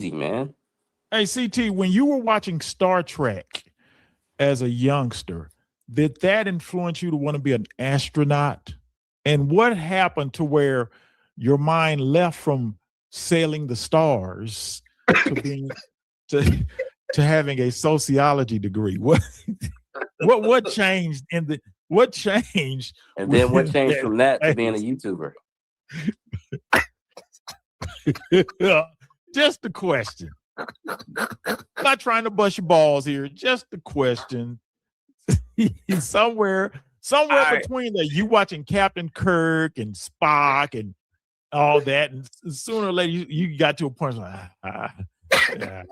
man. Hey, CT, when you were watching Star Trek as a youngster, did that influence you to want to be an astronaut? And what happened to where your mind left from sailing the stars to being to to having a sociology degree? What changed in the what changed? And then what changed that from that to being a phase? YouTuber? Just a question. Not trying to bust your balls here. Just a question. somewhere between the you watching Captain Kirk and Spock and all that, and sooner or later you got to a point like, yeah,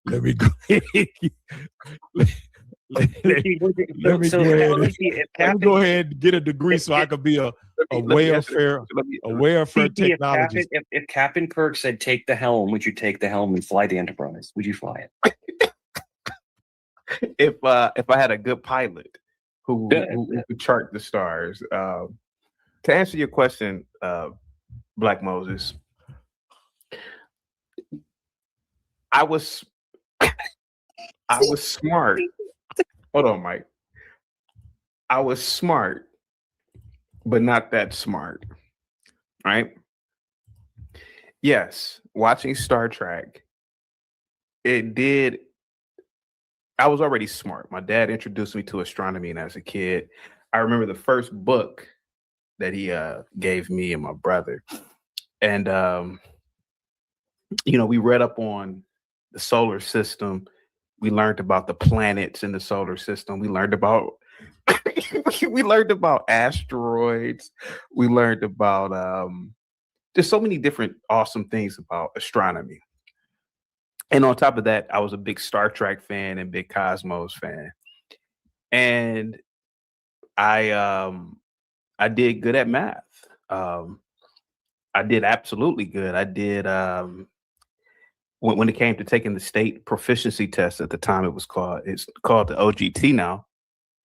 let me go ahead. Let me go ahead and get a degree so I could be a welfare technologist. If Captain Kirk said take the helm, would you take the helm and fly the Enterprise? Would you fly it? If I had a good pilot who could chart the stars. To answer your question, Black Moses, I was smart. Hold on, Mike. I was smart, but not that smart. Right? Yes, watching Star Trek, it did. I was already smart. My dad introduced me to astronomy, and as a kid, I remember the first book that he gave me and my brother. And, we read up on the solar system. We learned about the planets in the solar system. We learned about asteroids. We learned about just so many different awesome things about astronomy. And on top of that, I was a big Star Trek fan and big Cosmos fan. And I did good at math. I did absolutely good. I did when it came to taking the state proficiency test at the time. It's called the OGT now.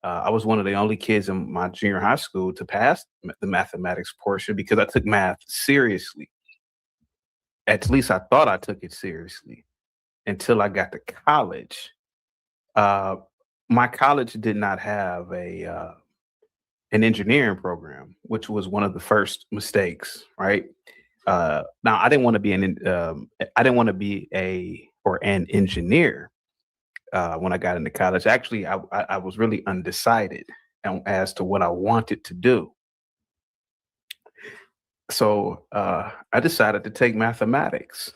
I was one of the only kids in my junior high school to pass the mathematics portion because I took math seriously. At least I thought I took it seriously until I got to college. My college did not have an engineering program, which was one of the first mistakes, right? Now I didn't want to be an engineer when I got into college. Actually, I was really undecided as to what I wanted to do. So I decided to take mathematics.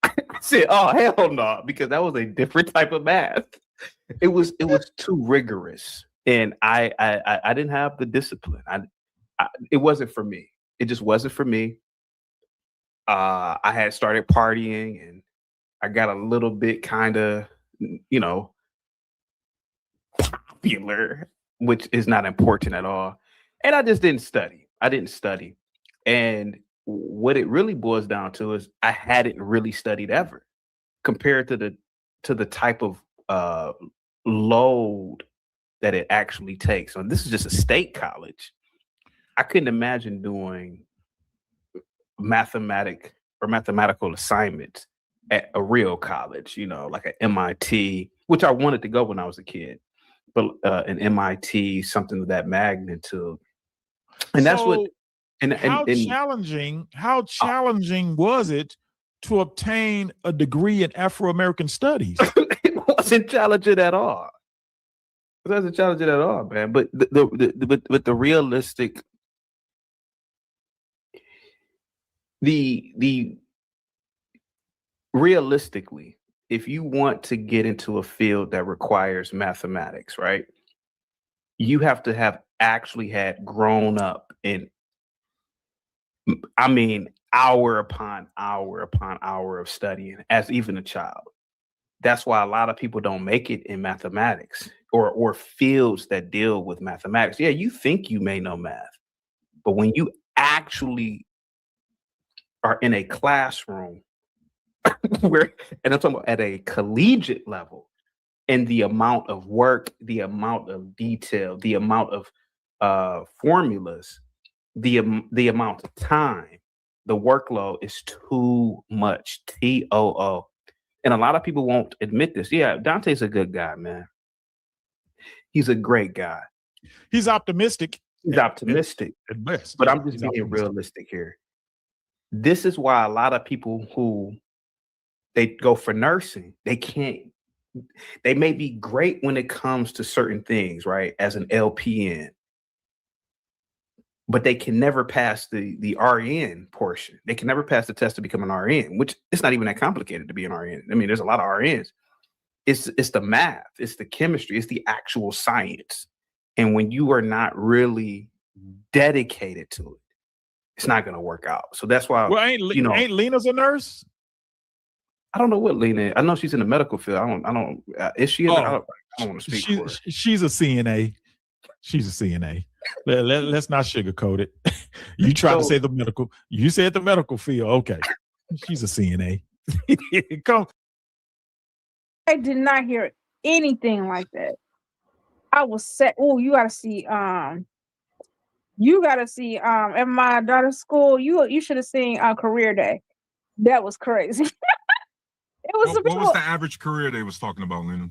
I said, "Oh hell no," because that was a different type of math. It was too rigorous, and I didn't have the discipline. It wasn't for me. It just wasn't for me. I had started partying, and I got a little bit kind of, popular, which is not important at all. And I just didn't study. And what it really boils down to is I hadn't really studied ever compared to the type of load that it actually takes. So this is just a state college. I couldn't imagine doing mathematical assignments at a real college, like an MIT, which I wanted to go when I was a kid, but an MIT, something of that magnitude. And that's what. And how challenging was it to obtain a degree in Afro-American studies? It wasn't challenging at all. It wasn't challenging at all, man. But the realistic, the realistically, if you want to get into a field that requires mathematics, right, you have to have actually had grown up in, hour upon hour of studying as even a child. That's why a lot of people don't make it in mathematics or fields that deal with mathematics. Yeah, you think you may know math, but when you actually are in a classroom where, and I'm talking about at a collegiate level, and the amount of work, the amount of detail, the amount of formulas, the amount of time, the workload is too much. TOO. And a lot of people won't admit this. Yeah, Dante's a good guy, man. He's a great guy. He's optimistic. He's optimistic. At best. But I'm just being realistic here. This is why a lot of people who they go for nursing, they may be great when it comes to certain things, right? As an LPN, but they can never pass the RN portion. They can never pass the test to become an RN, which it's not even that complicated to be an RN. I mean, there's a lot of RNs. It's the math, it's the chemistry, it's the actual science. And when you are not really dedicated to it, it's not going to work out. So that's why, ain't Lena's a nurse? I don't know what Lena is. I know she's in the medical field. I don't. Is she? I don't want to speak for her. She's a CNA. She's a CNA. Let's not sugarcoat it. You tried to say the medical. You said the medical field. Okay. She's a CNA. Come. I did not hear anything like that. I was set. Oh, you gotta see. At my daughter's school, you should have seen Career Day. That was crazy. It was. What was the average career they was talking about, Lena?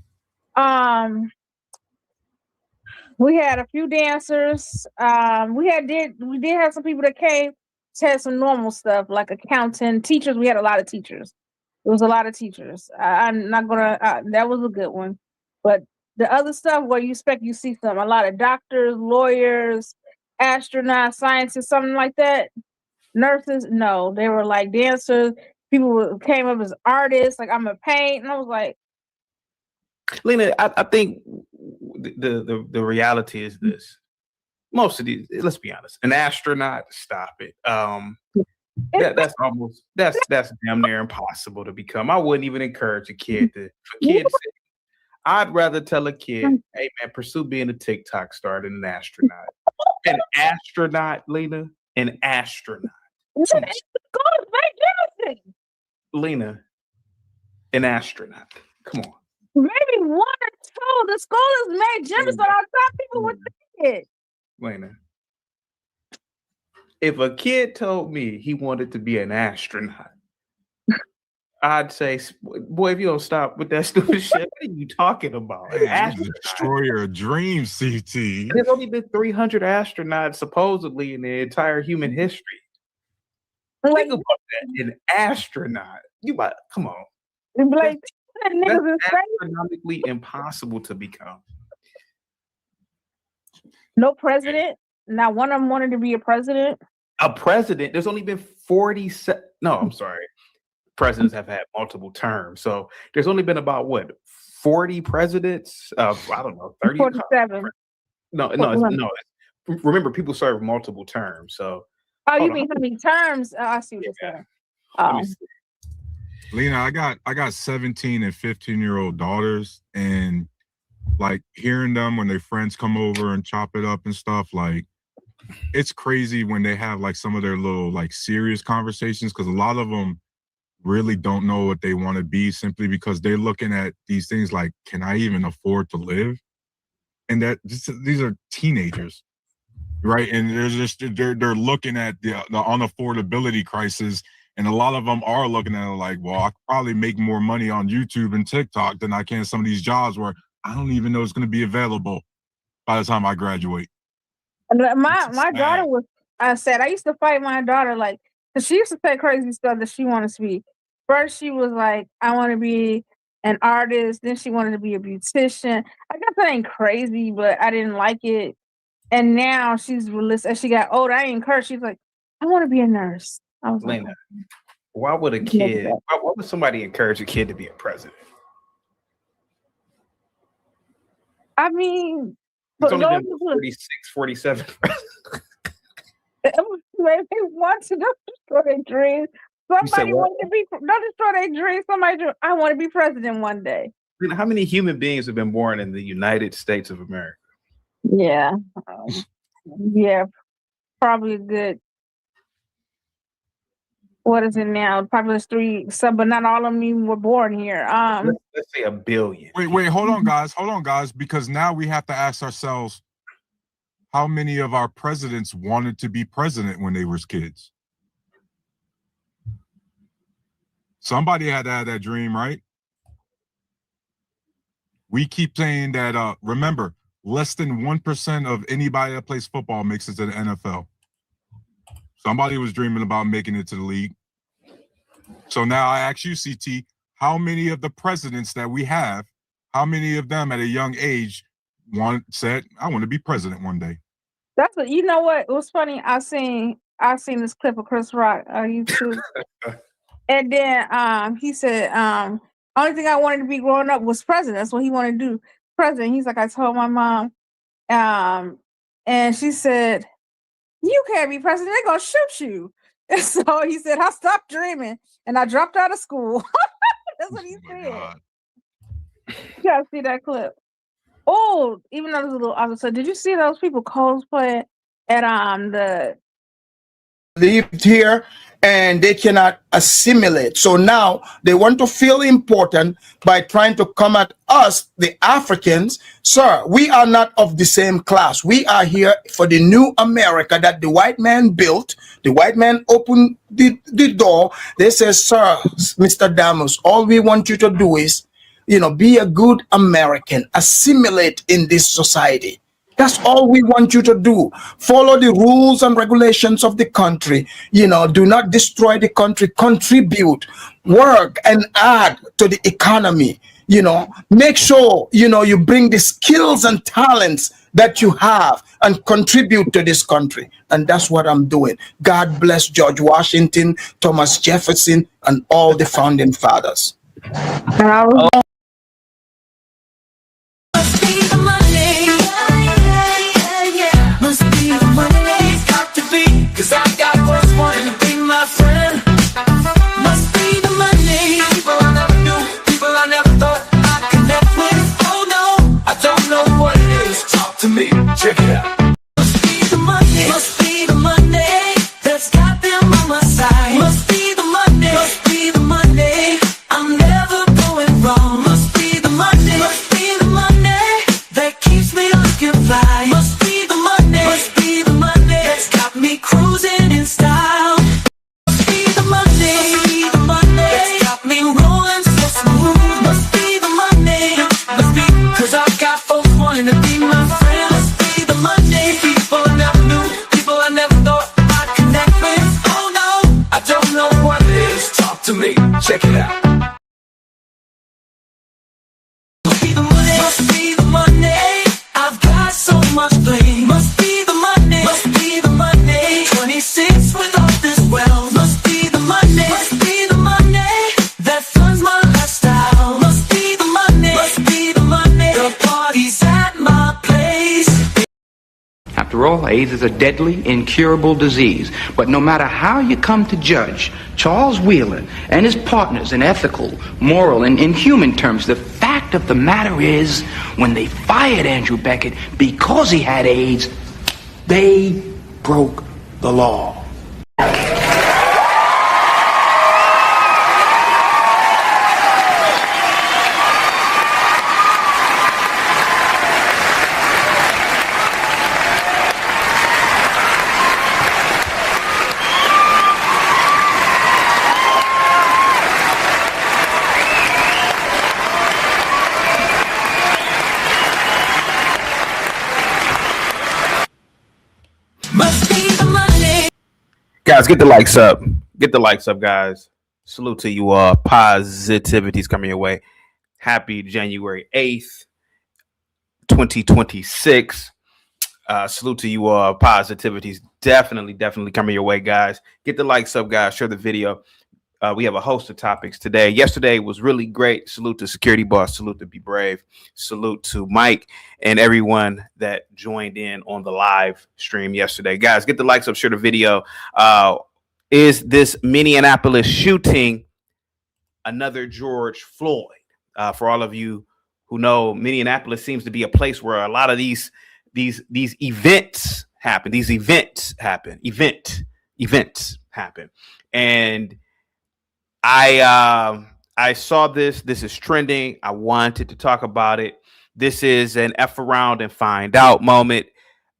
We had a few dancers. We did have some people that came to have some normal stuff like accountant, teachers. We had a lot of teachers. It was a lot of teachers. I'm not gonna. That was a good one, but the other stuff where you see a lot of doctors, lawyers, astronauts, scientists, something like that. Nurses, no, they were like dancers. People came up as artists, like I'm a paint, and I was like, Lena, I think the reality is this. Most of these, let's be honest, an astronaut, stop it. That's damn near impossible to become. I wouldn't even encourage a kid to. I'd rather tell a kid, hey man, pursue being a TikTok star than an astronaut. An astronaut, Lena, an astronaut. Lena, an astronaut. Come on. Maybe one or two. The school is made gymnasts, so I thought people would think it. Lena, if a kid told me he wanted to be an astronaut, I'd say, boy, if you don't stop with that stupid shit, what are you talking about? Destroy your dreams, CT. There's only been 300 astronauts supposedly in the entire human history. Think about that. An astronaut. You might come on. Like, that's astronomically impossible to become. No president. Not one of them wanted to be a president. A president. There's only been 47. No, I'm sorry. Presidents have had multiple terms. So there's only been about 40 presidents? I don't know, 30. 47. No. Remember, people serve multiple terms. So you mean how many terms? I see what you're saying. Lena, I got 17 and 15-year-old daughters, and like hearing them when their friends come over and chop it up and stuff, like it's crazy when they have like some of their little like serious conversations, because a lot of them really don't know what they want to be simply because they're looking at these things like, can I even afford to live? And these are teenagers, right? And they're looking at the unaffordability crisis, and a lot of them are looking at it like, well, I could probably make more money on YouTube and TikTok than I can some of these jobs where I don't even know it's going to be available by the time I graduate. My daughter was. I used to fight my daughter like, because she used to say crazy stuff that she wanted to be. First, she was like, I want to be an artist. Then she wanted to be a beautician. I guess that ain't crazy, but I didn't like it. And now she's realistic. As she got older, I encouraged. She's like, I want to be a nurse. I was Lena, why would somebody encourage a kid to be a president? I mean, it's only been 46, 47 Maybe want to destroy their dreams. Somebody wanted to be, don't destroy their dreams. I want to be president one day. How many human beings have been born in the United States of America? Yeah. Probably a good, what is it now? Probably 3, but not all of them even were born here. Let's say 1 billion. Wait, hold on, guys, because now we have to ask ourselves, how many of our presidents wanted to be president when they were kids? Somebody had to have that dream, right? We keep saying that, remember, less than 1% of anybody that plays football makes it to the NFL. Somebody was dreaming about making it to the league. So now I ask you, CT, how many of the presidents that we have, how many of them at a young age said, I want to be president one day? That's what, you know what? It was funny. I seen this clip of Chris Rock on YouTube. And then he said, only thing I wanted to be growing up was president. That's what he wanted to do. President. He's like, I told my mom, and she said, you can't be president, they're gonna shoot you. And so he said, I stopped dreaming and I dropped out of school. That's what he said. God. You gotta see that clip. Oh, even though there's a little opposite, did you see those people cosplaying at the lived here and they cannot assimilate. So now they want to feel important by trying to come at us, the Africans. Sir, we are not of the same class. We are here for the new America that the white man built. The white man opened the door. They say, sir, Mr. Damus, all we want you to do is, be a good American, assimilate in this society. That's all we want you to do. Follow the rules and regulations of the country. Do not destroy the country. Contribute, work, and add to the economy. Make sure, you bring the skills and talents that you have and contribute to this country. And that's what I'm doing. God bless George Washington, Thomas Jefferson, and all the founding fathers. Cause I got what's wanting to be my friend. Must be the money. People I never knew, people I never thought I'd connect with. Oh no, I don't know what it is. Talk to me, check it out. Must be the money. Must be the money that's got them on my side. Must be the money. Must be the money. I'm never going wrong. Must be the money. Must be the money that keeps me looking fly. Must be the money. Must be the money that's got me cruising in style. Must be the money. Must be the money that's got me rolling so smooth. Must be the money. Must be, cause I got folks wanting to be my friend. Must be the money. People I never knew, people I never thought I'd connect with. Oh no, I don't know what it is. Talk to me, check it out. Must be the money. Must be the money. I've got so much blame. Must be the money. Must be the money. 26 with all this wealth. Must be the money. Must be the money that funds my lifestyle. Must be the money. Must be the money. The party's at my place. After all, AIDS is a deadly, incurable disease. But no matter how you come to judge Charles Wheeler and his partners in ethical, moral, and inhuman terms, the fact of the matter is, when they fired Andrew Beckett because he had AIDS, they broke the law. Must be the money. Guys, get the likes up. Get the likes up, guys. Salute to you all. Positivity's coming your way. Happy January 8th, 2026. Salute to you all. Positivity's definitely coming your way, guys. Get the likes up, guys. Share the video. We have a host of topics today. Yesterday was really great. Salute to Security Boss. Salute to Be Brave. Salute to Mike and everyone that joined in on the live stream yesterday. Guys, get the likes up. Share the video. Is this Minneapolis shooting another George Floyd? For all of you who know, Minneapolis seems to be a place where a lot of these events happen. These events happen. Events happen. And I saw this. This is trending. I wanted to talk about it. This is an F around and find out moment.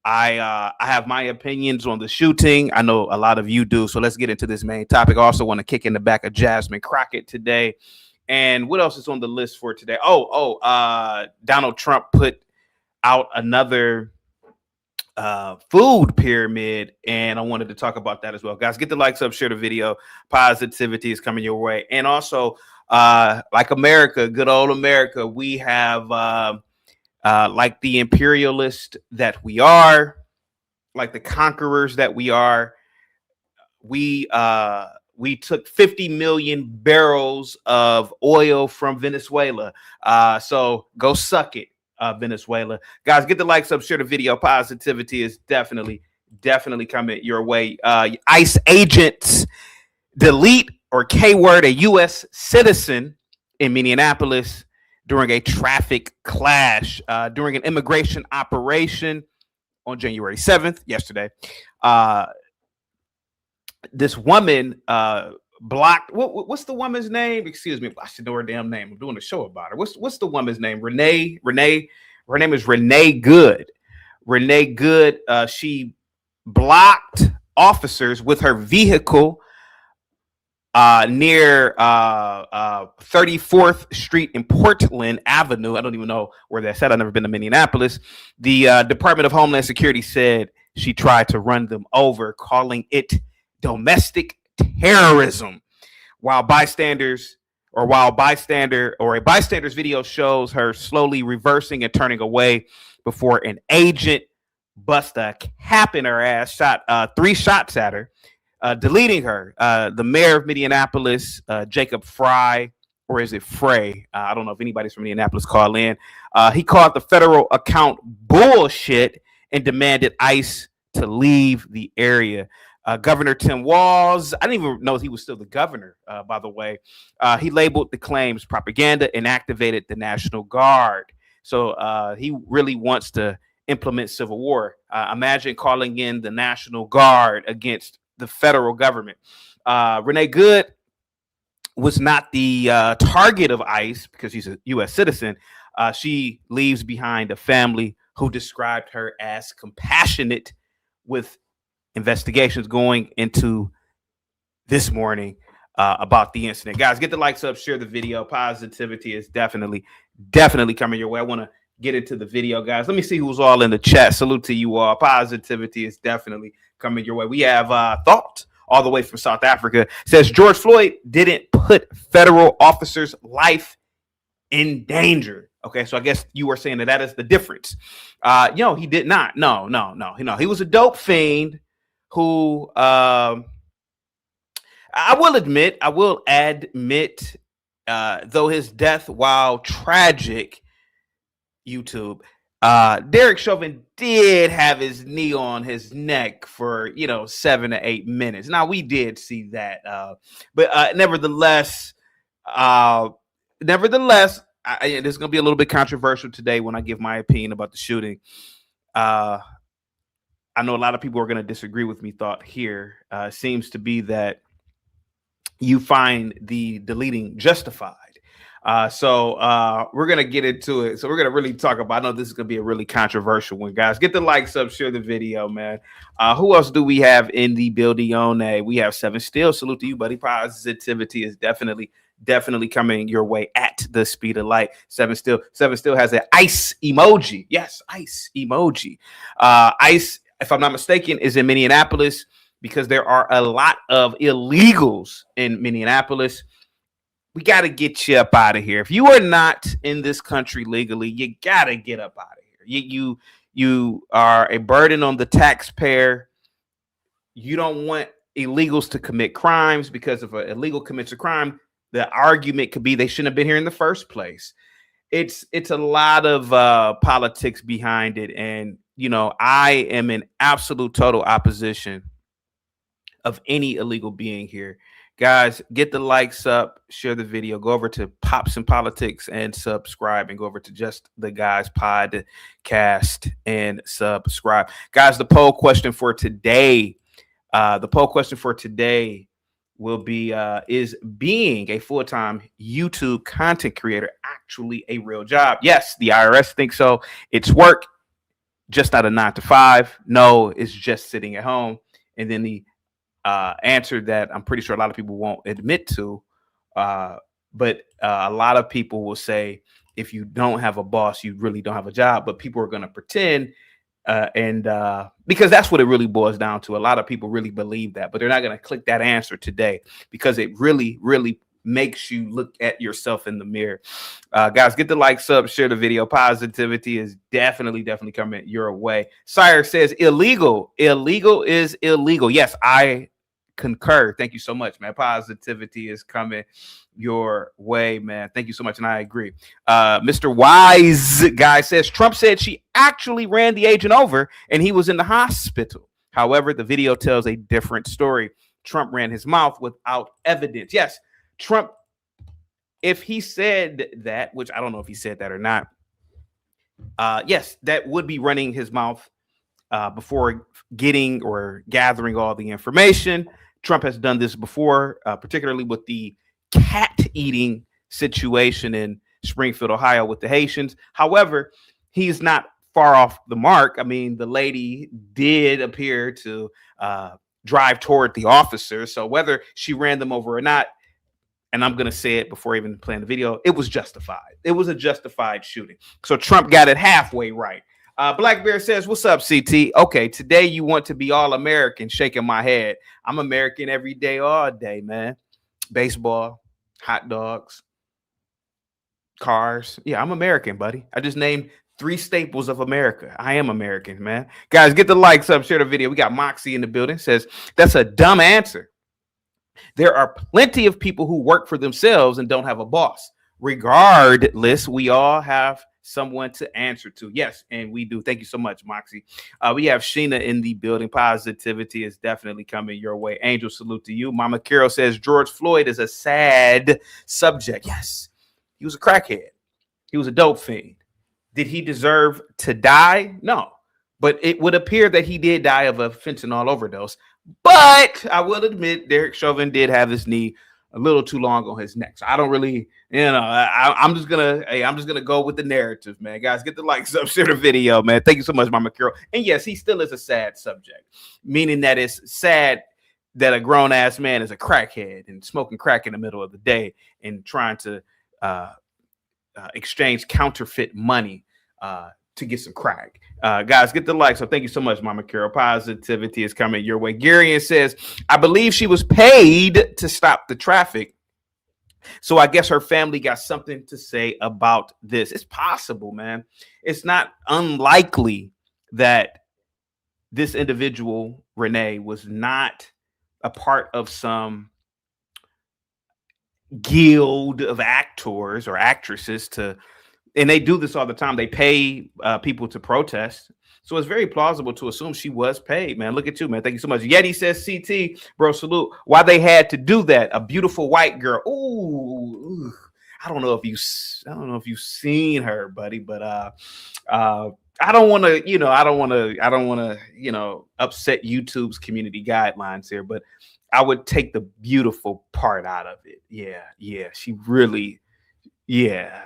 I have my opinions on the shooting. I know a lot of you do. So let's get into this main topic. I also want to kick in the back of Jasmine Crockett today. And what else is on the list for today? Donald Trump put out another food pyramid, and I wanted to talk about that as well. Guys, get the likes up, share the video. Positivity is coming your way. And also, like America, good old America, we have like the imperialist that we are, like the conquerors that we are, we took 50 million barrels of oil from Venezuela. So go suck it, Venezuela. Guys, get the likes up, share the video. Positivity is definitely coming your way. ICE agents delete or K-word a U.S. citizen in Minneapolis during a traffic clash, during an immigration operation on January 7th, yesterday. This woman blocked. What's the woman's name? Excuse me, I should know her damn name. I'm doing a show about her. What's the woman's name? Renee. Her name is Renee Good. Renee Good. She blocked officers with her vehicle near 34th Street and Portland Avenue. I don't even know where that's at. I've never been to Minneapolis. The Department of Homeland Security said she tried to run them over, calling it domestic terrorism. While a bystander's video shows her slowly reversing and turning away before an agent bust a cap in her ass, shot 3 shots at her, deleting her. The mayor of Minneapolis, Jacob Frey, or is it Frey? I don't know if anybody's from Minneapolis called in. He called the federal account bullshit and demanded ICE to leave the area. Governor Tim Walz, I didn't even know he was still the governor, by the way. He labeled the claims propaganda and activated the National Guard. So he really wants to implement civil war. Imagine calling in the National Guard against the federal government. Renee Good was not the target of ICE because she's a U.S. citizen. She leaves behind a family who described her as compassionate, with investigations going into this morning about the incident. Guys, get the likes up, share the video. Positivity is definitely coming your way. I want to get into the video, guys. Let me see who's all in the chat. Salute to you all. Positivity is definitely coming your way. We have Thought all the way from South Africa. Says George Floyd didn't put federal officers' life in danger. Okay, so I guess you were saying that is the difference. He did not. No. He was a dope fiend who I will admit, though his death, while tragic, YouTube, Derek Chauvin did have his knee on his neck for 7 to 8 minutes. Now we did see that, but nevertheless, this is going to be a little bit controversial today when I give my opinion about the shooting. I know a lot of people are going to disagree with me. Thought here seems to be that you find the deleting justified. So we're going to get into it. So we're going to really talk about, I know this is going to be a really controversial one, guys. Get the likes up, share the video, man. Who else do we have in the building? We have Seven Still. Salute to you, buddy. Positivity is definitely coming your way at the speed of light. Seven Still has an ice emoji. Yes, ice emoji. ICE, if I'm not mistaken, is in Minneapolis because there are a lot of illegals in Minneapolis. We got to get you up out of here. If you are not in this country legally, you got to get up out of here. You are a burden on the taxpayer. You don't want illegals to commit crimes, because if an illegal commits a crime, the argument could be they shouldn't have been here in the first place. It's a lot of politics behind it. And, I am in absolute total opposition of any illegal being here. Guys, get the likes up, share the video, go over to Pops and Politics and subscribe, and go over to Just the Guys Podcast and subscribe. Guys, the poll question for today will be, is being a full-time YouTube content creator actually a real job? Yes, the IRS thinks so. It's work. just not a 9 to 5. No, it's just sitting at home. And then the answer that I'm pretty sure a lot of people won't admit to, but a lot of people will say, if you don't have a boss, you really don't have a job. But people are going to pretend, because that's what it really boils down to. A lot of people really believe that, but they're not going to click that answer today because it really, really makes you look at yourself in the mirror. Guys, get the likes up, share the video. Positivity is definitely coming your way. Sire says illegal is illegal. Yes, I concur. Thank you so much, man. Positivity is coming your way, man. Thank you so much, and I agree. Mr. Wise guy says Trump said she actually ran the agent over and he was in the hospital. However, the video tells a different story. Trump ran his mouth without evidence. Yes, Trump, if he said that, which I don't know if he said that or not, yes, that would be running his mouth before getting or gathering all the information. Trump has done this before, particularly with the cat eating situation in Springfield, Ohio with the Haitians. However, he's not far off the mark. I mean, the lady did appear to drive toward the officer. So whether she ran them over or not, and I'm going to say it before even playing the video, it was justified. It was a justified shooting. So Trump got it halfway right. Black Bear says, what's up, CT? Okay, today you want to be all American, shaking my head. I'm American every day, all day, man. Baseball, hot dogs, cars. Yeah, I'm American, buddy. I just named 3 staples of America. I am American, man. Guys, get the likes up, share the video. We got Moxie in the building. Says, that's a dumb answer. There are plenty of people who work for themselves and don't have a boss. Regardless, we all have someone to answer to. Yes, and we do. Thank you so much, Moxie. We have Sheena in the building. Positivity is definitely coming your way. Angel, salute to you. Mama Carol says George Floyd is a sad subject. Yes, he was a crackhead. He was a dope fiend. Did he deserve to die? No, but it would appear that he did die of a fentanyl overdose. But I will admit, Derek Chauvin did have his knee a little too long on his neck. So I don't really, I'm just gonna go with the narrative, man. Guys, get the likes up, share the video, man. Thank you so much, Mama Carol. And yes, he still is a sad subject, meaning that it's sad that a grown ass man is a crackhead and smoking crack in the middle of the day and trying to exchange counterfeit money to get some crack. Guys, get the likes. So thank you so much, Mama Carol. Positivity is coming your way. Garian says, I believe she was paid to stop the traffic. So I guess her family got something to say about this. It's possible, man. It's not unlikely that this individual, Renee, was not a part of some guild of actors or actresses and they do this all the time. They pay people to protest. So it's very plausible to assume she was paid, man. Look at you, man. Thank you so much. Yeti says, CT, bro, salute. Why they had to do that? A beautiful white girl. Ooh, I don't know if you've seen her, buddy, but I don't want to, upset YouTube's community guidelines here, but I would take the beautiful part out of it. Yeah. She really. Yeah.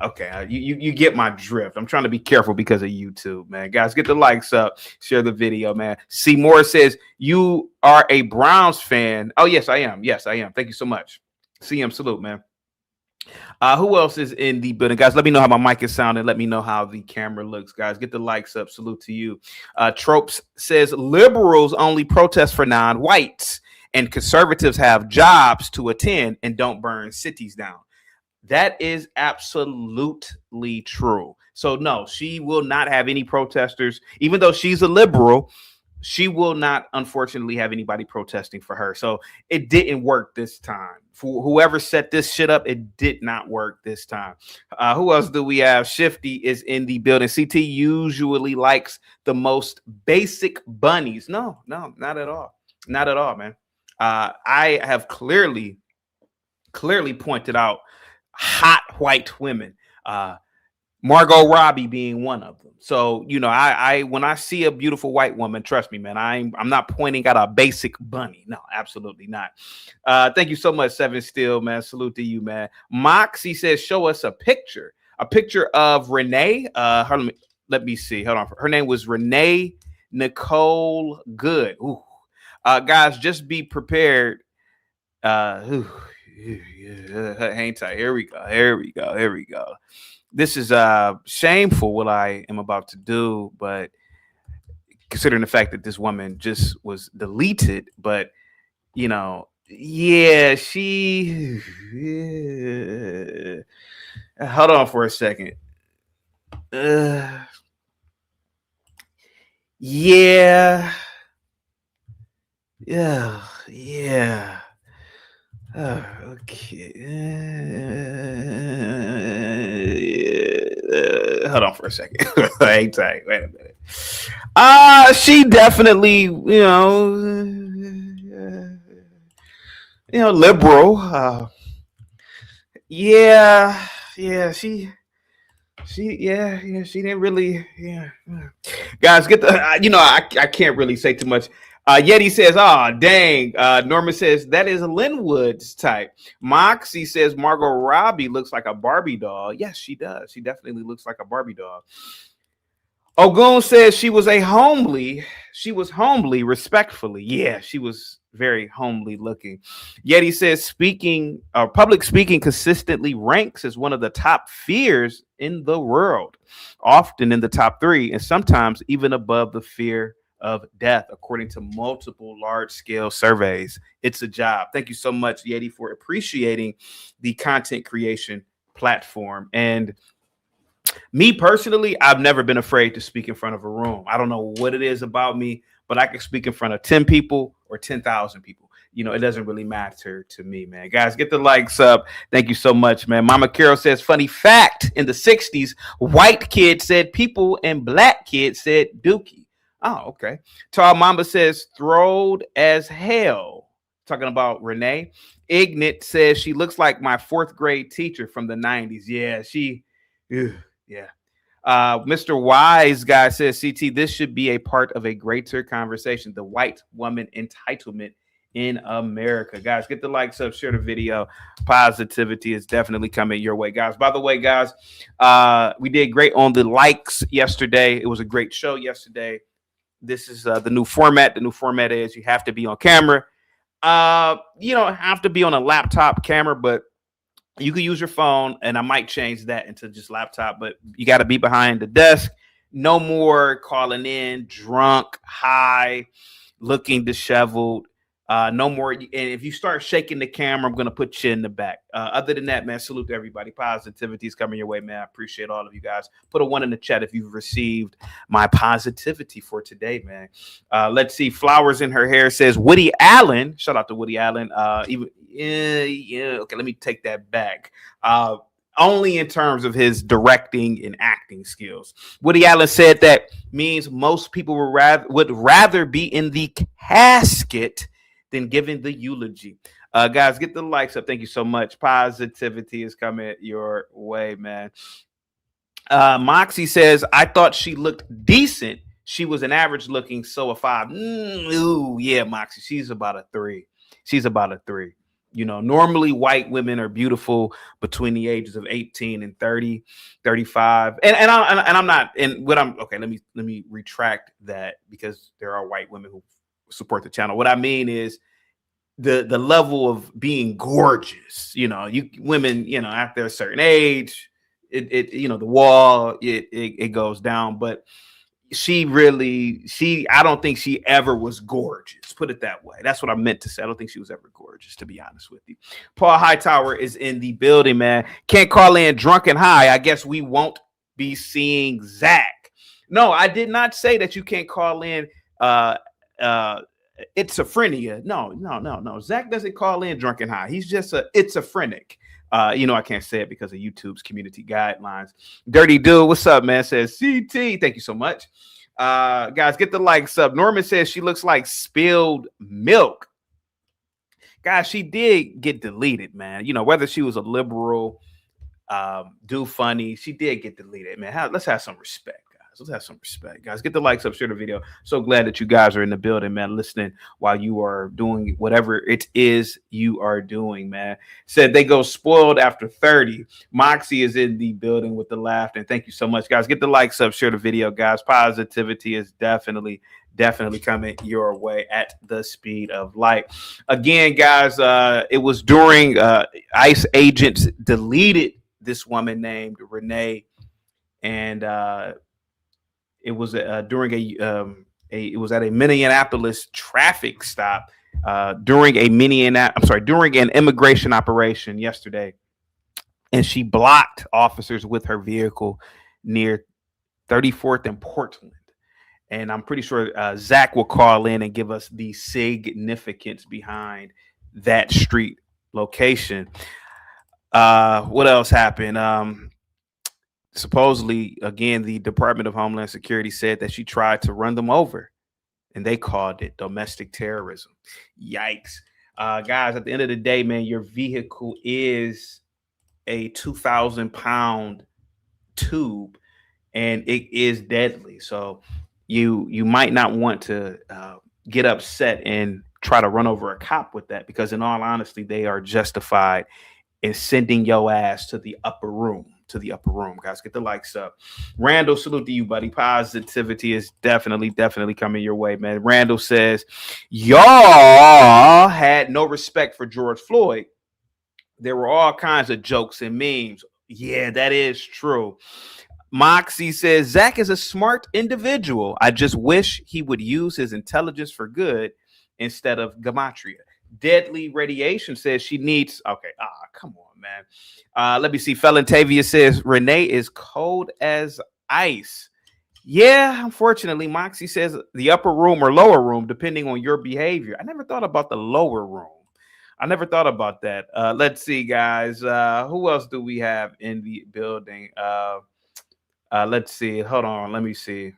Okay. You get my drift. I'm trying to be careful because of YouTube, man. Guys, get the likes up. Share the video, man. C. Moore says, you are a Browns fan. Oh, yes, I am. Thank you so much. CM, salute, man. Who else is in the building? Guys, let me know how my mic is sounding. Let me know how the camera looks, guys. Get the likes up. Salute to you. Tropes says, liberals only protest for non-whites and conservatives have jobs to attend and don't burn cities down. That is absolutely true. So no, she will not have any protesters, even though she's a liberal. She will not, unfortunately, have anybody protesting for her. So it didn't work this time. For whoever set this shit up, it did not work this time. Who else do we have? Shifty is in the building. CT usually likes the most basic bunnies. No, not at all. Not at all, man. I have clearly pointed out hot white women, Margot Robbie being one of them. So, I when I see a beautiful white woman, trust me, man, I'm not pointing at a basic bunny. No, absolutely not. Thank you so much, Seven Steel, man. Salute to you, man. Moxie says, show us a picture of Renee. let me see. Hold on. Her name was Renee Nicole Good. Ooh. Guys, just be prepared. Hang tight. Here we go. This is shameful what I am about to do, but considering the fact that this woman just was deleted, but she hold on for a second. Yeah. Okay. Hold on for a second. Hang tight. Wait a minute. She definitely, liberal. She didn't really, Guys, get the, I can't really say too much. Yeti says, dang. Norman says, that is a Linwood's type. Moxie says, Margot Robbie looks like a Barbie doll. Yes, she does. She definitely looks like a Barbie doll. Ogun says she was homely, respectfully. Yeah, she was very homely looking. Yeti says public speaking consistently ranks as one of the top fears in the world, often in the top 3, and sometimes even above the fear of death, according to multiple large-scale surveys. It's a job. Thank you so much, Yeti, for appreciating the content creation platform. And me personally, I've never been afraid to speak in front of a room. I don't know what it is about me, but I can speak in front of 10 people or 10,000 people. It doesn't really matter to me, man. Guys, get the likes up. Thank you so much, man. Mama Carol says, funny fact, in the 60s, white kids said people and black kids said dookie. Oh, okay. Tall Mamba says, throwed as hell. Talking about Renee. Ignat says, she looks like my 4th grade teacher from the 90s. Yeah, Mr. Wise Guy says, CT, this should be a part of a greater conversation. The white woman entitlement in America. Guys, get the likes up, share the video. Positivity is definitely coming your way, guys. By the way, guys, we did great on the likes yesterday. It was a great show yesterday. This is the new format. The new format is you have to be on camera. You don't have to be on a laptop camera, but you can use your phone, and I might change that into just laptop, but you got to be behind the desk. No more calling in drunk, high, looking disheveled. No more. And if you start shaking the camera, I'm going to put you in the back. Other than that, man, salute to everybody. Positivity is coming your way, man. I appreciate all of you guys. Put a 1 in the chat if you've received my positivity for today, man. Let's see. Flowers in her hair says Woody Allen. Shout out to Woody Allen. Okay, let me take that back. Only in terms of his directing and acting skills. Woody Allen said that means most people would rather be in the casket than giving the eulogy. Guys, get the likes up. Thank you so much. Positivity is coming your way, man. Moxie says, I thought she looked decent. She was an average looking, so a 5. Ooh, yeah, Moxie. She's about a 3. Normally white women are beautiful between the ages of 18 and 30, 35. And I'm not, and what I'm, okay, let me retract that, because there are white women who support the channel. What I mean is the level of being gorgeous, you women, after a certain age, the wall, it goes down, but I don't think she ever was gorgeous. Put it that way. That's what I meant to say. I don't think she was ever gorgeous, to be honest with you. Paul Hightower is in the building, man. Can't call in drunk and high. I guess we won't be seeing Zach. No, I did not say that you can't call in schizophrenia. No. Zach doesn't call in drunk and high. He's just it's a phrenic. I can't say it because of YouTube's community guidelines. Dirty Dude, what's up, man? Says CT. Thank you so much. Guys, get the likes up. Norman says she looks like spilled milk. Guys, she did get deleted, man. Whether she was a liberal, do funny, she did get deleted, man. Let's have some respect, guys. Let's have some respect, guys. Get the likes up, share the video. So glad that you guys are in the building, man, listening while you are doing whatever it is you are doing, man. Said they go spoiled after 30. Moxie is in the building with the laughter. And thank you so much, guys. Get the likes up, share the video, guys. Positivity is definitely coming your way at the speed of light. Again, guys, it was during ICE agents deleted this woman named Renee, and it was during it was at a Minneapolis traffic stop during an immigration operation yesterday, and she blocked officers with her vehicle near 34th and Portland. And I'm pretty sure Zach will call in and give us the significance behind that street location. What else happened? Supposedly, again, the Department of Homeland Security said that she tried to run them over, and they called it domestic terrorism. Yikes. Guys, at the end of the day, man, your vehicle is a 2,000-pound tube, and it is deadly. So you might not want to get upset and try to run over a cop with that, because in all honesty, they are justified in sending your ass to the upper room. Guys, get the likes up. Randall, salute to you, buddy. Positivity is definitely coming your way, man. Randall says, y'all had no respect for George Floyd. There were all kinds of jokes and memes. Yeah, that is true. Moxie says, Zach is a smart individual. I just wish he would use his intelligence for good instead of gematria. Deadly Radiation says she needs. Okay. Come on, man. Let me see. Felon Tavia says Renee is cold as ice. Yeah, unfortunately, Moxie says the upper room or lower room, depending on your behavior. I never thought about the lower room. I never thought about that. Let's see, guys. Who else do we have in the building? Let's see. Hold on. Let me see.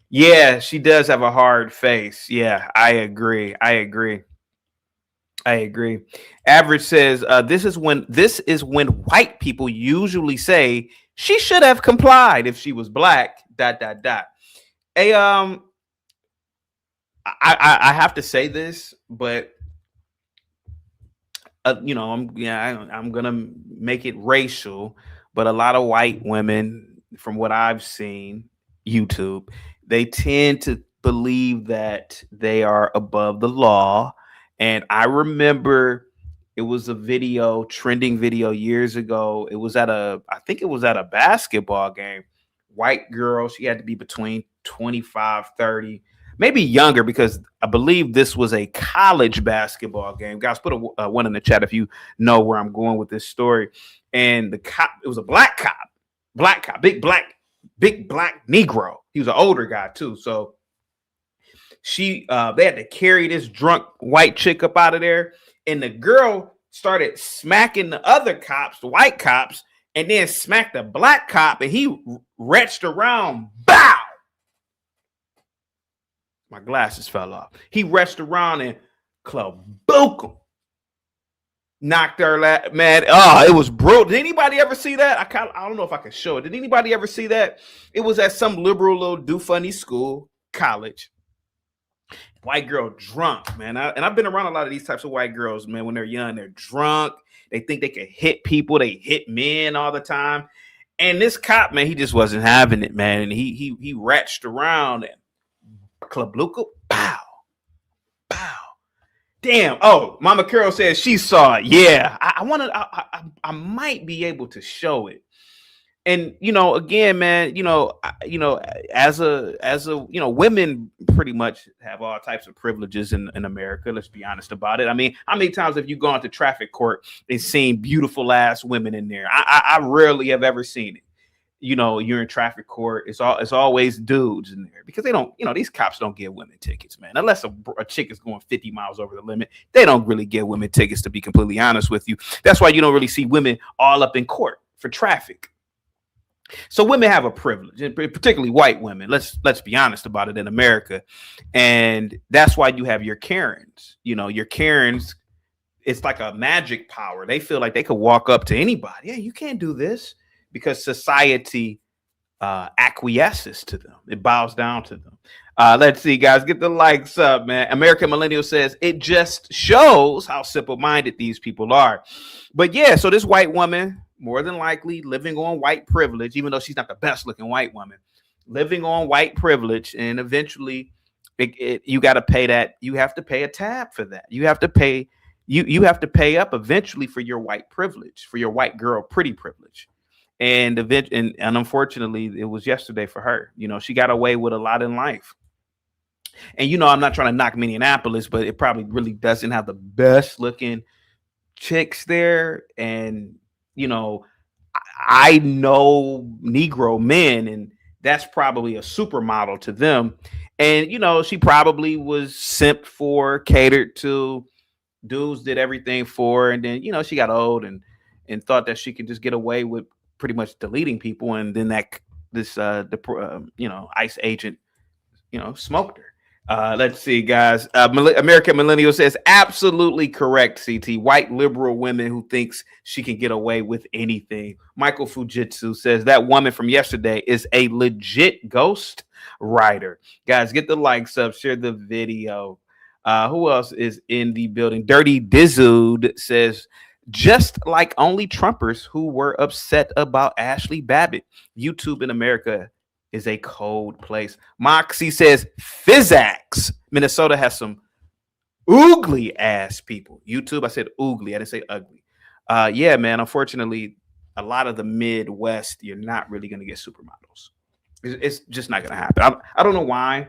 Yeah, she does have a hard face. Yeah, I agree. Average says this is when white people usually say she should have complied if she was black. ... Hey, I have to say this, but I'm gonna make it racial. But a lot of white women, from what I've seen, YouTube, they tend to believe that they are above the law. And I remember it was a trending video years ago. I think it was at a basketball game. White girl, she had to be between 25, 30, maybe younger, because I believe this was a college basketball game. Guys, put a one in the chat if you know where I'm going with this story. And the cop, it was a black cop, big black Negro. He was an older guy too. So they had to carry this drunk white chick up out of there. And the girl started smacking the other cops, the white cops, and then smacked the black cop, and he retched around. Bow! My glasses fell off. He retched around and klabook him. Knocked her man. It was brutal. Did anybody ever see that? I don't know if I can show it. Did anybody ever see that? It was at some liberal little do funny school, college. White girl drunk, man. And I've been around a lot of these types of white girls, man. When they're young, they're drunk. They think they can hit people. They hit men all the time. And this cop, man, he just wasn't having it, man. And he ratched around and klabluka, pow, pow. Damn. Oh, Mama Carol says she saw it. Yeah, I might be able to show it. And again, man, as a women pretty much have all types of privileges in America. Let's be honest about it. I mean, how many times have you gone to traffic court and seen beautiful ass women in there? I rarely have ever seen it. You're in traffic court. It's always dudes in there, because they don't, these cops don't give women tickets, man. Unless a chick is going 50 miles over the limit, they don't really give women tickets, to be completely honest with you. That's why you don't really see women all up in court for traffic. So women have a privilege, and particularly white women. Let's be honest about it in America. And that's why you have your Karens. Your Karens, it's like a magic power. They feel like they could walk up to anybody. Yeah, you can't do this, because society acquiesces to them. It bows down to them. Let's see, guys, get the likes up, man. American Millennial says it just shows how simple-minded these people are. But yeah, so this white woman, more than likely living on white privilege, even though she's not the best-looking white woman, living on white privilege, and eventually you got to pay that. You have to pay a tab for that. You have to pay. You have to pay up eventually for your white privilege, for your white girl pretty privilege. And unfortunately, it was yesterday for her. You know, she got away with a lot in life. And, you know, I'm not trying to knock Minneapolis, but it probably really doesn't have the best looking chicks there. And, you know, I know Negro men, and that's probably a supermodel to them. And, you know, she probably was simped for, catered to, dudes did everything for her. And then, you know, she got old and thought that she could just get away with pretty much deleting people. And then ICE agent, you know, smoked her. Let's see, guys. American Millennial says absolutely correct. CT, white liberal women who thinks she can get away with anything. Michael Fujitsu says that woman from yesterday is a legit ghost writer. Guys, get the likes up, share the video. Who else is in the building? Dirty Dizzud says, just like only Trumpers who were upset about Ashley Babbitt, YouTube in America is a cold place. Moxie says Physax. Minnesota has some oogly ass people. YouTube, I said oogly. I didn't say ugly. Yeah, man. Unfortunately, a lot of the Midwest, you're not really going to get supermodels. It's just not going to happen. I don't know why.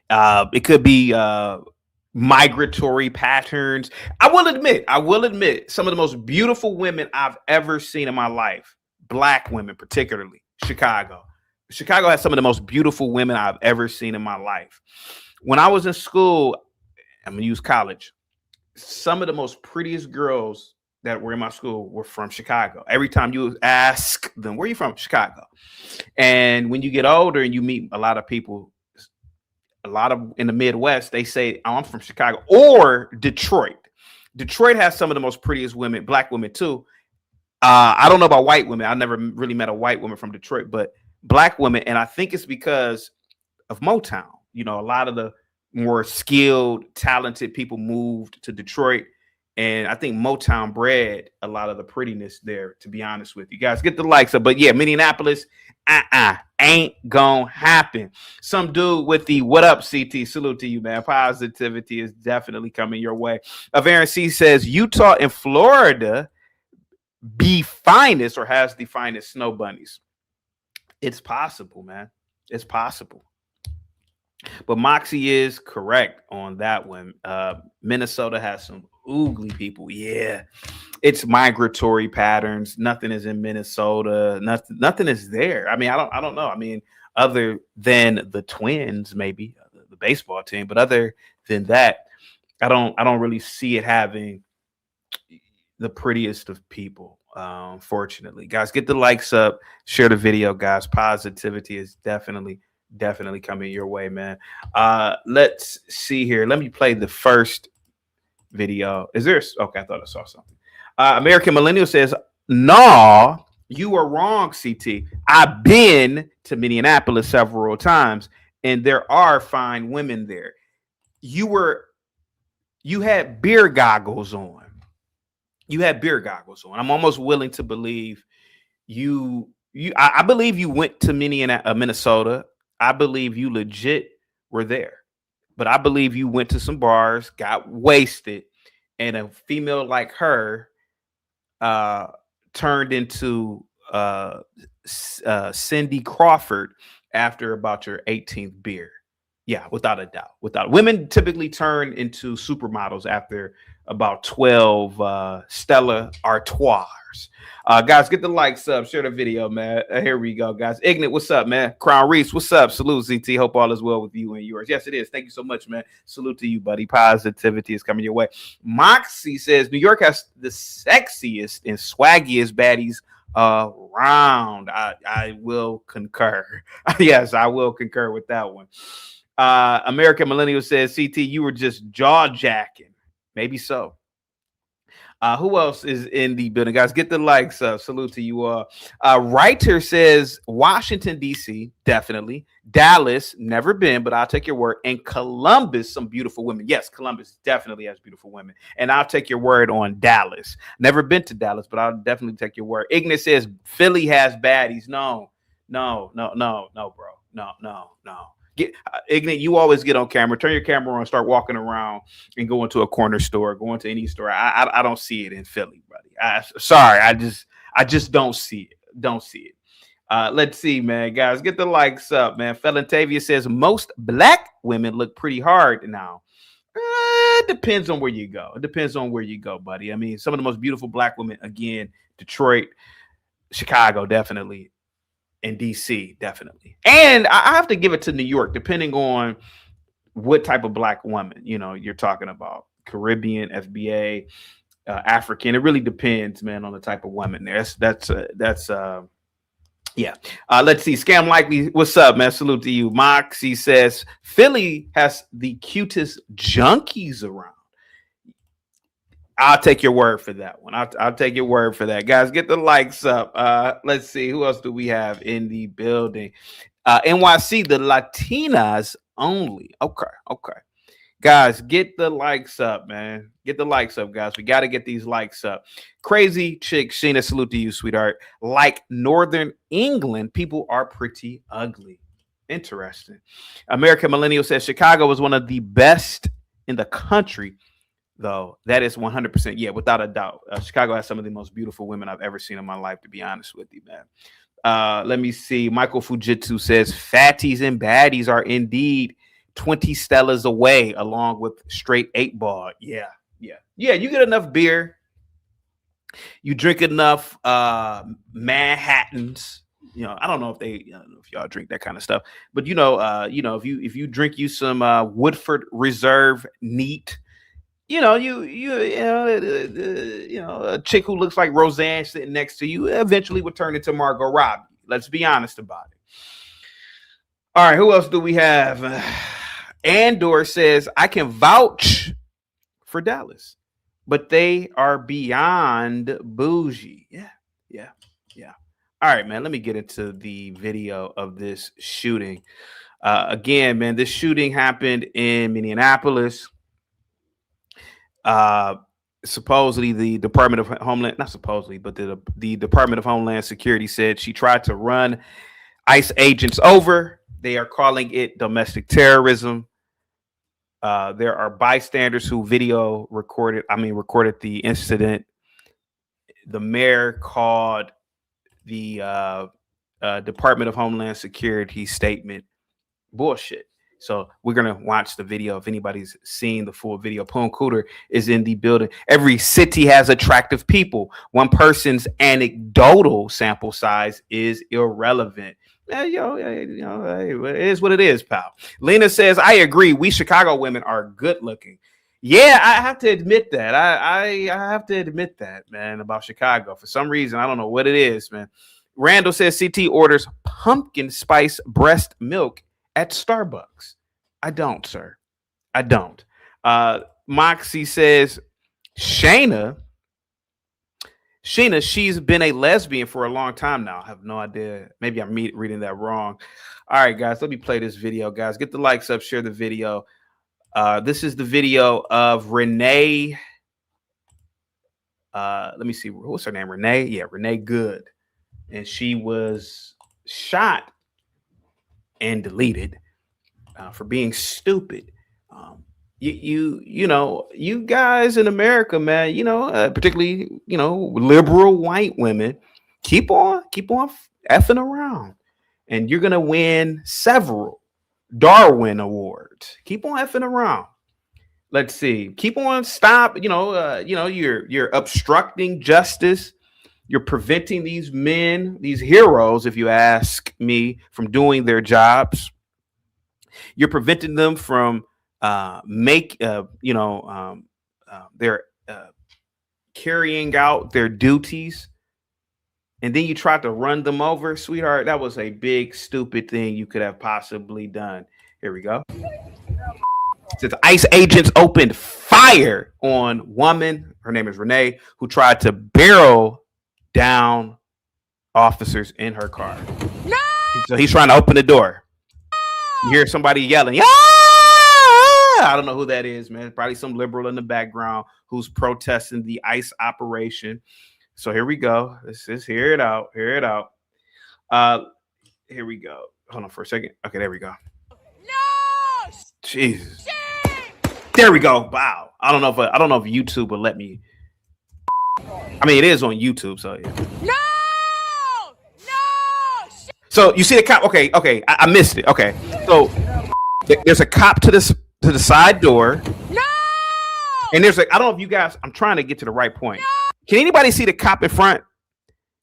It could be migratory patterns. I will admit, some of the most beautiful women I've ever seen in my life, black women particularly, Chicago has some of the most beautiful women I've ever seen in my life. When I was in school, I'm gonna use college, some of the most prettiest girls that were in my school were from Chicago. Every time you ask them, where are you from? Chicago. And when you get older and you meet a lot of people, a lot of in the Midwest, they say, oh, I'm from Chicago or Detroit. Detroit has some of the most prettiest women, black women too. I don't know about white women. I never really met a white woman from Detroit, but black women. And I think it's because of Motown. You know, a lot of the more skilled, talented people moved to Detroit. And I think Motown bred a lot of the prettiness there, to be honest with you guys. Get the likes up. But yeah, Minneapolis, ain't gonna happen. Some dude with the what up, CT, salute to you, man. Positivity is definitely coming your way. Aaron C says Utah and Florida be finest or has the finest snow bunnies. It's possible, man. It's possible. But Moxie is correct on that one. Minnesota has some oogly people. Yeah. It's migratory patterns. Nothing is in Minnesota. Nothing is there. I mean, I don't know. I mean, other than the Twins, maybe the baseball team, but other than that, I don't really see it having the prettiest of people. Fortunately, guys, get the likes up, share the video, guys. Positivity is definitely coming your way, man. Let's see here. Let me play the first video. Is there? Okay, I thought I saw something. American Millennial says, "No, you are wrong, CT. I've been to Minneapolis several times, and there are fine women there. You had beer goggles on. I'm almost willing to believe I believe you went to Minnesota. I believe you legit were there. But I believe you went to some bars, got wasted, and a female like her turned into Cindy Crawford after about your 18th beer. Yeah, without a doubt. Women typically turn into supermodels after about 12 Stella Artois. Guys, get the likes up, share the video, man. Here we go, guys. Ignite, what's up, man? Crown Reese, what's up? Salute, ZT. Hope all is well with you and yours. Yes, it is. Thank you so much, man. Salute to you, buddy. Positivity is coming your way. Moxie says New York has the sexiest and swaggiest baddies around. I will concur. Yes, I will concur with that one. American Millennial says, CT, you were just jaw jacking. Maybe so. Who else is in the building, guys? Get the likes up. Salute to you all. Writer says Washington D.C. definitely. Dallas, never been, but I'll take your word. And Columbus, some beautiful women. Yes, Columbus definitely has beautiful women, and I'll take your word on Dallas. Never been to Dallas, but I'll definitely take your word. Ignis says Philly has baddies. No, bro. No. Get Ignite, you always get on camera, turn your camera on, start walking around and go into a corner store, go into any store. I don't see it in Philly, buddy. Sorry, I just don't see it. Let's see, man. Guys, get the likes up, man. Felantavia says most black women look pretty hard now. It depends on where you go. It depends on where you go, buddy. I mean, some of the most beautiful black women, again, Detroit, Chicago, definitely. In DC, definitely. And I have to give it to New York, depending on what type of black woman, you're talking about. Caribbean, FBA, African. It really depends, man, on the type of woman there. Yeah. Let's see. Scam Likely, what's up, man? Salute to you. Moxie says Philly has the cutest junkies around. I'll take your word for that one. I'll take your word for that. Guys, get the likes up. Let's see. Who else do we have in the building? NYC, the Latinas only. Okay. Guys, get the likes up, man. Get the likes up, guys. We got to get these likes up. Crazy chick, Sheena, salute to you, sweetheart. Like Northern England, people are pretty ugly. Interesting. American Millennial says Chicago was one of the best in the country. Though that is 100%, yeah, without a doubt. Chicago has some of the most beautiful women I've ever seen in my life, to be honest with you, man. Let me see. Michael Fujitsu says fatties and baddies are indeed 20 Stellas away, along with straight 8-ball. Yeah. You get enough beer, you drink enough Manhattans. I don't know if y'all drink that kind of stuff, but if you drink you some Woodford Reserve neat. A chick who looks like Roseanne sitting next to you eventually would turn into Margot Robbie. Let's be honest about it. All right, who else do we have? Andor says, I can vouch for Dallas, but they are beyond bougie. Yeah. All right, man, let me get into the video of this shooting. Again, man, this shooting happened in Minneapolis. Supposedly the Department of Homeland, not supposedly, but the Department of Homeland Security said she tried to run ICE agents over. They are calling it domestic terrorism. There are bystanders who recorded the incident. The mayor called the Department of Homeland Security statement bullshit. So we're going to watch the video. If anybody's seen the full video, Poon Cooter is in the building. Every city has attractive people. One person's anecdotal sample size is irrelevant. It is what it is, pal. Lena says, I agree. We Chicago women are good looking. Yeah, I have to admit that. I have to admit that, man, about Chicago. For some reason, I don't know what it is, man. Randall says CT orders pumpkin spice breast milk at Starbucks. I don't, sir. I don't. Moxie says, Shayna, she's been a lesbian for a long time now. I have no idea. Maybe I'm reading that wrong. All right, guys, let me play this video, guys. Get the likes up, share the video. This is the video of Renee. Let me see. What's her name? Renee? Yeah, Renee Good. And she was shot and deleted for being stupid. You guys in America, man, particularly, liberal white women, keep on effing around, and you're gonna win several Darwin Awards. Keep on effing around. Let's see. Keep on. Stop. You're obstructing justice. You're preventing these men, these heroes, if you ask me, from doing their jobs. You're preventing them from they're carrying out their duties. And then you try to run them over, sweetheart. That was a big, stupid thing you could have possibly done. Here we go. Says ICE agents opened fire on woman, her name is Renee, who tried to barrel down officers in her car. No! So he's trying to open the door. You hear somebody yelling, "Yeah!" I don't know who that is, man. Probably some liberal in the background who's protesting the ICE operation. So here we go. Let's just hear it out. Hear it out. Here we go. Hold on for a second. Okay, there we go. No! Jesus. There we go. Wow. I don't know if YouTube will let me. I mean, it is on YouTube, so yeah. No! So you see the cop? Okay. I missed it. Okay. So there's a cop to the side door. No! And there's I don't know if you guys, I'm trying to get to the right point. No! Can anybody see the cop in front?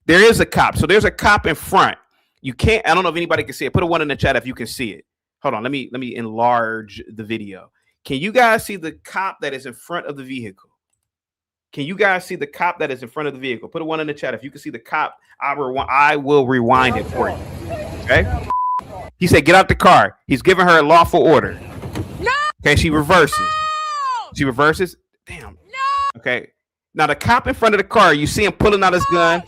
There is a cop. So there's a cop in front. You can't, I don't know if anybody can see it. Put a 1 in the chat if you can see it. Hold on. Let me enlarge the video. Can you guys see the cop that is in front of the vehicle? Can you guys see the cop that is in front of the vehicle? Put a 1 in the chat if you can see the cop. I will rewind it for you. Okay. He said, "Get out the car." He's giving her a lawful order. No! Okay. She reverses. No! She reverses. Damn. No! Okay. Now the cop in front of the car, you see him pulling out his gun.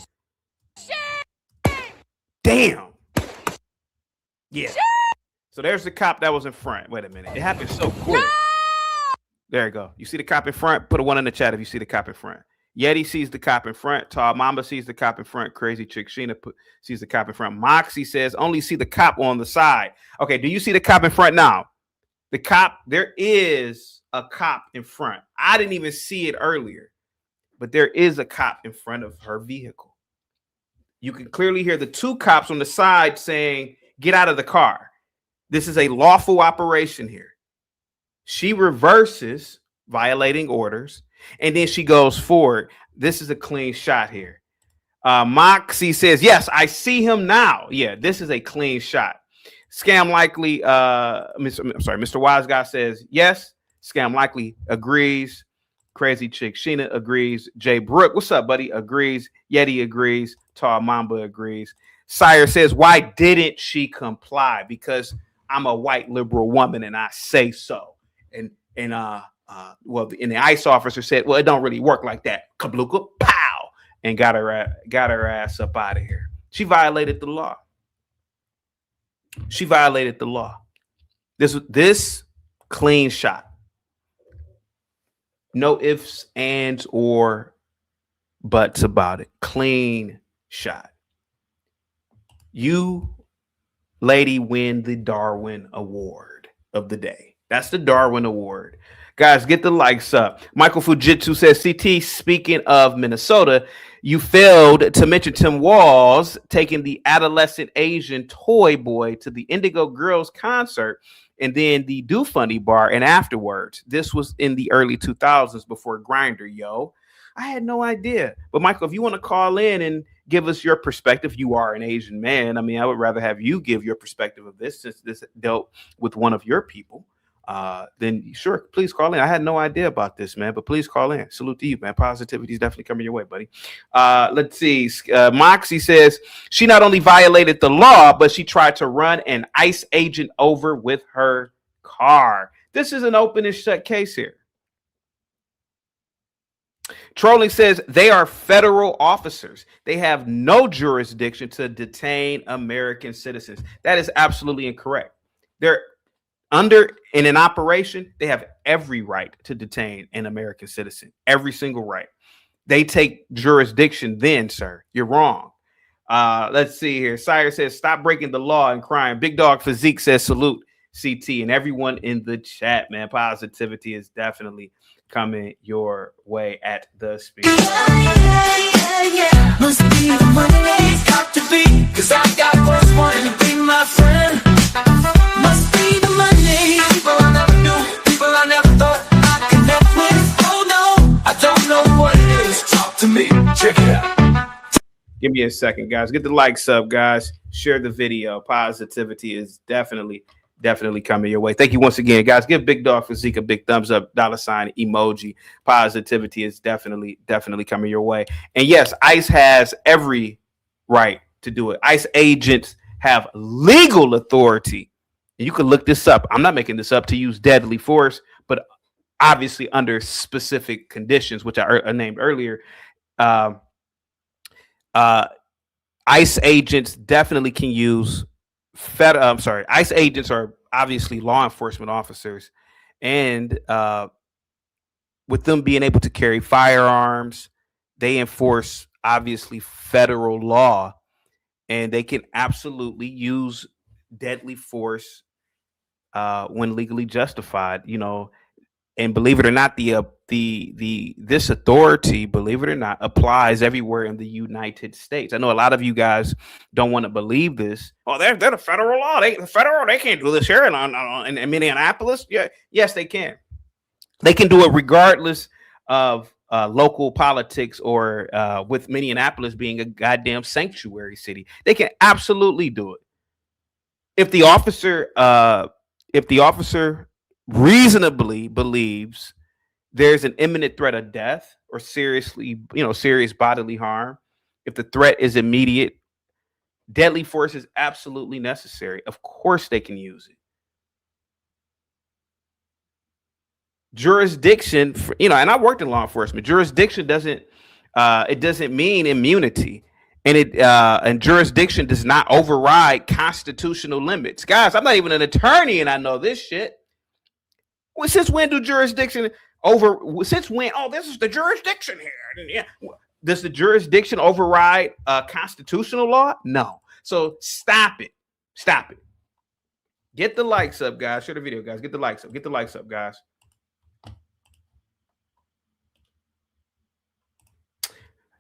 Damn. Yeah. So there's the cop that was in front. Wait a minute. It happened so quick. No! There you go. You see the cop in front? Put a 1 in the chat if you see the cop in front. Yeti sees the cop in front. Tall Mamba sees the cop in front. Crazy Chick Sheena sees the cop in front. Moxie says only see the cop on the side. Okay, do you see the cop in front now? The cop, there is a cop in front. I didn't even see it earlier, but there is a cop in front of her vehicle. You can clearly hear the 2 cops on the side saying, "Get out of the car." This is a lawful operation here. She reverses, violating orders, and then she goes forward. This is a clean shot here. Moxie says, "Yes, I see him now." Yeah, this is a clean shot. Scam Likely, Mr. Wise Guy says, "Yes." Scam Likely agrees. Crazy Chick Sheena agrees. Jay Brook, what's up, buddy? Agrees. Yeti agrees. Tall Mamba agrees. Sire says, "Why didn't she comply?" Because I'm a white liberal woman and I say so. And the ICE officer said, "Well, it don't really work like that." Kabluka, pow, and got her ass up out of here. She violated the law. She violated the law. This clean shot. No ifs, ands, or buts about it. Clean shot. You, lady, win the Darwin Award of the day. That's the Darwin Award. Guys, get the likes up. Michael Fujitsu says, "CT, speaking of Minnesota, you failed to mention Tim Walz taking the adolescent Asian toy boy to the Indigo Girls concert and then the Do Funny bar and afterwards. This was in the early 2000s before Grindr, yo." I had no idea. But Michael, if you want to call in and give us your perspective, you are an Asian man. I mean, I would rather have you give your perspective of this since this dealt with one of your people. Then sure, please call in. I had no idea about this, man, but please call in. Salute to you, man. Positivity is definitely coming your way, buddy. Let's see. Moxie says she not only violated the law, but she tried to run an ICE agent over with her car. This is an open and shut case here. Trolling says they are federal officers. They have no jurisdiction to detain American citizens. That is absolutely incorrect. They're in an operation, they have every right to detain an American citizen, every single right. They take jurisdiction then, sir. You're wrong. Let's see here. Sire says, "Stop breaking the law and crying." Big Dog Physique says, "Salute CT," and everyone in the chat, man. Positivity is definitely coming your way at the speed. Must be the money, it's got to be, 'cause I got what's wanting to be my friend. Must be the money, people I never knew, people I never thought I'd connect with. Oh no, I don't know what it is. Talk to me, check it out. Give me a second, guys. Get the likes up, guys. Share the video. Positivity is definitely coming your way. Thank you once again, guys. Give Big Dog Physique a big thumbs up, $ emoji. Positivity is definitely coming your way. And yes, ICE has every right to do it. ICE agents have legal authority and you can look this up. I'm not making this up, to use deadly force, but obviously under specific conditions, which I named earlier. ICE agents definitely can use ICE agents are obviously law enforcement officers, and with them being able to carry firearms, they enforce obviously federal law, and they can absolutely use deadly force when legally justified. You know, and believe it or not, this authority, believe it or not, applies everywhere in the United States. I know a lot of you guys don't want to believe this. Oh, they're the federal law. They can't do this here in Minneapolis. Yeah, yes, they can. They can do it regardless of local politics or with Minneapolis being a goddamn sanctuary city. They can absolutely do it. If the officer reasonably believes there's an imminent threat of death or serious bodily harm, if the threat is immediate, deadly force is absolutely necessary. Of course they can use it. Jurisdiction, and I worked in law enforcement. Jurisdiction doesn't mean immunity, and jurisdiction does not override constitutional limits. Guys, I'm not even an attorney, and I know this shit. Well, since when do jurisdiction since when? Oh, this is the jurisdiction here. Yeah. Does the jurisdiction override constitutional law? No. So stop it. Stop it. Get the likes up, guys. Share the video, guys. Get the likes up. Get the likes up, guys.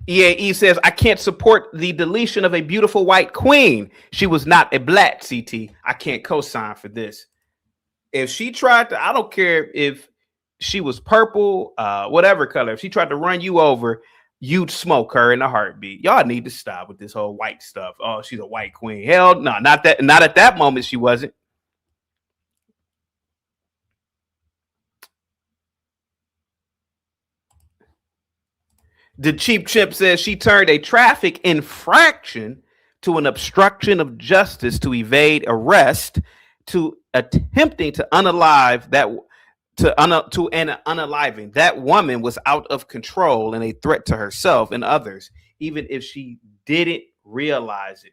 EAE says, I can't support the deletion of a beautiful white queen. She was not a black CT. I can't co-sign for this. If she tried to, I don't care if she was purple, whatever color, if she tried to run you over, you'd smoke her in a heartbeat. Y'all need to stop with this whole white stuff. Oh, she's a white queen. Hell no, not at that moment she wasn't. The Cheap Chimp says she turned a traffic infraction to an obstruction of justice to evade arrest, to attempting to unaliving that woman was out of control and a threat to herself and others, even if she didn't realize it.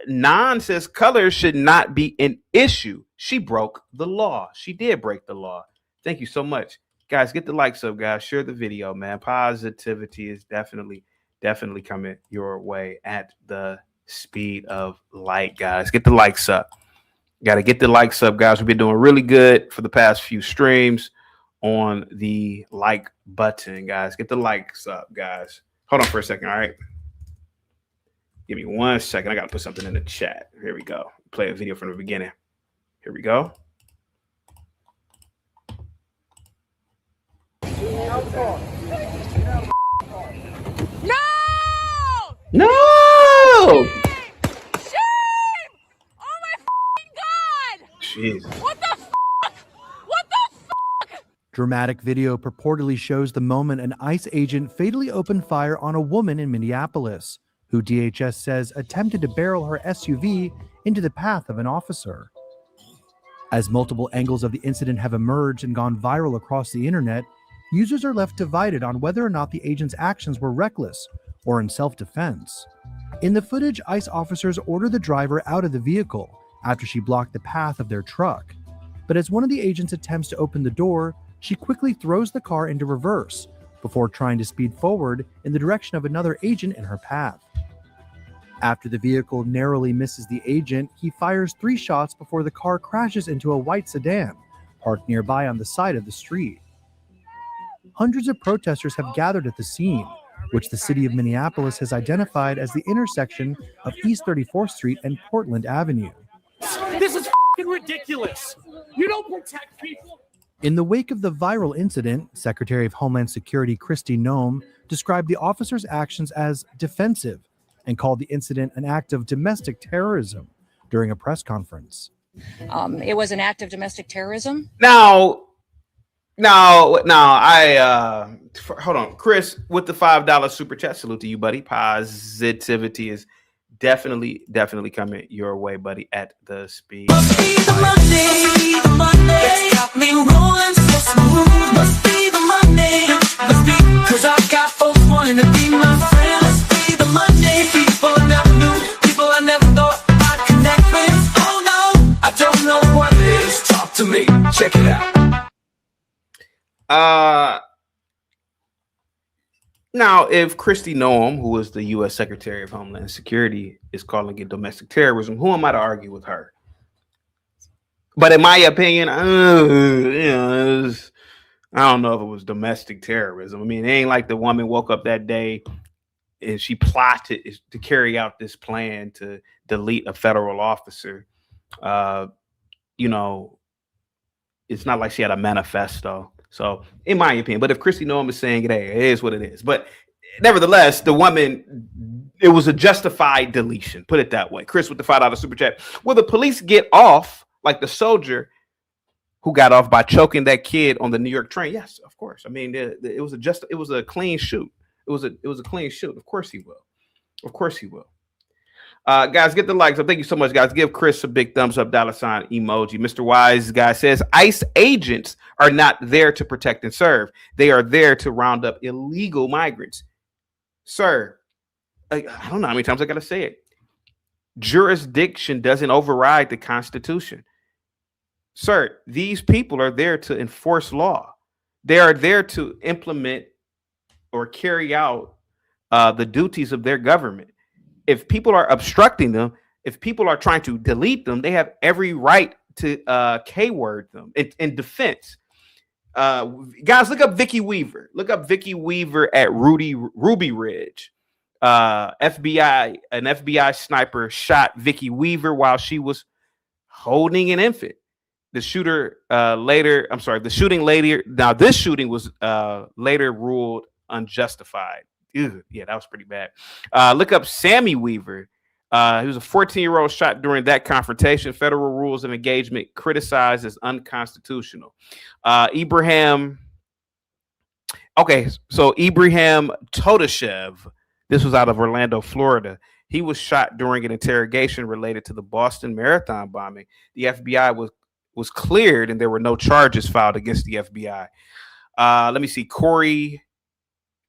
Non says color should not be an issue. She broke the law. She did break the law. Thank you so much, guys. Get the likes up, guys. Share the video, man. Positivity is definitely coming your way at the speed of light, guys. Get the likes up. Got to get the likes up, guys. We've been doing really good for the past few streams on the like button, guys. Get the likes up, guys. Hold on for a second, all right? Give me 1 second. I got to put something in the chat. Here we go. Play a video from the beginning. Here we go. No! Jesus. What the fuck? What the fuck? Dramatic video purportedly shows the moment an ICE agent fatally opened fire on a woman in Minneapolis, who DHS says attempted to barrel her SUV into the path of an officer. As multiple angles of the incident have emerged and gone viral across the internet, users are left divided on whether or not the agent's actions were reckless or in self-defense. In the footage, ICE officers order the driver out of the vehicle after she blocked the path of their truck. But as one of the agents attempts to open the door, she quickly throws the car into reverse before trying to speed forward in the direction of another agent in her path. After the vehicle narrowly misses the agent, he fires 3 shots before the car crashes into a white sedan parked nearby on the side of the street. Hundreds of protesters have gathered at the scene, which the city of Minneapolis has identified as the intersection of East 34th Street and Portland Avenue. This is f***ing ridiculous. You don't protect people. In the wake of the viral incident, Secretary of Homeland Security Kristi Noem described the officers' actions as defensive and called the incident an act of domestic terrorism during a press conference. It was an act of domestic terrorism. Now, hold on, Chris, with the $5 super chat. Salute to you, buddy. Positivity is definitely coming your way, buddy, at the speed. Must be the Monday that's got me rolling so smooth. Must be the Monday, must be, 'cause I got folks wanting to be my friend. Must be the Monday, people I never knew, people I never thought I'd connect with. Oh no, I don't know what it is. Talk to me, check it out. Now, if Kristi Noem, who is the U.S. Secretary of Homeland Security, is calling it domestic terrorism, who am I to argue with her? But in my opinion, I don't know if it was domestic terrorism. I mean, it ain't like the woman woke up that day and she plotted to carry out this plan to delete a federal officer. You know, it's not like she had a manifesto. So, in my opinion, but if Kristi Noem is saying it, hey, it is what it is. But nevertheless, the woman, it was a justified deletion. Put it that way. Chris with the $5 super chat. Will the police get off like the soldier who got off by choking that kid on the New York train? Yes, of course. I mean, it was a clean shoot. It was a clean shoot. Of course he will. Of course he will. Guys, get the likes up. Thank you so much, guys. Give Chris a big thumbs up, $sign emoji. Mr. Wise guy says ICE agents are not there to protect and serve. They are there to round up illegal migrants. Sir, I don't know how many times I got to say it. Jurisdiction doesn't override the Constitution. Sir, these people are there to enforce law. They are there to implement or carry out the duties of their government. If people are obstructing them, if people are trying to delete them, they have every right to K-word them in defense. Guys, look up Vicky Weaver. Look up Vicky Weaver at Ruby Ridge. An FBI sniper shot Vicky Weaver while she was holding an infant. The shooting later. Now, this shooting was later ruled unjustified. Ew, yeah, that was pretty bad. Look up Sammy Weaver. He was a 14-year-old shot during that confrontation. Federal rules of engagement criticized as unconstitutional. Ibrahim Todashev. This was out of Orlando, Florida. He was shot during an interrogation related to the Boston Marathon bombing. The FBI was cleared, and there were no charges filed against the FBI. Let me see.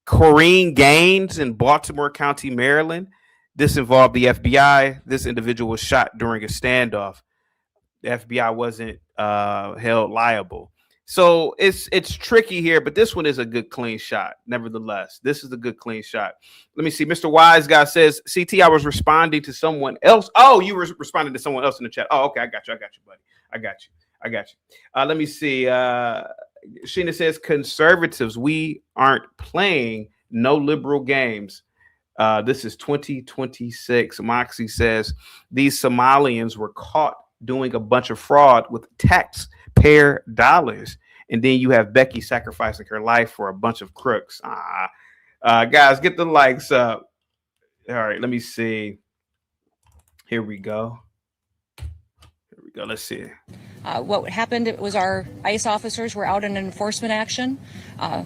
Corrine Gaines in Baltimore County, Maryland. This involved the FBI. This individual was shot during a standoff. The FBI wasn't held liable. So it's tricky here, but this one is a good clean shot. Nevertheless, this is a good clean shot. Let me see. Mr. Wise guy says, CT, I was responding to someone else. Oh, you were responding to someone else in the chat. Oh, okay. I got you, buddy. I got you. Let me see. Sheena says, conservatives, we aren't playing no liberal games. This is 2026. Moxie says, these Somalians were caught doing a bunch of fraud with taxpayer dollars. And then you have Becky sacrificing her life for a bunch of crooks. Guys, get the likes up. All right, let me see. Here we go. Let's see. What happened was our ICE officers were out in enforcement action.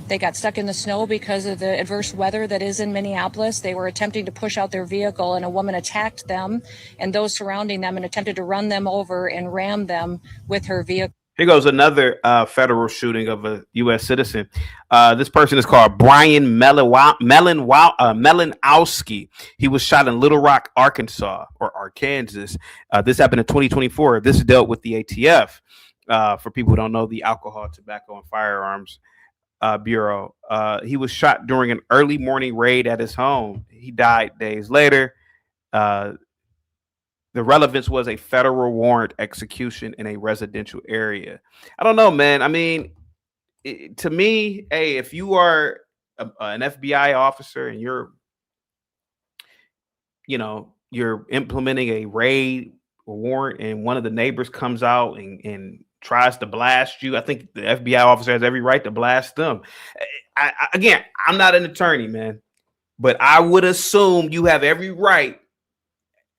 They got stuck in the snow because of the adverse weather that is in Minneapolis. They were attempting to push out their vehicle, and a woman attacked them and those surrounding them and attempted to run them over and ram them with her vehicle. Here goes another federal shooting of a U.S. citizen. This person is called Brian Melanowski. He was shot in Little Rock, Arkansas. This happened in 2024. This dealt with the ATF. For people who don't know, the Alcohol, Tobacco, and Firearms Bureau. He was shot during an early morning raid at his home. He died days later. The relevance was a federal warrant execution in a residential area. I don't know, man. I mean, to me, hey, if you are an FBI officer and you're implementing a raid warrant and one of the neighbors comes out and tries to blast you, I think the FBI officer has every right to blast them. Again, I'm not an attorney, man, but I would assume you have every right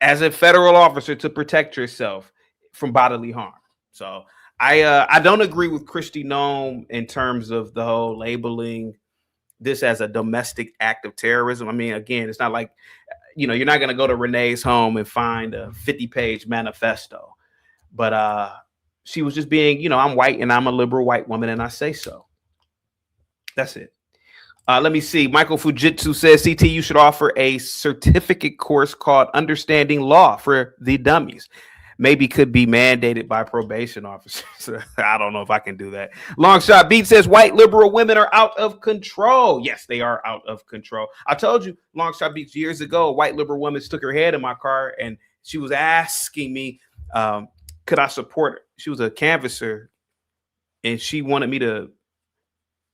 as a federal officer to protect yourself from bodily harm. So I don't agree with Kristi Noem in terms of the whole labeling this as a domestic act of terrorism. I mean, again, it's not like you're not going to go to Renee's home and find a 50-page manifesto. But she was just being, I'm white and I'm a liberal white woman and I say so. That's it. Let me see. Michael Fujitsu says, CT, you should offer a certificate course called Understanding Law for the Dummies. Maybe could be mandated by probation officers. I don't know if I can do that. Long Shot Beat says white liberal women are out of control. Yes, they are out of control. I told you, Long Shot Beats, years ago, a white liberal woman stuck her head in my car and she was asking me, could I support her? She was a canvasser and she wanted me to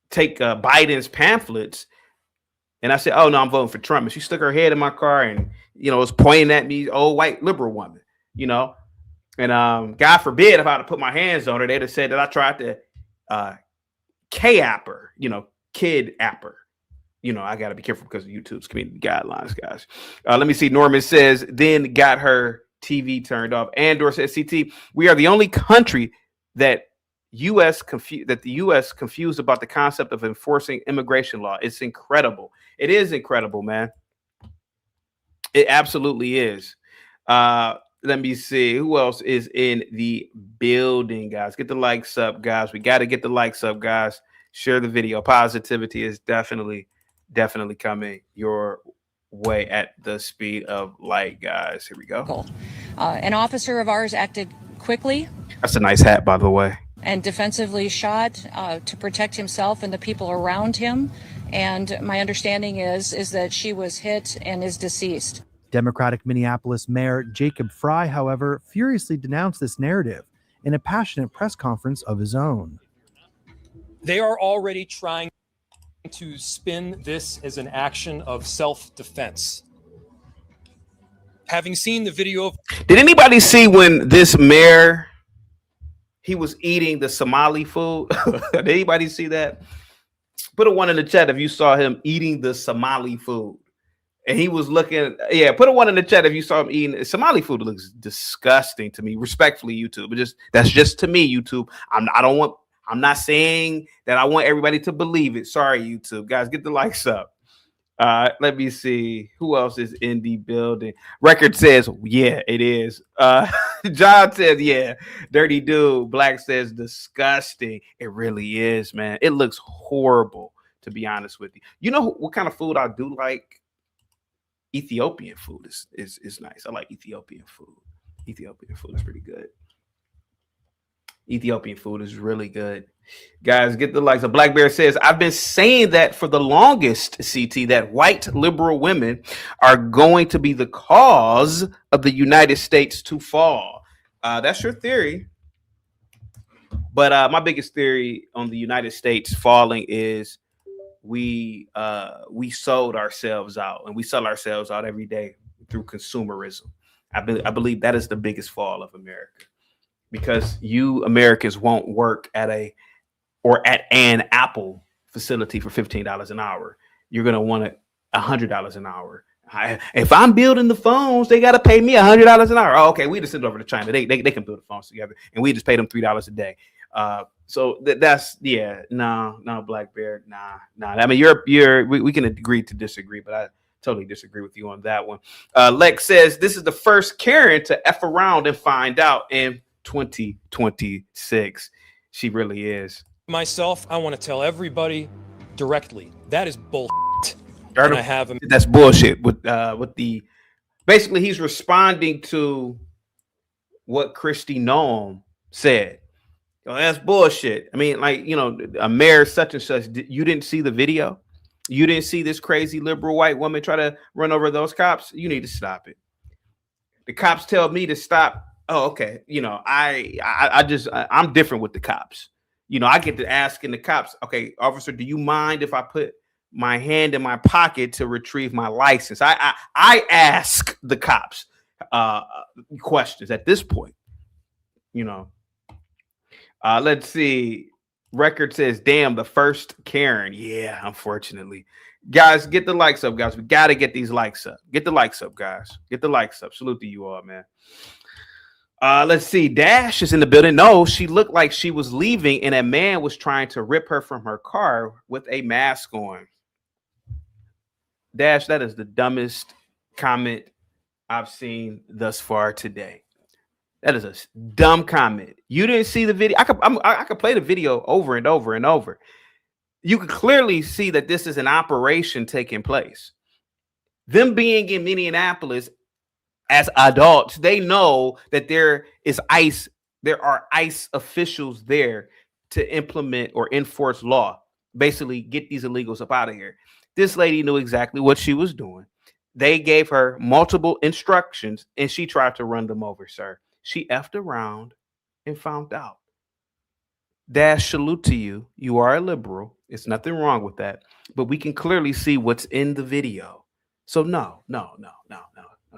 take Biden's pamphlets. And I said, oh, no, I'm voting for Trump. And she stuck her head in my car and, was pointing at me, old white liberal woman, And God forbid if I had to put my hands on her, they'd have said that I tried to K-app her, kid app her. I got to be careful because of YouTube's community guidelines, guys. Let me see. Norman says, then got her TV turned off. Andor says, CT, we are the only country that the U.S. confused about the concept of enforcing immigration law. It's incredible. It is incredible, man. It absolutely is. Let me see who else is in the building, guys. Get the likes up, guys. We got to get the likes up, guys. Share the video. Positivity is definitely coming your way at the speed of light, guys. Here we go. An officer of ours acted quickly. That's a nice hat, by the way. And defensively shot to protect himself and the people around him. And my understanding is that she was hit and is deceased. Democratic Minneapolis Mayor Jacob Frey, however, furiously denounced this narrative in a passionate press conference of his own. They are already trying to spin this as an action of self-defense. Having seen the video of... Did anybody see when this mayor, he was eating the Somali food? Did anybody see that? Put a one in the chat if you saw him eating the Somali food. And he was looking, put a one in the chat if you saw him eating. Somali food looks disgusting to me, respectfully, YouTube. But that's just to me, YouTube. I'm not saying that I want everybody to believe it. Sorry, YouTube. Guys, get the likes up. Let me see who else is in the building. Record says, yeah, it is. John says, yeah, dirty dude. Black says, disgusting. It really is, man. It looks horrible, to be honest with you. You know what kind of food I do like? Ethiopian food is nice. I like Ethiopian food. Ethiopian food is pretty good. Ethiopian food is really good. Guys, get the likes. Black Bear says, I've been saying that for the longest, CT, that white liberal women are going to be the cause of the United States to fall. That's your theory. But my biggest theory on the United States falling is we sold ourselves out, and we sell ourselves out every day through consumerism. I believe that is the biggest fall of America, because you Americans won't work at an Apple facility for $15 an hour. You're gonna want it $100 an hour. If I'm building the phones, they gotta pay me $100 an hour. Oh, okay, we just send it over to China. They can build the phones together, and we just pay them $3 a day. So that's no, Black Bear, nah. I mean, we can agree to disagree, but I totally disagree with you on that one. Lex says this is the first Karen to F around and find out in 2026. She really is. Myself, I want to tell everybody directly that is bullshit. And I have him. That's bullshit. With the basically, he's responding to what Kristi Noem said. That's bullshit. I mean, like, a mayor such and such. You didn't see the video? You didn't see this crazy liberal white woman try to run over those cops? You need to stop it. The cops tell me to stop. Oh, okay. I'm different with the cops. I get to asking the cops, okay, officer, do you mind if I put my hand in my pocket to retrieve my license? I ask the cops questions at this point, Let's see. Record says, damn, the first Karen. Yeah, unfortunately. Guys, get the likes up, guys. We got to get these likes up. Get the likes up, guys. Get the likes up. Salute to you all, man. Let's see. Dash is in the building. No, she looked like she was leaving, and a man was trying to rip her from her car with a mask on. Dash, that is the dumbest comment I've seen thus far today. That is a dumb comment. You didn't see the video. I could play the video over and over and over. You could clearly see that this is an operation taking place. Them being in Minneapolis as adults, they know that there are ICE officials there to implement or enforce law, basically get these illegals up out of here. This lady knew exactly what she was doing. They gave her multiple instructions and she tried to run them over, sir. She effed around and found out. Dash, salute to you. You are a liberal. It's nothing wrong with that. But we can clearly see what's in the video. So no.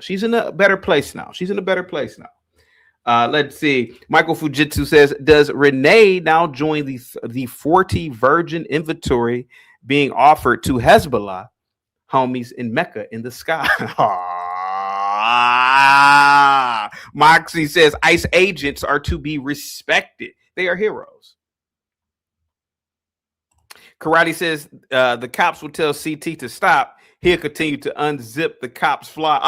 She's in a better place now. Let's see. Michael Fujitsu says, does Renee now join the 40 virgin inventory being offered to Hezbollah homies in Mecca in the sky? Moxie says, ICE agents are to be respected. They are heroes. Karate says, the cops will tell CT to stop. He'll continue to unzip the cops' fly.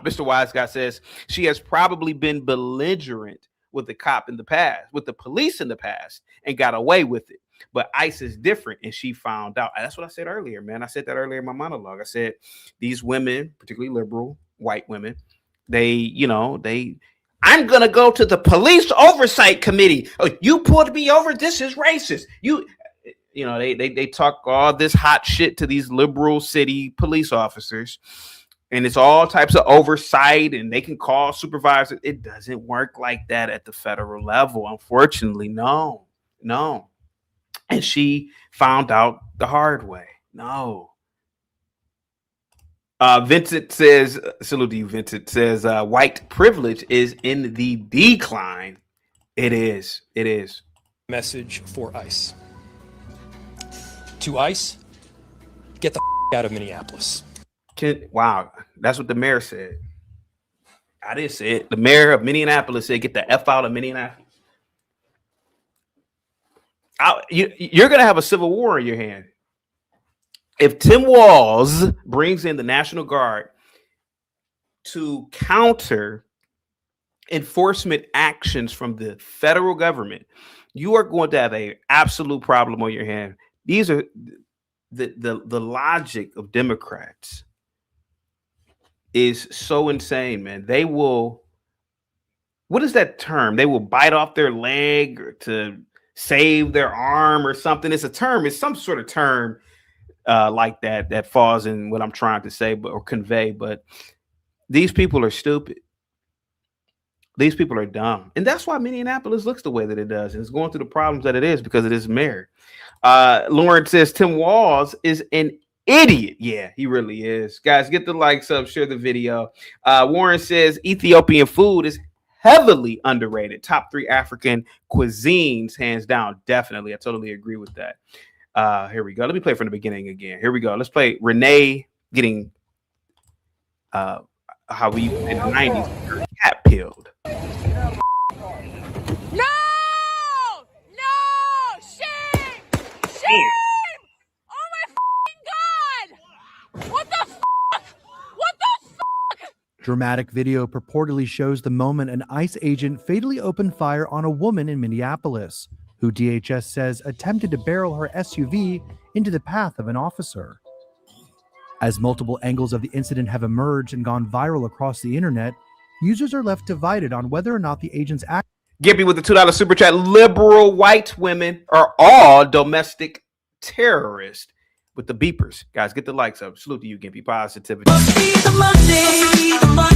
Mr. Wise Guy says she has probably been belligerent with the cop in the past, with the police in the past, and got away with it. But ICE is different, and she found out. That's what I said earlier, man. I said that earlier in my monologue. I said these women, particularly liberal white women, I'm gonna go to the police oversight committee. Oh, you pulled me over. This is racist. They talk all this hot shit to these liberal city police officers, and it's all types of oversight, and they can call supervisors. It doesn't work like that at the federal level, unfortunately. No. And she found out the hard way. No. Vincent says, salute to you, Vincent says, white privilege is in the decline. It is. Message for ICE. To ICE, get the out of Minneapolis. Wow, that's what the mayor said. I didn't say it. The mayor of Minneapolis said, get the F out of Minneapolis. You're going to have a civil war in your hand. If Tim Walz brings in the National Guard to counter enforcement actions from the federal government, you are going to have an absolute problem on your hand. These are the logic of Democrats is so insane, man. They will, what is that term? They will bite off their leg or to save their arm or something. It's a term. It's some sort of term like that falls in what I'm trying to say or convey. But these people are stupid. These people are dumb. And that's why Minneapolis looks the way that it does. And it's going through the problems that it is because it is mayor. Lauren says Tim Walz is an idiot. Yeah, he really is. Guys, get the likes up, share the video. Warren says Ethiopian food is heavily underrated. Top 3 African cuisines, hands down. Definitely. I totally agree with that. Here we go. Let me play from the beginning again. Here we go. Let's play Renee getting how we in the 90s cat peeled. No! Shame! Oh my fucking God! What the fuck? Dramatic video purportedly shows the moment an ICE agent fatally opened fire on a woman in Minneapolis, who DHS says attempted to barrel her SUV into the path of an officer. As multiple angles of the incident have emerged and gone viral across the internet, users are left divided on whether or not the agent's act. Gimpy with the $2 super chat. Liberal white women are all domestic terrorists. With the beepers, guys, get the likes up. Salute to you, Gimpy. Positivity. Must be the Monday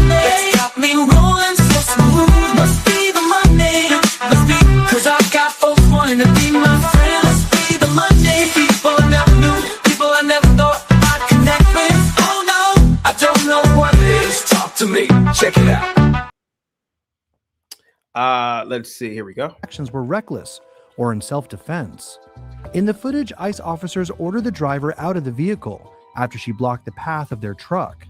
that's got me rolling so smooth. Must be the Monday, must be, cause I got folks wanting to be my friend. Must be the Monday, people I never knew, people I never thought I'd connect with. Oh no, I don't know what it is. Talk to me, check it out. Let's see, here we go. Actions were reckless or in self-defense. In the footage, ICE officers order the driver out of the vehicle after she blocked the path of their truck.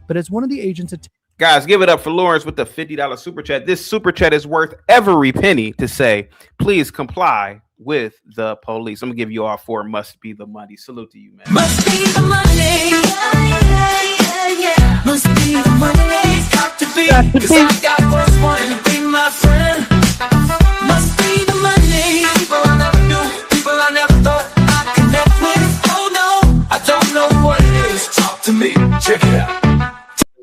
But as one of the agents guys, give it up for Lawrence with the $50 super chat. This super chat is worth every penny to say, please comply with the police. I'm gonna give you all 4 must be the money. Salute to you, man. Must be the Monday. Must be the money, it's got to be. Cause I got what's wanting to be my friend. Must be the money. People I never knew, people I never thought I'd connect with. Oh no, I don't know what it is. Talk to me, check it out.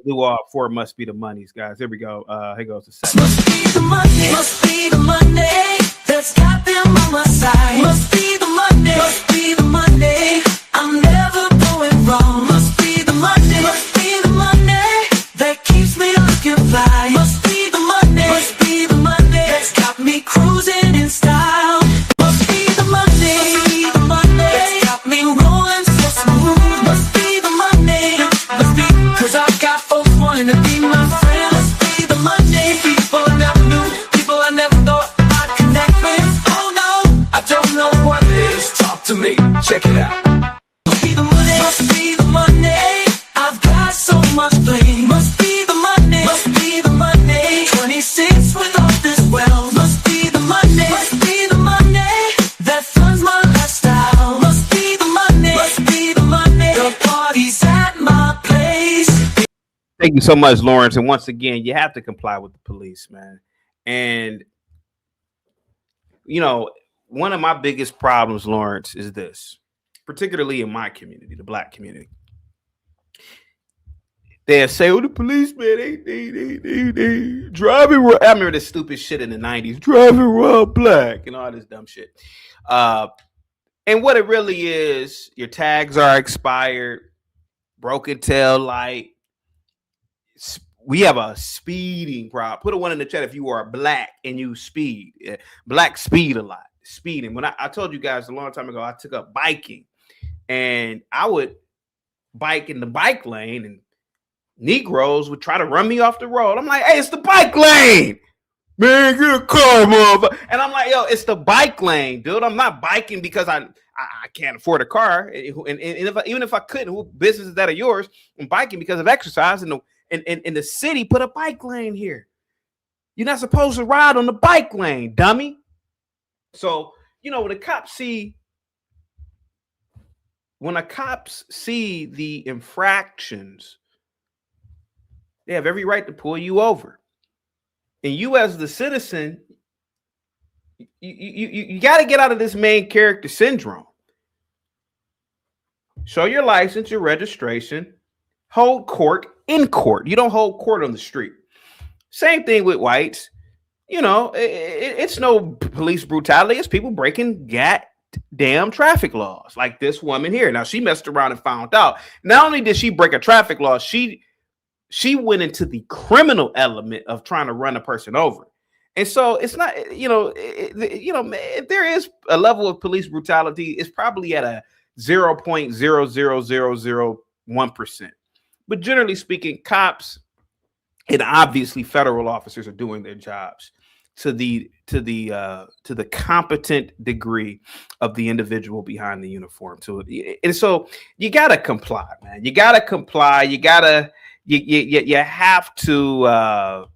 Do all four must be the monies, guys. Here we go. Here goes the set. Must be the money, must be the money that's got them on my side. Must be the money, must be the money. I'm never going wrong. Must be the money, must be the money that keeps me looking fly. Must be the money, must be the money that's got me cruising in style. Must be the money, must be the money that's got me rolling so smooth. Must be the money, must be, cause I got folks wanting to be my friend. Must be the money, people I never knew, people I never thought I'd connect with. Oh no, I don't know what it is. Talk to me, check it out. Must be the money, must be the money. I've got so much bling. Must be the money, must be the money. 26 with all this wealth. Must be the money, must be the money that funds my lifestyle. Must be the money, must be the money. The party's at my place. Thank you so much, Lawrence. And once again, you have to comply with the police, man. And, you know, one of my biggest problems, Lawrence, is this, particularly in my community, the Black community. They say, oh, the police, man, they driving around. I remember this stupid shit in the 90s, driving around black and all this dumb shit. And what it really is, your tags are expired, broken tail light. We have a speeding problem. Put a one in the chat if you are black and you speed. Black speed a lot. Speeding. When I told you guys a long time ago, I took up biking, and I would bike in the bike lane, and Negroes would try to run me off the road. I'm like, hey, it's the bike lane. Man, get a car, motherfucker. And I'm like, yo, it's the bike lane, dude. I'm not biking because I can't afford a car. And even if I couldn't, who businesses that are yours? I'm biking because of exercise. And the city put a bike lane here. You're not supposed to ride on the bike lane, dummy. So, you know, when the cops see the infractions, they have every right to pull you over. And you, as the citizen, you got to get out of this main character syndrome. Show your license, your registration, hold court in court. You don't hold court on the street. Same thing with whites. You know, it's no police brutality. It's people breaking goddamn traffic laws, like this woman here. Now, she messed around and found out. Not only did she break a traffic law, she went into the criminal element of trying to run a person over. And so it's not, if there is a level of police brutality, it's probably at a 0.00001%. But generally speaking, cops and obviously federal officers are doing their jobs to the competent degree of the individual behind the uniform. And so you gotta comply, man. You gotta comply. You have to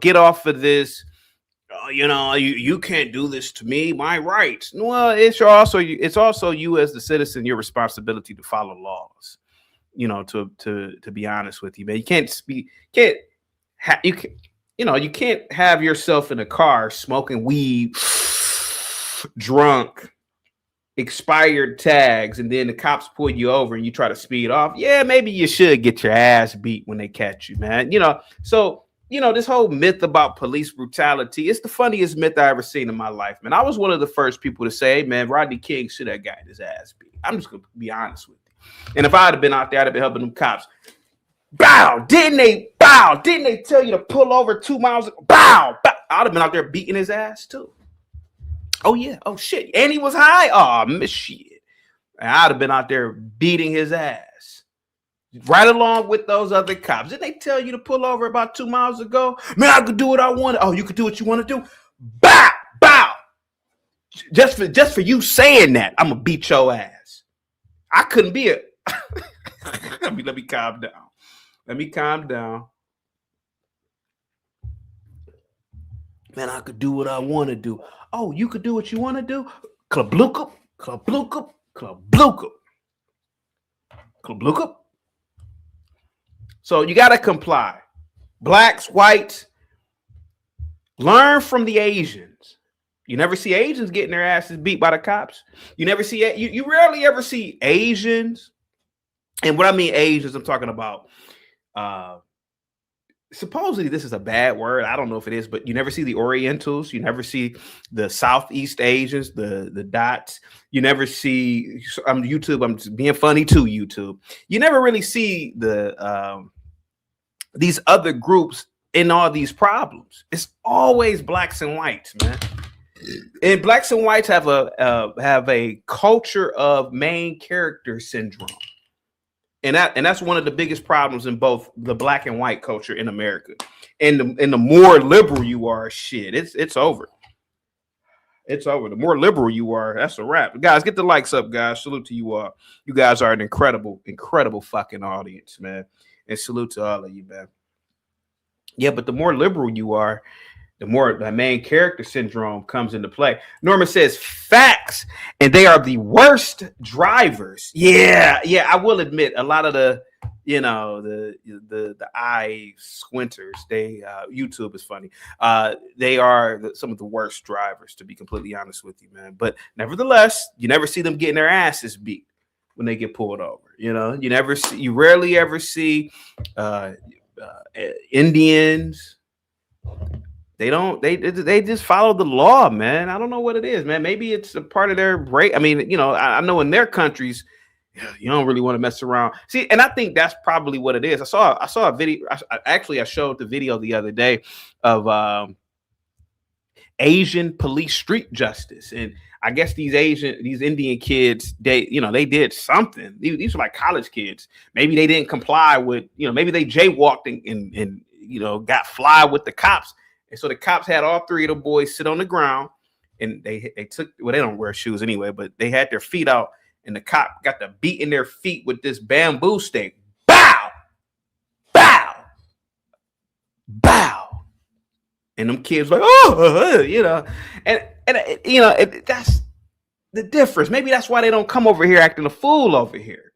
get off of this. You can't do this to me. My rights. Well, it's also you as the citizen, your responsibility to follow laws. To be honest with you, man, you can't have yourself in a car smoking weed, drunk, expired tags, and then the cops pull you over and you try to speed off. Yeah, maybe you should get your ass beat when they catch you, man. So this whole myth about police brutality, it's the funniest myth I ever seen in my life, man. I was one of the first people to say, man, Rodney King should have got his ass beat. I'm just gonna be honest with you. And if I had been out there, I'd have been helping them cops. Bow! Didn't they tell you to pull over 2 miles? Bow! Bow! I'd have been out there beating his ass too. Oh yeah. Oh shit. And he was high. Oh shit. I'd have been out there beating his ass. Right along with those other cops. Didn't they tell you to pull over about 2 miles ago? Man, I could do what I want. Oh, you could do what you want to do. Bow! Bow! Just for you saying that, I'm gonna beat your ass. I couldn't be it. Let me calm down. Let me calm down. Man, I could do what I want to do. Oh, you could do what you want to do? Klabluka, klabluka, klabluka. Klabluka. So you got to comply. Blacks, whites, learn from the Asians. You never see Asians getting their asses beat by the cops. You never see it. You rarely ever see Asians. And what I mean Asians, I'm talking about supposedly this is a bad word. I don't know if it is, but you never see the Orientals. You never see the Southeast Asians, the dots. You never see YouTube. I'm just being funny too, YouTube. You never really see the these other groups in all these problems. It's always blacks and whites, man. And blacks and whites have a culture of main character syndrome. And that's one of the biggest problems in both the black and white culture in America. And the more liberal you are, shit, it's over. It's over. The more liberal you are, that's a wrap. Guys, get the likes up, guys. Salute to you all. You guys are an incredible, incredible fucking audience, man. And salute to all of you, man. Yeah, but the more liberal you are, the more the main character syndrome comes into play. Norman says facts, and they are the worst drivers. Yeah, I will admit a lot of the, the eye squinters. YouTube is funny. They are some of the worst drivers, to be completely honest with you, man. But nevertheless, you never see them getting their asses beat when they get pulled over. You rarely ever see Indians. They just follow the law, man. I don't know what it is, man. Maybe it's a part of their break. I mean, I know in their countries, you don't really want to mess around. See, and I think that's probably what it is. I saw a video. I showed the video the other day of Asian police street justice, and I guess these Indian kids, they did something. These are like college kids. Maybe they didn't comply with, maybe they jaywalked and got fly with the cops. And so the cops had all three of the boys sit on the ground, and they took, well, they don't wear shoes anyway, but they had their feet out, and the cop got to beating their feet with this bamboo stake. Bow, bow, bow. And them kids like, and that's the difference. Maybe that's why they don't come over here acting a fool over here.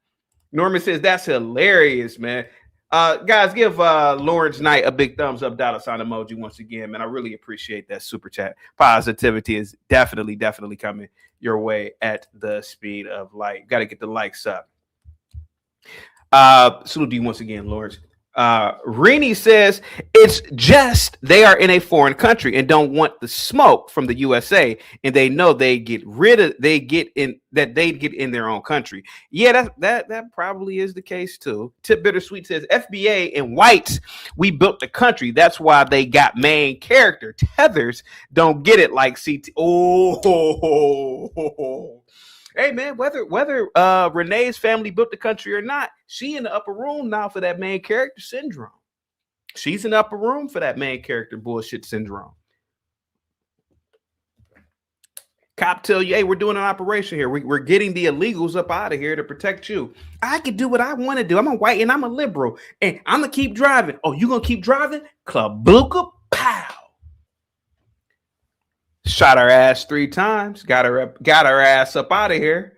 Norman says that's hilarious, man. Guys, give Lawrence Knight a big thumbs up, $ emoji once again, man. I really appreciate that super chat. Positivity is definitely coming your way at the speed of light. Got to get the likes up. Salute to you once again, Lawrence. Rini says it's just they are in a foreign country and don't want the smoke from the USA, and they know they get in their own country. Yeah, that probably is the case too. Tip Bittersweet says FBA and whites, we built the country. That's why they got main character. Tethers don't get it like CT. Hey man, whether Renee's family built the country or not, she in the upper room now for that main character syndrome. She's in the upper room for that main character bullshit syndrome. Cop tell you, hey, we're doing an operation here. We're getting the illegals up out of here to protect you. I can do what I want to do. I'm a white and I'm a liberal, and I'm gonna keep driving. Oh, you gonna keep driving? Klabooka pow. Shot her ass 3 times. Got her ass up out of here.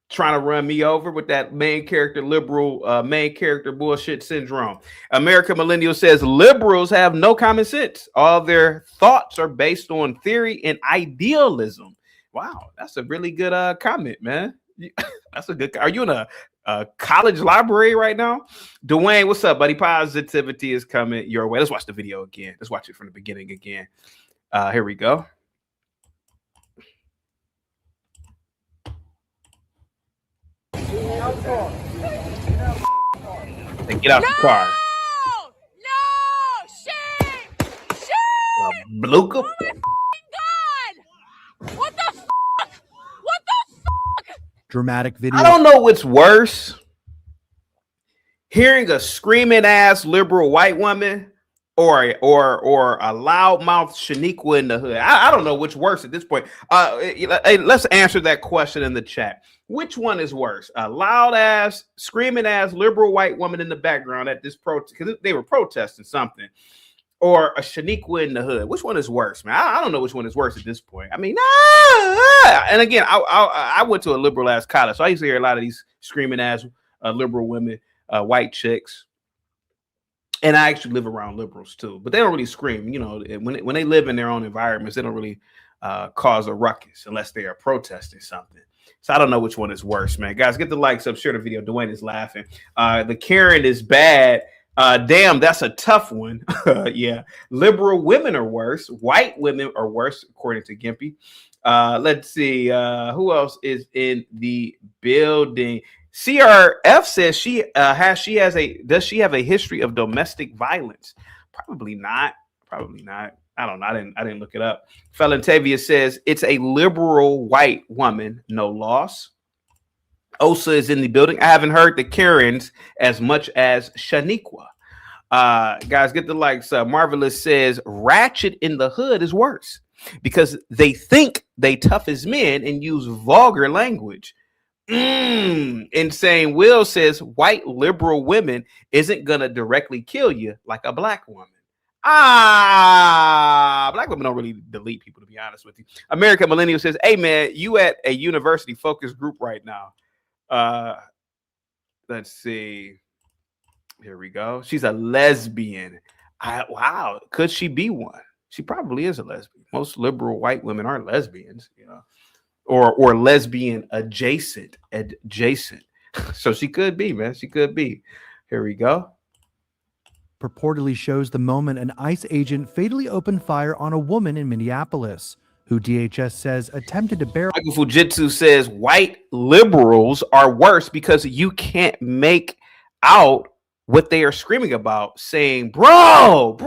Trying to run me over with that main character liberal, main character bullshit syndrome. America Millennial says liberals have no common sense. All their thoughts are based on theory and idealism. Wow, that's a really good comment, man. That's a good. Are you in a college library right now? Dwayne, what's up, buddy? Positivity is coming your way. Let's watch the video again. Let's watch it from the beginning again. Here we go. And get out the car. No! Shame! Shame! Bluka. Oh my God! What the fuck? What the fuck? Dramatic video. I don't know what's worse. Hearing a screaming ass liberal white woman or a loudmouth Shaniqua in the hood. I don't know which worse at this point. Let's answer that question in the chat. Which one is worse? A loud ass, screaming ass liberal white woman in the background at this protest because they were protesting something, or a Shaniqua in the hood? Which one is worse, man? I don't know which one is worse at this point. I mean, and again, I went to a liberal ass college, so I used to hear a lot of these screaming ass liberal women, white chicks. And I actually live around liberals too, but they don't really scream. You know, when they live in their own environments, they don't really cause a ruckus unless they are protesting something. So I don't know which one is worse, man. Guys, get the likes up, share the video. Dwayne is laughing. The Karen is bad. Damn, that's a tough one. Yeah, liberal women are worse. White women are worse, according to Gimpy. Let's see who else is in the building. CRF says does she have a history of domestic violence? Probably not. Probably not. I don't know. I didn't look it up. Felon Tavia says it's a liberal white woman, no loss. Osa is in the building. I haven't heard the Karens as much as Shaniqua. Guys, get the likes. Marvelous says ratchet in the hood is worse because they think they tough as men and use vulgar language. Insane Will says white liberal women isn't gonna directly kill you like a black woman. Black women don't really delete people, to be honest with you. America Millennial says, hey man, you at a university focus group right now. Let's see. Here we go. She's a lesbian. Wow, could she be one? She probably is a lesbian. Most liberal white women are lesbians, you know. Or lesbian adjacent. So she could be, man. She could be. Here we go. Purportedly shows the moment an ICE agent fatally opened fire on a woman in Minneapolis, who DHS says attempted to barrel. Michael Fujitsu says white liberals are worse because you can't make out what they are screaming about, saying, bro.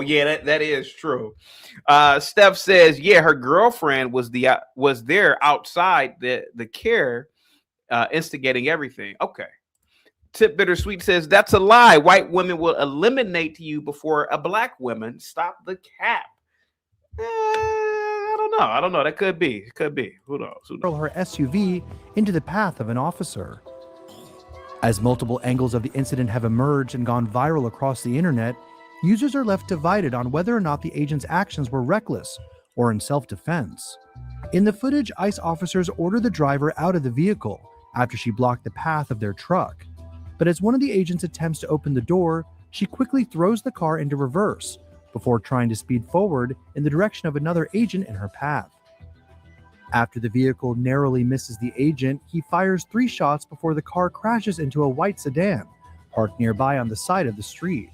Yeah, that is true. Steph says, yeah, her girlfriend was there outside the care, instigating everything. Okay. Tip Bittersweet says, that's a lie. White women will eliminate you before a black woman. Stop the cap. I don't know. That could be. It could be. Who knows? Her SUV into the path of an officer. As multiple angles of the incident have emerged and gone viral across the internet, users are left divided on whether or not the agent's actions were reckless or in self-defense. In the footage, ICE officers order the driver out of the vehicle after she blocked the path of their truck. But as one of the agents attempts to open the door, she quickly throws the car into reverse before trying to speed forward in the direction of another agent in her path. After the vehicle narrowly misses the agent, he fires 3 shots before the car crashes into a white sedan parked nearby on the side of the street.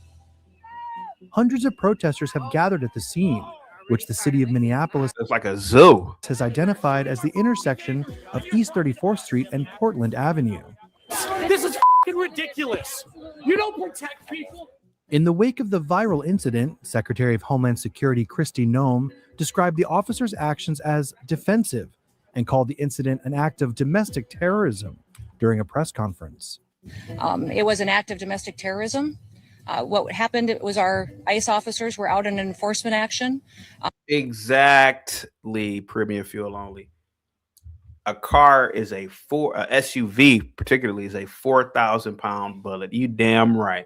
Hundreds of protesters have gathered at the scene, which the city of Minneapolis it's like a zoo has identified as the intersection of East 34th Street and Portland Avenue. This is ridiculous. You don't protect people. In the wake of the viral incident, Secretary of Homeland Security Kristi Noem described the officers' actions as defensive and called the incident an act of domestic terrorism during a press conference. It was an act of domestic terrorism. What happened was our ICE officers were out in an enforcement action. Exactly, premium fuel only. A car is a SUV, particularly, is a 4,000-pound bullet. You damn right.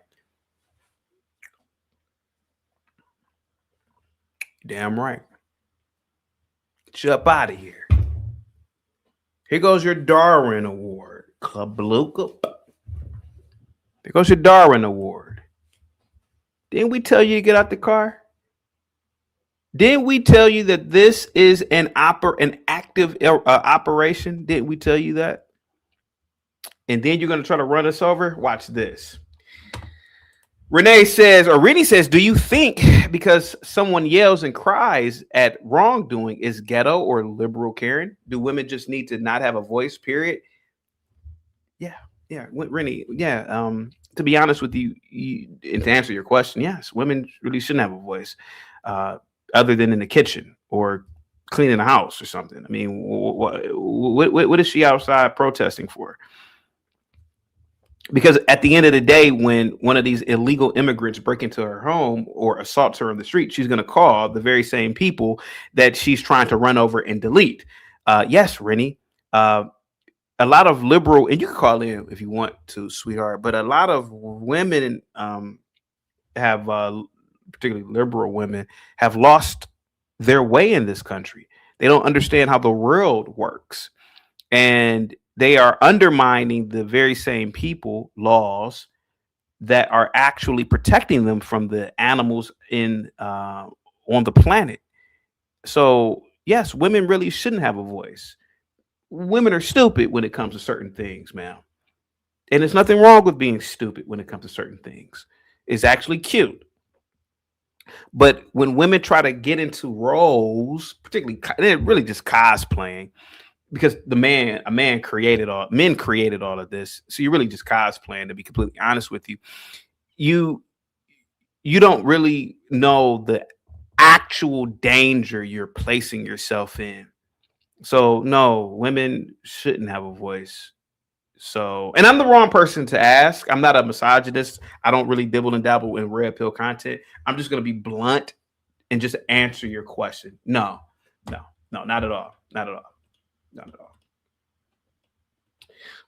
Damn right. Get you up out of here. Here goes your Darwin Award. Kabluka. There goes your Darwin Award. Didn't we tell you to get out the car? Didn't we tell you that this is an active operation? Didn't we tell you that? And then you're going to try to run us over? Watch this. Renee says, do you think because someone yells and cries at wrongdoing is ghetto or liberal Karen? Do women just need to not have a voice, period? Yeah, Renee, yeah. To be honest with you, and to answer your question, yes, women really shouldn't have a voice other than in the kitchen or cleaning the house or something. I mean, what is she outside protesting for? Because at the end of the day, when one of these illegal immigrants break into her home or assaults her in the street, she's going to call the very same people that she's trying to run over and delete. Yes, Rennie, a lot of liberal, and you can call in if you want to, sweetheart, but a lot of women have, particularly liberal women, have lost their way in this country. They don't understand how the world works. And they are undermining the very same people, laws that are actually protecting them from the animals in on the planet. So yes, women really shouldn't have a voice. Women are stupid when it comes to certain things, man. And there's nothing wrong with being stupid when it comes to certain things. It's actually cute. But when women try to get into roles, particularly, they're really just cosplaying, because men created all of this. So you're really just cosplaying, to be completely honest with you. You don't really know the actual danger you're placing yourself in. So no, women shouldn't have a voice. So, and I'm the wrong person to ask. I'm not a misogynist. I don't really dibble and dabble in red pill content. I'm just going to be blunt and just answer your question. No, not at all. Not at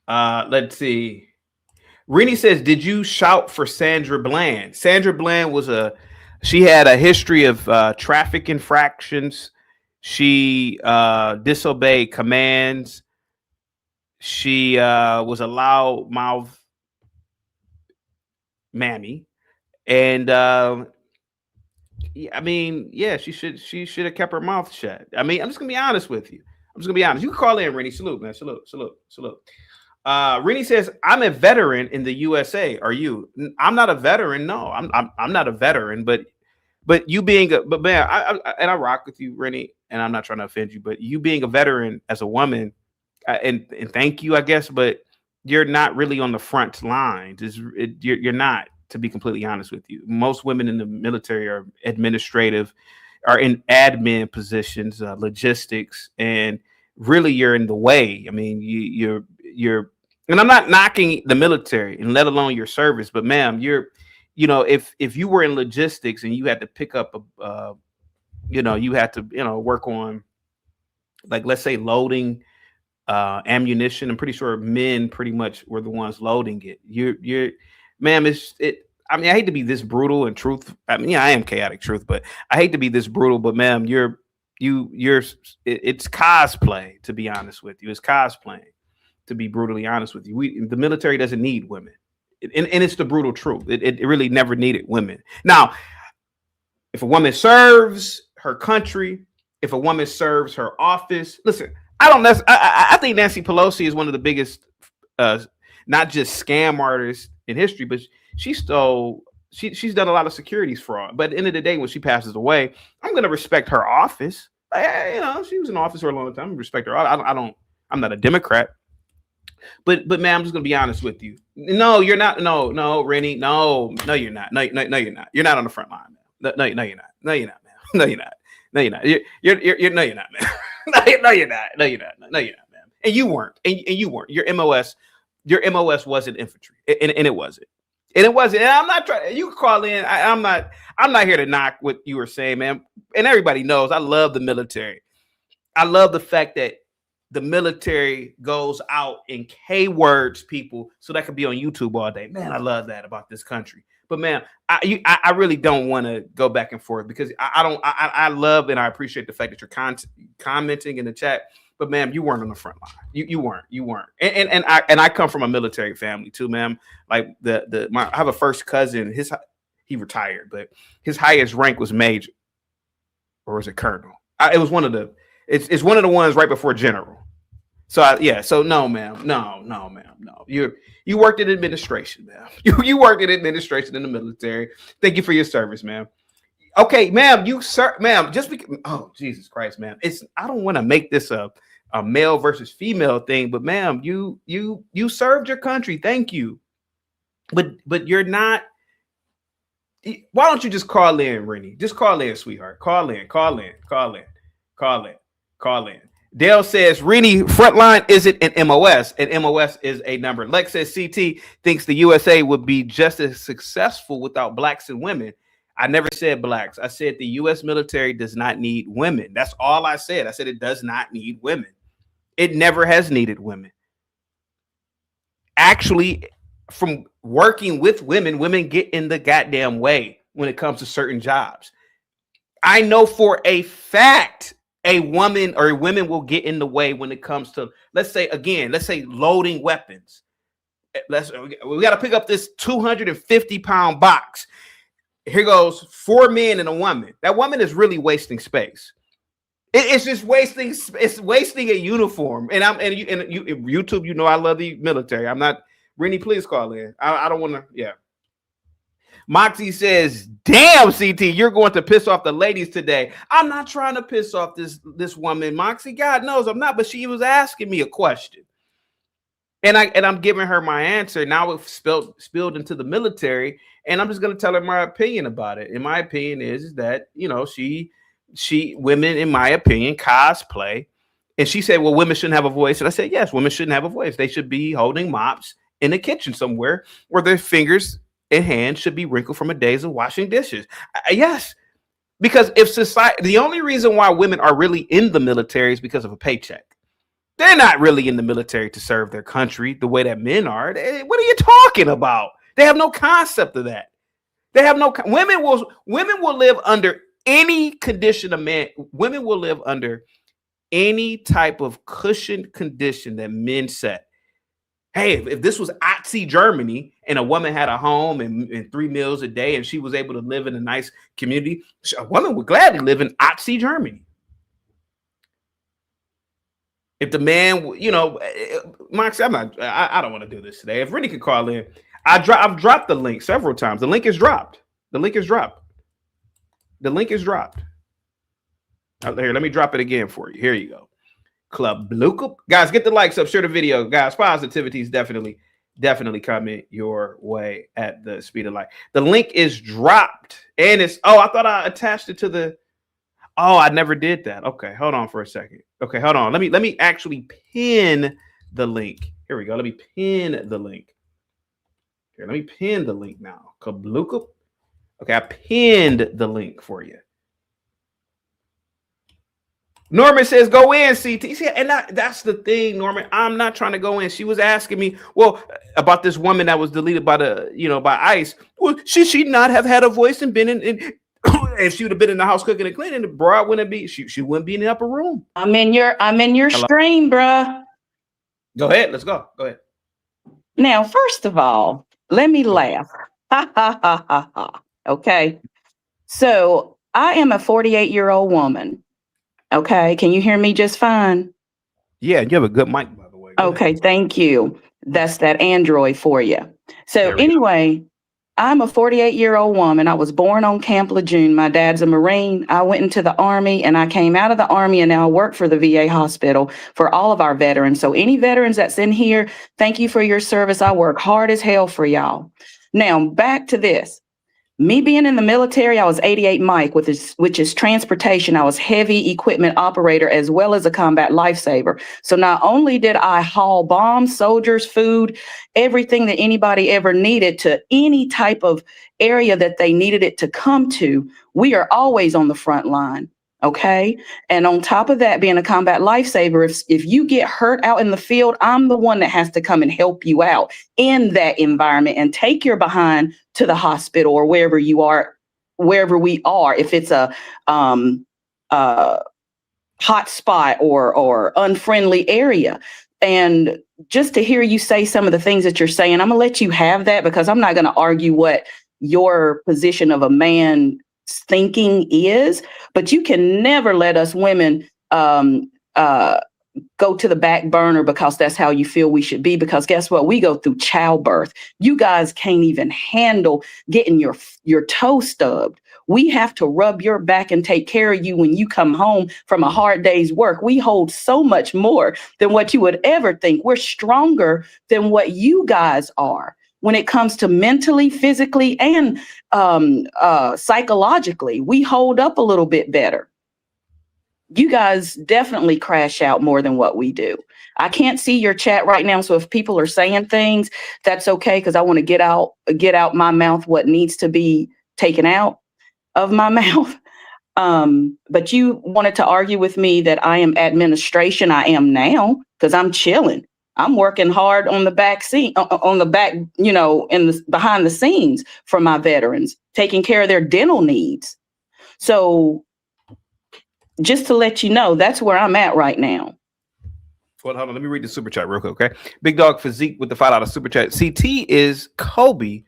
all. Let's see. Rennie says, did you shout for Sandra Bland? Sandra Bland she had a history of traffic infractions. She disobeyed commands. She was a loudmouth mammy, and she should have kept her mouth shut. I mean, I'm just gonna be honest with you. You can call in, Rennie. Salute, man. Salute. Rennie says, I'm a veteran in the USA. Are you? I'm not a veteran. No, I'm not a veteran. But you being man, I rock with you, Rennie, and I'm not trying to offend you. But you being a veteran as a woman. And thank you, I guess, but you're not really on the front lines. You're not, to be completely honest with you. Most women in the military are in admin positions, logistics, and really you're in the way. I mean, you're, and I'm not knocking the military and let alone your service, but ma'am, if you were in logistics and you had to pick up you had to, work on, like, let's say loading ammunition. I'm pretty sure men pretty much were the ones loading it. You're ma'am, I mean, I hate to be this brutal and truth. I mean, I am chaotic truth, but I hate to be this brutal, but ma'am, it's cosplay, to be honest with you. It's cosplaying, to be brutally honest with you. The military doesn't need women. And it's the brutal truth. It really never needed women. Now, if a woman serves her country, if a woman serves her office, listen, I think Nancy Pelosi is one of the biggest, not just scam artists in history, but she's done a lot of securities fraud. But at the end of the day, when she passes away, I'm going to respect her office. She was in office for a long time. I respect her. I'm not a Democrat. But man, I'm just going to be honest with you. No, you're not. No, Rennie. No, you're not. No, you're not. You're not on the front line. No, you're not. No, you're not, man. No, you're not. No, you're not. You're no, you're not, man. No, you're not. No, you're not, man. And you weren't. And you weren't. Your MOS wasn't infantry, and it wasn't. And it wasn't. And I'm not trying. You can call in. I'm not here to knock what you were saying, man. And everybody knows I love the military. I love the fact that the military goes out and K-words people so that could be on YouTube all day. Man, I love that about this country. But man, I really don't want to go back and forth because I love and I appreciate the fact that you're commenting in the chat. But ma'am, you weren't on the front line. You weren't. And I come from a military family too, ma'am. Like I have a first cousin. He retired, but his highest rank was major, or was it colonel? It was one of the. It's one of the ones right before general. So so no, ma'am, no. You worked in administration, ma'am. You worked in administration in the military. Thank you for your service, ma'am. Okay, ma'am, ma'am, just because, oh, Jesus Christ, ma'am. I don't want to make this a male versus female thing, but ma'am, you served your country. Thank you. But you're not. Why don't you just call in, Rennie? Just call in, sweetheart. Call in. Dale says Rennie, frontline isn't an MOS, and MOS is a number. Lex says CT thinks the USA would be just as successful without blacks and women. I never said blacks. I said the U.S. military does not need women. That's all I said. I said it does not need women. It never has needed women. Actually, from working with women, women get in the goddamn way when it comes to certain jobs. I know for a fact a woman or women will get in the way when it comes to, let's say loading weapons. we got to pick up this 250-pound box. Here goes 4 men and a woman. That woman is really wasting space. It's just wasting. It's wasting a uniform. And YouTube, you know, I love the military. I'm not. Rennie, please call in. I don't want to. Yeah. Moxie says, "Damn, CT, you're going to piss off the ladies today." I'm not trying to piss off this woman, Moxie. God knows I'm not. But she was asking me a question, and I'm giving her my answer. Now it's spilled into the military, and I'm just going to tell her my opinion about it. And my opinion is that, you know, women, in my opinion, cosplay. And she said, well, women shouldn't have a voice. And I said, yes, women shouldn't have a voice. They should be holding mops in the kitchen somewhere where their fingers and hands should be wrinkled from a days of washing dishes. Yes, because if society, the only reason why women are really in the military is because of a paycheck. They're not really in the military to serve their country the way that men are. What are you talking about? They have no concept of that. They have no. Women will live under any condition a man. Women will live under any type of cushioned condition that men set. Hey, if this was Nazi Germany and a woman had a home and 3 meals a day and she was able to live in a nice community, a woman would gladly live in Nazi Germany. If the man, you know, Moxie, I don't want to do this today. If Rennie could call in, I've dropped the link several times. The link is dropped. The link is dropped. Here, let me drop it again for you. Here you go. Club Blue. Guys, get the likes up, share the video. Guys, positivity is definitely coming your way at the speed of light. The link is dropped. And it's, I thought I attached it to the, I never did that. Okay, hold on for a second. Okay, hold on. Let me actually pin the link. Here we go. Let me pin the link. Here, let me pin the link now. Kabluka. Okay, I pinned the link for you. Norman says, go in, CT. See, and that's the thing, Norman. I'm not trying to go in. She was asking me, well, about this woman that was deleted by by ICE. Well, should she not have had a voice and been in if she would have been in the house cooking and cleaning, the broad wouldn't be, she wouldn't be in the upper room. I'm in your stream, bruh. Go ahead. Let's go. Go ahead. Now, first of all, let me laugh. Ha ha ha ha ha. Okay. So I am a 48-year-old woman. Okay. Can you hear me just fine? Yeah, you have a good mic, by the way. Okay, thank you. That's that Android for you. So anyway, I'm a 48-year-old woman. I was born on Camp Lejeune. My dad's a Marine. I went into the Army and I came out of the Army and now I work for the VA hospital for all of our veterans. So any veterans that's in here, thank you for your service. I work hard as hell for y'all. Now back to this. Me being in the military, I was 88 Mike, which is transportation. I was heavy equipment operator as well as a combat lifesaver. So not only did I haul bombs, soldiers, food, everything that anybody ever needed to any type of area that they needed it to come to, we are always on the front line. Okay. And on top of that, being a combat lifesaver, if you get hurt out in the field, I'm the one that has to come and help you out in that environment and take your behind to the hospital or wherever you are, wherever we are. If it's a hot spot or unfriendly area. And just to hear you say some of the things that you're saying, I'm gonna let you have that because I'm not going to argue what your position of a man thinking is, but you can never let us women go to the back burner because that's how you feel we should be. Because guess what? We go through childbirth. You guys can't even handle getting your toe stubbed. We have to rub your back and take care of you when you come home from a hard day's work. We hold so much more than what you would ever think. We're stronger than what you guys are when it comes to mentally, physically, and psychologically. We hold up a little bit better. You guys definitely crash out more than what we do. I can't see your chat right now, so if people are saying things, that's okay, because I want to get out my mouth what needs to be taken out of my mouth. But you wanted to argue with me that I am administration. I am now, because I'm chilling. I'm working hard on the back seat, on the back, behind the scenes for my veterans, taking care of their dental needs. So just to let you know, that's where I'm at right now. Well, hold on. Let me read the super chat real quick, okay? Big Dog Physique with the $5 super chat. CT is Kobe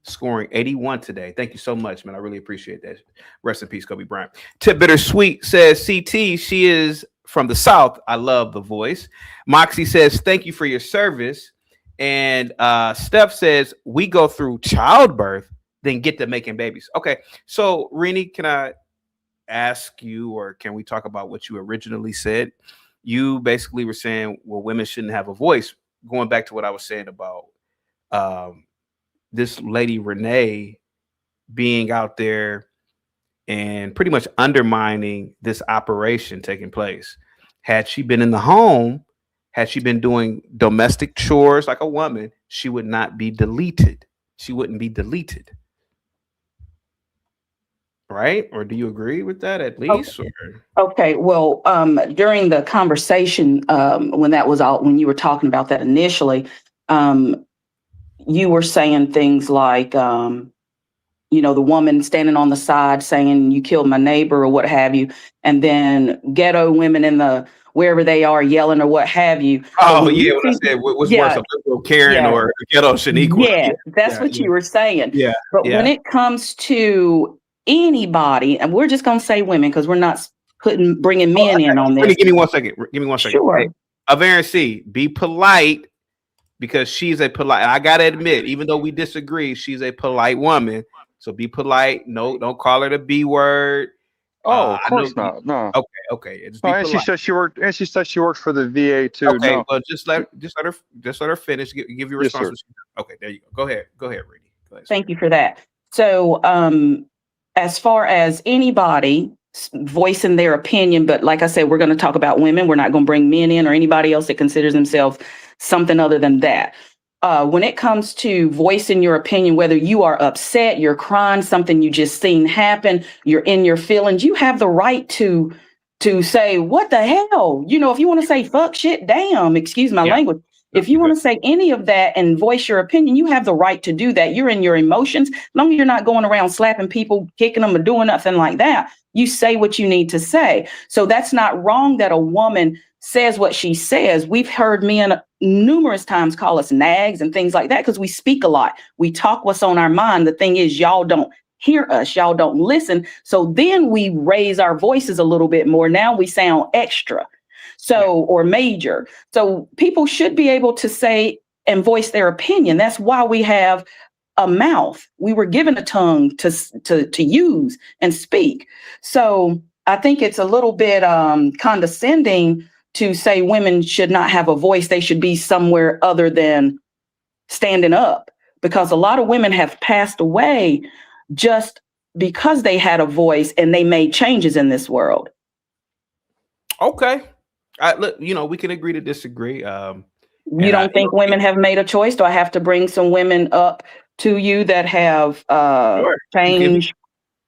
scoring 81 today. Thank you so much, man. I really appreciate that. Rest in peace, Kobe Bryant. Tip Bittersweet says, CT, she is from the South. I love the voice. Moxie says, thank you for your service. And Steph says, we go through childbirth, then get to making babies. Okay, so Rini, can I ask you, or can we talk about what you originally said? You basically were saying, well, women shouldn't have a voice. Going back to what I was saying about this lady Renee being out there and pretty much undermining this operation taking place. Had she been in the home, had she been doing domestic chores like a woman, she would not be deleted. She wouldn't be deleted. Right? Or do you agree with that at least? Okay. Well, during the conversation, when you were talking about that initially, you were saying things like, the woman standing on the side saying you killed my neighbor or what have you. And then ghetto women in the wherever they are yelling or what have you. Oh, yeah. What I said, what's worse, a liberal Karen or ghetto Shaniqua? Yeah, that's what you were saying. Yeah. But when it comes to anybody, and we're just going to say women because we're not bringing men in on this. Give me 1 second. Sure. Hey, Avern C, be polite because she's a polite. I got to admit, even though we disagree, she's a polite woman. So be polite. No, don't call her the B word. Oh, of course not. No. Okay. No, and she said she worked. And she said she worked for the VA too. Okay, no. well, just let her finish. Give your response. Okay, there you go. Go ahead, Rudy. Go ahead. Thank you for that. So, as far as anybody voicing their opinion, but like I said, we're going to talk about women. We're not going to bring men in or anybody else that considers themselves something other than that. When it comes to voicing your opinion, whether you are upset, you're crying, something you just seen happen, you're in your feelings, you have the right to say, what the hell? If you want to say fuck, shit, damn, excuse my language. If you want to say any of that and voice your opinion, you have the right to do that. You're in your emotions. As long as you're not going around slapping people, kicking them, or doing nothing like that, you say what you need to say. So that's not wrong that a woman says what she says. We've heard men numerous times call us nags and things like that because we speak a lot. We talk what's on our mind. The thing is, y'all don't hear us. Y'all don't listen. So then we raise our voices a little bit more. Now we sound extra. Or major. So people should be able to say and voice their opinion. That's why we have a mouth. We were given a tongue to use and speak. So I think it's a little bit condescending to say women should not have a voice. They should be somewhere other than standing up, because a lot of women have passed away just because they had a voice and they made changes in this world. Okay. Look, we can agree to disagree. You don't think women have made a choice? Do I have to bring some women up to you that have changed?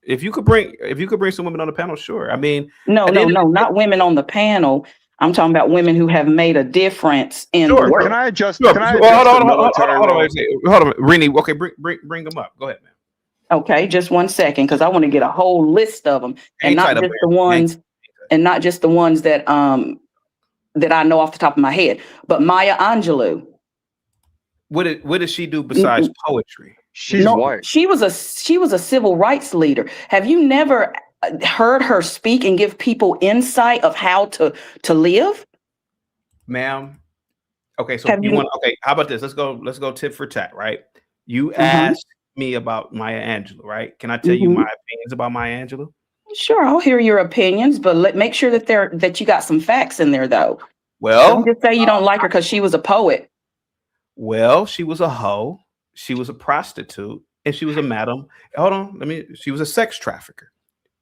If you could bring some women on the panel, sure. I mean, no, not women on the panel. I'm talking about women who have made a difference in the world. Can I adjust? Sure. Can I adjust hold on, Rini. Okay, bring them up. Go ahead, man. Okay, just 1 second, because I want to get a whole list of them, and not just the ones that that I know off the top of my head. But Maya Angelou. What did she do besides poetry? She's white. She was a civil rights leader. Have you never heard her speak and give people insight of how to live? Ma'am. Okay, so how about this? Let's go tit for tat, right? You asked me about Maya Angelou, right? Can I tell you my opinions about Maya Angelou? Sure, I'll hear your opinions, but make sure that you got some facts in there, though. Well, don't just say you don't like her because she was a poet. Well, she was a hoe, she was a prostitute, and she was a madam. Hold on, she was a sex trafficker.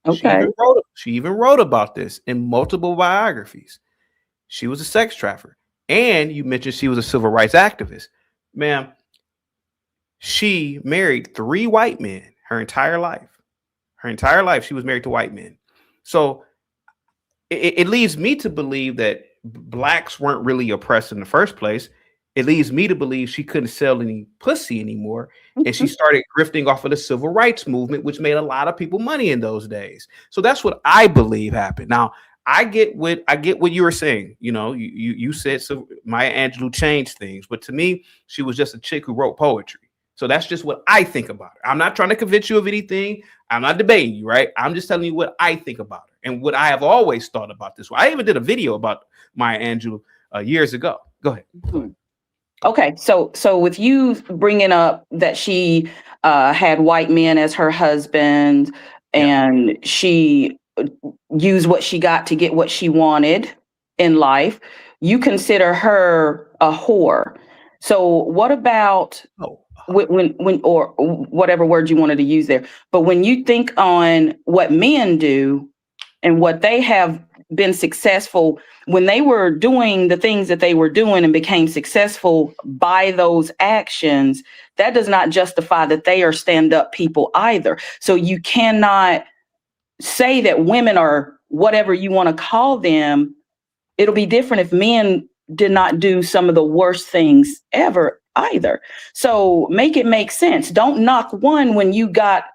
Okay. She even wrote about this in multiple biographies. She was a sex trafficker, and you mentioned she was a civil rights activist, ma'am. She married 3 white men her entire life. Her entire life, she was married to white men. So it leads me to believe that blacks weren't really oppressed in the first place. It leads me to believe she couldn't sell any pussy anymore. And she started grifting off of the civil rights movement, which made a lot of people money in those days. So that's what I believe happened. Now, I get what you were saying. You know, you said so Maya Angelou changed things, but to me, she was just a chick who wrote poetry. So that's just what I think about her. I'm not trying to convince you of anything. I'm not debating you, right? I'm just telling you what I think about her and what I have always thought about this. I even did a video about Maya Angelou years ago. Go ahead. Okay, so with you bringing up that she had white men as her husband, and she used what she got to get what she wanted in life, you consider her a whore. So what about when or whatever word you wanted to use there? But when you think on what men do and what they have been successful when they were doing the things that they were doing and became successful by those actions, that does not justify that they are stand-up people either. So you cannot say that women are whatever you want to call them. It'll be different if men did not do some of the worst things ever either. So make it make sense. Don't knock one when you got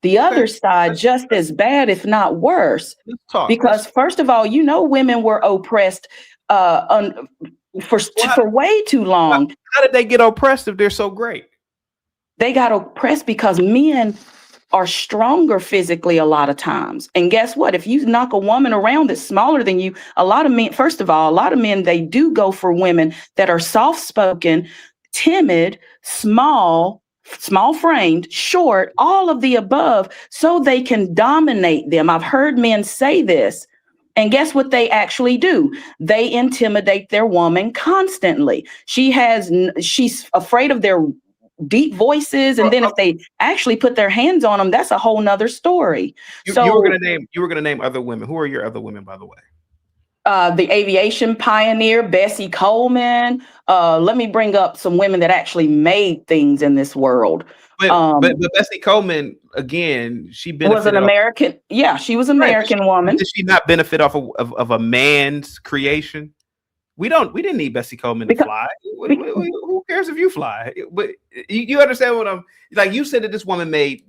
the other side just as bad, if not worse. Because first of all, you know, women were oppressed for way too long. How did they get oppressed if they're so great? They got oppressed because men are stronger physically a lot of times. And guess what? If you knock a woman around that's smaller than you, a lot of men, first of all, a lot of men, they do go for women that are soft-spoken, timid, small-framed, short, all of the above, so they can dominate them. I've heard men say this. And guess what they actually do? They intimidate their woman constantly. She's afraid of their deep voices, and then if they actually put their hands on them, that's a whole nother story. You were gonna name other women. Who are your other women, by the way? The aviation pioneer, Bessie Coleman. Let me bring up some women that actually made things in this world. But Bessie Coleman, again, she was an American. Yeah, she was an American woman. Did she not benefit off of a man's creation? We didn't need Bessie Coleman to fly. Who cares if you fly? But you understand what I'm like? You said that this woman made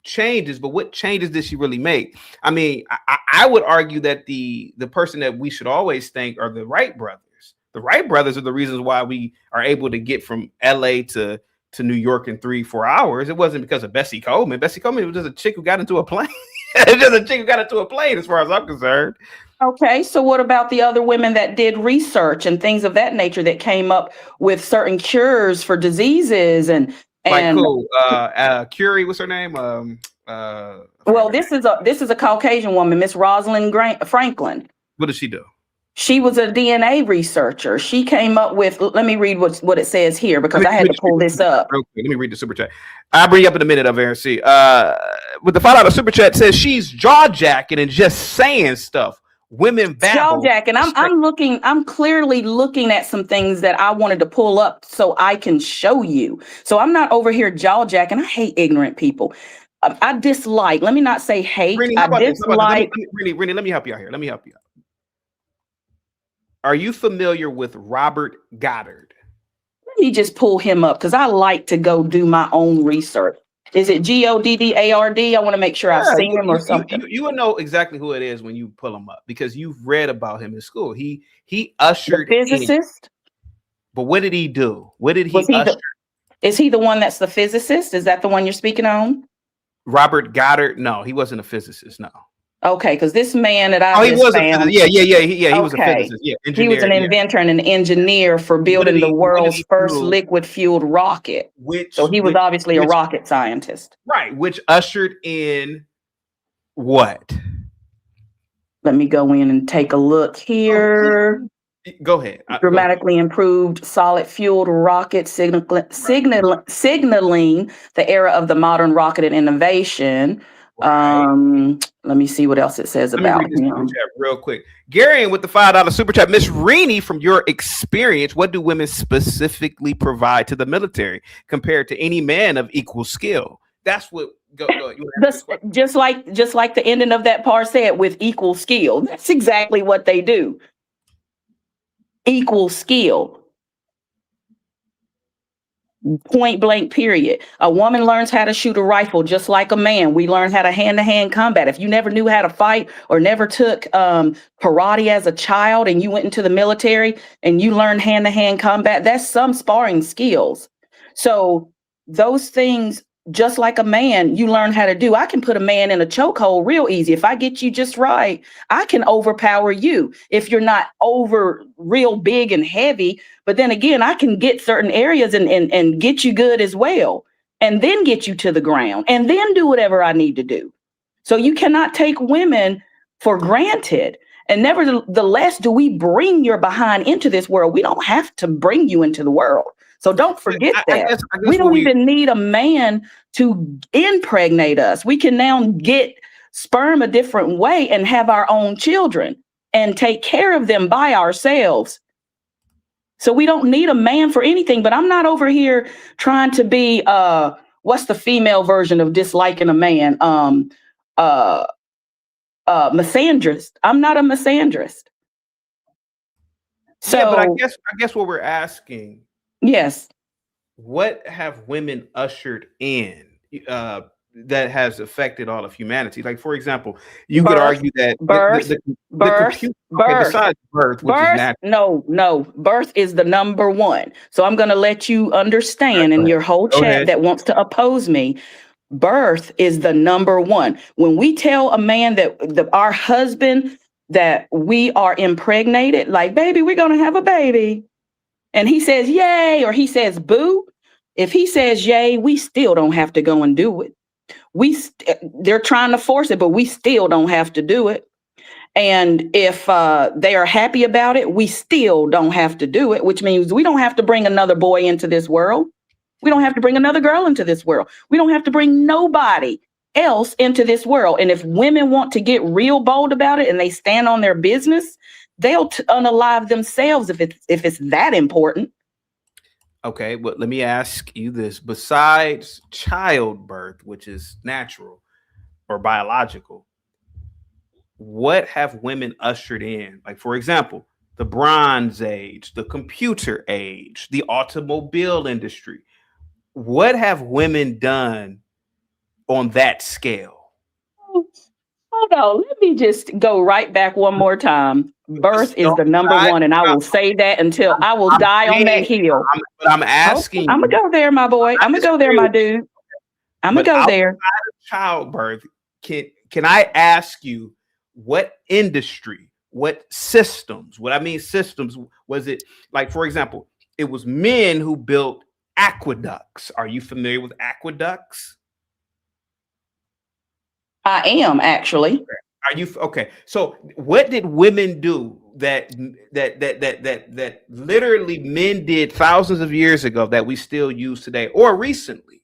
changes, but what changes did she really make? I mean, I would argue that the person that we should always thank are the Wright brothers. The Wright brothers are the reasons why we are able to get from LA to New York in 3-4 hours. It wasn't because of Bessie Coleman. Bessie Coleman was just a chick who got into a plane. Just a chick who got into a plane, as far as I'm concerned. Okay, so what about the other women that did research and things of that nature that came up with certain cures for diseases and like who? Curie, what's her name? Well, this is a Caucasian woman, Miss Rosalind Franklin. What did she do? She was a DNA researcher. She came up with, let me read what it says here because I had to pull this up. Real quick. Let me read the super chat. I'll bring you up in a minute of RC. With the $5 super chat, says she's jaw jacking and just saying stuff. Women babble. Jaw jacking. I'm clearly looking at some things that I wanted to pull up so I can show you. So I'm not over here jaw jacking. I hate ignorant people. I dislike. Let me not say hate. Rennie, I dislike. Rennie, let me help you out here. Are you familiar with Robert Goddard? Let me just pull him up because I like to go do my own research. Is it Goddard? I want to make sure I've seen him or something. You will know exactly who it is when you pull him up because you've read about him in school. He ushered the physicist. But what did he do? What did he usher? Is he the one that's the physicist? Is that the one you're speaking on? Robert Goddard? No, he wasn't a physicist. No. Okay, because this man that I he was found, he was a physicist. Yeah, engineer, he was an inventor and an engineer for building the world's first liquid-fueled rocket. So he was obviously a rocket scientist. Right, which ushered in what? Let me go in and take a look here. Go ahead. Dramatically improved solid-fueled rocket signaling the era of the modern rocket and innovation. Right. Let me see what else it says about him. Real quick. Gary with the $5 super chat. Miss Rennie, from your experience, what do women specifically provide to the military compared to any man of equal skill? That's what just like the ending of that part said, with equal skill. That's exactly what they do. Equal skill. Point blank, period. A woman learns how to shoot a rifle just like a man. We learn how to hand-to-hand combat. If you never knew how to fight or never took karate as a child and you went into the military and you learned hand-to-hand combat, that's some sparring skills. So those things, just like a man, you learn how to do. I can put a man in a chokehold real easy. If I get you just right, I can overpower you if you're not over real big and heavy. But then again, I can get certain areas and get you good as well, and then get you to the ground and then do whatever I need to do. So you cannot take women for granted. And nevertheless, do we bring your behind into this world? We don't have to bring you into the world. So don't forget that. I guess we don't even need a man to impregnate us. We can now get sperm a different way and have our own children and take care of them by ourselves. So we don't need a man for anything. But I'm not over here trying to be what's the female version of disliking a man? Misandrist. I'm not a misandrist. So yeah, but I guess what we're asking. Yes. What have women ushered in that has affected all of humanity? Like, for example, you could argue that birth, besides birth, which is natural. No, birth is the number one. So I'm going to let you understand in your whole chat that wants to oppose me. Birth is the number one. When we tell a man that our husband that we are impregnated, like, baby, we're going to have a baby. And he says, yay, or he says, boo. If he says, yay, we still don't have to go and do it. They're trying to force it, but we still don't have to do it. And if they are happy about it, we still don't have to do it, which means we don't have to bring another boy into this world. We don't have to bring another girl into this world. We don't have to bring nobody else into this world. And if women want to get real bold about it and they stand on their business, they'll unalive themselves if it's that important. Okay, well, let me ask you this. Besides childbirth, which is natural or biological, what have women ushered in? Like, for example, the Bronze Age, the computer age, the automobile industry. What have women done on that scale? Hold on, let me just go right back one more time. Birth is the number one, and I will say that until I will die on that hill. I'm asking. I'm gonna go there, my boy. I'm gonna go there, my dude. I'm gonna go there. Childbirth. Can I ask you what industry, what systems? What I mean systems, was it like, for example, it was men who built aqueducts. Are you familiar with aqueducts? I am, actually. Are you okay? So what did women do that literally men did thousands of years ago that we still use today or recently?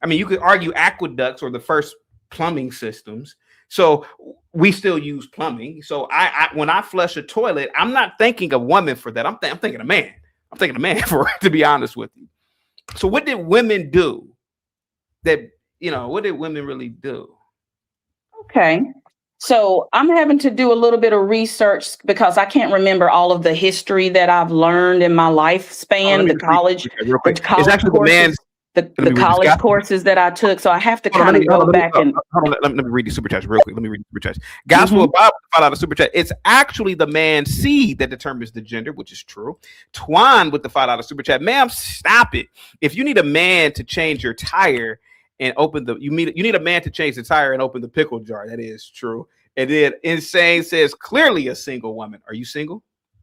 I mean, you could argue aqueducts or the first plumbing systems. So we still use plumbing. So I when I flush a toilet, I'm not thinking of woman for that. I'm thinking of man. I'm thinking of man for it, to be honest with you. So what did women do that, what did women really do? Okay. So I'm having to do a little bit of research because I can't remember all of the history that I've learned in my lifespan, the college courses that I took. So I have to kind of go back and let me read the super chats real quick. Let me read the super chats. Gospel of Bible found out the super chat. It's actually the man's seed that determines the gender, which is true. Twan with the $5 super chat. Ma'am, stop it. If you need a man to change your tire and open you need a man to change the tire and open the pickle jar. That is true. And then Insane says clearly a single woman. Are you single?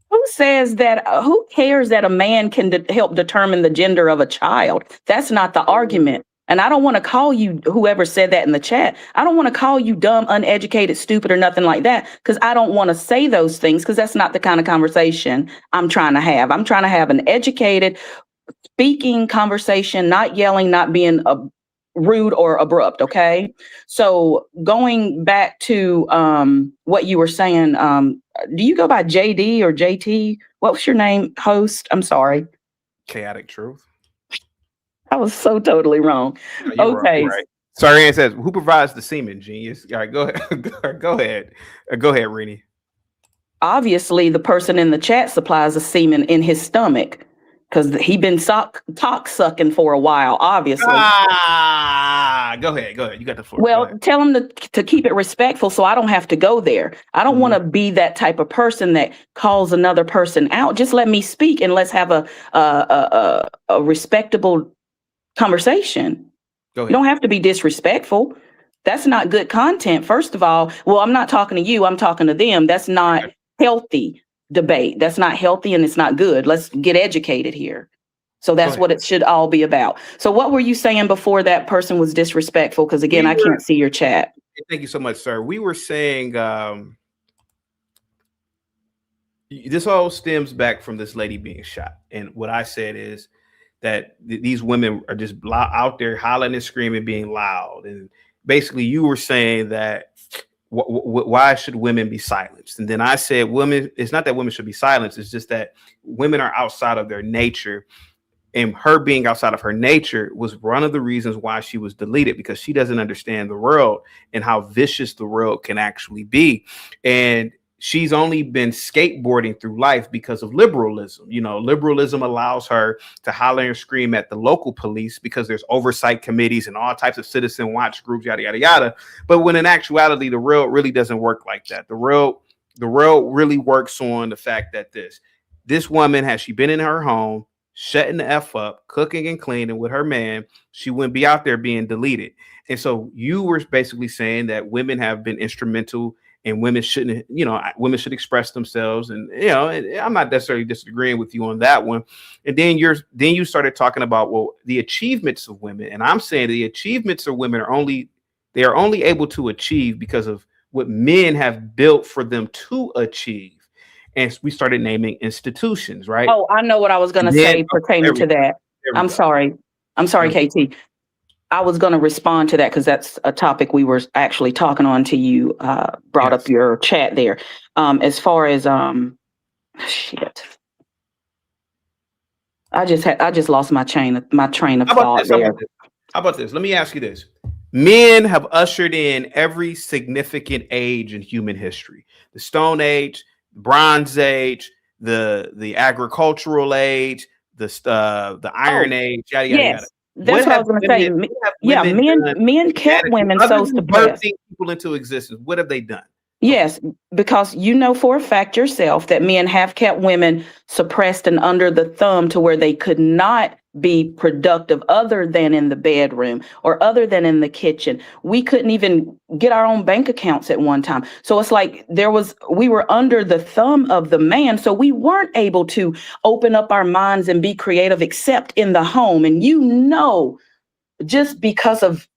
Who says that? Who cares that a man can help determine the gender of a child? That's not the argument. And I don't want to call you, whoever said that in the chat, I don't want to call you dumb, uneducated, stupid, or nothing like that, because I don't want to say those things, because that's not the kind of conversation I'm trying to have. I'm trying to have an educated, speaking conversation, not yelling, not being rude or abrupt. Okay. So going back to what you were saying, do you go by JD or JT? What was your name, host? I'm sorry. Chaotic Truth. I was so totally wrong. No, okay. Right. Sorry, Ann says, who provides the semen, genius? All right, go ahead. Go ahead, Rini. Obviously, the person in the chat supplies the semen in his stomach. because he been talk sucking for a while, obviously. Go ahead. You got the floor. Well, tell him to keep it respectful so I don't have to go there. I don't want to be that type of person that calls another person out. Just let me speak and let's have a respectable conversation. Go ahead. You don't have to be disrespectful. That's not good content, first of all. Well, I'm not talking to you. I'm talking to them. That's not healthy debate. That's not healthy and it's not good. Let's get educated here. So that's what it should all be about. So what were you saying before that person was disrespectful? Because again, I can't see your chat. Thank you so much, sir. We were saying this all stems back from this lady being shot. And what I said is that these women are just out there hollering and screaming, being loud. And basically you were saying that why should women be silenced? And then I said, women, it's not that women should be silenced. It's just that women are outside of their nature. And her being outside of her nature was one of the reasons why she was deleted, because she doesn't understand the world and how vicious the world can actually be. And she's only been skateboarding through life because of liberalism. You know, liberalism allows her to holler and scream at the local police because there's oversight committees and all types of citizen watch groups, yada, yada, yada. But when in actuality, the world really doesn't work like that. The world really works on the fact that this woman, has she been in her home, shutting the F up, cooking and cleaning with her man, she wouldn't be out there being deleted. And so you were basically saying that women have been instrumental and women shouldn't, women should express themselves. And, I'm not necessarily disagreeing with you on that one. And then you started talking about, well, the achievements of women. And I'm saying the achievements of women are only able to achieve because of what men have built for them to achieve. And we started naming institutions, right? Oh, I know what I was going to say pertaining to that. I'm sorry, KT. I was going to respond to that because that's a topic we were actually talking on till you brought up your chat there. As far as shit, I just lost my train of thought there. How about this? Let me ask you this. Men have ushered in every significant age in human history: the Stone Age, Bronze Age, the agricultural age, the Iron Age, yada yada yada. That's what I was going to say. Yeah, men kept women so suppressed. People into existence. What have they done? Yes, because you know for a fact yourself that men have kept women suppressed and under the thumb to where they could not be productive other than in the bedroom or other than in the kitchen. We couldn't even get our own bank accounts at one time. So it's like we were under the thumb of the man. So we weren't able to open up our minds and be creative except in the home. And just because of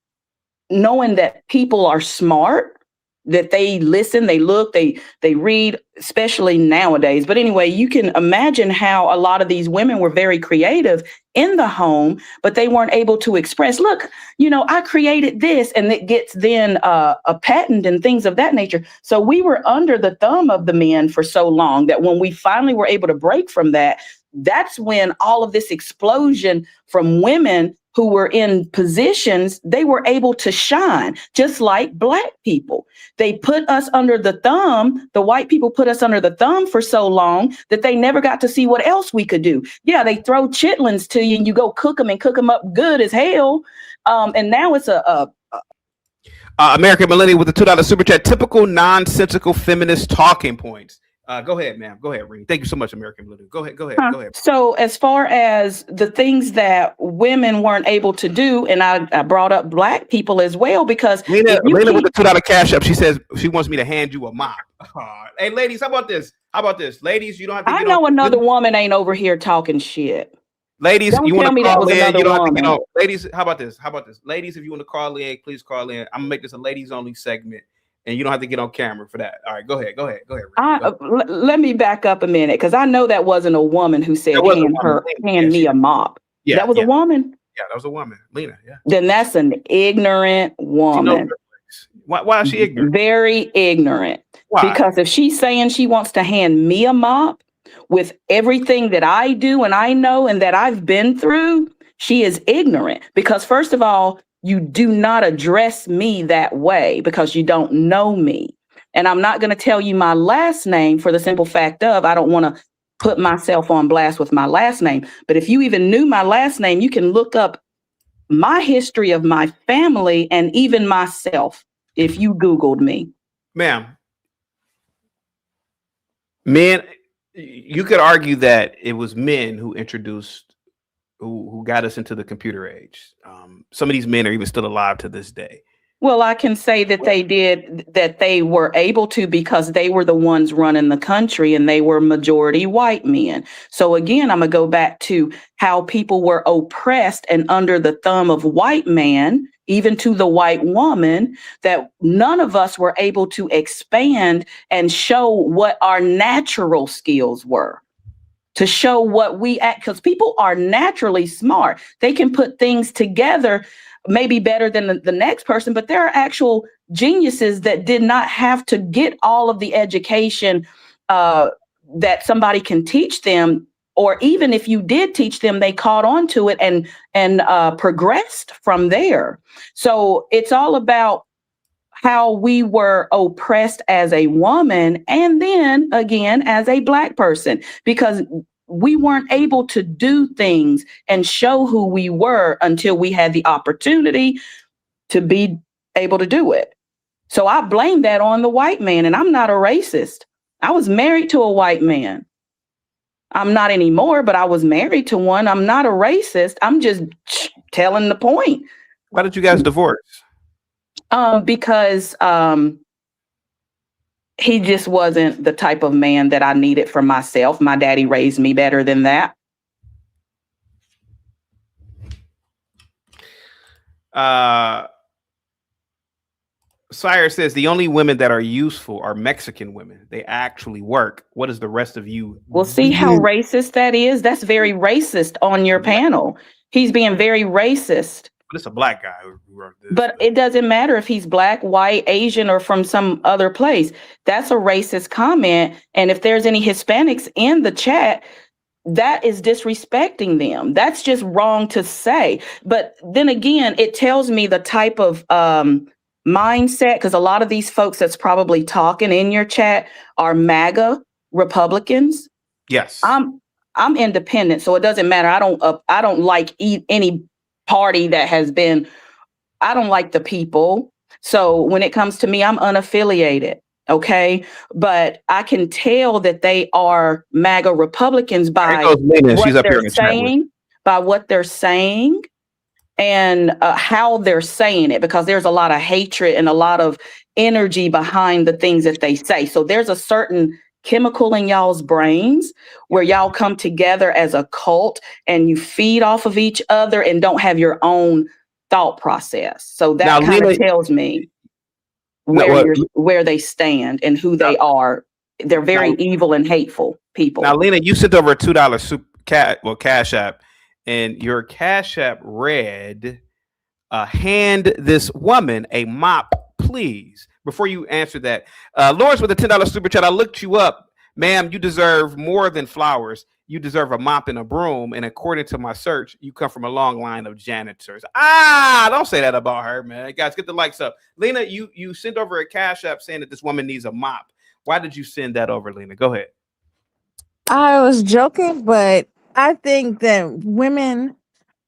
knowing that people are smart, that they listen, they look, they read, especially nowadays. But anyway, you can imagine how a lot of these women were very creative in the home, but they weren't able to express, look, I created this, and it gets then a patent and things of that nature. So we were under the thumb of the men for so long that when we finally were able to break from that, that's when all of this explosion from women who were in positions, they were able to shine, just like Black people. They put us under the thumb. The white people put us under the thumb for so long that they never got to see what else we could do. Yeah, they throw chitlins to you and you go cook them and cook them up good as hell. And now it's American Millennial with the $2 super chat. Typical nonsensical feminist talking points. Go ahead, ma'am. Go ahead, Reed. Thank you so much, American Millennial. Go ahead. So as far as the things that women weren't able to do, and I brought up Black people as well, because Lena with the $2 cash up, she says she wants me to hand you a mop. Hey, ladies, how about this? Ladies, you don't have to. I know another woman ain't over here talking shit. Ladies, don't you want to call in? You don't have to get on. Ladies, how about this? Ladies, if you want to call in, please call in. I'm gonna make this a ladies only segment. And you don't have to get on camera for that. All right, go ahead. Let me back up a minute, because I know that wasn't a woman who said, hand me a mop. Yeah, that was a woman? Yeah, that was a woman. Lena, yeah. Then that's an ignorant woman. Why is she ignorant? Very ignorant. Why? Because if she's saying she wants to hand me a mop with everything that I do and I know and that I've been through, she is ignorant. Because first of all, you do not address me that way because you don't know me. And I'm not going to tell you my last name for the simple fact of I don't want to put myself on blast with my last name. But if you even knew my last name, you can look up my history of my family and even myself if you Googled me. Ma'am, men, you could argue that it was men who introduced, who got us into the computer age. Some of these men are even still alive to this day. Well, I can say that they did, that they were able to because they were the ones running the country and they were majority white men. So again, I'm going to go back to how people were oppressed and under the thumb of white man, even to the white woman, that none of us were able to expand and show what our natural skills were. To show what we act, because people are naturally smart. They can put things together maybe better than the next person, but there are actual geniuses that did not have to get all of the education that somebody can teach them, or even if you did teach them, they caught on to it and progressed from there. So it's all about how we were oppressed as a woman and then again as a Black person, because we weren't able to do things and show who we were until we had the opportunity to be able to do it. So I blame that on the white man, and I'm not a racist. I was married to a white man. I'm not anymore, but I was married to one. I'm not a racist. I'm just telling the point. Why did you guys divorce? Because he just wasn't the type of man that I needed for myself. My daddy raised me better than that. Sire says the only women that are useful are Mexican women. They actually work. What does the rest of you? Well, see how racist that is? That's very racist on your panel. He's being very racist. But it's a Black guy who wrote this. But it doesn't matter if he's Black, white, Asian, or from some other place. That's a racist comment. And if there's any Hispanics in the chat, that is disrespecting them. That's just wrong to say. But then again, it tells me the type of mindset, because a lot of these folks that's probably talking in your chat are MAGA Republicans. Yes. I'm independent, so it doesn't matter. I don't like any party that has been, I don't like the people. So when it comes to me, I'm unaffiliated. Okay. But I can tell that they are MAGA Republicans by what they're saying and how they're saying it, because there's a lot of hatred and a lot of energy behind the things that they say. So there's a certain chemical in y'all's brains where y'all come together as a cult and you feed off of each other and don't have your own thought process. So that kind of tells me where they stand and who they are. They're very evil and hateful people. Now, Lena, you sent over a $2 Cash App, and your Cash App read, hand this woman a mop, please. Before you answer that, Lawrence with a $10 super chat. I looked you up, ma'am. You deserve more than flowers. You deserve a mop and a broom. And according to my search, you come from a long line of janitors. Don't say that about her, man. Guys, get the likes up. Lena, you sent over a Cash App saying that this woman needs a mop. Why did you send that over, Lena? Go ahead. I was joking, but I think that women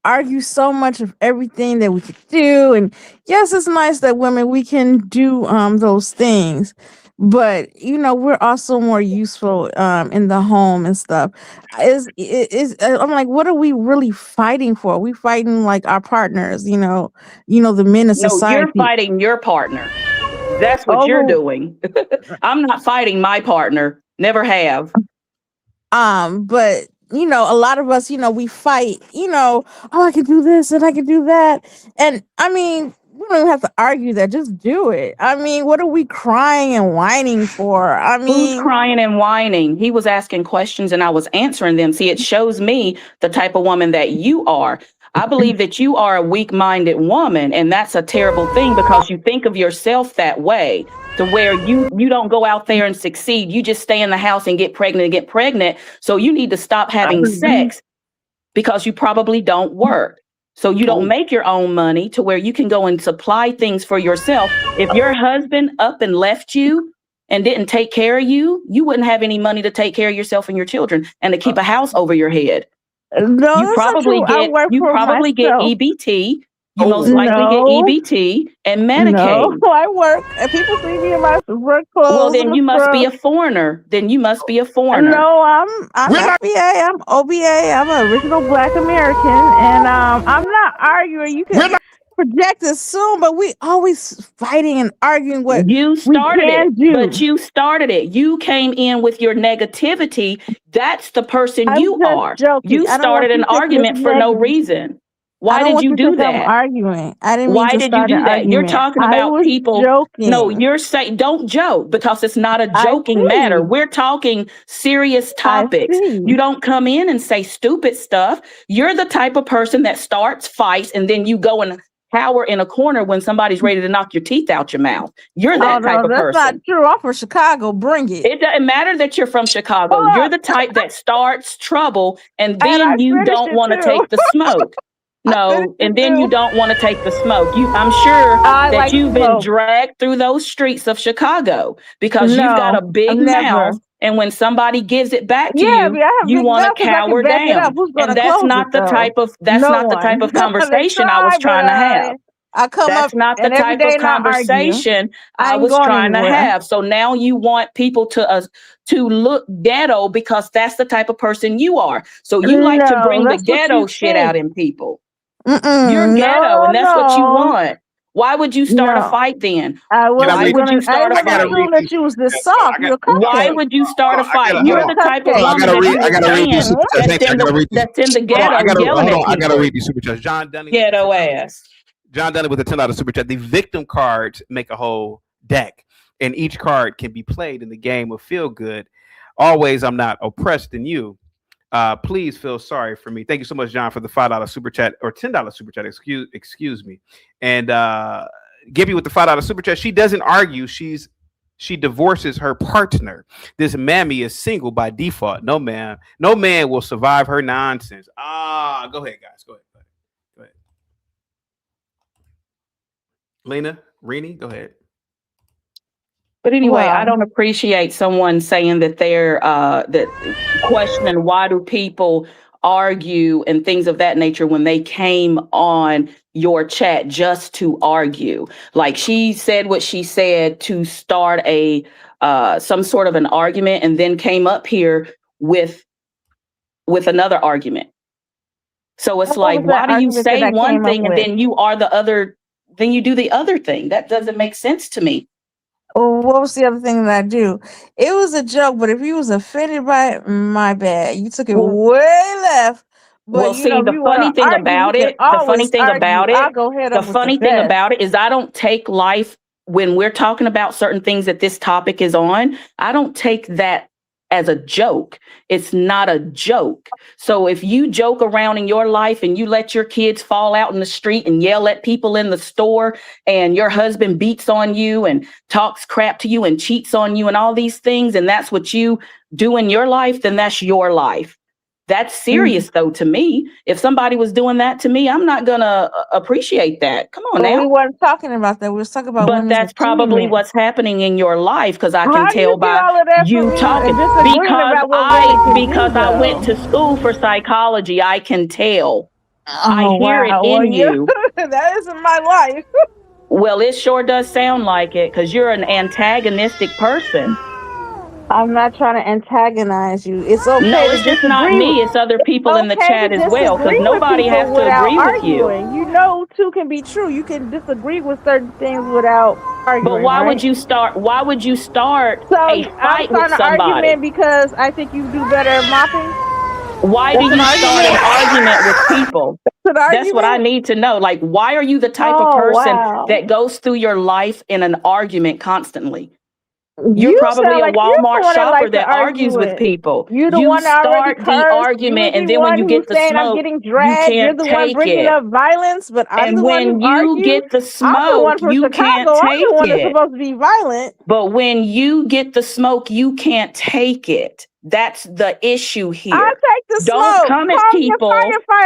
argue so much of everything that we could do, and yes, it's nice that women we can do those things, but we're also more useful in the home and stuff. I'm like, what are we really fighting for? Are we fighting like our partners, the men in society? You're fighting your partner. That's what you're doing. I'm not fighting my partner, never have. But a lot of us, we fight, I can do this and I can do that. And I mean, we don't even have to argue that. Just do it. I mean, what are we crying and whining for? I mean, who's crying and whining? He was asking questions and I was answering them. See, it shows me the type of woman that you are. I believe that you are a weak-minded woman, and that's a terrible thing because you think of yourself that way, to where you don't go out there and succeed. You just stay in the house and get pregnant. So you need to stop having sex because you probably don't work. So you don't make your own money to where you can go and supply things for yourself. If your husband up and left you and didn't take care of you, you wouldn't have any money to take care of yourself and your children and to keep a house over your head. No, You that's not probably true. I get work for get myself. EBT. You most likely get No. EBT and No, Medicaid. I work, and people see me in my work clothes. Well, then and you must be a stuff. foreigner. Then you must be a foreigner. No, I'm FBA, I'm OBA, I'm an original Black American, and I'm not arguing. You can project it soon, but we always fighting and arguing what You started we can it, do. but you started it. You came in with your negativity. That's the person I'm you just are. joking. You I don't want started you an to think it's argument for no negative. reason. I Why don't did want you you to do think I'm that? arguing. I didn't mean Why to did you start do an that? You're argument. talking I about was people. joking. No, you're saying don't joke because it's not a I joking matter. see. We're talking serious I topics. see. You don't come in and say stupid stuff. You're the type of person that starts fights and then you go and cower in a corner when somebody's ready to knock your teeth out your mouth. You're Oh that type no, of that's person. not true. I'm from Chicago. Bring it. It doesn't matter that you're from Chicago. Hold You're up. the type that starts trouble and And I then you finished don't it want to too. take the smoke. I finished No, it and then you too. don't want to take the smoke. I'm sure I that like you've been smoke. dragged through those streets of Chicago because you've got a No, big never. mouth. And when somebody gives it back to Yeah, you, but I have you big want mouth to 'cause I can cower back it up. down. Who's gonna And that's close it not the though? type of No conversation one. I was They try, trying but to have. I come up That's not the and every type day of and I argue. conversation I I ain't was going trying to anywhere. have. So now you want people to look ghetto because that's the type of person you are. So you like to No, bring the that's what ghetto you shit think. out in people. Mm-mm. You're ghetto, and that's what you No. want. Why would you start a No. fight then? I Why wasn't would you gonna. I start a wouldn't fight? assume that you was this soft. You're a Why cupcake. would you start a fight? You're You're a the type of cupcake. woman that can't stand that's in the ghetto yelling at I gotta people. read these super chats. John Dunning. Ghetto ass. John Dunning with a $10 super chat. The victim cards make a whole deck, and each card can be played in the game of feel good. Always, I'm not oppressed in you. Please feel sorry for me. Thank you so much, John, for the $5 super chat or $10 super chat. Excuse me. And Gibby with the $5 super chat. She doesn't argue. She divorces her partner. This mammy is single by default. No man will survive her nonsense. Go ahead, guys. Go ahead. Lena, Rini, go ahead. But anyway, Wow. I don't appreciate someone saying that they're that questioning why do people argue and things of that nature when they came on your chat just to argue. Like she said what she said to start a some sort of an argument and then came up here with another argument. So it's like, why do you say one thing and then you are the other? Then you do the other thing. That doesn't make sense to me. Oh, what was the other thing that I do? It was a joke, but if you was offended by it, my bad. You took it way left. But Well, see, the funny thing about it, I'll go ahead the up with funny thing about it is I don't take life when we're talking about certain things that this topic is on. I don't take that as a joke. It's not a joke. So if you joke around in your life and you let your kids fall out in the street and yell at people in the store and your husband beats on you and talks crap to you and cheats on you and all these things, and that's what you do in your life, then that's your life. That's serious though to me. If somebody was doing that to me, I'm not gonna appreciate that. Come on now. We weren't talking about that. We were talking about But that's probably what's happening in your life because I can tell by you talking. Because I went to school for psychology, I can tell. I hear it in you. That isn't my life. Well, it sure does sound like it because you're an antagonistic person. I'm not trying to antagonize you. It's okay. No, it's just not me. It's other people in the chat as well because nobody has to agree with you. You know, two can be true. You can disagree with certain things without arguing. But why would you start? Why would you start a fight with somebody? Argument because I think you do better at mopping. Why do you start an argument with people? That's what I need to know. Like, why are you the type of person that goes through your life in an argument constantly? You're probably a Walmart shopper that argues with people. You start the argument, and then when you get the smoke, getting dragged, you can't you're the one bringing up violence. But I'm the one who when you get the smoke, you can't take I'm the one that's it. supposed to be violent. But when you get the smoke, you can't take it. That's the issue here. I'll take the Don't smoke. come at people.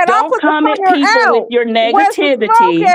Don't come at people with your negativity.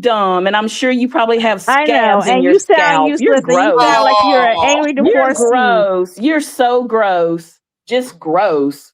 dumb, and I'm sure you probably have I know, scabs in and your you sound scalp. You're useless, and you gross. sound like you're an angry You're divorcee. gross. You're so gross. Just gross.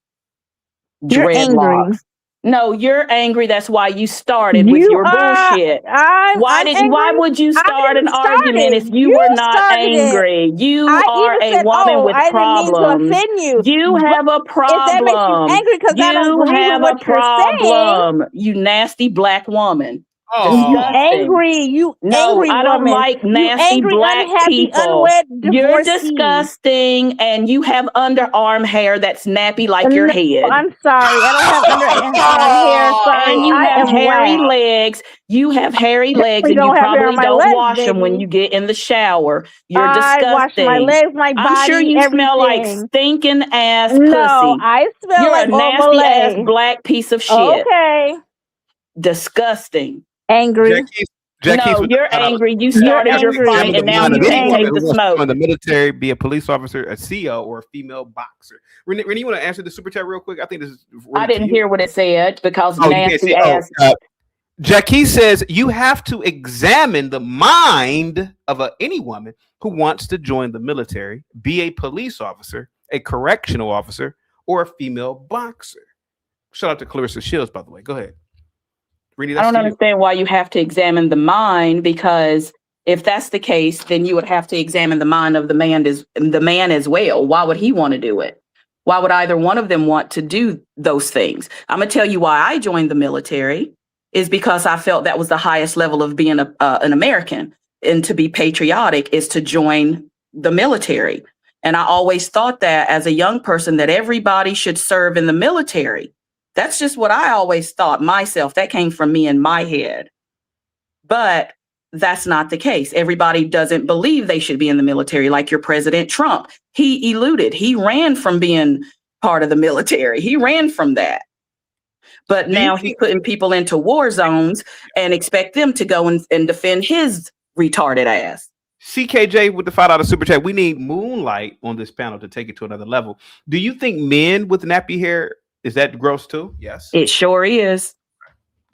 You're angry. Dreadlocks. No, you're angry. That's why you started with your bullshit. Why would you start an argument if you were not angry? You are a woman with problems. You have a problem. You have a problem. You nasty black woman. You angry, angry I don't woman. like nasty angry, black unhappy, people. unwed You're divorcee. disgusting, and you have underarm hair that's nappy like your head. I'm sorry, I don't have underarm hair. Sorry, and you I have am hairy whack. legs. You have hairy legs, and you don't have hair probably on my don't legs, wash them when baby. you get in the shower. You're I wash disgusting. my legs, my body, I'm sure you smell like everything. stinking ass No, pussy. I smell You're like a nasty ass Malay. black piece of shit. Okay. Disgusting. Angry. No, you're angry. You started your fight, and now you can't take the smoke. Join the military, be a police officer, a CO, or a female boxer. Renee, you want to answer the super chat real quick? I think this is. I didn't hear what it said because you can't nasty see. ass. Jackie says you have to examine the mind of any woman who wants to join the military, be a police officer, a correctional officer, or a female boxer. Shout out to Clarissa Shields, by the way. Go ahead. Renee, I don't understand why you have to examine the mind, because if that's the case, then you would have to examine the mind of the man as well. Why would he want to do it? Why would either one of them want to do those things? I'm going to tell you why I joined the military is because I felt that was the highest level of being an American, and to be patriotic is to join the military. And I always thought that as a young person that everybody should serve in the military. That's just what I always thought myself. That came from me in my head. But that's not the case. Everybody doesn't believe they should be in the military, like your President Trump. He eluded. He ran from being part of the military. He ran from that. But now he's putting people into war zones and expect them to go and defend his retarded ass. CKJ with the $5 super chat. We need moonlight on this panel to take it to another level. Do you think men with nappy hair, is that gross too? Yes. It sure is.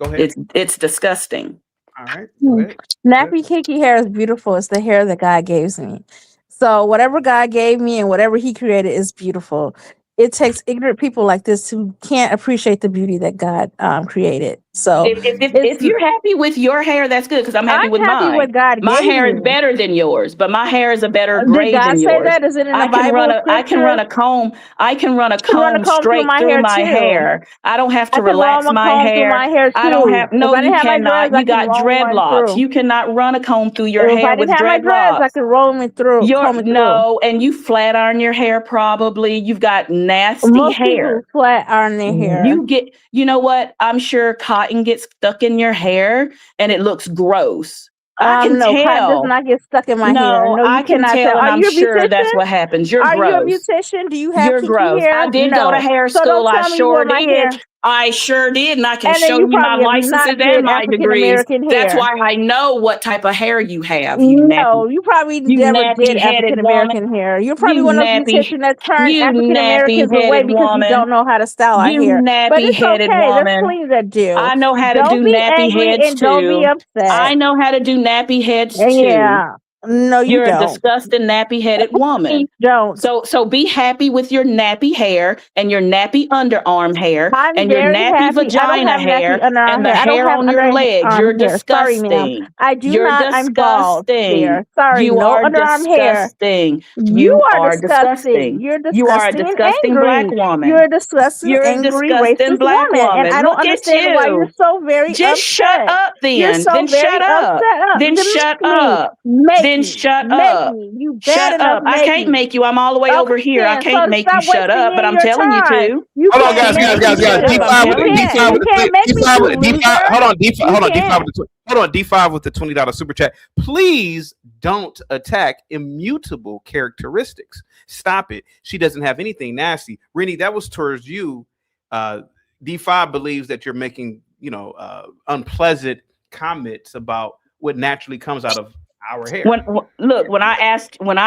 Go ahead. It's disgusting. All right. Go ahead. Nappy kinky hair is beautiful. It's the hair that God gave me. So whatever God gave me and whatever he created is beautiful. It takes ignorant people like this who can't appreciate the beauty that God created. So if you're happy with your hair, that's good, because I'm happy with mine. With God my gave hair me. is better than yours, but my hair is a better grade God than say yours. that? Is it in the I can Bible? I can run a comb. I can run a comb straight through my hair. I don't have to relax my hair. I don't have. No, you cannot. You got dreadlocks. You cannot run a comb through your hair with dreadlocks. I could roll me through. No, and you flat iron your hair. Probably you've got nasty hair. Flat iron their hair. You know what? I'm sure cotton gets stuck in your hair and it looks gross. I can tell. Cotton does not get stuck in my hair. No, I can tell, and I'm sure that's what happens. You're gross. Are you a beautician? Do you have You're gross. hair? I did go to hair school. I sure did. I sure did, and I can show you my licenses and my degrees. That's why I know what type of hair you have. You probably never did African American hair. You're probably one of those beauticians that turned African Americans away because you don't know how to style our hair. But it's okay. There's plenty that do. I know how to do nappy heads too. Don't be upset. I know how to do nappy heads too. Yeah. No, you're a disgusting nappy-headed woman. Don't. So be happy with your nappy hair and your nappy underarm hair and your nappy vagina hair and the hair on your legs. You're disgusting. Sorry, I do You're not. disgusting. I'm bald. Sorry, you no are underarm disgusting. hair. You are disgusting. You're disgusting. You are a disgusting black woman. You're a disgusting, angry, racist black woman. And I don't understand why you're so very upset. Just shut up then. You're so then shut up. Then shut up. Then shut up. Shut up. I can't make you. I'm all the way over here. I can't make you shut up, but I'm telling you to. Hold on, guys. D5 with the $20 super chat. Please don't attack immutable characteristics. Stop it. She doesn't have anything nasty. Rennie, that was towards you. D5 believes that you're making, unpleasant comments about what naturally comes out of our hair. When I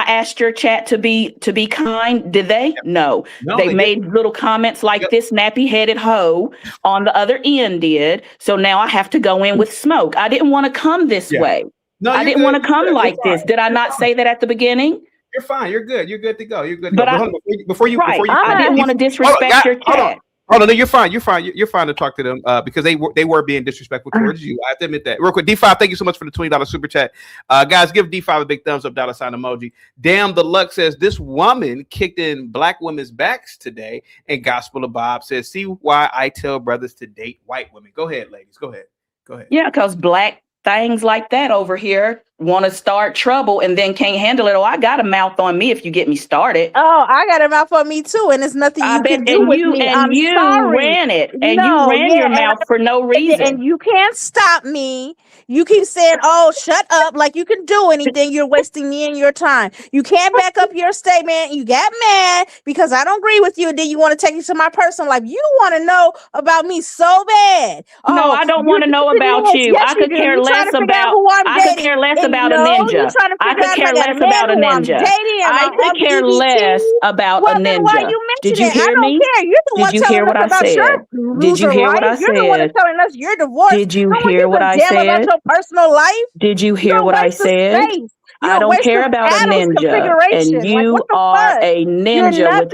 asked your chat to be kind, did they? No, they made little comments like this nappy headed hoe on the other end did. So now I have to go in with smoke. I didn't want to come this way. No, I didn't want to come like this. Did I not say that at the beginning? You're fine. You're good. You're good to go. You're good to go. Before you, I didn't want to disrespect your chat. Oh no, you're fine. You're fine. You're fine to talk to them because they were being disrespectful towards you. I have to admit that. Real quick, D5, thank you so much for the $20 super chat. Guys, give D5 a big thumbs up, $ sign emoji. Damn, the luck says this woman kicked in black women's backs today, and Gospel of Bob says, "See why I tell brothers to date white women." Go ahead, ladies. Go ahead. Go ahead. Yeah, because black things like that over here want to start trouble and then can't handle it. Oh, I got a mouth on me if you get me started. Oh, I got a mouth on me too, and there's nothing you can do with me. I'm sorry. Ran it, and you ran your mouth for no reason. And you can't stop me. You keep saying, "Oh, shut up!" Like you can do anything. You're wasting me and your time. You can't back up your statement. You got mad because I don't agree with you, and then you want to take it to my personal life. You want to know about me so bad. No, I don't want to know about you. I could care less about. I could care less about a ninja. I could care less about a ninja. I could care less about a ninja. Did you hear me? Did you hear what I said? Did you hear what I said? You're the one telling us you're divorced. Did you hear what I said? Personal life. Did you hear what I said? I don't care about a ninja, and you are a ninja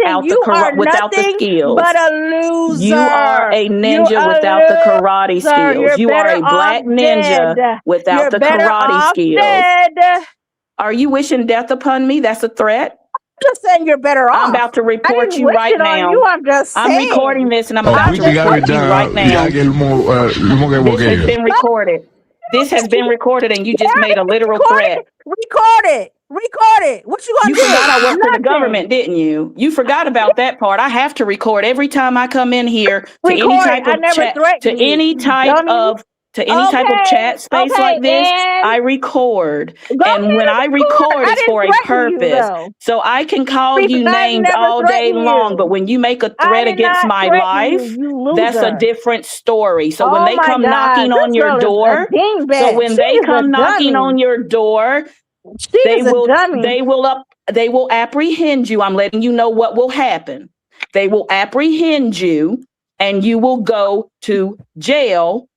without the skills. But a loser. You are a ninja without the karate skills. You are a black ninja without the karate skills. Are you wishing death upon me? That's a threat. Just saying you're better off. I'm about to report you right now. I'm just saying. I'm recording this, and I'm about to report you right now. This has been recorded. This has been recorded, and you just made a literal threat. Record it. What you gonna do? You forgot I work for the government, didn't you? You forgot about that part. I have to record every time I come in here to any type of chat, to any type of chat space like this. I record, and when I record, it's for a purpose. So I can call you names all day long, but when you make a threat against my life, that's a different story. So when they come knocking on your door, they will apprehend you. I'm letting you know what will happen. They will apprehend you, and you will go to jail.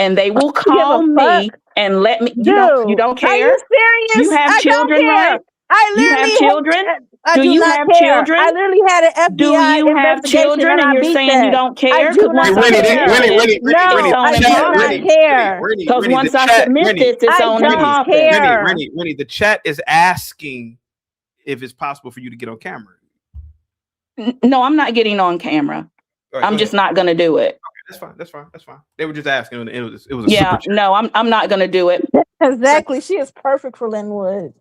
And they will call me and let me. You don't care. Are you serious? You have children, right? You have children. Do you have children? I literally had an FBI. Do you have children? And you're saying you don't care? I do not care. Because once I submit this, it's on topic. Rennie, the chat is asking if it's possible for you to get on camera. No, I'm not getting on camera. I'm just not going to do it. That's fine. They were just asking. It was a super chat. No, I'm not going to do it. Exactly. She is perfect for Linwood.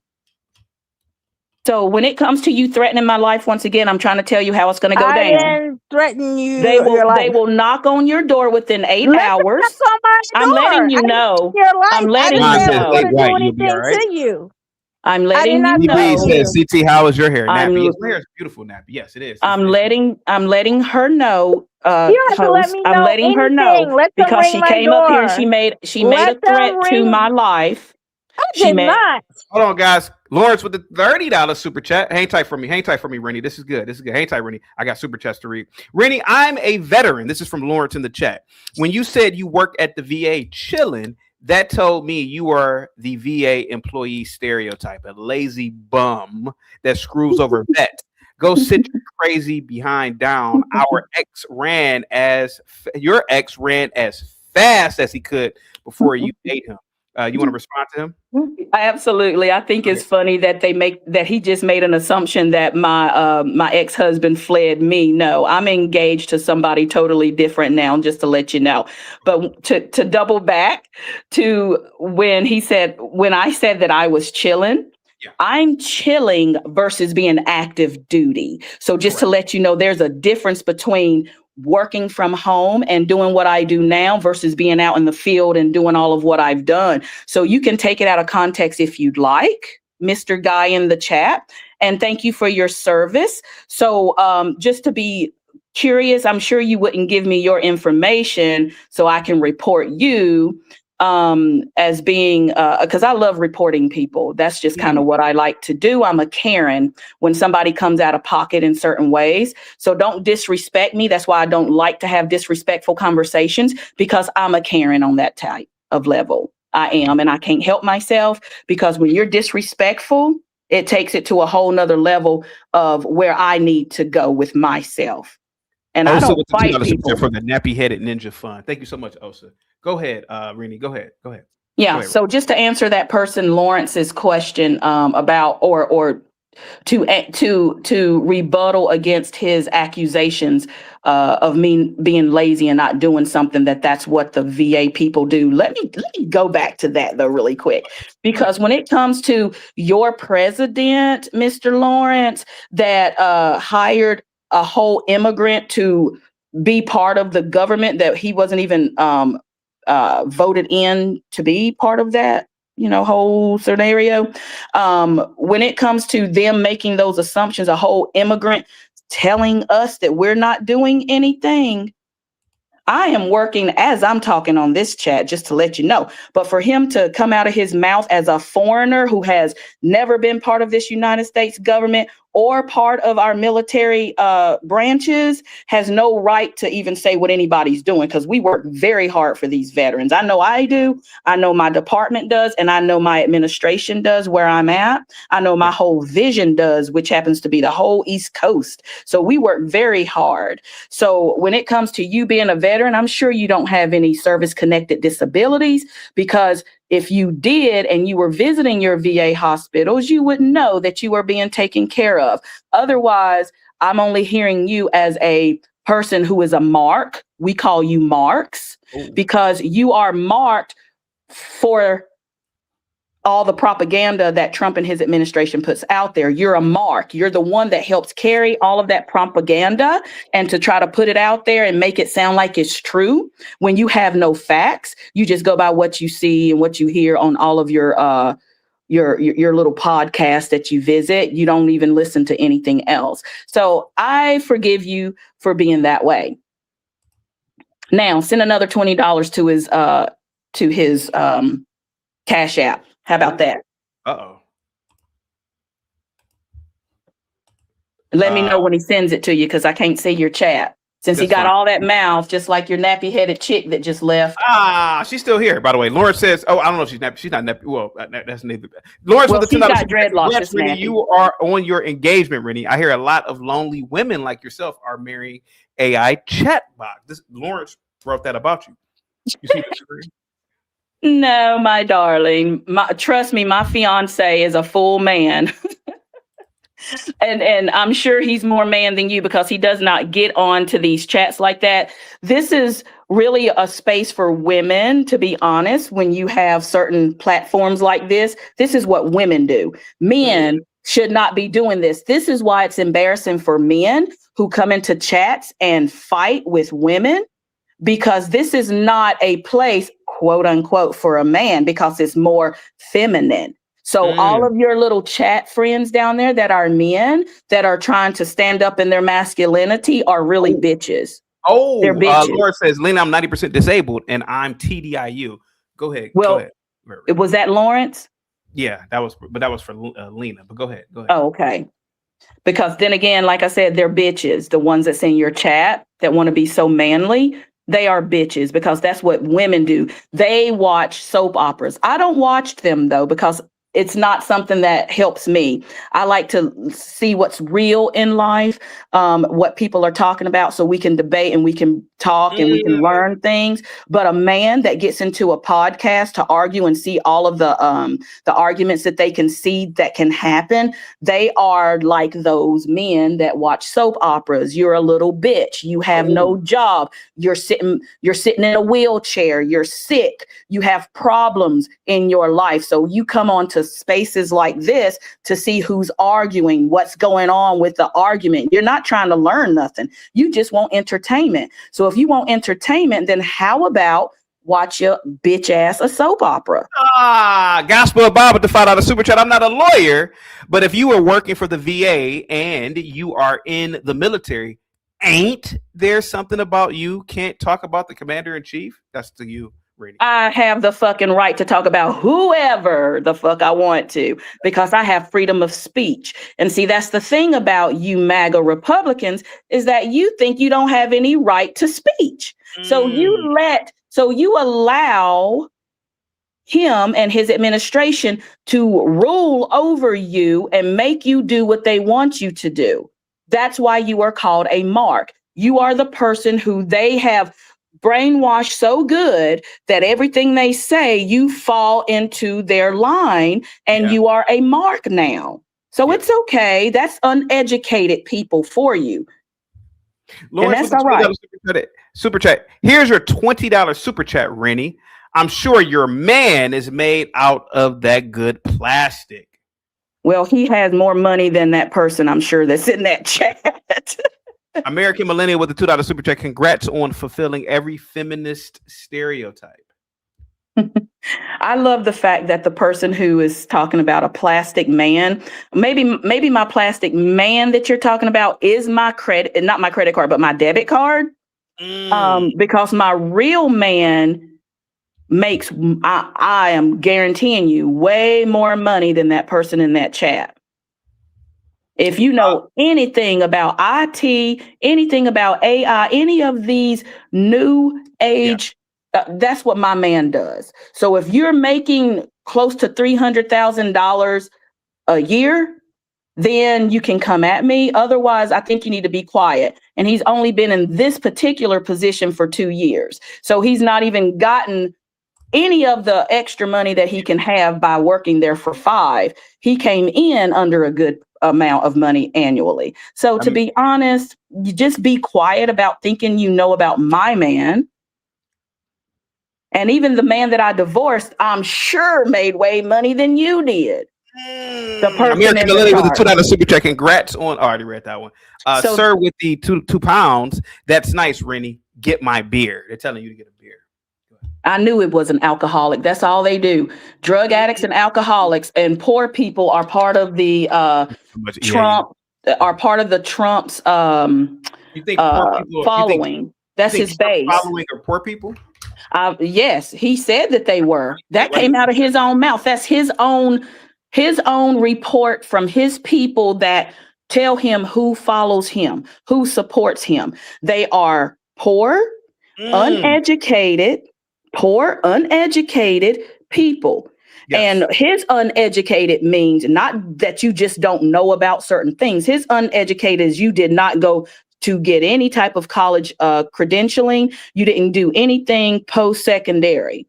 So when it comes to you threatening my life, once again, I'm trying to tell you how it's going to go down. I didn't threaten you. They will knock on your door within 8 hours. I'm letting you know. I'm letting you know. I'm letting you know. Says, CT, how is your hair? Nappy. Your hair is beautiful, Nappy. Yes, it is. I'm letting her know. You have to let me know. I'm letting her know because she came up here and she made a threat to my life. I did not. Hold on, guys. Lawrence with the $30 super chat. Hang tight for me, Rennie. This is good. Hang tight, Rennie. I got super chats to read. Rennie, I'm a veteran. This is from Lawrence in the chat. When you said you work at the VA chilling, that told me you are the VA employee stereotype, a lazy bum that screws over vets. Go sit your crazy behind down. Your ex ran as fast as he could before you ate him. You want to respond to him? Absolutely. I think it's funny that he just made an assumption that my ex-husband fled me. No, I'm engaged to somebody totally different now, just to let you know. But to double back to when I said that I was chilling. Yeah. I'm chilling versus being active duty. So just to let you know, there's a difference between working from home and doing what I do now versus being out in the field and doing all of what I've done. So you can take it out of context if you'd like, Mr. Guy in the chat. And thank you for your service. So just to be curious, I'm sure you wouldn't give me your information so I can report you as being, because I love reporting people. That's just kind of what I like to do. I'm a Karen when somebody comes out of pocket in certain ways. So don't disrespect me. That's why I don't like to have disrespectful conversations, because I'm a Karen on that type of level. I am, and I can't help myself, because when you're disrespectful, it takes it to a whole nother level of where I need to go with myself. And I Osa don't with the fight $2 super people. chat for the nappy headed ninja fund. Thank you so much, Osa. Go ahead, Rini. Go ahead. Yeah. Go ahead. So just to answer that person Lawrence's question about or to rebuttal against his accusations of me being lazy and not doing something, that's what the VA people do. Let me go back to that though really quick, because when it comes to your president, Mr. Lawrence, that hired a whole immigrant to be part of the government that he wasn't even voted in to be part of that, whole scenario. When it comes to them making those assumptions, a whole immigrant telling us that we're not doing anything, I am working as I'm talking on this chat, just to let you know. But for him to come out of his mouth as a foreigner who has never been part of this United States government or part of our military branches has no right to even say what anybody's doing, because we work very hard for these veterans. I know I do. I know my department does. And I know my administration does where I'm at. I know my whole vision does, which happens to be the whole East Coast. So we work very hard. So when it comes to you being a veteran, I'm sure you don't have any service-connected disabilities, because if you did and you were visiting your VA hospitals, you would know that you are being taken care of. Otherwise, I'm only hearing you as a person who is a mark. We call you marks because you are marked for all the propaganda that Trump and his administration puts out there. You're a mark. You're the one that helps carry all of that propaganda and to try to put it out there and make it sound like it's true when you have no facts. You just go by what you see and what you hear on all of your little podcasts that you visit. You don't even listen to anything else. So I forgive you for being that way. Now send another $20 to his Cash App. How about that? Uh-oh. Let me know when he sends it to you, because I can't see your chat. Since he got all that mouth, just like your nappy-headed chick that just left. She's still here, by the way. Lawrence says, I don't know if she's nappy. She's not nappy. Well, that's neither. Lawrence with the $10. Got dreadlocks. Yes, Rennie, you are on your engagement, Rennie. I hear a lot of lonely women like yourself are marrying AI chatbot. Lawrence wrote that about you. You see the screen? No, my darling. Trust me, my fiance is a full man. And I'm sure he's more man than you, because he does not get on to these chats like that. This is really a space for women, to be honest. When you have certain platforms like this is what women do. Men should not be doing this. This is why it's embarrassing for men who come into chats and fight with women, because this is not a place, quote unquote, for a man, because it's more feminine. So all of your little chat friends down there that are men that are trying to stand up in their masculinity are really bitches. They're bitches. Laura says, Lena, I'm 90% disabled and I'm TDIU. Go ahead. Well, was that Lawrence? Yeah, that was for Lena, but go ahead. Oh, okay. Because then again, like I said, they're bitches. The ones that's in your chat that want to be so manly, they are bitches, because that's what women do. They watch soap operas. I don't watch them though, because it's not something that helps me. I like to see what's real in life, what people are talking about, so we can debate and we can talk and we can learn things. But a man that gets into a podcast to argue and see all of the arguments that they can see that can happen, they are like those men that watch soap operas. You're a little bitch. You have no job. You're sitting in a wheelchair. You're sick. You have problems in your life. So you come on to spaces like this to see who's arguing, what's going on with the argument. You're not trying to learn nothing. You just want entertainment. So if you want entertainment, then how about watch your bitch ass a soap opera? Gospel of Bob with the $5 super chat. I'm not a lawyer, but if you were working for the VA and you are in the military, ain't there something about you can't talk about the commander in chief? That's to you, Rainey. I have the fucking right to talk about whoever the fuck I want to, because I have freedom of speech. And see, that's the thing about you MAGA Republicans, is that you think you don't have any right to speech. So you allow him and his administration to rule over you and make you do what they want you to do. That's why you are called a mark. you are the person who they have brainwashed so good that everything they say, you fall into their line and you are a mark now. So it's okay. That's uneducated people for you. Lawrence, and that's all right. Super chat. Here's your $20 super chat, Rennie. I'm sure your man is made out of that good plastic. Well, he has more money than that person, I'm sure, that's in that chat. American Millennial with the $2 super chat. Congrats on fulfilling every feminist stereotype. I love the fact that the person who is talking about a plastic man, maybe my plastic man that you're talking about is my credit, not my credit card, but my debit card. Because my real man makes, I am guaranteeing you, way more money than that person in that chat. If you know anything about IT, anything about AI, any of these new age, that's what my man does. So if you're making close to $300,000 a year, then you can come at me. Otherwise, I think you need to be quiet. And he's only been in this particular position for 2 years. So he's not even gotten any of the extra money that he can have by working there for 5. He came in under a good amount of money annually. So to be honest, you just be quiet about thinking you know about my man. And even the man that I divorced, I'm sure made way money than you did. The person American Millennial with the $2 super chat. Congrats on. I already read that one. Sir, with the two pounds. That's nice, Rennie. Get my beer. They're telling you to get a beer. I knew it was an alcoholic. That's all they do. Drug addicts and alcoholics and poor people are part of the Trump. Are part of the Trump's you think poor people, following. That's his base. Following are poor people. Yes, he said that they were. That came out of his own mouth. That's his own report from his people that tell him who follows him, who supports him. They are poor, uneducated people. Yes. And his uneducated means not that you just don't know about certain things. His uneducated is you did not go to get any type of college credentialing. You didn't do anything post-secondary.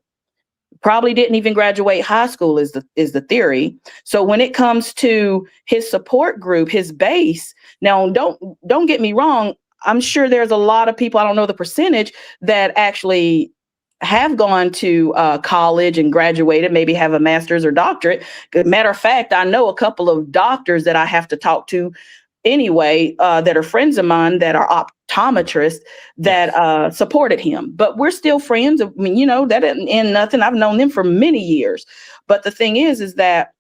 Probably didn't even graduate high school is the theory. So when it comes to his support group, his base, now don't get me wrong. I'm sure there's a lot of people, I don't know the percentage, that actually have gone to college and graduated, maybe have a master's or doctorate. Matter of fact, I know a couple of doctors that I have to talk to anyway, that are friends of mine that are optometrists that supported him. But we're still friends. I mean, that didn't end nothing. I've known them for many years. But the thing is that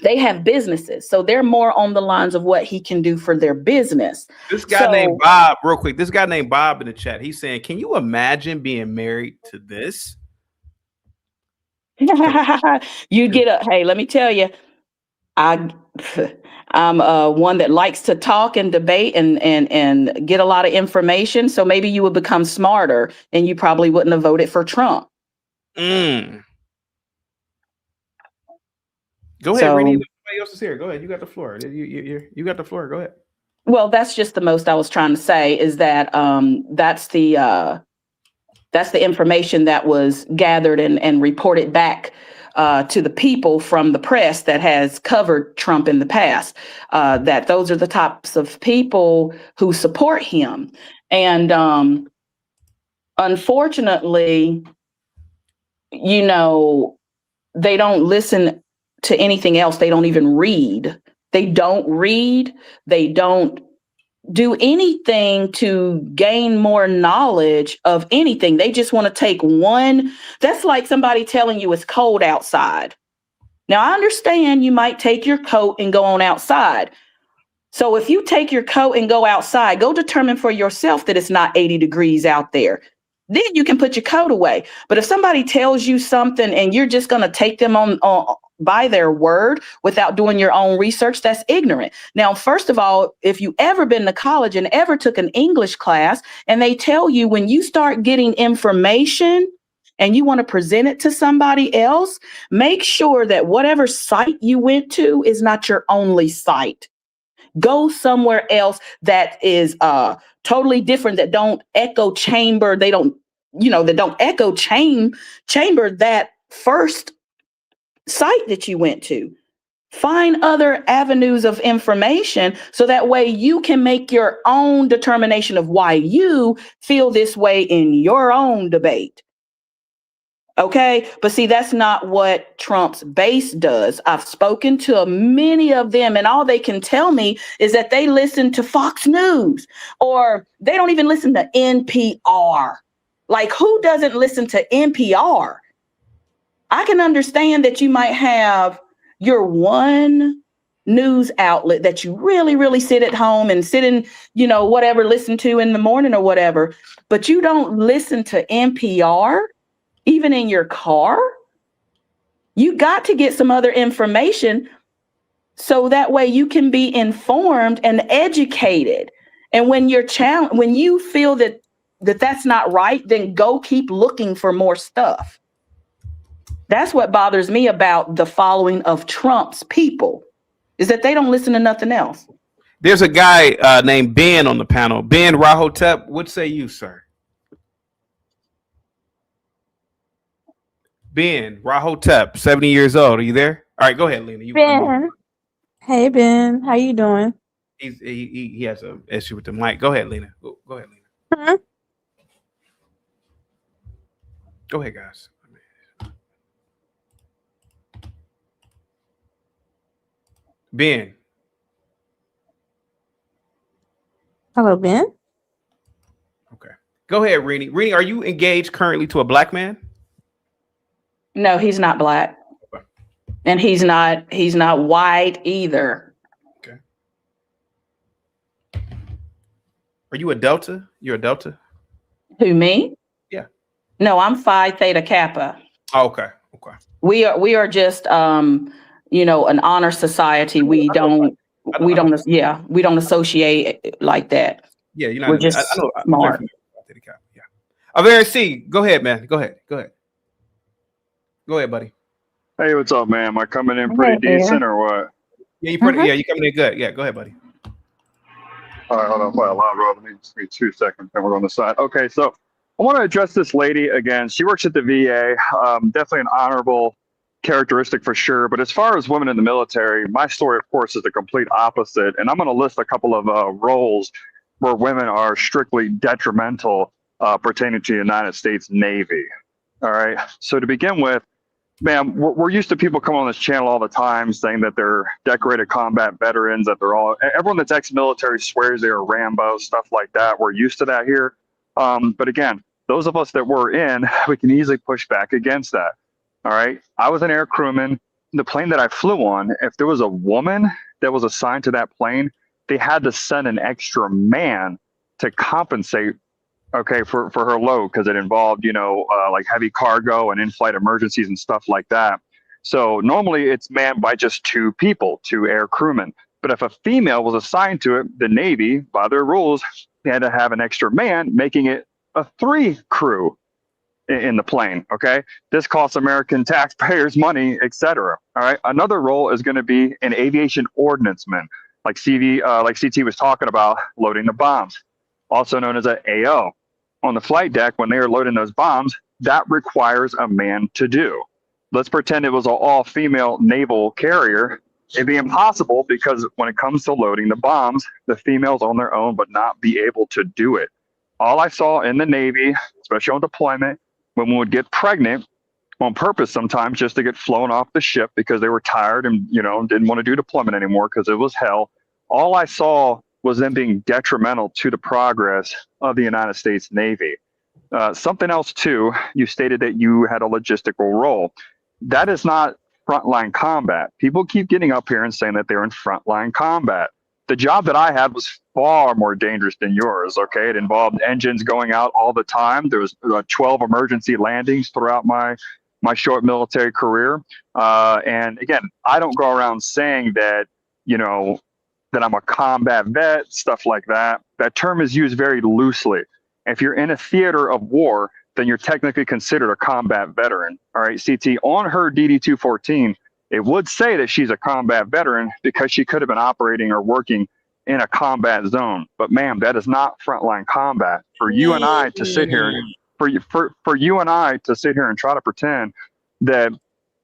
they have businesses. So they're more on the lines of what he can do for their business. This guy named Bob, real quick. This guy named Bob in the chat. He's saying, can you imagine being married to this? You get hey, let me tell you, I'm one that likes to talk and debate and get a lot of information. So maybe you would become smarter and you probably wouldn't have voted for Trump. Go ahead, Rennie. Nobody else is here. Go ahead. You got the floor. You got the floor. Go ahead. Well, that's just the most I was trying to say is that that's the information that was gathered and reported back to the people from the press that has covered Trump in the past, that those are the types of people who support him. And unfortunately, they don't listen to anything else. They don't even read. They don't read. They don't do anything to gain more knowledge of anything. They just want to take one. That's like somebody telling you it's cold outside. Now, I understand you might take your coat and go on outside. So if you take your coat and go outside, go determine for yourself that it's not 80 degrees out there. Then you can put your coat away. But if somebody tells you something and you're just going to take them on by their word without doing your own research, that's ignorant. Now, first of all, if you ever been to college and ever took an English class and they tell you when you start getting information and you want to present it to somebody else, make sure that whatever site you went to is not your only site. Go somewhere else that is totally different, that don't echo chamber. They don't, that don't echo chamber that first site that you went to. Find other avenues of information so that way you can make your own determination of why you feel this way in your own debate. Okay, but see, that's not what Trump's base does. I've spoken to many of them, and all they can tell me is that they listen to Fox News, or they don't even listen to NPR. Like, who doesn't listen to NPR? I can understand that you might have your one news outlet that you really, really sit at home and sit in, whatever, listen to in the morning or whatever, but you don't listen to NPR. Even in your car, you got to get some other information so that way you can be informed and educated. And when when you feel that that's not right, then go keep looking for more stuff. That's what bothers me about the following of Trump's people, is that they don't listen to nothing else. There's a guy named Ben on the panel. Ben Rahotep, what say you, sir? Ben Rahotep, 70 years old. Are you there? All right, go ahead, Lena. Ben. Hey, Ben. How you doing? He has an issue with the mic. Go ahead, Lena. Go ahead, Lena. Hmm? Go ahead, guys. Ben. Hello, Ben. Okay. Go ahead, Rini. Rini, are you engaged currently to a black man? No, he's not black. Okay. And he's not white either. Okay. Are you a Delta? You're a Delta? Who, me? Yeah. No, I'm Phi Theta Kappa. Oh, okay. Okay. We are just an honor society. We don't associate like that. Yeah, you're not. We're just smart. Yeah. Very C. Go ahead, man. Go ahead. Go ahead, buddy. Hey, what's up, man? Am I coming in pretty decent or what? Yeah, you coming in good. Yeah, go ahead, buddy. All right, hold on. Well, let me 2 seconds, and we're on the side. Okay, so I want to address this lady again. She works at the VA. Definitely an honorable characteristic for sure. But as far as women in the military, my story, of course, is the complete opposite. And I'm going to list a couple of roles where women are strictly detrimental pertaining to the United States Navy. All right. So to begin with, man, we're used to people coming on this channel all the time saying that they're decorated combat veterans, that everyone that's ex-military swears they are Rambo, stuff like that. We're used to that here. But again, those of us that were in, we can easily push back against that. All right. I was an air crewman. The plane that I flew on, if there was a woman that was assigned to that plane, they had to send an extra man to compensate, okay, for her load, because it involved, like heavy cargo and in-flight emergencies and stuff like that. So normally it's manned by just 2 people, 2 air crewmen. But if a female was assigned to it, the Navy, by their rules, they had to have an extra man, making it a 3 crew in the plane. Okay, this costs American taxpayers money, etc. All right, another role is going to be an aviation ordnanceman, like CT was talking about, loading the bombs, also known as an AO. On the flight deck, when they are loading those bombs, that requires a man to do. Let's pretend it was an all-female naval carrier. It'd be impossible, because when it comes to loading the bombs, the females on their own would not be able to do it. All I saw in the Navy, especially on deployment, women would get pregnant on purpose sometimes just to get flown off the ship because they were tired and, didn't want to do deployment anymore because it was hell. All I saw was them being detrimental to the progress of the United States Navy. Something else too, you stated that you had a logistical role. That is not frontline combat. People keep getting up here and saying that they're in frontline combat. The job that I had was far more dangerous than yours, okay? It involved engines going out all the time. There was 12 emergency landings throughout my short military career. And again, I don't go around saying that, that I'm a combat vet, stuff like that. That term is used very loosely. If you're in a theater of war, then you're technically considered a combat veteran. All right, CT, on her DD-214, it would say that she's a combat veteran because she could have been operating or working in a combat zone. But ma'am, that is not frontline combat. For you and I to sit here, for you and I to sit here and try to pretend that,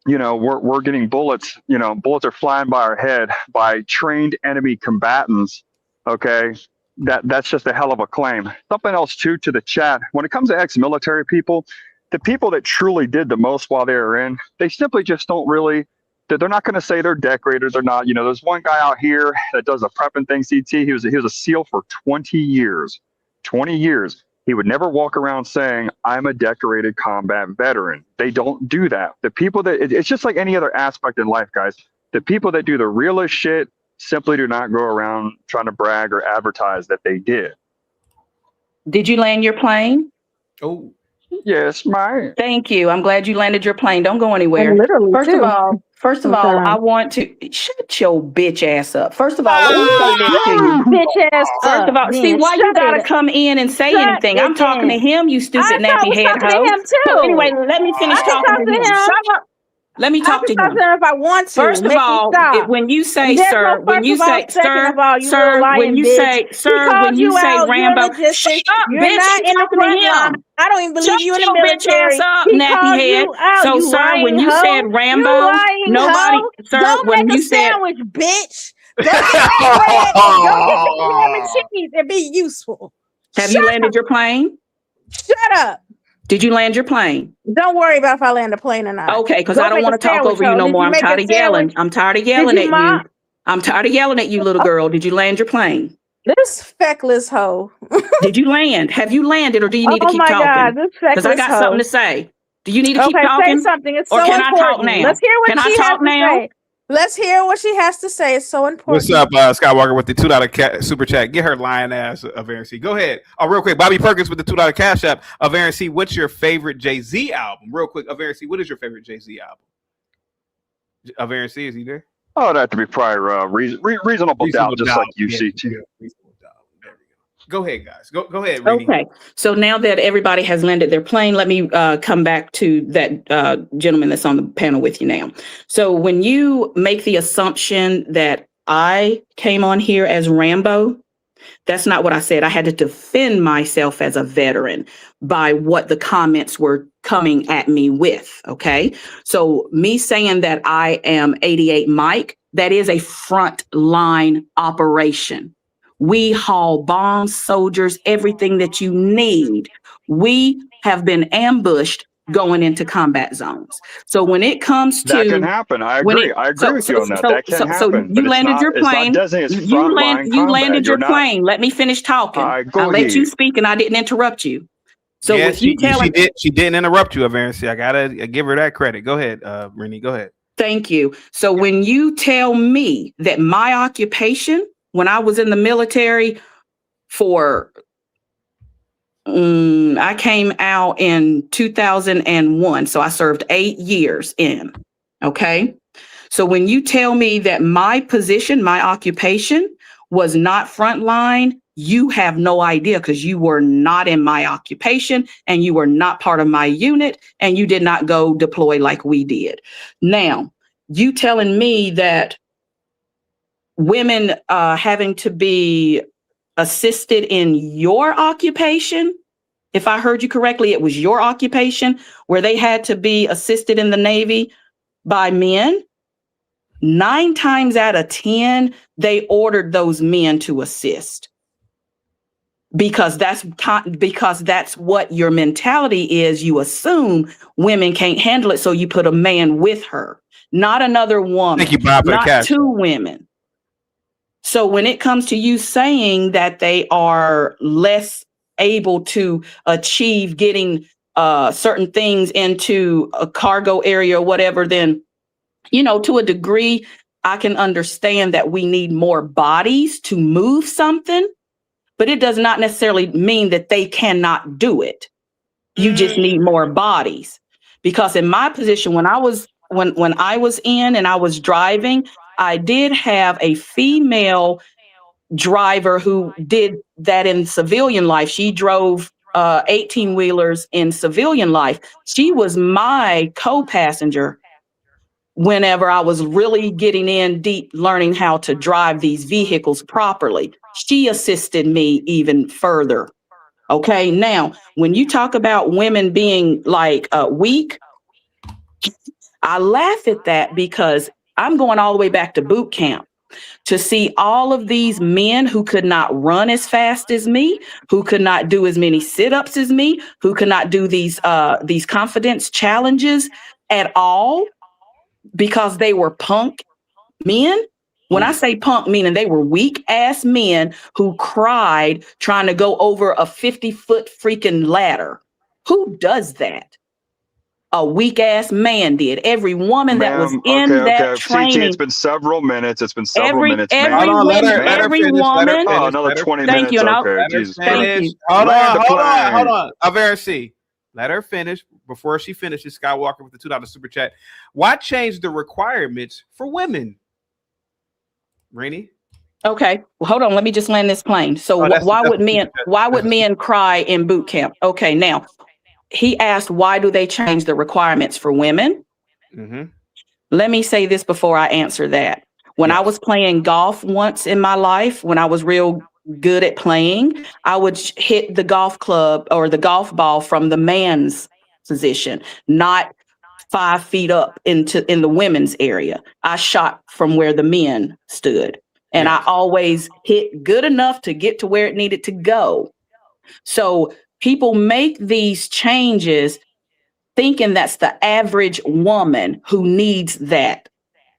you know, we're getting bullets, you know, bullets are flying by our head by trained enemy combatants. Okay, that's just a hell of a claim. Something else too to the chat. When it comes to ex-military people, the people that truly did the most while they were in, they simply just don't really. They're not going to say they're decorators or not. You know, there's one guy out here that does a prepping thing. CT. He was a SEAL for 20 years. 20 years. He would never walk around saying, I'm a decorated combat veteran. They don't do that. The people that, it's just like any other aspect in life, guys. The people that do the realest shit simply do not go around trying to brag or advertise that they did. Did you land your plane? Oh, yes, ma'am. Thank you. I'm glad you landed your plane. Don't go anywhere. Literally, First too. of all, I want to shut your bitch ass up. First of all, let me say this to you. Bitch ass First up. of all, see why you gotta come in and say anything. I'm talking to him, you stupid nappy head hoe. So anyway, let me finish talking to him. Shut up. Let me talk to him. If I want to. First of all, when you say sir, when you say sir, when you say Rambo, shut up, bitch. I'm talking to him. I don't even believe you in the Shut your bitch military. ass up, He nappy called head. you out, So, you sir, lying when you hoe. said Rambo, You lying nobody, hoe. sir, Don't when make you a said sandwich, bitch. Go get that bread and go get some ham and cheese and be useful. Have you landed your plane? Shut up. Did you land your plane? Don't worry about if I land a plane or not. Okay, because Go I don't make want a to talk sandwich, over you hoe. no Did more. I'm make a tired of yelling. sandwich? I'm tired of yelling Did at you you. mop? I'm tired of yelling at you, little girl. Did you land your plane? This feckless hoe. Did you land? Have you landed, or do you need to Oh keep my talking? God, this Because I feckless got hoe. something to say. Do you need to keep Okay, talking? say something. It's or so can important. I talk now? Let's hear what Can I she has talk to now? say. Let's hear what she has to say. It's so important. What's up, Skywalker with the $2 super chat? Get her lying ass of Aaron C. Go ahead. Oh, real quick, Bobby Perkins with the $2 cash app of Aaron C. What's your favorite Jay-Z album? Real quick, of Aaron C. What is your favorite Jay-Z album? Of Aaron C. Is he there? Oh, that'd have to be probably reasonable doubt, just like you, CT. Go ahead, guys. Go ahead, Rini. Okay. So now that everybody has landed their plane, let me come back to that gentleman that's on the panel with you now. So when you make the assumption that I came on here as Rambo, that's not what I said. I had to defend myself as a veteran by what the comments were coming at me with. Okay. So me saying that I am 88 Mike, that is a front line operation. We haul bombs, soldiers, everything that you need. We have been ambushed going into combat zones. So when it comes to that can happen, I agree. I agree with you on that. That can happen. So you landed your plane. You landed your plane. Let me finish talking. I let you speak, and I didn't interrupt you. So yes, with you telling, she didn't interrupt you, Aaron C. I gotta give her that credit. Go ahead, Rini. Go ahead. Thank you. So when you tell me that my occupation, when I was in the military for, I came out in 2001. So I served 8 years in. Okay. So when you tell me that my position, my occupation was not frontline, you have no idea, because you were not in my occupation and you were not part of my unit and you did not go deploy like we did. Now, you telling me that women having to be assisted in your occupation, if I heard you correctly, it was your occupation where they had to be assisted in the Navy by men. 9 times out of 10, they ordered those men to assist. Because that's what your mentality is. You assume women can't handle it, so you put a man with her, not another woman. Thank you, Bob, for the not cash. 2 women. So when it comes to you saying that they are less able to achieve getting certain things into a cargo area or whatever, then, you know, to a degree, I can understand that we need more bodies to move something, but it does not necessarily mean that they cannot do it. You just need more bodies. Because in my position, when I was in and I was driving, I did have a female driver who did that in civilian life. She drove 18-wheelers in civilian life. She was my co-passenger whenever I was really getting in deep, learning how to drive these vehicles properly. She assisted me even further. Okay, now when you talk about women being like weak, I laugh at that because I'm going all the way back to boot camp to see all of these men who could not run as fast as me, who could not do as many sit-ups as me, who could not do these confidence challenges at all because they were punk men. When I say punk, meaning they were weak ass men who cried trying to go over a 50-foot freaking ladder. Who does that? A weak ass man did. Every woman that was in that training. CT, it's been several minutes. It's been several minutes. Every woman. Oh, another 20 Thank minutes. you. Okay, Jesus Christ. Hold on. Unveils. Let her finish. Before she finishes, Skywalker with the $2 super chat. Why change the requirements for women? Rainey? Okay, well, hold on. Let me just land this plane. So why would men cry in boot camp? Okay, now he asked, why do they change the requirements for women? Mm-hmm. Let me say this before I answer that. When I was playing golf once in my life, when I was real good at playing, I would hit the golf club or the golf ball from the man's position, not 5 feet up in the women's area. I shot from where the men stood, and I always hit good enough to get to where it needed to go. So people make these changes thinking that's the average woman who needs that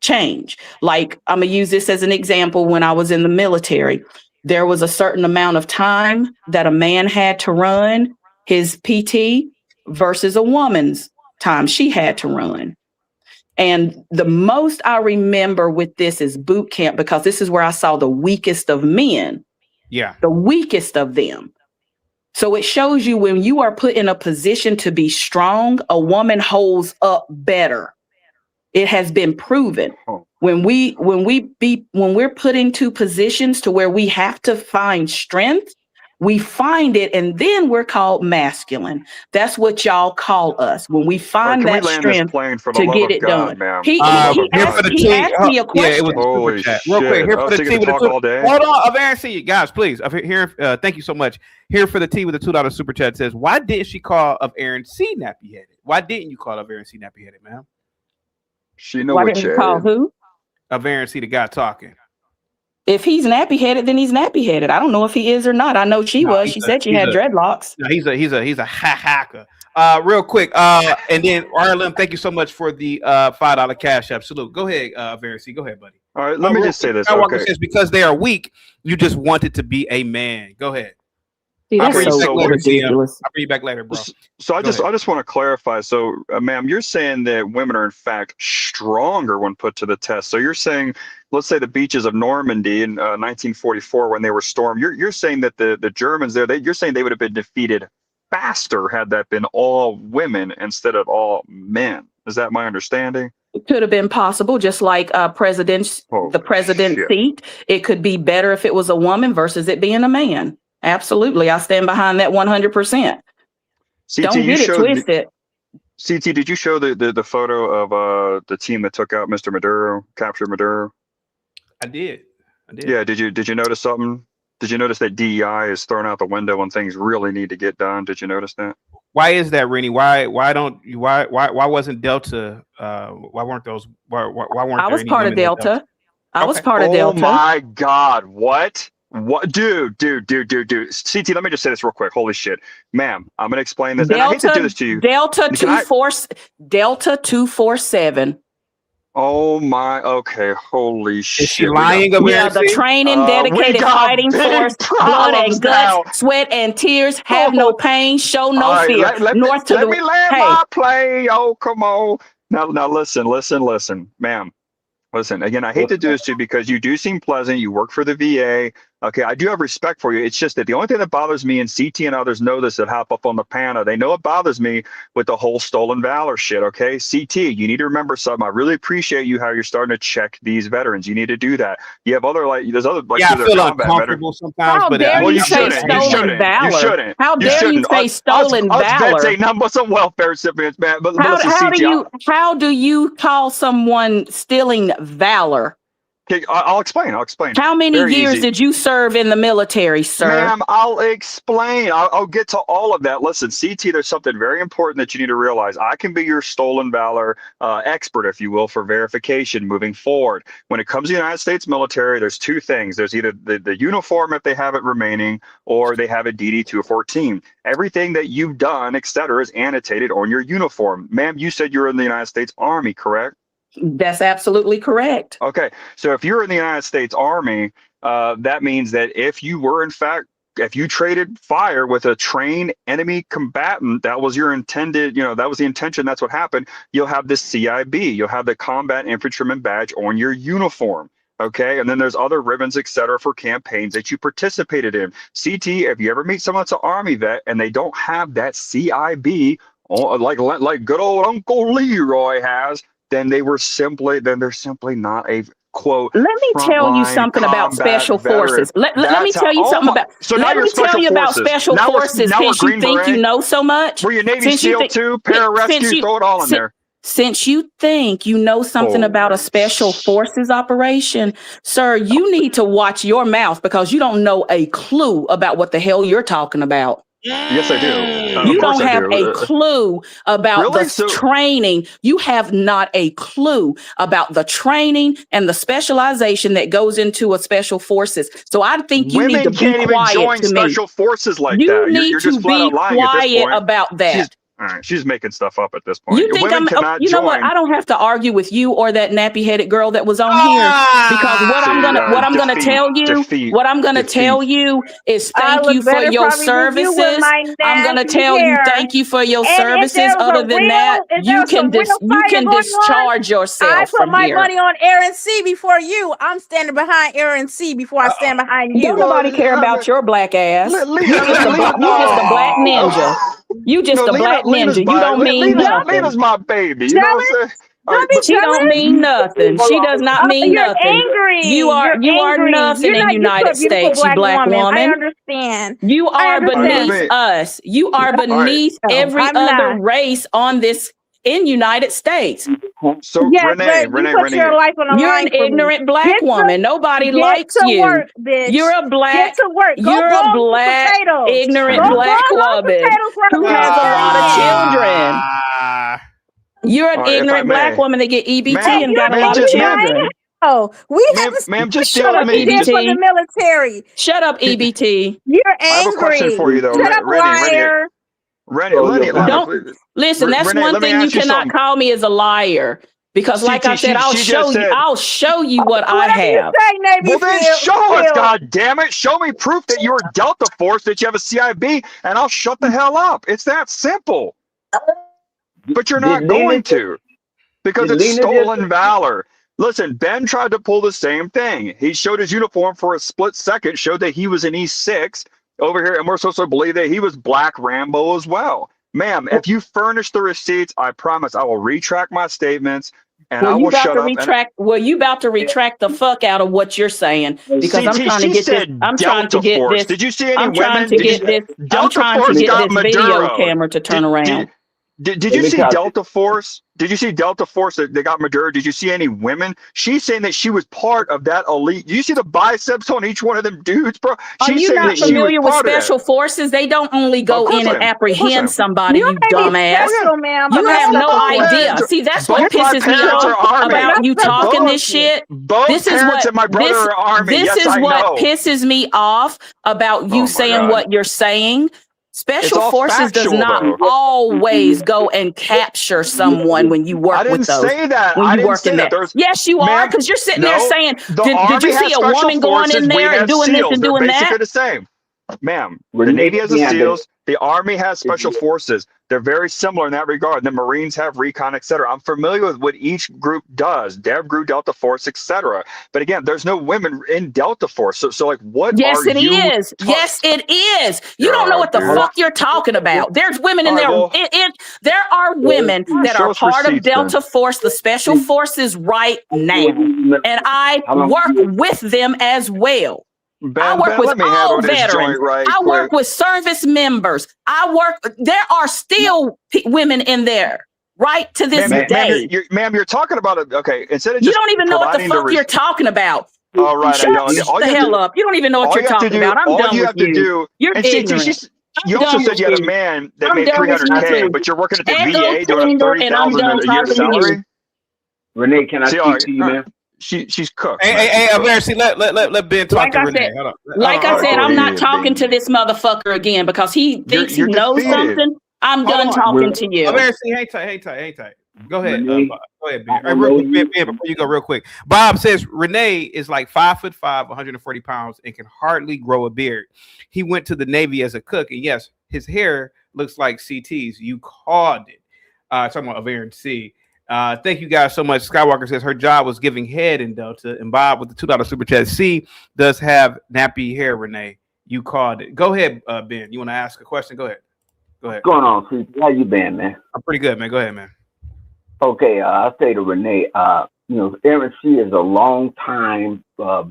change. Like, I'm gonna use this as an example. When I was in the military, there was a certain amount of time that a man had to run his PT versus a woman's time she had to run. And the most I remember with this is boot camp, because this is where I saw the weakest of men. Yeah. The weakest of them. So it shows you when you are put in a position to be strong, a woman holds up better. It has been proven. When we're put into positions to where we have to find strength, we find it, and then we're called masculine. That's what y'all call us. When we find that strength to get it done. He asked me a question. Holy shit. Real quick, here for the T with the all day. Hold on, Unveils, guys, please. Here, thank you so much. Here for the T with the $2 super chat says, why didn't she call up Aaron C nappy-headed? Why didn't you call up Aaron C nappy-headed, ma'am? She know why what didn't you call who? Of Aaron C, the guy talking. If he's nappy-headed, then he's nappy-headed. I don't know if he is or not. I know she was. She said she had dreadlocks. No, he's a hacker. Real quick, and then Arlen, thank you so much for the $5 cash app. Salute. Go ahead, Verity. Go ahead, buddy. All right, let me just say this. Skywalker says because they are weak, you just wanted to be a man. Go ahead. Dude, I'll bring ridiculous. you back later, bro. So I just want to clarify. So, ma'am, you're saying that women are in fact stronger when put to the test. So you're saying, let's say the beaches of Normandy in 1944 when they were stormed. You're saying that the Germans there, you're saying they would have been defeated faster had that been all women instead of all men. Is that my understanding? It could have been possible, just like the president's seat. It could be better if it was a woman versus it being a man. Absolutely. I stand behind that 100%. Don't get it twisted. CT, did you show the photo of the team that took out Mr. Maduro, captured Maduro? I did. Yeah, did you notice something? Did you notice that DEI is thrown out the window when things really need to get done? Did you notice that? Why is that, Rennie? Why wasn't Delta? Why weren't those? Why weren't I was part of Delta. I was part of Delta. Oh my God! What? What, dude? CT, let me just say this real quick. Holy shit, ma'am, I'm gonna explain this. And I hate to do this to you. Delta 247. Oh my, okay, holy shit. Is she lying about Yeah, the training, dedicated fighting force, blood and guts, sweat and tears, have no pain, show no fear. Let me land my plane. Oh, come on. Now listen, ma'am. Listen, again, I hate to do this to you because you do seem pleasant. You work for the VA. Okay, I do have respect for you. It's just that the only thing that bothers me, and CT and others know this that hop up on the panel, they know it bothers me with the whole stolen valor shit, okay? CT, you need to remember something. I really appreciate you how you're starting to check these veterans. You need to do that. You have other, like, there's other, like, Yeah, I there's feel combat uncomfortable sometimes, How but dare well, you you say shouldn't. stolen valor? You shouldn't. How dare you say stolen Us vets valor? ain't nothing but some welfare recipients, man. But listen, How do you call someone stealing valor? Okay, I'll explain. How many Very years easy. did you serve in the military, sir? Ma'am, I'll explain. I'll get to all of that. Listen, CT, there's something very important that you need to realize. I can be your stolen valor expert, if you will, for verification moving forward. When it comes to the United States military, there's two things. There's either the uniform, if they have it remaining, or they have a DD-214. Everything that you've done, et cetera, is annotated on your uniform. Ma'am, you said you're in the United States Army, correct? That's absolutely correct. Okay, so if you're in the United States Army, that means that if you were, in fact, if you traded fire with a trained enemy combatant, that was your intended, that was the intention, that's what happened, you'll have this CIB, you'll have the Combat Infantryman badge on your uniform. Okay, and then there's other ribbons, et cetera, for campaigns that you participated in. CT, if you ever meet someone that's an Army vet and they don't have that CIB, like good old Uncle Leroy has, then they're simply not a quote. Let me tell you something about special forces. Let me tell you something about. So now you're special forces. Special forces. Since you think you know so much, were you Navy SEAL too? Pararescue, throw it all in there. Since you think you know something about a special forces operation, sir, you need to watch your mouth because you don't know a clue about what the hell you're talking about. Yes, I do. You don't have a clue about the training. You have not a clue about the training and the specialization that goes into a special forces. So I think you need to be quiet. Even join special forces like that. You need to be quiet about that. All right, she's making stuff up at this point. You think you know what? I don't have to argue with you or that nappy-headed girl that was on here because what I'm gonna tell you is thank you for your services. I'm gonna tell you thank you for your services. Other than that, you can discharge yourself. I put my here. money on Aaron C before you. I'm standing behind Aaron C before I stand behind you. Don't nobody care about your black ass. You just a black ninja. You just a black ninja. You don't mean nothing. Lena's my baby. You know what I'm saying? She don't mean nothing. She does not mean you're nothing. Angry. You are nothing in the United States, you black woman. I understand. You are beneath us. You are beneath every other race on this in United States. So Renee, you're an ignorant black woman. Nobody likes you. You're a black. You're a black ignorant black woman who has a lot of children. You're an ignorant black woman that get EBT and got a lot of children. Oh, we have ma'am, just shut up, EBT. For the military. Shut up, EBT. You're angry. I have a question for you though, Shut up, liar. Don't listen. That's Renee, one thing you cannot call me as a liar because, like I said, I'll show you what I have. Well, then show us, God damn it! Show me proof that you're Delta Force, that you have a CIB, and I'll shut the hell up. It's that simple. But you're not going to, because it's stolen valor. Listen, Ben tried to pull the same thing. He showed his uniform for a split second, showed that he was an E6 over here, and we're supposed to believe that he was Black Rambo as well. Ma'am, if you furnish the receipts, I promise I will retract my statements and I will shut up. You about to retract the fuck out of what you're saying because I'm trying to get this. I'm trying to get this. Did you see any I'm trying to get this. I'm trying to get this video camera to turn around. Did you see Delta Force? Did you see Delta Force that they got Maduro? Did you see any women? She's saying that she was part of that elite. Do you see the biceps on each one of them dudes, bro? Are you not familiar with special forces? They don't only go in and apprehend somebody, you dumbass. You have no idea. See, that's what pisses me off about you talking this shit. This is what my brother are Army. This is what pisses me off about you saying what you're saying. Special forces does not always go and capture someone when you work with those. I didn't say that. When you work in that. Yes, you are, because you're sitting there saying, did you see a woman going in there and doing this and doing that? The same. Ma'am, the Renee, Navy has the yeah, SEALs. The Army has special forces. They're very similar in that regard. The Marines have recon, etc. I'm familiar with what each group does. Dev Group, Delta Force, etc. But again, there's no women in Delta Force. So like, what Yes, are it you? is. Yes, it is. You don't know what the dude. fuck you're talking about. There's women in All right, there. well, There are women that show are us part of receipts then. Delta Force, the Special Forces right now. And I work with them as well. I work with let me all handle this veterans. joint right I work quick. with service members. There are still women in there, right to this day. Ma'am, you're talking about it. Okay, instead of You just don't even know what the providing fuck you're talking about. All right, Shut I don't. the hell up. You don't even know what you're talking about. I'm done with you. You're ignorant. You also said you had a man that made $300K, but you're working at the VA doing a $30,000 a year salary. Renee, can I speak to you, man? She's cooked. Hey, Versi, let Ben talk to Renee. Hold on. Like I said, I'm not talking to this motherfucker again because he thinks he knows something. I'm done talking to you. Versi, hang tight. Go ahead. Go ahead, Ben. Hey, real quick, Ben, before you go real quick. Bob says Renee is like 5'5", 140 pounds, and can hardly grow a beard. He went to the Navy as a cook, and yes, his hair looks like CT's. You called it. Talking about Avern C. Thank you guys so much. Skywalker says her job was giving head in Delta, and Bob with the $2 super chat. C does have nappy hair. Renee, you called it. Go ahead, Ben. You want to ask a question? Go ahead. What's going on, C? How you been, man? I'm pretty good, man. Go ahead, man. Okay, I'll say to Renee, Aaron C is a long time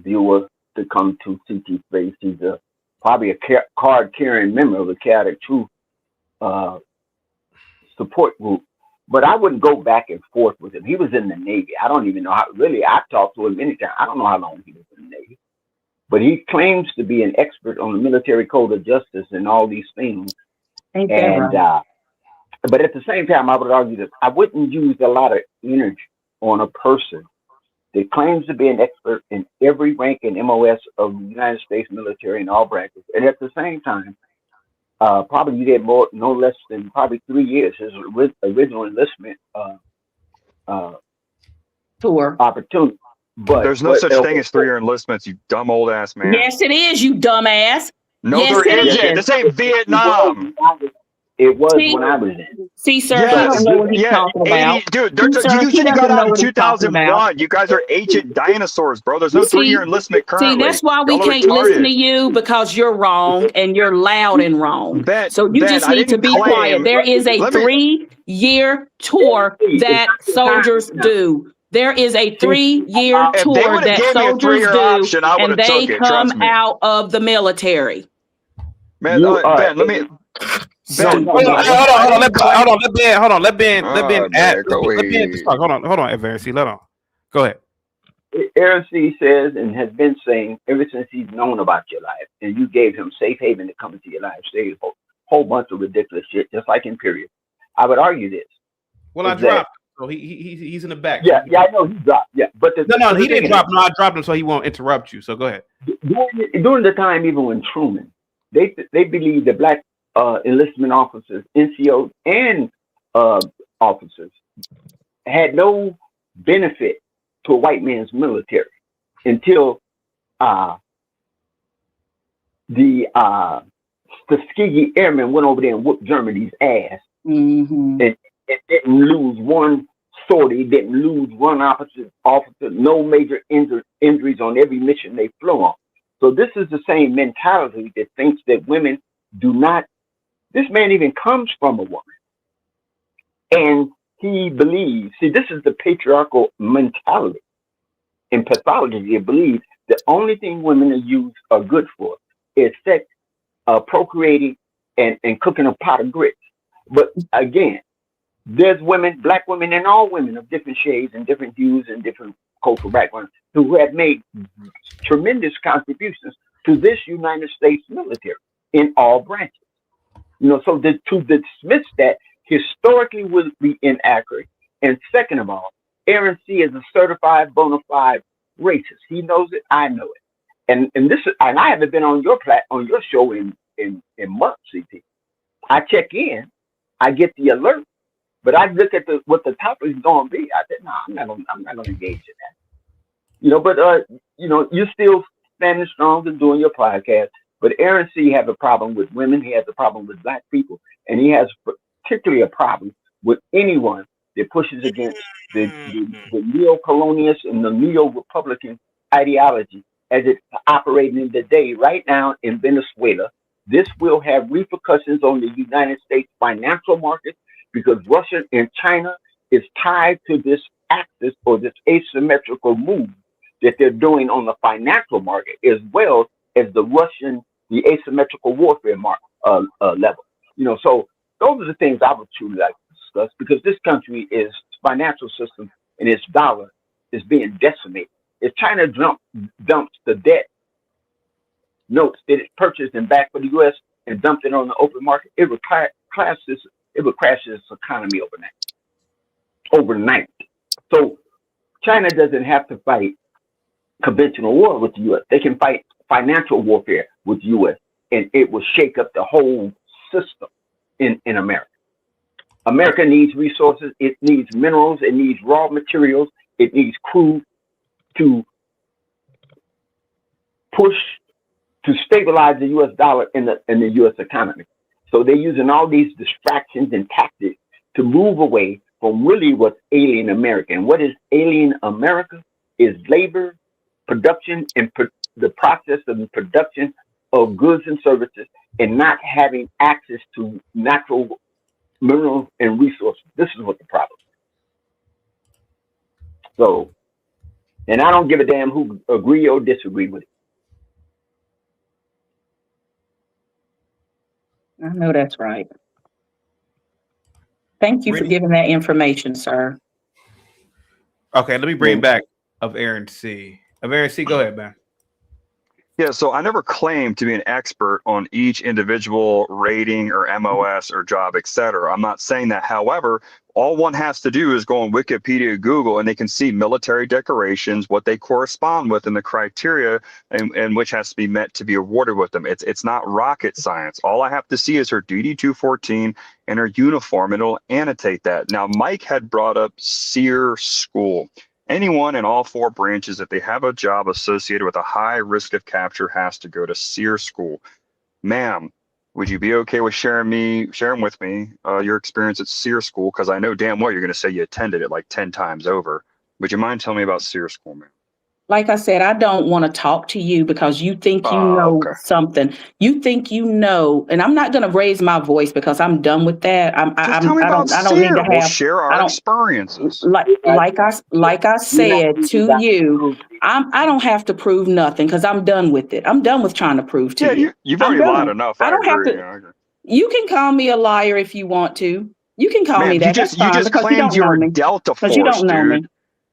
viewer to come to CT Space. He's probably a card-carrying member of the Chaotic Truth support group. But I wouldn't go back and forth with him. He was in the Navy. I don't even know how, really, I've talked to him many times. I don't know how long he was in the Navy. But he claims to be an expert on the military code of justice and all these things. Ain't that right? But at the same time, I would argue that I wouldn't use a lot of energy on a person that claims to be an expert in every rank and MOS of the United States military in all branches. And at the same time, probably you did no less than probably 3 years his original enlistment tour opportunity. But there's no such thing as 3-year enlistments, you dumb old ass man. Yes, it is, you dumbass. No, yes, there isn't. This ain't Vietnam. It was when I was in. See, sir, you don't know what he's talking about. Dude, you said you got out in 2001. You guys are ancient dinosaurs, bro. There's no 3-year enlistment currently. See, that's why we can't listen to you, because you're wrong and you're loud and wrong. So you just need to be quiet. There is a 3-year tour that soldiers do. There is a 3-year tour that soldiers do, and they come out of the military. Man, Ben, let me. Ben, hold on. Let Ben just talk. Hold on, Eversi. Let on. Go ahead. Aaron C says and has been saying ever since he's known about your life, and you gave him safe haven to come into your life, say a whole bunch of ridiculous shit, just like Imperial. I would argue this. Well, I dropped. So he's in the back. Yeah, I know he dropped. Yeah, but he didn't drop. No, I dropped him so he won't interrupt you. So go ahead. During the time, even when Truman, they believed that black enlistment officers, NCOs, and officers had no benefit to a white man's military until the Tuskegee Airmen went over there and whooped Germany's ass. Mm-hmm. And didn't lose one sortie, didn't lose one officer, no major injuries on every mission they flew on. So this is the same mentality that thinks that women do not. This man even comes from a woman. And he believes, see, this is the patriarchal mentality. In pathology, it believes the only thing women are good for is sex, procreating, and cooking a pot of grits. But again, there's women, black women, and all women of different shades and different hues and different cultural backgrounds who have made tremendous contributions to this United States military in all branches. So to dismiss that historically would be inaccurate. And second of all, Aaron C is a certified bona fide racist. He knows it. I know it. And I haven't been on your show in months, CT. I check in, I get the alert, but I look at what the topic is going to be. I said, no, I'm not going to engage in that. But you're still standing strong and doing your podcast. But Aaron C. has a problem with women. He has a problem with black people. And he has particularly a problem with anyone that pushes against the neo-colonialist and the neo-Republican ideology as it's operating today, right now in Venezuela. This will have repercussions on the United States financial market because Russia and China is tied to this axis or this asymmetrical move that they're doing on the financial market, as well as the asymmetrical warfare level. You know, so those are the things I would truly like to discuss, because this country is financial system and its dollar is being decimated. If China dumps the debt notes that it purchased and back for the U.S. and dumped it on the open market, it would crash this economy overnight. So China doesn't have to fight conventional war with the U.S. They can fight financial warfare with the U.S. and it will shake up the whole system in America. America needs resources. It needs minerals. It needs raw materials. It needs crude to push to stabilize the U.S. dollar in the U.S. economy. So they're using all these distractions and tactics to move away from really what's alien America. And what is alien America is labor, production, and the process of the production of goods and services, and not having access to natural minerals and resources. This is what the problem is. So, and I don't give a damn who agree or disagree with it. I know that's right. Thank you for giving that information, sir. Okay, let me bring back of Aaron C. Of Aaron C, go ahead, man. Yeah, so I never claimed to be an expert on each individual rating or MOS or job, etc. I'm not saying that. However, all one has to do is go on Wikipedia, Google, and they can see military decorations, what they correspond with, and the criteria and which has to be met to be awarded with them. It's not rocket science. All I have to see is her DD-214 and her uniform, and it'll annotate that. Now, Mike had brought up SEER school. Anyone in all four branches, if they have a job associated with a high risk of capture, has to go to SEER school. Ma'am, would you be okay with sharing with me your experience at SEER school? Because I know damn well you're going to say you attended it like 10 times over. Would you mind telling me about SEER school, ma'am? Like I said, I don't want to talk to you because you think you know something. You think you know, and I'm not going to raise my voice because I'm done with that. I don't need to have. We'll share our experiences. Like I said to you, I don't have to prove nothing because I'm done with it. I'm done with trying to prove to you. You've already lied enough. I don't have to. You can call me a liar if you want to. You can call me that. You just claimed you were Delta Force, you don't know me.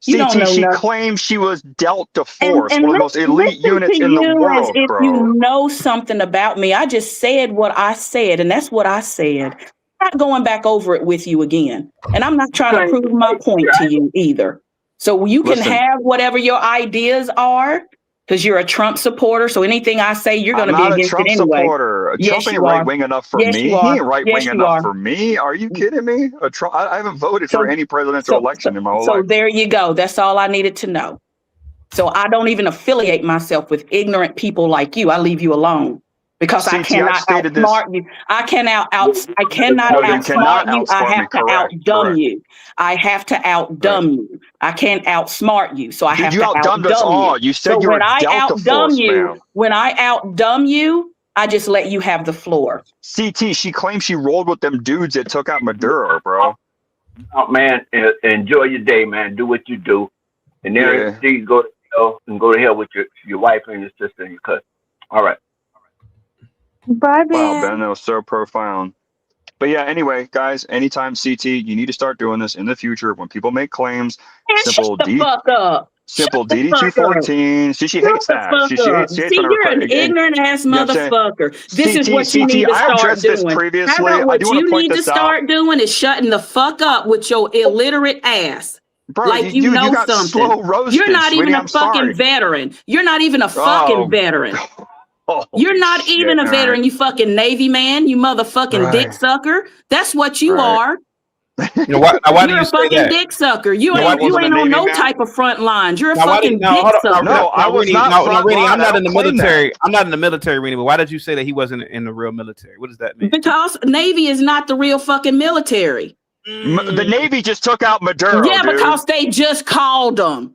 CT, she claimed she was Delta Force, one of the most elite units in the world, if bro. you know something about me, I just said what I said, and that's what I said. I'm not going back over it with you again, and I'm not trying to prove my point to you either. So you can have whatever your ideas are, because you're a Trump supporter. So anything I say, you're going to be against it anyway. I'm not a Trump supporter. Trump ain't right wing enough for me. He ain't right wing enough for me. Are you kidding me? I haven't voted for any presidential election in my whole life. So there you go. That's all I needed to know. So I don't even affiliate myself with ignorant people like you. I leave you alone because I cannot outsmart you. I cannot outsmart you. I have to outdumb you. I have to outdumb you. I can't outsmart you. So I have to outdumb us all. You said you were Delta Force, ma'am. When I outdumb you, I just let you have the floor. CT, she claims she rolled with them dudes that took out Maduro, bro. Oh man, enjoy your day, man. Do what you do, and there you go to hell and go to hell with your wife and your sister and your cousin. All right. Bye, Ben. Wow, Ben, that was so profound. But yeah, anyway, guys, anytime CT, you need to start doing this in the future when people make claims. Shut the fuck up. Simple DD-214. See, she hates that. She hates you're an ignorant ass motherfucker. This is what you need to start doing. How about what you need to start doing is shutting the fuck up with your illiterate ass. Bro, like you know something. You're not even a fucking veteran. You're not even a fucking veteran. You're not even a veteran, you fucking Navy man, you motherfucking dick sucker. That's what you are. why do You're you a say fucking that? dick sucker. You No, I ain't wasn't a on Navy no man. type of front lines. You're a Now, why fucking did, no, dick hold on, sucker. no, I was Rennie, not no, front Rennie, line. I'm I not in the don't claim military. that. I'm not in the military, Rennie. But why did you say that he wasn't in the real military? What does that mean? Because Navy is not the real fucking military. The Navy just took out Maduro, Yeah, dude. because they just called them.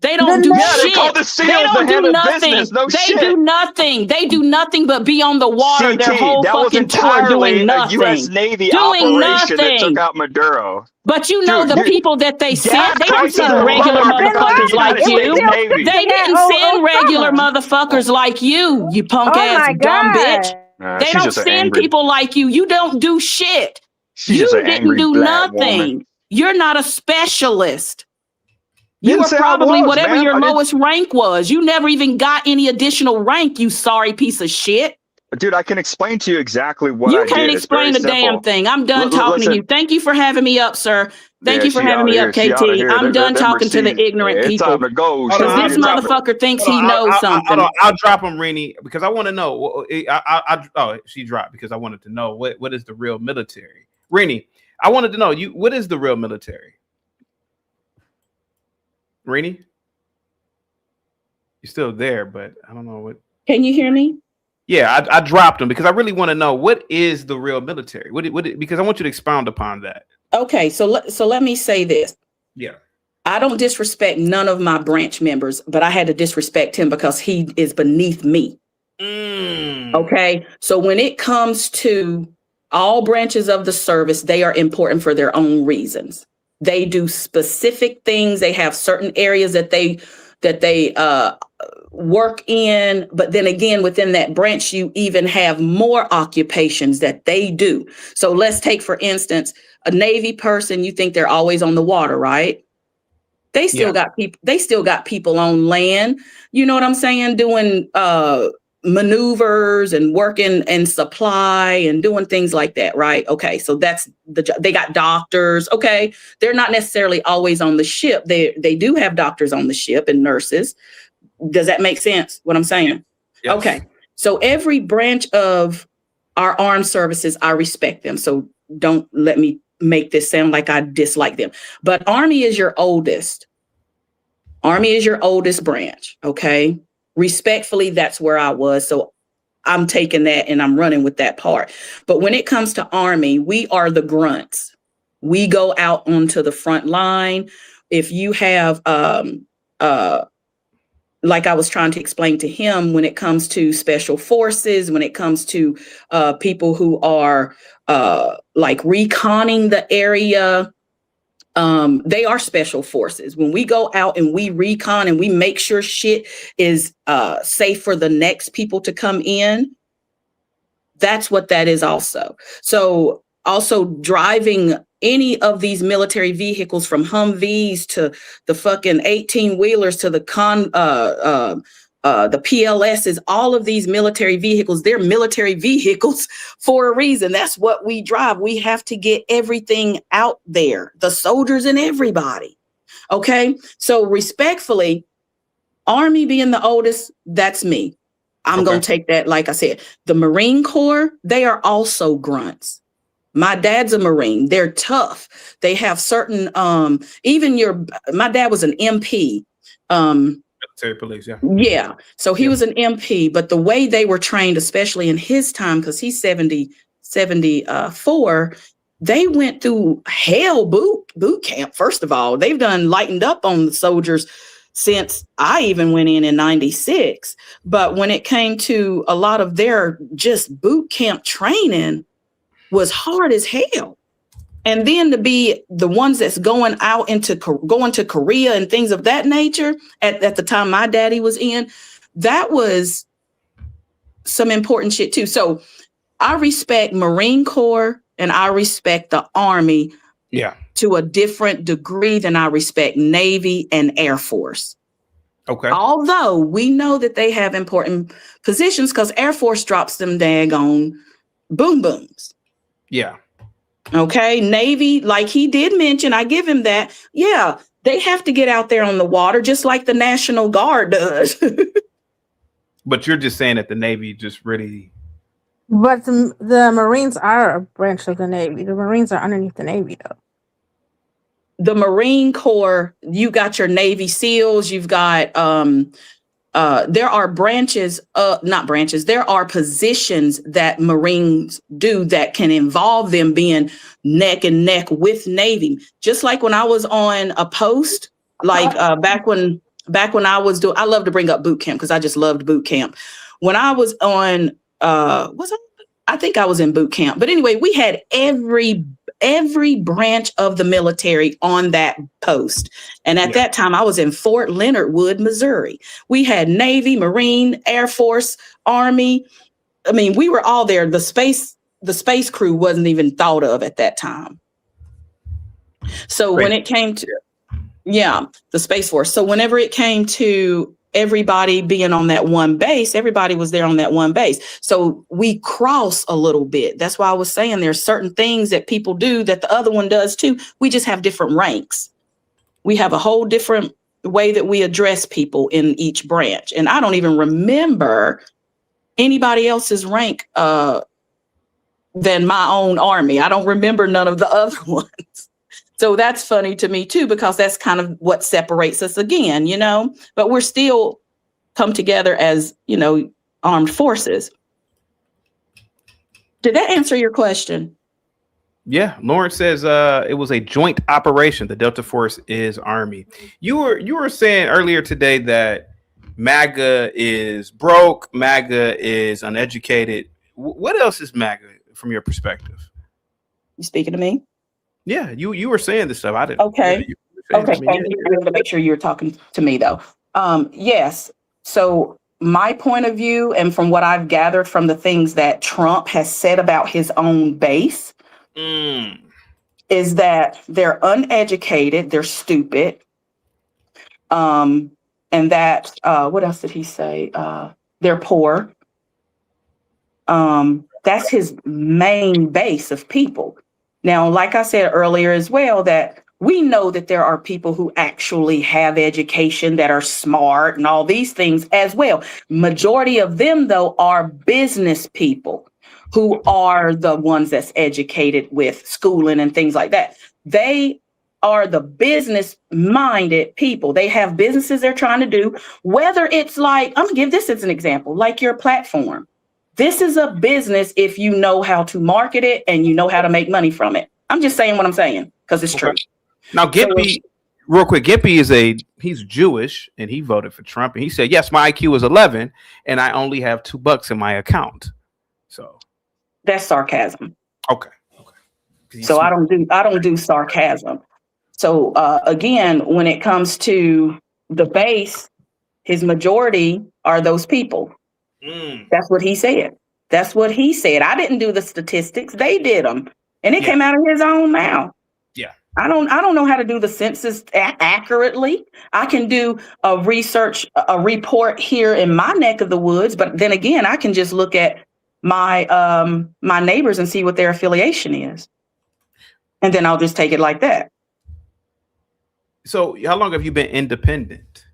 They don't The do Yeah, they shit. called the They SEALs to don't do handle nothing. business. No They shit. do nothing. They do nothing but be on the water their CT, whole that was fucking tour entirely doing a U.S. nothing. Navy Doing operation that took nothing. out Maduro. But you know Dude, the people that they gas sent, they don't prices send are regular lower because of motherfuckers the like United States you. Navy. They didn't send regular motherfuckers like you punk Oh ass my dumb bitch. God. They She's don't just an send angry. people like you. You don't do shit. She's You just an didn't angry do black nothing. woman. You're not a specialist. You Didn't were say I probably was, whatever ma'am. your I didn't- lowest rank was. You never even got any additional rank, you sorry piece of shit. Dude, I can explain to you exactly what You I can't did. It's very explain a damn simple. thing. I'm done talking to Listen, you. Thank you for having me up, sir. Thank yeah, you for she having out of me here. up, She out of KT. here. I'm done Them talking to the receipts. ignorant It's people. time to go. Because Hold on, this I'll drop it. motherfucker thinks Hold he on, knows something. I'll drop him, Rennie, because I want to know. Oh, she dropped because I wanted to know what is the real military. Rennie, I wanted to know what is the real military? Rennie, you're still there, but I don't know what. Can you hear me? Yeah, I dropped him because I really want to know what is the real military. Because I want you to expound upon that. Okay, so let me say this. Yeah. I don't disrespect none of my branch members, but I had to disrespect him because he is beneath me. Okay, so when it comes to all branches of the service, they are important for their own reasons. They do specific things. They have certain areas that they work in, but then again, within that branch, you even have more occupations that they do. So let's take, for instance, a Navy person. You think they're always on the water, right? They still got people. They still got people on land. You know what I'm saying? Doing maneuvers and working and supply and doing things like that, right? Okay, so that's they got doctors. Okay, they're not necessarily always on the ship. They do have doctors on the ship and nurses. Does that make sense? What I'm saying? Yes. Okay, so every branch of our armed services, I respect them. So don't let me make this sound like I dislike them. But Army is your oldest. Army is your oldest branch. Okay. Respectfully, that's where I was. So I'm taking that and I'm running with that part. But when it comes to Army, we are the grunts. We go out onto the front line. If you have, like I was trying to explain to him, when it comes to special forces, when it comes to people who are like reconning the area, they are special forces. When we go out and we recon and we make sure shit is safe for the next people to come in, that's what that is also. So also driving any of these military vehicles, from Humvees to the fucking 18-wheelers to the PLSs, all of these military vehicles, they're military vehicles for a reason. That's what we drive. We have to get everything out there, the soldiers and everybody. Okay. So respectfully, Army being the oldest, that's me. I'm going to take that. Like I said, the Marine Corps, they are also grunts. My dad's a Marine. They're tough. They have certain, my dad was an MP. Military police, yeah. Yeah. So he was an MP, but the way they were trained, especially in his time, because he's 74, they went through hell boot camp. First of all, they've done lightened up on the soldiers since I even went in 96. But when it came to a lot of their just boot camp training was hard as hell. And then to be the ones that's going to Korea and things of that nature at the time my daddy was in, that was some important shit too. So I respect Marine Corps and I respect the Army to a different degree than I respect Navy and Air Force. Okay. Although we know that they have important positions because Air Force drops them daggone boom booms. Yeah. Okay. Navy, like he did mention, I give him that. Yeah, they have to get out there on the water just like the National Guard does. But you're just saying that the Navy just really. But the Marines are a branch of the Navy. The Marines are underneath the Navy, though. the Marine Corps, you got your Navy SEALs, you've got there are branches, not branches, there are positions that Marines do that can involve them being neck and neck with Navy. Just like when I was on a post, like back when I was doing, I love to bring up boot camp because I just loved boot camp. When I was on, I think I was in boot camp, but anyway, we had every branch of the military on that post. And at that time, I was in Fort Leonard Wood, Missouri. We had Navy, Marine, Air Force, Army. I mean, we were all there. The space crew wasn't even thought of at that time. So when it came to, the Space Force. So whenever it came to everybody being on that one base, everybody was there on that one base. So we cross a little bit. That's why I was saying there's certain things that people do that the other one does too. We just have different ranks. We have a whole different way that we address people in each branch. And I don't even remember anybody else's rank than my own Army. I don't remember none of the other ones. So that's funny to me too, because that's kind of what separates us again, you know, but we're still come together as, you know, armed forces. Did that answer your question? Yeah, Lawrence says it was a joint operation. The Delta Force is Army. You were saying earlier today that MAGA is broke, MAGA is uneducated. What else is MAGA from your perspective? You speaking to me? Yeah, you were saying this stuff. I didn't. Okay. Okay. Thank you. I have to make sure you're talking to me though. Yes. So my point of view, and from what I've gathered from the things that Trump has said about his own base, is that they're uneducated, they're stupid, and that what else did he say? They're poor. That's his main base of people. Now, like I said earlier as well, that we know that there are people who actually have education, that are smart and all these things as well. Majority of them, though, are business people who are the ones that's educated with schooling and things like that. They are the business-minded people. They have businesses they're trying to do, whether it's like, I'm gonna give this as an example, like your platform. This is a business if you know how to market it and you know how to make money from it. I'm just saying what I'm saying because it's true. Now, Gimpy, real quick, Gimpy he's Jewish and he voted for Trump. And he said, yes, my IQ is 11 and I only have $2 in my account. So that's sarcasm. Okay. So I don't do sarcasm. So again, when it comes to the base, his majority are those people. That's what he said. That's what he said. I didn't do the statistics. They did them. And it came out of his own mouth. Yeah. I don't know how to do the census accurately. I can do a report here in my neck of the woods, but then again, I can just look at my my neighbors and see what their affiliation is. And then I'll just take it like that. So how long have you been independent?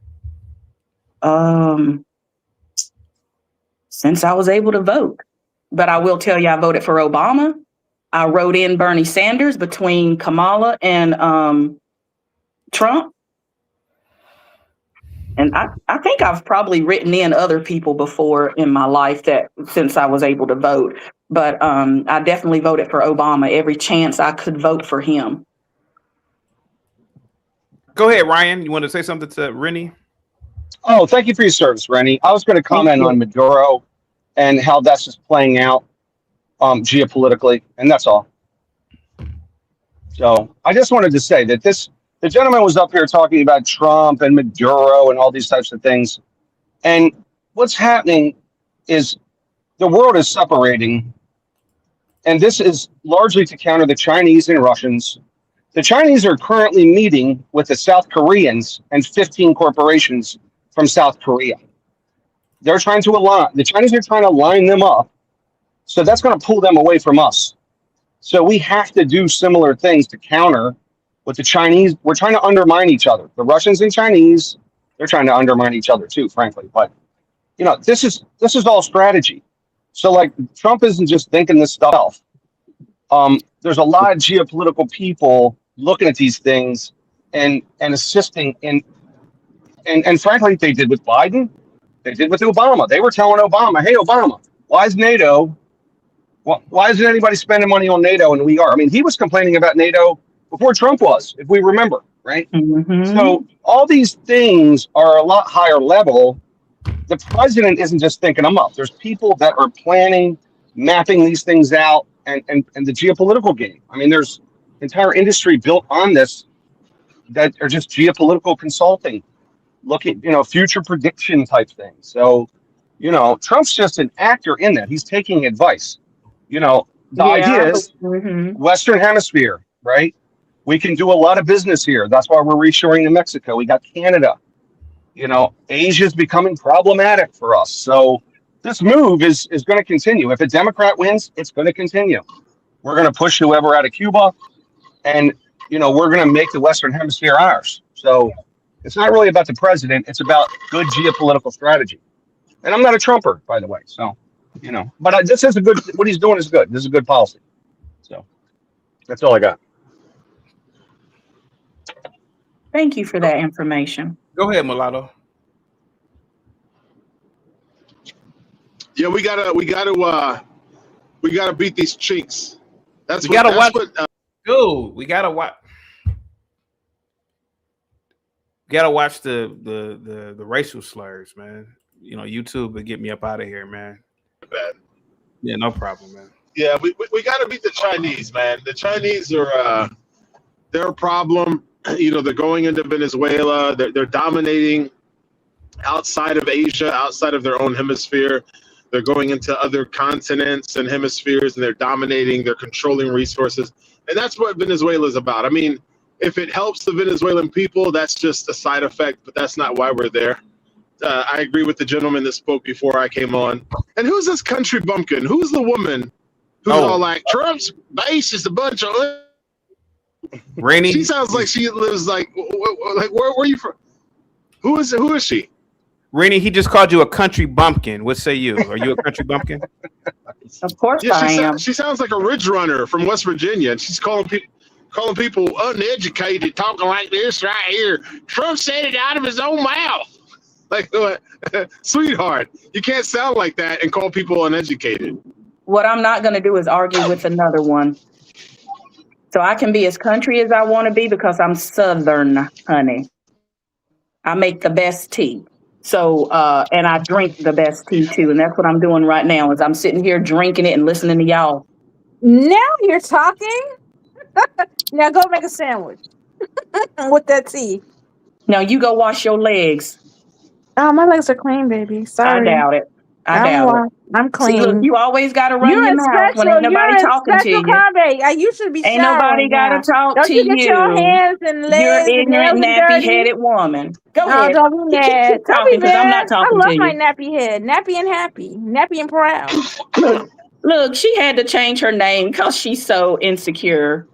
Since I was able to vote. But I will tell you, I voted for Obama. I wrote in Bernie Sanders between Kamala and Trump. And I think I've probably written in other people before in my life that since I was able to vote. But I definitely voted for Obama every chance I could vote for him. Go ahead, Ryan. You want to say something to Rennie? Oh, thank you for your service, Rennie. I was going to comment on Maduro and how that's just playing out geopolitically, and that's all. So I just wanted to say that the gentleman was up here talking about Trump and Maduro and all these types of things. And what's happening is the world is separating. And this is largely to counter the Chinese and Russians. The Chinese are currently meeting with the South Koreans and 15 corporations from South Korea. They're trying to align. The Chinese are trying to line them up. So that's going to pull them away from us. So we have to do similar things to counter what the Chinese. We're trying to undermine each other. The Russians and Chinese, they're trying to undermine each other too, frankly. But you know, this is all strategy. So like Trump isn't just thinking this stuff. There's a lot of geopolitical people looking at these things and assisting in, and frankly, they did with Biden. They did with Obama. They were telling Obama, "Hey, Obama, why is NATO? Why isn't anybody spending money on NATO?" And we are. I mean, he was complaining about NATO before Trump was, if we remember, right? So all these things are a lot higher level. The president isn't just thinking them up. There's people that are planning, mapping these things out, and the geopolitical game. I mean, there's entire industry built on this that are just geopolitical consulting, looking, future prediction type things. So, Trump's just an actor in that. He's taking advice. The idea is Western Hemisphere, right? We can do a lot of business here. That's why we're reshoring to Mexico. We got Canada. Asia's becoming problematic for us. So this move is going to continue. If a Democrat wins, it's going to continue. We're going to push whoever out of Cuba, and we're going to make the Western Hemisphere ours. So it's not really about the president. It's about good geopolitical strategy. And I'm not a Trumper, by the way. So, but this is what he's doing is good. This is a good policy. So that's all I got. Thank you for that information. Go ahead, Mulatto. Yeah, we gotta beat these chinks. That's we gotta watch. Dude, we gotta watch. Gotta watch the racial slurs, man. YouTube would get me up out of here, man. Bad. Yeah, no problem, man. Yeah, we gotta beat the Chinese, man. The Chinese are they're a problem. They're going into Venezuela. They're dominating outside of Asia, outside of their own hemisphere. They're going into other continents and hemispheres, and they're dominating. They're controlling resources, and that's what Venezuela is about. I mean, if it helps the Venezuelan people, that's just a side effect, but that's not why we're there. I agree with the gentleman that spoke before I came on. And who's this country bumpkin? Who's the woman who's all like, Trump's base is a bunch of... Rainy. She sounds like she lives where are you from? Who is she? Rainy, he just called you a country bumpkin. What say you? Are you a country bumpkin? Of course I am. She sounds like a ridge runner from West Virginia, and she's calling people uneducated, talking like this right here. Trump said it out of his own mouth. Like, sweetheart, you can't sound like that and call people uneducated. What I'm not going to do is argue with another one. So I can be as country as I want to be because I'm Southern, honey. I make the best tea. So, and I drink the best tea too. And that's what I'm doing right now is I'm sitting here drinking it and listening to y'all. Now you're talking. Now go make a sandwich with that tea. Now you go wash your legs. Oh, my legs are clean, baby. Sorry. I doubt it. I'm clean. See, look, you always got to run your mouth when ain't nobody talking to you. You should be. Ain't nobody got to talk to you. Don't you get your hands and legs? You're ignorant, nappy-headed woman. Go ahead. Don't be mad. Keep talking because I'm not talking to you. I love my nappy head. Nappy and happy. Nappy and proud. Look, she had to change her name because she's so insecure.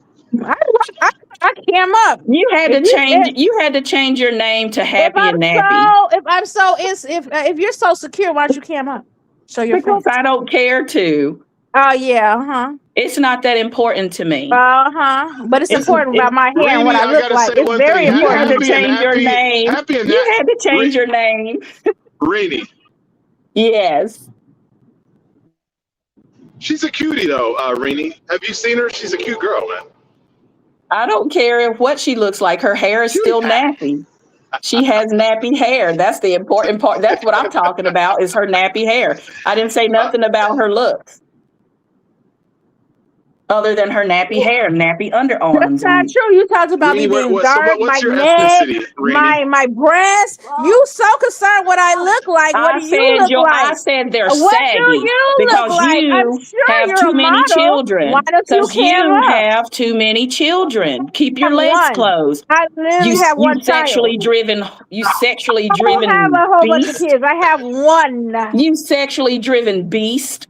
I came up. You had to change. You had to change your name to Happy and Nappy. If you're so secure, why don't you cam up? Show your because face. I don't care to. Oh yeah, It's not that important to me. But it's important about my hair and what I look like. It's very important. You had to change your name. You had to change your name. Rainy. Yes. She's a cutie though, Rainy. Have you seen her? She's a cute girl, man. I don't care what she looks like. Her hair is still nappy. She has nappy hair. That's the important part. That's what I'm talking about is her nappy hair. I didn't say nothing about her looks. Other than her nappy hair, nappy underarms. That's not true. You talked about me being dark, my neck, my breasts. You so concerned what I look like. What do you look like? I said they're what saggy do you because look like? you have too many children. Why don't you have too many children? Keep your legs closed. I literally have one sexually driven. You sexually driven. I have a whole bunch of kids. I have one. You sexually driven beast.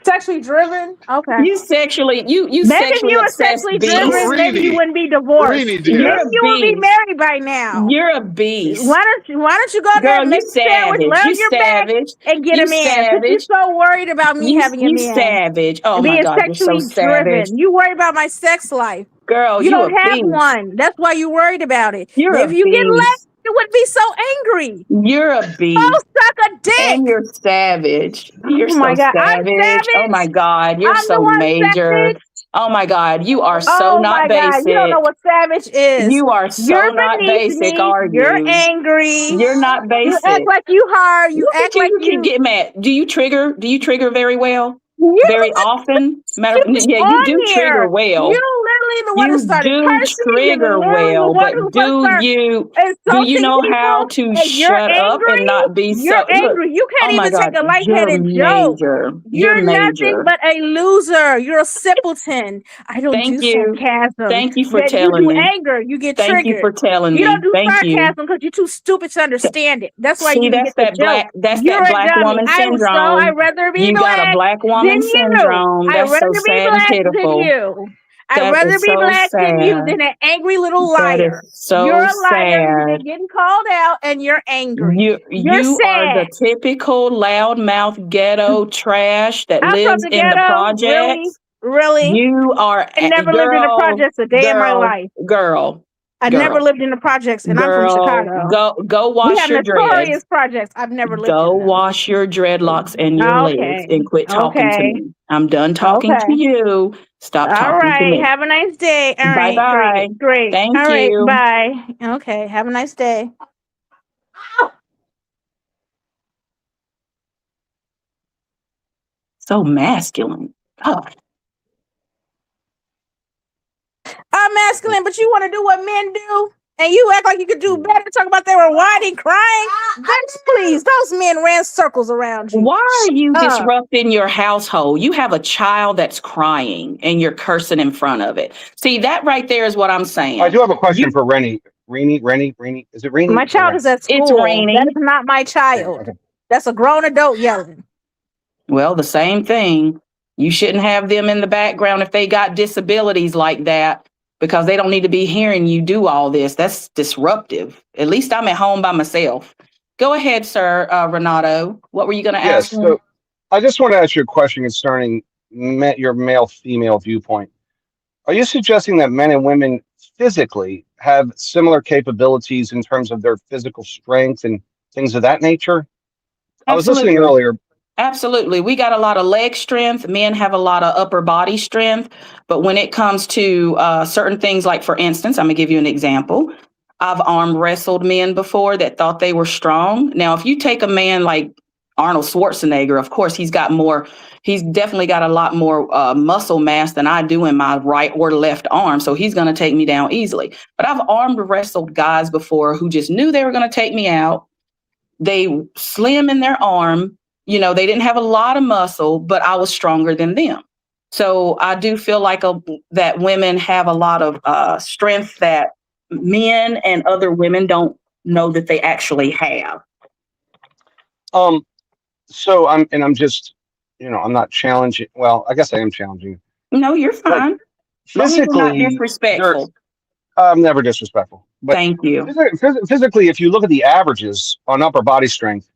Sexually driven? Okay. You sexually maybe if you were sexually driven, maybe you wouldn't be divorced. Maybe you would be married by now. You're a beast. Why don't you go there and make a sandwich, lay on your back, and get a man? You're so worried about me having a man. You savage. Oh my being God, sexually you're so savage. driven. You worry about my sex life. Girl, You you don't a have beast. one. That's why you're worried about it. You're If a you get less, beast. you wouldn't be so angry. You're a Go beast. suck a dick. And you're savage. You're Oh my so God, I'm savage. Oh my savage. God, you're I'm the so one major. savage. Oh my God, you are so Oh not my God, you don't know basic. what savage is. You are You're so not beneath basic, me. are You're you? angry. You're not You act basic. like you hard. You Look act at you. like You keep you. getting mad. Do you trigger? Do you trigger very well? You Very often? Yeah, you on do trigger here. well. You literally the one who You started do cursing. You're trigger literally the well, one but who first started do you insulting know how people. to And you're shut up and angry. not be You're so look? angry. You Oh can't my even take God, a you're lightheaded joke. major. You're You're nothing major. but a loser. You're a simpleton. I don't Thank do you. sarcasm. Thank you for That you telling do me. anger. You get Thank you triggered. for telling You don't me. do Thank you. sarcasm because you're too stupid to understand it. That's why See, you get the joke. that's You're that a black dummy. woman I'd syndrome. rather be You got a black black than woman you. syndrome. I'd That's so rather be sad and black than pitiful. you. I'd That rather is be so black than you sad. than an angry little That liar. is so You're a liar. You've sad. been getting called out and you're angry. You're You are sad. the typical loudmouth ghetto trash that I'm from lives the in the ghetto. Really? projects. Really? You are I never lived in the projects a day in my life. I never lived in the projects, and I'm from Chicago. Go We wash have your dreads. notorious projects. I've never lived Go in them. wash your dreadlocks and your legs Okay. and quit talking to Okay. me. I'm done talking to Okay. you. Stop All talking to right. me. Have a nice day. All Bye right. bye. Great. Great. Thank All right. you. Bye. Okay. Have a nice day. So masculine. God. I'm masculine, but you want to do what men do? And you act like you could do better. Talk about they were whining, crying. Bitch, please. Those men ran circles around you. Why are you Shut up. disrupting your household? You have a child that's crying and you're cursing in front of it. See, that right there is what I'm saying. I do have a question for Rennie. Rennie. Is it Rennie? My child is at school. It's raining. That is not my child. Okay. That's a grown adult yelling. Well, the same thing. You shouldn't have them in the background if they got disabilities like that, because they don't need to be hearing you do all this. That's disruptive. At least I'm at home by myself. Go ahead, sir, Renato. What were you going to Yes. ask me? So I just want to ask you a question concerning your male-female viewpoint. Are you suggesting that men and women physically have similar capabilities in terms of their physical strength and things of that nature? I was listening Absolutely. earlier. Absolutely. We got a lot of leg strength. Men have a lot of upper body strength. But when it comes to certain things, like, for instance, I'm going to give you an example. I've arm wrestled men before that thought they were strong. Now, if you take a man like Arnold Schwarzenegger, of course, he's definitely got a lot more muscle mass than I do in my right or left arm. So he's going to take me down easily. But I've arm wrestled guys before who just knew they were going to take me out. They slim in their arm. You know, they didn't have a lot of muscle, but I was stronger than them. So I do feel like that women have a lot of strength that men and other women don't know that they actually have. So I'm just, I'm not challenging. Well, I guess I am challenging. No, you're fine. Physically, not disrespectful. I'm never disrespectful. But thank you. Physically, if you look at the averages on upper body strength,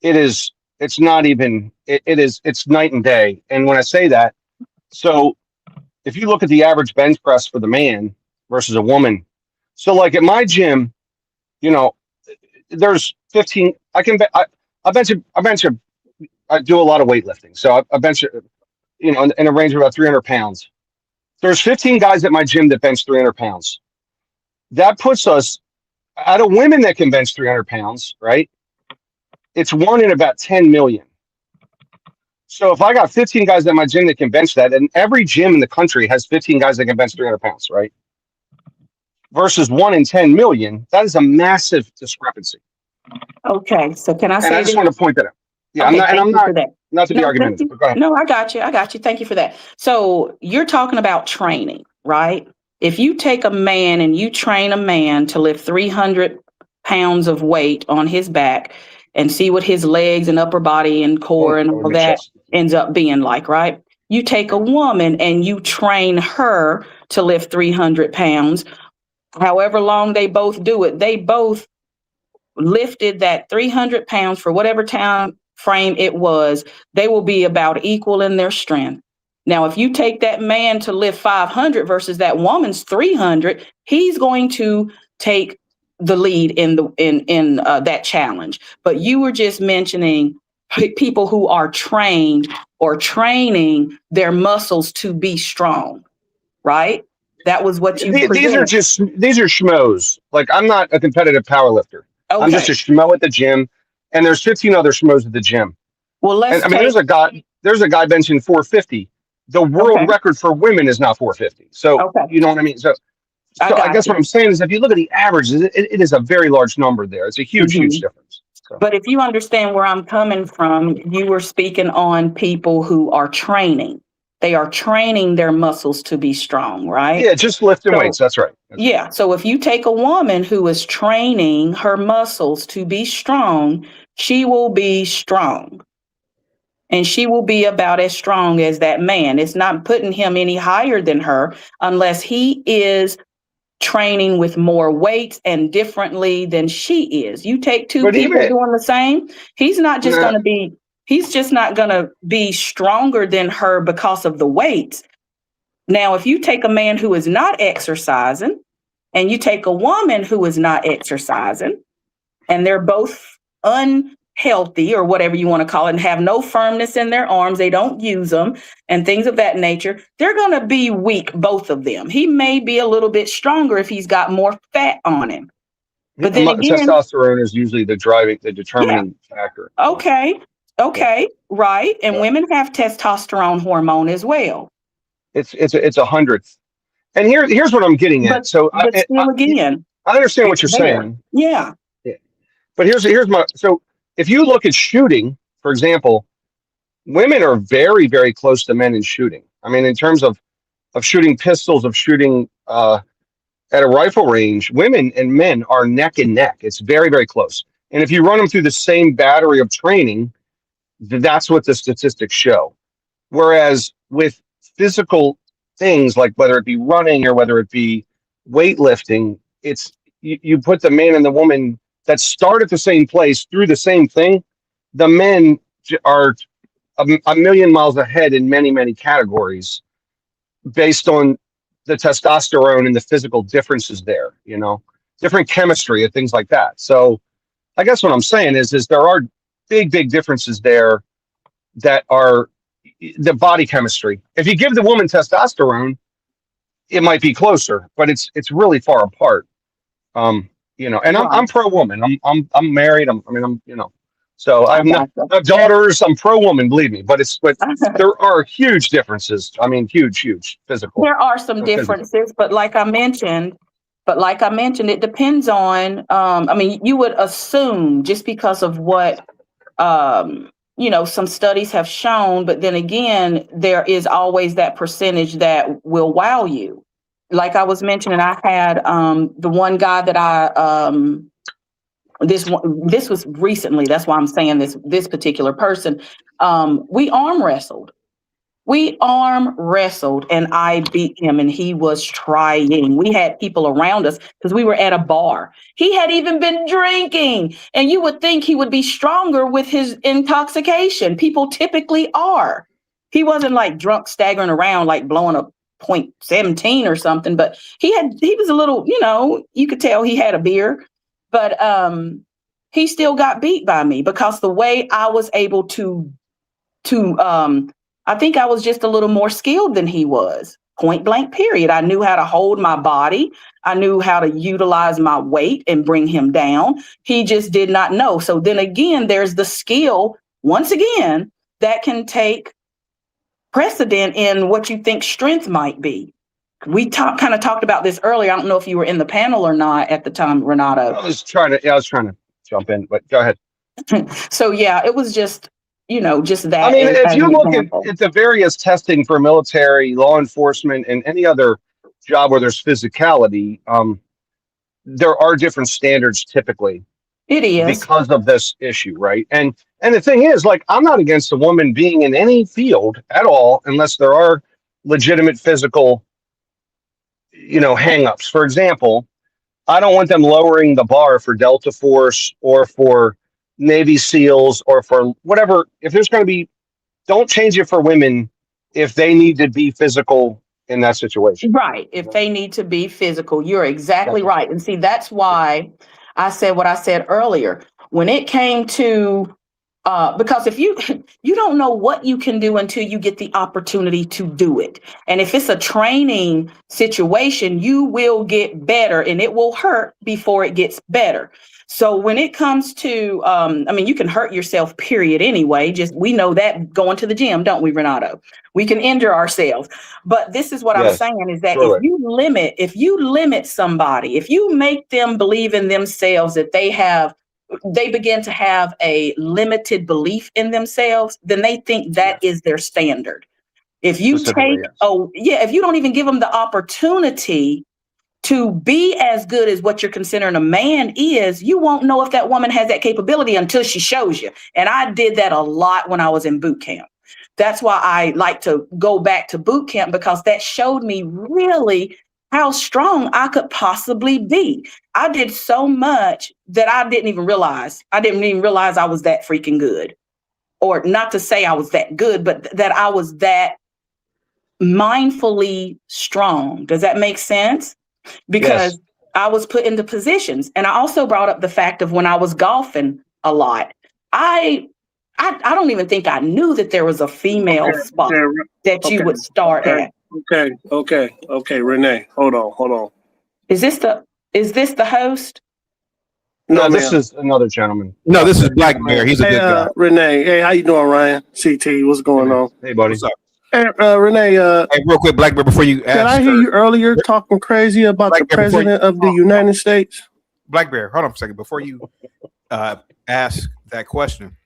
it's not even, it's night and day. And when I say that, so if you look at the average bench press for the man versus a woman, so like at my gym, there's 15, I do a lot of weightlifting. So I bench, in a range of about 300 pounds. There's 15 guys at my gym that bench 300 pounds. That puts us out of women that can bench 300 pounds, right? It's 1 in about 10 million. So if I got 15 guys at my gym that can bench that, and every gym in the country has 15 guys that can bench 300 pounds, right? Versus 1 in 10 million, that is a massive discrepancy. Okay, so can I say and I just this? want to point that out. Yeah, Okay, I'm thank you for that. not to be argumentative, but go ahead. No, I got you. Thank you for that. So you're talking about training, right? If you take a man and you train a man to lift 300 pounds of weight on his back and see what his legs and upper body and core and all that ends up being like, right? You take a woman and you train her to lift 300 pounds. However long they both do it, they both lifted that 300 pounds for whatever time frame it was. They will be about equal in their strength. Now, if you take that man to lift 500 versus that woman's 300, he's going to take the lead in that challenge. But you were just mentioning people who are trained or training their muscles to be strong, right? That was what you These are schmoes. Like, I'm not a competitive power lifter. Okay. I'm just a schmo at the gym, and there's 15 other schmoes at the gym. Well, there's a guy benching 450. The world record for women is not 450. So you know what I mean? So I guess what I'm saying is, if you look at the averages, it is a very large number there. It's a huge difference. So. But if you understand where I'm coming from, you were speaking on people who are training. They are training their muscles to be strong, right? Yeah, just lifting weights. That's right. So if you take a woman who is training her muscles to be strong, she will be strong. And she will be about as strong as that man. It's not putting him any higher than her unless he is training with more weights and differently than she is. You take two people doing the same, he's not just going to be, he's just not going to be stronger than her because of the weights. Now, if you take a man who is not exercising and you take a woman who is not exercising, and they're both unhealthy or whatever you want to call it, and have no firmness in their arms, they don't use them and things of that nature, they're going to be weak, both of them. He may be a little bit stronger if he's got more fat on him. But then again, testosterone is usually the determining factor. Okay, right. And women have testosterone hormone as well. It's a hundredth. And here's what I'm getting at. I understand what you're saying. Yeah. But here's my, so if you look at shooting, for example, women are very, very close to men in shooting. I mean, in terms of shooting pistols, of shooting at a rifle range, women and men are neck and neck. It's very, very close. And if you run them through the same battery of training, that's what the statistics show. Whereas with physical things, like whether it be running or whether it be weightlifting, it's you put the man and the woman that start at the same place through the same thing. The men are a million miles ahead in many, many categories based on the testosterone and the physical differences there, different chemistry and things like that. So I guess what I'm saying is there are big, big differences there that are the body chemistry. If you give the woman testosterone, it might be closer, but it's really far apart. And I'm pro woman. I'm married. So I have daughters. I'm pro woman, believe me. But there are huge differences. I mean, huge physical. There are some differences, but like I mentioned, it depends on. You would assume just because of what some studies have shown, but then again, there is always that percentage that will wow you. Like I was mentioning, I had the one guy that this was recently. That's why I'm saying this particular person. We arm wrestled, and I beat him, and he was trying. We had people around us because we were at a bar. He had even been drinking, and you would think he would be stronger with his intoxication. People typically are. He wasn't like drunk, staggering around, like blowing a .17 or something, but he was a little, you could tell he had a beer, but he still got beat by me because the way I was able to I think I was just a little more skilled than he was. Point blank, period. I knew how to hold my body. I knew how to utilize my weight and bring him down. He just did not know. So then again, there's the skill, once again, that can take precedent in what you think strength might be. We kind of talked about this earlier. I don't know if you were in the panel or not at the time, Renato. I was trying to jump in, but go ahead. So yeah, it was just that. I mean, if you look at the various testing for military, law enforcement, and any other job where there's physicality, there are different standards typically. It is because of this issue, right? And the thing is, like, I'm not against a woman being in any field at all unless there are legitimate physical, hang-ups. For example, I don't want them lowering the bar for Delta Force or for Navy SEALs or for whatever. If there's going to be, don't change it for women if they need to be physical in that situation. Right. If they need to be physical, you're exactly right. And see, that's why I said what I said earlier. When it came to, because if you don't know what you can do until you get the opportunity to do it. And if it's a training situation, you will get better and it will hurt before it gets better. So when it comes to, you can hurt yourself, period, anyway. Just, we know that going to the gym, don't we, Renato? We can injure ourselves. But this is what I'm saying is that if you limit somebody, if you make them believe in themselves that they begin to have a limited belief in themselves, then they think that is their standard. If you if you don't even give them the opportunity to be as good as what you're considering a man is, you won't know if that woman has that capability until she shows you. And I did that a lot when I was in boot camp. That's why I like to go back to boot camp, because that showed me really how strong I could possibly be. I did so much that I didn't even realize. I didn't even realize I was that freaking good. Or not to say I was that good, but that I was that mindfully strong. Does that make sense? Because I was put into positions. And I also brought up the fact of when I was golfing a lot, I don't even think I knew that there was a female spot that you would start at. Okay, Renee, hold on. Is this the host? No, this is another gentleman. No, this is Black Bear. He's a good guy. Renee, hey, how you doing, Ryan? CT, what's going on? Hey, buddy. What's up? Hey, Renee. Hey, real quick, Black Bear, before you ask. Did I hear you earlier talking crazy about the president of the United States? Black Bear, hold on for a second. Before you ask that question,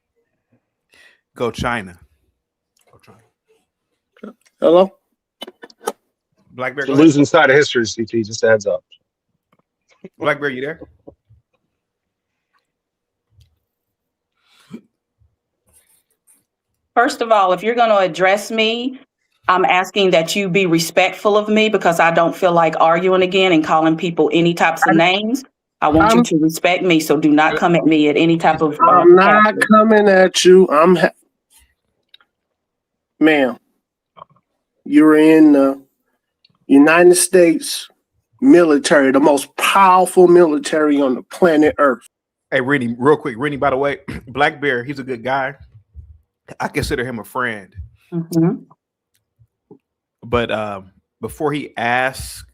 go China. Hello? Black Bear, The losing side of history, CT, just a heads up. Black Bear, you there? First of all, if you're going to address me, I'm asking that you be respectful of me, because I don't feel like arguing again and calling people any types of names. I want you to respect me, so do not come at me at any type of. I'm not coming at you. Ma'am, you're in the United States military, the most powerful military on the planet Earth. Hey, Rennie, real quick. Rennie, by the way, Black Bear, he's a good guy. I consider him a friend. Mm-hmm. But before he asks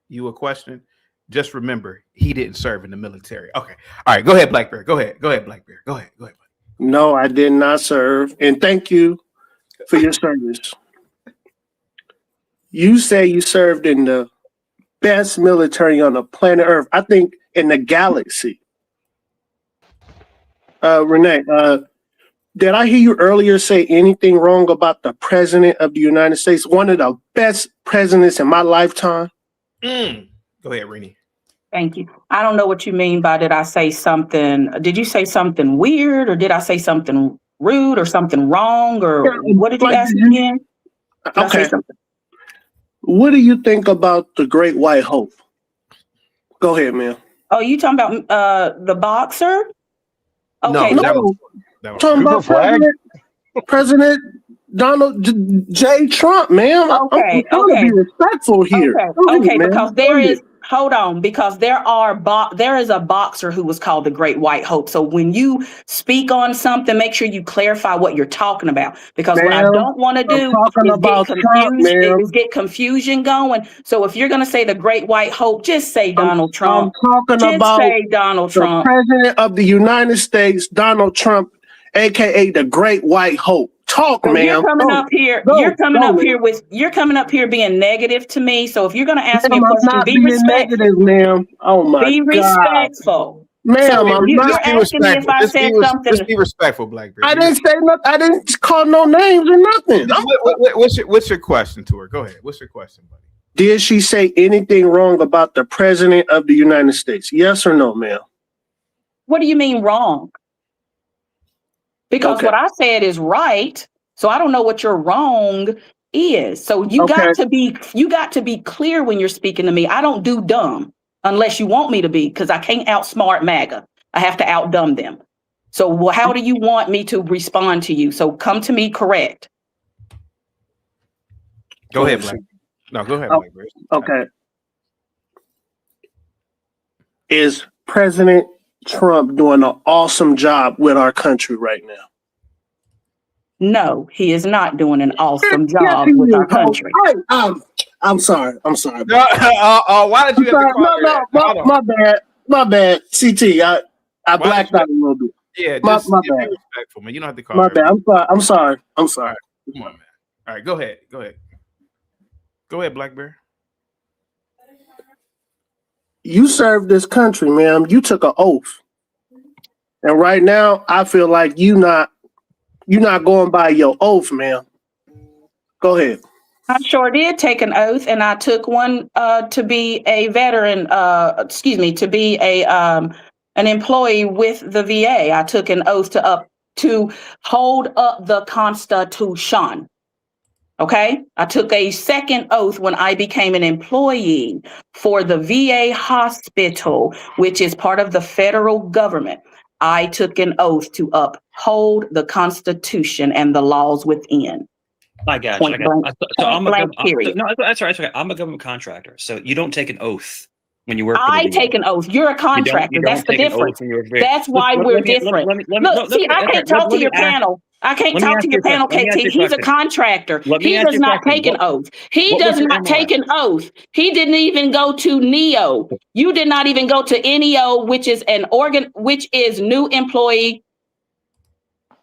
you a question, just remember he didn't serve in the military. Okay. All right. Go ahead, Black Bear. Go ahead, Black Bear. Go ahead. No, I did not serve. And thank you for your service. You say you served in the best military on the planet Earth. I think in the galaxy. Renee, did I hear you earlier say anything wrong about the president of the United States? One of the best presidents in my lifetime. Go ahead, Rennie. Thank you. I don't know what you mean by did I say something? Did you say something weird, or did I say something rude or something wrong, or what did you ask me again? Okay. What do you think about the Great White Hope? Go ahead, man. Oh, you talking about the boxer? Okay. No. Talking about President Donald J. Trump, man. Okay. I'm gonna be respectful here. Okay, because there is. Hold on, because there is a boxer who was called the Great White Hope. So when you speak on something, make sure you clarify what you're talking about. Because what I don't want to do is get confusion going. So if you're going to say the Great White Hope, just say Donald Trump. I'm talking about Donald Trump, the President of the United States, Donald Trump, aka the Great White Hope. Talk, man. You're coming up here. You're coming up here being negative to me. So if you're going to ask me a question, be respectful, negative, ma'am. Oh my God. Be respectful, ma'am. So you're asking me if I said something. Just be respectful, Black Bear. I didn't say nothing. I didn't call no names or nothing. What's your question to her? Go ahead. What's your question, buddy? Did she say anything wrong about the president of the United States? Yes or no, ma'am? What do you mean wrong? Because what I said is right. So I don't know what your wrong is. So you got to be clear when you're speaking to me. I don't do dumb unless you want me to be, because I can't outsmart MAGA. I have to outdumb them. So how do you want me to respond to you? So come to me correct. Go ahead, Black. No, go ahead, Oh, Blackberry. okay. Is President Trump doing an awesome job with our country right now? No, he is not doing an awesome Yes, job he with is. our country. I'm sorry. I'm sorry. Why did you have to call her that? My bad. CT, I blacked out a little bit. Yeah, My just be bad. respectful, man. You don't have to call My her. bad. I'm sorry. I'm sorry. Come on, man. All right, go ahead. Go ahead. Go ahead, Blackberry. You served this country, ma'am. You took an oath. And right now, I feel like you're not going by your oath, ma'am. Go ahead. I sure did take an oath, and I took one to be a veteran. To be a an employee with the VA. I took an oath to hold up the Constitution. Okay, I took a second oath when I became an employee for the VA hospital, which is part of the federal government. I took an oath to uphold the Constitution and the laws within. I got Point you. blank- So I'm a point blank, period. no, that's all right. That's okay. I'm a government contractor, so you don't take an oath when you work. for the I VA. take an oath. You're a contractor. You don't That's the take an oath difference. when you're a VA. That's why Let we're me- different. let me- Look, see, I can't talk to your panel. I can't talk to your panel, KT. He's a contractor. He does not take an oath. He does not take an oath. He didn't even go to NEO. You did not even go to NEO, which is which is new employee.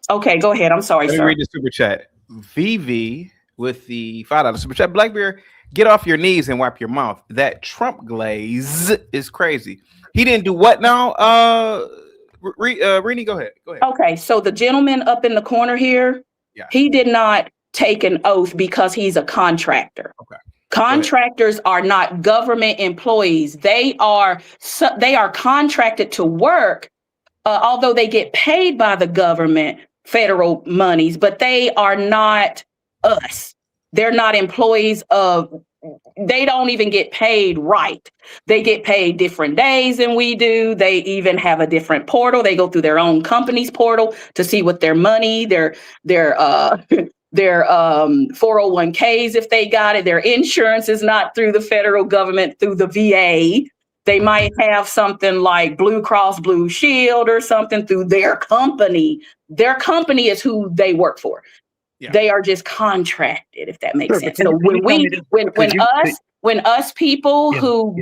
Okay, go ahead. I'm sorry, Let me sir. read the super chat. VV with the $5 super chat. Blackbeard, get off your knees and wipe your mouth. That Trump glaze is crazy. He didn't do what now? Rini, go ahead. Go ahead. Okay, so the gentleman up in the corner here, he did not take an oath because he's a contractor. Okay. Contractors are not government employees. They are contracted to work, although they get paid by the government, federal monies, but they are not us. They're not employees of. They don't even get paid right. They get paid different days than we do. They even have a different portal. They go through their own company's portal to see what their money, their 401ks, if they got it. Their insurance is not through the federal government, through the VA. They might have something like Blue Cross Blue Shield or something through their company. Their company is who they work for. They are just contracted, if that makes sense. So when us people who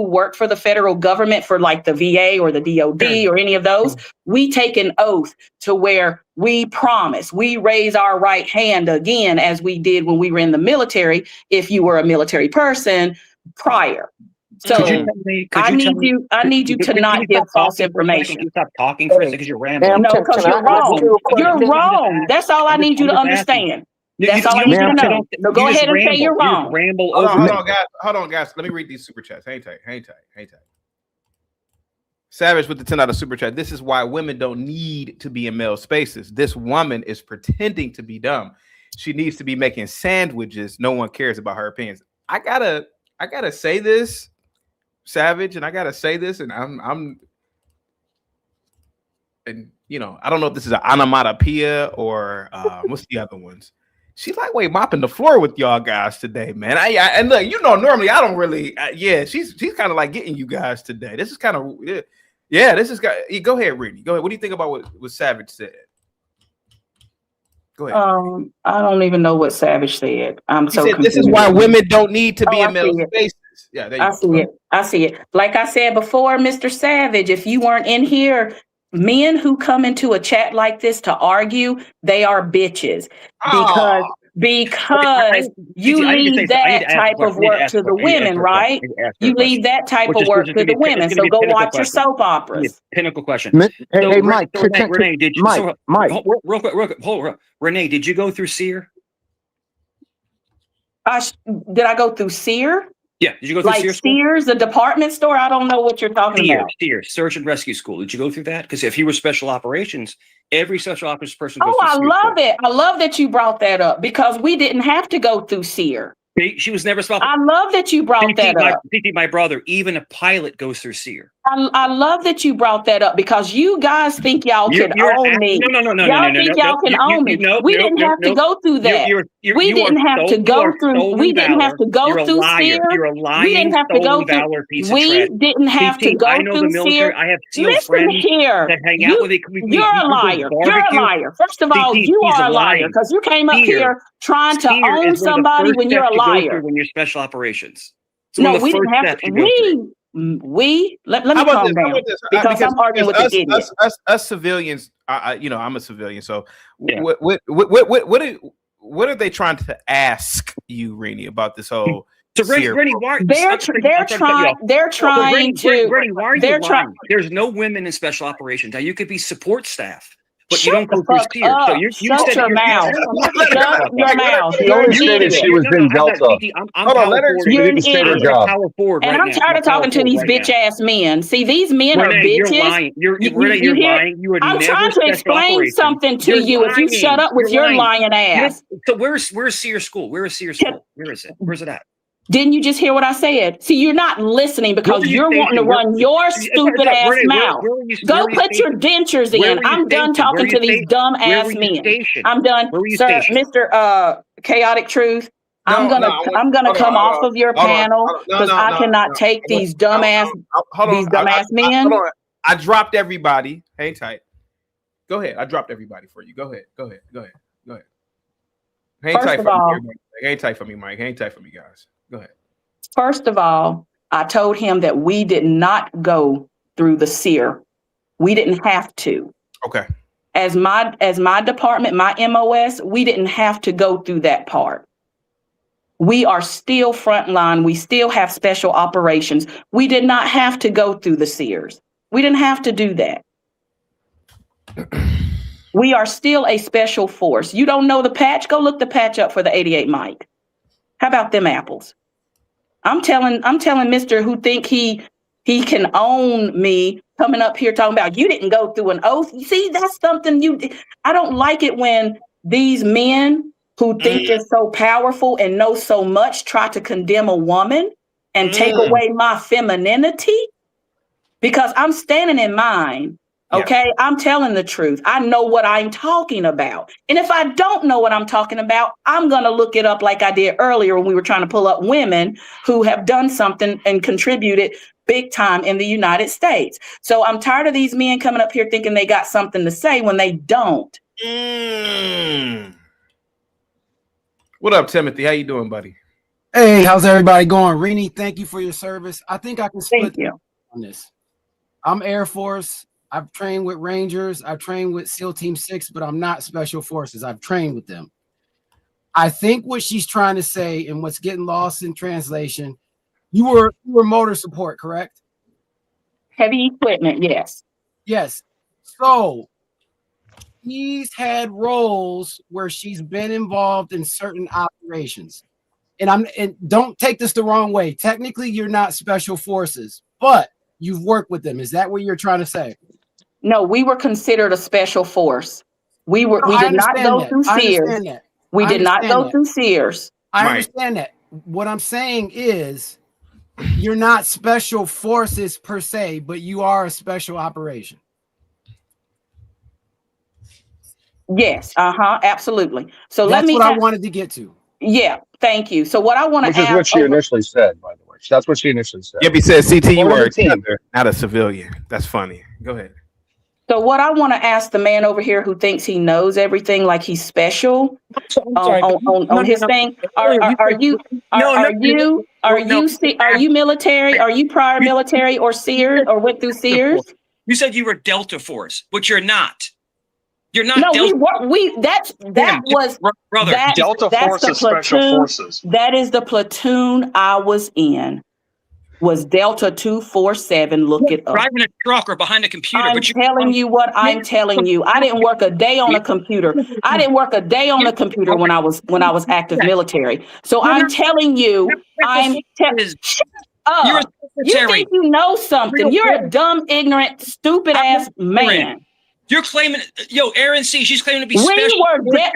work for the federal government for like the VA or the DOD or any of those, we take an oath to where we promise, we raise our right hand again, as we did when we were in the military, if you were a military person prior. So I need you to not give false information. Stop talking for a second because you're rambling. No, because you're wrong. You're wrong. That's all I need you to understand. That's all I need you to know. So go ahead and say you're wrong. Ramble Hold over. on, guys. Let me read these super chats. Hang tight. Savage with the $10 super chat. This is why women don't need to be in male spaces. This woman is pretending to be dumb. She needs to be making sandwiches. No one cares about her opinions. I gotta say this, Savage, and I gotta say this, and and you know, I don't know if this is an onomatopoeia or what's the other ones. She's lightweight mopping the floor with y'all guys today, man. And look, you know, normally I don't really, she's kind of like getting you guys today. This is kind of, this is. Go ahead, Rini. Go ahead. What do you think about what Savage said? Go ahead. I don't even know what Savage said. I'm so confused. This is why women don't need to be in male spaces. Yeah, there you go. I see it. Like I said before, Mr. Savage, if you weren't in here, men who come into a chat like this to argue, they are bitches. Because you leave that type of work to the women, right? You leave that type of work to the women. So go watch your soap operas. Pinnacle question. Hey, Mike. Renee, did you? Mike. Real quick. Hold on. Renee, did you go through SEER? Did I go through SEER? Yeah. Did you go through like SEER? Sears, the department store? I don't know what you're talking about. SEER, Search and Rescue School. Did you go through that? Because if you were special operations, every special operations person goes through I SEER. love it. I love that you brought that up because we didn't have to go through SEER. She was never special. I love that you brought that up. My brother, even a pilot goes through SEER. I love that you brought that up because you guys think y'all can own me. Y'all think y'all can own me. We didn't have to go through that. We didn't have to go through. We didn't have to go through fear. We didn't have to go through. We didn't have to go through fear. I have SEAL Listen friends here. that hang out with You're a liar. You're a liar. First of all, you are a liar because you came up here trying to own somebody when you're a liar. When you're special operations. No, we didn't have to. Let me calm down because I'm arguing with the idiot. Us civilians, I'm a civilian, so Yeah. what are they trying to ask you, Rennie, about this whole? So Rennie, why they're trying to. There's no women in special operations. Now you could be support staff, but Shut you don't go the through fuck SEER. up. So you Shut said your mouth. Shut your mouth. She You're only an stated idiot. she was in Delta. I'm Hold on, let her. She You're an didn't state her idiot. job. power forward And right I'm now. tired of talking to these bitch ass men. See, these men are Renee, bitches. You're lying. You're hear- lying. You are I'm never trying to special explain operations. something to You're you. If you lying. shut up with You're your lying ass. So where's SEER school? Where is SEER school? Where is it? Where's it at? Didn't you just hear what I said? See, you're not listening because you're wanting to run your stupid ass mouth. Go put your dentures in. I'm done talking to these dumb ass men. I'm done, sir, Mr. Chaotic Truth. I'm gonna come off of your panel because I cannot take these dumbass men. I dropped everybody. Hang tight. Go ahead. I dropped everybody for you. Go ahead. Hang tight for me. Hang tight for me, Mike. Hang tight for me, guys. Go ahead. First of all, I told him that we did not go through the SEER. We didn't have to. Okay. As my department, my MOS, we didn't have to go through that part. We are still frontline. We still have special operations. We did not have to go through the SEERs. We didn't have to do that. We are still a special force. You don't know the patch? Go look the patch up for the 88 Mike. How about them apples? I'm telling Mr. who think he can own me coming up here talking about you didn't go through an oath. You see, that's something I don't like it when these men who think they're so powerful and know so much try to condemn a woman and take away my femininity because I'm standing in mine. Okay, yeah. I'm telling the truth. I know what I'm talking about. And if I don't know what I'm talking about, I'm going to look it up like I did earlier when we were trying to pull up women who have done something and contributed big time in the United States. So I'm tired of these men coming up here thinking they got something to say when they don't. What up, Timothy? How you doing, buddy? Hey, how's everybody going? Rennie, thank you for your service. I think I can split on this. I'm Air Force. I've trained with Rangers. I've trained with SEAL Team 6, but I'm not Special Forces. I've trained with them. I think what she's trying to say and what's getting lost in translation, you were motor support, correct? Heavy equipment, yes. Yes. So she's had roles where she's been involved in certain operations. And don't take this the wrong way. Technically, you're not Special Forces, but you've worked with them. Is that what you're trying to say? No, we were considered a special force. We did not go through SEERs. We did not go through SEERs. I understand that. What I'm saying is you're not Special Forces per se, but you are a special operation. Yes, absolutely. So that's what I wanted to get to. Yeah, thank you. So what I want to ask, which is what she initially said, by the way. That's what she initially said. Yep, he said, CT, you were a team, not a civilian. That's funny. Go ahead. So what I want to ask the man over here who thinks he knows everything, like he's special on his thing. Are you military? Are you prior military or SEER or went through SEERs? You said you were Delta Force, but you're not. You're not. No, Delta. Delta Force is Special Forces. That is the platoon I was in. Was Delta 247. Look it up. Driving a truck or behind a computer. I'm telling you what I'm telling you. I didn't work a day on a computer. I didn't work a day on a computer when I was active military. So I'm telling you, shut up. You think you know something. You're a dumb, ignorant, stupid ass man. You're claiming, Aaron C. She's claiming to be We special. were dead.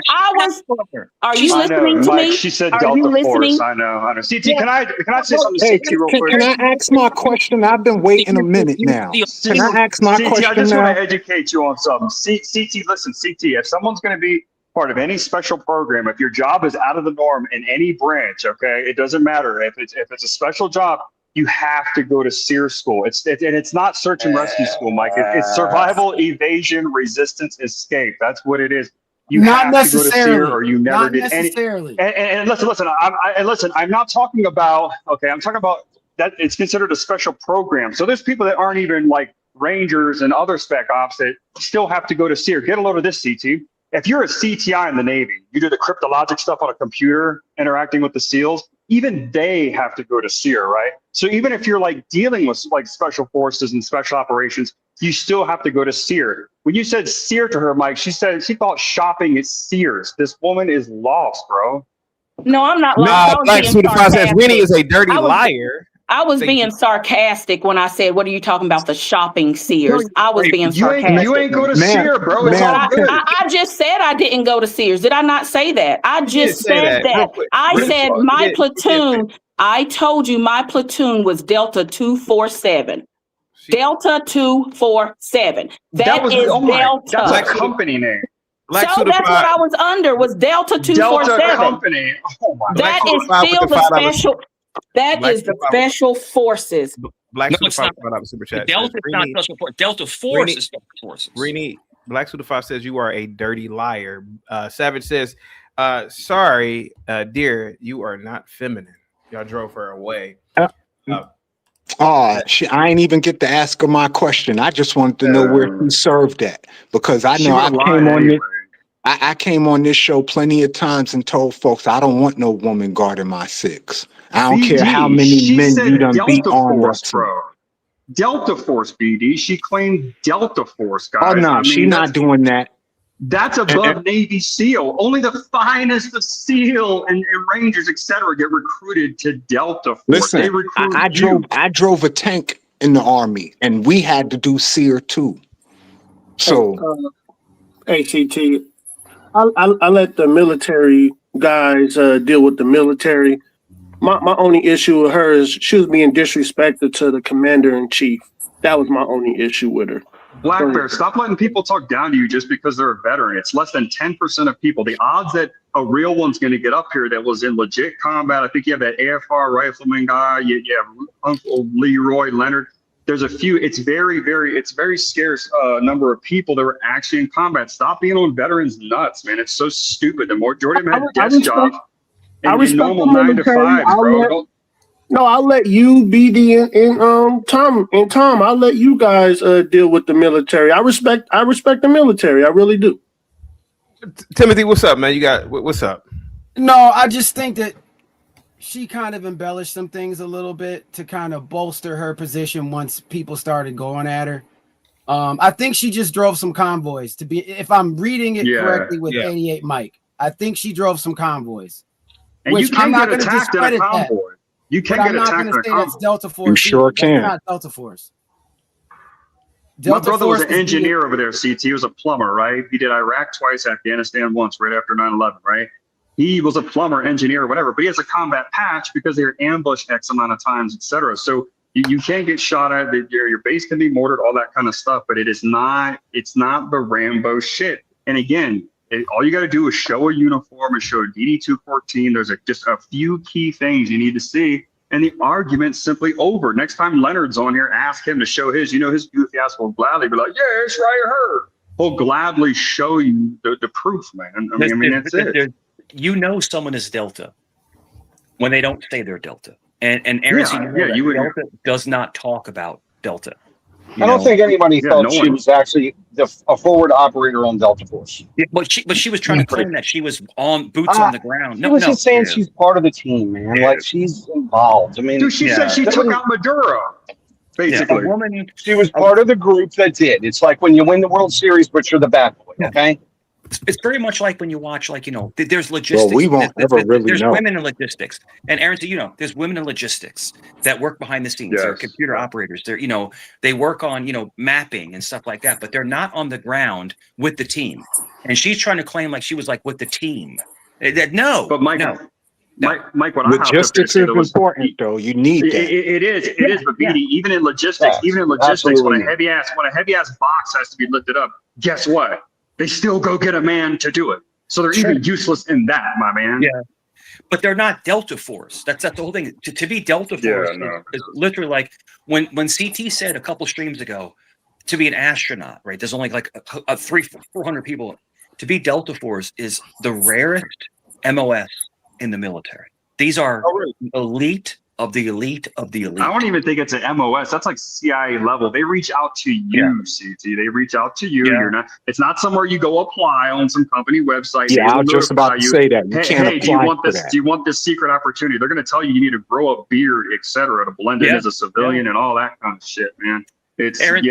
Are you I know, listening to Mike, me? she said Are Delta you listening? Force. I know. CT, Yeah. can I say something to Hey, CT real quick? can I ask my question? I've been waiting a minute now. Can I ask my CT, I question just want now? to educate you on something. CT, listen, CT, if someone's going to be part of any special program, if your job is out of the norm in any branch, okay, it doesn't matter. If it's a special job, you have to go to SEER school. And it's not search and rescue school, Mike. It's survival, evasion, resistance, escape. That's what it is. You Not have to go to SEER, necessarily. or you never Not did any. necessarily. And listen. I'm not talking about. Okay, I'm talking about that. It's considered a special program. So there's people that aren't even like Rangers and other spec ops that still have to go to SEER. Get a load of this, CT. If you're a CTI in the Navy, you do the cryptologic stuff on a computer, interacting with the SEALs. Even they have to go to SEER, right? So even if you're like dealing with like special forces and special operations, you still have to go to SEER. When you said SEER to her, Mike, she said she thought shopping at Sears. This woman is lost, bro. No, I'm not lost. I was Black being Certified says sarcastic. Winnie is a dirty I was- liar. I was being sarcastic when I said, "What are you talking about? The shopping Sears?" I was being sarcastic. You ain't go to SEER, bro. It's all good. I just said I didn't go to Sears. Did I not say that? I just say said that. Real that. quick. I Real said quick. my You did. platoon. I told you my platoon was Delta 247. Delta 247. That was is Delta. That's a Delta. company name. So that's what I was under. Was Delta 247. Delta Company. Oh my That God. is still the special. That Black is the Certified- special forces. Black No, it's Certified not. super chat. Delta is not Rini- special force. Delta Force Rini- is special forces. Rini, Black Certified says you are a dirty liar. Savage says, sorry, dear, you are not feminine. Y'all drove her away. I ain't even get to ask her my question. I just wanted to know where she served at, because I She know I would've came lied on anyway. this. I came on this show plenty of times and told folks I don't want no woman guarding my six. I don't care how BD, many she men said you done beat Delta on Force, wrestling. bro. Delta Force, BD. She claimed Delta Force, guys. Oh no, I mean, she not doing that. That's above Navy SEAL. Only the finest of SEAL and Rangers, etc., get recruited to Delta Force. They Listen, recruit I drove a tank in the Army, and we had to do SEER too. So ACT, I let the military guys deal with the military. My only issue with her is she was being disrespectful to the commander in chief. That was my only issue with her. Black Bear, stop letting people talk down to you just because they're a veteran. It's less than 10% of people. The odds that a real one's going to get up here that was in legit combat, I think you have that AFR rifleman guy, you have Uncle Leroy Leonard. There's a few. It's very scarce number of people that were actually in combat. Stop being on veterans nuts, man. It's so stupid. The majority of them had desk jobs and normal 9 to 5, bro. I'll let you, BD, and Tom. And Tom, I'll let you guys deal with the military. I respect the military. I really do. Timothy, what's up, man? You got what's up? No, I just think that she kind of embellished some things a little bit to kind of bolster her position once people started going at her. I think she just drove some convoys to be, if I'm reading it correctly with 88 Mike, I think she drove some convoys. And you can get attacked in a discredit that. convoy. You can But get I'm not attacked going in to a say that's convoy. Delta Force. You sure That's can. not Delta Force. My brother was Force an is engineer over there, CT. He was a plumber, right? He did Iraq twice, Afghanistan once, right after 9/11, right? He was a plumber, engineer, whatever, but he has a combat patch because they were ambushed X amount of times, etc. So you can get shot at, your base can be mortared, all that kind of stuff, but it's not the Rambo shit. And again, all you got to do is show a uniform and show a DD-214. There's just a few key things you need to see, and the argument's simply over. Next time Leonard's on here, ask him to show his goofy ass will gladly be like, yeah, it's right here. He'll gladly show you the proof, man. I mean, that's it. You know someone is Delta when they don't say they're Delta. And Aaron, Delta does not talk about Delta. I don't think anybody thought she was actually a forward operator on Delta Force. Yeah, but she was trying to claim that she was on boots on the ground. She was just saying she's part of the team, man. Like she's involved. I mean, dude, she said she took out Maduro. Basically, a woman. She was part of the group that did. It's like when you win the World Series, but you're the bad boy. Okay. It's very much like when you watch, like, there's logistics. Well, we won't ever really there's know. women in logistics, and Aaron, there's women in logistics that work behind the scenes. They're computer operators. They're, they work on, mapping and stuff like that, but they're not on the ground with the team. And she's trying to claim like she was like with the team. No, but Mike, no. Mike, what logistics is important, though. You need that. It is. But BD, even in logistics, when a heavy ass box has to be lifted up, guess what? They still go get a man to do it. So they're even useless in that, my man. Yeah. But they're not Delta Force. That's the whole thing. To be Delta Force is literally like when CT said a couple streams ago, to be an astronaut, right? There's only like 400 people. To be Delta Force is the rarest MOS in the military. These are elite of the elite of the elite. I don't even think it's an MOS. That's like CIA level. They reach out to you, CT. They reach out to you. You're not. It's not somewhere you go apply on some company website. Yeah, I was just about to say that. Hey, do you want this? Do you want this secret opportunity? They're going to tell you need to grow a beard, etc., to blend in as a civilian and all that kind of shit, man. It's Aaron,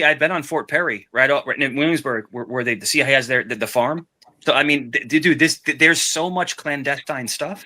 I've been on Fort Perry, right in Williamsburg, where the CIA has the farm. So I mean, dude, there's so much clandestine stuff.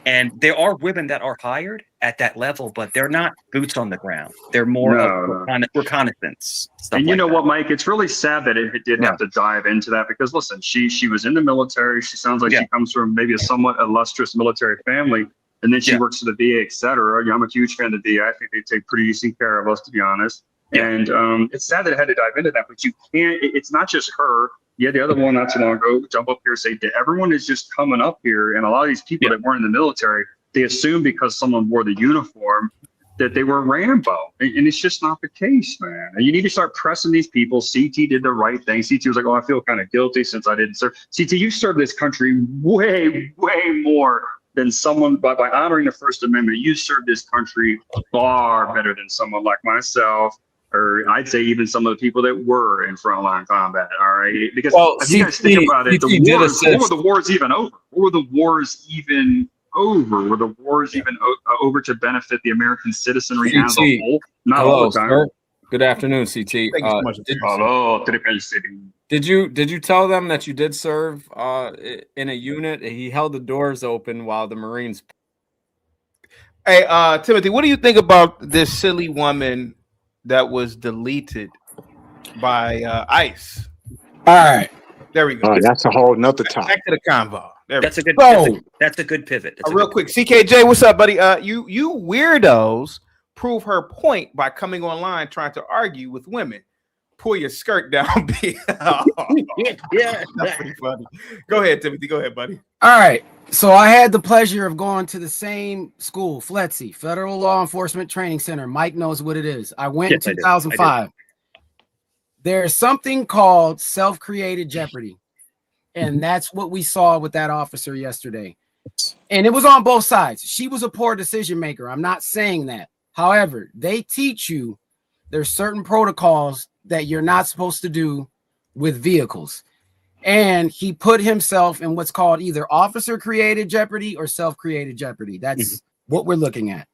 And there are women that are hired at that level, but they're not boots on the ground. They're more of reconnaissance. And you know what, Mike? It's really sad that it did have to dive into that because, listen, she was in the military. She sounds like she comes from maybe a somewhat illustrious military family, and then she works for the VA, et cetera. I'm a huge fan of the VA. I think they take pretty decent care of us, to be honest. Yeah. And it's sad that it had to dive into that, but you can't. It's not just her. Yeah, the other one not too long ago, jump up here and say, everyone is just coming up here. And a lot of these people that weren't in the military, they assume because someone wore the uniform that they were Rambo. And it's just not the case, man. And you need to start pressing these people. CT did the right thing. CT was like, I feel kind of guilty since I didn't serve. CT, you served this country way, way more than someone, by honoring the First Amendment, you served this country far better than someone like myself. Or I'd say even some of the people that were in frontline combat. All right, because if you guys think about it, were the wars even over? Were the wars even over? Were the wars even over to benefit the American citizenry as a whole? Not all the time. Sir. Good afternoon, CT. Thank you so much. Hello, did you tell them that you did serve in a unit? He held the doors open while the Marines. Hey, Timothy, what do you think about this silly woman that was deleted by ICE? All right, there we go. That's a whole nother topic. Back to the convo. That's a good. That's a good pivot. Real quick, CKJ, what's up, buddy? You weirdos prove her point by coming online trying to argue with women. Pull your skirt down, B. That's pretty funny. Go ahead, Timothy. Go ahead, buddy. All right. So I had the pleasure of going to the same school, FLETC, Federal Law Enforcement Training Center. Mike knows what it is. I went in 2005. There's something called self-created jeopardy. And that's what we saw with that officer yesterday. And it was on both sides. She was a poor decision maker. I'm not saying that. However, they teach you there's certain protocols that you're not supposed to do with vehicles. And he put himself in what's called either officer created jeopardy or self-created jeopardy. That's what we're looking at.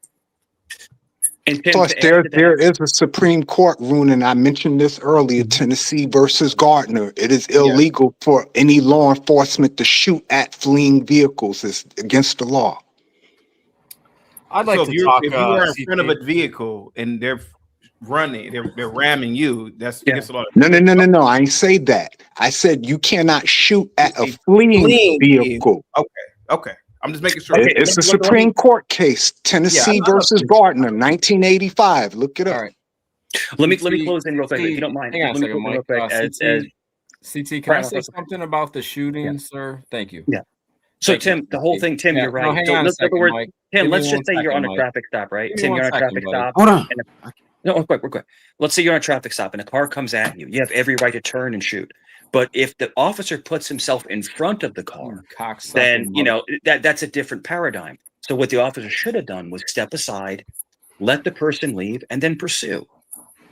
Plus, there is a Supreme Court ruling. I mentioned this earlier, Tennessee versus Gardner. It is illegal for any law enforcement to shoot at fleeing vehicles. It's against the law. I'd like to talk. If you are in front of a vehicle and they're running, they're ramming you, that's against the law. No. I ain't say that. I said you cannot shoot at a fleeing vehicle. Okay. I'm just making sure. It's a Supreme Court case, Tennessee versus Gardner, 1985. Look it up. All right. Let me close in real quick, if you don't mind. Hang on a second, Mike. CT, can I say something about the shooting, sir? Thank you. Yeah. So Tim, the whole thing, Tim, you're right. No, hang on a second, Mike. Tim, let's just say you're on a traffic stop, right? Tim, you're on a traffic stop. Hold on. No, real quick. Let's say you're on a traffic stop and a car comes at you. You have every right to turn and shoot. But if the officer puts himself in front of the car, then that's a different paradigm. So what the officer should have done was step aside, let the person leave, and then pursue.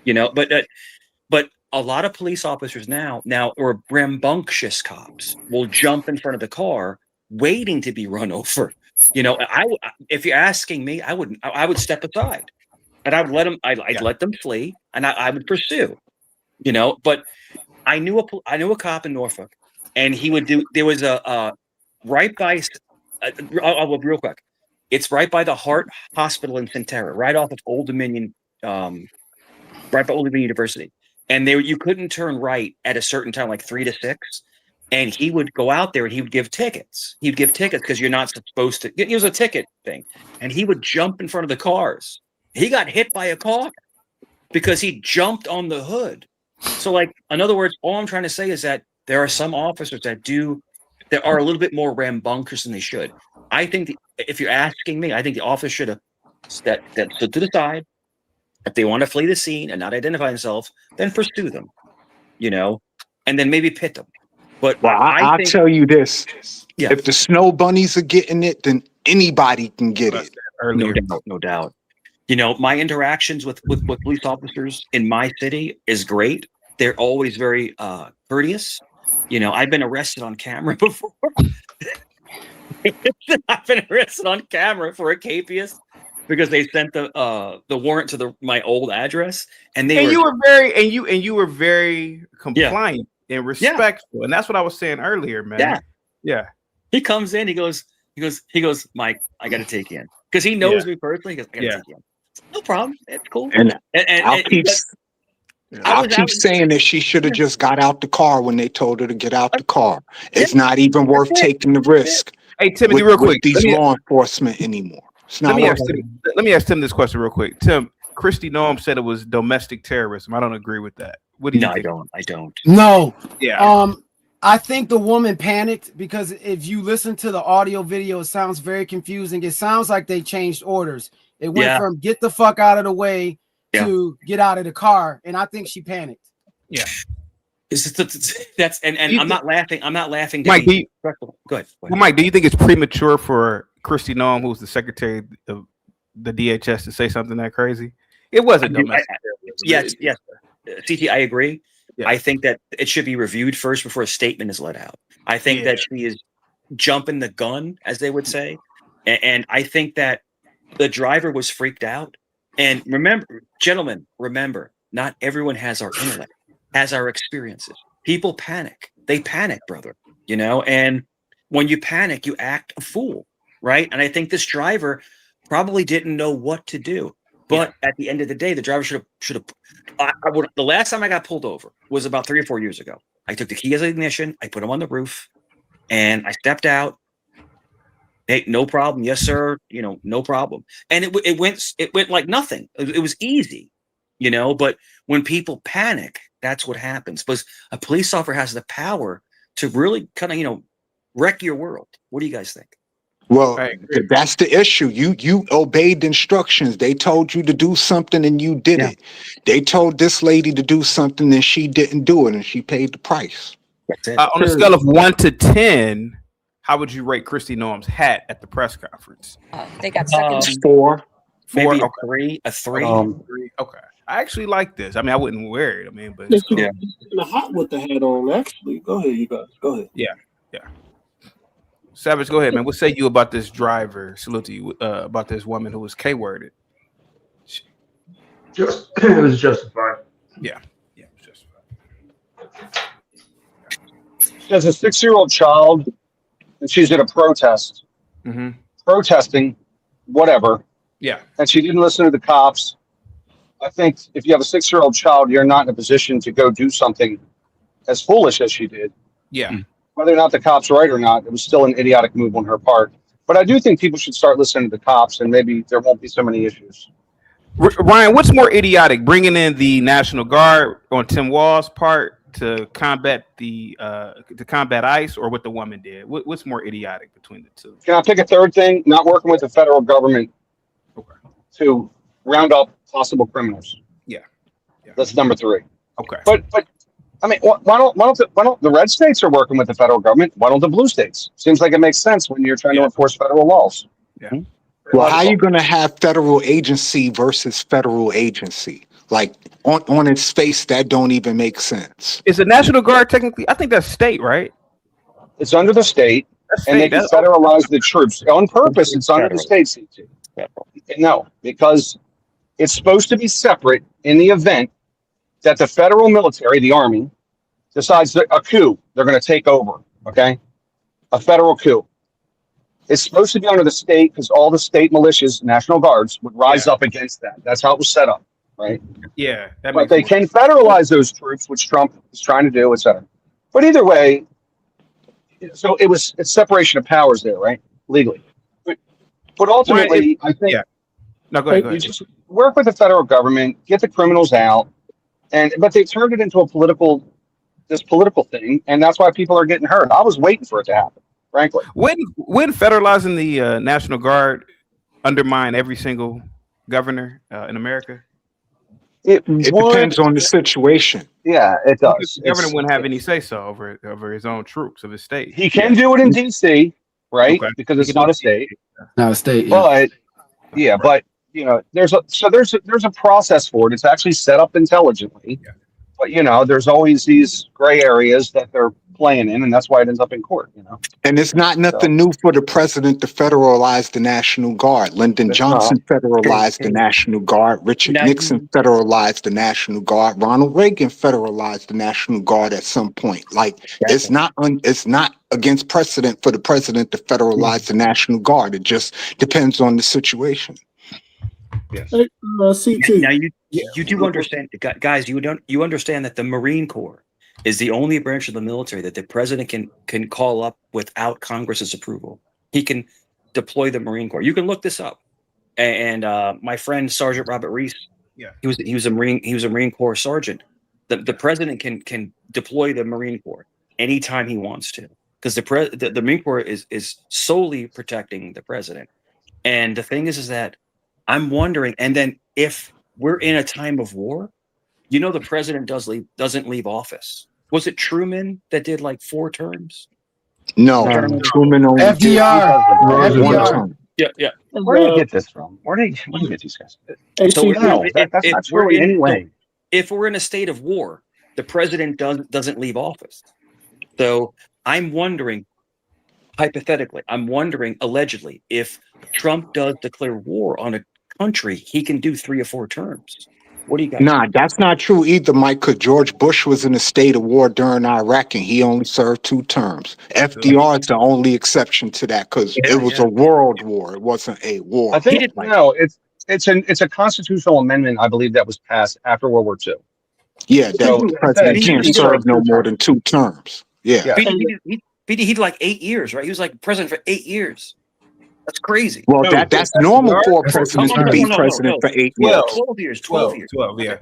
But a lot of police officers now or rambunctious cops will jump in front of the car, waiting to be run over. If you're asking me, I would step aside, and I would let them. I'd let them flee, and I would pursue. But I knew a cop in Norfolk, and he would do. There was a right by. Real quick, it's right by the Heart Hospital in Centera, right off of Old Dominion, right by Old Dominion University. And you couldn't turn right at a certain time, like 3 to 6. And he would go out there and he would give tickets. He'd give tickets because you're not supposed to. It was a ticket thing, and he would jump in front of the cars. He got hit by a car because he jumped on the hood. So, like, in other words, all I'm trying to say is that there are some officers that are a little bit more rambunctious than they should. I think if you're asking me, I think the officer should have that stood to the side. If they want to flee the scene and not identify themselves, then pursue them, and then maybe pit them. But I'll tell you this: if the snow bunnies are getting it, then anybody can get it. No doubt. My interactions with police officers in my city is great. They're always very courteous. I've been arrested on camera before. I've been arrested on camera for a capias because they sent the warrant to my old address, and you were very compliant and respectful, and that's what I was saying earlier, man. Yeah. He comes in, he goes, Mike, I got to take you in because he knows me personally. He goes, I got to take you in. No problem. It's cool. And I'll keep saying that she should have just got out the car when they told her to get out the car. It's not even worth taking the risk. Hey, Timothy, real quick. These law enforcement anymore. Let me ask Tim this question real quick. Tim, Kristi Noem said it was domestic terrorism. I don't agree with that. What do you think? I don't. No. Yeah. I think the woman panicked because if you listen to the audio video, it sounds very confusing. It sounds like they changed orders. It went from get the fuck out of the way to get out of the car, and I think she panicked. Yeah. That's I'm not laughing. I'm not laughing. Mike, go ahead. Well, Mike, do you think it's premature for Kristi Noem, who's the secretary of the DHS, to say something that crazy? It wasn't domestic. Yes. CT, I agree. Yeah. I think that it should be reviewed first before a statement is let out. I think that she is jumping the gun, as they would say, and I think that the driver was freaked out. And remember, gentlemen, not everyone has our intellect, has our experiences. People panic. They panic, brother, and when you panic, you act a fool, right? And I think this driver probably didn't know what to do. But at the end of the day, the driver should have. The last time I got pulled over was about 3 or 4 years ago. I took the key as ignition, I put him on the roof, and I stepped out. Hey, no problem. Yes, sir. No problem. And it went like nothing. It was easy, But when people panic, that's what happens. Because a police officer has the power to really kind of wreck your world. What do you guys think? Well, that's the issue. You obeyed instructions. They told you to do something and you did it. They told this lady to do something and she didn't do it, and she paid the price. That's it. On a scale of 1 to 10, how would you rate Kristi Noem's hat at the press conference? They got stuck in 4. Maybe Okay. a 3. 3. Okay. I actually like this. I mean, I wouldn't wear it. I mean, but it's cool. The hot with the hat on. Actually, go ahead, you guys. Go ahead. Yeah. Savage, go ahead, man. What say you about this driver? Salute to you about this woman who was K-worded. It was justified. Yeah, it was justified. As a 6-year-old child, and she's at a protest, protesting, whatever. Yeah. And she didn't listen to the cops. I think if you have a 6-year-old child, you're not in a position to go do something as foolish as she did. Yeah. Whether or not the cops are right or not, it was still an idiotic move on her part. But I do think people should start listening to the cops, and maybe there won't be so many issues. Ryan, what's more idiotic, bringing in the National Guard on Tim Walz's part to combat ICE, or what the woman did? What's more idiotic between the two? Can I pick a third thing? Not working with the federal government to round up possible criminals. Yeah. That's number 3. Okay. But I mean, why don't the red states are working with the federal government? Why don't the blue states? Seems like it makes sense when you're trying to enforce federal laws. Yeah. Well, how are you going to have federal agency versus federal agency? Like on its face, that don't even make sense. Is the National Guard technically? I think that's state, right? It's under the state, and they can federalize the troops on purpose. It's under the state. No, because it's supposed to be separate in the event that the federal military, the Army, decides a coup, they're going to take over, okay? A federal coup. It's supposed to be under the state because all the state militias, National Guards, would rise up against that. That's how it was set up, right? Yeah, that But makes they more can federalize those troops, which Trump is trying to do, et cetera. But either way, so it's separation of powers there, right? Legally. But ultimately, I think no, go ahead. you just work with the federal government, get the criminals out, but they've turned it into this political thing, and that's why people are getting hurt. I was waiting for it to happen, frankly. When federalizing the National Guard undermine every single governor in America? It depends on the situation. Yeah, it does. The governor wouldn't have any say so over his own troops of his state. He can do it in D.C., right? Okay. Because it's not a state. Not a state. Yeah. But there's a process for it. It's actually set up intelligently. Yeah. But there's always these gray areas that they're playing in, and that's why it ends up in court. And it's not nothing new for the president to federalize the National Guard. Lyndon Johnson federalized the National Guard. Richard Nixon federalized the National Guard. Ronald Reagan federalized the National Guard at some point. It's not against precedent for the president to federalize the National Guard. It just depends on the situation. Yes. Now you do understand, guys. You understand that the Marine Corps is the only branch of the military that the president can call up without Congress's approval. He can deploy the Marine Corps. You can look this up. And my friend Sergeant Robert Reese, he was a Marine Corps sergeant. The president can deploy the Marine Corps anytime he wants to, because the Marine Corps is solely protecting the president. And the thing is that I'm wondering, and then if we're in a time of war, the president doesn't leave office. Was it Truman that did 4 terms? No, Truman only FDR. Yeah. Where do you get this from? Where do you get these guys? That's not true in any way. If we're in a state of war, the president doesn't leave office. So I'm wondering, hypothetically, allegedly, if Trump does declare war on a country, he can do 3 or 4 terms. What do you got? Nah, that's not true either, Mike, because George Bush was in a state of war during Iraq and he only served 2 terms. FDR is the only exception to that because it was a world war. It wasn't a war. I think it's a constitutional amendment, I believe, that was passed after World War II. Yeah, the president can't serve no more than 2 terms. Yeah. He did 8 years, right? He was president for 8 years. That's crazy. Well, that's normal for a president to be president for 8 years. 12 years. 12 years. 12 years.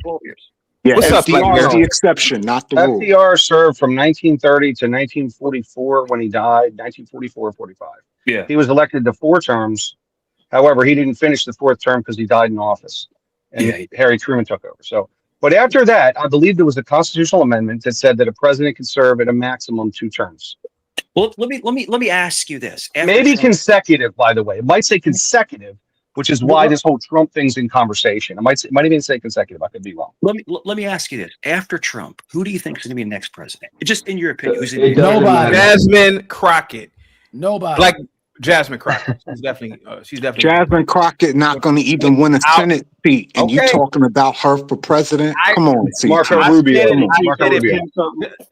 Yeah, FDR is the exception, not the rule. FDR served from 1930 to 1944 when he died, 1944 or 45. Yeah. He was elected to 4 terms. However, he didn't finish the 4th term because he died in office. And Harry Truman took over. So, but after that, I believe there was a constitutional amendment that said that a president can serve at a maximum 2 terms. Well, let me ask you this. Maybe consecutive, by the way. It might say consecutive, which is why this whole Trump thing's in conversation. It might even say consecutive. I could be wrong. Let me ask you this. After Trump, who do you think is going to be the next president? Just in your opinion, who's nobody? Jasmine Crockett. Nobody. Jasmine Crockett. She's definitely. Jasmine Crockett not going to even win a Senate seat, and you talking about her for president? Come on, Marco Rubio.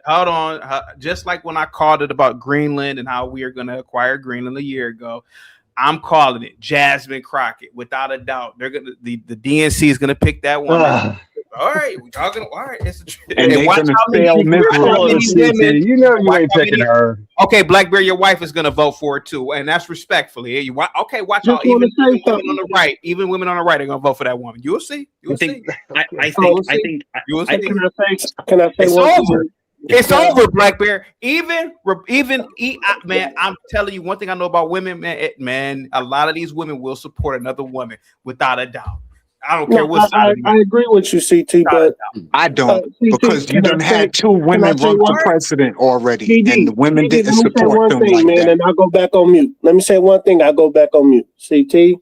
Hold on. Just like when I called it about Greenland and how we are going to acquire Greenland a year ago, I'm calling it Jasmine Crockett without a doubt. They're gonna the DNC is going to pick that one. All right, we're talking. All right, and watch how many women. You know you ain't picking her. Okay, Blackberry, your wife is going to vote for it too, and that's respectfully. Watch how even women on the right, are going to vote for that woman. You'll see. I think. Can I say it's over. It's over, Blackberry. Man, I'm telling you one thing I know about women, man. A lot of these women will support another woman without a doubt. I don't care what side. I agree with you, CT, but I don't because you done had 2 women run for president already, and the women didn't support them like that. And I'll go back on mute. Let me say one thing. I'll go back on mute. CT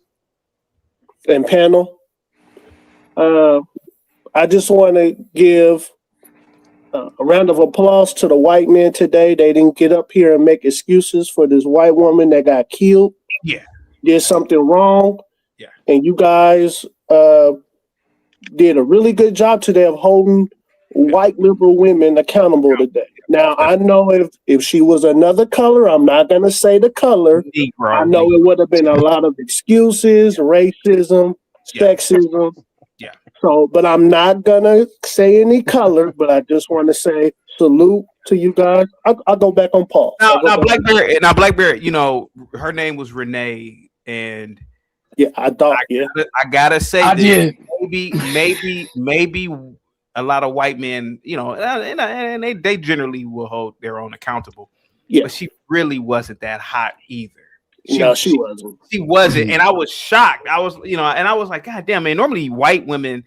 and panel. I just want to give a round of applause to the white men today. They didn't get up here and make excuses for this white woman that got killed. Yeah, did something wrong. Yeah, and you guys did a really good job today of holding white liberal women accountable today. Now, I know if she was another color, I'm not going to say the color. Negro. I know it would have been a lot of excuses, racism, sexism. Yeah. So, but I'm not going to say any color, but I just want to say salute to you guys. I'll go back on Paul. Now, Blackberry, you know, her name was Renee, and I thought, I gotta say, I did. maybe a lot of white men, you know, and they generally will hold their own accountable. Yeah, but she really wasn't that hot either. She wasn't. She wasn't, and I was shocked. I was, you know, and I was like, God damn, man. Normally, white women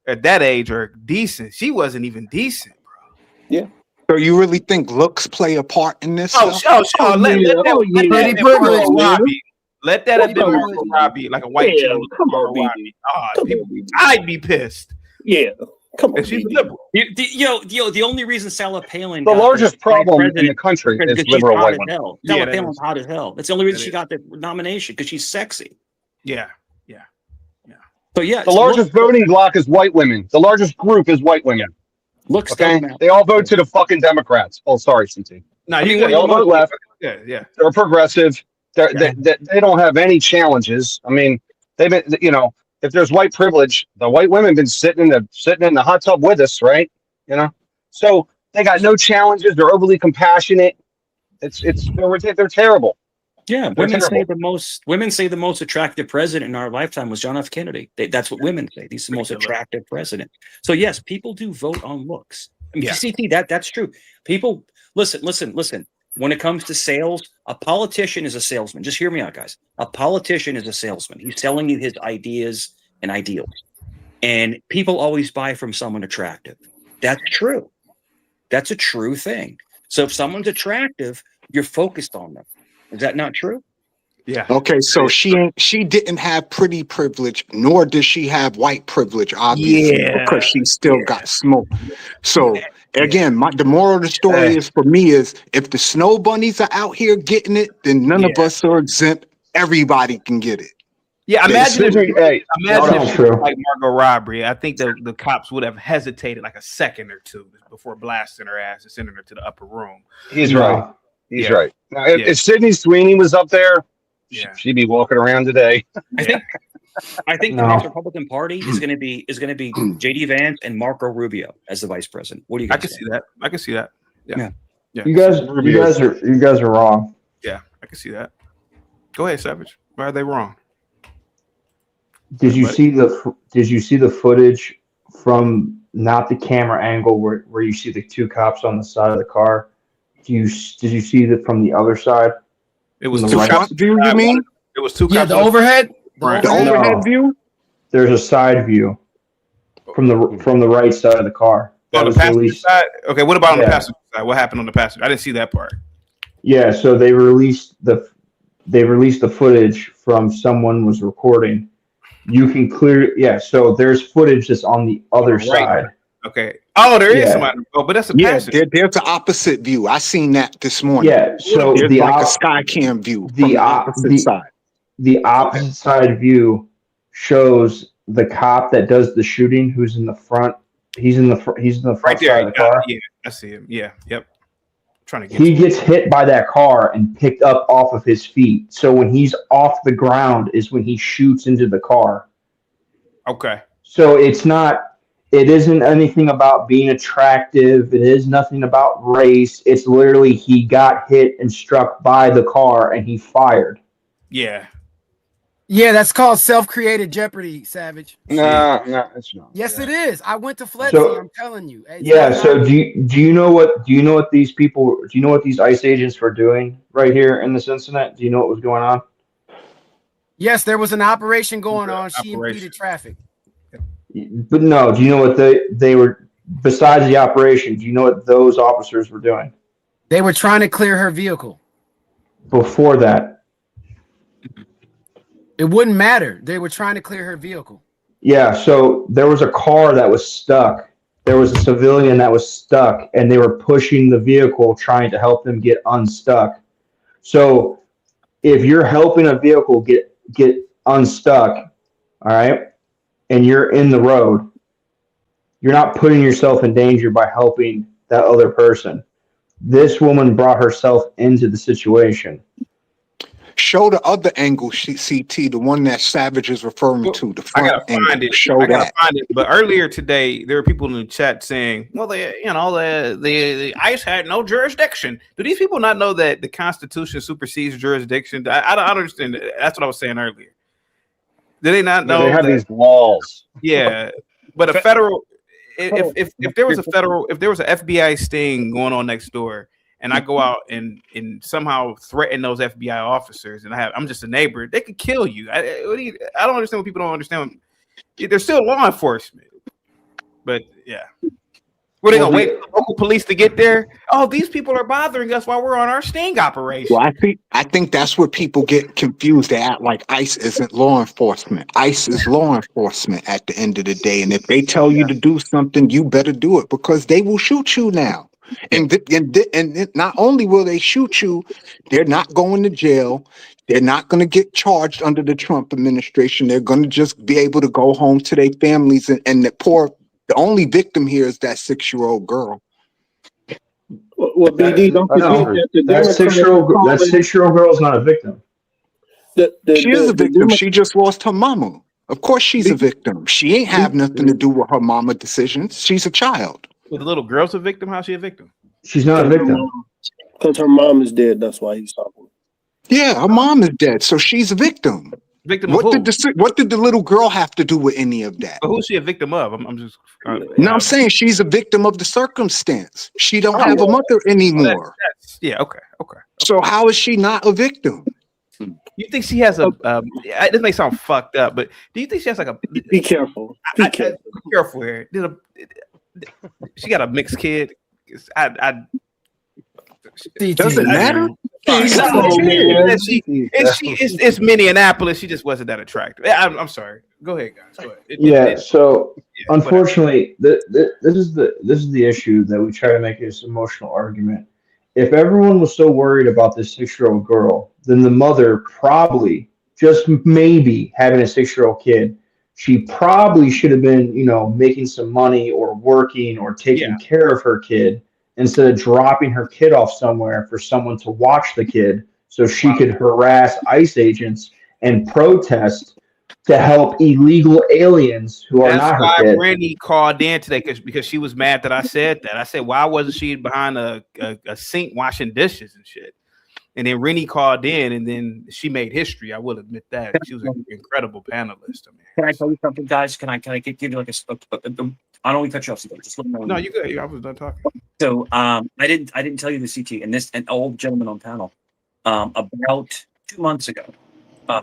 at that age are decent. She wasn't even decent, bro. Yeah. So you really think looks play a part in this? Let that have been Margot Robbie, like a white chick. Come on, I'd be pissed. Yeah, come on. She's liberal. The only reason Sarah Palin The largest problem in the country is liberal white women. Sarah Palin's hot as hell. That's the only reason she got the nomination, because she's sexy. Yeah. So yeah, the largest voting bloc is white women. The largest group is white women. Looks okay. They all vote to the fucking Democrats. Oh, sorry, CT. No, they all vote left. Yeah. They're progressive. They don't have any challenges. I mean, they've been, you know, if there's white privilege, the white women been sitting in the hot tub with us, right? You know, so they got no challenges. They're overly compassionate. They're terrible. Yeah, women say the most attractive president in our lifetime was John F. Kennedy. That's what women say. He's the most attractive president. So yes, people do vote on looks. I mean, CT, that's true. People listen. When it comes to sales, a politician is a salesman. Just hear me out, guys. A politician is a salesman. He's selling you his ideas and ideals. And people always buy from someone attractive. That's true. That's a true thing. So if someone's attractive, you're focused on them. Is that not true? Yeah. Okay, so she didn't have pretty privilege, nor does she have white privilege, obviously, because she still got smoked. So again, the moral of the story is, for me, is if the snow bunnies are out here getting it, then none of us are exempt. Everybody can get it. Yeah, imagine if she was like Margot Robbie. I think the cops would have hesitated like a second or two before blasting her ass and sending her to the upper room. He's right. He's right. Now, if Sydney Sweeney was up there, she'd be walking around today. I think the next Republican Party is going to be JD Vance and Marco Rubio as the vice president. What do you guys think? I can see that. Yeah. You guys are wrong. Yeah, I can see that. Go ahead, Savage. Why are they wrong? Did you see the footage from not the camera angle where you see the two cops on the side of the car? Did you see that from the other side? It was two cops view, you mean? It was two cops. Yeah, the overhead? The overhead view? There's a side view from the right side of the car. On the passenger side? Okay, what about on the passenger side? What happened on the passenger? I didn't see that part. Yeah, so they released the footage from someone was recording. You can so there's footage that's on the other side. Okay. Oh, there is somebody. Oh, but that's a passenger. There's an opposite view. I seen that this morning. Yeah, so there's like a sky cam view from the opposite side. The opposite side view shows the cop that does the shooting, who's in the front. He's in the front right there, side of the car. Yeah, I see him. Yeah, yep. Trying to get he gets hit by that car and picked up off of his feet. So when he's off the ground is when he shoots into the car. Okay. So it isn't anything about being attractive. It is nothing about race. It's literally he got hit and struck by the car and he fired. Yeah. Yeah, that's called self-created jeopardy, Savage. No, it's not. Yes, it is. I went to Fletcher. I'm telling you. So do you know what these people? Do you know what these ICE agents were doing right here in this incident? Do you know what was going on? Yes, there was an operation going on. She impeded traffic. But no, do you know what they were besides the operation? Do you know what those officers were doing? They were trying to clear her vehicle. Before that. It wouldn't matter. They were trying to clear her vehicle. Yeah, so there was a car that was stuck. There was a civilian that was stuck, and they were pushing the vehicle trying to help them get unstuck. So if you're helping a vehicle get unstuck, all right, and you're in the road, you're not putting yourself in danger by helping that other person. This woman brought herself into the situation. Show the other angle, CT, the one that Savage is referring to, the I front gotta angle. find it. Show I gotta that. find it. But earlier today, there were people in the chat saying, "Well, the ICE had no jurisdiction." Do these people not know that the Constitution supersedes jurisdiction? I don't understand. That's what I was saying earlier. Do they not know? They have that, these laws. Yeah, but a federal. If there was a federal, if there was an FBI sting going on next door, and I go out and somehow threaten those FBI officers, and I'm just a neighbor, they could kill you. I don't understand what people don't understand. They're still law enforcement, but yeah. Were they gonna wait for the local police to get there? Oh, these people are bothering us while we're on our sting operation. Well, I think that's where people get confused. They act like ICE isn't law enforcement. ICE is law enforcement at the end of the day. And if they tell you to do something, you better do it, because they will shoot you now. And not only will they shoot you, they're not going to jail. They're not going to get charged under the Trump administration. They're going to just be able to go home to their families. And the only victim here is that 6-year-old girl. Well, BD, don't forget that 6-year-old girl is not a victim. She is a victim. She just lost her mama. Of course she's a victim. She ain't have nothing to do with her mama decisions. She's a child. Well, the little girl's a victim. How's she a victim? She's not a victim. Because her mom is dead. That's why he's talking. Yeah, her mom is dead, so she's a victim. Victim what of who? What did the little girl have to do with any of that? But who's she a victim of? I'm just. No, I'm saying she's a victim of the circumstance. She don't have a mother anymore. Yeah. Okay. So how is she not a victim? You think she has a? This may sound fucked up, but do you think she has like a? Be careful. Be careful. Be careful here. She got a mixed kid. Does it matter? It's Minneapolis. She just wasn't that attractive. I'm sorry. Go ahead, guys. Go ahead. Unfortunately, this is the issue that we try to make this emotional argument. If everyone was so worried about this 6-year-old girl, then the mother probably, just maybe, having a 6-year-old kid, she probably should have been, making some money or working or taking care of her kid, instead of dropping her kid off somewhere for someone to watch the kid so she could harass ICE agents and protest to help illegal aliens who are not her kid. That's why Rennie called in today because she was mad that I said that. I said, why wasn't she behind a sink washing dishes and shit? And then Rennie called in, and then she made history. I will admit that. She was an incredible panelist. Can I tell you something, guys? Can I give you like I don't want to cut you off. So just let me know. No, you good. I was done talking. So I didn't tell you the CT and an old gentleman on panel about 2 months ago.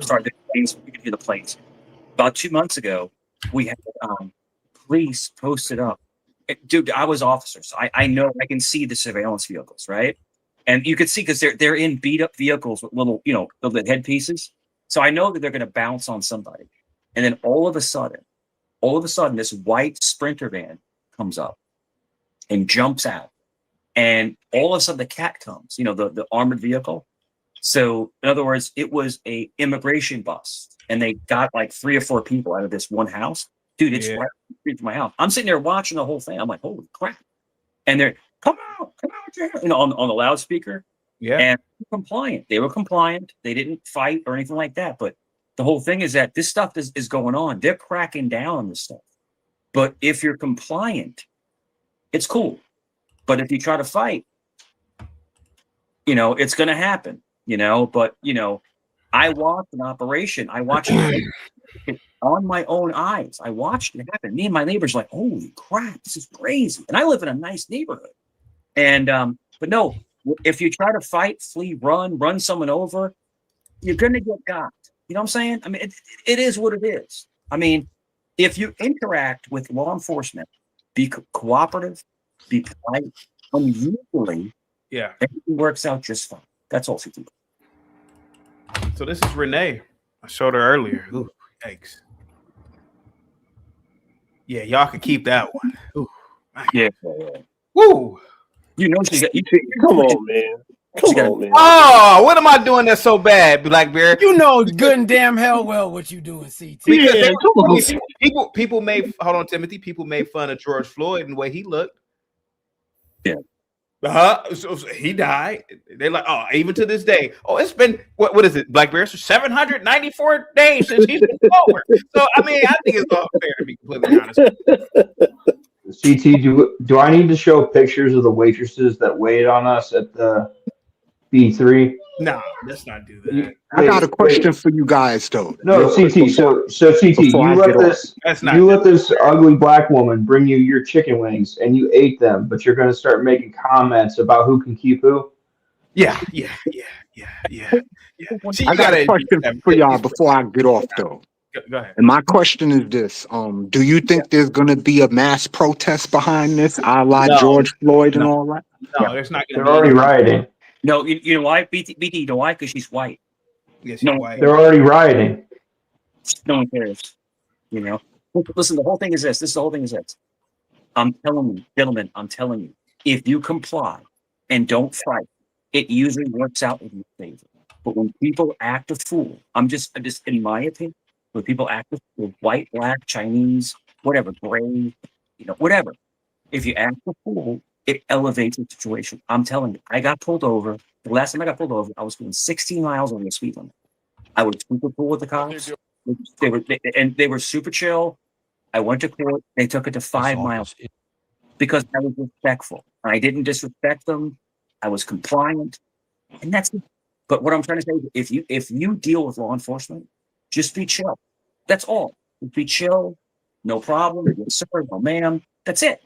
Sorry, we can hear the planes. About 2 months ago, we had police posted up. Dude, I was officer, so I know I can see the surveillance vehicles, right? And you could see because they're in beat up vehicles with little, the headpieces. So I know that they're going to bounce on somebody. And then all of a sudden, this white Sprinter van comes up and jumps out. And all of a sudden the cat comes, the armored vehicle. So in other words, it was a immigration bus, and they got like 3 or 4 people out of this one house. Dude, it's right from my house. I'm sitting there watching the whole thing. I'm like, holy crap. And they're come out, on the loudspeaker. Yeah. And they were compliant. They didn't fight or anything like that. But the whole thing is that this stuff is going on. They're cracking down on this stuff. But if you're compliant, it's cool. But if you try to fight, it's going to happen, But, I watched an operation. I watched it on my own eyes. I watched it happen. Me and my neighbors were like, holy crap, this is crazy. And I live in a nice neighborhood. And, but no, if you try to fight, flee, run someone over, you're going to get got. You know what I'm saying? I mean, it is what it is. I mean, if you interact with law enforcement, be cooperative, be polite, usually, everything works out just fine. That's all she can do. So this is Renee. I showed her earlier. Ooh, yikes. Yeah, y'all can keep that one. Ooh, yeah. Woo. She got. Come on, man. Oh, what am I doing that's so bad, Blackberry? You know good and damn hell well what you doing, CT. Because people made hold on, Timothy. People made fun of George Floyd and the way he looked. Yeah. So he died. They're like, oh, even to this day. Oh, it's been what is it, Blackberry? 794 days since he's been over. So I mean, I think it's all fair to be completely honest. CT, do I need to show pictures of the waitresses that waited on us at the B3? No, let's not do that. I got a question for you guys though. No, CT. So CT, you let this ugly black woman bring you your chicken wings and you ate them, but you're going to start making comments about who can keep who? Yeah. I got a question for y'all before I get off though. Go ahead. And my question is this: do you think there's going to be a mass protest behind this, a la George Floyd and all that? No, there's not. They're already rioting. No, you know why? BT, you know why? Because she's white. Yes, no, white. They're already rioting. No one cares. You know. Listen, the whole thing is this. The whole thing is this. I'm telling you, gentlemen. I'm telling you. If you comply and don't fight, it usually works out in your favor. But when people act a fool, I'm just in my opinion. When people act a fool, white, black, Chinese, whatever, gray, whatever. If you act a fool, it elevates the situation. I'm telling you, I got pulled over. The last time I got pulled over, I was going 16 miles over the speed limit. I was super cool with the cops. They were super chill. I went to court. They took it to 5 miles because I was respectful. I didn't disrespect them. I was compliant, and that's it. But what I'm trying to say is, if you deal with law enforcement, just be chill. That's all. Be chill. No problem. Yes, sir. No, ma'am. That's it.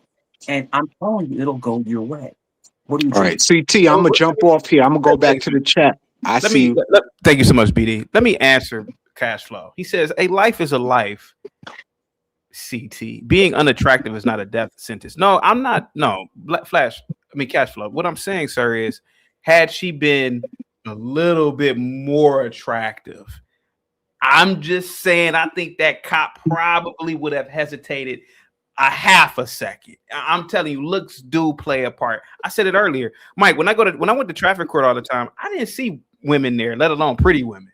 And I'm telling you, it'll go your way. What do you All right, CT, I'm gonna jump off here. I'm gonna go back to the chat. Thank you so much, BD. Let me answer Cash Flow. He says, a life is a life. CT. Being unattractive is not a death sentence. No, I'm not. No, Cash Flow. What I'm saying, sir, is had she been a little bit more attractive, I'm just saying I think that cop probably would have hesitated a half a second. I'm telling you, looks do play a part. I said it earlier, Mike. When I went to traffic court all the time, I didn't see women there, let alone pretty women.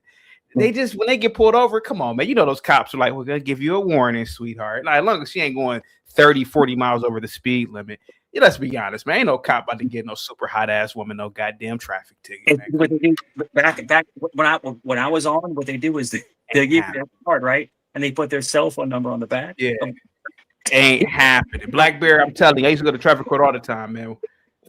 They just, when they get pulled over, come on, man. You know those cops are like, we're gonna give you a warning, sweetheart. Like, as long as she ain't going 30, 40 miles over the speed limit. Yeah, let's be honest, man. Ain't no cop about to get no super hot ass woman no goddamn traffic ticket. Back when I was on, what they do is they give you their card, right? And they put their cell phone number on the back. Yeah. Ain't happening. Blackberry, I'm telling you, I used to go to traffic court all the time, man.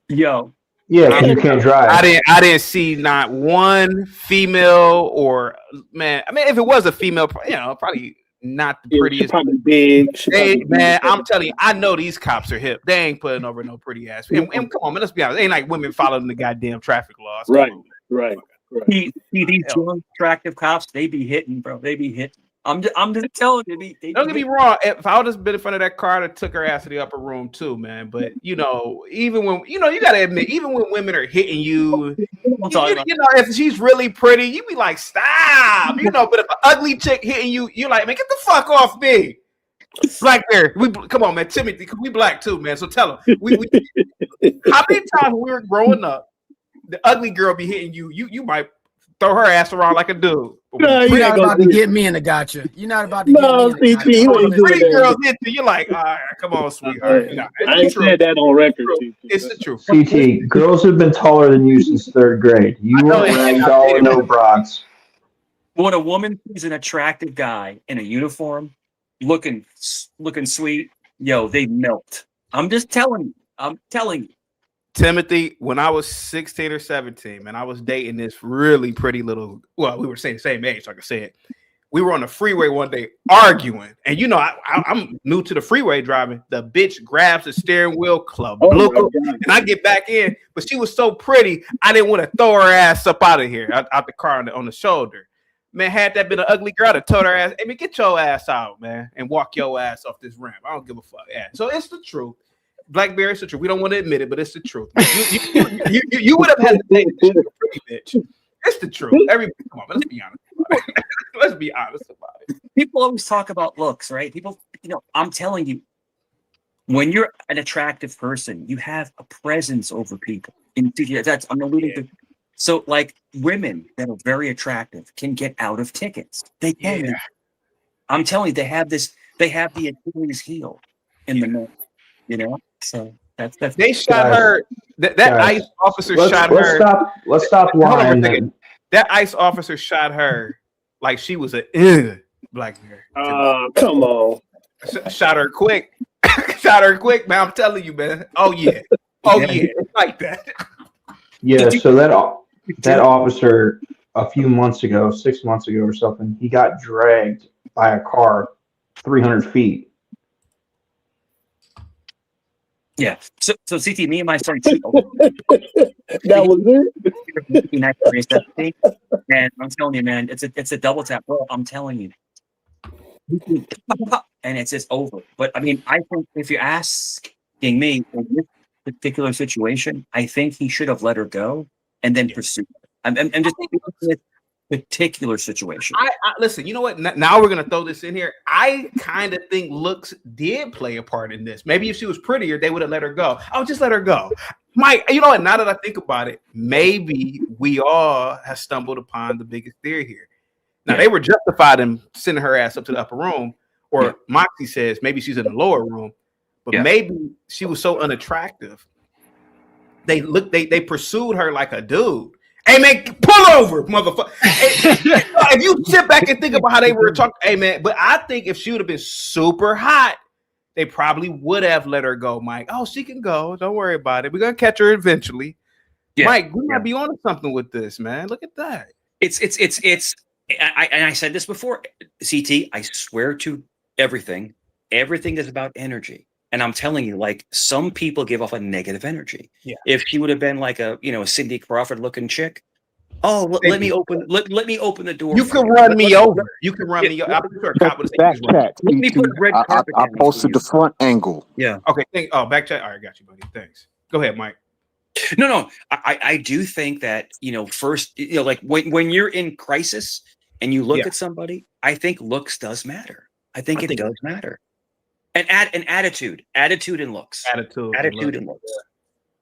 Yo. Yeah, you can't drive. I didn't see not one female or man. I mean, if it was a female, probably not the prettiest. Probably big. Man, I'm telling you, I know these cops are hip. They ain't putting over no pretty ass. And come on, man, let's be honest. It ain't like women following the goddamn traffic laws. Right. See, these young, attractive cops, they be hitting, bro. They be hitting. I'm just telling you. Don't get me wrong. If I would have been in front of that car, I'd took her ass to the upper room too, man. But even when you gotta admit, even when women are hitting you, if she's really pretty, you be like, stop. But if an ugly chick hitting you, you're like, man, get the fuck off me. Blackberry, come on, man. Timothy, we black too, man. So tell them. How many times when we were growing up, the ugly girl be hitting you, you might throw her ass around like a dude. No, you're not about to get me in the gotcha. You're not about to get me in the gotcha. Pretty girls hit you. You're like, all right, come on, sweetheart. I ain't said that on record. It's the truth. CT, girls have been taller than you since 3rd grade. You weren't wearing dollar no bras. When a woman sees an attractive guy in a uniform, looking sweet, they melt. I'm just telling you. I'm telling you. Timothy, when I was 16 or 17, man, I was dating this really pretty little, well, we were saying the same age, like I said. We were on the freeway one day arguing. And I'm new to the freeway driving. The bitch grabs the steering wheel, and I get back in. But she was so pretty, I didn't want to throw her ass up out of here, out the car on the shoulder. Man, had that been an ugly girl, I'd have told her ass, hey, man, get your ass out, man, and walk your ass off this ramp. I don't give a fuck. Yeah. So it's the truth. Blackberry, it's the truth. We don't want to admit it, but it's the truth. You would have had to take a pretty bitch. It's the truth. Everybody, come on, let's be honest about it. Let's be honest about it. People always talk about looks, right? People, I'm telling you, when you're an attractive person, you have a presence over people. And I'm alluding to So like women that are very attractive can get out of tickets. They can. Yeah. I'm telling you, they have the Achilles heel in the middle, you know? So that's They shot Guys, her. That guys, ICE officer let's shot let's her. stop let's stop Hold on lying. one second. That ICE officer shot her like she was a black girl. Come on. Shot her quick. Shot her quick, man. I'm telling you, man. Oh yeah. Oh yeah. It's like that. Yeah, so that officer a few months ago, 6 months ago or something, he got dragged by a car 300 feet. Yeah. So CT, me and my son, That was it. And I'm telling you, man, it's a double tap. Bro, I'm telling you. And it's just over. But I mean, I think if you're asking me in this particular situation, I think he should have let her go and then pursue her. I'm just thinking of this particular situation. I listen, you know what? Now we're gonna throw this in here. I kind of think looks did play a part in this. Maybe if she was prettier, they would have let her go. Oh, just let her go. Mike, you know what? Now that I think about it, maybe we all have stumbled upon the biggest theory here. Now they were justified in sending her ass up to the upper room, or Moxie says maybe she's in the lower room, but maybe she was so unattractive. They pursued her like a dude. Hey man, pull over, motherfucker. If you sit back and think about how they were talking, hey man, but I think if she would have been super hot, they probably would have let her go, Mike. Oh, she can go. Don't worry about it. We're gonna catch her eventually. Yeah. Mike, we might be on to something with this, man. Look at that. I said this before, CT, I swear to everything is about energy. And I'm telling you, like, some people give off a negative energy. Yeah. If she would have been like a Cindy Crawford looking chick, let me open the door. You can run me over. You can run me over. I'm sure a cop would Back chat. Let me put red carpet I posted the front angle. Yeah. Okay. Back chat. All right, got you, buddy. Thanks. Go ahead, Mike. No. I do think that, first, like when you're in crisis and you look at somebody, I think looks does matter. I think it does matter. And attitude and looks. Attitude and looks.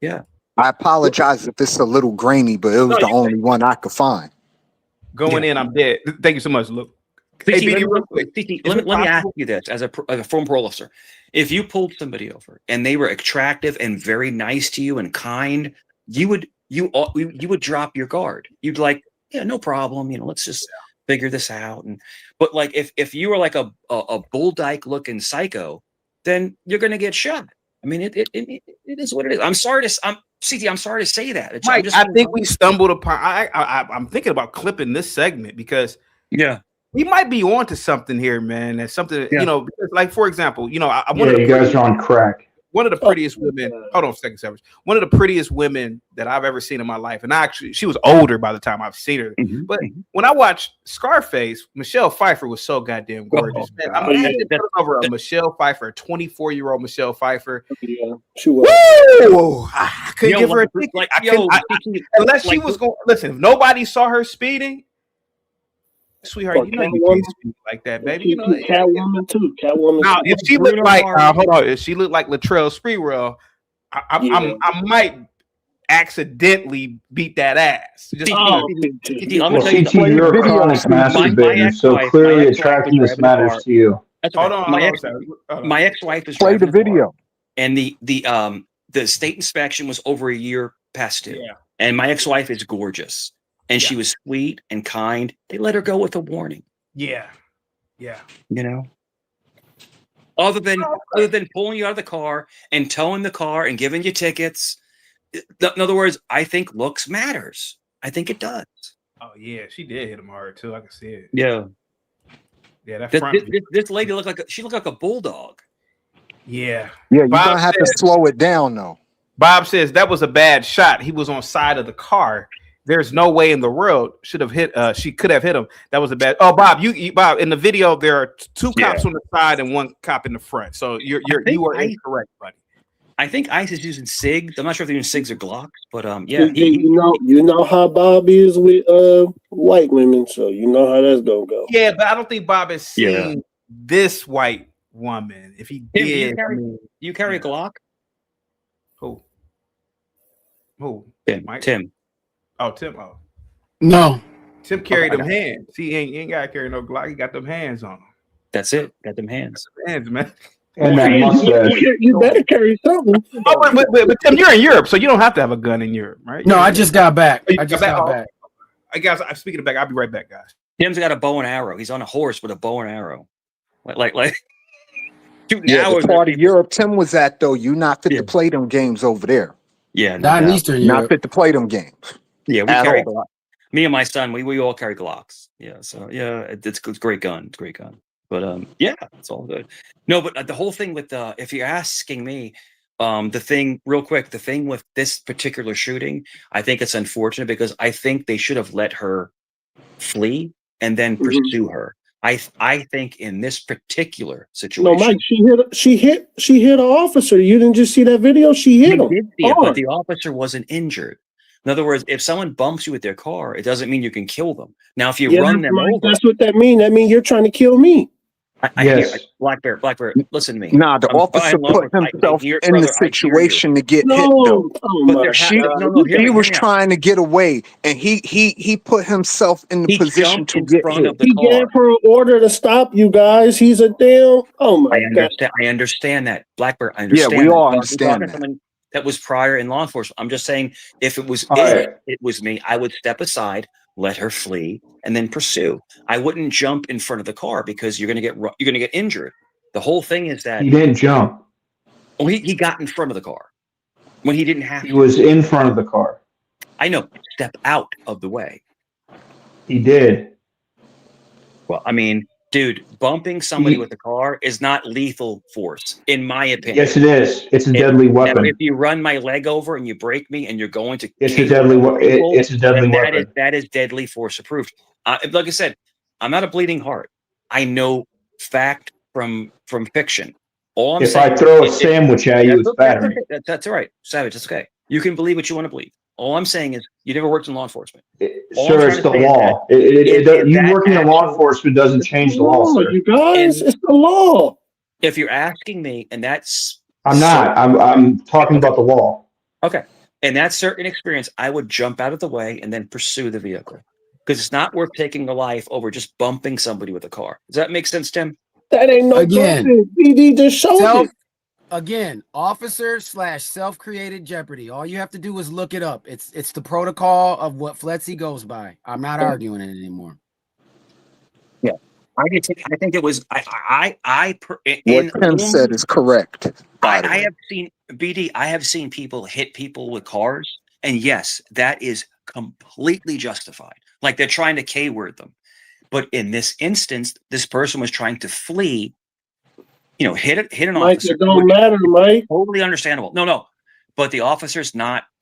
Yeah. I apologize if it's a little grainy, but it was the only one I could find. Going in, I'm dead. Thank you so much, Luke. Let me ask you this as a former parole officer. If you pulled somebody over and they were attractive and very nice to you and kind, you would drop your guard. You'd like, yeah, no problem. Let's just figure this out. But like if you were like a bull dyke looking psycho, then you're gonna get shot. I mean, it is what it is. I'm sorry to say that. Mike, I think we stumbled upon. I'm thinking about clipping this segment because we might be on to something here, man. That's something because, like for example, you guys are on crack. One of the prettiest women. Hold on a second, Savage. One of the prettiest women that I've ever seen in my life, and she was older by the time I've seen her. Mm-hmm. But when I watched Scarface, Michelle Pfeiffer was so goddamn gorgeous. Man, I'm over a Michelle Pfeiffer, 24-year-old Michelle Pfeiffer. Yeah, she was. Woo! I couldn't give her a ticket. Unless she was going. Listen, if nobody saw her speeding. Sweetheart, you can't speak like that, baby. Catwoman too. Catwoman. Now, if she looked like, hold on, if she looked like Latrell Sprewell, I might accidentally beat that ass. You're a chronic masturbator, so clearly attractiveness matters to you. Hold on, my ex-wife is play the video, and the state inspection was over a year past due, and my ex-wife is gorgeous. And she was sweet and kind. They let her go with a warning. Yeah. Other than pulling you out of the car and towing the car and giving you tickets. In other words, I think looks matters. I think it does. Oh yeah, she did hit him hard too. I can see it. Yeah. That this lady looked like a bulldog. Yeah. Yeah, you're gonna have to slow it down though. Bob says that was a bad shot. He was on side of the car. There's no way in the world she could have hit him. That was a bad. Oh, Bob, Bob, in the video there are two cops on the side and one cop in the front. So you are incorrect, buddy. I think ICE is using SIG. I'm not sure if they're using SIGs or Glocks, but you know how Bob is with white women, so you know how that's gonna go. Yeah, but I don't think Bob has seen this white woman. If he did, you carry a Glock? Who? Tim. Oh, Tim. Oh, No. Tim carried Okay, them hands. He ain't got to carry no Glock. He got them hands on him. That's it. Got them hands. Hands, man. And that mustache. You better carry something. Oh, but Tim, you're in Europe, so you don't have to have a gun in Europe, right? No, I just got back. Oh, you I just got Oh, back. I guess I'm speaking of back. I'll be right back, guys. Tim's got a bow and arrow. He's on a horse with a bow and arrow. Like shooting Yeah, arrows. the part of Europe Tim was at though, you not fit to play them games over there. Yeah, Not in Eastern Not Europe. fit to play them games. Yeah, we At carry all. Glock. Me and my son, we all carry Glocks. Yeah, so yeah, it's a great gun. It's a great gun. But yeah, it's all good. No, but the whole thing with if you're asking me, the thing with this particular shooting, I think it's unfortunate because I think they should have let her flee and then pursue her. I think in this particular situation, No, Mike, she hit an officer. You didn't just see that video? She hit him. did see it, but the officer wasn't injured. In other words, if someone bumps you with their car, it doesn't mean you can kill them. Now, if you run them over, that's what that means. That means you're trying to kill me. Black Bear, listen to me. Nah, the officer put himself in the situation to get hit though. She was trying to get away, and he put himself in the position to get hit. He gave her an order to stop you guys. He's a damn. Oh my God! I understand that, Black Bear. I understand. Yeah, we all that. understand But that. That was prior in law enforcement. I'm just saying, if it was it was me, I would step aside, let her flee, and then pursue. I wouldn't jump in front of the car because you're gonna get injured. The whole thing is that He didn't jump. Well, he got in front of the car when he didn't have to. He was in front of the car. I know. Step out of the way. He did. Well, I mean, dude, bumping somebody with a car is not lethal force, in my opinion. Yes, it is. It's a deadly weapon. If you run my leg over and you break me and you're going to, It's a deadly it's a deadly weapon. That is deadly force approved. Like I said, I'm not a bleeding heart. I know fact from fiction. All I'm If saying, I throw a sandwich at you, it's battery. That's all right, Savage. That's okay. You can believe what you want to believe. All I'm saying is, you never worked in law enforcement. Sir, it's the law. You working in law enforcement doesn't change the law, sir. You guys, it's the law. If you're asking me, and that's I'm not. I'm talking about the law. Okay. In that certain experience, I would jump out of the way and then pursue the vehicle because it's not worth taking a life over just bumping somebody with a car. Does that make sense, Tim? That ain't no bumping. BD just showed it. Again, officer / self-created jeopardy. All you have to do is look it up. It's the protocol of what FLETC goes by. I'm not arguing it anymore. Yeah, I think it was. What Tim said is correct. I have seen BD. I have seen people hit people with cars, and yes, that is completely justified. Like they're trying to K-word them, but in this instance, this person was trying to flee. You know, hit an Mike, officer. it don't matter, Mike. Totally understandable. No, but the officer's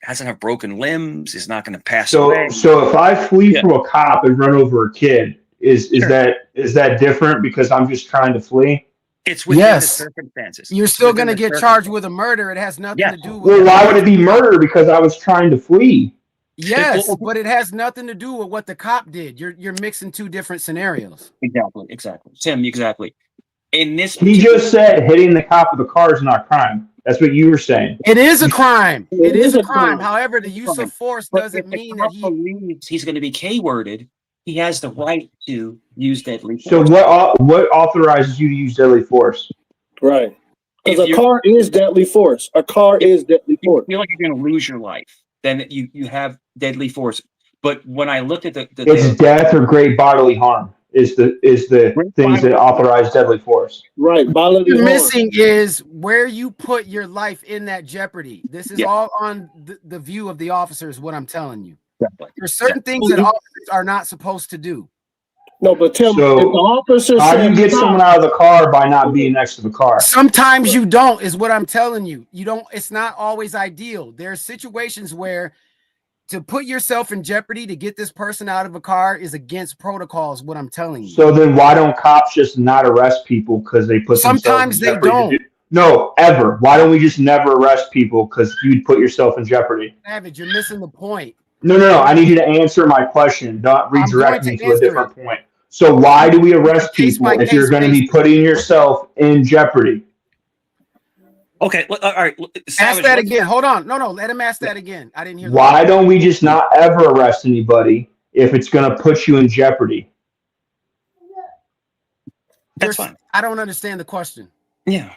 hasn't have broken limbs. Is not going to pass So away. if I flee from a cop and run over a kid, is that different because I'm just trying to flee? It's within the circumstances. You're still going to get charged with a murder. It has nothing to do with. Well, why would it be murder? Because I was trying to flee. Yes, but it has nothing to do with what the cop did. You're mixing two different scenarios. Exactly. Tim, exactly. In this, He just said hitting the cop with a car is not a crime. That's what you were saying. It is a crime. It is a crime. crime. However, the use of force doesn't mean that he believes he's going to be K-worded. He has the right to use deadly So force. what authorizes you to use deadly force? Right. Because a car is deadly force. A car is deadly force. You feel like you're going to lose your life, then you have deadly force. But when I looked at It's death or great bodily harm is the things that authorize deadly force. Right. What you're missing is where you put your life in that jeopardy. This is all on the view of the officer is what I'm telling you. There's certain things that officers are not supposed to do. No, but Tim, So, if the officer how do said you get stop, someone out of the car by not being next to the car? Sometimes you don't, is what I'm telling you. You don't, it's not always ideal. There are situations where to put yourself in jeopardy to get this person out of a car is against protocols, what I'm telling you. So then why don't cops just not arrest people because they put Sometimes they don't. No, ever. Why don't we just never arrest people because you'd put yourself in jeopardy? Savage, you're missing the point. No. I need you to answer my question, not redirect me to a different point. So why do we arrest people if you're going to be putting yourself in jeopardy? Okay, all right. Ask that again. Hold on. No, let him ask that again. I didn't hear. Why don't we just not ever arrest anybody if it's going to put you in jeopardy? That's fine. I don't understand the question. Yeah.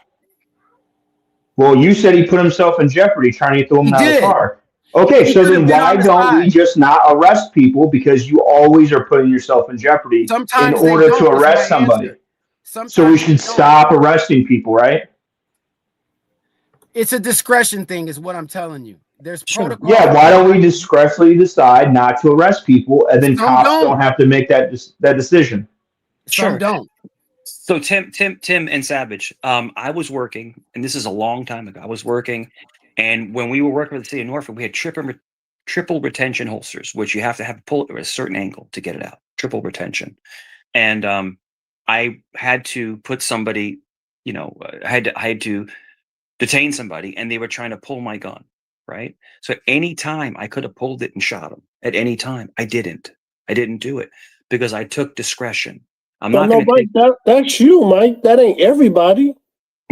Well, you said he put himself in jeopardy trying to get the woman out of the car. Okay, so then why don't we just not arrest people, because you always are putting yourself in jeopardy in order to arrest somebody. So we should stop arresting people, right? It's a discretion thing is what I'm telling you. There's protocol. Yeah, why don't we discretionally decide not to arrest people, and then cops don't have to make that decision? Some don't. So Tim and Savage, I was working, and this is a long time ago. I was working, and when we were working with the city of Norfolk, we had triple retention holsters, which you have to pull it at a certain angle to get it out. Triple retention, and I had to put somebody, I had to detain somebody, and they were trying to pull my gun. Right. So any time I could have pulled it and shot him at any time, I didn't do it because I took discretion. I'm not going Mike, that's you, Mike. That ain't everybody.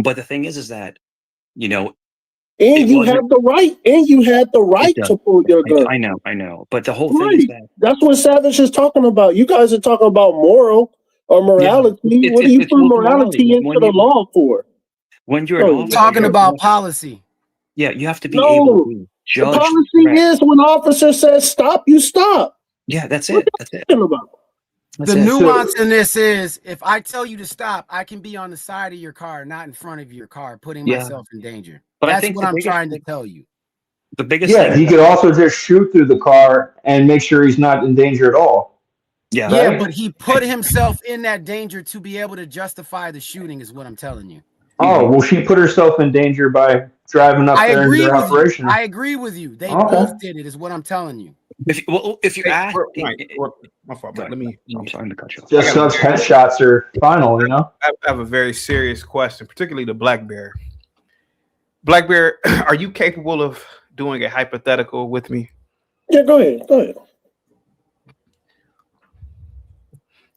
But the thing is that, and you have the right, to pull your gun. I know. But the whole thing is that's what Savage is talking about. You guys are talking about moral or morality. Yeah, what do you put morality into the law for? When you're talking about policy. Yeah, you have to be able to judge. The policy is when the officer says stop, you stop. Yeah, that's it. That's it. The nuance in this is, if I tell you to stop, I can be on the side of your car, not in front of your car, putting myself in danger. But that's what I'm trying to tell you. The biggest thing, he could also just shoot through the car and make sure he's not in danger at all. Yeah, yeah, but he put himself in that danger to be able to justify the shooting, is what I'm telling you. Oh, well, she put herself in danger by driving up there in their operation. I agree with you. They both did it, is what I'm telling you. If you ask, my fault, but let me. I'm sorry to cut you off. Just such headshots are final, I have a very serious question, particularly the Black Bear. Black Bear, are you capable of doing a hypothetical with me? Yeah, go ahead.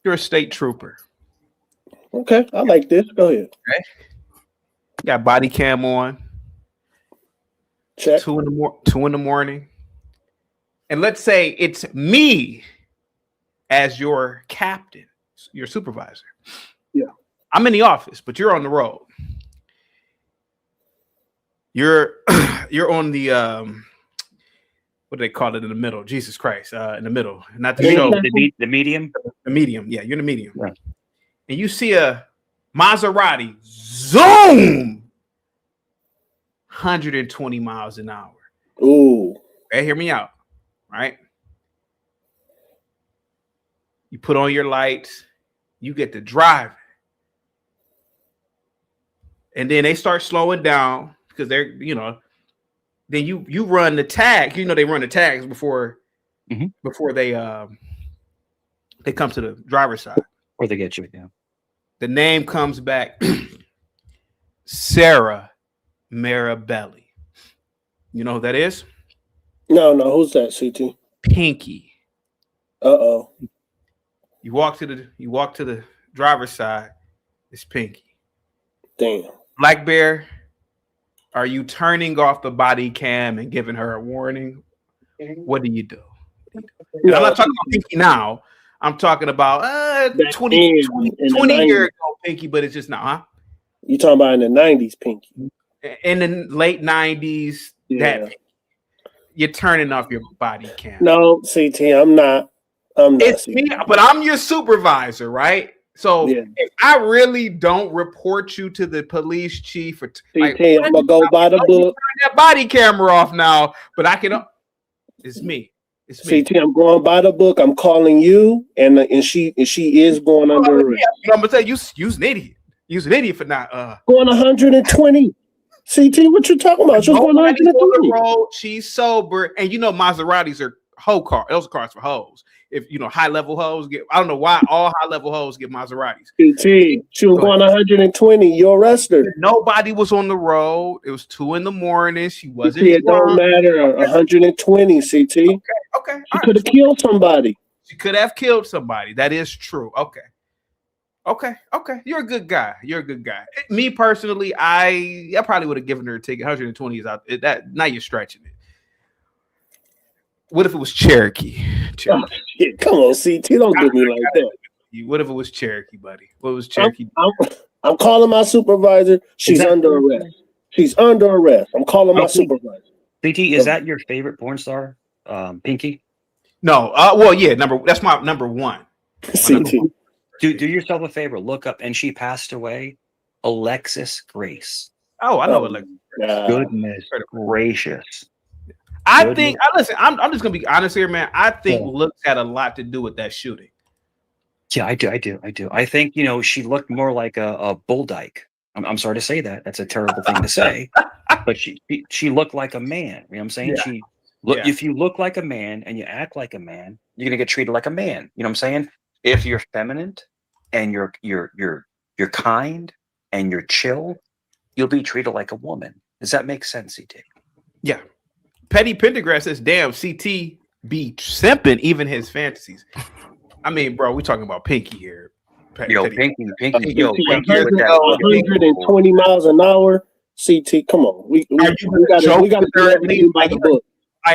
You're a state trooper. Okay, I like this. Go ahead. Okay. You got body cam on. Check. 2 in the morning. And let's say it's me as your captain, your supervisor. Yeah. I'm in the office, but you're on the road. You're on the what do they call it in the middle? Jesus Christ, in the middle. Not the show. The medium? The medium. Yeah, you're in the medium. Right. And you see a Maserati zoom 120 miles an hour. Ooh. Okay, hear me out. Right? You put on your lights, you get to drive. And then they start slowing down because they're, then you run the tag. They run the tags before they come to the driver's side. Or they get you, yeah. The name comes back Sarah Marabelli. You know who that is? No, who's that, CT? Pinky. Uh-oh. You walk to the driver's side, it's Pinky. Damn. Black Bear, are you turning off the body cam and giving her a warning? What do you do? No, I'm not talking about Pinky now. I'm talking about 20 years ago Pinky, but it's just not, huh? You talking about in the 90s, Pinky. In the late 90s, that Pinky. You're turning off your body cam. No, CT, I'm not. It's me, but I'm your supervisor, right? So if I really don't report you to the police chief, or I'm gonna go by the book. Turn that body camera off now, but I can. It's me. It's me. CT, I'm going by the book. I'm calling you, and she is going under arrest. I'm gonna say you's an idiot. You's an idiot for not going 120. CT, what you talking about? She's going 120. She's sober, and Maseratis are hoe cars. Those are cars for hoes. If high level hoes get, I don't know why all high level hoes get Maseratis. CT, she was going 120. You arrest her. Nobody was on the road. It was 2 a.m. She wasn't. It don't matter. 120. CT. Okay. She could have killed somebody. She could have killed somebody. That is true. Okay. Okay, you're a good guy. Me personally, I probably would have given her a ticket. 120 is out. That now you're stretching it. What if it was Cherokee? Oh, shit. Come on, CT, don't do me like that. What if it was Cherokee, buddy? What was Cherokee? I'm calling my supervisor. She's under arrest. I'm calling my supervisor. CT, is that your favorite porn star? Pinky? No. Well, yeah. That's my number one. CT. Do yourself a favor. Look up, and she passed away. Alexis Grace. Oh, I know Alexis Grace. Goodness gracious. Listen. I'm just gonna be honest here, man. I think looks had a lot to do with that shooting. Yeah, I do. I think she looked more like a bull dyke. I'm sorry to say that. That's a terrible thing to say, but she looked like a man. You know what I'm saying? Yeah. If you look like a man and you act like a man, you're gonna get treated like a man. You know what I'm saying? If you're feminine and you're kind and you're chill, you'll be treated like a woman. Does that make sense, CT? Yeah. Petty Pendergrass says, "Damn, CT be simping even his fantasies." I mean, bro, we talking about Pinky here. Pinky. 120 miles an hour. CT, come on. We got to do by the book.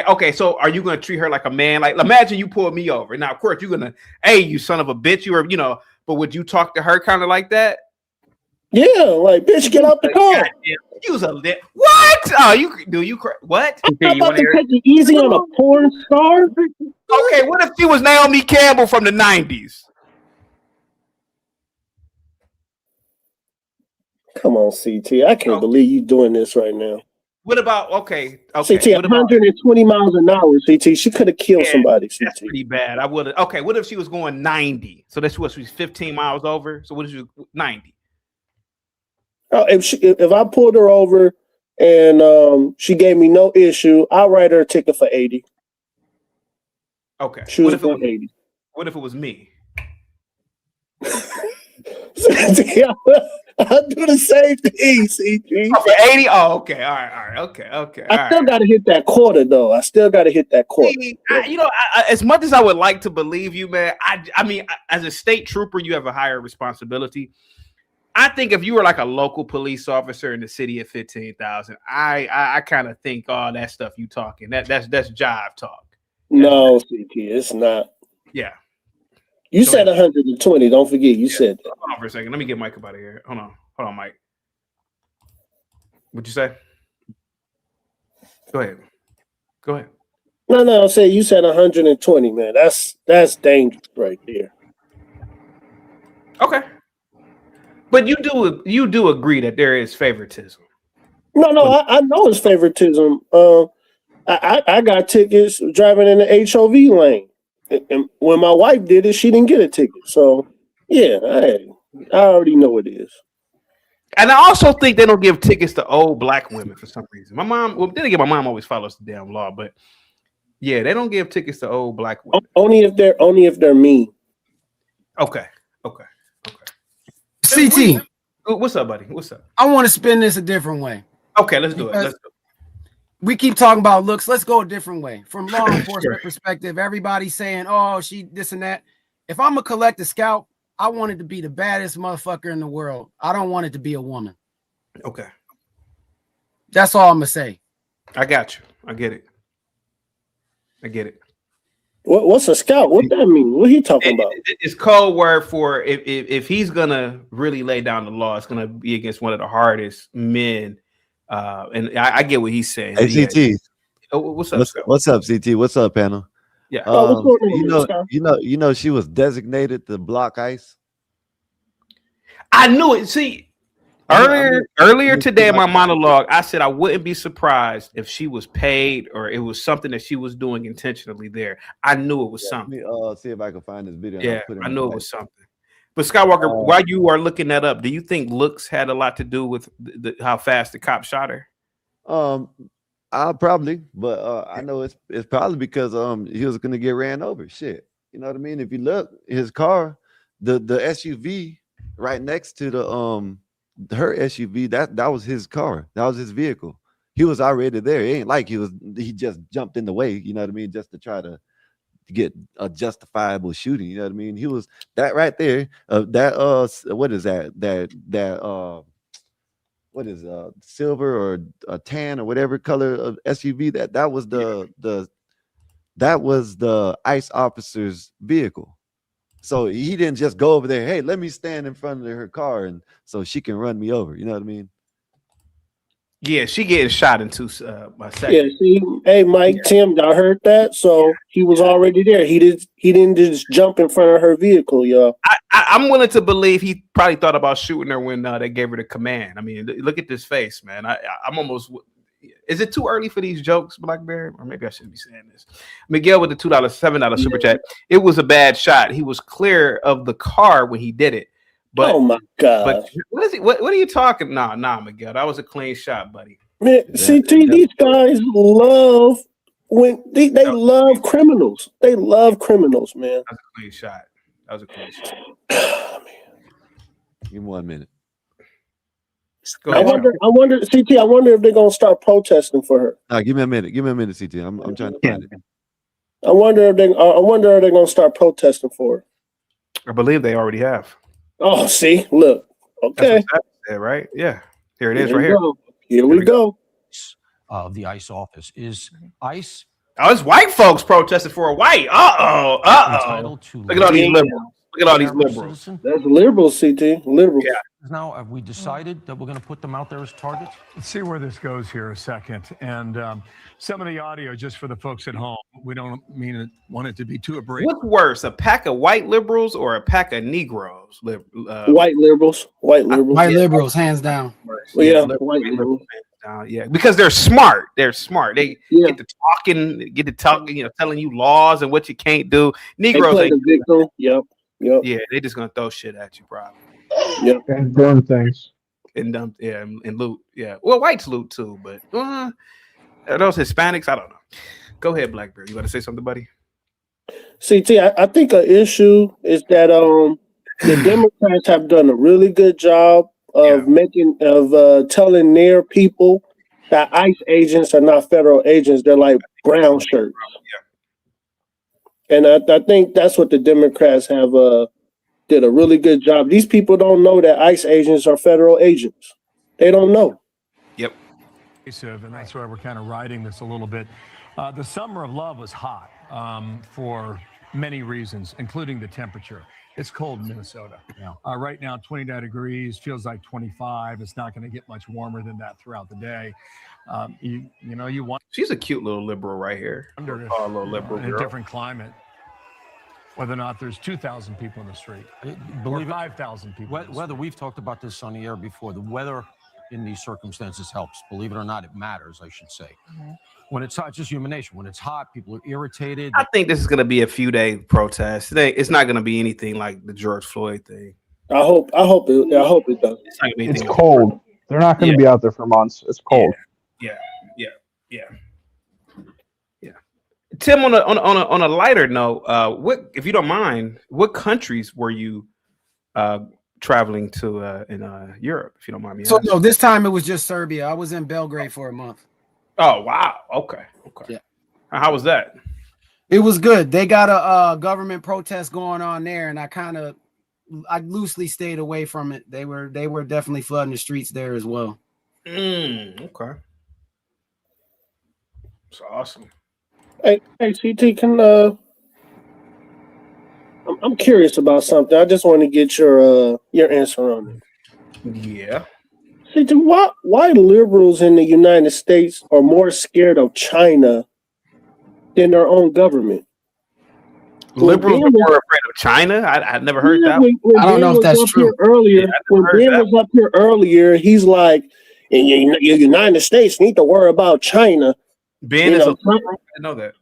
Okay, so are you going to treat her like a man? Like, imagine you pull me over. Now, of course, you're going to, hey, you son of a bitch, but would you talk to her kind of like that? Yeah, like, bitch, get out the car. Use a lit. What? Oh, what? I'm about to take it easy on a porn star. Okay, what if she was Naomi Campbell from the 90s? Come on, CT. I can't believe you doing this right now. What about okay? CT, 120 miles an hour. CT, she could have killed somebody. CT. That's pretty bad. I would have. Okay, what if she was going 90? So that's what she's 15 miles over. So what if she was 90? If I pulled her over and she gave me no issue, I'll write her a ticket for 80. Okay. She was 80. What if it was me? I'll do the same thing, CG. For 80? Oh, okay. All right. Okay. I still got to hit that quarter, though. As much as I would like to believe you, man, I mean, as a state trooper, you have a higher responsibility. I think if you were like a local police officer in the city of 15,000, I kind of think all that stuff you talking. That's jive talk. No, CT, it's not. Yeah. You said 120. Don't forget you said that. Hold on for a second. Let me get Mike up out of here. Hold on, Mike. What'd you say? Go ahead. No, I'm saying you said 120, man. That's dangerous right there. Okay. But you do agree that there is favoritism. No, I know it's favoritism. I got tickets driving in the HOV lane. And when my wife did it, she didn't get a ticket. So, yeah, I already know it is. And I also think they don't give tickets to old black women for some reason. My mom always follows the damn law, but yeah, they don't give tickets to old black women. Only if they're mean. Okay. CT, what's up, buddy? What's up? I want to spin this a different way. Okay, let's do it. We keep talking about looks. Let's go a different way. From law enforcement perspective, everybody's saying, "Oh, she this and that." If I'm a collective scout, I want it to be the baddest motherfucker in the world. I don't want it to be a woman. Okay, that's all I'm gonna say. I got you. I get it. What's a scout? What that mean? What he talking about? It's code word for if he's gonna really lay down the law, it's gonna be against one of the hardest men. And I get what he's saying. Hey, CT. What's up? What's up, CT? What's up, panel? Yeah. You know, she was designated to block ICE. I knew it. See, earlier today in my monologue, I said I wouldn't be surprised if she was paid or it was something that she was doing intentionally there. I knew it was something. Let me see if I can find this video. Yeah, I knew it was something. But Skywalker, while you are looking that up, do you think looks had a lot to do with how fast the cop shot her? I'll probably, but I know it's probably because he was gonna get ran over. Shit, you know what I mean? If you look, his car, the SUV right next to her SUV, that was his car. That was his vehicle. He was already there. It ain't like he just jumped in the way. You know what I mean? Just to try to get a justifiable shooting. You know what I mean? He was that right there. What is that? What is silver or a tan or whatever color of SUV that was the ICE officer's vehicle. So he didn't just go over there, hey, let me stand in front of her car and so she can run me over. You know what I mean? Yeah, she getting shot in 2 seconds. Yeah, see, hey, Mike, Tim, y'all heard that? So he was already there. He didn't just jump in front of her vehicle, y'all. I'm willing to believe he probably thought about shooting her when they gave her the command. I mean, look at this face, man. I'm almost. Is it too early for these jokes, Blackberry? Or maybe I shouldn't be saying this. Miguel with the $7 super chat. It was a bad shot. He was clear of the car when he did it. But, oh my God! But what is he? What are you talking? Nah, Miguel. That was a clean shot, buddy. Man, CT, these guys love when they love criminals. They love criminals, man. That was a clean shot. Give me 1 minute. I wonder, CT. I wonder if they're gonna start protesting for her. Give me a minute. Give me a minute, CT. I'm trying to find it. I wonder if they're gonna start protesting for her. I believe they already have. Oh, see, look. Okay. There, right? Yeah. Here it is, right here. Here we go. Of the ICE office is ICE. Oh, it's white folks protesting for a white. Look at all these liberals. Look at all these liberals. That's liberals, CT. Liberals. Yeah. Now, have we decided that we're going to put them out there as targets? Let's see where this goes here a second. And some of the audio, just for the folks at home, we don't want it to be too abrasive. What's worse, a pack of white liberals or a pack of Negroes? White liberals. White liberals, hands down. White liberals. Yeah, because they're smart. They're smart. They get to talking, telling you laws and what you can't do. Negroes ain't the victim. Yep. Yeah, they just gonna throw shit at you, probably. Yep. And burn things. And loot. Yeah. Well, whites loot too, but are those Hispanics? I don't know. Go ahead, Blackberry. You want to say something, buddy? CT, I think an issue is that the Democrats have done a really good job of telling their people that ICE agents are not federal agents. They're like brown shirts. Yeah. And I think that's what the Democrats have did a really good job. These people don't know that ICE agents are federal agents. They don't know. Yep. And that's why we're kind of riding this a little bit. The summer of love was hot for many reasons, including the temperature. It's cold in Minnesota. Yeah. Right now, 29 degrees, feels like 25. It's not going to get much warmer than that throughout the day. You want. She's a cute little liberal right here. A little liberal in a different climate. Whether or not there's 2,000 people in the street, believe 5,000 people. Whether we've talked about this on the air before, the weather in these circumstances helps. Believe it or not, it matters, I should say. Mm-hmm. When it's hot, just human nature. When it's hot, people are irritated. I think this is going to be a few-day protest. It's not going to be anything like the George Floyd thing. I hope it does. It's cold. They're not going to be out there for months. It's cold. Yeah. Tim, on a lighter note, what, if you don't mind, what countries were you traveling to in Europe, if you don't mind me asking? So no, this time it was just Serbia. I was in Belgrade for a month. Oh wow, okay. Yeah. How was that? It was good. They got a government protest going on there, and I loosely stayed away from it. They were definitely flooding the streets there as well. Okay. It's awesome. Hey, CT, I'm curious about something. I just want to get your answer on it. Yeah. CT, why liberals in the United States are more scared of China than their own government? Liberals are more afraid of China? I never heard that. I don't know if that's true. When Ben was up here earlier, he's like, the United States need to worry about China. Ben is I know that.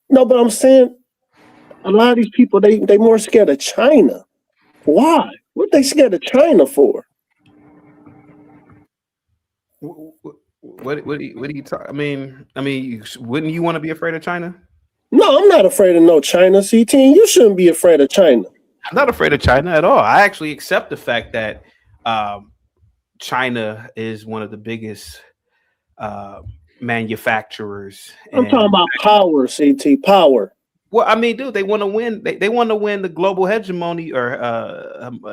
No, but I'm saying a lot of these people they more scared of China. Why? What they scared of China for? What do you talk? I mean, wouldn't you want to be afraid of China? No, I'm not afraid of no China. CT, you shouldn't be afraid of China. I'm not afraid of China at all. I actually accept the fact that China is one of the biggest manufacturers. I'm talking about power, CT, power. Well, I mean, dude, they want to win. They want to win the global hegemony or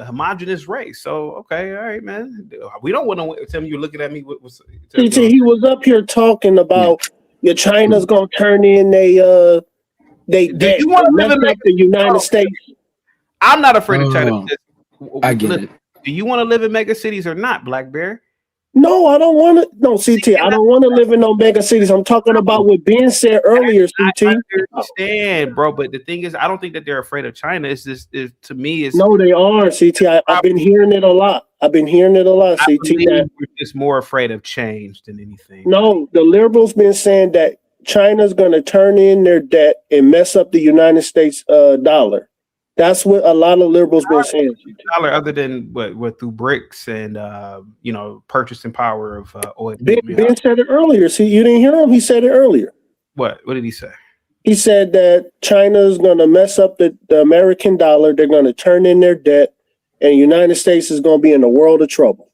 homogenous race. So, okay, all right, man. We don't want to tell me you're looking at me. What was? He was up here talking about China's gonna turn in they Do you want to live in the United States. I'm not afraid of China. I get it. Do you want to live in mega cities or not, Black Bear? No, I don't want to. No, CT, I don't want to live in no mega cities. I'm talking about what Ben said earlier, CT. I understand, bro, but the thing is, I don't think that they're afraid of China. It's just, to me, it's no, they are, CT. I've been hearing it a lot. CT. We're just more afraid of change than anything. No, the liberals been saying that China's going to turn in their debt and mess up the United States dollar. That's what a lot of liberals been saying. Dollar, other than what through BRICS and purchasing power of oil. Ben said it earlier. See, you didn't hear him. He said it earlier. What did he say? He said that China's going to mess up the American dollar. They're going to turn in their debt, and the United States is going to be in a world of trouble.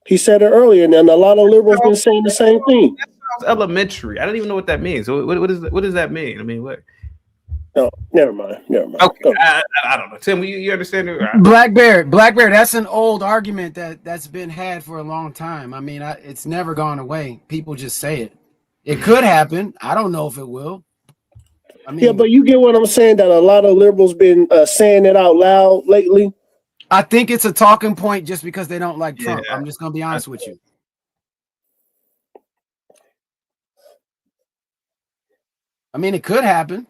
He said it earlier, and then a lot of liberals been saying the same thing. That sounds elementary. I don't even know what that means. What does that mean? I mean, what? No, never mind. Okay, I don't know. Tim, you understand it? Black Bear, that's an old argument that's been had for a long time. I mean, it's never gone away. People just say it. It could happen. I don't know if it will. I mean, yeah, but you get what I'm saying, that a lot of liberals been saying it out loud lately. I think it's a talking point just because they don't like Trump. I'm just going to be honest with you. I mean, it could happen.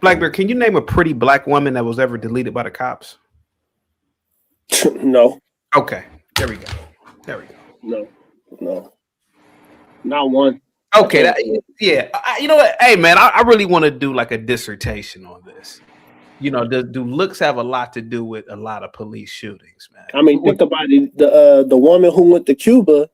Blackbeard, can you name a pretty black woman that was ever deleted by the cops? No. Okay. There we go. No. Not one. Okay. You know what? Hey, man, I really want to do like a dissertation on this. Do looks have a lot to do with a lot of police shootings, man? I mean, think about it. The woman who went to Cuba,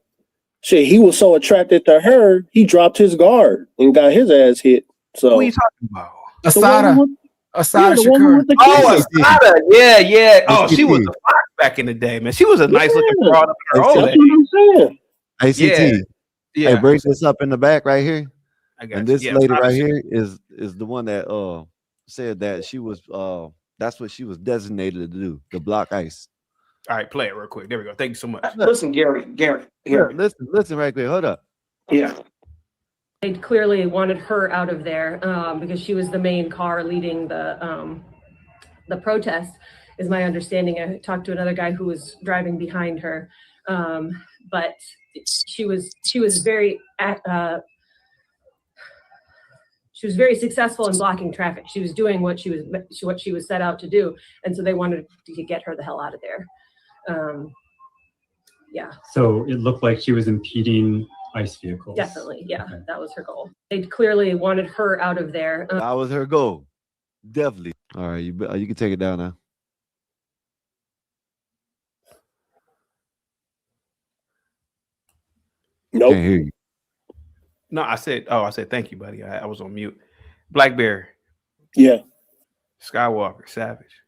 shit, he was so attracted to her, he dropped his guard and got his ass hit. So who are you talking about? Asada Shakur. Oh, Asada. Yeah. Oh, she was a fox back in the day, man. She was a nice looking broad up in her old age. I'm saying. ACT. Yeah. Hey, brace this up in the back right here. And this lady Asada right here is the one that said that she was that's what she was designated to do, to block ICE. All right, play it real quick. There we go. Thank you so much. Listen, Gary. Listen right quick. Hold up. Yeah. They clearly wanted her out of there because she was the main car leading the protest, is my understanding. I talked to another guy who was driving behind her, but she was very successful in blocking traffic. She was doing what she was set out to do, and so they wanted to get her the hell out of there. Yeah. So it looked like she was impeding ICE vehicles. Definitely, yeah, okay. That was her goal. They clearly wanted her out of there. That was her goal, definitely. All right, you can take it down now. Nope. Can't hear you. No, I said thank you, buddy. I was on mute. Black Bear. Yeah. Skywalker, Savage.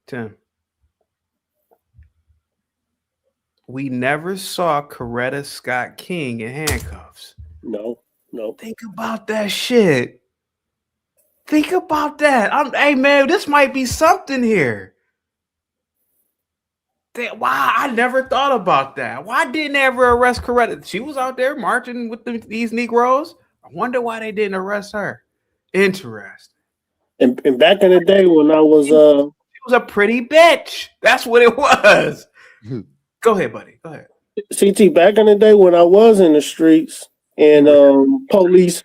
Tim. We never saw Coretta Scott King in handcuffs. No. Think about that shit. Think about that. Hey, man, this might be something here. Why? I never thought about that. Why didn't they ever arrest Coretta? She was out there marching with these Negroes. I wonder why they didn't arrest her. Interesting. And back in the day when I was... She was a pretty bitch. That's what it was. Go ahead, buddy. Go ahead. CT, back in the day when I was in the streets and police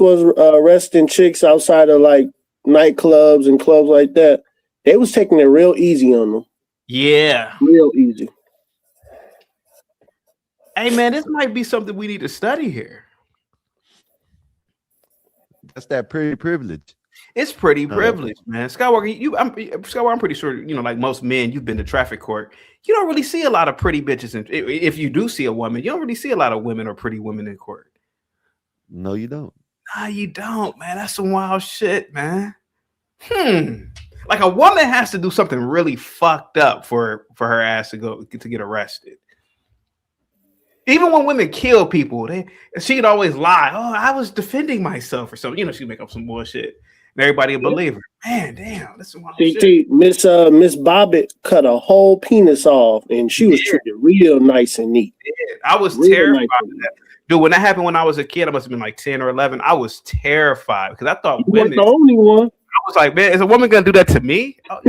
was arresting chicks outside of like nightclubs and clubs like that, they was taking it real easy on them. Yeah. Real easy. Hey man, this might be something we need to study here. That's that pretty privilege. It's pretty privileged, man. Skywalker, I'm pretty sure, like most men, you've been to traffic court. You don't really see a lot of pretty bitches. And if you do see a woman, you don't really see a lot of women or pretty women in court. No, you don't. Nah, you don't, man. That's some wild shit, man. Like a woman has to do something really fucked up for her ass to get arrested. Even when women kill people, she'd always lie. Oh, I was defending myself or something. You know, she'd make up some bullshit. And everybody would believe her. Man, damn, that's some wild shit. Miss Bobbitt cut a whole penis off, and she was treated real nice and neat. Yeah, I was terrified of that. Dude, when that happened when I was a kid, I must have been like 10 or 11. I was terrified because I thought women. You weren't the only one. I was like, man, is a woman gonna do that to me? Oh,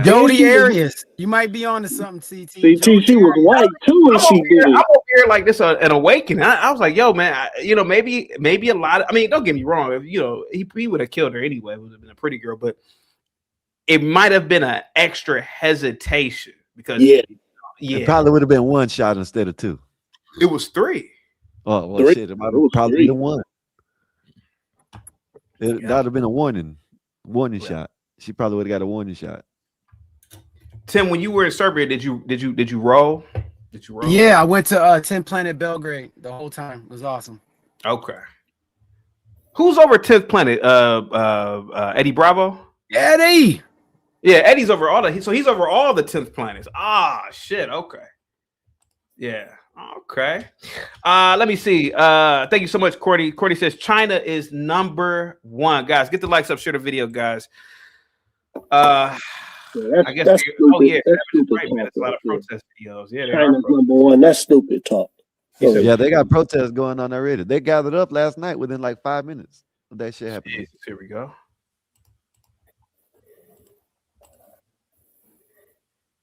Jody Arias, you might be on to something, CT. CT, she was white too, and she did. I'm over here like this an awakening. I was like, yo, man, maybe a lot of. I mean, don't get me wrong. If, he would have killed her anyway. It would have been a pretty girl, but it might have been an extra hesitation because it probably would have been one shot instead of two. It was three. Oh well, shit! It might have probably been one. That would have been a warning shot. She probably would have got a warning shot. Tim, when you were in Serbia, did you roll? Did you roll? Yeah, I went to 10 Planet Belgrade the whole time. It was awesome. Okay. Who's over 10th Planet? Eddie Bravo? Eddie. Yeah, Eddie's over he's over all the 10th planets. Ah, shit. Okay. Yeah. Okay. Let me see. Thank you so much, Courtney. Courtney says China is #1. Guys, get the likes up, share the video, guys. I guess that's stupid. That's stupid right, man. It's a lot of protest videos. Yeah, China's #1. That's stupid talk. Yeah, they got protests going on already. They gathered up last night within like 5 minutes of that shit happened. Here we go.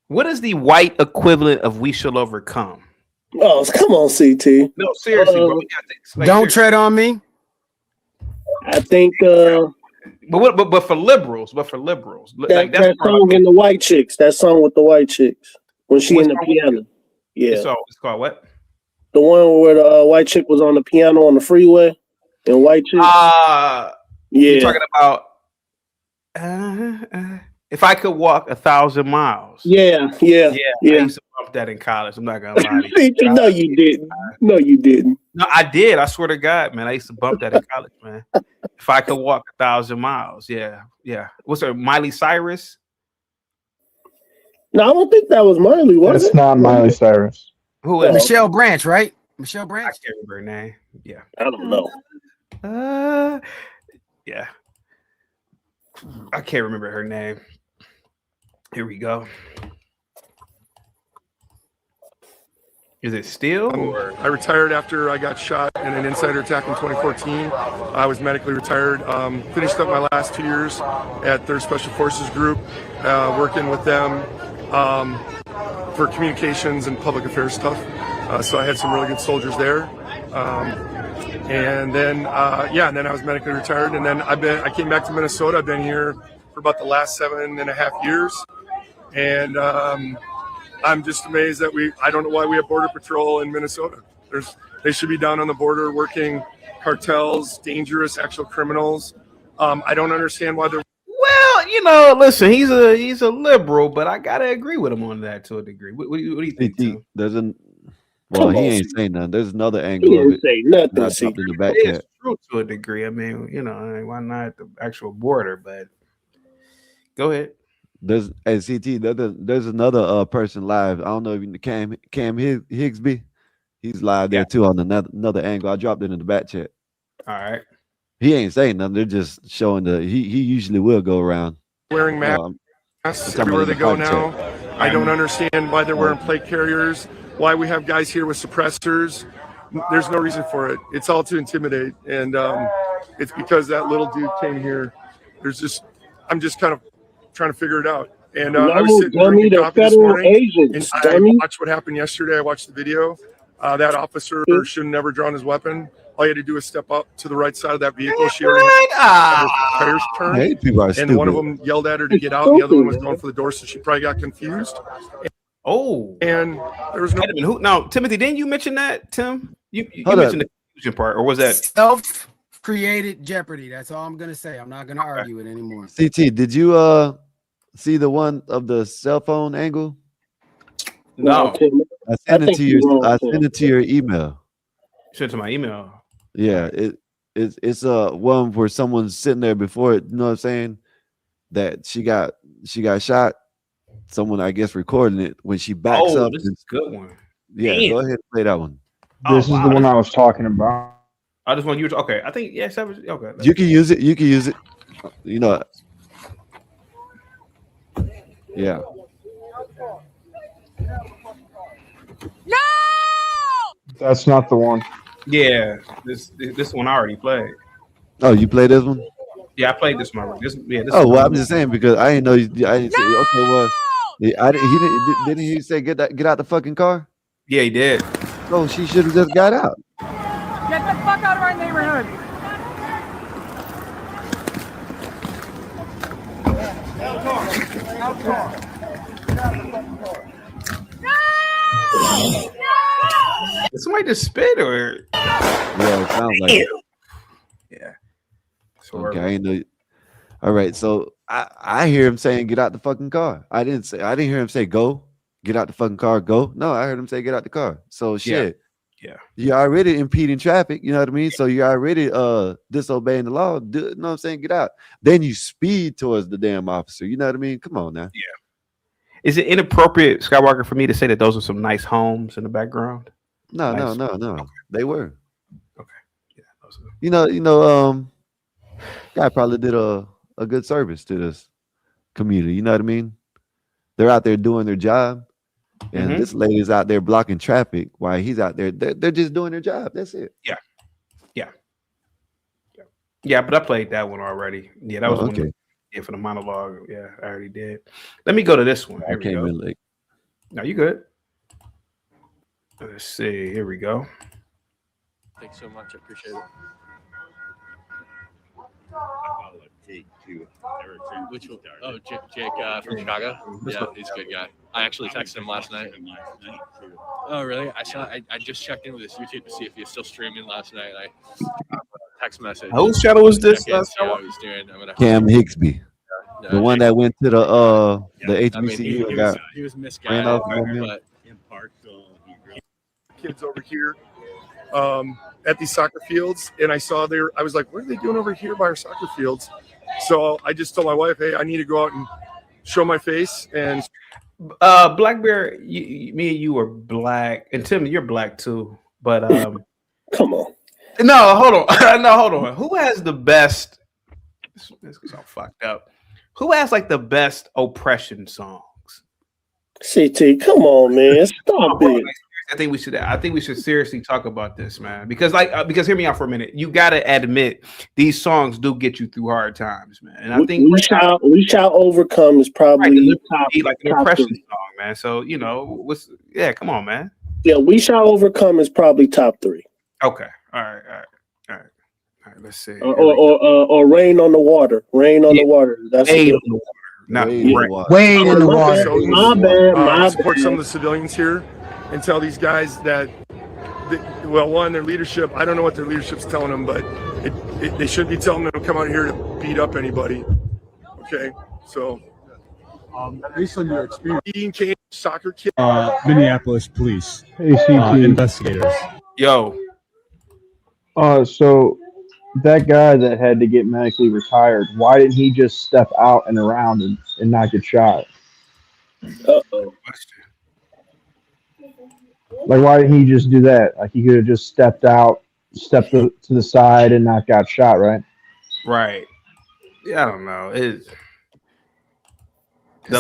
What is the white equivalent of "We Shall Overcome"? Oh, come on, CT. No, seriously, bro. Don't tread on me. I think. But for liberals, That song in the white chicks. That song with the white chicks when she in the piano. Yeah. It's called what? The one where the white chick was on the piano on the freeway and white chick. Yeah. You're talking about if I could walk 1,000 miles. Yeah. I used to bump that in college. I'm not gonna lie to you. No, you didn't. No, you didn't. No, I did. I swear to God, man. I used to bump that in college, man. If I could walk 1,000 miles, yeah. What's her Miley Cyrus? No, I don't think that was Miley. Was It's not Miley Cyrus. Who is Michelle Branch, right? Michelle Branch. I can't remember her name. Yeah. I don't know. Yeah. I can't remember her name. Here we go. Is it still? I retired after I got shot in an insider attack in 2014. I was medically retired. Finished up my last 2 years at 3rd Special Forces Group, working with them for communications and public affairs stuff. So I had some really good soldiers there. And then I was medically retired. And then I came back to Minnesota. I've been here for about the last 7.5 years. And I'm just amazed that I don't know why we have Border Patrol in Minnesota. They should be down on the border working cartels, dangerous actual criminals. I don't understand why they're. Well, listen, he's a liberal, but I gotta agree with him on that to a degree. What do you think? He ain't saying nothing. There's another angle He of didn't it. say nothing. Not in the back It chat. is true to a degree. I mean, why not at the actual border? But go ahead. There's CT. There's another person live. I don't know if you Cam Higsby. He's live there too on another angle. I dropped it in the back chat. All right. He ain't saying nothing. They're just showing he usually will go around wearing masks everywhere they go now. I don't understand why they're wearing plate carriers, why we have guys here with suppressors. There's no reason for it. It's all to intimidate. And it's because that little dude came here. I'm just kind of trying to figure it out. And I was sitting drinking coffee this morning, and I watched what happened yesterday. I watched the video. That officer should have never drawn his weapon. All you had to do is step up to the right side of that vehicle. She already had her tires turned. Hey, people are and stupid. one of them yelled at her to get out. The other one was going for the door, so she probably got confused. Oh. And there was no. Now, Timothy, didn't you mention that, Tim? You mentioned the confusion part, or was that self-created jeopardy? That's all I'm gonna say. I'm not gonna argue it anymore. CT, did you see the one of the cell phone angle? No. I sent it to your email. Sent to my email. Yeah, It's one where someone's sitting there before it, you know what I'm saying? That she got shot. Someone, I guess, recording it when she backs up. This is a good one. Yeah, Damn. go ahead and play that one. This is the one I was talking about. I just want you to. Okay, I think yes. Okay. You can use it. You can use it. You know. Yeah. No. That's not the one. Yeah, this one I already played. Oh, you play this one? Yeah, I played this one. This Oh, well, I'm just saying because I didn't know. I didn't say. Okay, well, I didn't. He didn't. Didn't he say get out the fucking car? Yeah, he did. Oh, she should have just got out. Get the fuck out of our neighborhood. Did somebody just spit or? Yeah, it sounds like it. Yeah. Okay, I didn't know. All right, so I hear him saying get out the fucking car. I didn't hear him say go. Get out the fucking car, go. No, I heard him say get out the car. So shit. Yeah. You're already impeding traffic, you know what I mean? So you're already disobeying the law. You know what I'm saying? Get out. Then you speed towards the damn officer. You know what I mean? Come on now. Yeah. Is it inappropriate, Skywalker, for me to say that those are some nice homes in the background? No. Okay. They were. Okay. Yeah. You know, guy probably did a good service to this community. You know what I mean? They're out there doing their job. And this lady's out there blocking traffic while he's out there. They're just doing their job. That's it. Yeah, but I played that one already. Yeah, that was okay. one. Yeah, for the monologue. Yeah, I already did. Let me go to this one. I came in late. No, you good. Let's see. Here we go. Thanks so much. I appreciate it. Which one? Oh, Jake from Chicago. Yeah, he's a good guy. I actually texted him last night. Oh, really? I just checked in with his YouTube to see if he was still streaming last night. I text message. Whose shadow was this? How he's doing. Cam Higsby. The one that went to the HBCU he got he was misguided, ran off on him. but Kids over here at these soccer fields, and I was like, what are they doing over here by our soccer fields? So I just told my wife, hey, I need to go out and show my face. And Black Bear, me and you are black, and Tim, you're black too. But come on. No, hold on. Who has the best? This is all fucked up. Who has like the best oppression songs? CT, come on, man, stop it. I think we should seriously talk about this, man. Because hear me out for a minute. You gotta admit these songs do get you through hard times, man. And I think we shall overcome is probably like an oppression song, man. So you know, come on, man. Yeah, we shall overcome is probably top 3. Okay, all right. Let's see. Or rain on the water. Rain on the water. That's Rain on the water. Not Wade in the water. So, my bad. Support some of the civilians here and tell these guys that, their leadership, I don't know what their leadership's telling them, but they shouldn't be telling them to come out here to beat up anybody. Okay, so. Based on your experience, eating cage, soccer kid. Minneapolis police, ACT. investigators. Yo. So that guy that had to get medically retired, why didn't he just step out and around and not get shot? Like, why didn't he just do that? Like, he could have just stepped to the side and not got shot, right? Right. Yeah, I don't know.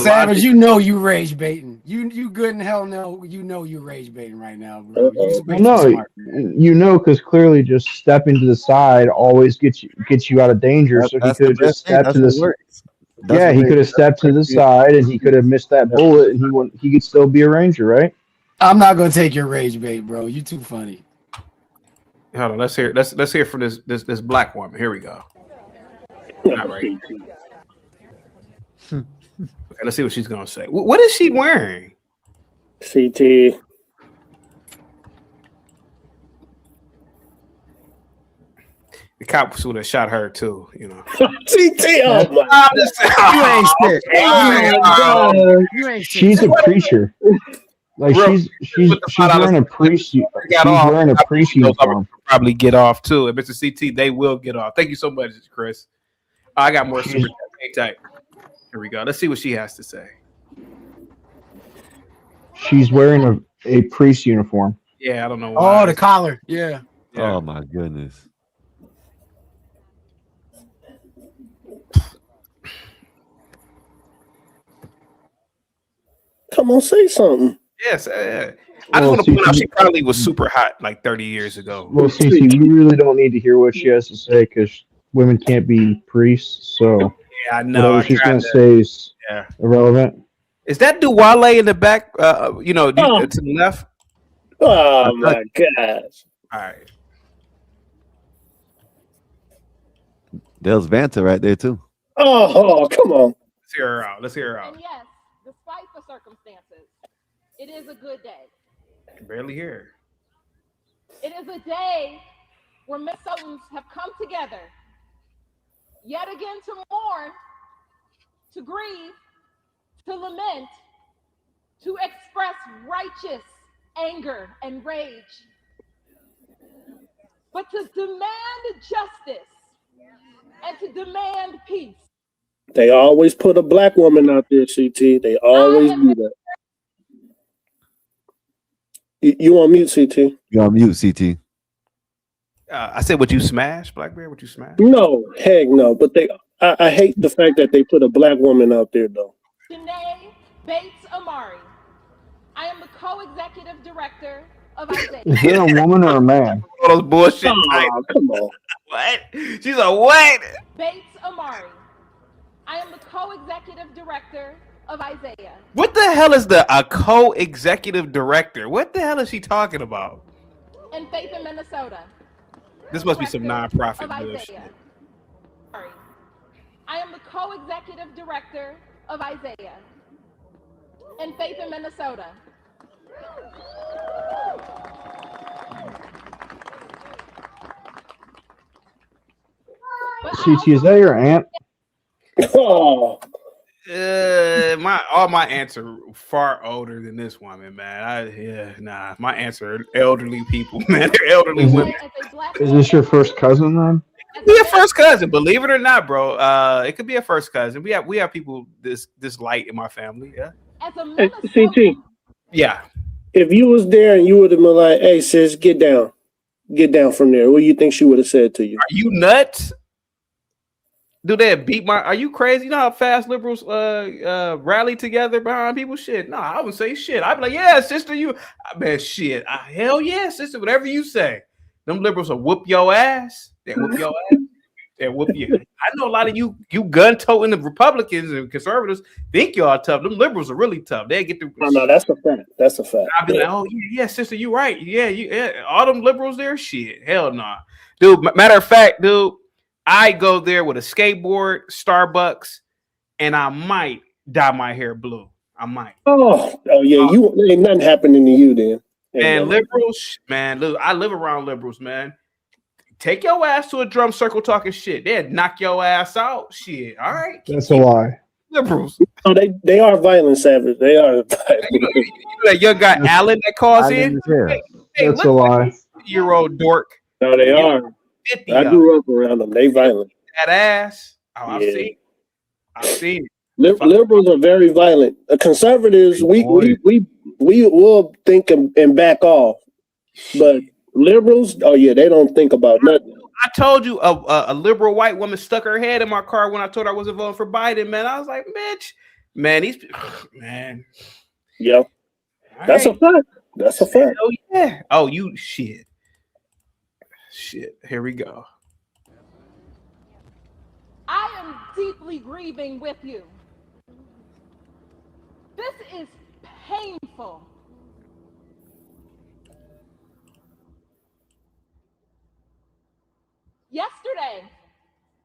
Savage, you know you rage baiting. You good in hell know you rage baiting right now, bro. No, because clearly just stepping to the side always gets you out of danger. So he could have just stepped to the side. Yeah, he could have stepped to the side and he could have missed that bullet and he could still be a Ranger, right? I'm not gonna take your rage bait, bro. You too funny. Hold on, let's hear from this black woman. Here we go. Not right. Okay, let's see what she's gonna say. What is she wearing? CT. The cop would have shot her too, you know. CT. Oh my you ain't shit. She's a preacher. Like she's wearing a priest. She's wearing a priest uniform. Probably get off too. If it's a CT, they will get off. Thank you so much, Chris. I got more super type. Here we go. Let's see what she has to say. She's wearing a priest uniform. Yeah, I don't know why. Oh, the collar. Yeah. Oh my goodness. Come on, say something. Yes. I just want to point out she probably was super hot like 30 years ago. Well, CT, you really don't need to hear what she has to say because women can't be priests. So yeah, I know. Whatever she's going to say is irrelevant. Is that Duwale in the back? To the left. Oh my gosh! All right. There's Vanta right there too. Oh, come on. Let's hear her out. And yes, despite the circumstances, it is a good day. I can barely hear It is a day where Minnesotans have come together yet again to mourn, to grieve, to lament, to express righteous anger and rage, but to demand justice and to demand peace. They always put a black woman out there, CT. They always do that. You on mute, CT? You on mute, CT? I said, would you smash, Blackberry? Would you smash? No, heck no. But I hate the fact that they put a black woman out there, though. Janae Bates Amari. I am the co-executive director of Isaiah. Is that a woman or a man? All those bullshit. Come on. What? She's a what? Bates Amari. I am the co-executive director of Isaiah. What the hell is a co-executive director? What the hell is she talking about? And Faith in Minnesota. This must be some nonprofit of bullshit. Isaiah. Sorry. I am the co-executive director of Isaiah. And Faith in Minnesota. CT, is that your aunt? Oh. All my aunts are far older than this woman, man. My aunts are elderly people, man. They're elderly women. Is this your first cousin then? It could be a first cousin, believe it or not, bro. It could be a first cousin. We have people this light in my family. Yeah. Hey, CT. Yeah. If you was there and you would have been like, "Hey, sis, get down from there," what do you think she would have said to you? Are you nuts? Do they beat my? Are you crazy? You know how fast liberals rally together behind people? Shit, no, I wouldn't say shit. I'd be like, yeah, sister, man, shit, hell yeah, sister, whatever you say. Them liberals will whoop your ass. They whoop your ass. They whoop you. I know a lot of you gun-toting the Republicans and conservatives think y'all tough. Them liberals are really tough. They get through. No, that's a fact. That's a fact. I'd be like, oh yeah, sister, you right. Yeah, all them liberals there, shit, hell nah, dude. Matter of fact, dude. I go there with a skateboard, Starbucks, and I might dye my hair blue. I might. Oh yeah, you ain't nothing happening to you then. And liberals, man, look, I live around liberals, man. Take your ass to a drum circle talking shit. They'd knock your ass out. Shit. All right. That's a lie. Liberals. No, they are violent, savage. They are violent. You know that young guy Allen that calls in? Hey, that's a lie. 50-year-old dork. No, they are. I grew up around them. They violent. That ass. Oh, I've seen it. Liberals are very violent. Conservatives, we will think and back off, but liberals, oh yeah, they don't think about nothing. I told you a liberal white woman stuck her head in my car when I told her I wasn't voting for Biden. Man, I was like, bitch, man, man. Yeah, that's a fact. That's a fact. Oh yeah. Oh, you shit. Here we go. I am deeply grieving with you. This is painful. Yesterday,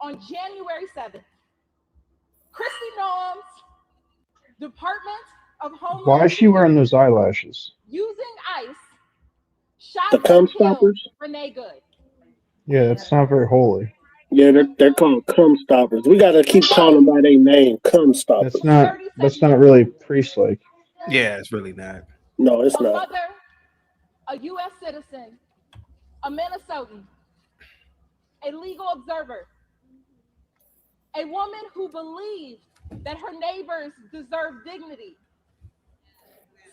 on January 7th, Christy Noam's Department of Homeland Why is she wearing those eyelashes? using ICE shot The cum stoppers? Renee Good. Yeah, that's not very holy. Yeah, they're called cum stoppers. We gotta keep calling them by their name, cum stoppers. That's not really priest-like. Yeah, it's really not. No, it's a not. mother, a U.S. citizen, a Minnesotan, a legal observer, a woman who believed that her neighbors deserve dignity,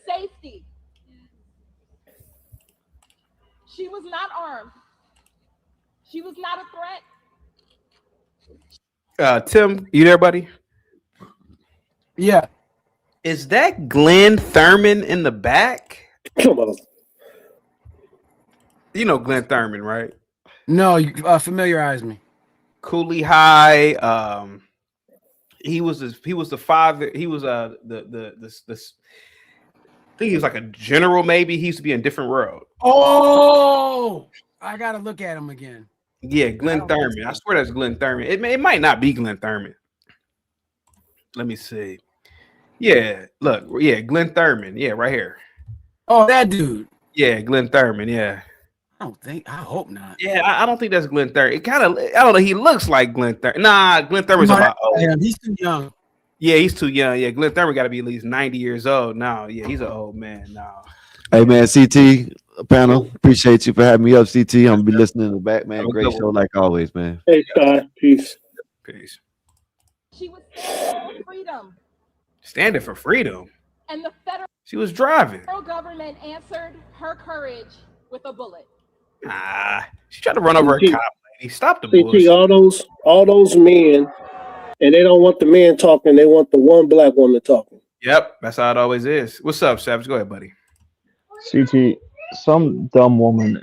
safety. She was not armed. She was not a threat. Tim, you there, buddy? Yeah. Is that Glenn Thurman in the back? Come on. You know Glenn Thurman, right? No, you familiarize me. Cooley High. He was the father. He was I think he was like a general. Maybe he used to be in Different World. Oh, I gotta look at him again. Yeah, Glenn Thurman. I swear that's Glenn Thurman. It might not be Glenn Thurman. Let me see. Yeah, look. Yeah, Glenn Thurman. Yeah, right here. Oh, that dude. Yeah, Glenn Thurman. Yeah. I hope not. Yeah, I don't think that's Glenn Thurman. It kind of, I don't know. He looks like Glenn Thurman. Nah, Glenn Thurman's about old. Yeah, he's too young. Yeah, he's too young. Yeah, Glenn Thurman got to be at least 90 years old now. Yeah, he's an old man now. Hey man, CT panel, appreciate you for having me up. CT, I'm gonna be listening in the back, man. Great show like always, man. Hey, Scott, peace. Peace. She was standing for freedom. Standing for freedom. And the federal She was driving. government answered her courage with a bullet. She tried to run over a cop lady. Stop the See, bullshit. all those men, and they don't want the men talking. They want the one black woman talking. Yep, that's how it always is. What's up, Savage? Go ahead, buddy. CT, some dumb woman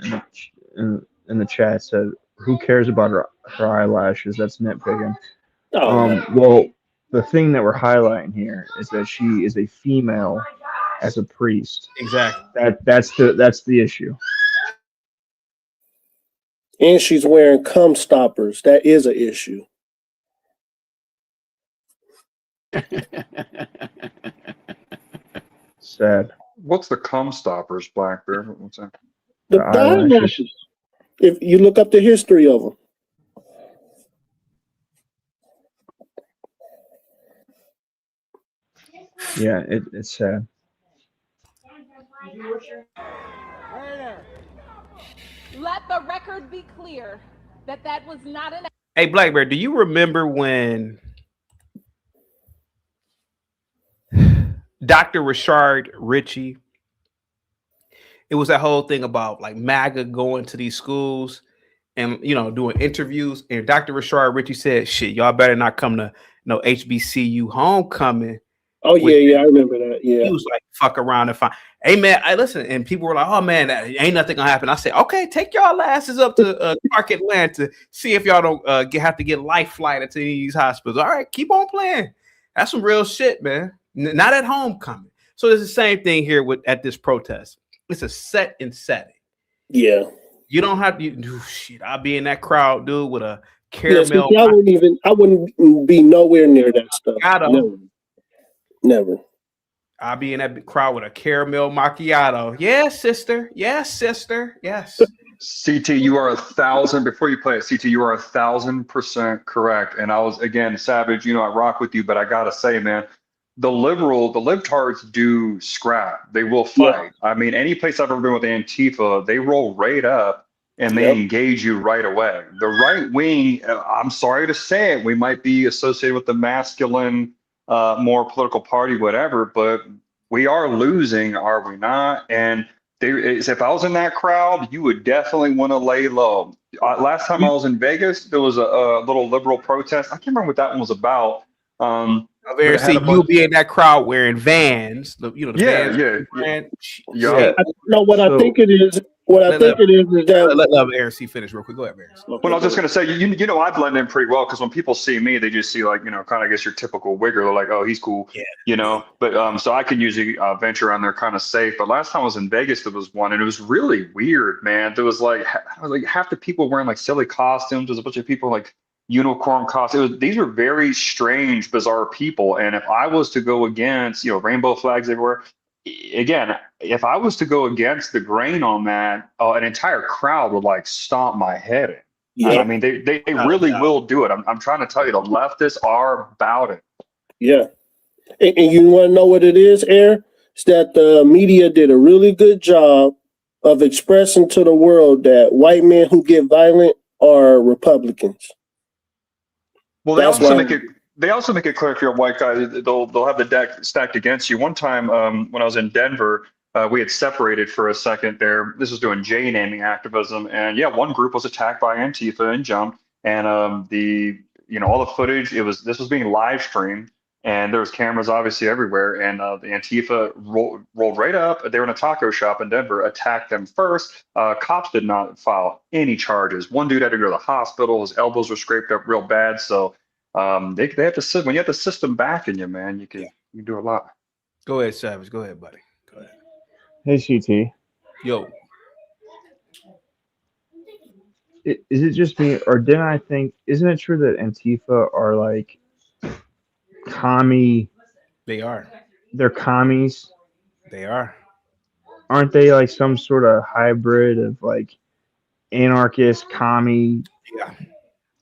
in the chat said, "Who cares about her eyelashes? That's nitpicking." Well, the thing that we're highlighting here is that she is a female as a priest. Exactly. That's the issue. And she's wearing cum stoppers. That is an issue. Sad. What's the cum stoppers, Black Bear? What's that? The eyelashes. If you look up the history of them. Yeah, it's sad. Let the record be clear that was not an. Hey, Black Bear, do you remember when Dr. Rashard Ritchie, it was that whole thing about like MAGA going to these schools and, you know, doing interviews, and Dr. Rashard Ritchie said, shit, y'all better not come to no HBCU homecoming. Oh, yeah, I remember that. Yeah. He was like, fuck around and find. Hey, man, I listen, and people were like, oh, man, ain't nothing gonna happen. I said, okay, take y'all asses up to Clark Atlanta, see if y'all don't have to get life flighted to these hospitals. All right, keep on playing. That's some real shit, man. Not at homecoming. So it's the same thing here at this protest. It's a set and setting. Yeah. You don't have to do shit. I'll be in that crowd, dude, with a caramel. I wouldn't be nowhere near that stuff. Never. I'll be in that crowd with a caramel macchiato. Yes, sister. Yes, sister. Yes. CT, you are 1,000. Before you play it, CT, you are 1,000% correct. And I was, again, Savage. You know, I rock with you, but I gotta say, man, the libtards do scrap. They will fight. Yeah. I mean, any place I've ever been with Antifa, they roll right up and they engage you right away. The right wing, I'm sorry to say it, we might be associated with the masculine, more political party, whatever, but we are losing, are we not? And if I was in that crowd, you would definitely want to lay low. Last time I was in Vegas, there was a little liberal protest. I can't remember what that one was about. You'll be in that crowd wearing Vans. Vans. I think it is. I think it is that. Let Aaron C finish real quick. Go ahead, Aaron. Well, I was just going to say, you know, I blend in pretty well because when people see me, they just see like, you know, kind of, I guess your typical wigger. They're like, oh, he's cool, you know. But so I can usually venture around there kind of safe. But last time I was in Vegas, there was one, and it was really weird, man. There was like half the people wearing like silly costumes. There's a bunch of people like unicorn costumes. These were very strange, bizarre people. And if I was to go against, you know, rainbow flags everywhere. Again, if I was to go against the grain on that, an entire crowd would like stomp my head in. Yeah. I mean, they really will do it. I'm trying to tell you, the leftists are about it. Yeah. And you want to know what it is, Aaron? is that the media did a really good job of expressing to the world that white men who get violent are Republicans. Well, they also make it clear if you're a white guy, they'll have the deck stacked against you. One time when I was in Denver, we had separated for a second there. This was doing J naming activism, and yeah, one group was attacked by Antifa and jumped, and all the footage. This was being live streamed, and there was cameras obviously everywhere, and the Antifa rolled right up. They were in a taco shop in Denver, attacked them first. Cops did not file any charges. One dude had to go to the hospital. His elbows were scraped up real bad. So they have to sit when you have the system backing you, man. You can do a lot. Go ahead, Savage. Go ahead, buddy. Go ahead. Hey, CT. Yo. Is it just me, or didn't I think? Isn't it true that Antifa are like commie? They are. They're commies. They are. Aren't they like some sort of hybrid of like anarchist, commie? Yeah.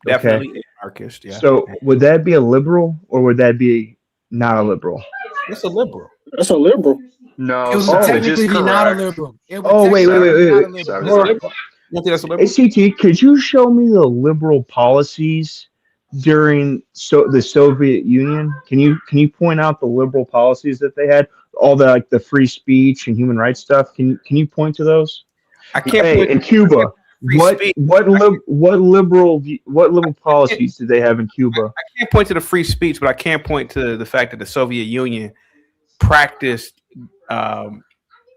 Definitely anarchist. Yeah. So would that be a liberal, or would that be not a liberal? It's a liberal. That's a liberal. No, It would technically be not a liberal. Oh, wait. Hey, CT, could you show me the liberal policies during the Soviet Union? Can you point out the liberal policies that they had? All the like the free speech and human rights stuff. Can you point to those? I can't. Hey, in Cuba, what liberal policies did they have in Cuba? I can't point to the free speech, but I can point to the fact that the Soviet Union practiced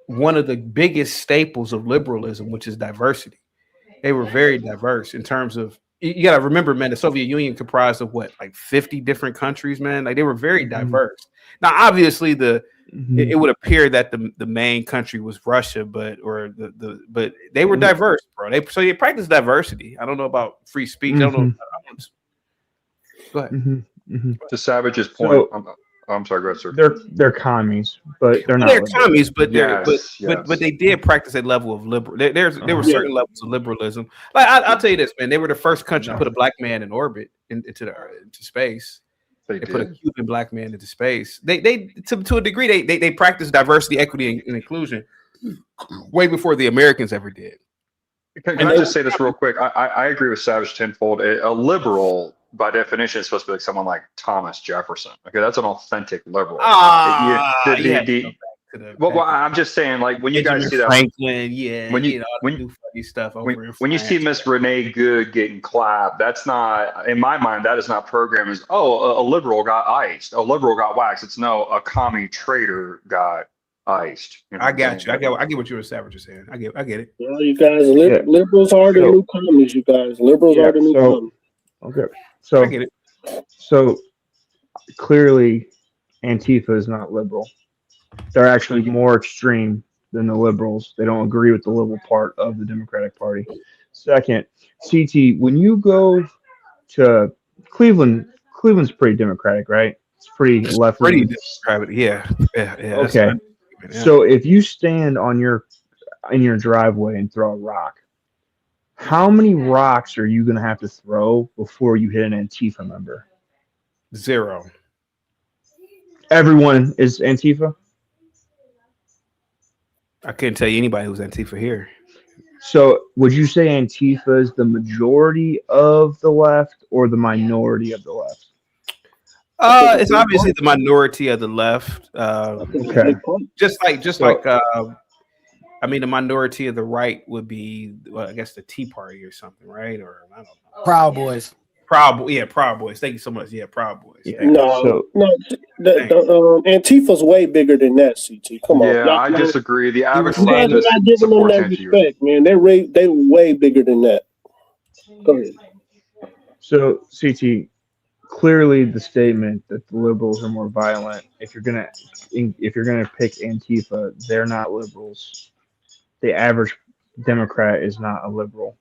one of the biggest staples of liberalism, which is diversity. They were very diverse in terms of, you got to remember, man, the Soviet Union comprised of like 50 different countries, man. Like they were very diverse. Now, obviously, it would appear that the main country was Russia, but they were diverse, bro. So they practiced diversity. I don't know about free speech. I don't know. Go ahead. To Savage's point, I'm sorry, go ahead, sir. They're commies, but they're not. They're commies, but but they did practice a level of liberal. There were certain levels of liberalism. Like I'll tell you this, man. They were the first country to put a black man in orbit into space. They put a Cuban black man into space. They to a degree they practiced diversity, equity, and inclusion way before the Americans ever did. Can I just say this real quick? I agree with Savage tenfold. A liberal, by definition, is supposed to be like someone like Thomas Jefferson. Okay, that's an authentic liberal. Well, I'm just saying, like when you guys see that Franklin, when you see Miss Renee Good getting clapped, that's not, in my mind, that is not programmed as a liberal got iced, a liberal got waxed. It's a commie traitor got iced. I got you. I get what you were saying. I get it. Yeah, you guys, liberals are the new commies. You guys, liberals are the new commies. Okay, so I get it. So clearly, Antifa is not liberal. They're actually more extreme than the liberals. They don't agree with the liberal part of the Democratic Party. Second, CT, when you go to Cleveland's pretty Democratic, right? It's pretty left. Pretty Democratic, yeah. Okay. So if you stand in your driveway and throw a rock, how many rocks are you going to have to throw before you hit an Antifa member? 0. Everyone is Antifa? I couldn't tell you anybody who's Antifa here. So would you say Antifa is the majority of the left or the minority of the left? It's obviously the minority of the left. Okay. The minority of the right would be, I guess, the Tea Party or something, right? Or I don't know. Proud Boys. Proud Boys. Thank you so much. Yeah, Proud Boys. Yeah. Antifa's way bigger than that. CT, come on. Yeah, I disagree. The average you guys are not giving them that respect, man. They're way bigger than that. Go ahead. So CT, clearly the statement that the liberals are more violent. If you're gonna pick Antifa, they're not liberals. The average Democrat is not a liberal.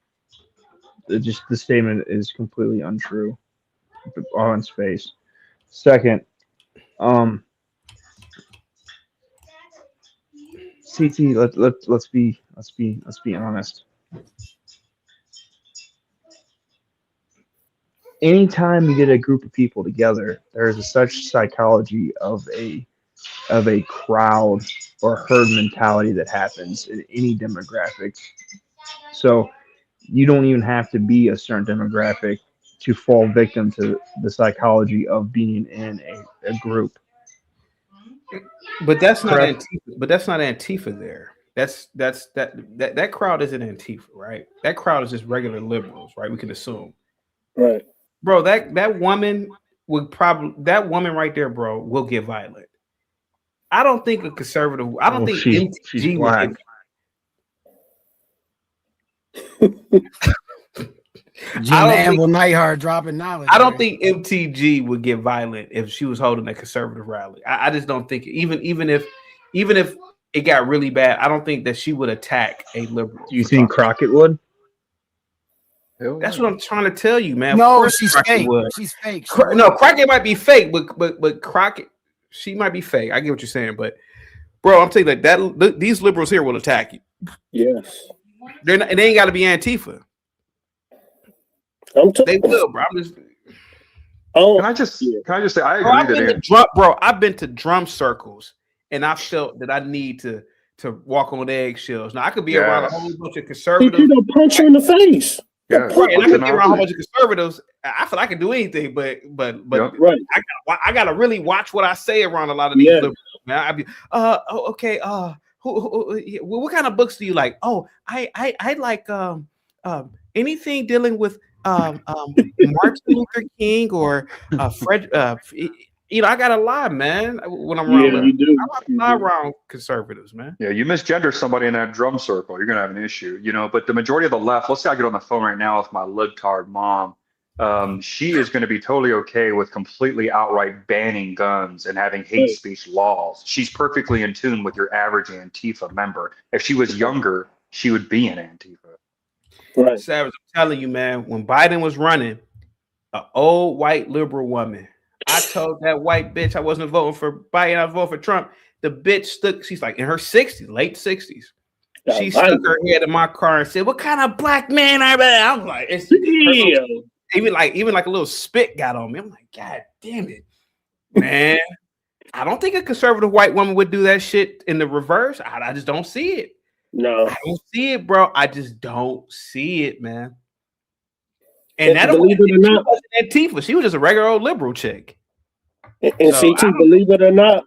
The statement is completely untrue on its face. Second, CT, let's be honest. Anytime you get a group of people together, there is such psychology of a of a crowd or herd mentality that happens in any demographic. So you don't even have to be a certain demographic to fall victim to the psychology of being in a group. But that's not Correct. Antifa. But that's not Antifa there. That crowd isn't Antifa, right? That crowd is just regular liberals, right? We can assume. Right. Bro, that woman right there, bro, will get violent. I don't think a conservative. I don't think she's MTG black. Jim Amble Nightheart dropping knowledge. I don't think MTG would get violent if she was holding a conservative rally. I just don't think even if it got really bad, I don't think that she would attack a liberal. Do you think Crockett would? That's what I'm trying to tell you, man. No, she's fake. She's fake. No, Crockett might be fake, but Crockett, she might be fake. I get what you're saying, but bro, I'm telling you that these liberals here will attack you. Yes, they ain't got to be Antifa. They will, bro. Can I just say I agree I've been to drum circles, and I felt that I need to walk on eggshells. Now I could be around a whole bunch of conservatives. You don't punch you in the face. Yeah, right. And I could be around a whole bunch of conservatives. I feel I can do anything, but right. I gotta really watch what I say around a lot of these liberals. Man, I'd be okay. What kind of books do you like? Oh, I like anything dealing with Martin Luther King or Fred. I gotta lie, man. When I'm around, you do. I lie around conservatives, man. Yeah, you misgender somebody in that drum circle, you're gonna have an issue, But the majority of the left, let's say I get on the phone right now with my libtard mom. She is going to be totally okay with completely outright banning guns and having hate speech laws. She's perfectly in tune with your average Antifa member. If she was younger, she would be an Antifa. Right. Savage, I'm telling you, man, when Biden was running, an old white liberal woman, I told that white bitch I wasn't voting for Biden, I was voting for Trump. The bitch stuck, she's like in her 60s, late 60s. She stuck her head in my car and said, "What kind of black man are they?" I'm like, it's even like a little spit got on me. I'm like, God damn it, man. I don't think a conservative white woman would do that shit in the reverse. I just don't see it. No, I don't see it, bro. I just don't see it, man. And that believe it or not, Antifa, she was just a regular old liberal chick. And So, CT, believe it or not,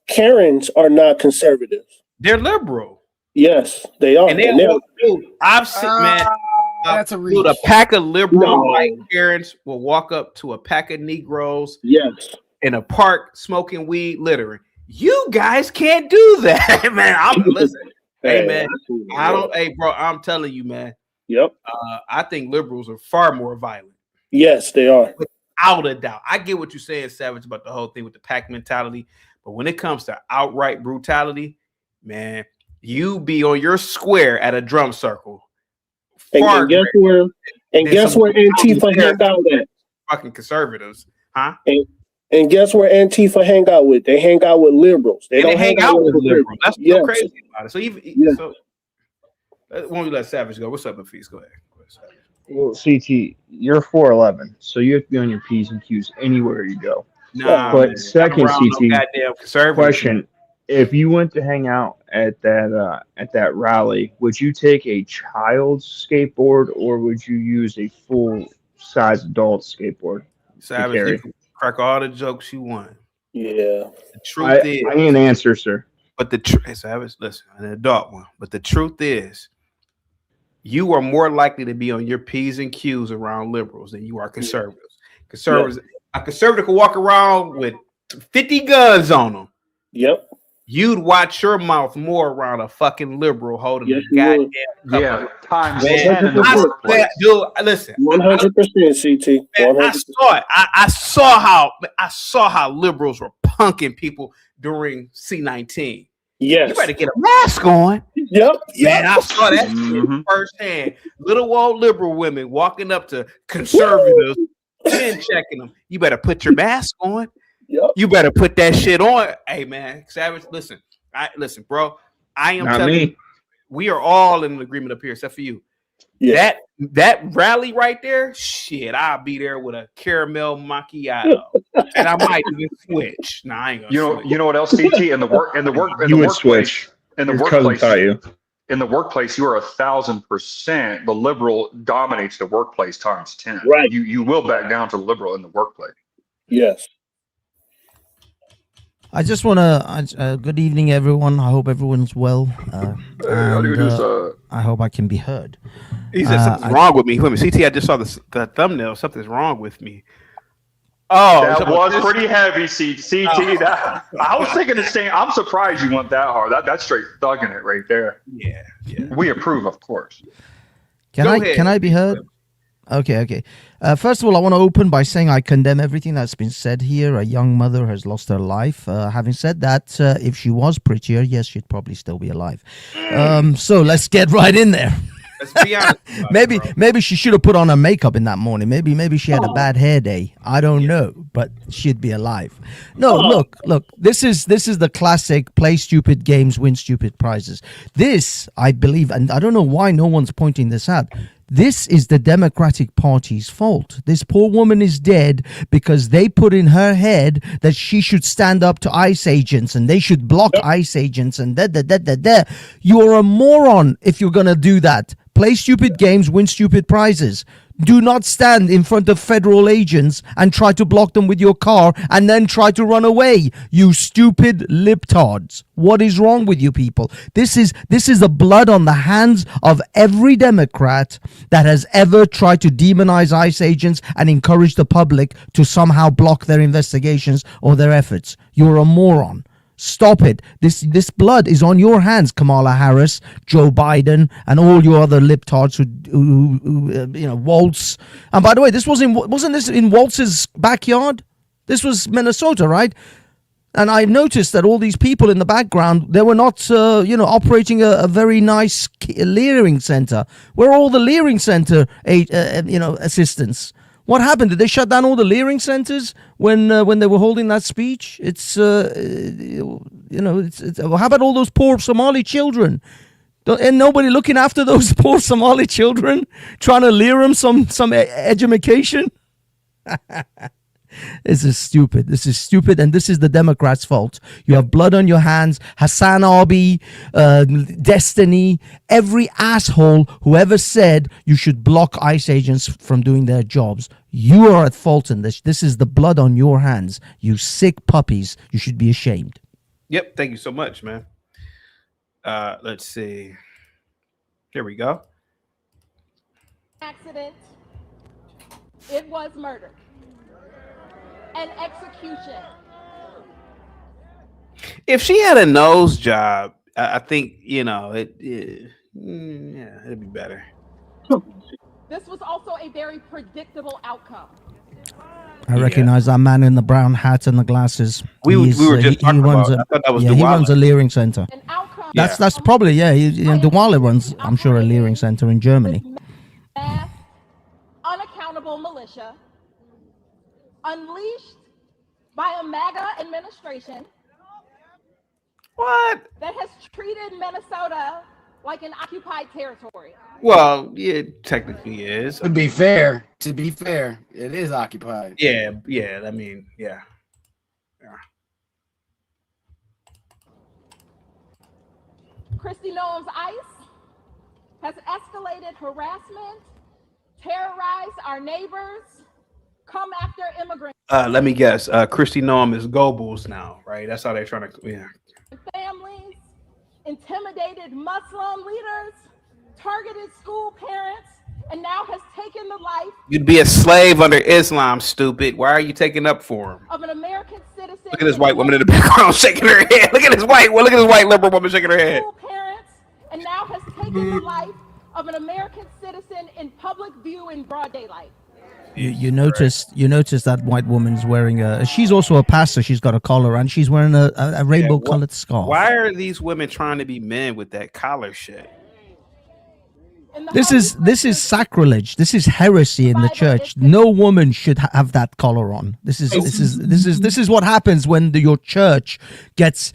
Karens are not conservatives. They're liberal. Yes, they are. And I've seen, man. That's a Dude, a pack of liberal white parents will walk up to a pack of Negroes in a park smoking weed, littering. You guys can't do that, man. Hey, man. Hey, bro, I'm telling you, man. Yep. I think liberals are far more violent. Yes, they are. Without a doubt. I get what you're saying, Savage, about the whole thing with the pack mentality. But when it comes to outright brutality, man, you be on your square at a drum circle. And guess where Antifa hang out at? Fucking conservatives, huh? And guess where Antifa hang out with? They hang out with liberals. They don't hang out with liberals. That's so crazy about it. So so won't you let Savage go? What's up, Afeez? Go ahead. Well, CT, you're 4'11", so you have to be on your P's and Q's anywhere you go. Nah, but man. second, CT, question: if you went to hang out at that rally, would you take a child's skateboard or would you use a full-size adult skateboard? Savage, you can crack all the jokes you want. Yeah. The truth is, I need an answer, sir. But Savage, listen, an adult one. But the truth is, you are more likely to be on your P's and Q's around liberals than you are conservatives. A conservative can walk around with 50 guns on them. Yep. You'd watch your mouth more around a fucking liberal holding a goddamn cup. Yeah, times Man, 10 in the workplace. Dude, listen. 100% CT. 100%. Man, I saw it. I saw how liberals were punking people during C-19. Yes. You better get a mask on. Yep. Man, I saw that shit firsthand. Little old liberal women walking up to conservatives and checking them. You better put your mask on. Yep. You better put that shit on. Hey, man, Savage, listen, bro. I am telling you, we are all in agreement up here, except for you. Yeah. That rally right there, shit, I'll be there with a caramel macchiato. and I might even switch. Nah, I ain't gonna switch. You know what else, CT? In the workplace, in the workplace, you are 1,000%. The liberal dominates the workplace times 10. Right. You will back down to the liberal in the workplace. Yes. I just want to. Good evening, everyone. I hope everyone's well. I hope I can be heard. He said something's wrong with me. CT, I just saw the thumbnail. Something's wrong with me. Oh, that was pretty heavy, CT. That I was thinking the same. I'm surprised you went that hard. That's straight thugging it right there. Yeah. We approve, of course. Can I be heard? Okay. First of all, I want to open by saying I condemn everything that's been said here. A young mother has lost her life. Having said that, if she was prettier, yes, she'd probably still be alive. So let's get right in there. Let's be honest. Maybe she should have put on her makeup in that morning. Maybe she had a bad hair day. I don't know, but she'd be alive. No, look. This is the classic: play stupid games, win stupid prizes. This, I believe, and I don't know why no one's pointing this out. This is the Democratic Party's fault. This poor woman is dead because they put in her head that she should stand up to ICE agents and they should block ICE agents and da. You're a moron if you're going to do that. Play stupid games, win stupid prizes. Do not stand in front of federal agents and try to block them with your car and then try to run away. You stupid libtards. What is wrong with you people? This is the blood on the hands of every Democrat that has ever tried to demonize ICE agents and encourage the public to somehow block their investigations or their efforts. You're a moron. Stop it. This blood is on your hands, Kamala Harris, Joe Biden, and all your other libtards who Walz. And by the way, wasn't this in Walz's backyard? This was Minnesota, right? And I noticed that all these people in the background, they were not, operating a very nice Leering center. Where are all the Leering center, assistants? What happened? Did they shut down all the Leering centers when they were holding that speech? It's how about all those poor Somali children? And nobody looking after those poor Somali children, trying to lure them some education? This is stupid, and this is the Democrats' fault. You have blood on your hands. Hassan Abi, Destiny, every asshole who ever said you should block ICE agents from doing their jobs. You are at fault in this. This is the blood on your hands. You sick puppies. You should be ashamed. Yep. Thank you so much, man. Let's see. Here we go. Accident. It was murder. An execution. If she had a nose job, I think it'd be better. This was also a very predictable outcome. I recognize that man in the brown hat and the glasses. We were just talking about. I thought that was he runs a Leering center. That's probably Diwali runs. I'm sure a Leering center in Germany. Mass, unaccountable militia. Unleashed by a MAGA administration. What? That has treated Minnesota like an occupied territory. Well, it technically is. To be fair, it is occupied. Yeah. I mean, yeah. Kristi Noem's ICE has escalated harassment, terrorized our neighbors, come after immigrants. Let me guess. Kristi Noem is Goebbels now, right? That's how they're trying to. Yeah. Families, intimidated Muslim leaders, targeted school parents, and now has taken the life. You'd be a slave under Islam, stupid. Why are you taking up for him? Of an American citizen. Look at this white woman in the background shaking her head. Look at this white liberal woman shaking her head. School parents, and now has taken the life of an American citizen in public view in broad daylight. You notice that white woman's wearing she's also a pastor. She's got a collar and she's wearing a rainbow colored scarf. Why are these women trying to be men with that collar shit? This is sacrilege. This is heresy in the church. No woman should have that collar on. This is what happens when your church gets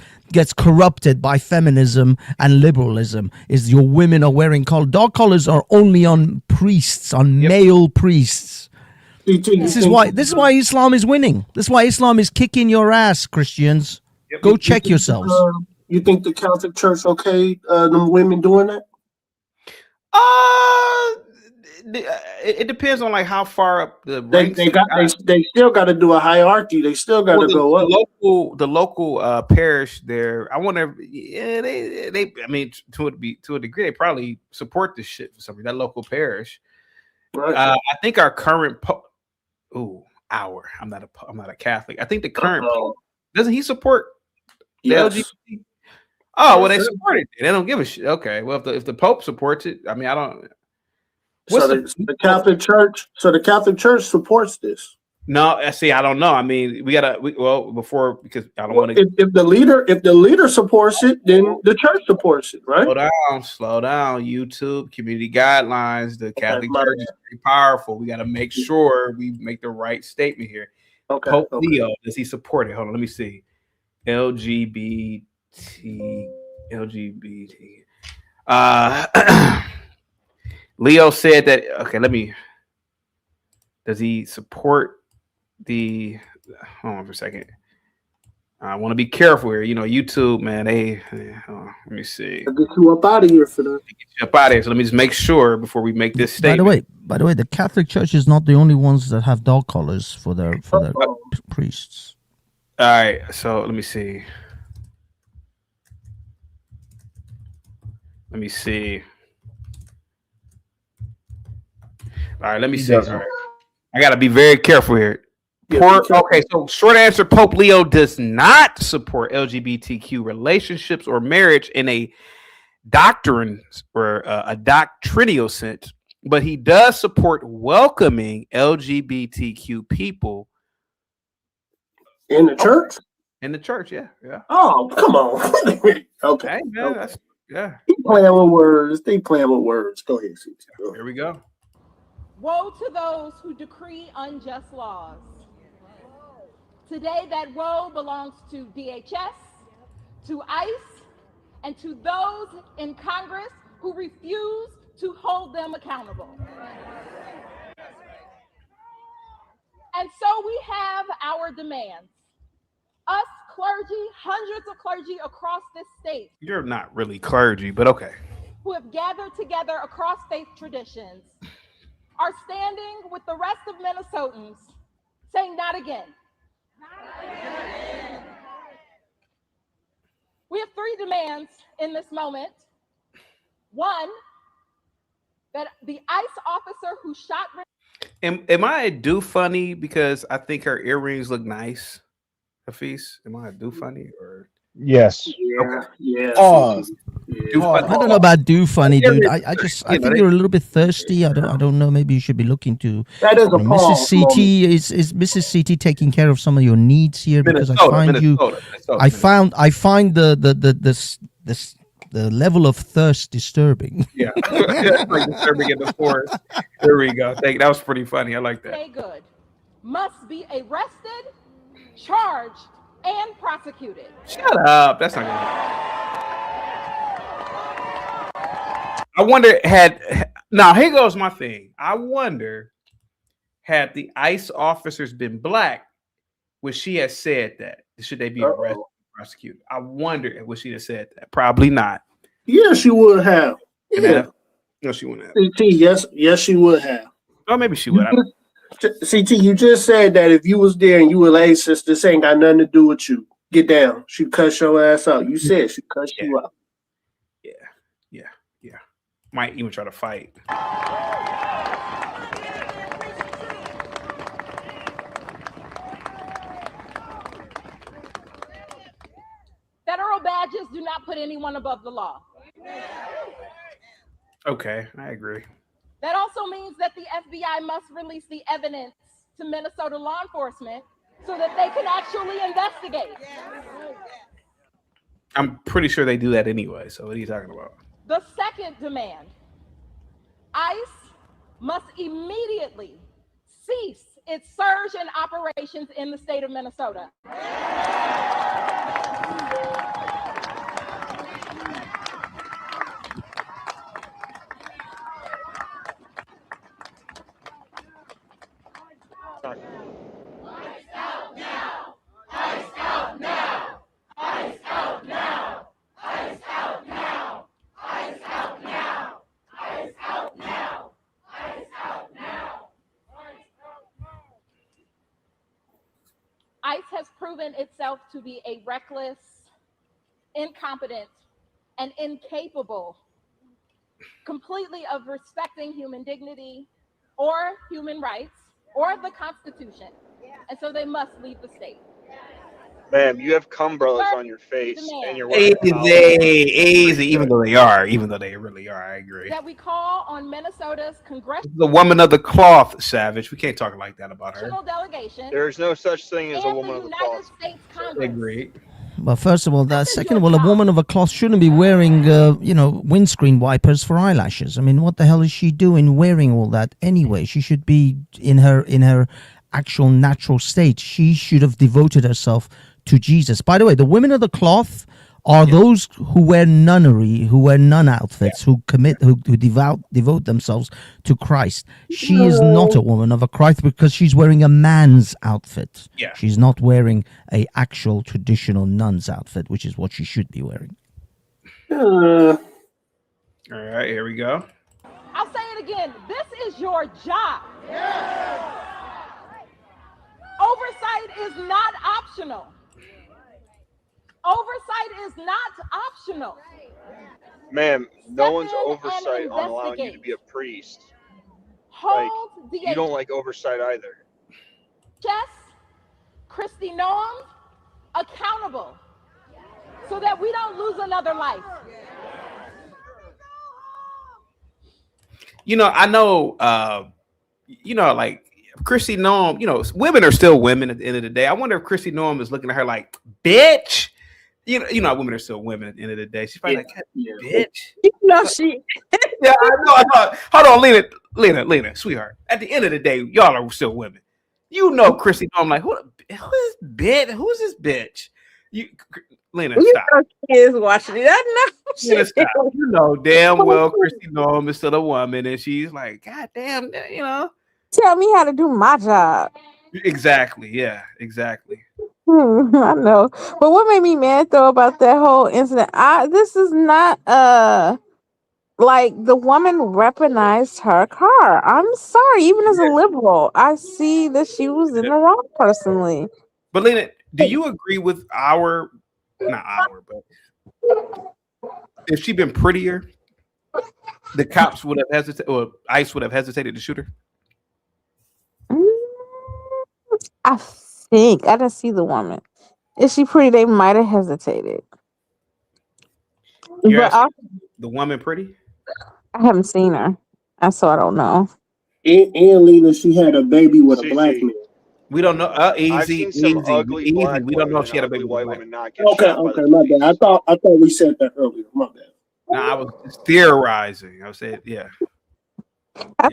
corrupted by feminism and liberalism. Is your women are wearing collar. Dog collars are only on priests, on male priests. This is why Islam is winning. This is why Islam is kicking your ass, Christians. Go check yourselves. You think the Catholic Church okay? Them women doing that? It depends on like how far up the They ranks. they still got to do a hierarchy. They still got to go up. The local parish there. I wonder. Yeah, they. I mean, to a degree, they probably support this shit for some reason. That local parish. Right. I think our current pope. I'm not a Catholic. I think the current pope, doesn't he support the LGBT? Oh, well, they support it. They don't give a shit. Okay, well, if the Pope supports it, I mean, I don't. So the Catholic Church. So the Catholic Church supports this. No, see, I don't know. I mean, because I don't want to. If the leader supports it, then the church supports it, right? Slow down. YouTube community guidelines. The Catholic Church is very powerful. We got to make sure we make the right statement here. Okay. Pope Leo, does he support it? Hold on, let me see. LGBT. Leo said that. Okay, does he support the? Hold on for a second. I want to be careful here. You know, YouTube, man. Let me see. I'll get you up out of here for that. Get you up out of here. So let me just make sure before we make this statement. By the way, the Catholic Church is not the only ones that have dog collars for their priests. All right. So let me see. Let me see. All right, let me see. All right. I got to be very careful here. Okay, so short answer, Pope Leo does not support LGBTQ relationships or marriage in a doctrine or a doctrinal sense, but he does support welcoming LGBTQ people in the church. In the church, yeah. Oh, come on. Okay. Hey, man, that's He playing with words. They playing with words. Go ahead, CT. Here we go. Woe to those who decree unjust laws. Today, that woe belongs to DHS, to ICE, and to those in Congress who refuse to hold them accountable. And so we have our demands. Us clergy, hundreds of clergy across this state. You're not really clergy, but okay. Who have gathered together across faith traditions are standing with the rest of Minnesotans saying not again. We have three demands in this moment. One, that the ICE officer who shot. Am I a do funny because I think her earrings look nice? Hafiz, am I a do funny or? Yes. Yeah. I don't know about do funny, dude. I think you're a little bit thirsty. I don't know. Maybe you should be looking to. That is a Mrs. CT is Mrs. CT taking care of some of your needs here because I find I find the level of thirst disturbing. Yeah, like disturbing in the forest. There we go. That was pretty funny. I like that. Stay good. Must be arrested, charged, and prosecuted. Shut up. That's not good. I wonder now here goes my thing. I wonder had the ICE officers been black, would she have said that? Should they be arrested and prosecuted? I wonder would she have said that. Probably not. Yes, she would have. Yeah. No, she wouldn't have. CT, yes, she would have. Oh, maybe she would. CT, you just said that if you was there and you were like, sis, this ain't got nothing to do with you. Get down. She cuss your ass out. You said she cuss you out. Yeah. Might even try to fight. Federal badges do not put anyone above the law. Okay, I agree. That also means that the FBI must release the evidence to Minnesota law enforcement so that they can actually investigate. I'm pretty sure they do that anyway. So what are you talking about? The second demand, ICE must immediately cease its surge in operations in the state of Minnesota. proven itself to be a reckless, incompetent, and incapable completely of respecting human dignity or human rights or the Constitution. And so they must leave the state. Ma'am, you have umbrellas on your face and you're wearing Easy, even though they really are. I agree. That we call on Minnesota's congressional The woman of the cloth, Savage. We can't talk like that about her. delegation. There's no such thing as a woman of the cloth. Agreed. Well, first of all, that. Second of all, a woman of a cloth shouldn't be wearing, windscreen wipers for eyelashes. I mean, what the hell is she doing wearing all that anyway? She should be in her actual natural state. She should have devoted herself to Jesus. By the way, the women of the cloth are those who wear nunnery, who wear nun outfits, who devote themselves to Christ. She is not a woman of a Christ because she's wearing a man's outfit. Yeah. She's not wearing a actual traditional nun's outfit, which is what she should be wearing. All right, here we go. I'll say it again. This is your job. Oversight is not optional. Oversight is not optional. Ma'am, no one's oversight on allowing you to be a priest. You don't like oversight either. Jess, Christy Noam, accountable so that we don't lose another life. I know, like Christy Noam, women are still women at the end of the day. I wonder if Christy Noam is looking at her like, bitch. Women are still women at the end of the day. She's probably like, bitch. She. Yeah, I know. Hold on, Lena, sweetheart. At the end of the day, y'all are still women. Christy Noam, like, who is bitch? Who's this bitch? Lena, stop. Kids watching it. I know. Lena, stop. You know damn well Christy Noam is still a woman, and she's like, God damn, Tell me how to do my job. Exactly. Yeah, exactly. I know. But what made me mad though about that whole incident, this is not like the woman weaponized her car. I'm sorry, even as a liberal, I see that she was in the wrong personally. But Lena, do you agree with but if she'd been prettier, the cops would have hesitated, or ICE would have hesitated to shoot her? I think I didn't see the woman. Is she pretty? They might have hesitated. But the woman pretty? I haven't seen her, so I don't know. And Lena, she had a baby with a black man. We don't know. Easy. We don't know if she had a baby with a black man. Okay, my bad. I thought we said that earlier. My bad. No, I was theorizing. I was saying, yeah. I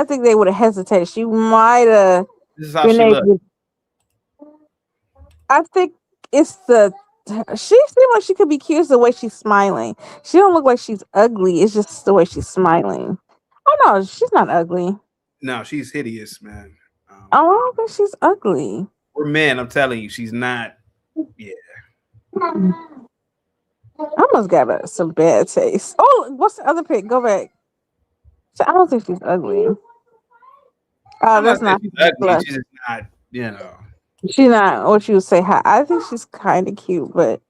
think they would have hesitated. She might have. This is how she looks. I think it's she seems like she could be cute the way she's smiling. She don't look like she's ugly. It's just the way she's smiling. Oh no, she's not ugly. No, she's hideous, man. I don't think she's ugly. We're men. I'm telling you, she's not. Yeah. I must got some bad taste. Oh, what's the other pic? Go back. So I don't think she's ugly. That's not. She's ugly. She's just not. She's not what you would say. I think she's kind of cute, but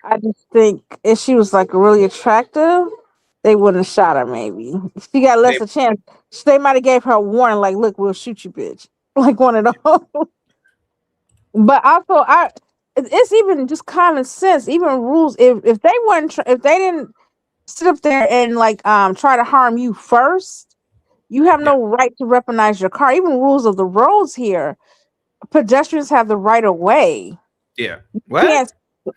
I just think if she was like really attractive, they wouldn't have shot her. Maybe if she got less a chance. They might have gave her a warning, like, "Look, we'll shoot you, bitch." Like one of those. But also, it's even just common sense, even rules. If they didn't sit up there and like try to harm you first, you have no right to weaponize your car. Even rules of the roads here, pedestrians have the right of way. Yeah. What?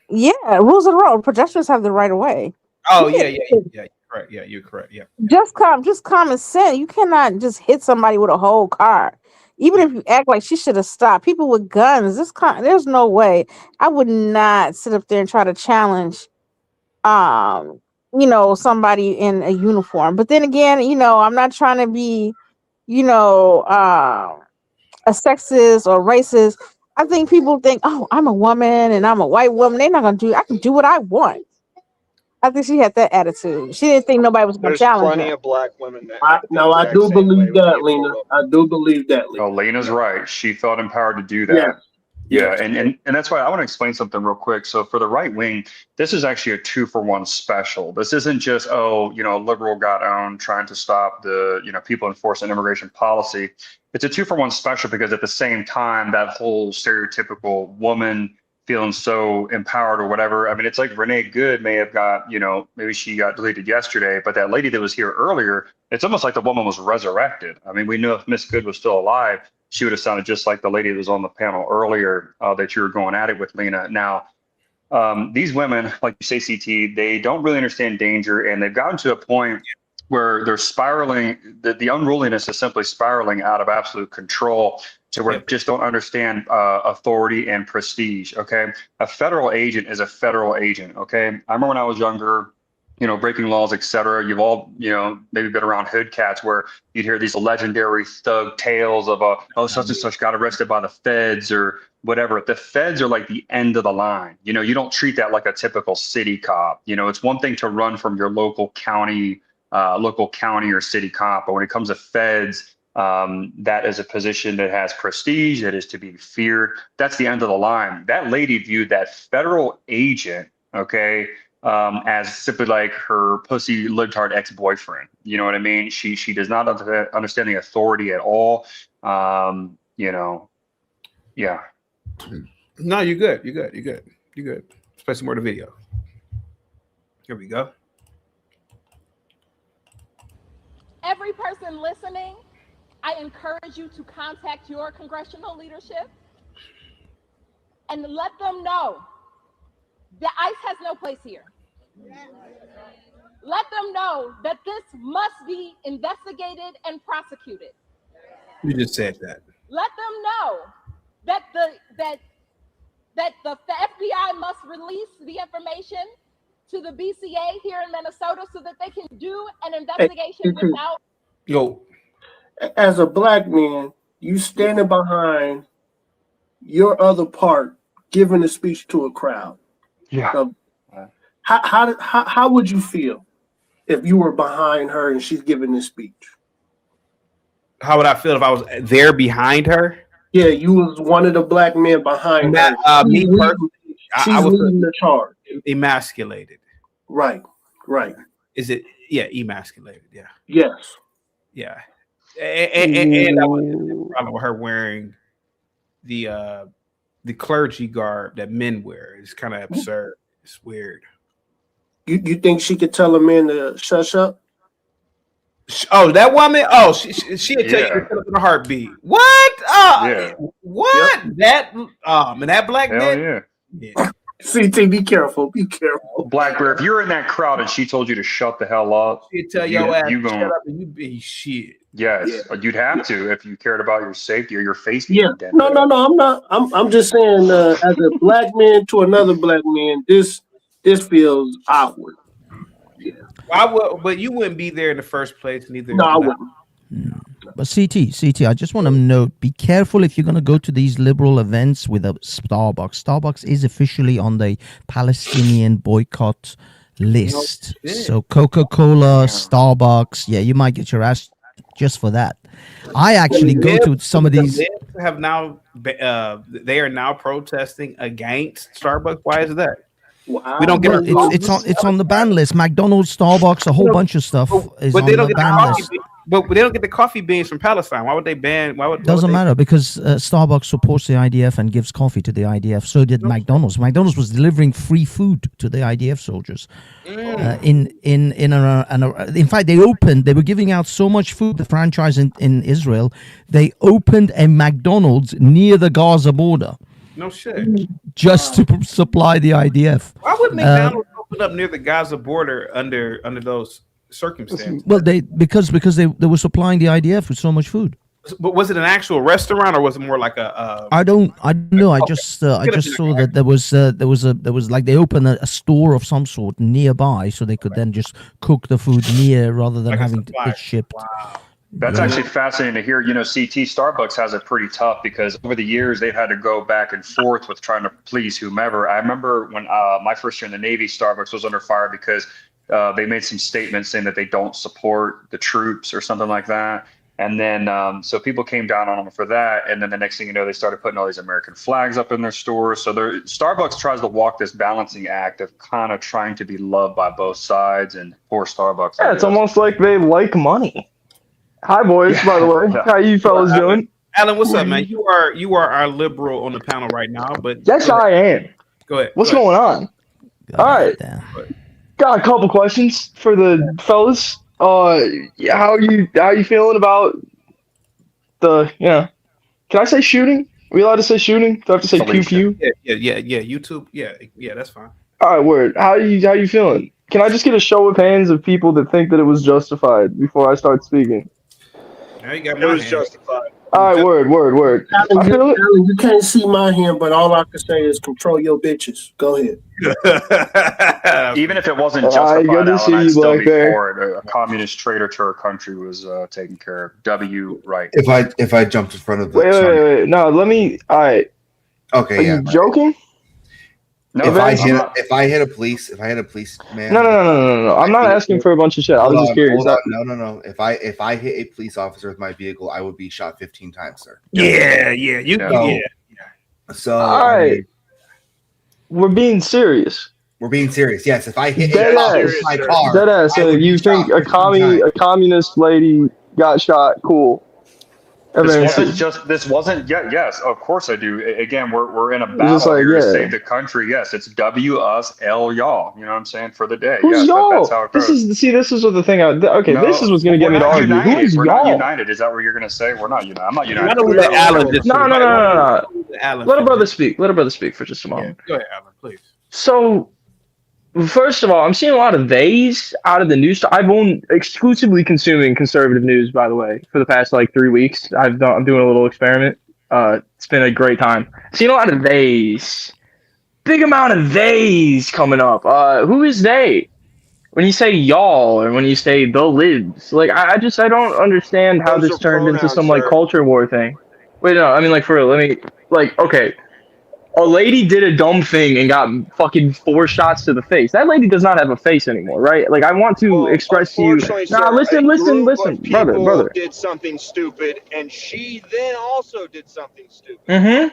Yeah, rules of the road. Pedestrians have the right of way. Oh yeah. Correct. Yeah, you're correct. Yeah. Just common sense. You cannot just hit somebody with a whole car. Even if you act like she should have stopped. People with guns, there's no way. I would not sit up there and try to challenge somebody in a uniform. But then again, I'm not trying to be, a sexist or racist. I think people think, oh, I'm a woman and I'm a white woman. They're not gonna I can do what I want. I think she had that attitude. She didn't think nobody was going to challenge her. There's plenty of black women that. I do believe that, Lena. I do believe that, Lena. Oh, Lena's right. She felt empowered to do that. Yeah, and that's why I want to explain something real quick. So for the right wing, this is actually a 2-for-1 special. This isn't just, oh, you know, a liberal got owned trying to stop the, you know, people enforcing immigration policy. It's a 2-for-1 special because at the same time, that whole stereotypical woman feeling so empowered or whatever. I mean, it's like Renee Good may have got, you know, maybe she got deleted yesterday, but that lady that was here earlier, it's almost like the woman was resurrected. I mean, we know if Miss Good was still alive, she would have sounded just like the lady that was on the panel earlier that you were going at it with, Lena. Now, these women, like you say, CT, they don't really understand danger, and they've gotten to a point where they're spiraling. The unruliness is simply spiraling out of absolute control to where they just don't understand authority and prestige. Okay, a federal agent is a federal agent. Okay, I remember when I was younger, you know, breaking laws, etc. You've all, you know, maybe been around hood cats where you'd hear these legendary thug tales of such and such got arrested by the feds or whatever. The feds are like the end of the line. You know, you don't treat that like a typical city cop. You know, it's one thing to run from your local county or city cop, but when it comes to feds, that is a position that has prestige, that is to be feared. That's the end of the line. That lady viewed that federal agent, okay, as simply like her pussy libtard ex-boyfriend. You know what I mean? She does not understand the authority at all. You know, yeah. No, you're good. You're good. Let's play some more of the video. Here we go. Every person listening, I encourage you to contact your congressional leadership and let them know that ICE has no place here. Let them know that this must be investigated and prosecuted. You just said that. Let them know that the FBI must release the information to the BCA here in Minnesota so that they can do an investigation without. Yo, as a black man, you standing behind your other part, giving a speech to a crowd. Yeah. How would you feel if you were behind her and she's giving this speech? How would I feel if I was there behind her? Yeah, you was one of the black men behind her. Me personally, she's leading the charge. Emasculated. Right. Is it? Yeah, emasculated. Yeah. Yes. Yeah. And I was problem with her wearing the clergy garb that men wear. It's kind of absurd. It's weird. You think she could tell a man to shush up? Oh, that woman? Oh, she'll tell you in a heartbeat. What? What? Yep. That and that black man? Yeah. CT, be careful. Be careful. Black Bear, if you're in that crowd and she told you to shut the hell up, she'd tell your ass to shut up and you be shit. Yes, you'd have to if you cared about your safety or your face. Yeah. No, I'm not. I'm just saying, as a black man to another black man, this feels awkward. Yeah. But you wouldn't be there in the first place, neither. No, I wouldn't. But CT, I just want to note, be careful if you're going to go to these liberal events with a Starbucks. Starbucks is officially on the Palestinian boycott list. So Coca-Cola, Starbucks, you might get your ass just for that. I actually go to some of these. Have now, they are now protesting against Starbucks. Why is that? Wow. We don't get it's on the ban list. McDonald's, Starbucks, a whole bunch of stuff is on the ban list. But they don't get the coffee beans from Palestine. Why would they ban? Doesn't matter because Starbucks supports the IDF and gives coffee to the IDF. So did McDonald's. McDonald's was delivering free food to the IDF soldiers. In fact, they were giving out so much food. The franchise in Israel, they opened a McDonald's near the Gaza border. No shit. Just to supply the IDF. Why would McDonald's open up near the Gaza border under those circumstances? Well, because they were supplying the IDF with so much food. But was it an actual restaurant or was it more like a? I don't know. I just saw that there was like they opened a store of some sort nearby, so they could then just cook the food near rather than having it shipped. Wow. That's actually fascinating to hear. You know, CT Starbucks has it pretty tough because over the years they've had to go back and forth with trying to please whomever. I remember when my first year in the Navy, Starbucks was under fire because they made some statements saying that they don't support the troops or something like that. And then, so people came down on them for that. And then the next thing you know, they started putting all these American flags up in their stores. So Starbucks tries to walk this balancing act of kind of trying to be loved by both sides, and poor Starbucks. Yeah, it's almost like they like money. Hi, boys, by the way. How you fellas doing? Alan, what's up, man? You are our liberal on the panel right now, but Yes, I am. Go ahead. What's going on? All right. Got a couple questions for the fellas. Yeah, how you feeling about the can I say shooting? Are we allowed to say shooting? Do I have to say pew pew? Yeah. YouTube. Yeah, that's fine. All right, word. How you feeling? Can I just get a show of hands of people that think that it was justified before I start speaking? Now you got it was justified. All right, word. Alan, you can't see my hand, but all I can say is control your bitches. Go ahead. Even if it wasn't justified, good to Alan, see I'd you, still Black be Bear. for it. A communist traitor to our country was taken care of. W right. If I jumped in front of the Wait. No, let me. All right. Okay. Are you joking? No, if I hit a police man. No. I'm not asking for a bunch of shit. I was just curious. No. If I hit a police officer with my vehicle, I would be shot 15 times, sir. Yeah. So all right. We're being serious. Yes, if I hit my car, dead ass. So you think a communist lady got shot? Cool. This wasn't. Yes, of course I do. Again, we're in a battle here to save the country. Yes, it's W us L y'all. You know what I'm saying, for the day. Who's yes, y'all? that's how it goes. This is what the thing. This is what's gonna get me to argue. United. Who's we're y'all? not united. Is that what you're gonna say? We're not united. I'm not united. No. Let a brother speak. Let a brother speak for just a moment. Go ahead, Alan, please. So, first of all, I'm seeing a lot of theys out of the news. I've been exclusively consuming conservative news, by the way, for the past 3 weeks. I'm doing a little experiment. It's been a great time. Seeing a lot of theys. Big amount of theys coming up. Who is they? When you say y'all or when you say the libs, I don't understand how this turned into some culture war thing. Wait, no, I mean for real. Let me okay. A lady did a dumb thing and got fucking 4 shots to the face. That lady does not have a face anymore, right? I want to express to you. Nah, listen, brother. Did something stupid, and she then also did something stupid.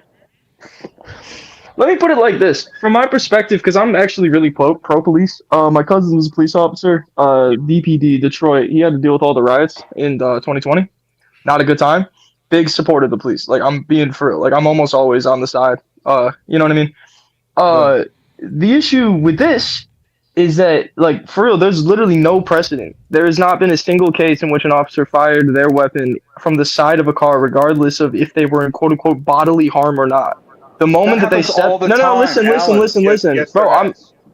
Let me put it like this. From my perspective, because I'm actually really pro-police. My cousin was a police officer, DPD, Detroit. He had to deal with all the riots in 2020. Not a good time. Big supporter of the police. I'm being for real. I'm almost always on the side. You know what I mean? The issue with this is that, for real, there's literally no precedent. There has not been a single case in which an officer fired their weapon from the side of a car, regardless of if they were in quote-unquote bodily harm or not. The moment that they step... Listen. Bro,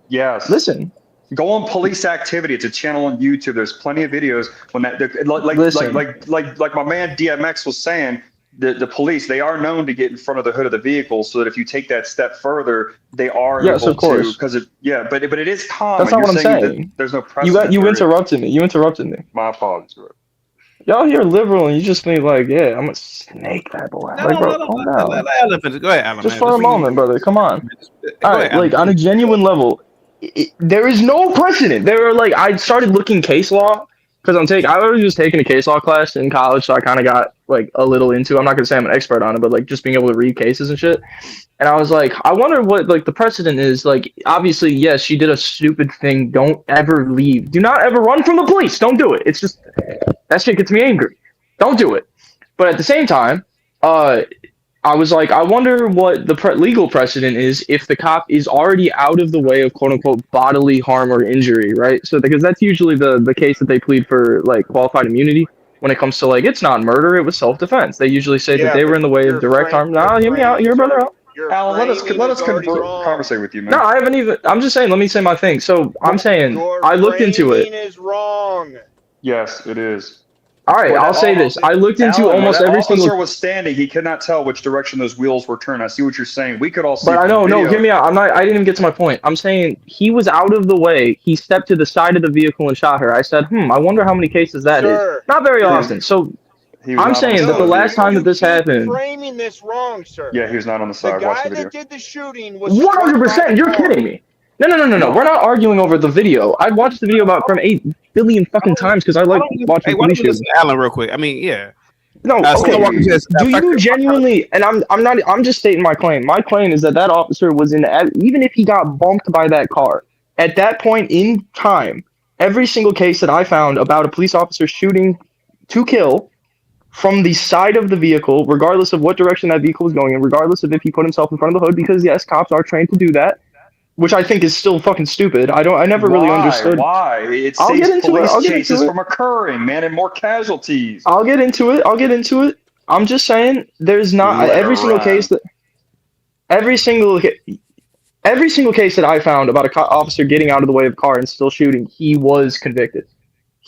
Yes. Listen. Go on police activity. It's a channel on YouTube. There's plenty of videos when that, like my man DMX was saying, the police, they are known to get in front of the hood of the vehicle so that if you take that step further, they are able to, but it is common. That's not what I'm saying. There's no precedent. You interrupted me. My apologies, bro. Y'all here liberal and you just be I'm gonna snake that boy. Calm down. Go ahead, Alan. Just for a moment, brother. Come on. All right, on a genuine level, there is no precedent. There are I started looking case law because I was just taking a case law class in college, so I kind of got a little into. I'm not gonna say I'm an expert on it, but just being able to read cases and shit. And I was I wonder what the precedent is. Obviously, yes, she did a stupid thing. Don't ever leave. Do not ever run from the police. Don't do it. It's just that shit gets me angry. Don't do it. But at the same time, I was I wonder what the legal precedent is if the cop is already out of the way of quote unquote bodily harm or injury, right? So because that's usually the case that they plead for qualified immunity when it comes to it's not murder, it was self-defense. They usually say that they were in the way of direct harm. No, hear me out, hear brother out. Alan, let us conversate with you, man. No, I haven't even. I'm just saying. Let me say my thing. So I'm saying I looked into it. Is wrong. Yes, it is. All right, I'll say this. I looked into almost every single. Officer was standing. He could not tell which direction those wheels were turned. I see what you're saying. We could all see. But I know. No, hear me out. I didn't even get to my point. I'm saying he was out of the way. He stepped to the side of the vehicle and shot her. I said, I wonder how many cases that is. Not very often. So I'm saying that the last time that this happened. Framing this wrong, sir. Yeah, he was not on the side. The Watch guy the video. that did the shooting was 100%. You're kidding me. No. We're not arguing over the video. I watched the video from 8 billion fucking times because I watching police shooting. Listen to Alan real quick. I mean, yeah. No, okay. Do you genuinely? And I'm not. I'm just stating my claim. My claim is that officer was in. Even if he got bumped by that car, at that point in time, every single case that I found about a police officer shooting to kill from the side of the vehicle, regardless of what direction that vehicle was going in, regardless of if he put himself in front of the hood, because yes, cops are trained to do that, which I think is still fucking stupid. I never really understood. Why? It saves police chases from occurring, man, and more casualties. I'll get into it. I'm just saying, there's not every single case that I found about a officer getting out of the way of a car and still shooting, he was convicted.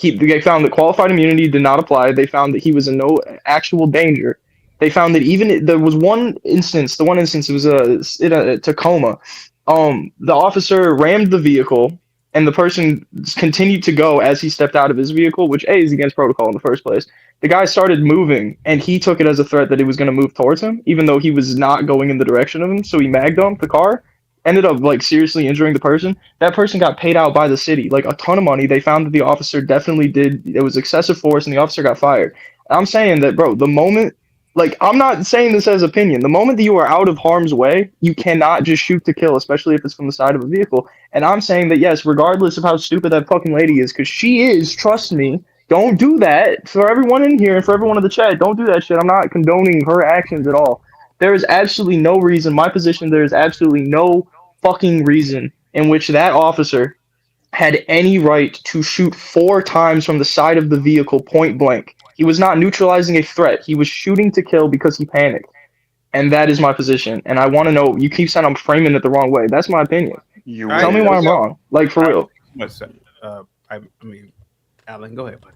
They found that qualified immunity did not apply. They found that he was in no actual danger. They found that even there was one instance. The one instance was in Tacoma. The officer rammed the vehicle, and the person continued to go as he stepped out of his vehicle, which is against protocol in the first place. The guy started moving, and he took it as a threat that he was going to move towards him, even though he was not going in the direction of him. So he mag-dumped the car, ended up like seriously injuring the person. That person got paid out by the city, like a ton of money. They found that the officer definitely did. It was excessive force, and the officer got fired. I'm saying that, bro, the moment, like, I'm not saying this as opinion. The moment that you are out of harm's way, you cannot just shoot to kill, especially if it's from the side of a vehicle. And I'm saying that, yes, regardless of how stupid that fucking lady is, because she is, trust me, don't do that. For everyone in here and for everyone in the chat, don't do that shit. I'm not condoning her actions at all. There is absolutely no reason, my position, there is absolutely no fucking reason in which that officer had any right to shoot 4 times from the side of the vehicle point blank. He was not neutralizing a threat. He was shooting to kill because he panicked. And that is my position. And I want to know, you keep saying I'm framing it the wrong way. That's my opinion. Tell me why I'm wrong. Like, for real. I mean, Alan, go ahead, buddy.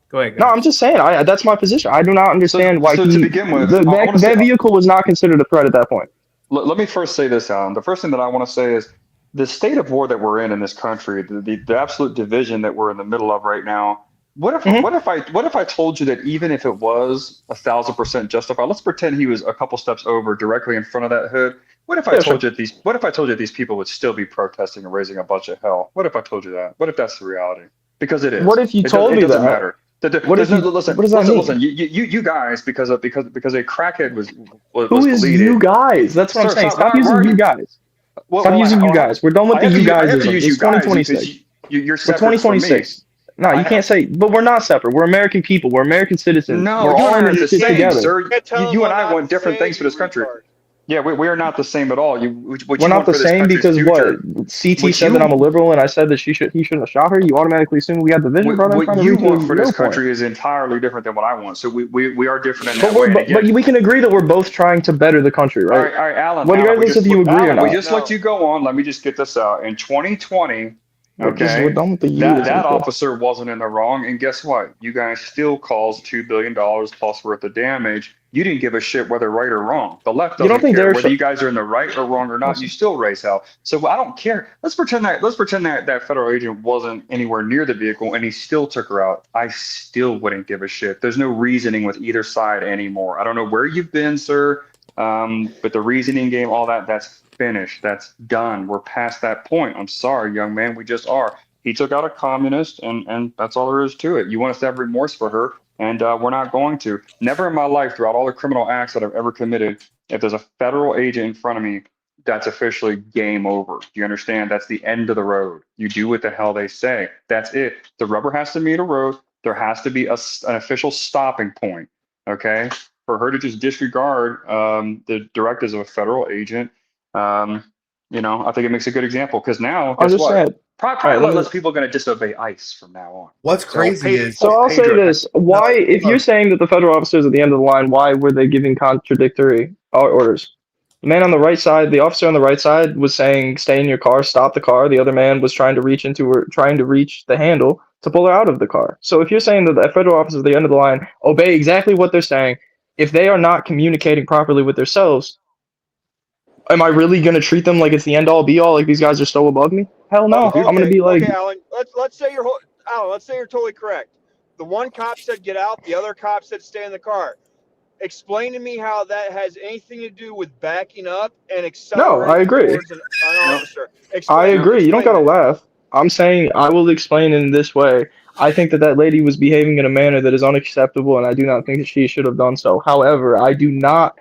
Go ahead, guys. No, I'm just saying, that's my position. I do not understand why to begin with, that vehicle was not considered a threat at that point. Let me first say this, Alan. The first thing that I want to say is the state of war that we're in this country, the absolute division that we're in the middle of right now. What if I told you that even if it was 1,000% justified, let's pretend he was a couple steps over directly in front of that hood. What if I told you that these people would still be protesting and raising a bunch of hell? What if I told you that? What if that's the reality? Because it is. What if you told me that? It doesn't matter. Listen, you guys, because a crackhead was who is bleeding. You guys? That's what I'm saying. Stop using you guys. Stop using you guys. We're done with the you guys. It's 2026. You're separate 2026. No, you can't say. But we're not separate. We're American people. We're American citizens. No, we're all in this shit together. Sir. You and I want different things for this country. Yeah, we are not the same at all. We're not the same because what? CT said that I'm a liberal, and I said that he shouldn't have shot her. You automatically assume we have division. What you want for this country is entirely different than what I want. So we are different in that way. But we can agree that we're both trying to better the country, right? All right, Alan. Regardless if you agree or not. We just let you go on. Let me just get this out. In 2020. Okay, we're done with the that officer wasn't in the wrong, and guess what? You guys still caused $2 billion plus worth of damage. You didn't give a shit whether right or wrong. The left doesn't care whether you guys are in the right or wrong or not. You still raise hell. So I don't care. Let's pretend that federal agent wasn't anywhere near the vehicle and he still took her out. I still wouldn't give a shit. There's no reasoning with either side anymore. I don't know where you've been, sir, but the reasoning game, all that's finished. That's done. We're past that point. I'm sorry, young man. We just are. He took out a communist, and that's all there is to it. You want us to have remorse for her, and we're not going to. Never in my life, throughout all the criminal acts that I've ever committed, if there's a federal agent in front of me, that's officially game over. Do you understand? That's the end of the road. You do what the hell they say. That's it. The rubber has to meet a road. There has to be an official stopping point, okay? For her to just disregard the directives of a federal agent, I think it makes a good example because now, guess what? Probably less people are going to disobey ICE from now on. What's crazy is... So I'll say this. Why, if you're saying that the federal officers at the end of the line, why were they giving contradictory orders? The man on the right side, the officer on the right side was saying, stay in your car, stop the car. The other man was trying to reach the handle to pull her out of the car. So if you're saying that the federal officers at the end of the line obey exactly what they're saying, if they are not communicating properly with themselves, am I really going to treat them like it's the end all be all, like these guys are so above me? Hell no. I'm going to be like... Okay, Alan, let's say you're totally correct. The one cop said get out, the other cop said stay in the car. Explain to me how that has anything to do with backing up and accelerating. No, I agree. Towards an officer. I agree. You don't got to laugh. I'm saying I will explain in this way. I think that that lady was behaving in a manner that is unacceptable, and I do not think that she should have done so. However, I do not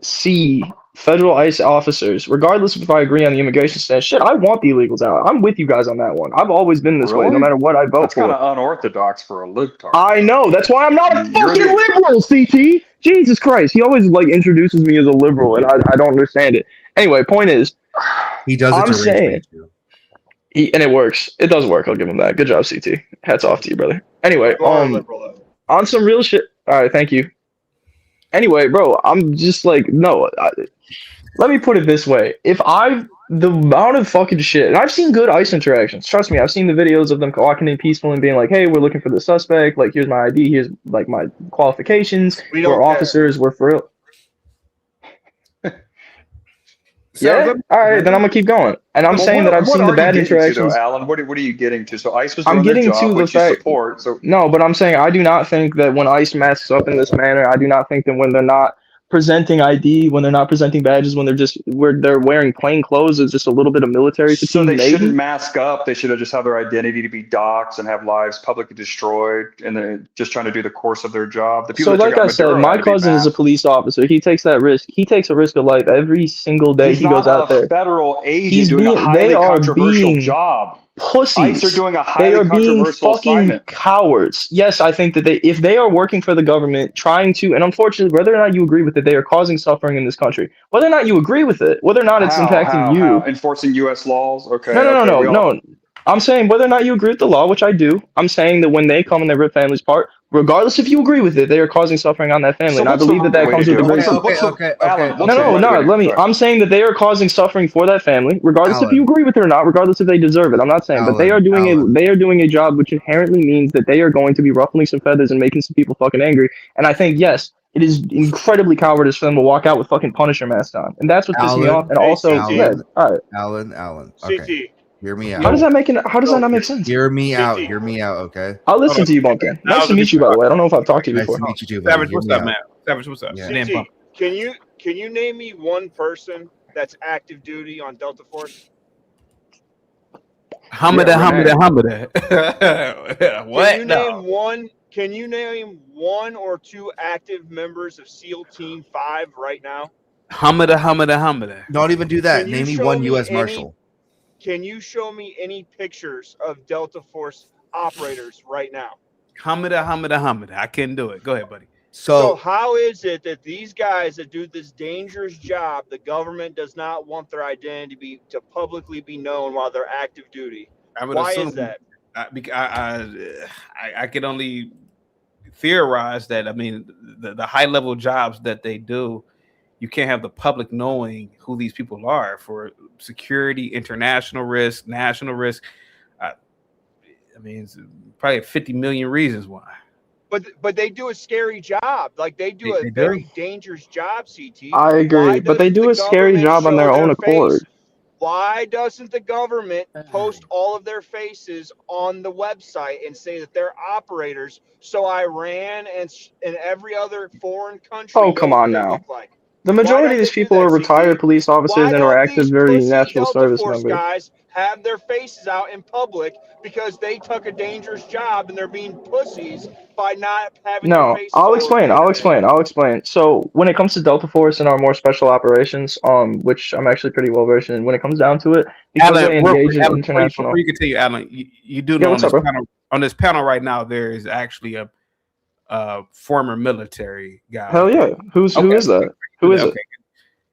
see federal ICE officers, regardless of if I agree on the immigration status. Shit, I want the illegals out. I'm with you guys on that one. I've always been this way, no matter what I vote That's for. kind of unorthodox for a libtard. I know. That's why I'm not a fucking liberal, CT. Jesus Christ. He always like introduces me as a liberal, and I don't understand it. Anyway, point is, he does it I'm to saying, and it works. It does work. I'll give him that. Good job, CT. Hats off to you, brother. Anyway, on some real shit. All right, thank you. Anyway, bro, I'm just like, no. Let me put it this way. The amount of fucking shit, and I've seen good ICE interactions. Trust me, I've seen the videos of them walking in peaceful and being like, hey, we're looking for the suspect. Like, here's my ID. Here's, like, my qualifications. We're officers. We're for real. Yeah? All right, then I'm going to keep going. And I'm saying that I've seen the bad interactions. Alan, what are you getting to? So ICE was I'm doing getting their job, to the which you fact. support. So No, but I'm saying I do not think that when ICE masks up in this manner, I do not think that when they're not presenting ID, when they're not presenting badges, when they're wearing plain clothes, there's just a little bit of military fatigue. So they shouldn't mask up. They should have just have their identity to be doxxed and have lives publicly destroyed, and they're just trying to do the course of their job. The people So, that like took out I said, Maduro my had to be cousin is a masked. police officer. He takes that risk. He takes a risk of life every single day He's he goes not out there. a federal agent He's doing a being, highly they are controversial being job. pussies. ICE are doing a They highly are being controversial fucking assignment. cowards. Yes, I think that if they are working for the government, trying to, and unfortunately, whether or not you agree with it, they are causing suffering in this country. Whether or not you agree with it, whether or not it's impacting you. How? Enforcing U.S. laws? Okay. No. I'm saying whether or not you agree with the law, which I do. I'm saying that when they come and they rip families apart, regardless if you agree with it, they are causing suffering on that family. And I believe that comes with the very I'm saying that they are causing suffering for that family, regardless if you agree with it or not, regardless if they deserve it. I'm not saying, but they are doing a job which inherently means that they are going to be ruffling some feathers and making some people fucking angry. And I think, yes, it is incredibly cowardice for them to walk out with fucking Punisher masks on. And that's what pisses me off. And also, yeah, all right. Alan. Okay. Hear me out. How does that not make sense? Hear me out. Hear me out. Okay. I'll listen to you, Bumpkin. Nice to meet you, by the way. I don't know if I've talked to you before. Nice to meet you too, Savage, what's up, man? Savage, what's up? CT, can you name me one person that's active duty on Delta Force? Hamida. What? Can you name one or two active members of SEAL Team 5 right now? Hamida. Don't even do that. Name me one U.S. Marshal. Can you show me any pictures of Delta Force operators right now? Hamida. I can't do it. Go ahead, buddy. So how is it that these guys that do this dangerous job, the government does not want their identity to publicly be known while they're active duty? Why is that? I can only theorize that. I mean, the high level jobs that they do, you can't have the public knowing who these people are for security, international risk, national risk. I mean, it's probably 50 million reasons why. But they do a scary job. Like they do a very dangerous job, CT. I agree, but they do a scary job on their own accord. Why doesn't the government post all of their faces on the website and say that they're operators so Iran and every other foreign country? Oh, come on now. The majority of these people are retired police officers and are active duty national service members. Guys have their faces out in public because they took a dangerous job and they're being pussies by not having their faces. I'll explain. So when it comes to Delta Force and our more special operations, which I'm actually pretty well versed in, when it comes down to it, because they engage in international. Before you continue, Alan, you do know on this panel right now there is actually a former military guy. Hell yeah! Who is that? Who is it?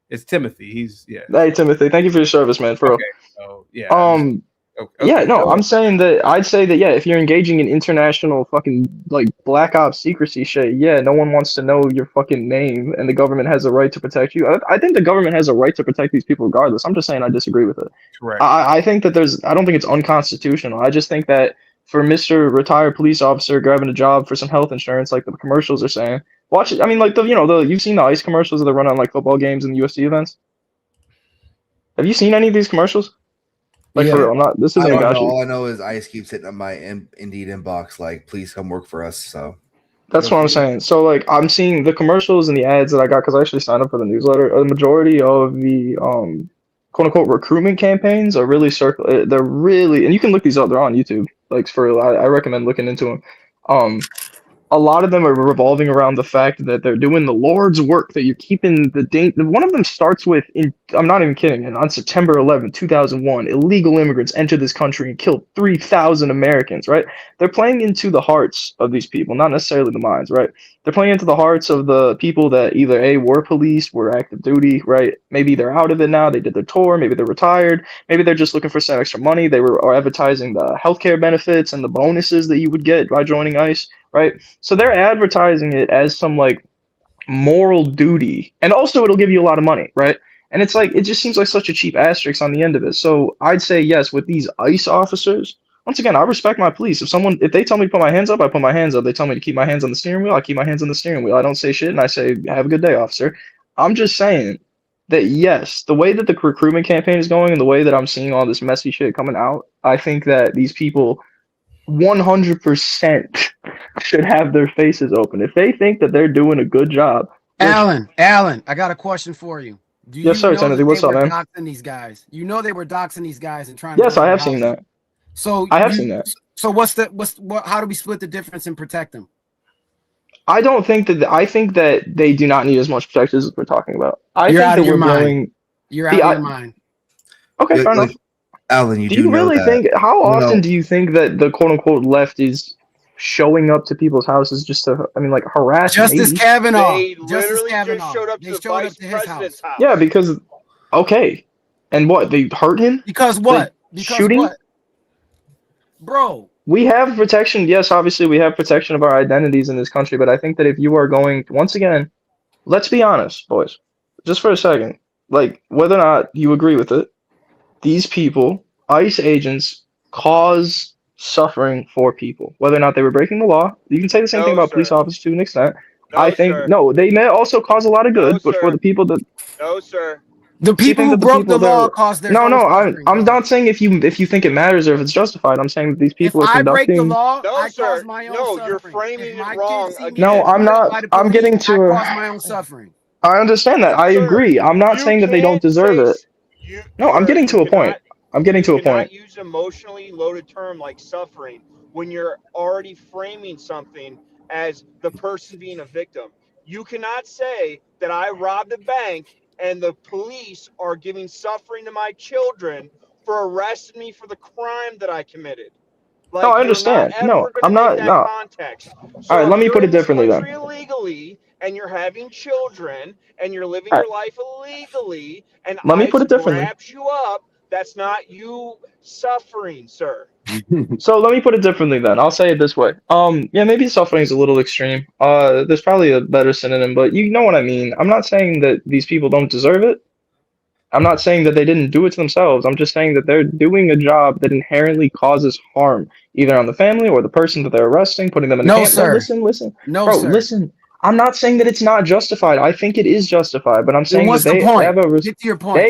It's Timothy. Hey Timothy, thank you for your service, man. For real. So, yeah. I'm saying that I'd say that if you're engaging in international fucking like black ops secrecy shit, no one wants to know your fucking name, and the government has a right to protect you. I think the government has a right to protect these people regardless. I'm just saying I disagree with it. Correct. I think that I don't think it's unconstitutional. I just think that for Mr. Retired Police Officer grabbing a job for some health insurance, like the commercials are saying, watch it. I mean, like you've seen the ICE commercials that run on like football games and UFC events. Have you seen any of these commercials? Like for real, I'm not. This isn't about you. All I know is ICE keeps hitting on my Indeed inbox, like, please come work for us. So that's what I'm saying. So like, I'm seeing the commercials and the ads that I got because I actually signed up for the newsletter. A majority of the quote unquote recruitment campaigns are really they're really, and you can look these up, they're on YouTube. Like I recommend looking into them. A lot of them are revolving around the fact that they're doing the Lord's work, that you're keeping one of them starts with, I'm not even kidding, and on September 11, 2001, illegal immigrants entered this country and killed 3,000 Americans, right? They're playing into the hearts of these people, not necessarily the minds, right? They're playing into the hearts of the people that either A, were police, were active duty, right? Maybe they're out of it now, they did their tour, maybe they're retired, maybe they're just looking for some extra money, are advertising the healthcare benefits and the bonuses that you would get by joining ICE, right? So they're advertising it as some like moral duty, and also it'll give you a lot of money, right? And it's like, it just seems like such a cheap asterisk on the end of it. So I'd say yes, with these ICE officers, once again, I respect my police. If they tell me to put my hands up, I put my hands up. They tell me to keep my hands on the steering wheel, I keep my hands on the steering wheel. I don't say shit, and I say, have a good day, officer. I'm just saying that yes, the way that the recruitment campaign is going and the way that I'm seeing all this messy shit coming out, I think that these people 100% should have their faces open. If they think that they're doing a good job. Alan, I got a question for you. Do yes, sir, Timothy. What's up, man? Doxing these guys. You know they were doxing these guys and trying to. Yes, I have seen that. So I have seen that. So how do we split the difference and protect them? I don't think that. I think that they do not need as much protection as we're talking about. You're out of your mind. You're out of your mind. Okay, fair enough. Alan, you do you really think? How often do you think that the quote unquote left is showing up to people's houses just to, like, harass? Justice Kavanaugh. They literally just showed up to the vice president's house. Yeah, because okay, and what, they hurt him? Because what? Because shooting? What? Bro. We have protection. Yes, obviously we have protection of our identities in this country, but I think that if you are going, once again, let's be honest, boys, just for a second, like, whether or not you agree with it, these people, ICE agents, cause suffering for people, whether or not they were breaking the law. You can say the same thing about police officers to an extent. I think they may also cause a lot of good, but for the people that the people who broke the law caused their I'm not saying if you think it matters or if it's justified. I'm saying that these people are conducting. I break the law, I cause my own suffering. You're framing it wrong. No, I'm not. I'm getting to I cause my own suffering. I understand that. I agree. I'm not saying that they don't deserve it. No, I'm getting to a point. I'm getting to a point. You cannot use an emotionally loaded term like suffering when you're already framing something as the person being a victim. You cannot say that I robbed a bank and the police are giving suffering to my children for arresting me for the crime that I committed. Like, no, I understand. No, I'm not. No. Context. So all right, let me put it differently then. Illegally, and you're having children, and you're living your life illegally, and let me put it differently. Wraps you up. That's not you suffering, sir. So let me put it differently then. I'll say it this way. Yeah, maybe suffering is a little extreme. There's probably a better synonym, but you know what I mean. I'm not saying that these people don't deserve it. I'm not saying that they didn't do it to themselves. I'm just saying that they're doing a job that inherently causes harm, either on the family or the person that they're arresting, putting them in a camp. Sir. Listen. No, bro, sir. Listen. I'm not saying that it's not justified. I think it is justified, but I'm saying that they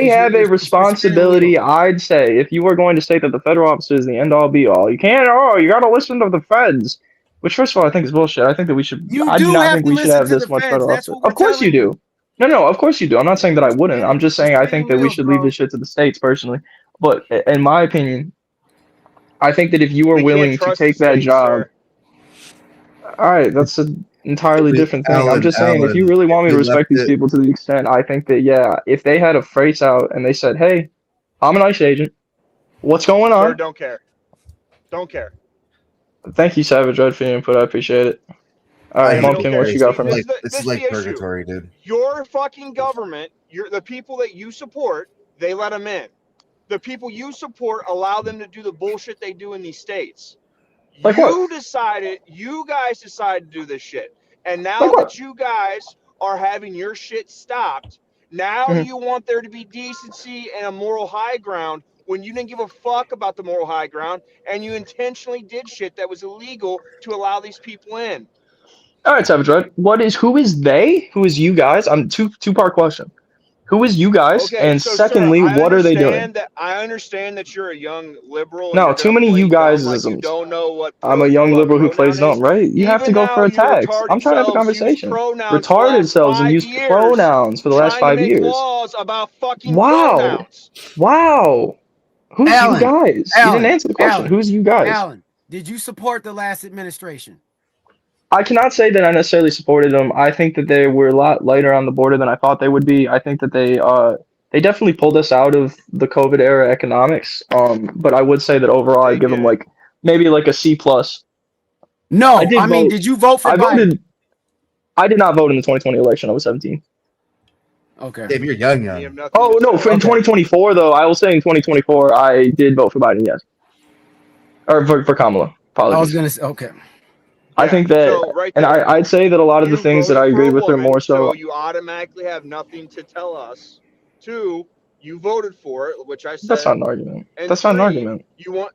have a responsibility. I'd say if you were going to state that the federal officer is the end all be all, you can't. You got to listen to the feds. Which, first of all, I think is bullshit. I think that we should. I do not think we should have this much federal officer. Of course you do. No, of course you do. I'm not saying that I wouldn't. I'm just saying I think that we should leave this shit to the states personally. But in my opinion, I think that if you are willing to take that job, all right, that's an entirely different thing. I'm just saying, if you really want me to respect these people to the extent, I think that, yeah, if they had a phrase out and they said, hey, I'm an ICE agent, what's going on? Sir, don't care. Don't care. Thank you, Savage Red, for your input. I appreciate it. All right, Mumpkin, what you got for me? This is like purgatory, dude. Your fucking government, the people that you support, they let them in. The people you support allow them to do the bullshit they do in these states. Like you guys decided to do this shit. And now that you guys are having your shit stopped, now you want there to be decency and a moral high ground when you didn't give a fuck about the moral high ground and you intentionally did shit that was illegal to allow these people in. All right, Savage Red. Who is they? Who is you guys? I'm two-part question. Who is you guys? Okay, And so secondly, sir, what are they doing? I understand that you're a young liberal. And No, you're too gonna many play you dumb guys like you isms. don't know what I'm a young liberal who plays pronoun dumb, is. right? You have to Even go now, for you attacks. I'm retarded trying to have a selves use conversation. pronouns for the Retarded last selves and 5 use years, pronouns for the last trying to 5 make years. laws about fucking Wow. pronouns. Wow. Who's you guys? You didn't answer the question. Who's you guys? Alan, did you support the last administration? I cannot say that I necessarily supported them. I think that they were a lot lighter on the border than I thought they would be. I think that they definitely pulled us out of the COVID era economics. But I would say that overall, I give them like maybe like a C plus. No, I mean, did you vote for Biden? I did not vote in the 2020 election. I was 17. Okay. If you're young. Oh no, in 2024 though, I will say in 2024 I did vote for Biden. Yes, or for Kamala. Apologies. I was gonna say okay. I think that, so right and there, I'd say that a lot of the things that I agree with are more So so. you automatically have nothing to tell us. 2, you voted for it, which I said. That's not an argument. And That's not an argument. You want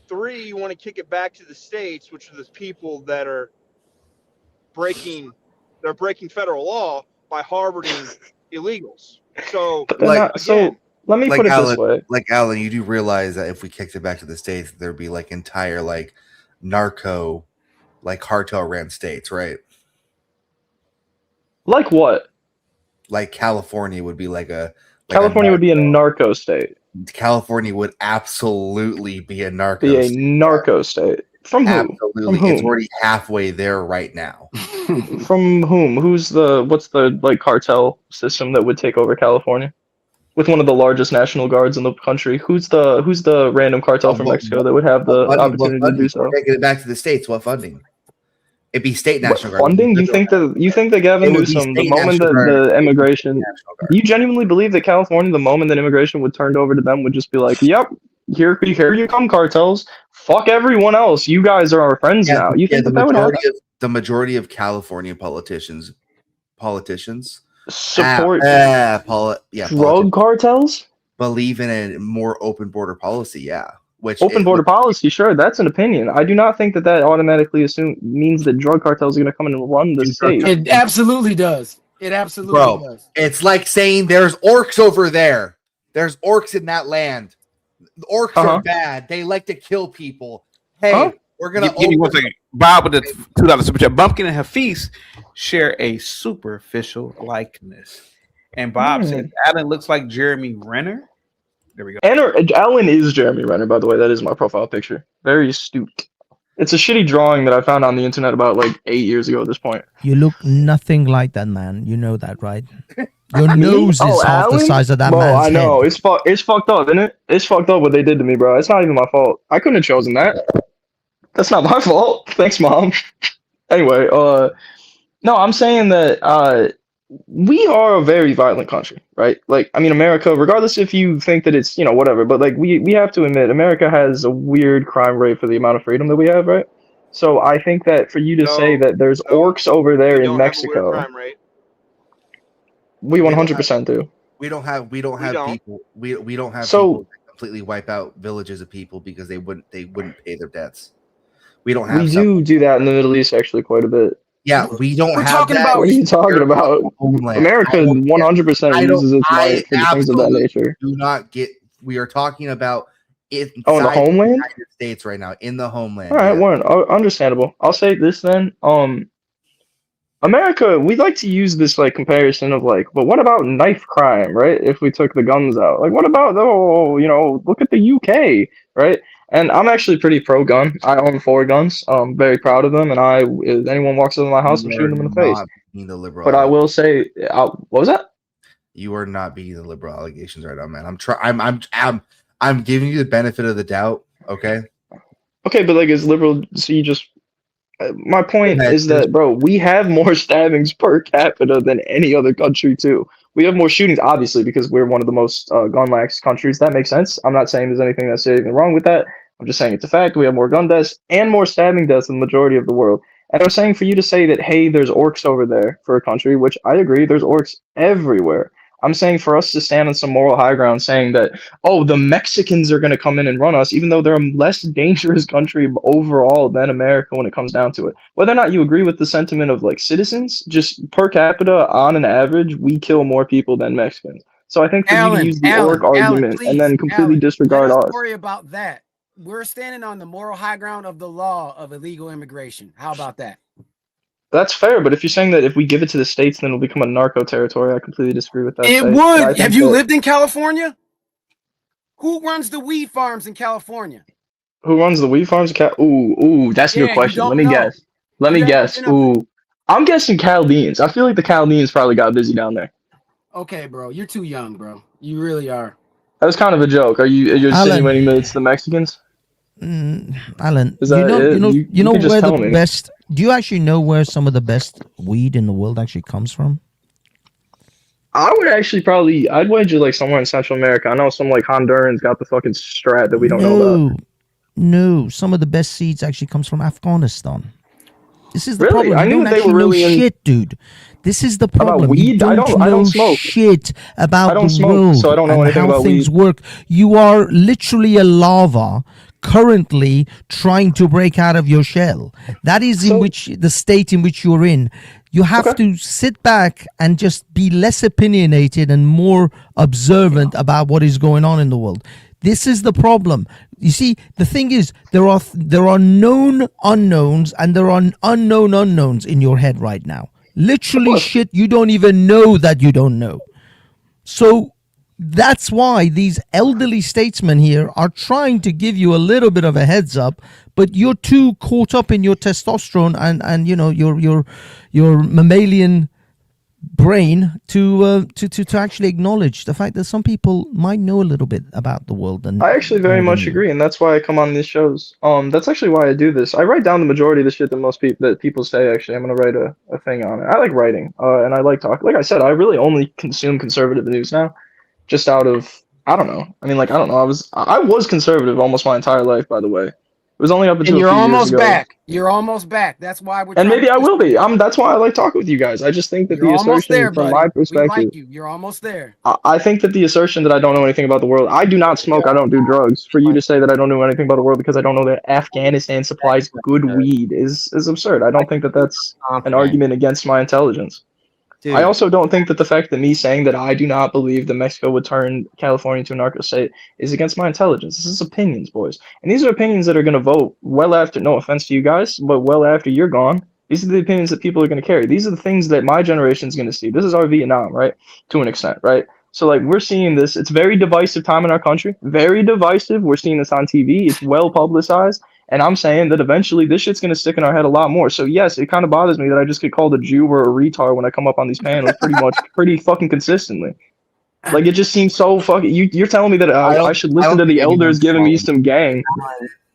to kick it back to the states, which are the people that are breaking federal law by harboring illegals. So let me put it this way. Like Alan, you do realize that if we kicked it back to the states, there'd be like entire like narco, like cartel ran states, right? Like what? Like California would be like a California would be a narco state. California would absolutely be a narco. Be a narco state. From who? Absolutely, From whom? it's already halfway there right now. From whom? What's the like cartel system that would take over California? With one of the largest national guards in the country. Who's the random cartel from Mexico that would have the opportunity to do so? Get it back to the states. What funding? It'd be state national guard. Funding? You think that Gavin Newsom, the moment that the immigration, do you genuinely believe that California, the moment that immigration would turned over to them, would just be like, "Yep, here you come, cartels. Fuck everyone else. You guys are our friends now." You think that would happen? The majority of California politicians support drug cartels? Believe in a more open border policy, yeah. Open border policy, sure, that's an opinion. I do not think that automatically means that drug cartels are going to come in and run the state. It absolutely does. It absolutely does. It's like saying there's orcs over there. There's orcs in that land. The orcs are bad. They like to kill people. Hey, we're gonna give me 1 second. Bob with the $2 super chat. Bumpkin and Hafiz share a superficial likeness. And Bob said Alan looks like Jeremy Renner. There we go. Alan is Jeremy Renner, by the way. That is my profile picture. Very astute. It's a shitty drawing that I found on the internet about like 8 years ago at this point. You look nothing like that man. You know that, right? Your nose is half the size of that man's I know. head. It's fucked up, isn't it? It's fucked up what they did to me, bro. It's not even my fault. I couldn't have chosen that. That's not my fault. Thanks, Mom. Anyway, no, I'm saying that we are a very violent country, right? Like, I mean, America, regardless if you think that it's, whatever, but like we have to admit, America has a weird crime rate for the amount of freedom that we have, right? So I think that for you to say that there's orcs over there in Mexico, we 100% do. We don't have people. We don't have So- people that completely wipe out villages of people because they wouldn't pay their debts. We don't have. We do that in the Middle East actually quite a bit. Yeah, we don't have. talking that. about- What are you talking about? Homeland. America 100% uses its money for things of that nature. Do not get. We are talking about inside Oh, in the homeland? United States right now, in the homeland. All right, yeah. Warren, understandable. I'll say this then. America, we like to use this like comparison of like, but what about knife crime, right? If we took the guns out, like, what about look at the UK, right? And I'm actually pretty pro-gun. I own 4 guns. I'm very proud of them, and if anyone walks into my house, I'm shooting them in the face. Being the liberal But I will say, what was that? You are not beating the liberal allegations right now, man. I'm giving you the benefit of the doubt. Okay. Okay, but like, as liberal, so you just. My point is that, bro, we have more stabbings per capita than any other country too. We have more shootings, obviously, because we're one of the most gun lax countries. That makes sense. I'm not saying there's anything that's even wrong with that. I'm just saying it's a fact. We have more gun deaths and more stabbing deaths than the majority of the world. And I was saying for you to say that, hey, there's orcs over there for a country, which I agree, there's orcs everywhere. I'm saying for us to stand on some moral high ground saying that, oh, the Mexicans are going to come in and run us, even though they're a less dangerous country overall than America when it comes down to it. Whether or not you agree with the sentiment of like citizens, just per capita on an average, we kill more people than Mexicans. So I think for you to use the orc argument and then completely disregard us. Don't worry about that. We're standing on the moral high ground of the law of illegal immigration. How about that? That's fair, but if you're saying that if we give it to the states, then it'll become a narco territory, I completely disagree with that. It would. Have you lived in California? Who runs the weed farms in California? Who runs the weed farms? Ooh, that's a good question. Let me guess. Let me guess. Ooh, I'm guessing Chaldeans. I feel like the Chaldeans probably got busy down there. Okay, bro, you're too young, bro. You really are. That was kind of a joke. Are you insinuating that it's the Mexicans? Alan, Is that you know can just where the tell me. best? Do you actually know where some of the best weed in the world actually comes from? I would actually I'd wager like somewhere in Central America. I know some like Hondurans got the fucking strat that we don't know about. No, some of the best seeds actually comes from Afghanistan. This is the Really? problem. I You knew don't that they actually were know really in- shit, dude. This is the problem. About weed? You I don't don't know smoke. shit about I don't the smoke, world so I don't know and anything how about things weed. work. You are literally a larva currently trying to break out of your shell. That is in which the state in which you're in. You have to sit back and just be less opinionated and more observant about what is going on in the world. This is the problem. You see, the thing is, there are known unknowns and there are unknown unknowns in your head right now. Literally shit you don't even know that you don't know. So that's why these elderly statesmen here are trying to give you a little bit of a heads up, but you're too caught up in your testosterone and you know your mammalian brain to actually acknowledge the fact that some people might know a little bit about the world. And I actually very much agree, and that's why I come on these shows. That's actually why I do this. I write down the majority of the shit that people say. Actually, I'm gonna write a thing on it. I like writing, and I like talking. Like I said, I really only consume conservative news now, just out of I don't know. I mean, like I don't know. I was conservative almost my entire life, by the way. It was only up until And you're a few years almost ago. back. You're almost back. That's why we're. And trying maybe to I push will be. you. That's why I like talking with you guys. I just think that You're the almost assertion, there, from buddy. my We perspective, like you. You're almost there. I think that the assertion that I don't know anything about the world, I do not smoke, I don't do drugs. For you to say that I don't know anything about the world because I don't know that Afghanistan supplies good weed is absurd. I don't think that that's an argument against my intelligence. Dude. I also don't think that the fact that me saying that I do not believe that Mexico would turn California into a narco state is against my intelligence. This is opinions, boys. And these are opinions that are going to vote well after, no offense to you guys, but well after you're gone. These are the opinions that people are going to carry. These are the things that my generation is going to see. This is our Vietnam, right? To an extent, right? So, like, we're seeing this. It's very divisive time in our country. Very divisive. We're seeing this on TV. It's well publicized. And I'm saying that eventually this shit's going to stick in our head a lot more. So, yes, it kind of bothers me that I just get called a Jew or a retard when I come up on these panels pretty fucking consistently. Like, it just seems so fucking... You're telling me that I should listen to the elders giving me some gang.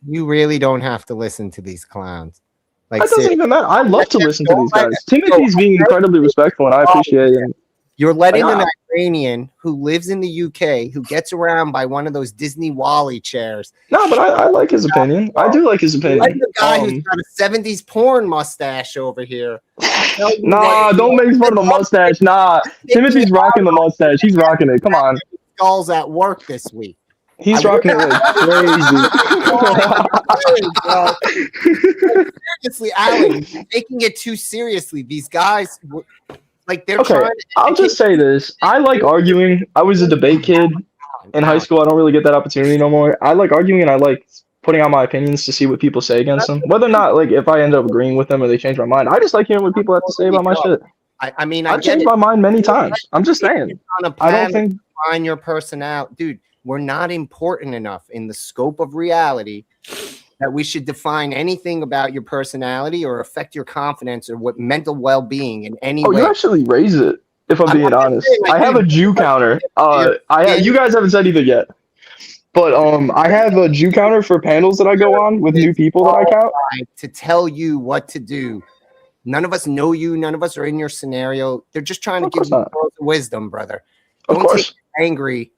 You really don't have to listen to these clowns. Like, That doesn't even matter. I love to listen to these guys. Timothy's being incredibly respectful, and I appreciate it. You're letting Like, an Iranian who lives in the UK, who gets around by one of those Disney Wally chairs. No, but I like his opinion. I do like his opinion. Like the guy who's got a 70s porn mustache over here. Nah, don't make fun of the mustache. Nah, Timothy's rocking the mustache. He's rocking it. Come on. Skulls at work this week. He's rocking it like crazy. Seriously, Alan, you're taking it too seriously. These guys, like, they're Okay, trying to I'll just say this. I like arguing. I was a debate kid in high school. I don't really get that opportunity no more. I like arguing, and I like putting out my opinions to see what people say against them. Whether or not, like, if I end up agreeing with them or they change my mind, I just like hearing what people have to say about my shit. I mean, I've changed my mind many times. I'm just saying. I don't think... Find your personality. Dude, we're not important enough in the scope of reality that we should define anything about your personality or affect your confidence or what mental well-being in any way. You actually raise it, if I'm being honest. like, I have a Jew counter. You guys haven't said either yet. But I have a Jew counter for panels that I go on with new people that I count. To tell you what to do. None of us know you. None of us are in your scenario. They're just trying to give you wisdom, brother. Don't take angry.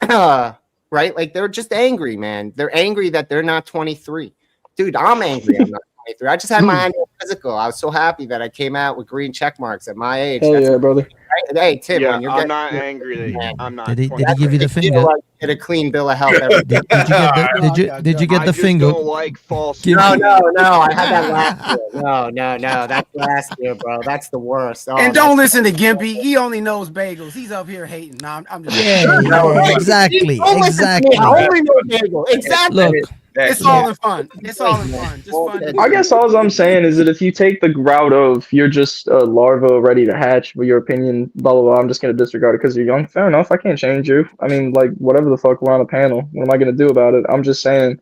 Right? Like, they're just angry, man. They're angry that they're not 23. Dude, I'm angry I'm not 23. I just had my annual physical. I was so happy that I came out with green check marks at my age. Hell yeah, brother. Hey, Tim, Yeah, when you're I'm getting, not angry that I'm not. Did he 20. give you the finger? like get a clean bill of health. Every Did you get I the just finger? don't like false. Give- No, I had that last year. No, that's last year, bro. That's the worst. Oh, And don't listen to Gimpy. He only knows bagels. He's up here hating. No, I'm just exactly. Don't listen to me. I only know bagel. Exactly. Look, It's all in fun. It's all in fun. Just fun. I guess all I'm saying is that if you take the route of you're just a larva ready to hatch, but your opinion, blah blah blah, I'm just gonna disregard it because you're young. Fair enough. I can't change you. I mean, like whatever the fuck, we're on a panel. What am I gonna do about it? I'm just saying.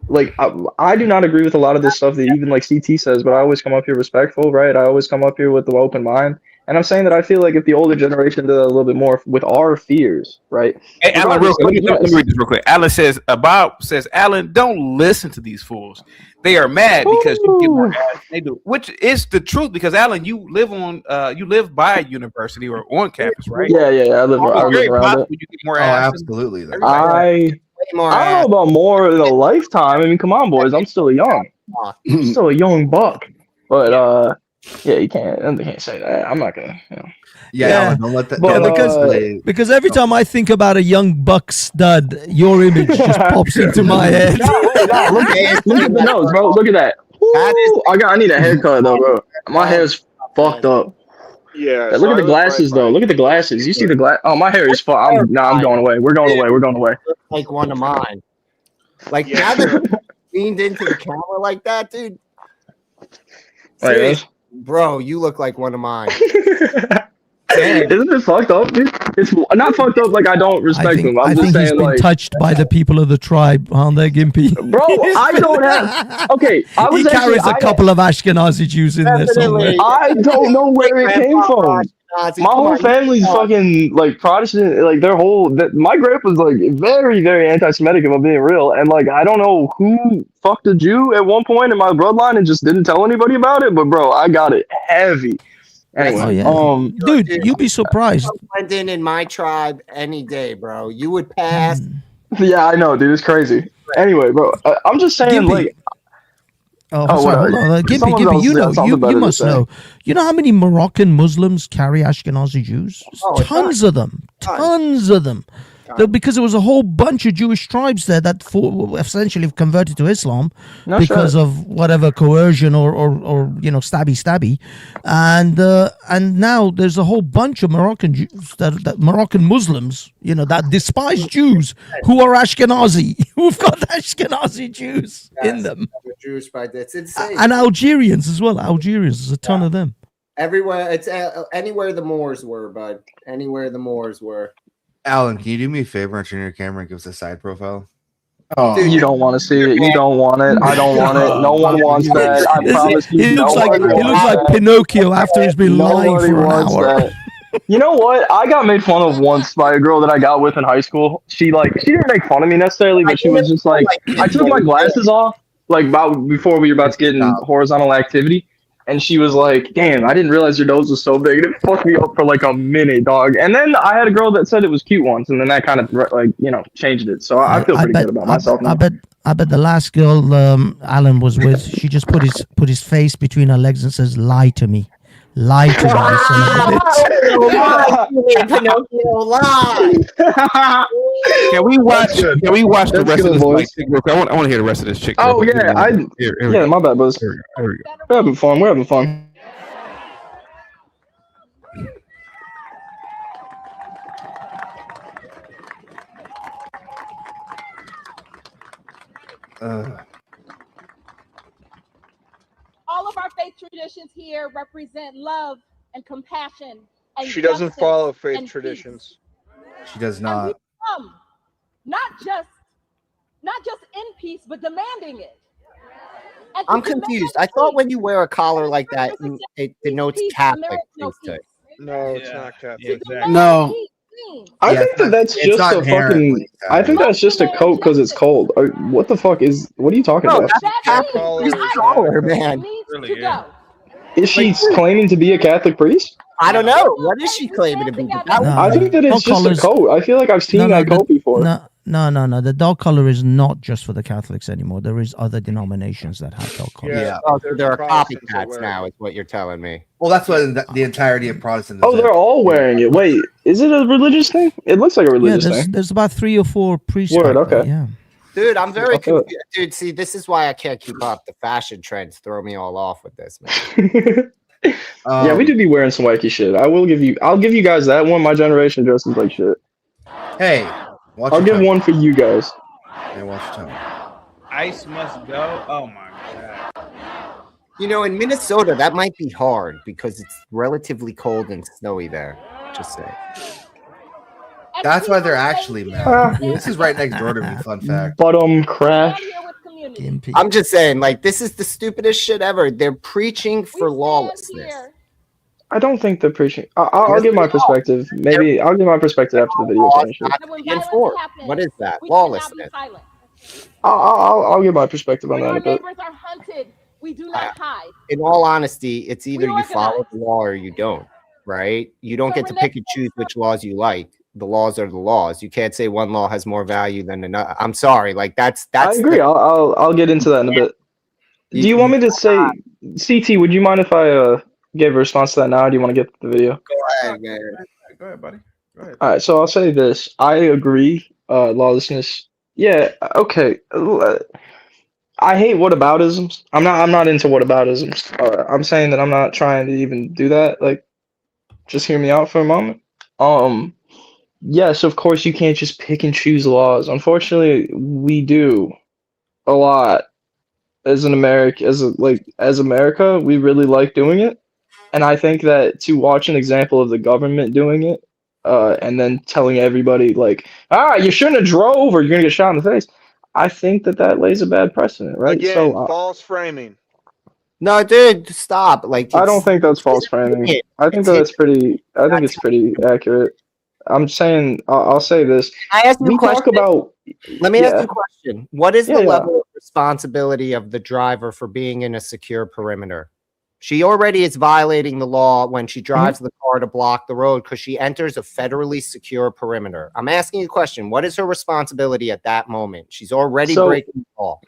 Like I do not agree with a lot of this stuff that even like CT says, but I always come up here respectful, right? I always come up here with the open mind, and I'm saying that I feel like if the older generation did a little bit more with our fears, right? Hey, Alan, real quick, let me read this real quick. Alan says, Bob says, Alan, don't listen to these fools. They are mad because you get more ass than they do, which is the truth. Because Alan, you live by a university or on campus, right? Yeah. I live around it. You get more ass. Absolutely. I don't know about more in a lifetime. I mean, come on, boys. I'm still young. I'm still a young buck. But yeah, you can't say that. I'm not gonna. Yeah, don't let that. But, because every time I think about a young buck stud, your image just pops into my head. Look at the nose, bro. Look at that. I need a haircut though, bro. My hair's fucked up. Yeah. Look at the glasses though. Look at the glasses. You see the glass? Oh, my hair is fucked. I'm going away. We're going away. We're going away. Like one of mine. Like now that you leaned into the camera like that, dude. Seriously, bro, you look like one of mine. Isn't it fucked up, dude? It's not fucked up like I don't respect them. I think he's been touched by the people of the tribe, aren't they, Gimpy? Bro, I don't have. Okay, he carries a couple of Ashkenazi Jews in there somewhere. I don't know where it came from. My whole family's fucking like Protestant. Like their whole. My grandpa's like very, very anti-Semitic. If I'm being real, and like I don't know who fucked a Jew at one point in my bloodline and just didn't tell anybody about it. But bro, I got it heavy. Anyway, dude, you'd be surprised. Blend in my tribe any day, bro. You would pass. Yeah, I know, dude. It's crazy. Anyway, bro, I'm just saying, like. Sorry, hold on. Gimpy, you must know. You know how many Moroccan Muslims carry Ashkenazi Jews? Tons of them. Because there was a whole bunch of Jewish tribes there that essentially converted to Islam because of whatever coercion or stabby, and now there's a whole bunch of Moroccan Jews that Moroccan Muslims that despise Jews who are Ashkenazi, who've got Ashkenazi Jews in them. Jewish by it's insane. And Algerians as well. There's a ton of them. Everywhere, it's anywhere the Moors were, bud. Anywhere the Moors were. Alan, can you do me a favor and turn your camera and give us a side profile? Oh, dude, you don't want to see it. You don't want it. I don't want it. No one wants that. I promise you. He looks like Pinocchio after he's been lying for an hour. You know what? I got made fun of once by a girl that I got with in high school. She didn't make fun of me necessarily, but she was just like, I took my glasses off like before we were about to get in horizontal activity. And she was like, damn, I didn't realize your nose was so big. And it fucked me up for like a minute, dog. And then I had a girl that said it was cute once. And then that kind of changed it. So I feel pretty good about myself now. I bet the last girl Alan was with, she just put his face between her legs and says, lie to me. Lie to me, you son of a bitch. Pinocchio, lie. Can we watch the rest of this chick? I want to hear the rest of this chick. Oh yeah, my bad, buzz. We're having fun. We're having fun. All of our faith traditions here represent love and compassion. And she doesn't follow faith traditions. She does not. Not just in peace, but demanding it. I'm confused. I thought when you wear a collar like that, it denotes Catholic. No, it's not Catholic. No. I think that's just a fucking. I think that's just a coat because it's cold. What the fuck is? What are you talking about? Collar, man. Is she claiming to be a Catholic priest? I don't know. What is she claiming to be? I think that it's just a coat. I feel like I've seen that coat before. No. The dog collar is not just for the Catholics anymore. There is other denominations that have dog collars. Yeah. Oh, so there are copycats now, is what you're telling me. Well, that's what the entirety of Protestantism. Oh, they're all wearing it. Wait, is it a religious thing? It looks like a religious thing. There's about 3 or 4 priests. Word, back there, okay. Yeah. Dude, I'm very confused. Dude, see, this is why I can't keep up. The fashion trends throw me all off with this, man. Yeah, we do be wearing some wacky shit. I'll give you guys that one. My generation dresses like shit. Hey, I'll give one for you guys. Hey, watch your tongue. Ice must go. Oh my god. You know, in Minnesota, that might be hard because it's relatively cold and snowy there. Just say. That's why they're actually mad. This is right next door to me. Fun fact. Crash. I'm just saying, like, this is the stupidest shit ever. They're preaching for lawlessness. I don't think they're preaching. I'll give my perspective. Maybe I'll give my perspective after the video finishes. What is that? Lawlessness. I'll give my perspective on that a bit. Neighbors are hunted. We do not hide. In all honesty, it's either you follow the law or you don't, right? You don't get to pick and choose which laws you like. The laws are the laws. You can't say one law has more value than another. I'm sorry, like that's. I agree. I'll get into that in a bit. Do you want me to say, CT? Would you mind if I gave a response to that now? Or do you want to get the video? Go ahead, man. Go ahead, buddy. Go ahead. All right, so I'll say this. I agree. Lawlessness. Yeah. Okay. I hate whataboutisms. I'm not into whataboutisms. I'm saying that I'm not trying to even do that. Like, just hear me out for a moment. Yes, of course you can't just pick and choose laws. Unfortunately, we do a lot as an America. As America, we really like doing it, and I think that to watch an example of the government doing it, and then telling everybody like, you shouldn't have drove or you're gonna get shot in the face. I think that lays a bad precedent, right? Again, So false framing. No, dude, stop. Like, I don't think that's false framing. I think it's pretty accurate. I'm saying, I'll say this. I ask you a question. Talk about. Let me ask you a question. What is the level of responsibility of the driver for being in a secure perimeter? She already is violating the law when she drives the car to block the road because she enters a federally secure perimeter. I'm asking you a question. What is her responsibility at that moment? She's already breaking the law.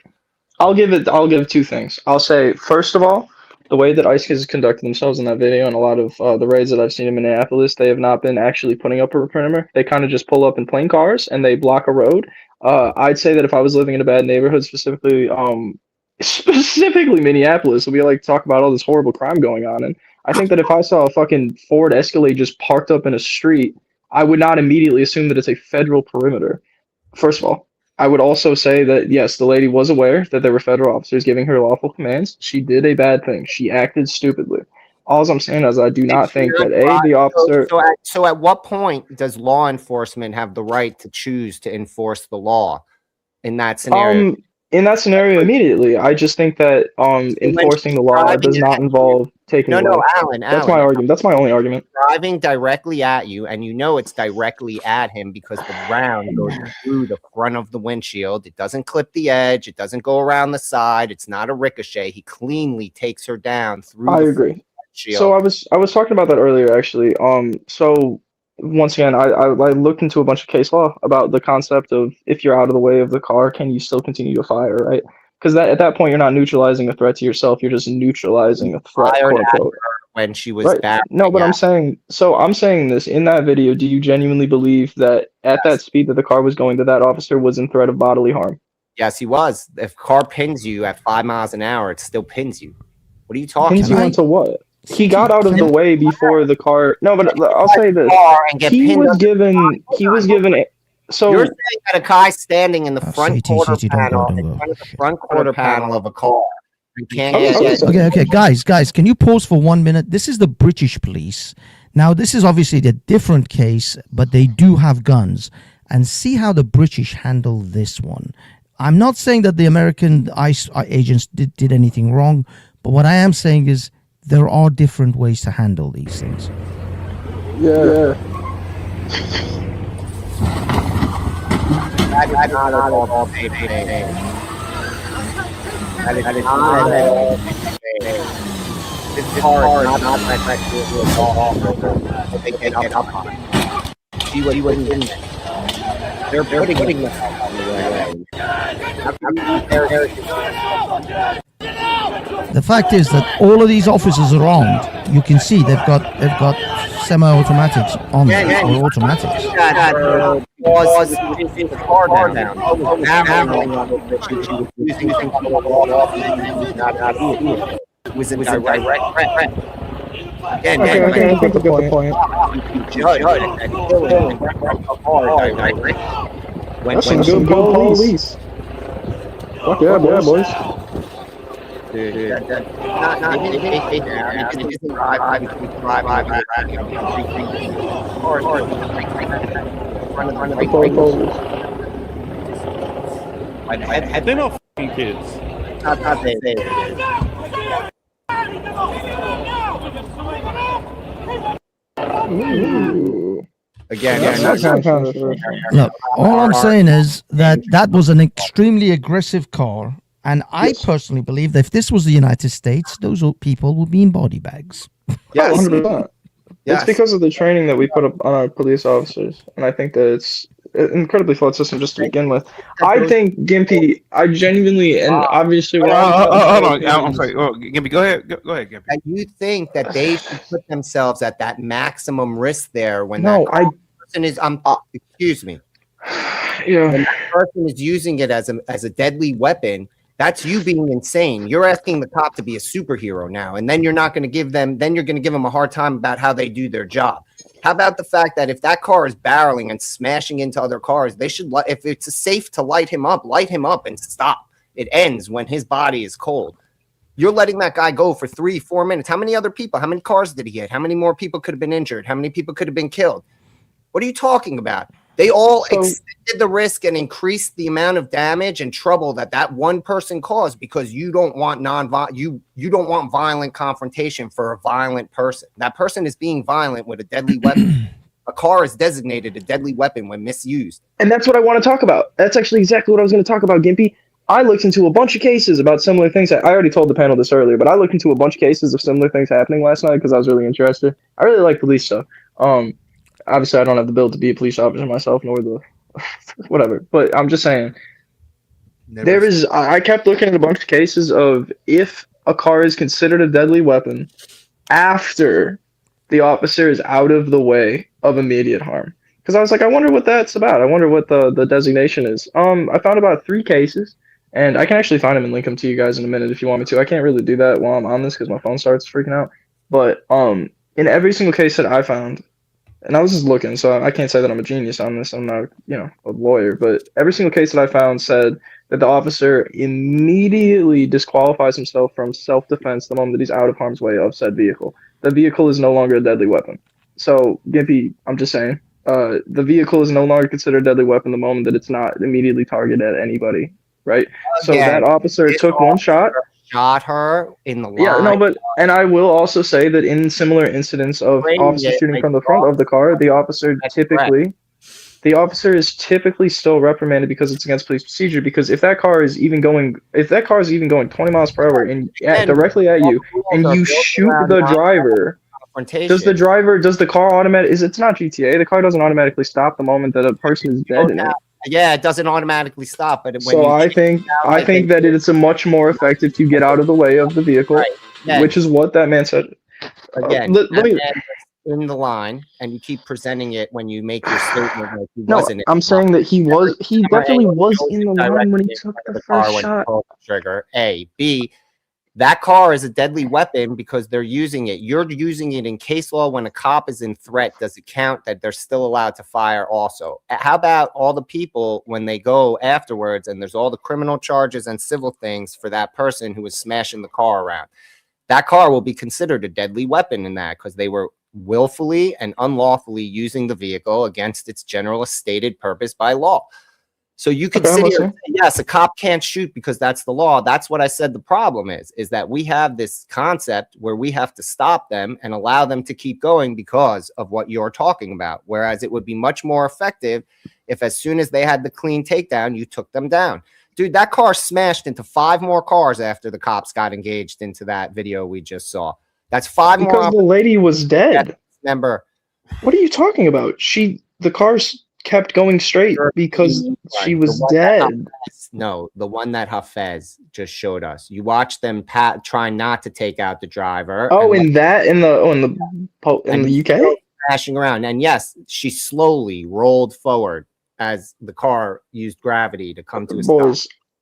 I'll give 2 things. I'll say, first of all, the way that ICE has conducted themselves in that video and a lot of the raids that I've seen in Minneapolis, they have not been actually putting up a perimeter. They kind of just pull up in plain cars and they block a road. I'd say that if I was living in a bad neighborhood, specifically Minneapolis, we like talk about all this horrible crime going on. And I think that if I saw a fucking Ford Escalade just parked up in a street, I would not immediately assume that it's a federal perimeter. First of all. I would also say that, yes, the lady was aware that there were federal officers giving her lawful commands. She did a bad thing. She acted stupidly. All I'm saying is I do not think that, the officer... So at what point does law enforcement have the right to choose to enforce the law in that scenario? In that scenario, immediately. I just think that enforcing the law does not involve taking away. No, Alan. That's my argument. That's my only argument. Driving directly at you, and you know it's directly at him because the round goes through the front of the windshield. It doesn't clip the edge. It doesn't go around the side. It's not a ricochet. He cleanly takes her down through I the agree. windshield. So I was talking about that earlier, actually. So once again, I looked into a bunch of case law about the concept of if you're out of the way of the car, can you still continue to fire, right? Because at that point, you're not neutralizing a threat to yourself. You're just neutralizing a threat, quote unquote. When she was back. No, but I'm saying this in that video. Do you genuinely believe that at that speed that the car was going, that officer was in threat of bodily harm? Yes, he was. If car pins you at 5 miles an hour, it still pins you. What are you talking Pins about? you into what? He got out of the way before the car. No, but I'll say this. He was given. So you're saying that a guy standing in the front quarter panel, in front of the front quarter panel of a car, and can't get. Okay, guys, can you pause for 1 minute? This is the British police. Now, this is obviously a different case, but they do have guns. And see how the British handle this one. I'm not saying that the American ICE agents did anything wrong, but what I am saying is there are different ways to handle these things. Yeah. That is not at all paid. That is not at all paid. This car is not affected at all. They get up on it. She wouldn't do that. They're putting them on the way. The fact is that all of these officers around, you can see they've got semi-automatics on them, or automatics. Was the car down. Was in direct threat. Again, okay, I think that's a good point. That's some good police. Fuck yeah, boys. They're not fucking kids. Again, look, all I'm saying is that was an extremely aggressive car, and I personally believe that if this was the United States, those people would be in body bags. Yeah, 100%. It's because of the training that we put up on our police officers, and I think that it's an incredibly flawed system just to begin with. I think, Gimpy, I genuinely, and obviously... hold on, I'm sorry. Gimpy, go ahead, Gimpy. And you think that they should put themselves at that maximum risk there when person is, excuse me. Yeah. When that person is using it as a deadly weapon, that's you being insane. You're asking the cop to be a superhero now, and then you're not going to give them, then you're going to give them a hard time about how they do their job. How about the fact that if that car is barreling and smashing into other cars, they should, if it's safe to light him up and stop. It ends when his body is cold. You're letting that guy go for 3-4 minutes. How many other people, how many cars did he hit? How many more people could have been injured? How many people could have been killed? What are you talking about? They all extended the risk and increased the amount of damage and trouble that one person caused because you don't want you don't want violent confrontation for a violent person. That person is being violent with a deadly weapon. A car is designated a deadly weapon when misused. And that's what I want to talk about. That's actually exactly what I was going to talk about, Gimpy. I looked into a bunch of cases about similar things. I already told the panel this earlier, but I looked into a bunch of cases of similar things happening last night because I was really interested. I really like police stuff. Obviously, I don't have the bill to be a police officer myself, nor the whatever. But I'm just saying, I kept looking at a bunch of cases of if a car is considered a deadly weapon after the officer is out of the way of immediate harm. Because I was like, I wonder what that's about. I wonder what the designation is. I found about 3 cases, and I can actually find them and link them to you guys in a minute if you want me to. I can't really do that while I'm on this because my phone starts freaking out. But in every single case that I found, and I was just looking, so I can't say that I'm a genius on this. I'm not, a lawyer. But every single case that I found said that the officer immediately disqualifies himself from self-defense the moment that he's out of harm's way of said vehicle. The vehicle is no longer a deadly weapon. So, Gimpy, I'm just saying, the vehicle is no longer considered a deadly weapon the moment that it's not immediately targeted at anybody, right? So that officer took one shot. Shot her in the line. Yeah, no, and I will also say that in similar incidents of officers shooting from the front of the car, the officer is typically still reprimanded because it's against police procedure. Because if that car is even going 20 miles per hour and directly at you, and you shoot the driver, does the car automatically? It's not GTA. The car doesn't automatically stop the moment that a person is dead in it. Yeah, it doesn't automatically stop. But I think that it's a much more effective to get out of the way of the vehicle, which is what that man said. Again, let me in the line, and you keep presenting it when you make your statement like he wasn't. I'm saying that he definitely was in the line when he took the first shot. Trigger. A. B. That car is a deadly weapon because they're using it. You're using it in case law when a cop is in threat. Does it count that they're still allowed to fire also? How about all the people when they go afterwards and there's all the criminal charges and civil things for that person who was smashing the car around? That car will be considered a deadly weapon in that because they were willfully and unlawfully using the vehicle against its general stated purpose by law. So you can sit here and say, yes, a cop can't shoot because that's the law. That's what I said the problem is that we have this concept where we have to stop them and allow them to keep going because of what you're talking about. Whereas it would be much more effective if as soon as they had the clean takedown, you took them down. Dude, that car smashed into 5 more cars after the cops got engaged into that video we just saw. That's 5 more. Because the lady was dead. Remember. What are you talking about? The car kept going straight because she was dead. No, the one that Hafez just showed us. You watch them try not to take out the driver. Oh, in the UK, crashing around, and yes, she slowly rolled forward as the car used gravity to come to a stop.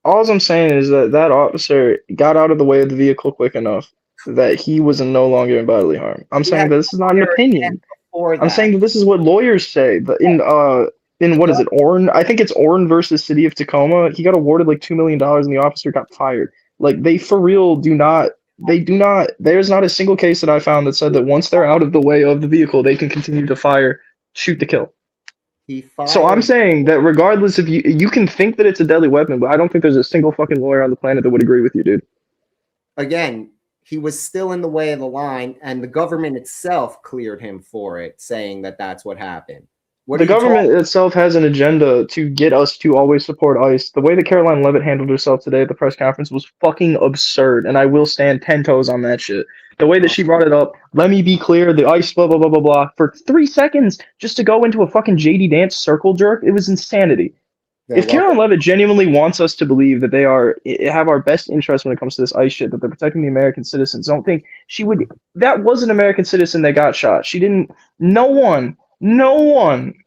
All I'm saying is that officer got out of the way of the vehicle quick enough that he was no longer in bodily harm. I'm saying that this is not an opinion. I'm saying that this is what lawyers say. But in what is it, Orrin? I think it's Orrin versus City of Tacoma. He got awarded like $2 million, and the officer got fired. Like they for real do not. They do not. There's not a single case that I found that said that once they're out of the way of the vehicle, they can continue to fire, shoot to kill. So I'm saying that regardless if you can think that it's a deadly weapon, but I don't think there's a single fucking lawyer on the planet that would agree with you, dude. Again, he was still in the way of the line, and the government itself cleared him for it, saying that that's what happened. The government itself has an agenda to get us to always support ICE. The way that Caroline Leavitt handled herself today at the press conference was fucking absurd, and I will stand 10 toes on that shit. The way that she brought it up, let me be clear, the ICE blah, blah, blah, blah, blah, for 3 seconds just to go into a fucking JD Dance circle jerk, it was insanity. If Caroline Leavitt genuinely wants us to believe that they have our best interest when it comes to this ICE shit, that they're protecting the American citizens, don't think she would. That was an American citizen that got shot. She didn't. No one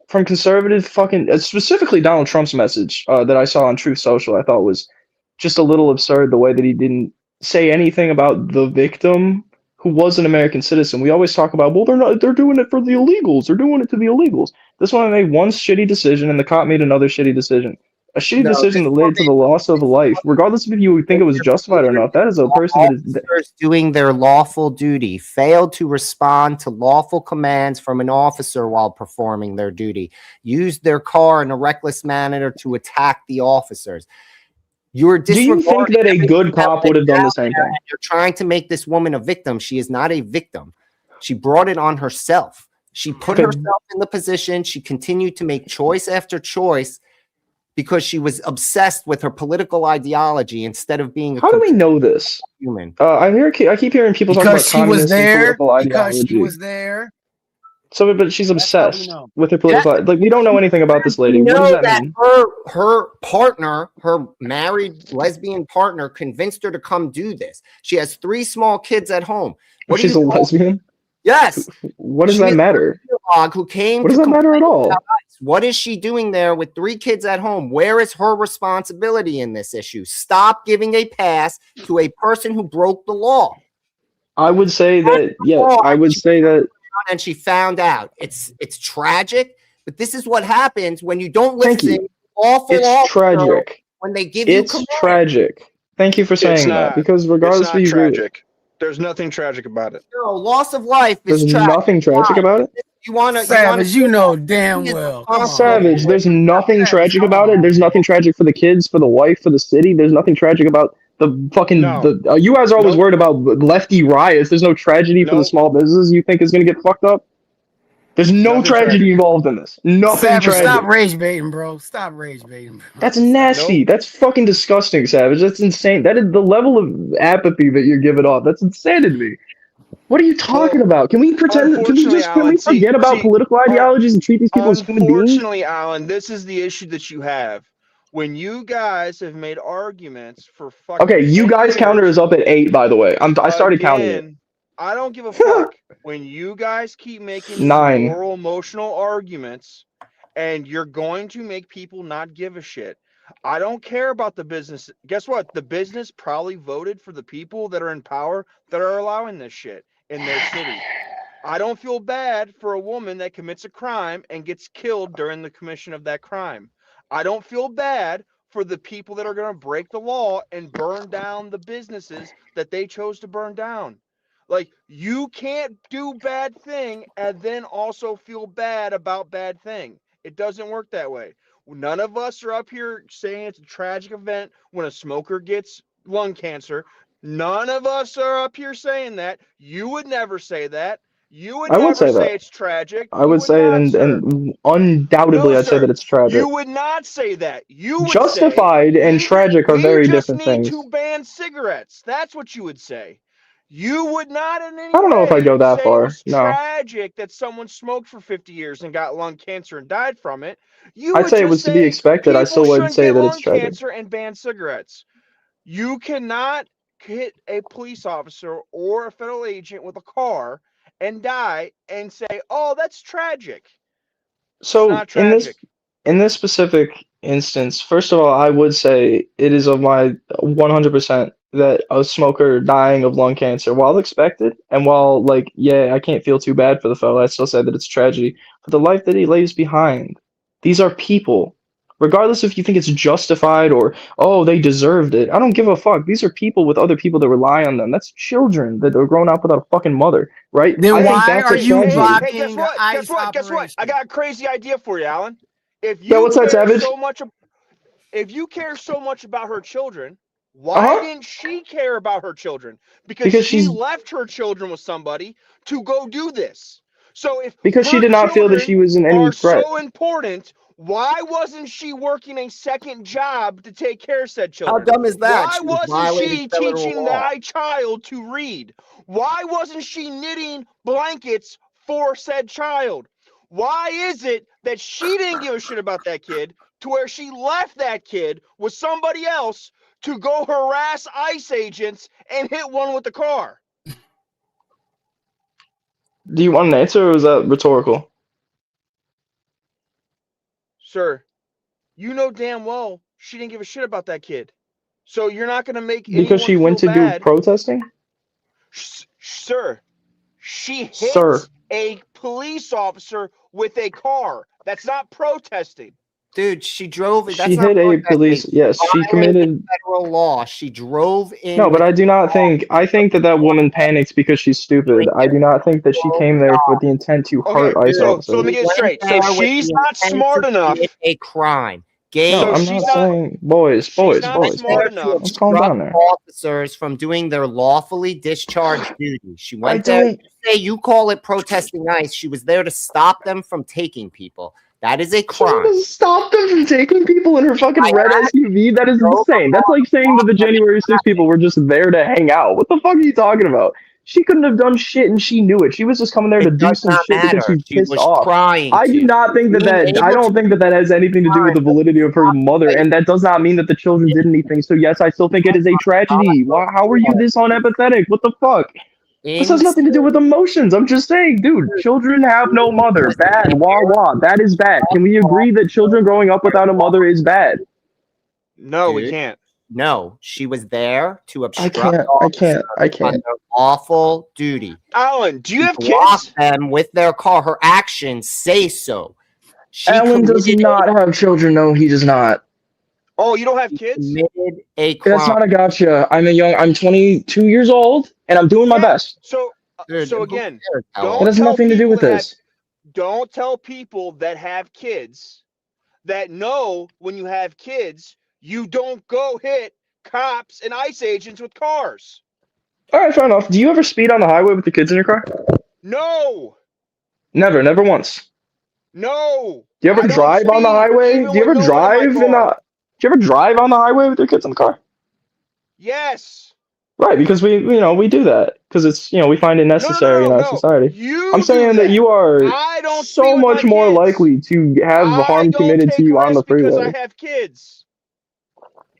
from conservative fucking, specifically Donald Trump's message that I saw on Truth Social, I thought was just a little absurd. The way that he didn't say anything about the victim who was an American citizen. We always talk about, well, they're doing it for the illegals. They're doing it to the illegals. This one made one shitty decision, and the cop made another shitty decision. A shitty decision that led to the loss of life, regardless of if you think it was justified or not. That is a person that is doing their lawful duty, failed to respond to lawful commands from an officer while performing their duty, used their car in a reckless manner to attack the officers. Do you think that a good cop would have done the same thing? You're trying to make this woman a victim. She is not a victim. She brought it on herself. She put herself in the position. She continued to make choice after choice because she was obsessed with her political ideology instead of being. How do we know this? Human. I keep hearing people talk about communism and political ideology. Because she was there. So, but she's obsessed with her political. Like, we don't know anything about this lady. What does that mean? Her partner, her married lesbian partner, convinced her to come do this. She has 3 small kids at home. She's a lesbian? Yes. What does that matter? Who came what does that matter at all? What is she doing there with 3 kids at home? Where is her responsibility in this issue? Stop giving a pass to a person who broke the law. I would say that, I would say that. And she found out. It's tragic, but this is what happens when you don't listen. It's tragic. When they give you commands. Tragic. Thank you for saying that, because regardless of tragic. There's nothing tragic about it. No, loss of life is tragic. There's nothing tragic about it? Savage, you know damn well. Savage, there's nothing tragic about it. There's nothing tragic for the kids, for the wife, for the city. There's nothing tragic about the fucking. You guys are always worried about lefty riots. There's no tragedy for the small businesses you think is going to get fucked up. There's no tragedy involved in this. Nothing Savage, tragic. stop rage baiting, bro. Stop rage baiting. Bro. That's nasty. That's fucking disgusting, Savage. That's insane. That is the level of apathy that you're giving off. That's insane to me. What are you talking about? Can we pretend? Can we forget about political ideologies and treat these people as human beings? Unfortunately, Alan, this is the issue that you have. When you guys have made arguments for fucking. Okay, you guys counter is up at 8, by the way. I started counting it. I don't give a fuck. When you guys keep making 9 moral, emotional arguments, and you're going to make people not give a shit. I don't care about the business. Guess what? The business probably voted for the people that are in power that are allowing this shit in their city. I don't feel bad for a woman that commits a crime and gets killed during the commission of that crime. I don't feel bad for the people that are going to break the law and burn down the businesses that they chose to burn down. Like, you can't do bad thing and then also feel bad about bad thing. It doesn't work that way. None of us are up here saying it's a tragic event when a smoker gets lung cancer. None of us are up here saying that. You would never say that. You would never say it's tragic. I would say it, and undoubtedly I'd say that it's tragic. You would not say that. You would justified say, and tragic are very different things. We just need to ban cigarettes. That's what you would say. You would not in any I don't know if I go that say far. it was No. tragic that someone smoked for 50 years and got lung cancer and died from it. You I'd would say it just was to be say expected. I people still wouldn't shouldn't say get that it's lung tragic. cancer and ban cigarettes. You cannot hit a police officer or a federal agent with a car and die and say, "Oh, that's tragic." So not tragic. in this specific instance, first of all, I would say it is of my 100% that a smoker dying of lung cancer, while expected, and while like, yeah, I can't feel too bad for the fellow, I still say that it's tragedy for the life that he leaves behind. These are people. Regardless if you think it's justified or, oh, they deserved it. I don't give a fuck. These are people with other people that rely on them. That's children that are grown up without a fucking mother, right? Then I think why that's are a you tragedy. blocking Hey, guess the what? ICE Guess what? Guess what? I operation? got a crazy idea for you, Alan. If Yeah, you what's that, care Savage? so much, if you care so much about her children, why didn't she care about her children? Because she she's left her children with somebody to go do this. So if because she her did not feel that she children was in any are threat. so important, why wasn't she working a second job to take care of said How children? dumb is that? Why She was wasn't violating she federal teaching law. thy child to read? Why wasn't she knitting blankets for said child? Why is it that she didn't give a shit about that kid to where she left that kid with somebody else to go harass ICE agents and hit one with the car? Do you want an answer or is that rhetorical? Sir, you know damn well she didn't give a shit about that kid. So you're not going to make Because anyone she feel went to bad. do protesting? Sir, she hit Sir. a police officer with a car. That's not protesting. Dude, she drove. That's She not hit a protesting. police. Yes, she Violated committed. federal law. She drove in. No, but with I do not think. I think that woman panicked because she's stupid. I do not think that she came there with the intent to hurt ICE So officers. let me get it straight. Went So there with she's the not intent smart to enough. commit a crime. No, I'm not saying boys. not Went smart there enough. Let's calm down there. officers from doing their lawfully discharged duty. She went there. don't- You say you call it protesting ICE. She was there to stop them from taking people. That is a crime. She stopped them from taking people in her fucking red SUV. That is insane. That's like saying that the January 6 people were just there to hang out. What the fuck are you talking about? She couldn't have done shit and she knew it. She was just coming there to do does some not shit because matter. she's She pissed was off. trying I do to. not think that Being I able don't think that has anything to do with the validity of her mother, and that does not mean that the children did anything. So yes, I still think it is a tragedy. Why? How are you this unempathetic? What the fuck? This has nothing to do with emotions. I'm just saying, dude, children have no mother. Bad. Wah wah. That is bad. Can we agree that children growing up without a mother is bad? No, we can't. No, she was there to obstruct I can't. on their lawful duty. Alan, do you have Block kids? them with their car. Her actions say so. She Alan does committed not have children. No, he does not. Oh, you don't have kids? Committed a crime. That's not a gotcha. I'm 22 years old, and I'm doing my best. So, Dude, so who again, cares, It don't has tell nothing to do people with that have- this. don't tell people that have kids that know when you have kids, you don't go hit cops and ICE agents with cars. All right, fair enough. Do you ever speed on the highway with the kids in your car? No, Never once. no. Do you ever I don't drive on the speed highway? even Do you with ever no one drive in my in the? car. Do you ever drive on the highway with your kids in the car? Yes. Right, because we do that because it's we find it necessary in our society. I'm saying that you are I don't so speed with much my more kids. likely to have harm committed to you on the Because freeway. I have kids.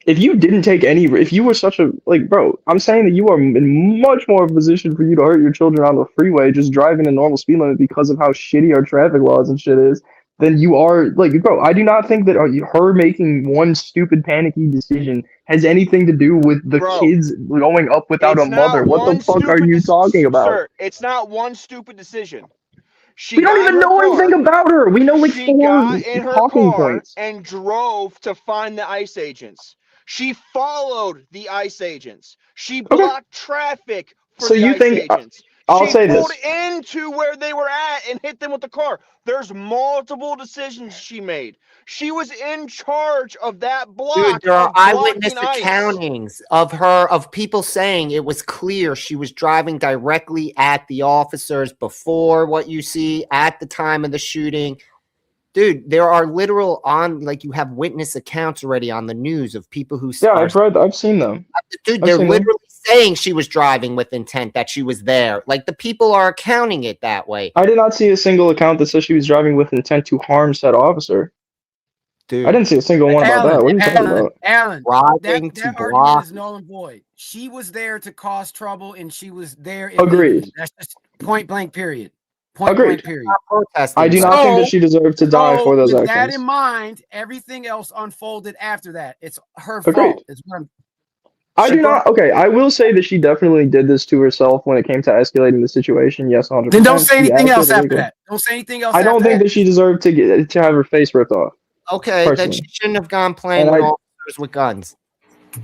If you didn't take any, if you were such a bro, I'm saying that you are in much more of a position for you to hurt your children on the freeway just driving a normal speed limit because of how shitty our traffic laws and shit is. Than you are bro. I do not think that her making one stupid panicky decision has anything to do with the kids growing up without a mother. What the fuck are you talking about? Sir, it's not one stupid decision. We don't even know anything about her. We know like She 4 got in her talking car points. and drove to find the ICE agents. She followed the ICE agents. She blocked traffic for So the you ICE think agents. I'll She say pulled this. into where they were at and hit them with the car. There's multiple decisions she made. She was in charge of that block. Dude, there are of eyewitness blocking ICE. accountings of people saying it was clear she was driving directly at the officers before what you see at the time of the shooting. Dude, there are literal you have witness accounts already on the news of people who Yeah, I've seen them. Dude, I've they're seen them. literally saying she was driving with intent, that she was there. Like the people are accounting it that way. I did not see a single account that says she was driving with intent to harm said officer. Dude, I didn't see a single one about that. What are you talking about? Alan, Robbing that to argument block. is null and void. She was there to cause trouble, and she was there. Agreed. illegally. That's just point blank. Period. Point Agreed. blank. Period. I do not think that she deserved to die for those with that actions. in mind, everything else unfolded after that. It's her Agreed. fault. Is what I'm. I do not. Okay, I will say that she definitely did this to herself when it came to escalating the situation. Yes, 100%. Then don't say She anything else acted after illegal. that. Don't say anything else. I don't think that she deserved to have her face ripped off. Okay, then personally. she shouldn't have gone playing And with I- officers with guns.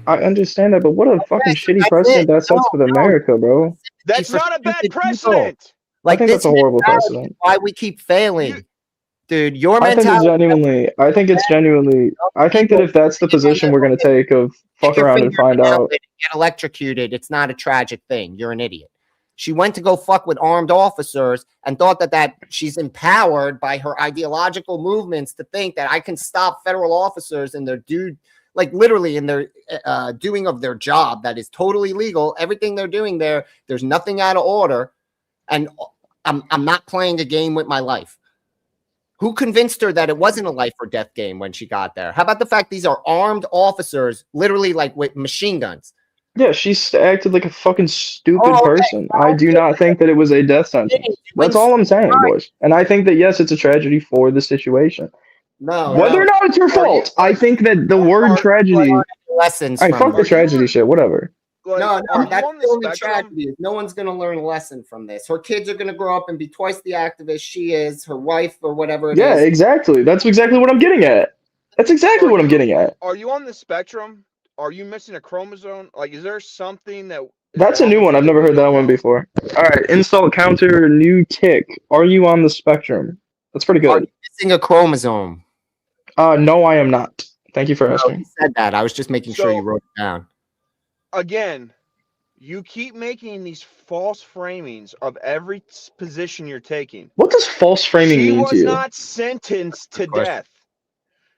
I understand that, but what a fucking shitty that's precedent it. that sets for America, bro. That's For not a bad stupid people. precedent. Like think that's this a horrible mentality is precedent. why we keep failing. Dude, your I think it's mentality. genuinely. I think it's genuinely. I think that if that's the position we're gonna take of fuck Your around and finger find out out. and get electrocuted. It's not a tragic thing. You're an idiot. She went to go fuck with armed officers and thought that she's empowered by her ideological movements to think that I can stop federal officers and their literally in their doing of their job that is totally legal. Everything they're doing there's nothing out of order, and I'm not playing a game with my life. Who convinced her that it wasn't a life or death game when she got there? How about the fact these are armed officers, literally like with machine guns? Yeah, she acted like a fucking stupid person. I do not think that it was a death sentence. That's all I'm saying, boys. And I think that yes, it's a tragedy for the situation. No, Whether or not it's your fault, I think that the word tragedy. Lessons. All right, fuck the tragedy shit. Whatever. No, that's the only tragedy. No one's going to learn a lesson from this. Her kids are going to grow up and be twice the activist she is, her wife or whatever it is. Yeah, exactly. That's exactly what I'm getting at. That's exactly what I'm getting at. Are you on the spectrum? Are you missing a chromosome? Like, is there something that? That's a new one. I've never heard that one before. All right, insult counter, new tick. Are you on the spectrum? That's pretty Are good. you missing a chromosome? No, I am not. Thank you for No, asking. you said that. I was just making sure So- you wrote it down. Again, you keep making these false framings of every position you're taking. What does false framing She mean was to you? not sentenced to death.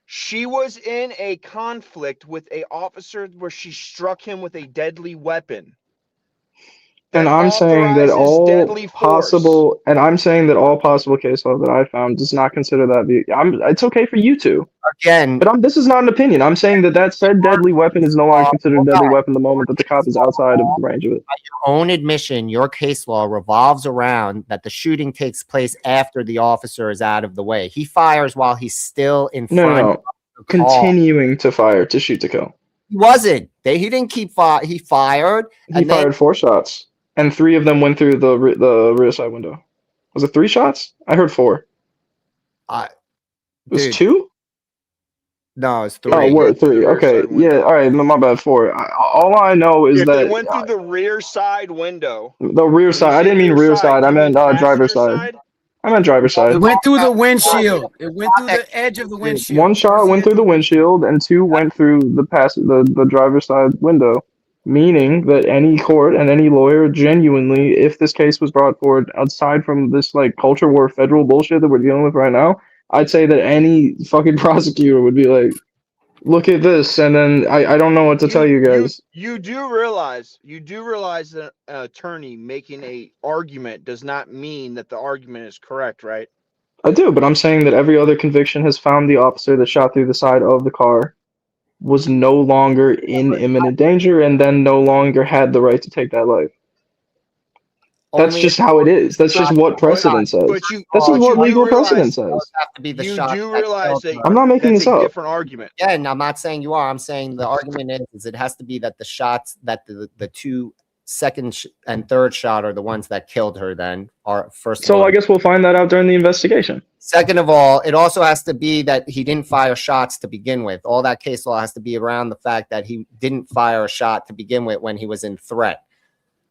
She was in a conflict with a officer where she struck him with a deadly weapon. And I'm saying that all deadly force. possible, and I'm saying that all possible case law that I found does not consider that. It's okay for you to. Again, but this is not an opinion. I'm saying that said deadly weapon is no longer considered a deadly weapon the moment that the cop is outside of the range of it. By your own admission, your case law revolves around that the shooting takes place after the officer is out of the way. He fires while he's still in front. No. Of the car. Continuing to fire to shoot to kill. He wasn't. He didn't keep fire. He fired. He fired 4 shots, and 3 of them went through the rear side window. Was it 3 shots? I heard 4. It was dude. 2? No, it's 3. Oh, word 3. Okay, yeah. All right, my bad. 4. All I know is If that they went through the rear side window. the rear side. I didn't mean rear side. I meant driver's side. I meant driver's side. It went through the windshield. It went through the edge of the windshield. 1 shot went through the windshield, and 2 went through the driver's side window. Meaning that any court and any lawyer genuinely, if this case was brought forward outside from this like culture war federal bullshit that we're dealing with right now, I'd say that any fucking prosecutor would be like, look at this, and then I don't know what to tell you guys. You do realize that an attorney making a argument does not mean that the argument is correct, right? I do, but I'm saying that every other conviction has found the officer that shot through the side of the car was no longer in imminent danger and then no longer had the right to take that life. That's just how it is. That's just what precedent says. This is what legal precedent says. You do realize that I'm not making that's this a up. different argument. Yeah, and I'm not saying you are. I'm saying the argument is it has to be that the shots that the 2 second and third shot are the ones that killed her. Then are first. So I guess we'll find that out during the investigation. Second of all, it also has to be that he didn't fire shots to begin with. All that case law has to be around the fact that he didn't fire a shot to begin with when he was in threat,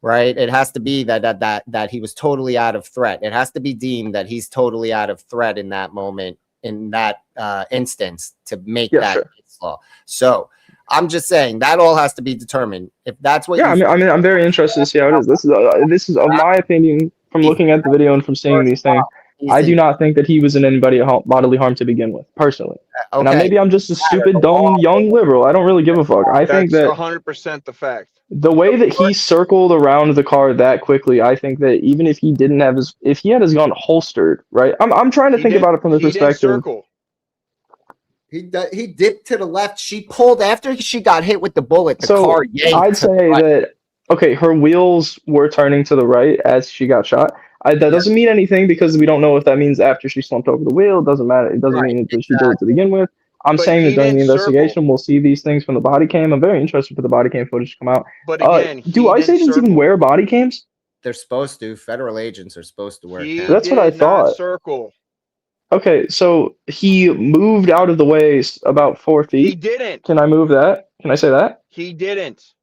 right? It has to be that he was totally out of threat. It has to be deemed that he's totally out of threat in that moment, in that instance, to make that case law. So I'm just saying that all has to be determined. If that's what, I mean, I'm very interested to see how it is. This is of my opinion from looking at the video and from seeing these things. I do not think that he was in anybody bodily harm to begin with, personally. And maybe I'm just a stupid, dumb, young liberal. I don't really give a fuck. I think that 100% the fact. the way that he circled around the car that quickly, I think that even if he didn't have if he had his gun holstered, right? I'm trying to think about it from the perspective. He dipped to the left. She pulled after she got hit with the bullet. The car yanked. I'd say that her wheels were turning to the right as she got shot. That doesn't mean anything because we don't know if that means after she slumped over the wheel. It doesn't matter. It doesn't mean that she did it to begin with. I'm saying that during the investigation, we'll see these things from the body cam. I'm very interested for the body cam footage to come out. But again, do ICE agents even wear body cams? They're supposed to. Federal agents are supposed to wear cams. That's what I thought. Circle. Okay, so he moved out of the way about 4 feet. He didn't. Can I move that? Can I say that? He didn't.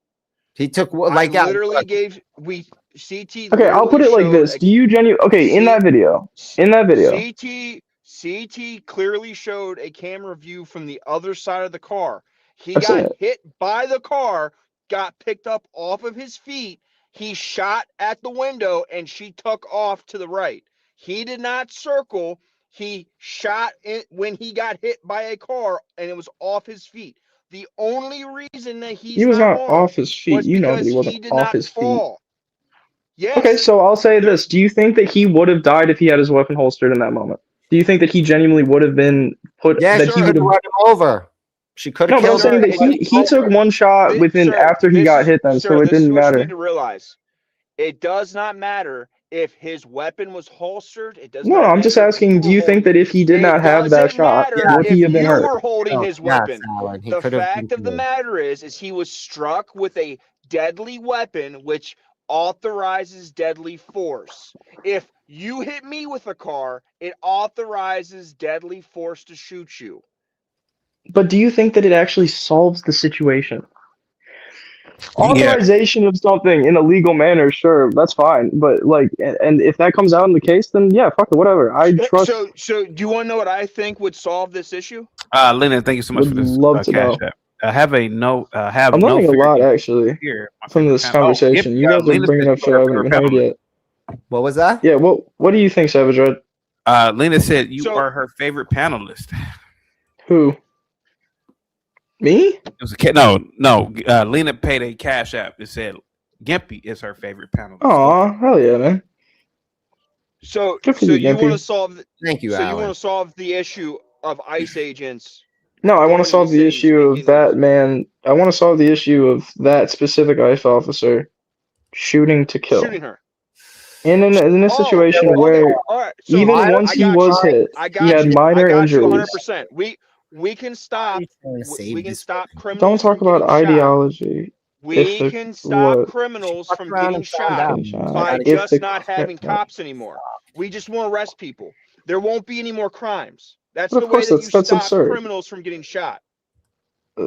He took like literally gave CT. Okay, I'll put it like this. Do you in that video? CT clearly showed a camera view from the other side of the car. He I've seen got it. hit by the car, got picked up off of his feet. He shot at the window and she took off to the right. He did not circle. He shot it when he got hit by a car and it was off his feet. The only reason that he was not off his feet. You know that he wasn't off his feet. Yes. Okay, so I'll say this. Do you think that he would have died if he had his weapon holstered in that moment? Do you think that he genuinely would have been put Yeah, that he would have run him over. She could have No, but I'm killed saying her. that he took one shot after he got hit then, so it this is didn't what you matter. need to realize. It does not matter if his weapon was holstered. It does No, not I'm just matter asking, do you think that if he did not have that shot, would he have been you hurt? were holding his weapon. Alan, he The could have fact been of the killed. matter is he was struck with a deadly weapon, which authorizes deadly force. If you hit me with a car, it authorizes deadly force to shoot you. But do you think that it actually solves the situation? Authorization of something in a legal manner, sure, that's fine. But and if that comes out in the case, then yeah, fuck it, whatever. I trust. So do you want to know what I think would solve this issue? Lennon, thank you so much for this. Love to cash know. app. Have a note. I'm learning a lot actually from this conversation. You guys are bringing up shit I haven't even heard yet. What was that? Yeah, what do you think, Savage Red? Lena said you are her favorite panelist. Who? Me? It was a no. Lena paid a cash app that said Gimpy is her favorite panelist. Aw, hell yeah, man. So Good for you you, want Gimpy. to solve? Thank you, So you Alan. want to solve the issue of ICE agents? No, I want to solve the issue of that man. I want to solve the issue of that specific ICE officer shooting to kill. Shooting her. In a situation where So even once he was hit, he had minor injuries. 100%. We can stop. We can stop criminals. Don't talk from about getting shot. ideology. We can stop criminals from getting shot by If just the- not having cops anymore. We just want to arrest people. There won't be any more crimes. That's But the of way course, that you that's stop absurd. criminals from getting shot.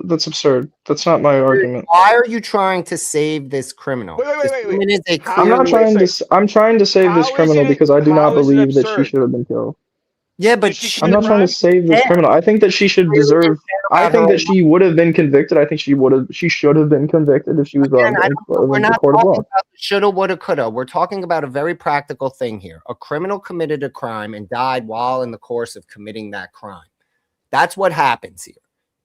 That's absurd. That's not my argument. Why are you trying to save this criminal? Wait. This woman is a I'm not clearly- trying to. I'm trying to save this criminal because I do not believe that she should have been killed. Yeah, but I'm not trying to save this criminal. I think that she should deserve. I think that she would have been convicted. I think she should have been convicted if she was Again, we're not court of talking law. about the shoulda, woulda, coulda. We're talking about a very practical thing here. A criminal committed a crime and died while in the course of committing that crime. That's what happens here.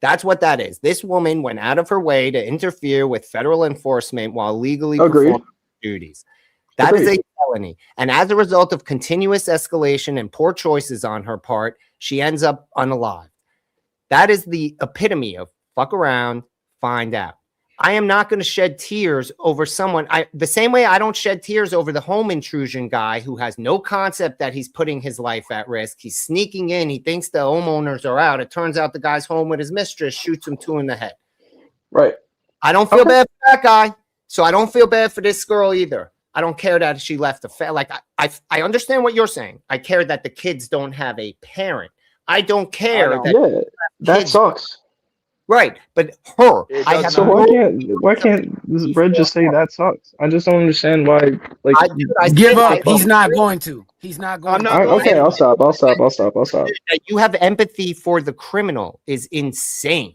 That's what that is. This woman went out of her way to interfere with federal enforcement while legally performing duties. That is a felony. And as a result of continuous escalation and poor choices on her part, she ends up unalived. That is the epitome of fuck around, find out. I am not going to shed tears over someone. The same way I don't shed tears over the home intrusion guy who has no concept that he's putting his life at risk. He's sneaking in. He thinks the homeowners are out. It turns out the guy's home with his mistress, shoots him 2 in the head. Right. I don't feel bad for that guy. So I don't feel bad for this girl either. I don't care that she left I understand what you're saying. I care that the kids don't have a parent. I don't care. That sucks. Right, but her. I have So why can't this Red just say that sucks? I just don't understand why. Like, give up. He's not going to. He's not going. Okay, I'll stop. That you have empathy for the criminal is insane.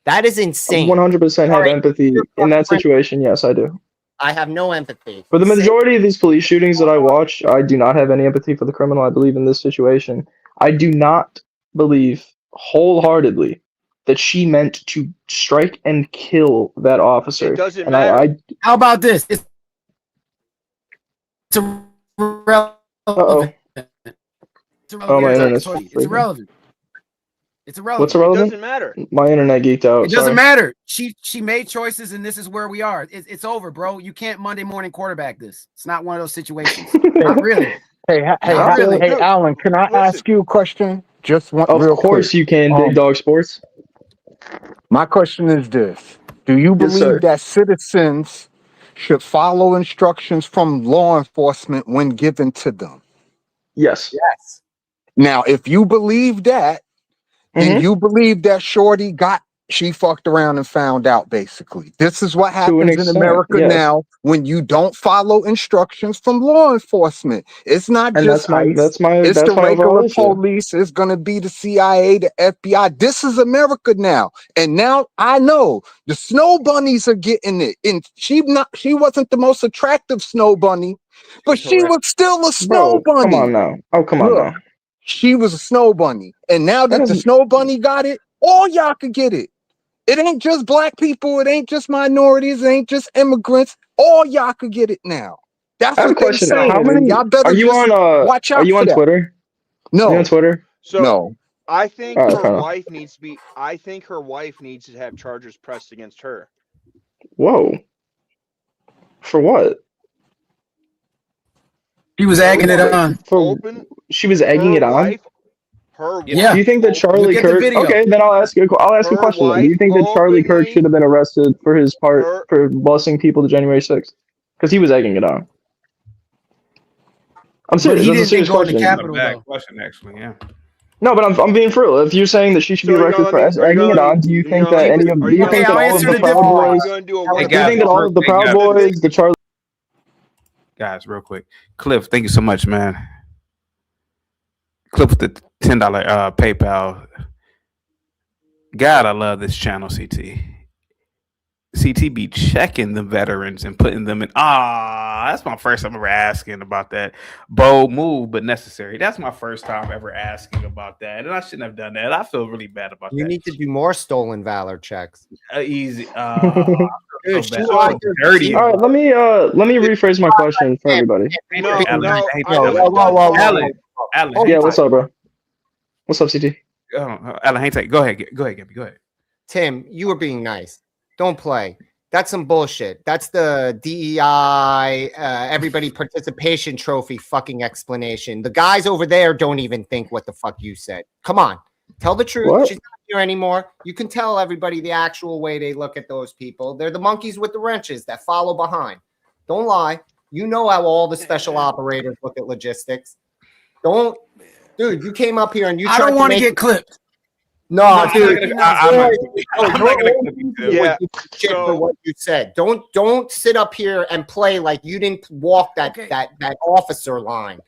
That is insane. 100% have empathy in that situation. Yes, I do. I have no empathy. For the majority of these police shootings that I watch, I do not have any empathy for the criminal. I believe in this situation. I do not believe wholeheartedly that she meant to strike and kill that officer. It doesn't and matter. How about this? It's irrelevant. Uh-oh. It's Oh, my internet's It's freaking. irrelevant. It's irrelevant. What's irrelevant? It doesn't matter. My internet geeked out. It doesn't sorry. matter. She made choices, and this is where we are. It's over, bro. You can't Monday morning quarterback this. It's not one of those situations. Not really. Hey, Alan, can I ask you a question? Just one. Of real course quick. you can, Big Dog Sports. My question is this: do you Yes, sir. believe that citizens should follow instructions from law enforcement when given to them? Yes. Yes. Now, if you believe that, then you believe that Shorty she fucked around and found out, basically. This is what happens in extent, America yes. now when you don't follow instructions from law enforcement. It's not And just ICE. It's that's my the overall regular issue. police. It's going to be the CIA, the FBI. This is America now. And now I know the snow bunnies are getting it. And she wasn't the most attractive snow bunny, but she was still a snow Bro, bunny. come on now. Oh, come on Look, now. she was a snow bunny. And now that the snow bunny got it, all y'all could get it. It ain't just black people. It ain't just minorities. It ain't just immigrants. All y'all could get it now. That's I have a what they're question. saying. How and many y'all better are you just on watch out are you for on that. Twitter? No. Are you on Twitter? So No. I think All right, her fair enough. wife needs to be. I think her wife needs to have charges pressed against her. Whoa. For what? He was egging it on. She was egging it on? Her Yeah. Do you think that Charlie Look at the Kirk? video. Okay, then I'll ask a question. Then. Do you think that Charlie Kirk should have been arrested for his part for busing people to January 6th? Because he was egging it on. I'm serious. he That's a didn't serious go in the question. Capitol, Bad though. question, actually. Yeah. No, but I'm being for real. If you're saying that she should be arrested for egging it on, do you think that any of do you think that all of the Proud Boys? Hey, Do you think that all of the Proud Boys, the Charlie? Guys, real quick. Cliff, thank you so much, man. Cliff with the $10 PayPal. God, I love this channel, CT. CT be checking the veterans and putting them in. That's my first time ever asking about that. Bold move, but necessary. That's my first time ever asking about that. And I shouldn't have done that. I feel really bad about You that. need to do more stolen valor checks. Easy. Dude, So bad. Dirty. All right, let me rephrase my question for everybody. Alan, Yeah, what's up, bro? What's up, CT? Alan, hang tight. Go ahead, Gabby. Go ahead. Tim, you were being nice. Don't play. That's some bullshit. That's the DEI, everybody participation trophy fucking explanation. The guys over there don't even think what the fuck you said. Come on. Tell the truth. What? She's not here anymore. You can tell everybody the actual way they look at those people. They're the monkeys with the wrenches that follow behind. Don't lie. You know how all the special operators look at logistics. Dude, you came up here and you I tried don't want to make get clipped. No, No, dude. I'm not gonna clip you, too. Yeah. For what you said. Don't sit up here and play like you didn't walk that officer line.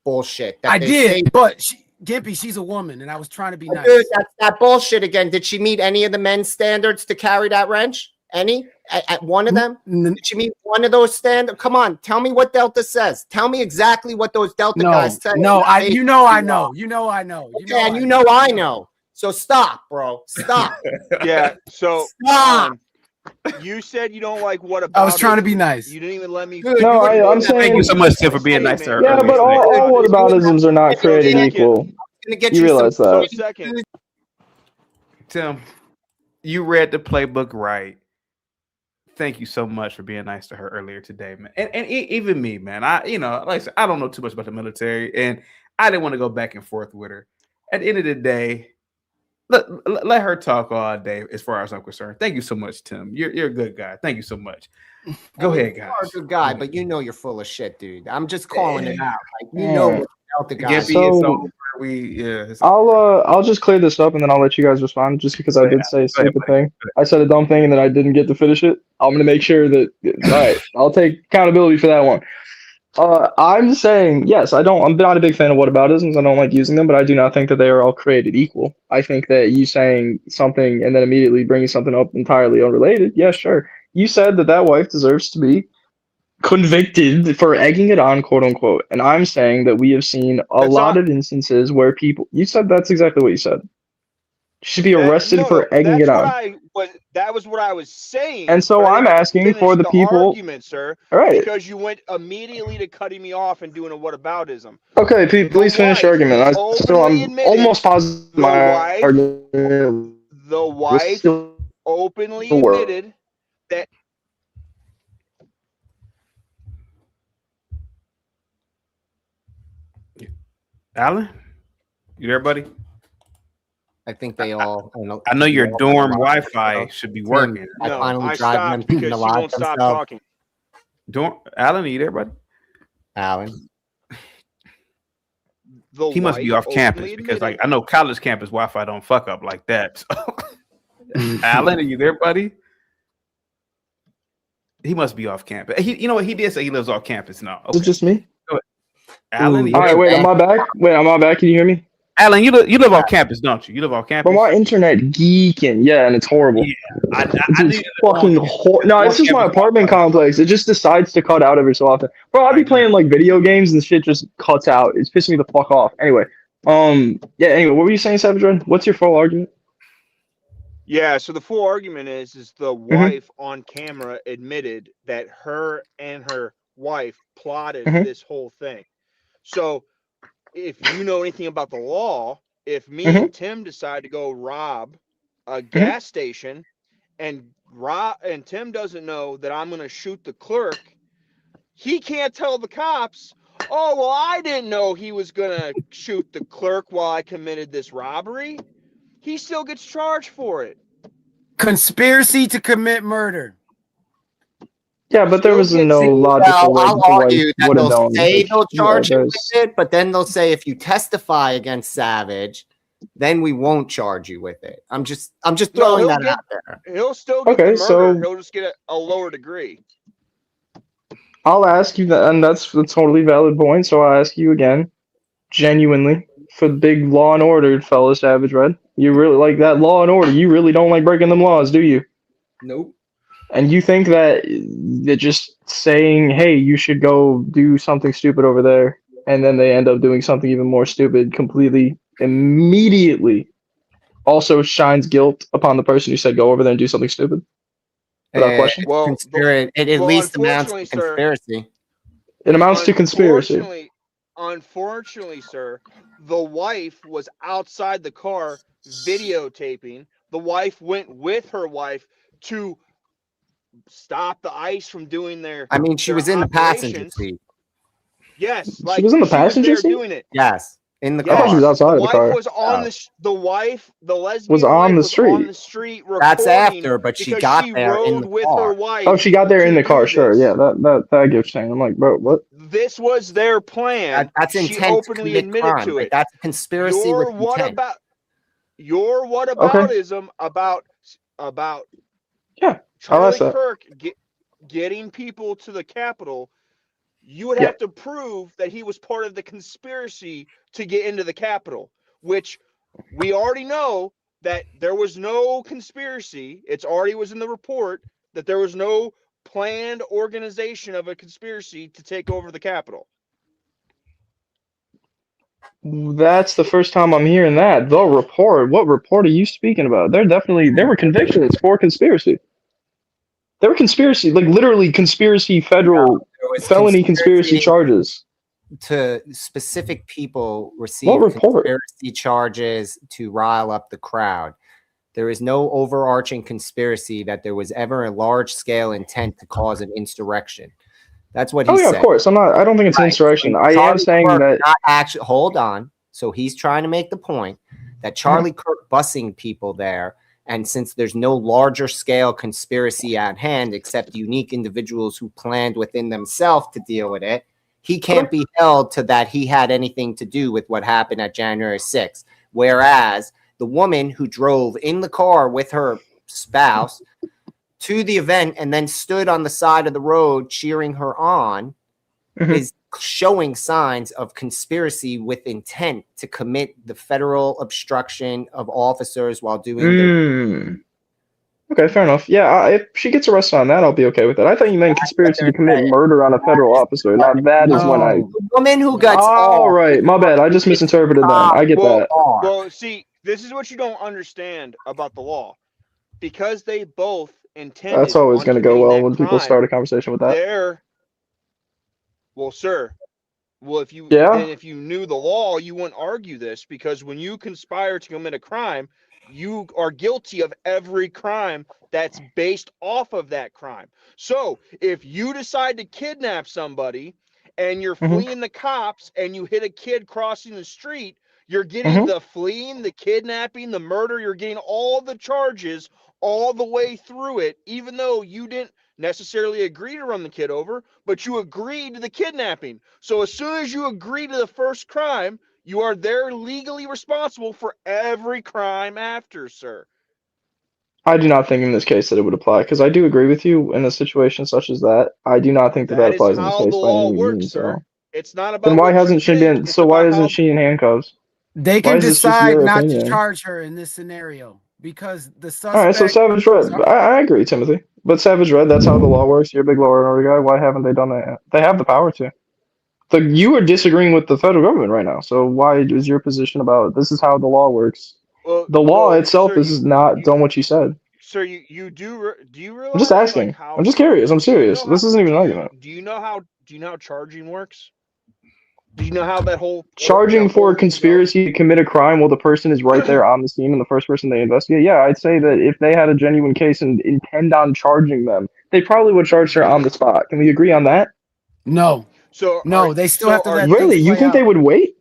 Bullshit. I did, but Gimpy, she's a woman, and I was trying to be nice. Dude, that's that bullshit again. Did she meet any of the men's standards to carry that wrench? Any? At one of them? Did she meet one of those standards? Come on, tell me what Delta says. Tell me exactly what those Delta guys say. No, you know I know. You know I know. You know I know. So stop, bro. Stop. Yeah. So stop. You said you don't like what about I was trying to be nice. You didn't even let me. No, I'm saying. Thank you so much, Tim, for being nice to her. Yeah, but all whataboutisms are not created equal. You realize that. Tim, you read the playbook right. Thank you so much for being nice to her earlier today, man. And even me, man. Like I said, I don't know too much about the military, and I didn't want to go back and forth with her. At the end of the day, let her talk all day as far as I'm concerned. Thank you so much, Tim. You're a good guy. Thank you so much. Go ahead, guys. You're a good guy, but you know you're full of shit, dude. I'm just calling it out. Like, you know what the guy. I'll just clear this up and then I'll let you guys respond. Just because I did say a stupid thing, I said a dumb thing and then I didn't get to finish it. I'm gonna make sure that. All right, I'll take accountability for that one. I'm saying yes. I'm not a big fan of whataboutisms. I don't like using them, but I do not think that they are all created equal. I think that you saying something and then immediately bringing something up entirely unrelated. Yeah, sure. You said that wife deserves to be convicted for egging it on, quote unquote. And I'm saying that we have seen a lot of instances where people. You said that's exactly what you said. Should be arrested for egging it on. That was what I was saying. And so I'm asking for the people. Argument, sir. All right. Because you went immediately to cutting me off and doing a whataboutism. Okay, please finish your argument. I'm almost positive my argument. The wife openly admitted that. Alan, you there, buddy? I think they all. I know your dorm Wi-Fi should be working. I stopped because she won't stop talking. Alan, are you there, buddy? Alan. He must be off campus because, like, I know college campus Wi-Fi don't fuck up like that. So. Alan, are you there, buddy? He must be off campus. You know what? He did say he lives off campus now. Is it just me? Alan, all right, wait, am I back? Can you hear me? Alan, you live off campus, don't you? You live off campus. But my internet geeking, yeah, and it's horrible. Yeah, it's fucking no, it's just my apartment complex. It just decides to cut out every so often. Bro, I'll be playing like video games and the shit just cuts out. It's pissing me the fuck off. Anyway, yeah. Anyway, what were you saying, Savage Red? What's your full argument? Yeah, so the full argument is the wife on camera admitted that her and her wife plotted this whole thing. So if you know anything about the law, if me and Tim decide to go rob a gas station and Tim doesn't know that I'm going to shoot the clerk, he can't tell the cops, oh, well, I didn't know he was going to shoot the clerk while I committed this robbery. He still gets charged for it. Conspiracy to commit murder. Yeah, but there was no logical way I'll argue that they'll say they'll charge him with it, but then they'll say if you testify against Savage, then we won't charge you with it. I'm just throwing that out there. He'll still get the murder. He'll just get a lower degree. I'll ask you that, and that's a totally valid point. So I'll ask you again, genuinely, for the big Law and Order, fellow Savage Red. You really like that Law and Order? You really don't like breaking them laws, do you? Nope. And you think that just saying, hey, you should go do something stupid over there, and then they end up doing something even more stupid completely immediately also shines guilt upon the person who said go over there and do something stupid? Without question? Well, it at least amounts to conspiracy. It amounts to conspiracy. Unfortunately, sir, the wife was outside the car videotaping. The wife went with her wife to stop the ICE from doing their. I mean, she was in the passenger seat. Yes, she was in the passenger seat. Doing it. Yes, in the car. I thought she was outside of the car. Was on the lesbian was on the street. On the street. That's after, but she got there in the car. Oh, she got there in the car. Sure, yeah, that I get what you're saying. I'm like, bro, what? This was their plan. That's intent to commit crime. To it. That's conspiracy with intent. Your whataboutism about Charlie Kirk getting people to the Capitol, you would have to prove that he was part of the conspiracy to get into the Capitol, which we already know that there was no conspiracy. It's already was in the report that there was no planned organization of a conspiracy to take over the Capitol. That's the first time I'm hearing that. The report. What report are you speaking about? There were convictions for conspiracy. There were conspiracy, like literally conspiracy, federal felony conspiracy charges. To specific people receive conspiracy charges to rile up the crowd. There is no overarching conspiracy that there was ever a large-scale intent to cause an insurrection. That's what he said. Of course. I don't think it's insurrection. I am saying that. Not actually, hold on. So he's trying to make the point that Charlie Kirk busing people there, and since there's no larger scale conspiracy at hand except unique individuals who planned within themselves to deal with it, he can't be held to that he had anything to do with what happened at January 6th. Whereas the woman who drove in the car with her spouse to the event and then stood on the side of the road cheering her on is showing signs of conspiracy with intent to commit the federal obstruction of officers while doing their Okay, fair enough. Yeah, if she gets arrested on that, I'll be okay with it. I thought you meant conspiracy to commit murder on a federal officer. Now that is when I. The woman who gets All off. right, my bad. I just misinterpreted then. I get that. Well, see, this is what you don't understand about the law, because they both intended. That's always going to go well when people crime, start a conversation with that. Well, sir. Well, if you knew the law, you wouldn't argue this, because when you conspire to commit a crime, you are guilty of every crime that's based off of that crime. So if you decide to kidnap somebody and you're fleeing the cops and you hit a kid crossing the street, you're getting the fleeing, the kidnapping, the murder, you're getting all the charges all the way through it, even though you didn't necessarily agree to run the kid over, but you agreed to the kidnapping. So as soon as you agree to the first crime, you are there legally responsible for every crime after, sir. I do not think in this case that it would apply, because I do agree with you in a situation such as that. I do not think that applies in this case by any means. So. It's not about. Then why hasn't she been? So why isn't she in handcuffs? They Why can is this just decide your not opinion? to charge her in this scenario because the suspect. All right, so Savage Red. I agree, Timothy. But Savage Red, that's how the law works. You're a big law and order guy. Why haven't they done that yet? They have the power to. So you are disagreeing with the federal government right now. So why is your position about this is how the law works? Well, the law itself is not done what you said. Sir, you do you realize? I'm just asking. Like, how, I'm just curious. I'm serious. This isn't even an argument. Do you know how charging works? Do you know how that whole charging for conspiracy to commit a crime while the person is right there on the scene and the first person they investigate? Yeah, I'd say that if they had a genuine case and intend on charging them, they probably would charge her on the spot. Can we agree on that? No. So no, they still have to. Really, you think they would wait?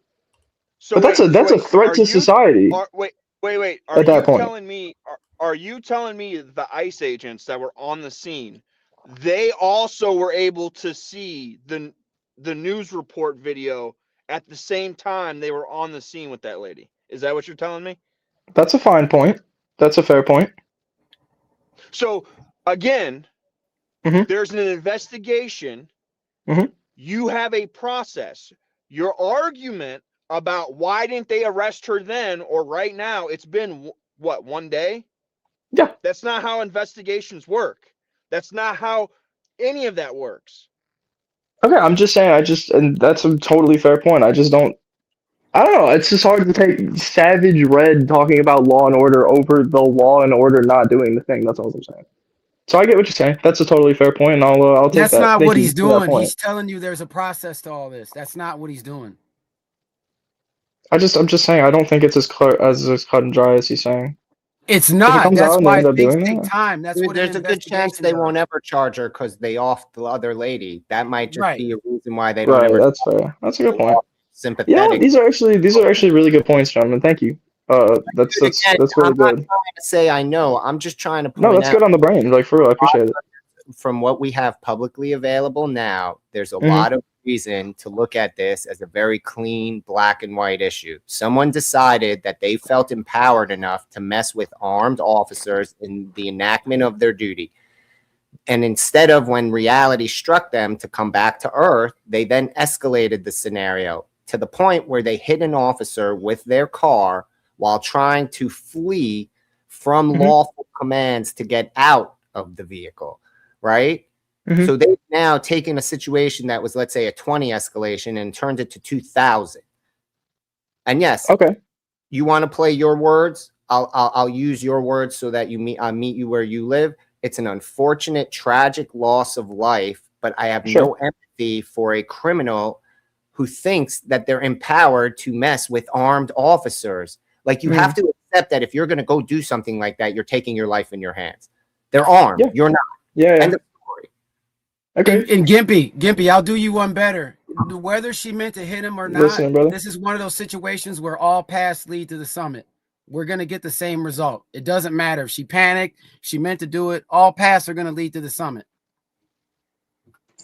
So but that's a threat to society. Wait. At that point, are you telling me the ICE agents that were on the scene, they also were able to see the news report video at the same time they were on the scene with that lady? Is that what you're telling me? That's a fine point. That's a fair point. So again, there's an investigation. You have a process. Your argument about why didn't they arrest her then or right now, it's been what, 1 day? Yeah. That's not how investigations work. That's not how any of that works. Okay, I'm just saying, and that's a totally fair point. I don't know. It's just hard to take Savage Red talking about law and order over the law and order not doing the thing. That's all I'm saying. So I get what you're saying. That's a totally fair point, and I'll take that. That's not Thank what you he's for that doing. point. He's telling you there's a process to all this. That's not what he's doing. I'm just saying I don't think it's as cut and dry as he's saying. It's not. That's why things take that. time. That's what there's a good chance they won't ever charge her because they off the other lady. That might just be a reason why they don't ever. That's fair. That's a good point. Sympathetic. Yeah, these are actually really good points, gentlemen. Thank you. That's really I'm good. not trying to say I know. I'm just trying to point No, that's out good on the brain. Like for real, I appreciate it. From what we have publicly available now, there's a lot of reason to look at this as a very clean black and white issue. Someone decided that they felt empowered enough to mess with armed officers in the enactment of their duty. And instead of, when reality struck them, to come back to earth, they then escalated the scenario to the point where they hit an officer with their car while trying to flee from lawful commands to get out of the vehicle, right? So they've now taken a situation that was, let's say, a 20 escalation and turned it to 2,000. And yes, you want to play your words? I'll use your words so that I'll meet you where you live. It's an unfortunate, tragic loss of life, but I have no empathy for a criminal who thinks that they're empowered to mess with armed officers. Like, you have to accept that if you're going to go do something like that, you're taking your life in your hands. They're armed. You're not. Yeah. And Gimpy, I'll do you one better. Whether she meant to hit him or not, this is one of those situations where all paths lead to the summit. We're going to get the same result. It doesn't matter if she panicked, she meant to do it. All paths are going to lead to the summit.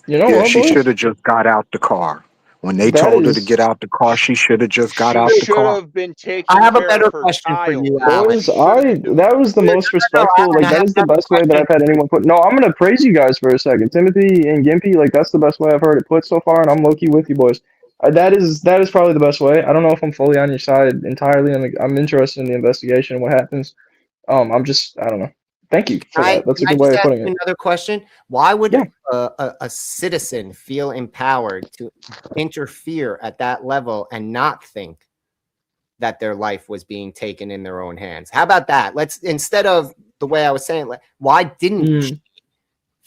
You know what, she should have just got out the car. When they told her to get out the car, she should have just got out the car. I have a better question for you, Alex. That was the most respectful. Like, that is the best way that I've had anyone put. No, I'm gonna praise you guys for a second, Timothy and Gimpy. Like, that's the best way I've heard it put so far, and I'm low key with you boys. That is probably the best way. I don't know if I'm fully on your side entirely, and I'm interested in the investigation and what happens. I don't know. Thank you for that. That's a Can good I way just of ask putting you it. another question? Why would a citizen feel empowered to interfere at that level and not think that their life was being taken in their own hands? How about that? Let's, instead of the way I was saying, why didn't she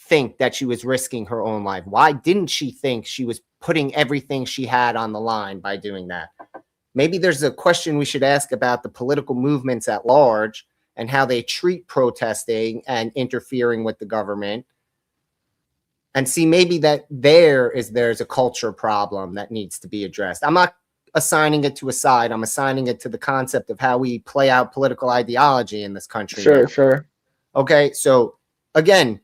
think that she was risking her own life? Why didn't she think she was putting everything she had on the line by doing that? Maybe there's a question we should ask about the political movements at large and how they treat protesting and interfering with the government, and see maybe that there's a culture problem that needs to be addressed. I'm not assigning it to a side. I'm assigning it to the concept of how we play out political ideology in this country. Sure. Okay, so again,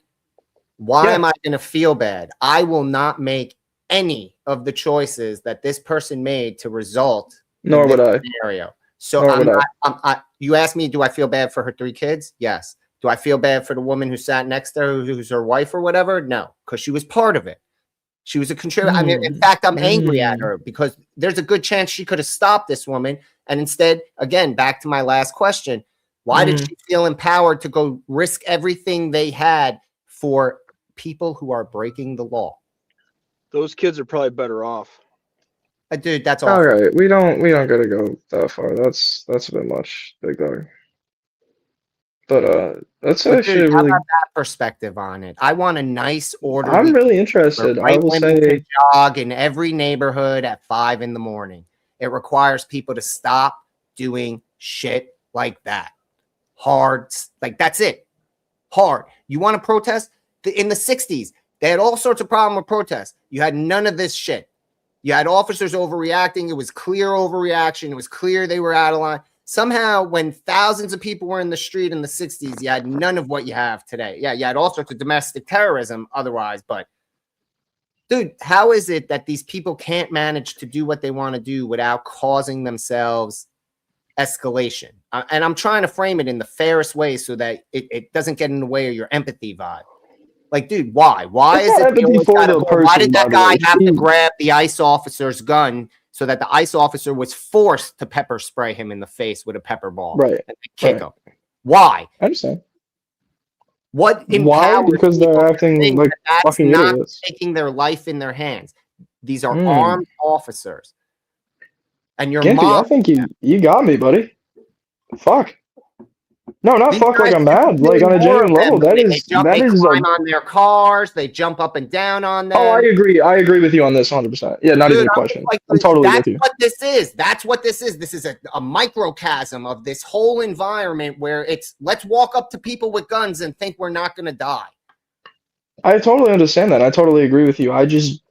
why am I going to feel bad? I will not make any of the choices that this person made to result Nor in would this I. scenario. So Nor I'm would not, you asked me, do I feel bad for her 3 kids? Yes. Do I feel bad for the woman who sat next to her, who's her wife or whatever? No, because she was part of it. She was a contributor. I mean, in fact, I'm angry at her because there's a good chance she could have stopped this woman. And instead, again, back to my last question, why did she feel empowered to go risk everything they had for people who are breaking the law? Those kids are probably better off. Dude, that's all. All right, we don't gotta go that far. That's a bit much, big dog. But that's actually dude, how really. about that perspective on it? I want a nice order. I'm really interested. I will say, jog in every neighborhood at 5 a.m. It requires people to stop doing shit like that. Hard, like that's it. Hard. You want to protest? In the 60s, they had all sorts of problems with protests. You had none of this shit. You had officers overreacting. It was clear overreaction. It was clear they were out of line. Somehow, when thousands of people were in the street in the 60s, you had none of what you have today. Yeah, you had all sorts of domestic terrorism otherwise. But, dude, how is it that these people can't manage to do what they want to do without causing themselves escalation? And I'm trying to frame it in the fairest way so that it doesn't get in the way of your empathy vibe. Like, dude, why? Why is it? Why did that guy have to grab the ICE officer's gun so that the ICE officer was forced to pepper spray him in the face with a pepper ball and kick him? Why? I understand. What? Why? Because they're acting like fucking not idiots. taking their life in their hands. These are armed officers. And your Gimpy, mom. I think you got me, buddy. Fuck. No, not fuck like I'm mad. Like on a genuine level, that is They climb on their cars. They jump up and down on them. Oh, I agree. I agree with you on this 100%. Yeah, not even a question. I'm totally with you. That's what this is. That's what this is. This is a microcosm of this whole environment where it's let's walk up to people with guns and think we're not going to die. I totally understand that. I totally agree with you. I just,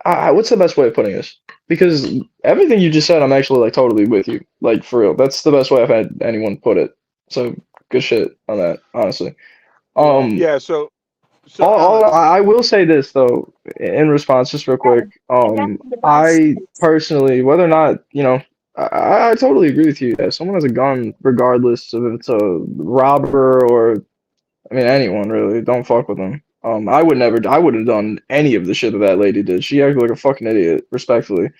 what's the best way of putting this? Because everything you just said, I'm actually like totally with you. Like for real. That's the best way I've had anyone put it. So good shit on that, honestly. Yeah, so I will say this though, in response, just real quick. I personally, whether or not, you know, I totally agree with you. If someone has a gun, regardless of if it's a robber or, I mean, anyone really, don't fuck with them. I would have done any of the shit that lady did. She acted like a fucking idiot, respectfully.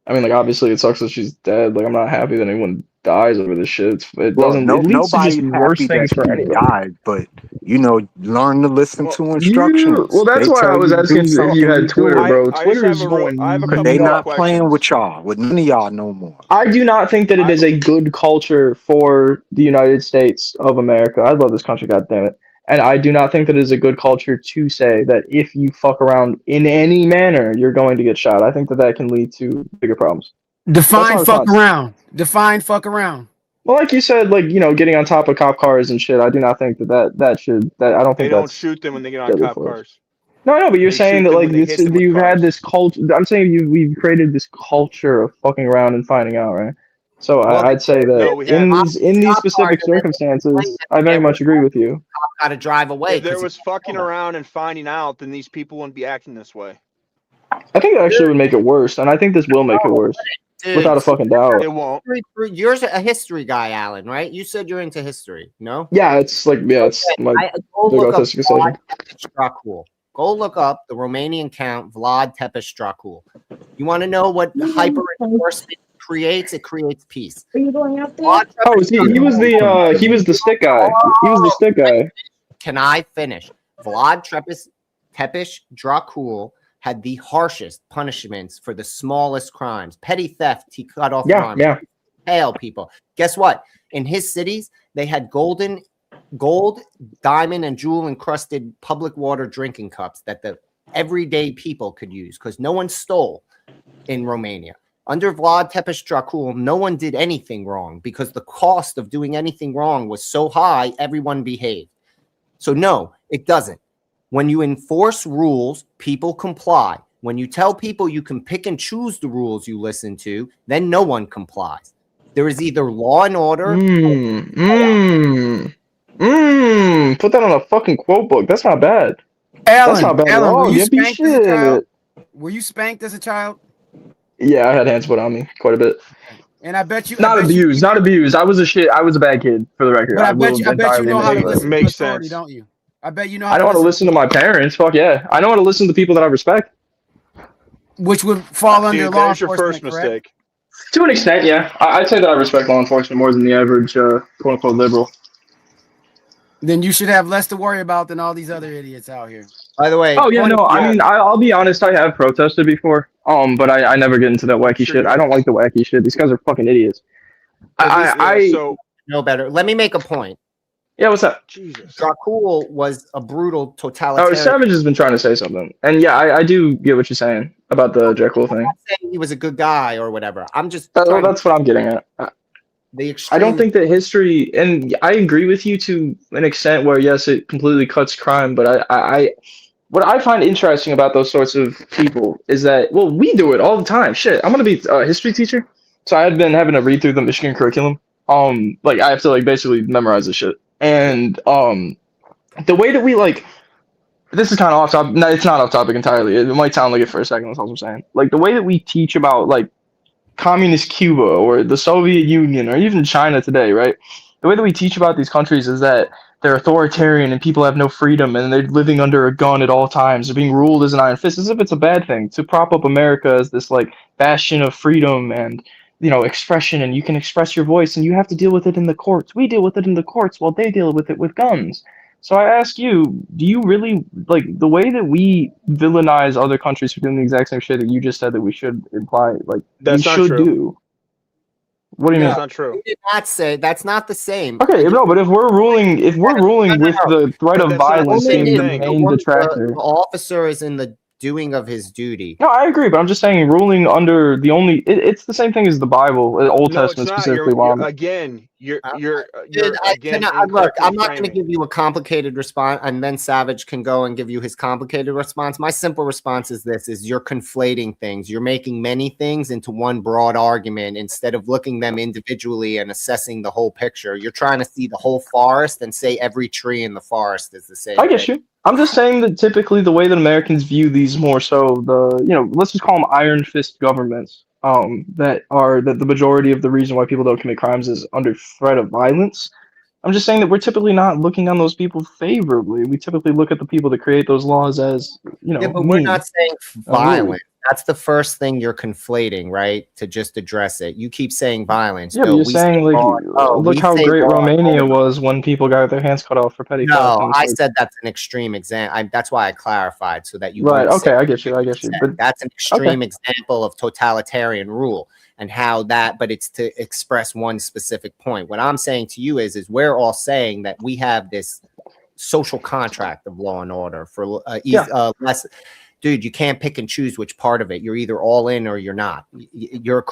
I mean, like, obviously it sucks that she's dead. Like, I'm not happy that anyone dies over this shit. It doesn't. It leads to just worse things for anybody. Died, but you know, learn to listen to instructions. Well, that's why I was asking if you had Twitter, bro. Twitter is going. They not playing with y'all, with none of y'all no more. I do not think that it is a good culture for the United States of America. I love this country, goddammit. And I do not think that it is a good culture to say that if you fuck around in any manner, you're going to get shot. I think that can lead to bigger problems. Define fuck around. Define fuck around. Well, like you said, like, you know, getting on top of cop cars and shit. I do not think that should. I don't think they don't shoot them when they get on cop cars. No, but you're saying that like you've had this culture. I'm saying we've created this culture of fucking around and finding out, right? So I'd say that in these specific circumstances, I very much agree with you. Got to drive away. If there was fucking around and finding out, then these people wouldn't be acting this way. I think it actually would make it worse, and I think this will make it worse, without a fucking doubt. It won't. You're a history guy, Alan, right? You said you're into history, no? Yeah, it's my big autistic association. Go look up the Romanian Count Vlad Tepes Dracul. You want to know what hyper enforcement creates, it creates peace. Are you going out there? Oh, he was the stick guy. He was the stick guy. Can I finish? Vlad Tepish Dracul had the harshest punishments for the smallest crimes. Petty theft, he cut off arms. Yeah. Hail people. Guess what? In his cities, they had gold, diamond, and jewel encrusted public water drinking cups that the everyday people could use because no one stole in Romania. Under Vlad Tepish Dracul, no one did anything wrong because the cost of doing anything wrong was so high, everyone behaved. So no, it doesn't. When you enforce rules, people comply. When you tell people you can pick and choose the rules you listen to, then no one complies. There is either law and order. Put that on a fucking quote book. That's not bad. Alan, That's not bad at all. Were you spanked as a child? Yeah, I had hands put on me quite a bit. And I bet you not abused. I was a bad kid, for the record. But I bet you know how to listen to authority, don't you? I bet you know how I know how to listen to my parents. Fuck yeah. I know how to listen to the people that I respect. Which would fall under law That's your enforcement, first correct? mistake. To an extent, yeah. I'd say that I respect law enforcement more than the average quote-unquote liberal. Then you should have less to worry about than all these other idiots out here. By the way, oh yeah, no, I mean, I'll be honest, I have protested before, but I never get into that wacky shit. I don't like the wacky shit. These guys are fucking idiots. So no better. Let me make a point. Yeah, what's up? Jesus. Dracul was a brutal totalitarian. Savage has been trying to say something, and yeah, I do get what you're saying about the Dracul thing. I'm not saying he was a good guy or whatever. I'm just. That's what I'm getting at. I don't think that history, and I agree with you to an extent where yes, it completely cuts crime, but what I find interesting about those sorts of people is that, well, we do it all the time. Shit, I'm gonna be a history teacher, so I've been having to read through the Michigan curriculum. Like I have to basically memorize this shit, and the way that we this is kind of off topic. No, it's not off topic entirely. It might sound like it for a second. That's all I'm saying. Like the way that we teach about communist Cuba or the Soviet Union or even China today, right? The way that we teach about these countries is that they're authoritarian and people have no freedom and they're living under a gun at all times. They're being ruled as an iron fist, as if it's a bad thing to prop up America as this bastion of freedom and expression, and you can express your voice and you have to deal with it in the courts. We deal with it in the courts while they deal with it with guns. So I ask you, do you really the way that we villainize other countries for doing the exact same shit that you just said that we should imply That's we not should true. do? What do you mean? That's not true. We did not say that's not the same. Okay, no, but if we're ruling with the threat of violence being the main detractor, The officer is in the doing of his duty. no, I agree, but I'm just saying ruling under the only it's the same thing as the Bible, Old No, it's Testament not. specifically. Dude, look, I'm not going to give you a complicated response, and then Savage can go and give you his complicated response. My simple response is this: is you're conflating things. You're making many things into one broad argument instead of looking them individually and assessing the whole picture. You're trying to see the whole forest and say every tree in the forest is the same. I get you. I'm just saying that typically the way that Americans view these more so let's just call them iron fist governments. That the majority of the reason why people don't commit crimes is under threat of violence. I'm just saying that we're typically not looking on those people favorably. We typically look at the people that create those laws as, Yeah, but we're not saying violent. That's the first thing you're conflating, right? To just address it. You keep saying violence. Yeah, but you're saying look how great Romania was when people got their hands cut off for petty theft. No, I said that's an extreme example. That's why I clarified so that you. Right. Okay, I get you. But that's an extreme example of totalitarian rule and how that. But it's to express one specific point. What I'm saying to you is we're all saying that we have this social contract of law and order for less. Dude, you can't pick and choose which part of it. You're either all in or you're not. You're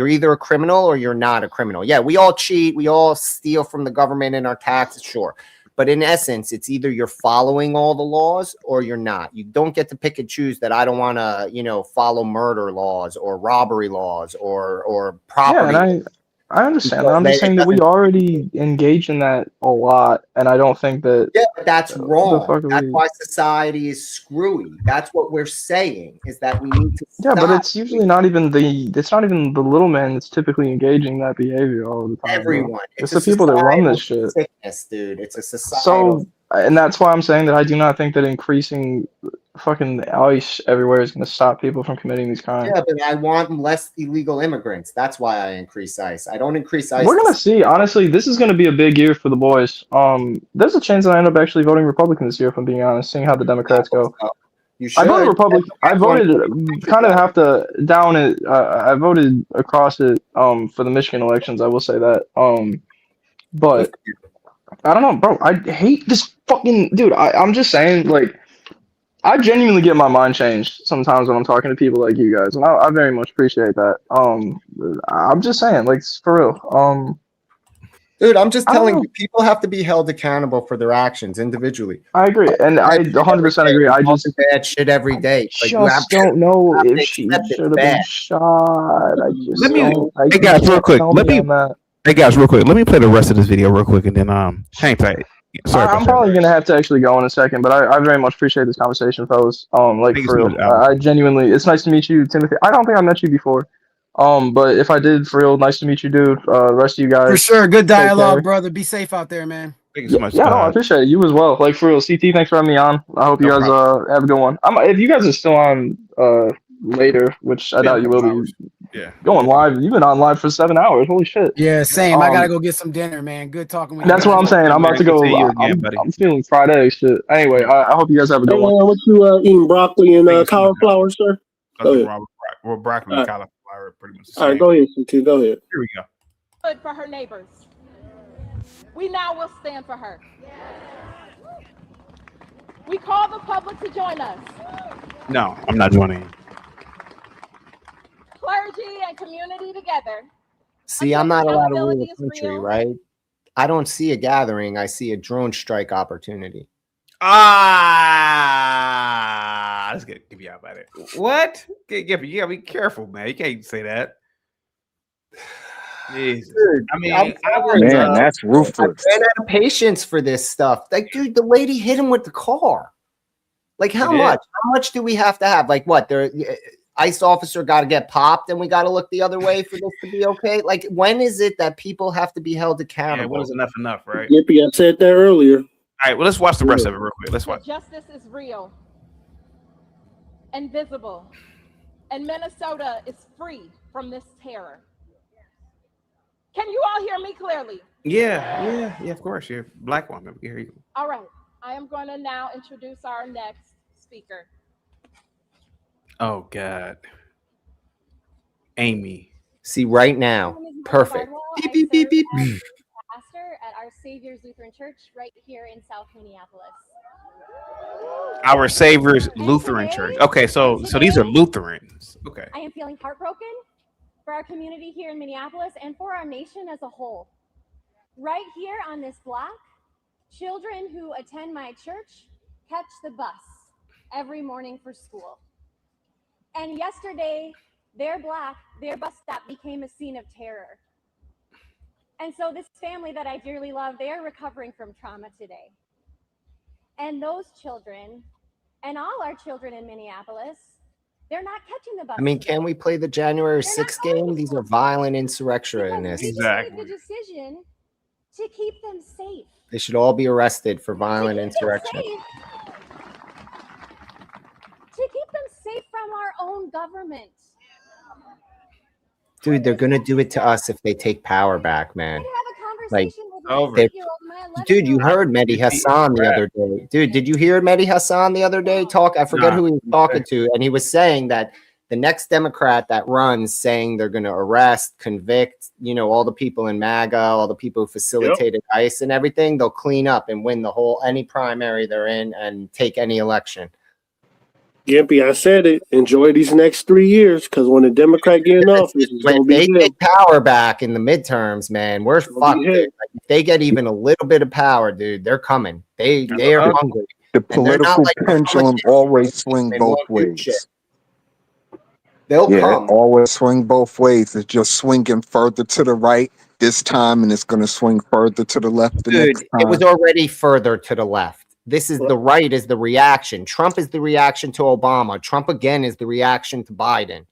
either a criminal or you're not a criminal. Yeah, we all cheat. We all steal from the government in our taxes, sure. But in essence, it's either you're following all the laws or you're not. You don't get to pick and choose that I don't want to, follow murder laws or robbery laws or property. Yeah, and I understand that. I'm just saying that we already engage in that a lot, and I don't think that. Yeah, but that's wrong. That's why society is screwy. That's what we're saying is that we need to. Yeah, but it's usually not even the little man that's typically engaging that behavior all the time. Everyone. It's the people that run this shit. Sickness, dude. It's a society. So, and that's why I'm saying that I do not think that increasing fucking ICE everywhere is going to stop people from committing these crimes. Yeah, but I want less illegal immigrants. That's why I increase ICE. I don't increase ICE. We're gonna see. Honestly, this is gonna be a big year for the boys. There's a chance that I end up actually voting Republican this year, if I'm being honest, seeing how the Democrats go. You should. I voted Republican. I voted kind of have to down it. I voted across it for the Michigan elections. I will say that. But I don't know, bro. I hate this fucking dude. I'm just saying, like, I genuinely get my mind changed sometimes when I'm talking to people like you guys, and I very much appreciate that. I'm just saying, like, for real. Dude, I'm just telling you, people have to be held accountable for their actions individually. I agree, and I 100% agree. I just bad shit every day. Like, just don't know if she should have been shot. I just Hey guys, real quick. Let me play the rest of this video real quick, and then hang tight. Sorry, I'm probably gonna have to actually go in a second, but I very much appreciate this conversation, fellas. Like, for real, I genuinely, it's nice to meet you, Timothy. I don't think I met you before, but if I did, for real, nice to meet you, dude. The rest of you guys, For sure, good dialogue, brother. Be safe out there, man. Thank you so much. Yeah, no, I appreciate it. You as well. Like, for real, CT, thanks for having me on. I hope you guys have a good one. If you guys are still on later, which I doubt you will be. Yeah. Going live. You've been on live for 7 hours. Holy shit. Yeah, same. I gotta go get some dinner, man. Good talking with you. That's what I'm saying. I'm about to go. I'm feeling Friday shit. Anyway, I hope you guys have a good one. What you eating broccoli and cauliflower, sir? Well, broccoli and cauliflower are pretty much the same. All right, go ahead, CT. Go ahead. Here we go. Good for her neighbors. We now will stand for her. We call the public to join us. No, I'm not joining you. Clergy and community together. See, I'm not allowed to rule the country, right? I don't see a gathering. I see a drone strike opportunity. Let's get you out about it. What? You gotta be careful, man. You can't say that. Jesus. Dude, I mean, that's ruthless. I ran out of patience for this stuff. Like, dude, the lady hit him with the car. Like, how much? How much do we have to have? Like, what? ICE officer got to get popped and we got to look the other way for this to be okay? Like, when is it that people have to be held accountable? When is enough, right? Yippee, I said that earlier. All right, well, let's watch the rest of it real quick. Let's watch. Justice is real and visible, and Minnesota is free from this terror. Can you all hear me clearly? Yeah, of course. You're a black woman. We hear you. All right, I am going to now introduce our next speaker. Oh God, Amy. See, right now, perfect. Beep, beep, beep, beep. Pastor at Our Savior's Lutheran Church right here in South Minneapolis. Our Savior's Lutheran Church. Okay, so these are Lutherans. Okay. I am feeling heartbroken for our community here in Minneapolis and for our nation as a whole. Right here on this block, children who attend my church catch the bus every morning for school. And yesterday, their bus stop became a scene of terror. And so this family that I dearly love, they are recovering from trauma today. And those children, and all our children in Minneapolis, they're not catching the bus. I mean, can we play the January 6th game? These are violent insurrectionists. Exactly. The decision to keep them safe. They should all be arrested for violent insurrection. To keep them safe from our own government. Dude, they're gonna do it to us if they take power back, man. Like, dude, you heard Mehdi Hassan the other day. Dude, did you hear Mehdi Hassan the other day talk? I forget who he was talking to, and he was saying that the next Democrat that runs, saying they're gonna arrest, convict, all the people in MAGA, all the people who facilitated ICE and everything, they'll clean up and win any primary they're in and take any election. Gimpy, I said it. Enjoy these next 3 years, because when the Democrat get in office, when they take power back in the midterms, man, we're fucked. Like, if they get even a little bit of power, dude, they're coming. They are hungry. The political pendulum always swing both ways. They'll come. Always swing both ways. It's just swinging further to the right this time, and it's going to swing further to the left the next time. It was already further to the left. This is the right is the reaction. Trump is the reaction to Obama. Trump again is the reaction to Biden.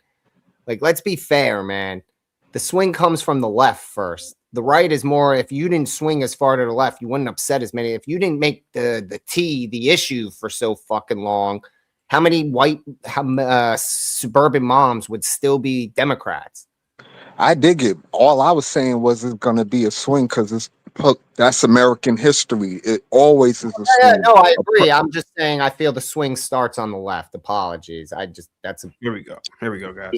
Like, let's be fair, man. The swing comes from the left first. The right is more, if you didn't swing as far to the left, you wouldn't upset as many. If you didn't make the T the issue for so fucking long, How many white suburban moms would still be Democrats? I dig it. All I was saying was it's going to be a swing because that's American history. It always is a swing. No, I agree. I'm just saying I feel the swing starts on the left. Apologies. Here we go. Here we go, guys.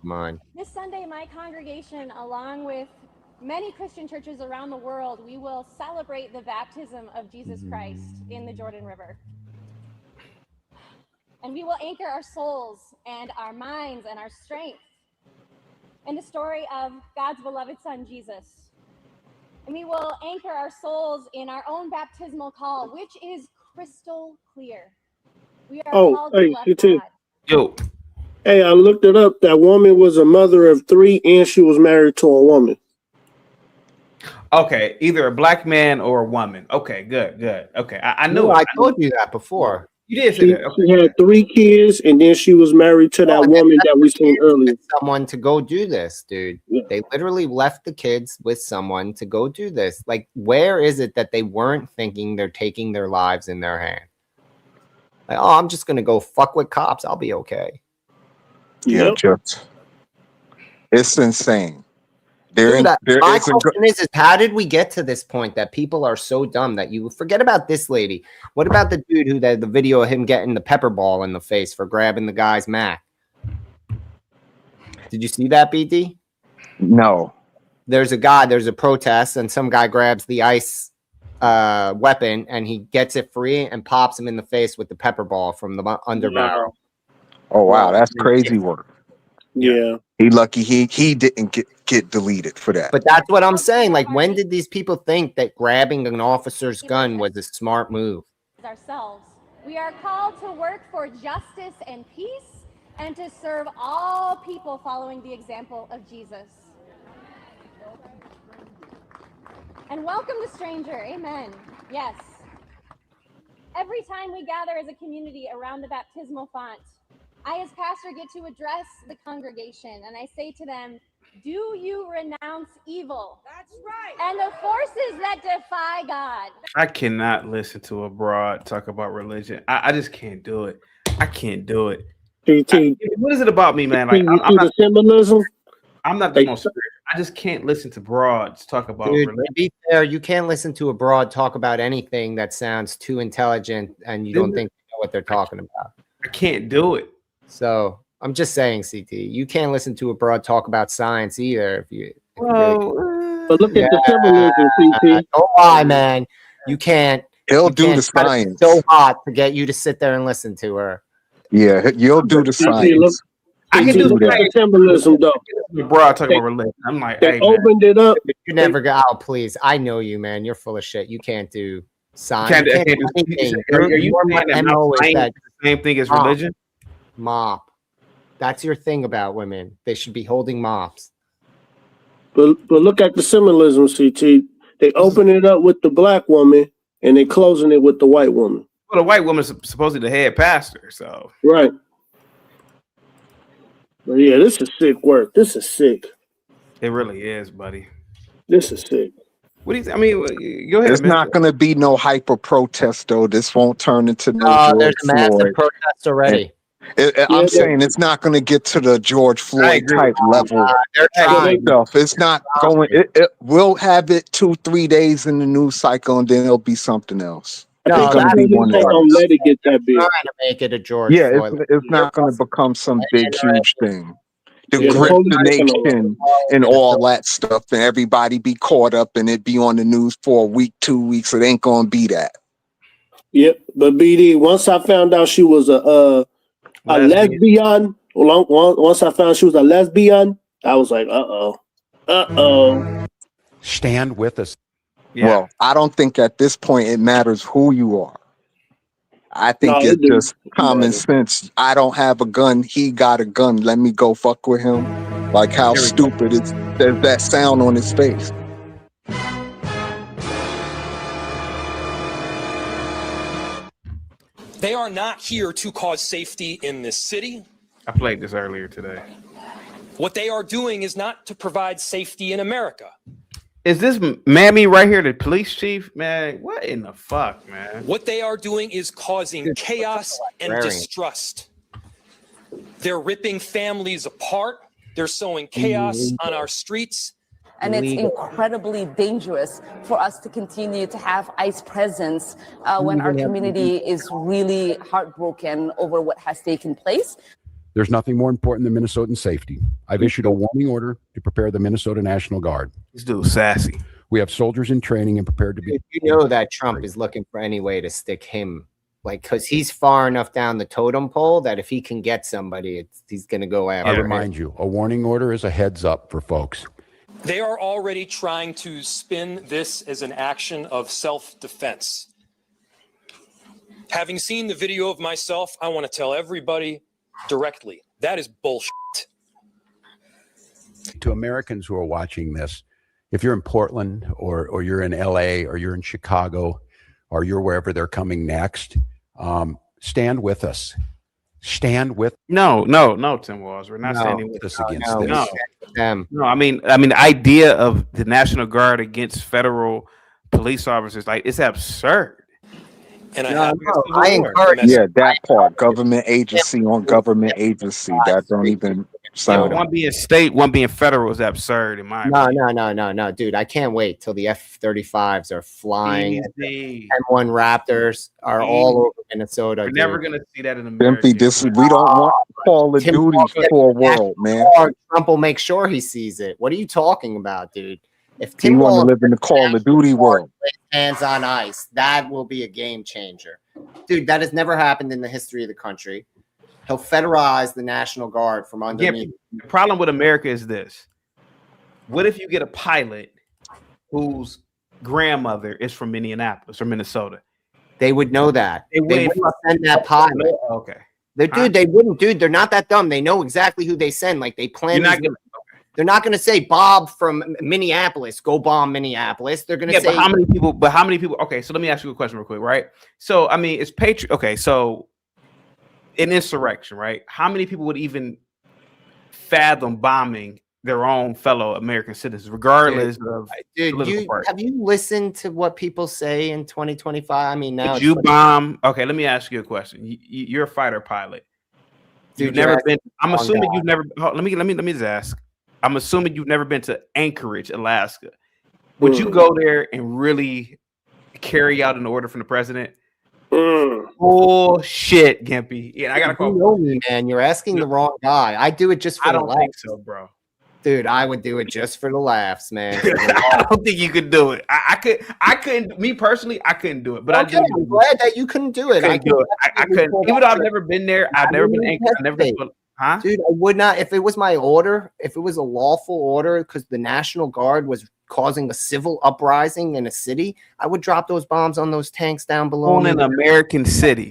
Mine. This Sunday, my congregation, along with many Christian churches around the world, we will celebrate the baptism of Jesus Christ in the Jordan River. And we will anchor our souls and our minds and our strength in the story of God's beloved Son, Jesus. And we will anchor our souls in our own baptismal call, which is crystal clear. We are called to love God. Yo. Hey, I looked it up. That woman was a mother of 3 and she was married to a woman. Okay, either a black man or a woman. Okay, good. Okay, I knew No, it. I told you that before. You did say that. Okay. She had 3 kids, and then she was married to that woman that we seen earlier. Someone to go do this, dude. Yeah. They literally left the kids with someone to go do this. Like, where is it that they weren't thinking they're taking their lives in their hand? Like, oh, I'm just gonna go fuck with cops. I'll be okay. Yeah, it's insane. My question is how did we get to this point that people are so dumb that you forget about this lady? What about the dude who the video of him getting the pepper ball in the face for grabbing the guy's Mac? Did you see that, BD? No. There's a protest, and some guy grabs the ice weapon, and he gets it free and pops him in the face with the pepper ball from the underbarrel. Oh, wow. That's crazy work. Yeah. He lucky he didn't get deleted for that. But that's what I'm saying. Like, when did these people think that grabbing an officer's gun was a smart move? Ourselves. We are called to work for justice and peace and to serve all people following the example of Jesus. And welcome the stranger. Amen. Yes. Every time we gather as a community around the baptismal font, I, as pastor, get to address the congregation, and I say to them, do you renounce evil? That's right. And the forces that defy God. I cannot listen to a broad talk about religion. I just can't do it. I can't do it. What is it about me, man? Like, I'm not symbolism. I'm not the most spiritual. I just can't listen to broads talk about religion. To be fair, you can't listen to a broad talk about anything that sounds too intelligent and you don't think you know what they're talking about. I can't do it. So I'm just saying, CT, you can't listen to a broad talk about science either. But look at the symbolism, CT. Don't lie, man. You can't. He'll do the science. It's so hot to get you to sit there and listen to her. Yeah, you'll do the science. I can do the symbolism, though. Broad talking about religion. I'm like, they hey, opened it up. You never go. Oh, please. I know you, man. You're full of shit. You can't do science. You can't do anything. Are you saying that the same thing as religion? Mop. That's your thing about women. They should be holding mops. But look at the symbolism, CT. They open it up with the black woman and they closing it with the white woman. Well, the white woman's supposedly the head pastor, so right. But yeah, this is sick work. This is sick. It really is, buddy. This is sick. What do you? I mean, go ahead. There's not going to be no hyper protest though. This won't turn into no. There's a massive protest already. I'm saying it's not going to get to the George Floyd type level. It's not going. It will have it 2-3 days in the news cycle, and then it'll be something else. No, don't let it get that big. Trying to make it a George. Yeah, Floyd. it's not going to become some big huge thing. To grip the nation and all that stuff, and everybody be caught up, and it be on the news for a week, 2 weeks. It ain't going to be that. Yep, but BD. Once I found out she was a lesbian. Once I found she was a lesbian, I was like, Stand with us. Yeah. Well, I don't think at this point it matters who you are. I think it's just common sense. I don't have a gun. He got a gun. Let me go fuck with him. Like, how stupid is there's that sound on his face? They are not here to cause safety in this city. I played this earlier today. What they are doing is not to provide safety in America. Is this Mammy right here, the police chief? Man, what in the fuck, man? What they are doing is causing chaos and distrust. They're ripping families apart. They're sowing chaos on our streets. And it's incredibly dangerous for us to continue to have ICE presence when our community is really heartbroken over what has taken place. There's nothing more important than Minnesotan safety. I've issued a warning order to prepare the Minnesota National Guard. This dude's sassy. We have soldiers in training and prepared to be. You know that Trump is looking for any way to stick him, like, because he's far enough down the totem pole that if he can get somebody, he's going to go after. I remind you, a warning order is a heads up for folks. They are already trying to spin this as an action of self-defense. Having seen the video of myself, I want to tell everybody directly, that is bullshit. To Americans who are watching this, if you're in Portland or you're in LA or you're in Chicago or you're wherever they're coming next, stand with us. Stand with No, Tim Walz. We're not standing with us against this. No, I mean the idea of the National Guard against federal police officers, like, it's absurd. And I encourage that part. Government agency on government agency. That don't even sound. One being state, one being federal is absurd in my opinion. No, dude. I can't wait till the F-35s are flying. Easy. M1 Raptors are all over Minnesota. We're never gonna see that in America. We don't want Call of Duty for a world, man. Trump will make sure he sees it. What are you talking about, dude? If You Tim want Walz to live in the Call of Duty world. hands on ice, that will be a game changer. Dude, that has never happened in the history of the country. He'll federalize the National Guard from underneath. The problem with America is this. What if you get a pilot whose grandmother is from Minneapolis or Minnesota? They would know that. They wouldn't wouldn't send that pilot. Okay. They wouldn't, dude. They're not that dumb. They know exactly who they send. Like, they plan. They're not going to say Bob from Minneapolis, go bomb Minneapolis. They're going to say but how many people? Okay, so let me ask you a question real quick, right? So, I mean, it's okay, so an insurrection, right? How many people would even fathom bombing their own fellow American citizens, regardless of political party? Have you listened to what people say in 2025? I mean, now Did you bomb? Okay, let me ask you a question. You're a fighter pilot. You've never been. I'm assuming you've never. Let me just ask. I'm assuming you've never been to Anchorage, Alaska. Would you go there and really carry out an order from the president? Bullshit, Gimpy. Yeah, I gotta call. You know me, man. You're asking the wrong guy. I do it just for I the don't laughs. think so, bro. Dude, I would do it just for the laughs, man. I don't think you could do it. I couldn't. Me personally, I couldn't do it. But okay, I'm glad that you couldn't do it. I couldn't. Even though I've never been there, I've never been anchored. I've never been. Huh? Dude, I would not. If it was my order, if it was a lawful order, because the National Guard was causing a civil uprising in a city, I would drop those bombs on those tanks down below. On an American city.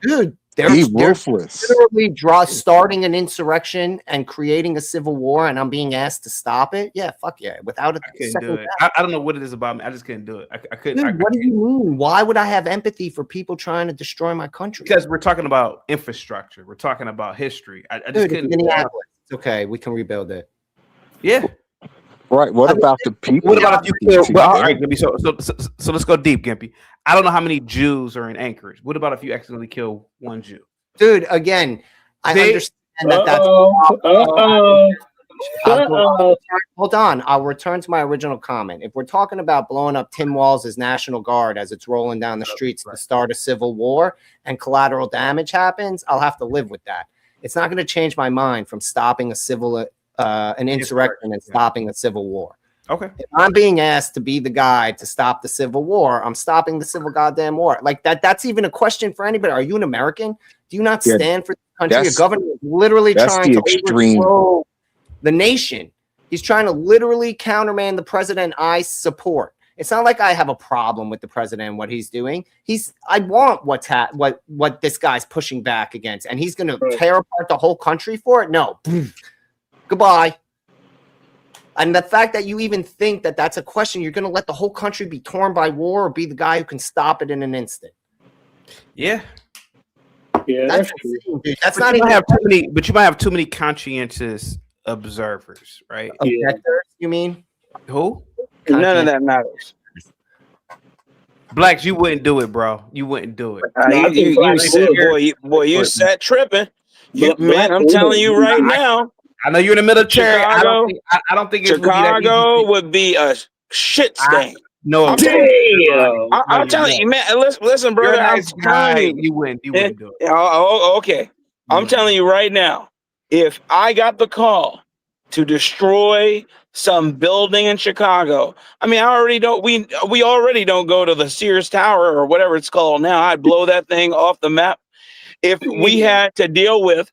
Dude, they're ruthless. Literally starting an insurrection and creating a civil war, and I'm being asked to stop it. Yeah, fuck yeah. Without a I couldn't second do it. thought. I don't know what it is about me. I just couldn't do it. I couldn't. Dude, what do you mean? Why would I have empathy for people trying to destroy my country? Because we're talking about infrastructure. We're talking about history. I just Dude, couldn't. Minneapolis. It's okay. We can rebuild it. Yeah. Right. What about the people? What about if you kill? Well, all right, Gimpy. So let's go deep, Gimpy. I don't know how many Jews are in Anchorage. What about if you accidentally kill one Jew? Dude, again, I understand that that's. Hold on. I'll return to my original comment. If we're talking about blowing up Tim Walz's National Guard as it's rolling down the streets to start a civil war and collateral damage happens, I'll have to live with that. It's not going to change my mind from stopping an insurrection and stopping a civil war. Okay. If I'm being asked to be the guy to stop the civil war, I'm stopping the civil goddamn war. Like that's even a question for anybody. Are you an American? Do you not stand for the country? Your governor is literally trying to overthrow the nation. He's trying to literally countermand the president I support. It's not like I have a problem with the president and what he's doing. I want what this guy's pushing back against, and he's going to tear apart the whole country for it. No, goodbye. And the fact that you even think that that's a question, you're going to let the whole country be torn by war or be the guy who can stop it in an instant. Yeah. Yeah, that's That's not even have too many. But you might have too many conscientious observers, right? Objectors, you mean? Who? None of that matters. Blacks, you wouldn't do it, bro. You wouldn't do it. You said, boy, you sat tripping. Man, I'm telling you right now. I know you're in the military. Chicago, I don't think it's Chicago would be a shit stain. No, I'm telling you, man. Listen, brother. I'm telling you, you wouldn't do it. Okay. I'm telling you right now. If I got the call to destroy some building in Chicago, I mean, I already don't. We already don't go to the Sears Tower or whatever it's called now. I'd blow that thing off the map. If we had to deal with,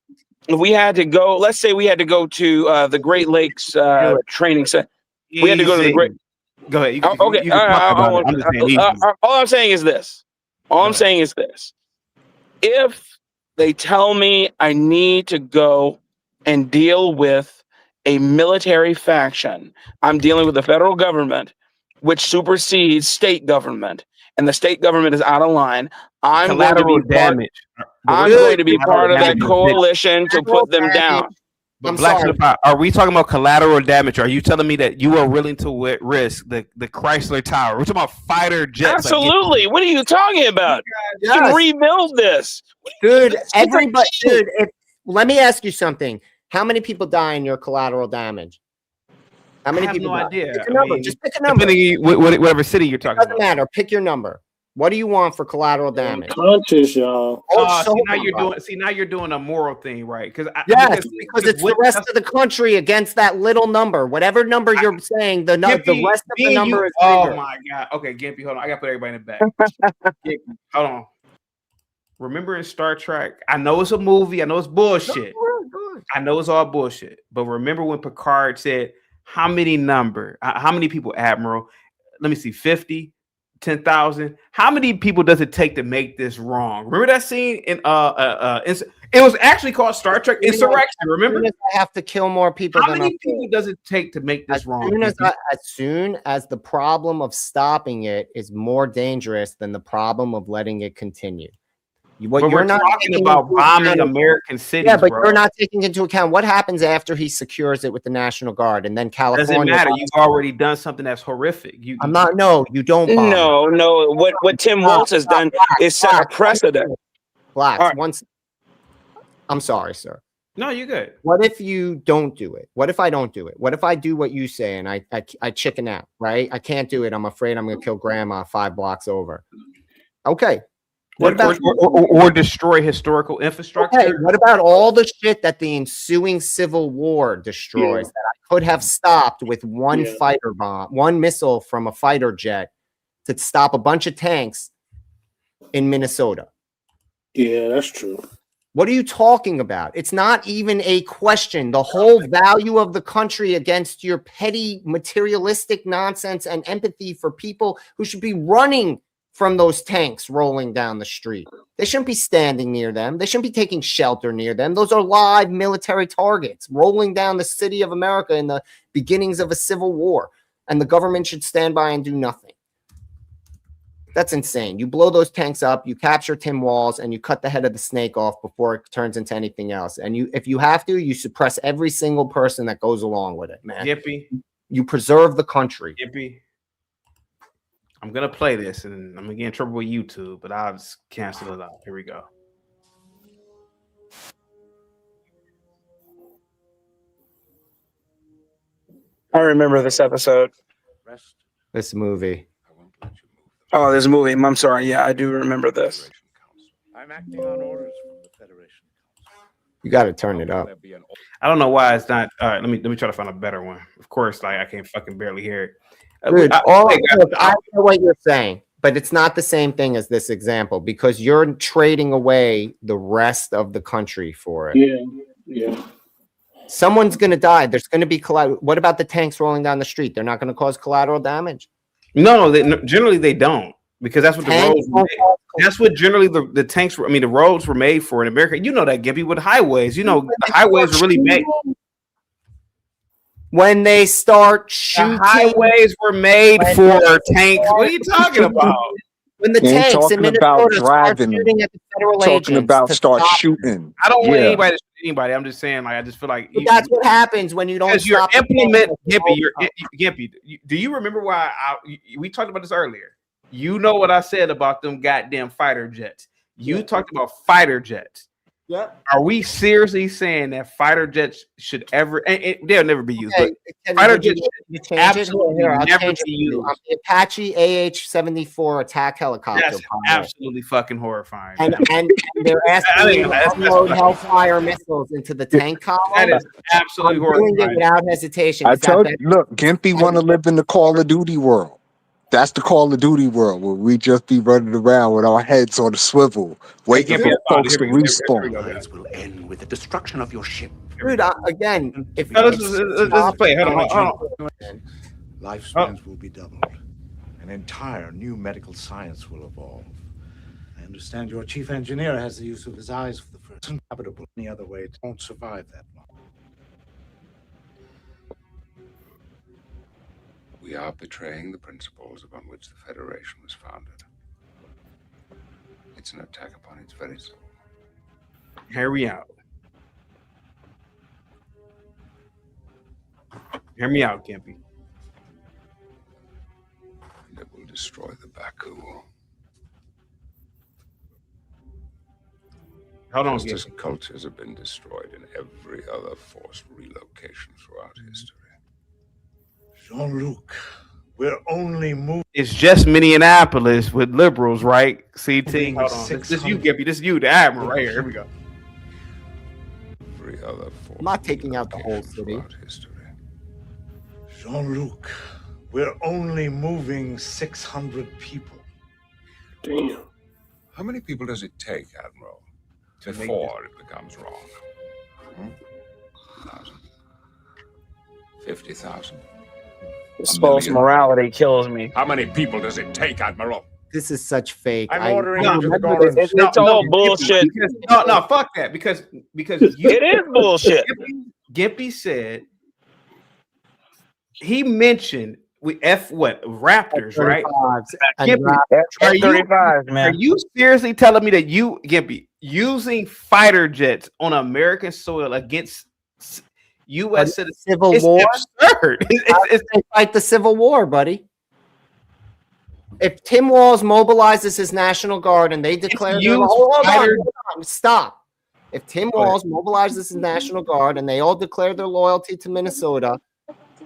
if we had to go, let's say we had to go to the Great Lakes training center. We had to go to the Great. Go ahead. Okay. All I'm saying is this. If they tell me I need to go and deal with a military faction, I'm dealing with the federal government, which supersedes state government, and the state government is out of line. I'm going to be part of that coalition to put them down. But Black Certified, are we talking about collateral damage? Are you telling me that you are willing to risk the Chrysler Tower? We're talking about fighter jets. Absolutely. What are you talking about? You can rebuild this. Dude, let me ask you something. How many people die in your collateral damage? How many people die? Idea. Pick a number. Just pick a number. Whatever city you're talking about. Doesn't matter. Pick your number. What do you want for collateral damage? Conscious, y'all. Now you're doing a moral thing, right? Because it's the rest of the country against that little number. Whatever number you're saying, the rest of the number is bigger. Oh my God. Okay, Gimpy, hold on. I gotta put everybody in the back. Hold on. Remember in Star Trek, I know it's a movie, I know it's bullshit. I know it's all bullshit. But remember when Picard said, how many people, Admiral? Let me see, 50? 10,000. How many people does it take to make this wrong? Remember that scene in it was actually called Star Trek Insurrection. Remember, I have to kill more people. How many people does it take to make this wrong? As soon as the problem of stopping it is more dangerous than the problem of letting it continue. We're not talking about bombing American cities. Yeah, but you're not taking into account what happens after he secures it with the National Guard, and then California. Doesn't matter. You've already done something that's horrific. I'm not. No, you don't. Bomb. No. What Tim Walz has done is set a precedent. Blacks. Right. I'm sorry, sir. No, you're good. What if you don't do it? What if I don't do it? What if I do what you say and I chicken out? Right? I can't do it. I'm afraid I'm going to kill grandma 5 blocks over. Okay. What about or destroy historical infrastructure? Okay, what about all the shit that the ensuing civil war destroys that I could have stopped with one fighter bomb, one missile from a fighter jet to stop a bunch of tanks in Minnesota? Yeah, that's true. What are you talking about? It's not even a question. The whole value of the country against your petty materialistic nonsense and empathy for people who should be running from those tanks rolling down the street. They shouldn't be standing near them. They shouldn't be taking shelter near them. Those are live military targets rolling down the city of America in the beginnings of a civil war. And the government should stand by and do nothing. That's insane. You blow those tanks up, you capture Tim Walz, and you cut the head of the snake off before it turns into anything else. And if you have to, you suppress every single person that goes along with it, man. Gippy. You preserve the country. Gippy. I'm going to play this, and I'm going to get in trouble with YouTube, but I'll just cancel it out. Here we go. I remember this episode. This movie. Oh, this movie. I'm sorry. Yeah, I do remember this. I'm acting on orders from the Federation. You got to turn it up. I don't know why it's not. All right, let me try to find a better one. Of course, like I can't fucking barely hear it. Dude, I know what you're saying, but it's not the same thing as this example because you're trading away the rest of the country for it. Yeah. Someone's going to die. There's going to be collateral. What about the tanks rolling down the street? They're not going to cause collateral damage? No, generally they don't because that's what the roads were made. That's what generally the tanks were. I mean, the roads were made for in America. You know that, Gippy, with highways. You know, the highways are really made. When they start shooting, the highways were made for tanks. What are you talking about? When the tanks in Minnesota start shooting at the federal agents, talking about start shooting. I don't want anybody to anybody. I'm just saying, like, I just feel like that's what happens when you don't stop. Gimpy. Do you remember why we talked about this earlier? You know what I said about them goddamn fighter jets. You talked about fighter jets. Yeah. Are we seriously saying that fighter jets should ever? And they'll never be used. But fighter jets should absolutely never be used. The Apache AH-74 attack helicopter. That's absolutely fucking horrifying. And they're asking you to unload Hellfire missiles into the tank column. That is absolutely horrifying. Doing it without hesitation. I told you, look, Gimpy want to live in the Call of Duty world. That's the Call of Duty world where we just be running around with our heads on a swivel, waiting for folks to respawn. Will end with the destruction of your ship. Dude, again, if let's play. Hold on. Lifespans will be doubled. An entire new medical science will evolve. I understand your chief engineer has the use of his eyes for the first inhabitable. Any other way, it won't survive that long. We are betraying the principles upon which the Federation was founded. It's an attack upon its very soul. Hear me out. Hear me out, Gimpy. And it will destroy the Baku. Hold on, just as cultures have been destroyed in every other forced relocation throughout history. Jean-Luc, we're only moving. It's just Minneapolis with liberals, right? CT. Hold on. This is you, Gimpy. This is you, the admiral, right here. Here we go. Every other I'm not taking out the whole city. Jean-Luc, we're only moving 600 people. Damn. How many people does it take, Admiral, before it becomes wrong? 1,000. 50,000. This false morality kills me. How many people does it take, Admiral? This is such fake. I'm ordering It's all bullshit. No, fuck that. Because it is bullshit. Gimpy said he mentioned Raptors, right? F-35s, man. Are you seriously telling me that you, Gimpy, using fighter jets on American soil against U.S. citizens? Civil war? Absurd. It's like the Civil War, buddy. If Tim Walz mobilizes his National Guard and they declare hold on, stop. If Tim Walz mobilizes his National Guard and they all declare their loyalty to Minnesota,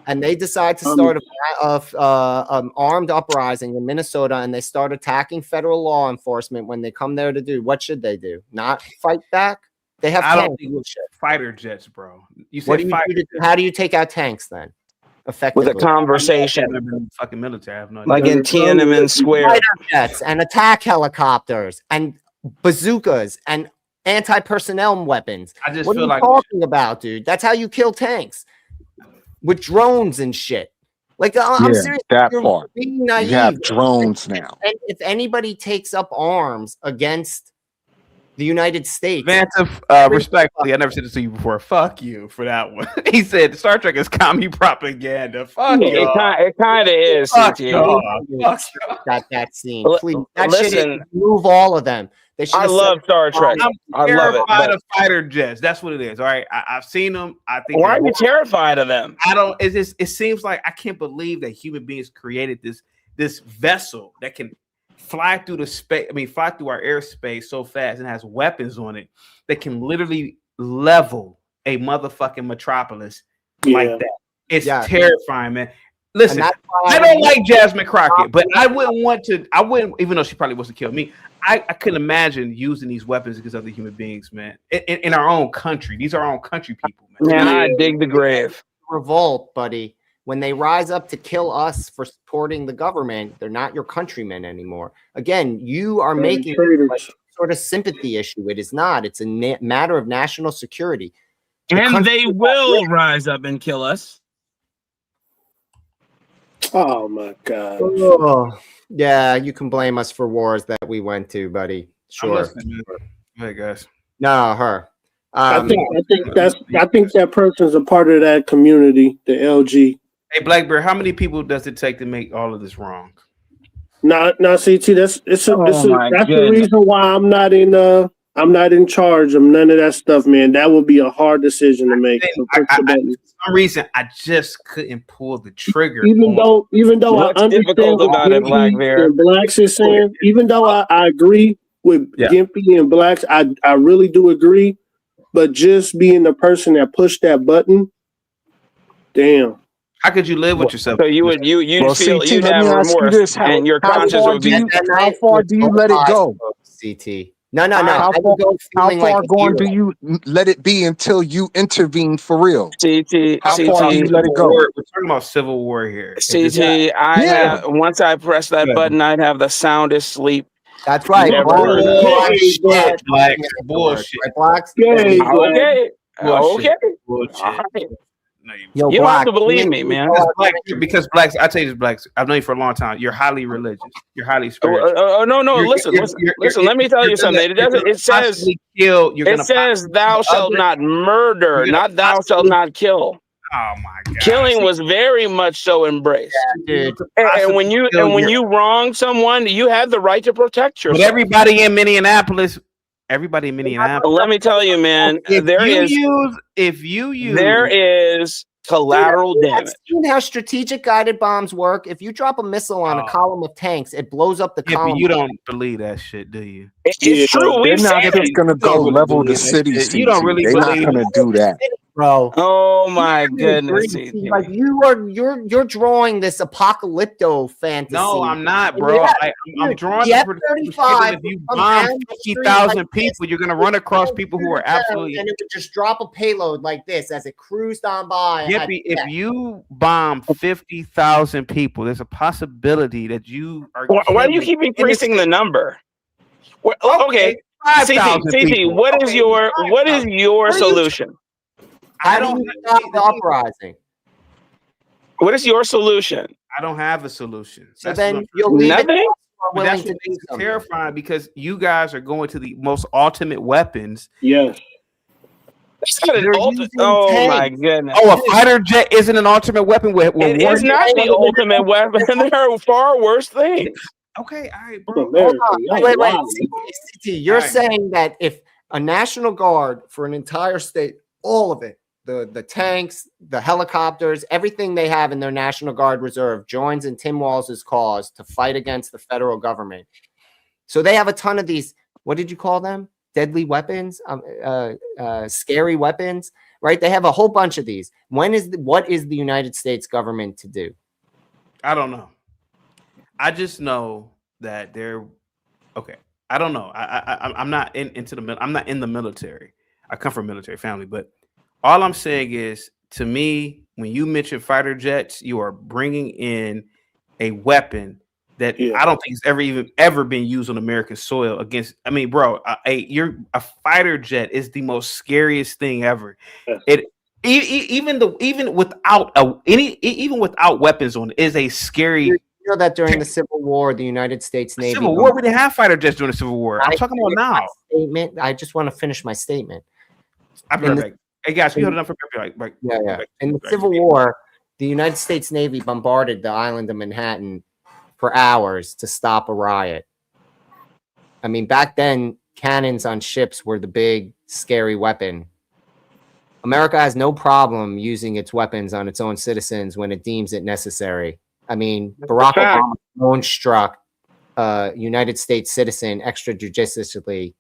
and they decide to start an armed uprising in Minnesota, and they start attacking federal law enforcement when they come there to do, what should they do? Not fight back? They have fighter jets, bro. How do you take out tanks then? Effectively, with a conversation, fucking military. I have no idea. Like in Tiananmen Square, fighter jets and attack helicopters and bazookas and anti-personnel weapons. I just what feel are you like talking about, dude? That's how you kill tanks with drones and shit. Like I'm serious. That You're part. being naive. You have drones now. And if anybody takes up arms against the United States, Vance, respectfully, I never said this to you before. Fuck you for that one. He said Star Trek is commie propaganda. Fuck you. It kind of is. Fuck that scene. Please, listen, move all of them. I love Star Trek. I'm terrified of fighter jets. That's what it is. All right, I've seen them. I think. Why are you terrified of them? I don't. It's just. It seems like I can't believe that human beings created this vessel that can fly through the space. I mean, fly through our airspace so fast and has weapons on it that can literally level a motherfucking metropolis like that. It's terrifying, man. Listen, I don't like Jasmine Crockett, but I wouldn't, even though she probably wants to kill me, I couldn't imagine using these weapons against other human beings, man. In our own country. These are our own country people, man. Man, I dig the grave. Revolt, buddy. When they rise up to kill us for supporting the government, they're not your countrymen anymore. Again, you are making like sort of sympathy issue. It is not. It's a matter of national security. And they will rise up and kill us. Oh my God. Oh, yeah, you can blame us for wars that we went to, buddy. Sure. Hey guys. No, her. I think that person's a part of that community, the LG. Hey Blackbeard, how many people does it take to make all of this wrong? No, CT. That's the reason why I'm not in I'm not in charge of none of that stuff, man. That would be a hard decision to make. For some reason, I just couldn't pull the trigger. Even though What's I understand difficult what about it, Black Gimpy Bear? and Blacks is saying, even though I agree with Gimpy and Blacks, I really do agree. But just being the person that pushed that button, damn. How could you live with yourself? So you would feel CT, you'd let have me ask you remorse, this: and your how conscience far would do be. you how far do you let it go? CT. No. How I would far, go how feeling far like gone do you let it be until you intervene for real? CT, How far do you let it go? We're talking about civil war here. CT, once I press that button, I'd have the soundest sleep. That's right. Bullshit, Black. Bullshit. Blacks. Okay. Okay. Bullshit. All right. Yo, You don't have Black, to believe me, man. Because Blacks, I tell you this, Blacks, I've known you for a long time. You're highly religious. You're highly spiritual. No. Listen. Let me tell you something. It says thou shalt not murder, not thou shalt not kill. Oh my God. Killing was very much so embraced. Dude. And when you wrong someone, you have the right to protect yourself. But everybody in Minneapolis. Let me tell you, man. There is collateral damage. I've seen how strategic guided bombs work. If you drop a missile on a column of tanks, it blows up the column. You don't believe that shit, do you? It's true. They're not just gonna go level the city. You don't really They're not gonna do that, bro. Oh my goodness! Like you're drawing this apocalypto fantasy. No, I'm not, bro. I'm drawing the F-35. If you bomb 50,000 people, you're gonna run across people who are absolutely. And it would just drop a payload like this as it cruised on by. If you bomb 50,000 people, there's a possibility that you are. Why do you keep increasing the number? Well, okay, CT, what is your solution? I don't stop the uprising. What is your solution? I don't have a solution. So then you'll leave nothing. That's what makes it terrifying because you guys are going to the most ultimate weapons. Yes. Oh my goodness! Oh, a fighter jet isn't an ultimate weapon. It is not the ultimate weapon. There are far worse things. Okay, all right, bro. Hold on. Wait. CT, you're saying that if a National Guard for an entire state, all of it, the tanks, the helicopters, everything they have in their National Guard reserve joins in Tim Walz's cause to fight against the federal government. So they have a ton of these, what did you call them? Deadly weapons, scary weapons, right? They have a whole bunch of these. What is the United States government to do? I don't know. I just know that they're okay. I don't know. I'm not I'm not in the military. I come from a military family, but all I'm saying is, to me, when you mention fighter jets, you are bringing in a weapon that I don't think it's ever been used on American soil against. I mean, bro, a fighter jet is the most scariest thing ever. Even without weapons on it is a scary. You know that during the Civil War, the United States Navy. Civil War, we didn't have fighter jets during the Civil War. I'm talking about now. Statement. I just want to finish my statement. I'll be right back. Hey guys, we hold it up for In the Civil War, the United States Navy bombarded the island of Manhattan for hours to stop a riot. I mean, back then, cannons on ships were the big, scary weapon. America has no problem using its weapons on its own citizens when it deems it necessary. I mean, Barack Obama alone struck a United States citizen extrajudiciously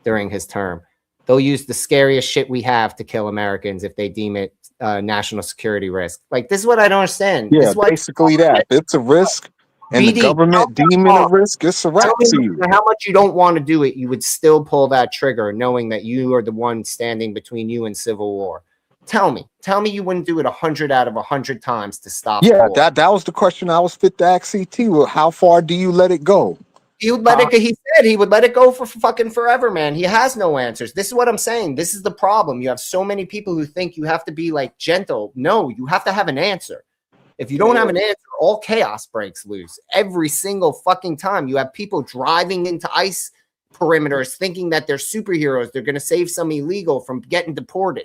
during his term. They'll use the scariest shit we have to kill Americans if they deem it national security risk. Like, this is what I don't understand. Yeah, basically that. It's a risk, and the government deeming a risk, it's a wrap to you. How much you don't want to do it, you would still pull that trigger, knowing that you are the one standing between you and civil war. Tell me you wouldn't do it 100 out of 100 times to stop. Yeah, that was the question I was fit to ask CT. Well, how far do you let it go? He would let it go. He said he would let it go for fucking forever, man. He has no answers. This is what I'm saying. This is the problem. You have so many people who think you have to be like gentle. No, you have to have an answer. If you don't have an answer, all chaos breaks loose. Every single fucking time. You have people driving into ICE perimeters thinking that they're superheroes. They're going to save some illegal from getting deported.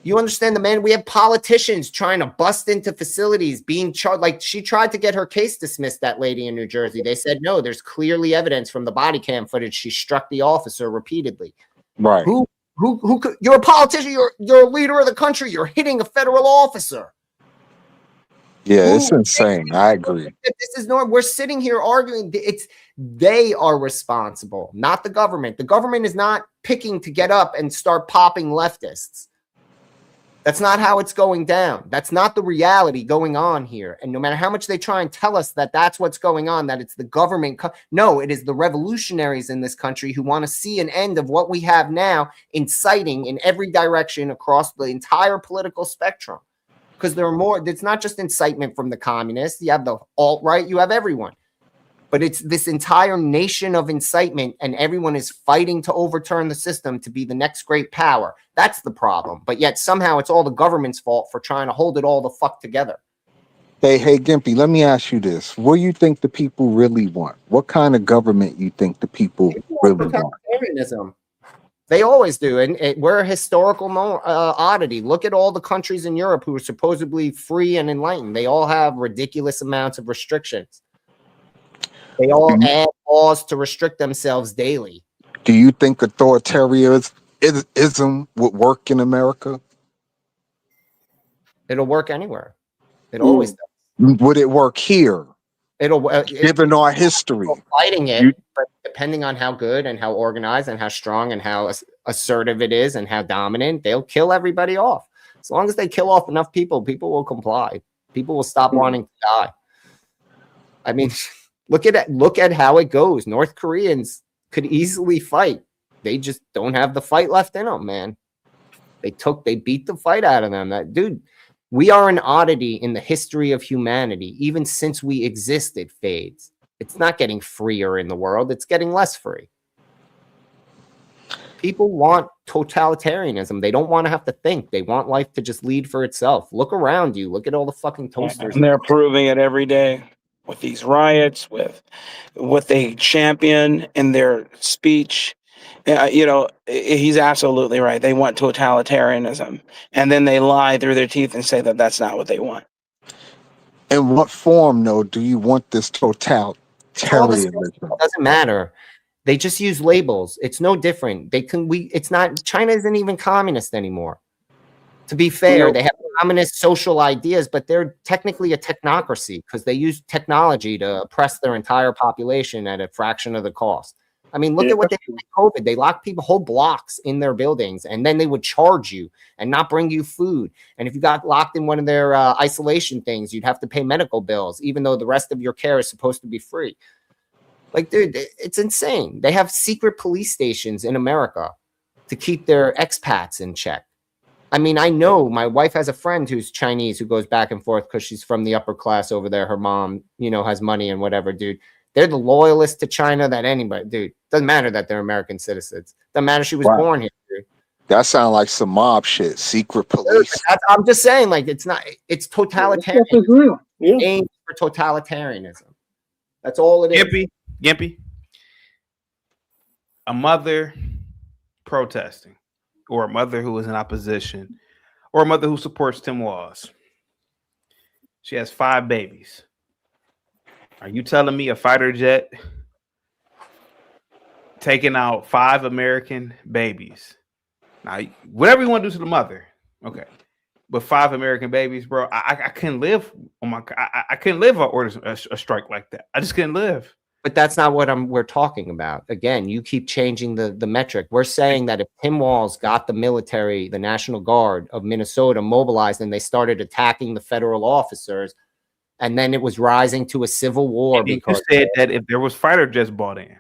You understand the man? We have politicians trying to bust into facilities, being charged. Like she tried to get her case dismissed, that lady in New Jersey. They said, no, there's clearly evidence from the body cam footage. She struck the officer repeatedly. Right. Who you're a politician. You're a leader of the country. You're hitting a federal officer. Yeah, it's insane. I agree. This is normal. We're sitting here arguing. They are responsible, not the government. The government is not picking to get up and start popping leftists. That's not how it's going down. That's not the reality going on here. And no matter how much they try and tell us that that's what's going on, that it's the government. No, it is the revolutionaries in this country who want to see an end of what we have now, inciting in every direction across the entire political spectrum. Because there are more, it's not just incitement from the communists. You have the alt-right, you have everyone. But it's this entire nation of incitement, and everyone is fighting to overturn the system to be the next great power. That's the problem. But yet somehow it's all the government's fault for trying to hold it all the fuck together. Hey, Gimpy, let me ask you this. What do you think the people really want? What kind of government you think the people really want? Totalitarianism. They always do. And we're a historical oddity. Look at all the countries in Europe who are supposedly free and enlightened. They all have ridiculous amounts of restrictions. They all add laws to restrict themselves daily. Do you think authoritarianism would work in America? It'll work anywhere. It always does. Would it work here? Given our history. Fighting it, but depending on how good and how organized and how strong and how assertive it is and how dominant, they'll kill everybody off. As long as they kill off enough people, people will comply. People will stop wanting to die. I mean, look at how it goes. North Koreans could easily fight. They just don't have the fight left in them, man. They beat the fight out of them. Dude, we are an oddity in the history of humanity. Even since we exist, it fades. It's not getting freer in the world. It's getting less free. People want totalitarianism. They don't want to have to think. They want life to just lead for itself. Look around you. Look at all the fucking toasters. And they're proving it every day with these riots, with what they champion in their speech. He's absolutely right. They want totalitarianism, and then they lie through their teeth and say that that's not what they want. In what form, though, do you want this totalitarianism? It doesn't matter. They just use labels. It's no different. It's not. China isn't even communist anymore. To be fair, they have communist social ideas, but they're technically a technocracy because they use technology to oppress their entire population at a fraction of the cost. I mean, look at what they did with COVID. They locked people, whole blocks in their buildings, and then they would charge you and not bring you food. And if you got locked in one of their isolation things, you'd have to pay medical bills, even though the rest of your care is supposed to be free. Like, dude, it's insane. They have secret police stations in America to keep their expats in check. I mean, I know my wife has a friend who's Chinese who goes back and forth because she's from the upper class over there. Her mom, has money and whatever, dude. They're the loyalist to China that anybody, dude. Doesn't matter that they're American citizens. Doesn't matter she was born here, dude. That sounds like some mob shit. Secret police. I'm just saying, like, it's not. It's totalitarian. Aimed for totalitarianism. That's all it is. Gimpy. A mother protesting, or a mother who is in opposition, or a mother who supports Tim Walz. She has 5 babies. Are you telling me a fighter jet taking out 5 American babies? Now, whatever you want to do to the mother, okay. But 5 American babies, bro, I couldn't live. I couldn't live or order a strike like that. I just couldn't live. But that's not what we're talking about. Again, you keep changing the metric. We're saying that if Tim Walz got the military, the National Guard of Minnesota mobilized, and they started attacking the federal officers, and then it was rising to a civil war. Because you said that if there was fighter jets bought in.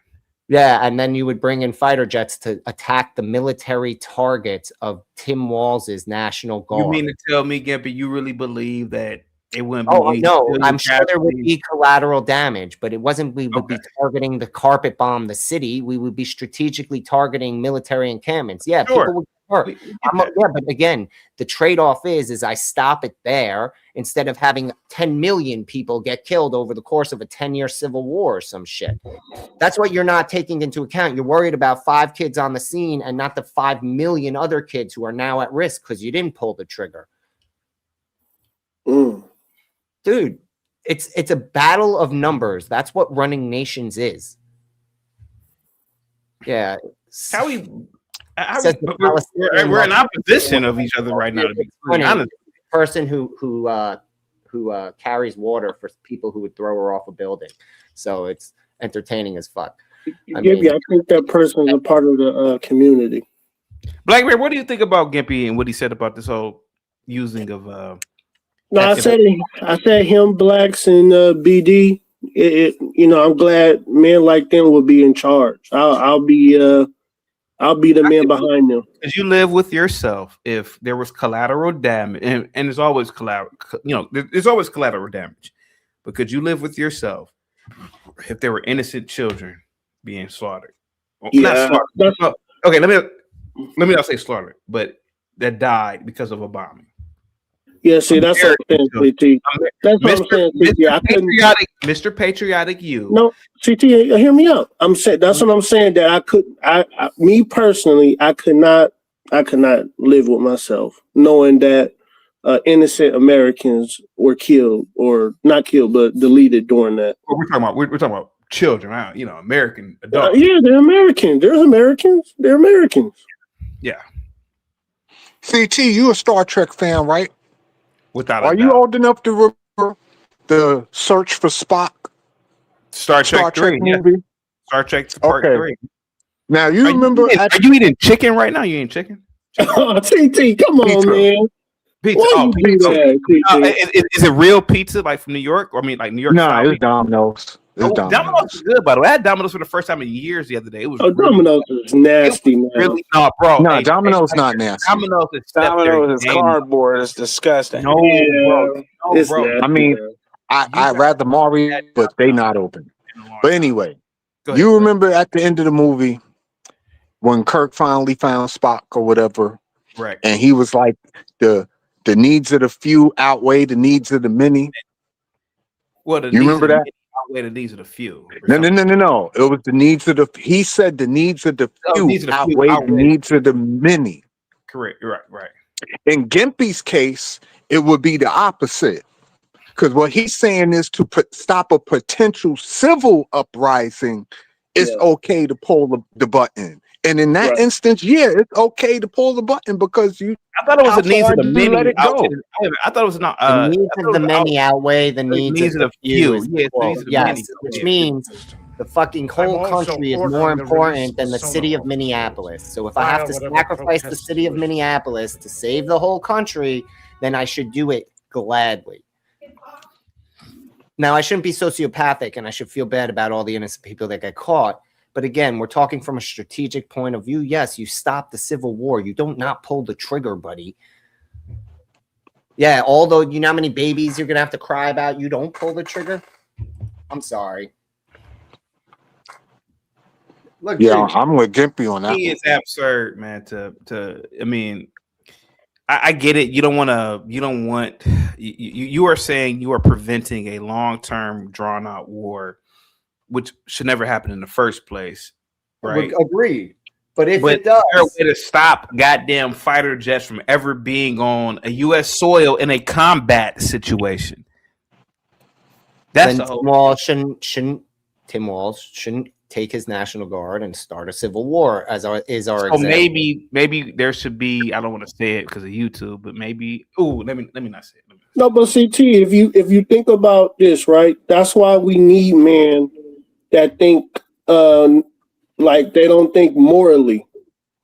Yeah, and then you would bring in fighter jets to attack the military targets of Tim Walz's National Guard. You mean to tell me, Gimpy, you really believe that it wouldn't be? Oh, no, I'm sure there would be collateral damage, but it wasn't we would be targeting the carpet bomb the city. We would be strategically targeting military encampments. Yeah, people would get Sure. Yeah, but again, the trade-off is I stop it there instead of having 10 million people get killed over the course of a 10-year civil war or some shit. That's what you're not taking into account. You're worried about 5 kids on the scene and not the 5 million other kids who are now at risk because you didn't pull the trigger. Dude, it's a battle of numbers. That's what running nations is. Yeah. We're in opposition of each other right now. To be honest, person who carries water for people who would throw her off a building. So it's entertaining as fuck. I think that person is a part of the community. Blackbeard, what do you think about Gimpy and what he said about this whole using of? No, I said him, blacks, and BD. I'm glad men like them will be in charge. I'll be the man behind them. Because you live with yourself. If there was collateral damage, and there's always there's always collateral damage. But could you live with yourself if there were innocent children being slaughtered? Yeah, not slaughtered. Okay, let me not say slaughtered, but that died because of a bombing. Yeah, see, that's what I'm saying, CT. That's what I'm saying, CT. Mr. Patriotic, you. No, CT, hear me out. I'm saying that's what I'm saying. That me personally, I could not live with myself knowing that innocent Americans were killed, or not killed, but deleted during that. We're talking about children, American adults. Yeah, they're American. There's Americans. They're Americans. Yeah. CT, you a Star Trek fan, right? Without Are you old enough to remember the Search for Spock? Star Trek 3 movie? Yeah. Star Trek Part 3. Now you remember? Are you eating chicken right now? You eating chicken? TT, come on, man. Pizza. Oh, pizza. Is it real pizza, like from New York? Or I mean, like New York? No, it was Domino's. Domino's is good, by the way. I had Domino's for the first time in years the other day. It was Domino's is nasty, man. Really, no, bro. No, Domino's not nasty. Domino's is cardboard. It's disgusting. No, bro. I mean, I'd rather Mario, but they not open. But anyway, you remember at the end of the movie when Kirk finally found Spock or whatever, right? And he was like, the needs of the few outweigh the needs of the many. Well, you remember that? Outweigh the needs of the few. No. It was the needs of the. He said the needs of the few outweigh the needs of the many. Correct. Right. In Gimpy's case, it would be the opposite. Because what he's saying is to stop a potential civil uprising, it's okay to pull the button. And in that instance, it's okay to pull the button because you. I thought it was the needs of the many. Let it go. I thought it was not. The needs of the many outweigh the needs of the few. Yes, which means the fucking whole country is more important than the city of Minneapolis. So if I have to sacrifice the city of Minneapolis to save the whole country, then I should do it gladly. Now, I shouldn't be sociopathic and I should feel bad about all the innocent people that get caught. But again, we're talking from a strategic point of view. Yes, you stop the civil war. You don't not pull the trigger, buddy. Yeah, although you know how many babies you're going to have to cry about, you don't pull the trigger. I'm sorry. Look, yeah, I'm with Gimpy on that. It's absurd, man. I mean, I get it. You are saying you are preventing a long-term, drawn-out war, which should never happen in the first place, right? Agreed. But if it does, there a way to stop goddamn fighter jets from ever being on a U.S. soil in a combat situation? That's then Tim Walz shouldn't take his National Guard and start a civil war as our example. Maybe there should be. I don't want to say it because of YouTube, but maybe. Let me not say it. No, but CT, if you think about this, right? That's why we need men that think like they don't think morally.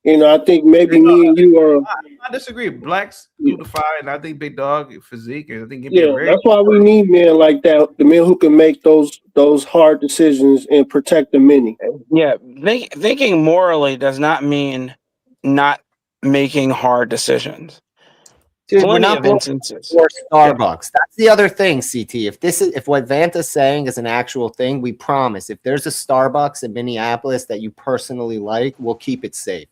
I think maybe me and you are. I disagree. Blacks unify, and I think Big Dog physique, and I think that's why we need men like that. The men who can make those hard decisions and protect the many. Yeah, thinking morally does not mean not making hard decisions. Dude, we're not instances. For Starbucks. That's the other thing, CT. If what Vanta's saying is an actual thing, we promise. If there's a Starbucks in Minneapolis that you personally like, we'll keep it safe.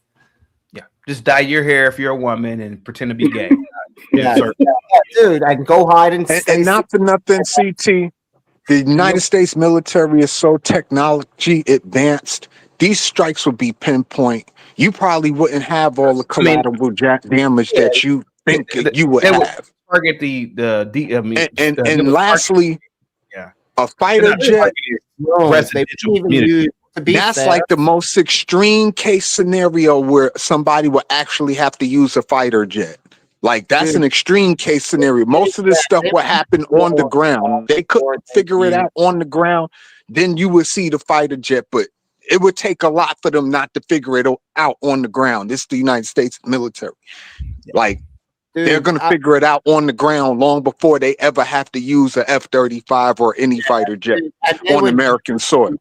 Yeah. Just dye your hair if you're a woman and pretend to be gay. Yeah, dude, I can go hide and stay. And not for nothing, CT. The United States military is so technology advanced. These strikes would be pinpoint. You probably wouldn't have all the collateral damage that you think you would have. Target And lastly, yeah, a fighter jet. Residential That's like the most extreme case scenario where somebody would actually have to use a fighter jet. Like that's an extreme case scenario. Most of this stuff would happen on the ground. They couldn't figure it out on the ground. Then you would see the fighter jet, but it would take a lot for them not to figure it out on the ground. It's the United States military. Like they're going to figure it out on the ground long before they ever have to use a F-35 or any fighter jet on American soil.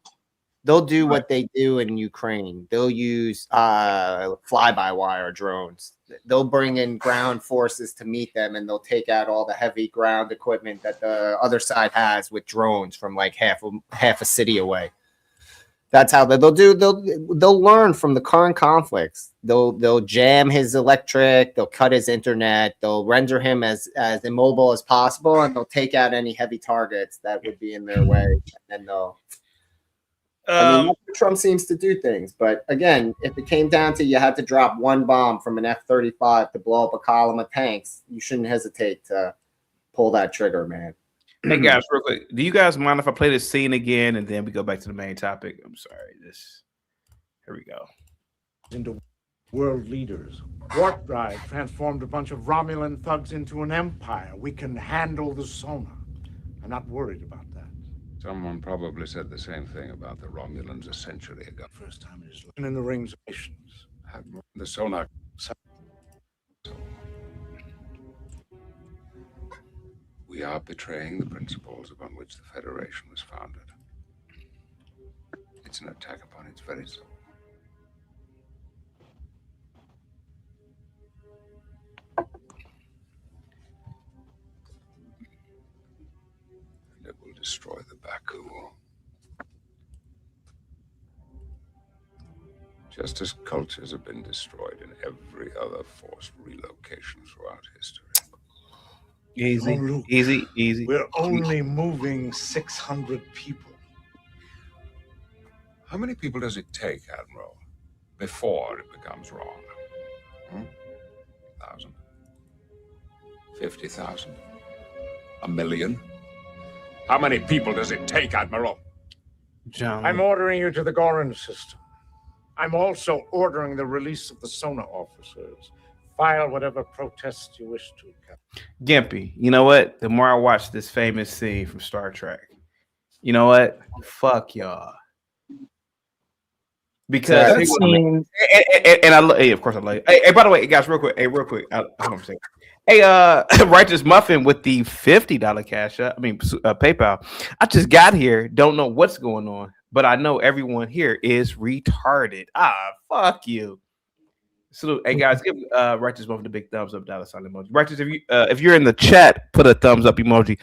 They'll do what they do in Ukraine. They'll use fly-by-wire drones. They'll bring in ground forces to meet them, and they'll take out all the heavy ground equipment that the other side has with drones from like half a city away. That's how they'll do. They'll learn from the current conflicts. They'll jam his electric. They'll cut his internet. They'll render him as immobile as possible, and they'll take out any heavy targets that would be in their way. And then they'll. I mean, Trump seems to do things, but again, if it came down to you had to drop one bomb from an F-35 to blow up a column of tanks, you shouldn't hesitate to pull that trigger, man. Hey guys, real quick, do you guys mind if I play this scene again and then we go back to the main topic? I'm sorry. Here we go. Into world leaders. Warp drive transformed a bunch of Romulan thugs into an empire. We can handle the sonar. I'm not worried about that. Someone probably said the same thing about the Romulans a century ago. First time in his life. In the rings of nations. The sonar. We are betraying the principles upon which the Federation was founded. It's an attack upon its very soul. And it will destroy the Baku. Just as cultures have been destroyed in every other forced relocation throughout history. Easy, Oh, Luke, easy. We're only moving 600 people. How many people does it take, Admiral, before it becomes wrong? 1,000? 50,000? 1,000,000? How many people does it take, Admiral? John. I'm ordering you to the Goran system. I'm also ordering the release of the sonar officers. File whatever protests you wish to. Gimpy, you know what? The more I watch this famous scene from Star Trek, you know what? Fuck y'all. Because hey, of course I love you. Hey, by the way, guys, real quick. Hey, Righteous Muffin with the $50 cash up. PayPal. I just got here. Don't know what's going on, but I know everyone here is retarded. Fuck you. Salute. Hey guys, give Righteous Muffin the big thumbs up, $ emoji. Righteous, if you're in the chat, put a thumbs up emoji.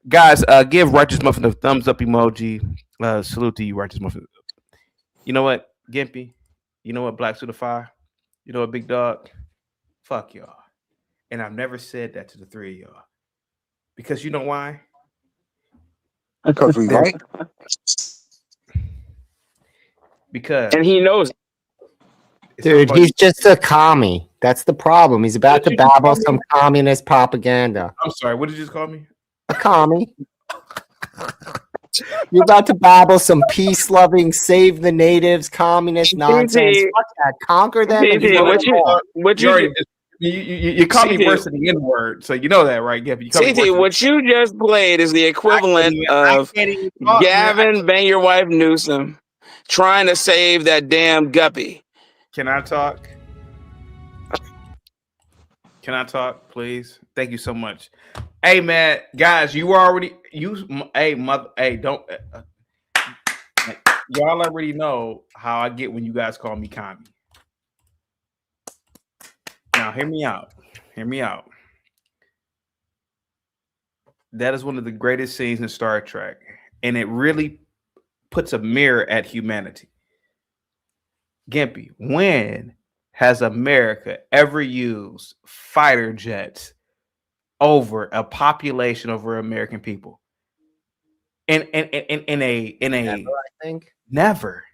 Guys, give Righteous Muffin the thumbs up emoji. Salute to you, Righteous Muffin. You know what, Gimpy? You know what, Black Suit of Fire? You know what, Big Dog? Fuck y'all. And I've never said that to the three of y'all. Because you know why? Because we right. Because and he knows. Dude, he's just a commie. That's the problem. He's about to babble some communist propaganda. I'm sorry, what did you just call me? A commie. You're about to babble some peace-loving, save the natives, communist nonsense. Fuck that. Conquer them. You call me worse than the N-word, so you know that, right, Gabby? What you just played is the equivalent of Gavin Bang Your Wife Newsom trying to save that damn guppy. Can I talk? Can I talk, please? Thank you so much. Hey, man, guys, don't. Y'all already know how I get when you guys call me commie. Now, hear me out. Hear me out. That is one of the greatest scenes in Star Trek, and it really puts a mirror at humanity. Gimpy, when has America ever used fighter jets over a population over American people? In a Never, I think. Never.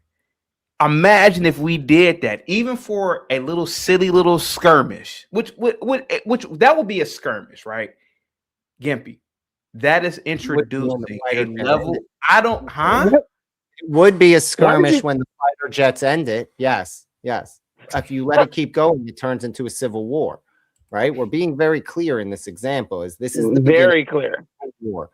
Imagine if we did that, even for a little silly little skirmish, which that would be a skirmish, right? Gimpy, that is introducing a level. I don't, It would be a skirmish when the fighter jets end it. Yes, yes. If you let it keep going, it turns into a civil war, right? We're being very clear in this example. This is the very clear war.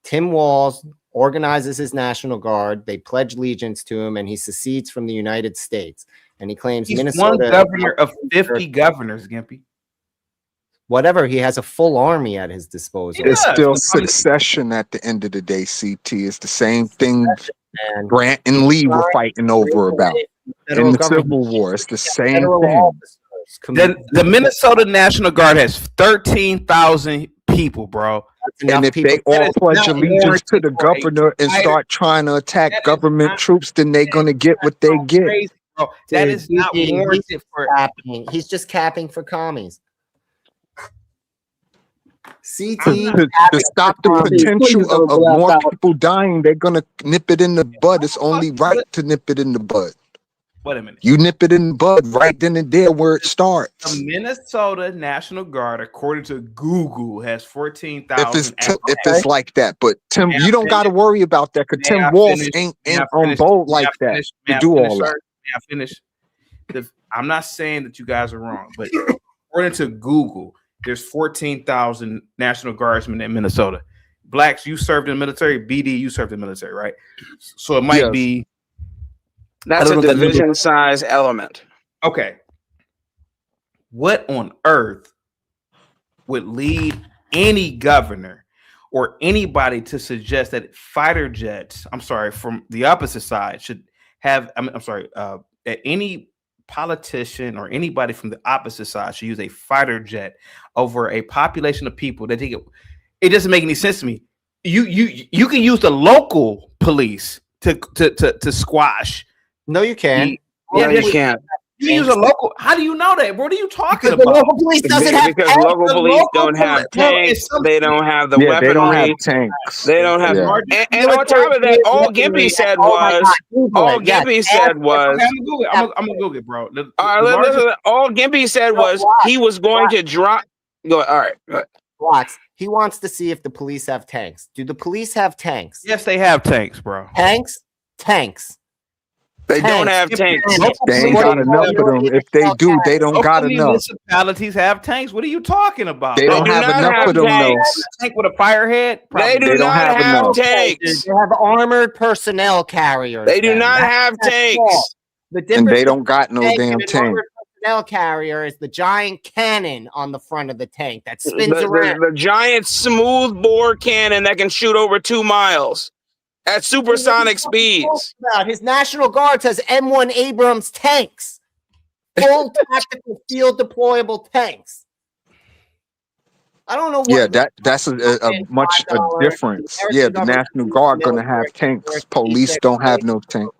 Tim Walz organizes his National Guard. They pledge allegiance to him, and he secedes from the United States. And he claims he's Minnesota, one governor of 50 governors, Gimpy. Whatever, he has a full army at his disposal. It's still succession at the end of the day, CT. It's the same thing Grant and Lee were fighting over about in the Civil War. It's the same thing. The Minnesota National Guard has 13,000 people, bro. And if they all pledge allegiance to the governor and start trying to attack government troops, then they're going to get what they get. Bro. That is not warranted for. He's just capping for commies. CT to stop the potential of more people dying, they're gonna nip it in the bud. It's only right to nip it in the bud. Wait a minute. You nip it in the bud right then and there where it starts. The Minnesota National Guard, according to Google, has 14,000. If it's like that, but Tim, you don't got to worry about that because Tim Walz ain't on board like that to do all that. May I finish? I'm not saying that you guys are wrong, but according to Google, there's 14,000 National Guardsmen in Minnesota. Blacks, you served in the military. BD, you served in the military, right? So it might be. That's a division size element. Okay. What on earth would lead any governor or anybody to suggest that fighter jets, from the opposite side should have, that any politician or anybody from the opposite side should use a fighter jet over a population of people that it doesn't make any sense to me. You can use the local police to squash. No, you can. You can't. You use a local. How do you know that? What are you talking about? The local police doesn't have because local police don't have tanks. They don't have the weaponry. They don't have tanks. They don't have. And on top of that, all Gimpy said was. I'm gonna Google it, bro. All Gimpy said was he was going to drop. Go. All right. Go ahead. Watts. He wants to see if the police have tanks. Do the police have tanks? Yes, they have tanks, bro. Tanks. They don't have tanks. They ain't got enough of them. If they do, they don't got enough. Municipalities have tanks. What are you talking about? They don't have enough of them, though. Tank with a fire head? They do not have tanks. They have armored personnel carriers. They do not have tanks. And they don't got no damn tank. Personnel carrier is the giant cannon on the front of the tank that spins around. The giant smooth bore cannon that can shoot over 2 miles. At supersonic speeds. His National Guard has M1 Abrams tanks. Full tactical field deployable tanks. I don't know what. Yeah, that's a much difference. Yeah, the National Guard gonna have tanks. Police don't have no tank.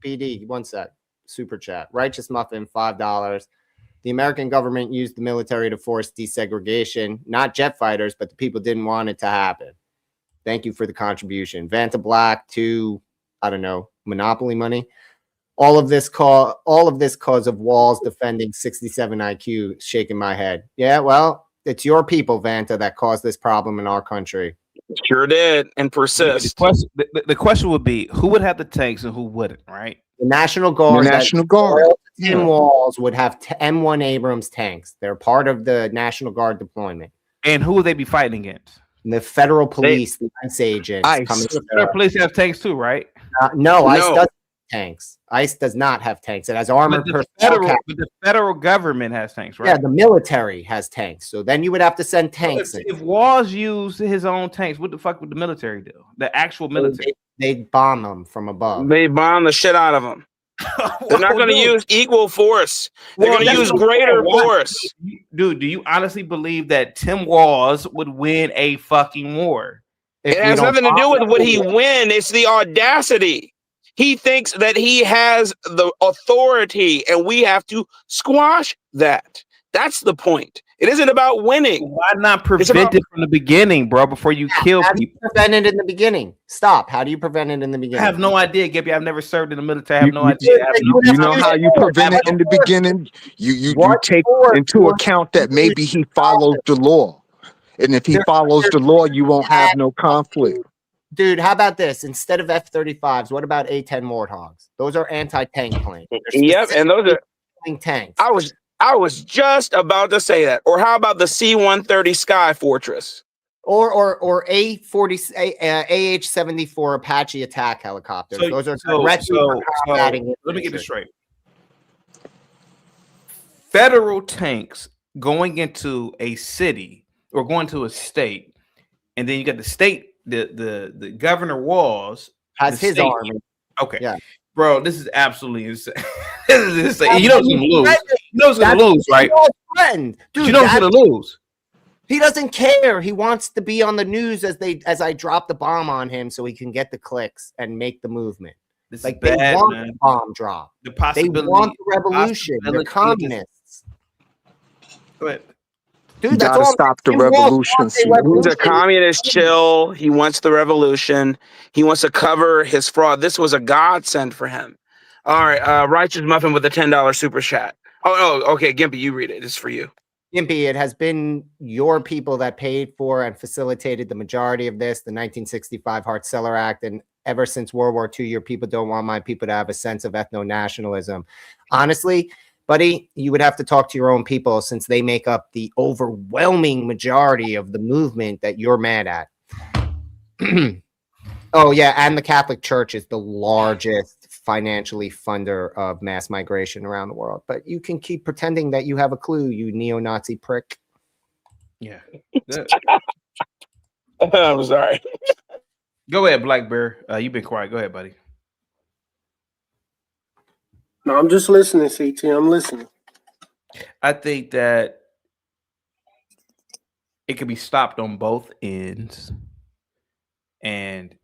BD, one sec. Super chat. Righteous Muffin, $5. The American government used the military to force desegregation, not jet fighters, but the people didn't want it to happen. Thank you for the contribution. Vanta Black to, I don't know, Monopoly money. All of this cause of Walz defending 67 IQ, shaking my head. Yeah, well, it's your people, Vanta, that caused this problem in our country. Sure did, and persist. The question would be, who would have the tanks and who wouldn't, right? The National Guard. The National Guard. Tim Walz would have M1 Abrams tanks. They're part of the National Guard deployment. And who would they be fighting against? The federal police, the ICE agents. The federal police have tanks too, right? No, ICE doesn't have tanks. ICE does not have tanks. It has armored personnel. But the federal government has tanks, right? Yeah, the military has tanks. So then you would have to send tanks. If Walz used his own tanks, what the fuck would the military do? The actual military. They bomb them from above. They bomb the shit out of them. They're not going to use equal force. They're going to use greater force. Dude, do you honestly believe that Tim Walz would win a fucking war? It has nothing to do with what he win. It's the audacity. He thinks that he has the authority and we have to squash that. That's the point. It isn't about winning. Why not prevent it from the beginning, bro, before you kill How do you people? prevent it in the beginning? Stop. How do you prevent it in the I beginning? have no idea, Gibby. I've never served in the military. I have no You, idea. you know how you prevent it in the beginning? You take into account that maybe he follows the law. And if he follows the law, you won't have no conflict. Dude, how about this? Instead of F-35s, what about A-10 Warthogs? Those are anti-tank planes. Yep, and those are tanks. I was just about to say that. Or how about the C-130 Sky Fortress? Or A-40 AH-74 Apache attack helicopters. Those are directly for combating. Let me get this straight. Federal tanks going into a city or going to a state, and then you got the state, the governor Walz has his army. Okay, yeah, bro, this is absolutely insane. This is insane. You know he's gonna lose. You know he's gonna lose, right? Friend. Dude, you know he's gonna lose. He doesn't care. He wants to be on the news as I drop the bomb on him, so he can get the clicks and make the movement. This like is they bad, want man. the bomb drop. The possibility, they want the revolution. They're communists. But dude, that's all. Stop the revolution. He's a communist chill. He wants the revolution. He wants to cover his fraud. This was a godsend for him. All right, Righteous Muffin with a $10 super chat. Oh, okay, Gimpy, you read it. It's for you. Gimpy, it has been your people that paid for and facilitated the majority of this, the 1965 Hart-Celler Act, and ever since World War II, your people don't want my people to have a sense of ethno-nationalism. Honestly, buddy, you would have to talk to your own people since they make up the overwhelming majority of the movement that you're mad at. Oh, yeah, and the Catholic Church is the largest financially funder of mass migration around the world. But you can keep pretending that you have a clue, you neo-Nazi prick. Yeah. I'm sorry. Go ahead, Black Bear. You've been quiet. Go ahead, buddy. No, I'm just listening, CT. I'm listening. I think that it could be stopped on both ends. And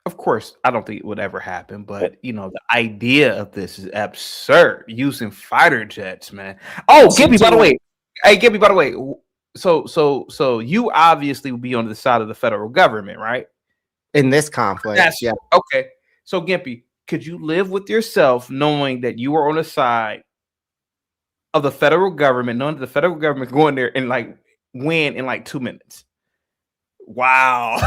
of course, I don't think it would ever happen, but you know, the idea of this is absurd. Using fighter jets, man. Oh, Gibby, by the way. Hey, Gibby, by the way. So you obviously would be on the side of the federal government, right? In this conflict. Yeah. Okay. So Gimpy, could you live with yourself knowing that you are on the side of the federal government, knowing that the federal government going there and like win in like 2 minutes? Wow.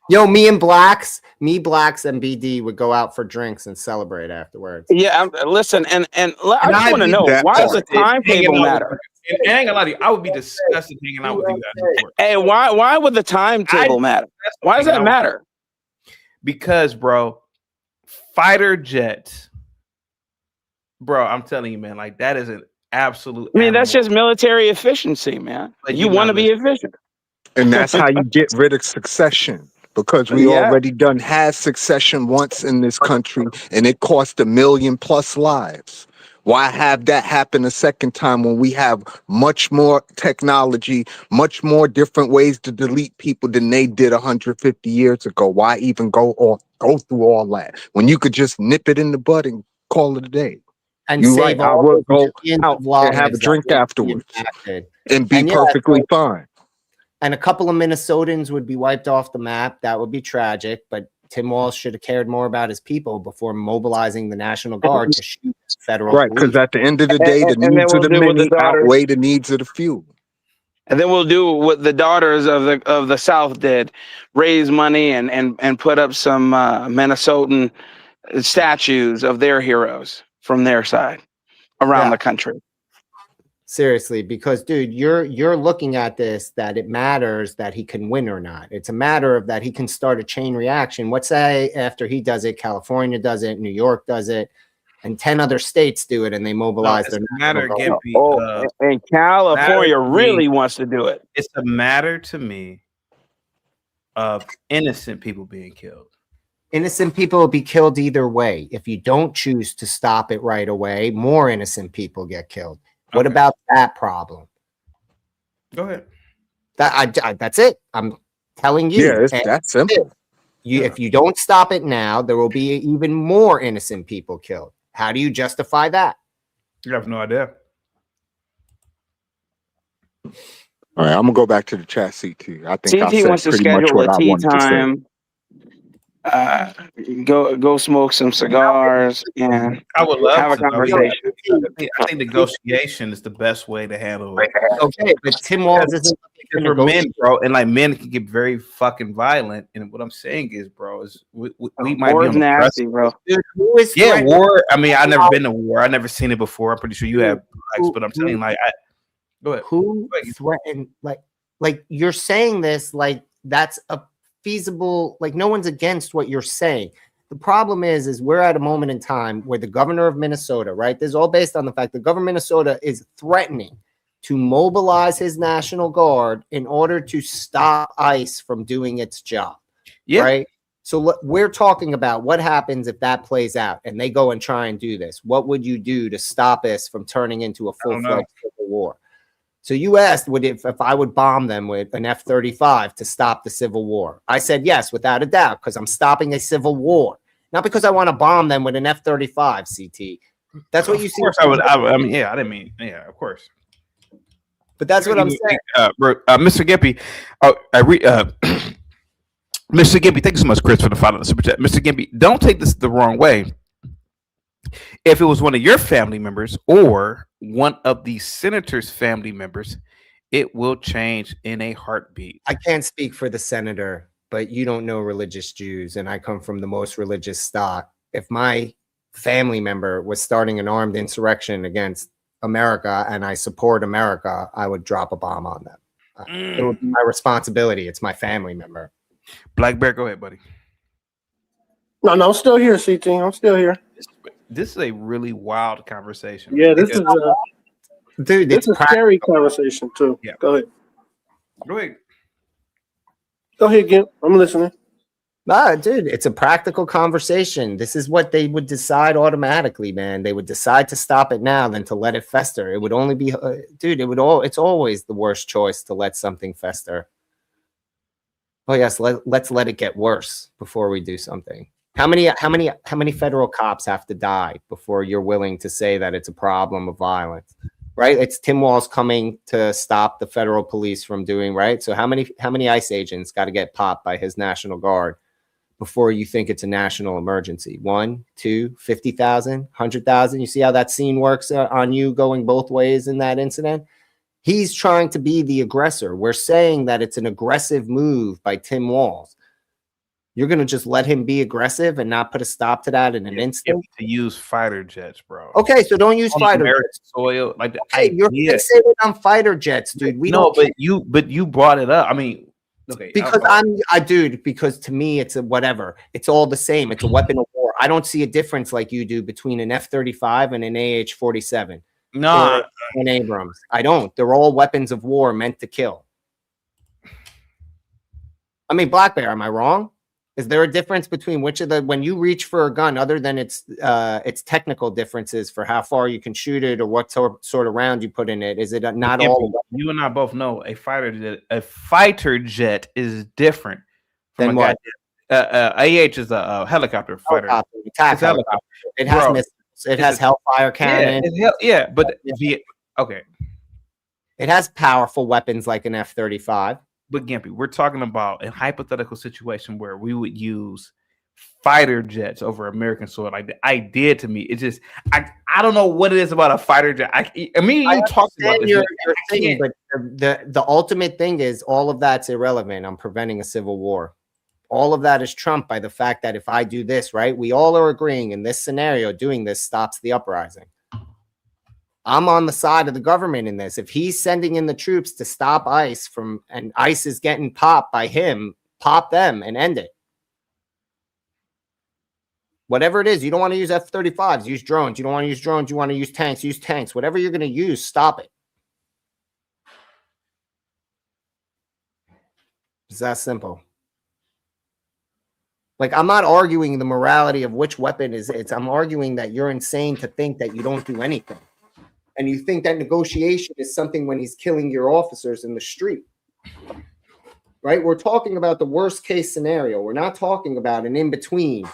Yo, me, Blacks, and BD would go out for drinks and celebrate afterwards. Yeah, listen, and I just want to know, why does the timetable matter? And I ain't gonna lie to you, I would be disgusted hanging out with you guys. Hey, why would the timetable matter? Why does that matter? Because, bro, fighter jets, bro, I'm telling you, man, like that is an absolute. I mean, that's just military efficiency, man. Like, you want to be efficient, and that's how you get rid of succession. Because we already done had succession once in this country, and it cost 1 million+ lives. Why have that happen a second time when we have much more technology, much more different ways to delete people than they did 150 years ago? Why even go through all that when you could just nip it in the bud and call it a day? And you're save right. I all will the go millions out of lives and have a that drink would be afterwards impacted. and be And yeah, perfectly fine. And a couple of Minnesotans would be wiped off the map. That would be tragic. But Tim Walz should have cared more about his people before mobilizing the National Guard to shoot federal Right, because at the end of the day, the needs of the many outweigh the needs of the few. And then we'll do what the daughters of the South did: raise money and put up some Minnesotan statues of their heroes from their side around the country. Seriously, because dude, you're looking at this that it matters that he can win or not. It's a matter of that he can start a chain reaction. What say after he does it, California does it, New York does it, and 10 other states do it, and they mobilize their matter, Gimpy, and California really wants to do it. It's a matter to me of innocent people being killed. Innocent people will be killed either way. If you don't choose to stop it right away, more innocent people get killed. What about that problem? Go ahead. That's it. I'm telling you. Yeah, it's that simple. If you don't stop it now, there will be even more innocent people killed. How do you justify that? You have no idea. All right, I'm gonna go back to the chat, CT. I think I CT said wants to pretty much schedule what a I tea wanted to say. time. Go smoke some cigars and I would love have a to. conversation. I think negotiation is the best way to handle it. Okay, but Tim Walz isn't because we're men, bro, and like men can get very fucking violent. And what I'm saying is, bro, is we might be War's on the nasty, precipice. bro. Dude, who is Yeah, threatening- war. I mean, I've never been to war. I've never seen it before. I'm pretty sure you have, but I'm saying, like, go ahead. Who threatened? Like you're saying this like that's a feasible. Like no one's against what you're saying. The problem is we're at a moment in time where the governor of Minnesota, right? This is all based on the fact the governor of Minnesota is threatening to mobilize his National Guard in order to stop ICE from doing its job. Yeah. Right. So we're talking about what happens if that plays out and they go and try and do this. What would you do to stop us from turning into a full-fledged civil war? So you asked if I would bomb them with an F-35 to stop the civil war. I said yes, without a doubt, because I'm stopping a civil war, not because I want to bomb them with an F-35. CT. That's what you see. Of course, I mean, yeah, I didn't mean, yeah, of course. But that's what I'm saying. Mr. Gimpy, Mr. Gimpy, thank you so much, Chris, for the $5 super chat. Mr. Gimpy, don't take this the wrong way. If it was one of your family members or one of the senator's family members, it will change in a heartbeat. I can't speak for the senator, but you don't know religious Jews, and I come from the most religious stock. If my family member was starting an armed insurrection against America and I support America, I would drop a bomb on them. It would be my responsibility. It's my family member. Black Bear, go ahead, buddy. No, I'm still here, CT. I'm still here. This is a really wild conversation. Yeah, this is dude. This is a scary conversation too. Yeah. Go ahead. Go ahead. Go ahead, Gimp. I'm listening. Nah, dude, it's a practical conversation. This is what they would decide automatically, man. They would decide to stop it now than to let it fester. It would only be, dude. It's always the worst choice to let something fester. Oh yes, let's let it get worse before we do something. How many federal cops have to die before you're willing to say that it's a problem of violence? Right? It's Tim Walz coming to stop the federal police from doing right. So how many ICE agents got to get popped by his National Guard before you think it's a national emergency? 1, 2, 50,000, 100,000. You see how that scene works on you going both ways in that incident? He's trying to be the aggressor. We're saying that it's an aggressive move by Tim Walz. You're going to just let him be aggressive and not put a stop to that in an instant? To use fighter jets, bro. Okay, so don't use On fighter American jets. soil, like Okay, you're fixated on fighter jets, dude. We don't care. but you brought it up. I mean, okay, because because to me it's a whatever. It's all the same. It's a weapon of war. I don't see a difference like you do between an F-35 and an AH-47. No, an Abrams. I don't. They're all weapons of war meant to kill. I mean, Black Bear, am I wrong? Is there a difference between which of the when you reach for a gun, other than its technical differences for how far you can shoot it or what sort of round you put in it? Is it not all? You and I both know a fighter jet is different from Than a what? AH is a helicopter fighter. Attack It's a helicopter. It has Bro, missiles. It has Hellfire cannon. But okay. It has powerful weapons like an F-35. But Gimpy, we're talking about a hypothetical situation where we would use fighter jets over American soil. Like the idea to me, it's just I don't know what it is about a fighter jet. I mean, you talked about this. You're saying, but the ultimate thing is all of that's irrelevant. I'm preventing a civil war. All of that is trumped by the fact that if I do this, right, we all are agreeing in this scenario, doing this stops the uprising. I'm on the side of the government in this. If he's sending in the troops to stop ICE and ICE is getting popped by him, pop them and end it. Whatever it is, you don't want to use F-35s, use drones. You don't want to use drones, you want to use tanks. Whatever you're going to use, stop it. It's that simple. Like, I'm not arguing the morality of which weapon I'm arguing that you're insane to think that you don't do anything. And you think that negotiation is something when he's killing your officers in the street. right? We're talking about the worst case scenario. We're not talking about an in between.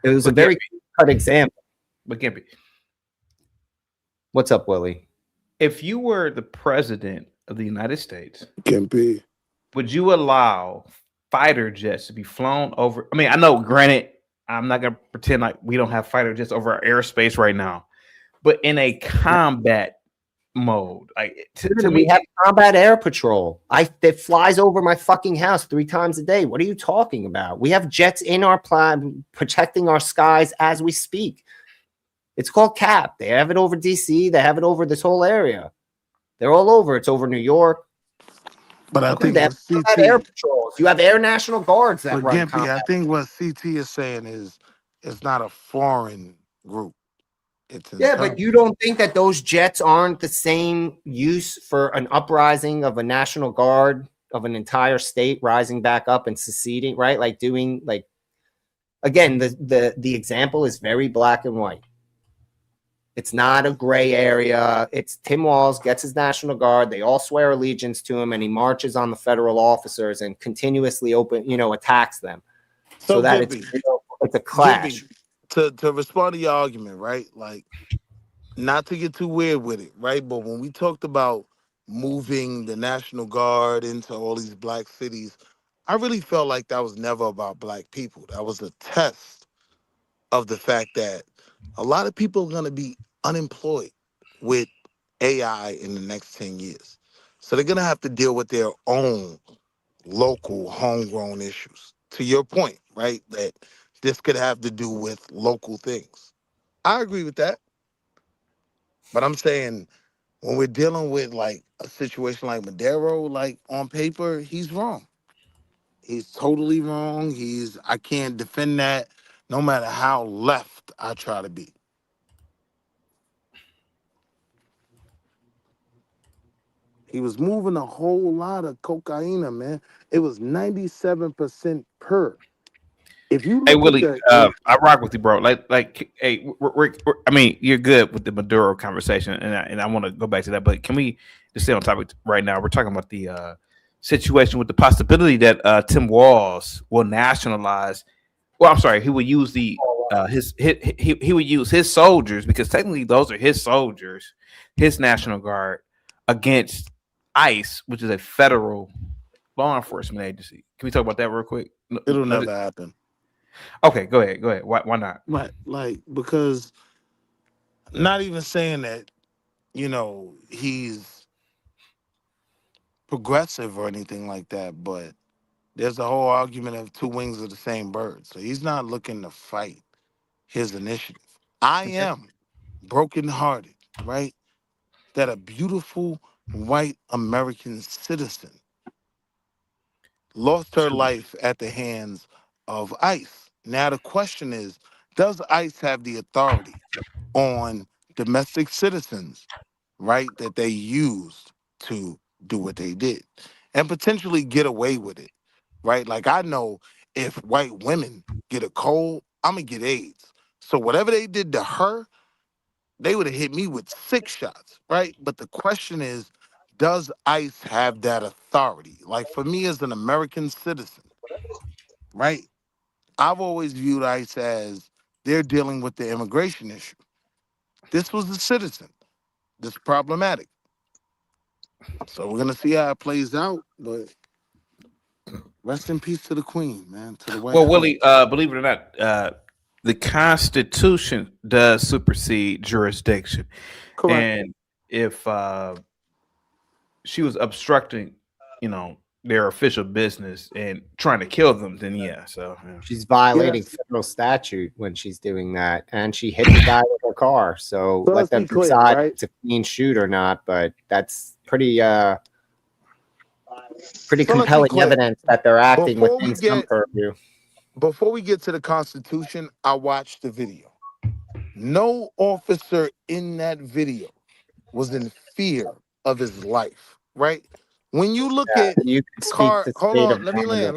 It was a very cut example. But Gimpy, what's up, Willie? If you were the president of the United States, Gimpy, would you allow fighter jets to be flown over? I mean, I know, granted, I'm not gonna pretend like we don't have fighter jets over our airspace right now, but in a combat mode, like to we me, have combat air patrol. That flies over my fucking house 3 times a day. What are you talking about? We have jets in our plan protecting our skies as we speak. It's called CAP. They have it over DC. They have it over this whole area. They're all over. It's over New York. But I think they have combat air patrols. You have Air National Guards that but run Gimpy, combat. I think what CT is saying is it's not a foreign group. It's Yeah, but you don't think that those jets aren't the same use for an uprising of a National Guard of an entire state rising back up and seceding, right? Like doing like again, the example is very black and white. It's not a gray area. It's Tim Walz gets his National Guard. They all swear allegiance to him, and he marches on the federal officers and continuously attacks them. So that Gimpy, it's a clash. Gimpy, to respond to your argument, right? Like, not to get too weird with it, right? But when we talked about moving the National Guard into all these black cities, I really felt like that was never about black people. That was a test of the fact that a lot of people are going to be unemployed with AI in the next 10 years. So they're going to have to deal with their own local homegrown issues. To your point, right? That this could have to do with local things. I agree with that. But I'm saying when we're dealing with like a situation like Madero, like on paper, he's wrong. He's totally wrong. I can't defend that no matter how left I try to be. He was moving a whole lot of cocaine, man. It was 97% per. If you look hey Willie, at I rock with you, bro. Hey, I mean, you're good with the Maduro conversation, and I want to go back to that. But can we just stay on topic right now? We're talking about the situation with the possibility that Tim Walz will nationalize. Well, I'm sorry, he will use he would use his soldiers, because technically those are his soldiers, his National Guard, against ICE, which is a federal law enforcement agency. Can we talk about that real quick? it'll never happen. Okay, go ahead. Why not? Right, like, because not even saying that, he's progressive or anything like that, but there's a whole argument of two wings of the same bird. So he's not looking to fight his initiative. I am brokenhearted, right? That a beautiful white American citizen lost her life at the hands of ICE. Now the question is, does ICE have the authority on domestic citizens, right, that they used to do what they did and potentially get away with it, right? Like, I know if white women get a cold, I'm gonna get AIDS. So whatever they did to her, they would have hit me with 6 shots, right? But the question is, does ICE have that authority? Like, for me as an American citizen, right? I've always viewed ICE as they're dealing with the immigration issue. This was a citizen. This is problematic. So we're gonna see how it plays out, but rest in peace to the Queen, man. To the White House. Willie, believe it or not, the Constitution does supersede jurisdiction. Correct. And if she was obstructing, their official business and trying to kill them, then yeah. So she's violating federal statute when she's doing that, and she hit the guy with her car. So let them decide if it's a clean shoot or not. But that's pretty compelling evidence that they're acting within some purview. Before we get to the Constitution, I watched the video. No officer in that video was in fear of his life, right? When you look at car, hold on, let me land.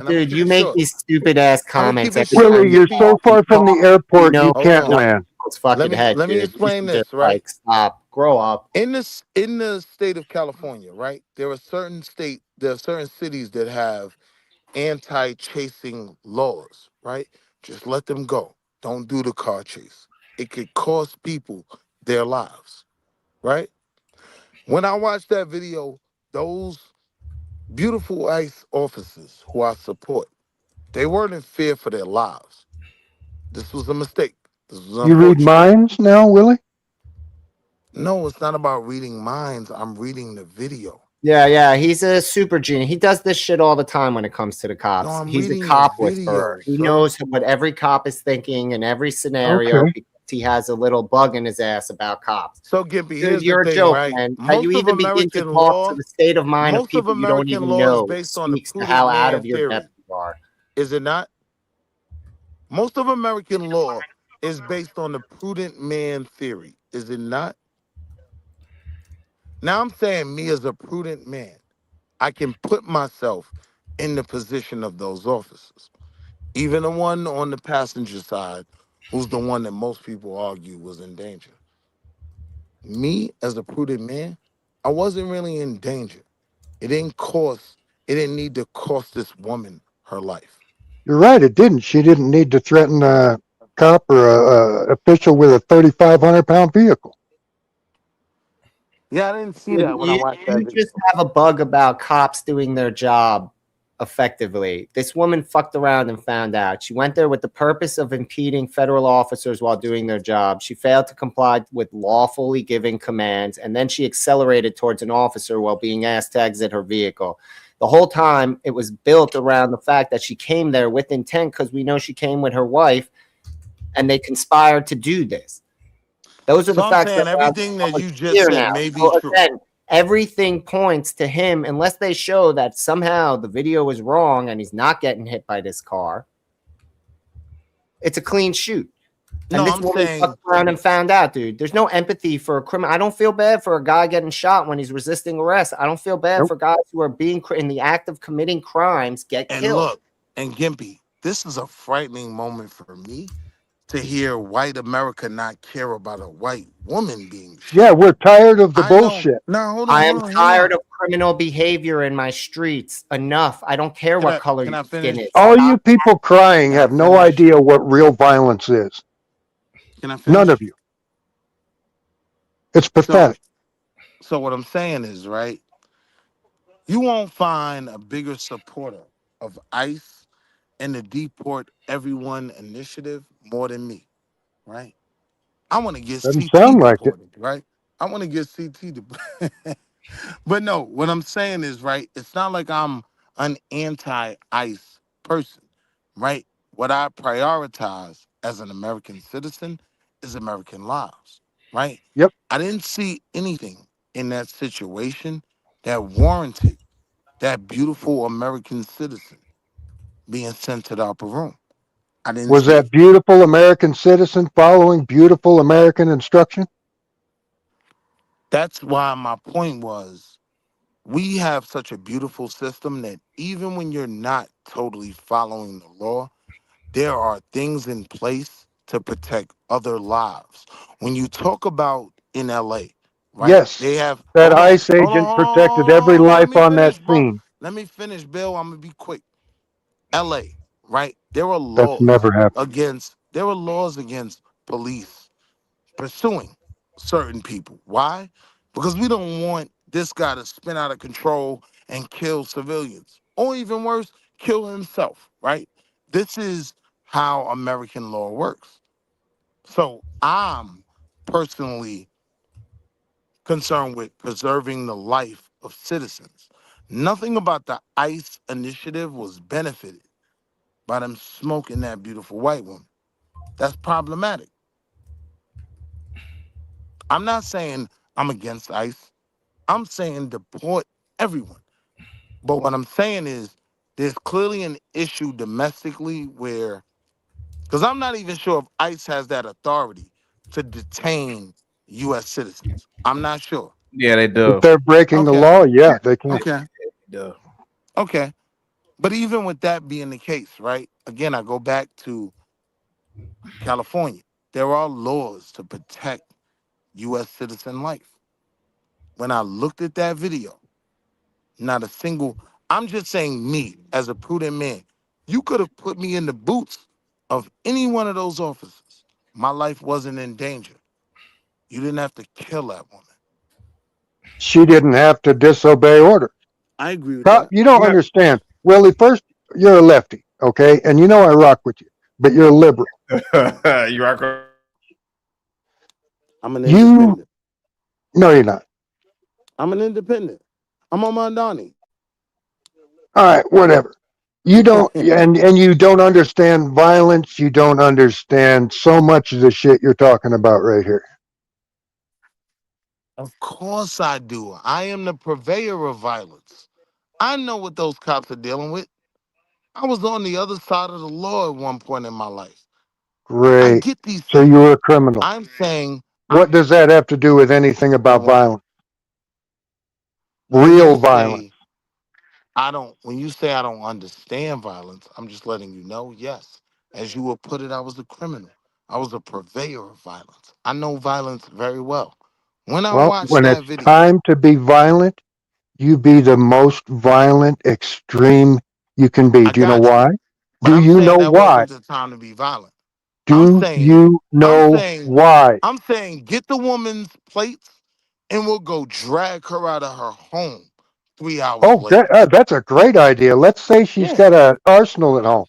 Dude, you make these stupid ass comments. Willie, you're so far from the airport, you can't land. Let me explain this, right? Like, stop. grow up. In the state of California, right? There are certain cities that have anti-chasing laws, right? Just let them go. Don't do the car chase. It could cost people their lives, right? When I watched that video, those beautiful ICE officers who I support, they weren't in fear for their lives. This was a mistake. This was You read unfortunate. minds now, Willie? No, it's not about reading minds. I'm reading the video. Yeah, he's a super genius. He does this shit all the time when it comes to the cops. No, I'm He's a reading the cop video, whisperer. He sir. knows what every cop is thinking in every scenario Okay. because he has a little bug in his ass about cops. So, Gimpy, Dude, here's you're the a thing, joke, right? man. That you Most of even begin to American talk law, to the state of mind of most of people you don't American even law is know based on the speaks to prudent how out man of your theory. depth you are. Is it not? Most of American law is based on the prudent man theory. Is it not? Now I'm saying me as a prudent man, I can put myself in the position of those officers. Even the one on the passenger side, who's the one that most people argue was in danger. Me as a prudent man, I wasn't really in danger. It didn't need to cost this woman her life. You're right. It didn't. She didn't need to threaten a cop or a official with a 3,500-pound vehicle. Yeah, I didn't see Dude, that when I watched that you video. just have a bug about cops doing their job effectively. This woman fucked around and found out. She went there with the purpose of impeding federal officers while doing their job. She failed to comply with lawfully given commands, and then she accelerated towards an officer while being asked to exit her vehicle. The whole time, it was built around the fact that she came there with intent because we know she came with her wife, and they conspired to do this. Those are the So I'm facts saying that are out everything that you just here said now. may be So true. again, everything points to him, unless they show that somehow the video is wrong and he's not getting hit by this car. It's a clean shoot. And No, this I'm woman saying fucked around and found out, dude. There's no empathy for a criminal. I don't feel bad for a guy getting shot when he's resisting arrest. I don't feel bad for guys who are being in the act of committing crimes get and killed. look, and Gimpy, this is a frightening moment for me to hear white America not care about a white woman being shot. Yeah, we're tired of the I know. bullshit. No, hold I on. am tired of criminal behavior in my streets. Enough. I don't care what color Can your I skin finish? is. All Stop. you people crying Can I have no finish? idea what real violence is. Can I finish? None of you. It's pathetic. So what I'm saying is, right, you won't find a bigger supporter of ICE and the Deport Everyone initiative more than me, right? I want to get Doesn't CT sound like it. deported, right? I want to get CT deported. But no, what I'm saying is, right, it's not like I'm an anti-ICE person, right? What I prioritize as an American citizen is American lives, right? Yep. I didn't see anything in that situation that warranted that beautiful American citizen being sent to the upper room. I didn't Was see it. that beautiful American citizen following beautiful American instruction? That's why my point was, we have such a beautiful system that even when you're not totally following the law, there are things in place to protect other lives. When you talk about in LA, right? Yes. They have That hold on, ICE hold on, agent hold on, protected hold every on, let life me on that finish, bro. scene. Let me finish, Bill. I'm gonna be quick. LA, right? There are That's laws never happened. against police pursuing certain people. Why? Because we don't want this guy to spin out of control and kill civilians, or even worse, kill himself, right? This is how American law works. So I'm personally concerned with preserving the life of citizens. Nothing about the ICE initiative was benefited by them smoking that beautiful white woman. That's problematic. I'm not saying I'm against ICE. I'm saying deport everyone. But what I'm saying is there's clearly an issue domestically where, because I'm not even sure if ICE has that authority to detain U.S. citizens. I'm not sure. Yeah, they If do. they're breaking the law, yeah, they can. Okay. They do. Okay. But even with that being the case, right? Again, I go back to California. There are laws to protect U.S. citizen life. When I looked at that video, not a single, I'm just saying me as a prudent man, you could have put me in the boots of any one of those officers. My life wasn't in danger. You didn't have to kill that woman. She didn't have to disobey orders. I agree with that. You don't understand. Willie, first, you're a lefty, okay? And you know I rock with you, but you're a liberal. You rock. I'm an independent. No, you're not. I'm an independent. I'm on Mondani. All right, whatever. You don't, and you don't understand violence. You don't understand so much of the shit you're talking about right here. Of course I do. I am the purveyor of violence. I know what those cops are dealing with. I was on the other side of the law at one point in my life. I Great. get these So things. you were a criminal. I'm saying. What does that have to do with anything about violence? When Real you violence. say when you say I don't understand violence, I'm just letting you know, yes. As you would put it, I was a criminal. I was a purveyor of violence. I know violence very well. When I Well, watched when that it's video, time to be violent, you be the most violent, extreme you can be. I Do you know got you. why? But Do I'm you know saying that why? wasn't the time to be violent. Do you know why? I'm saying get the woman's plates and we'll go drag her out of her home 3 hours Oh, later. that's a great idea. Let's say she's Yeah. got an arsenal at home.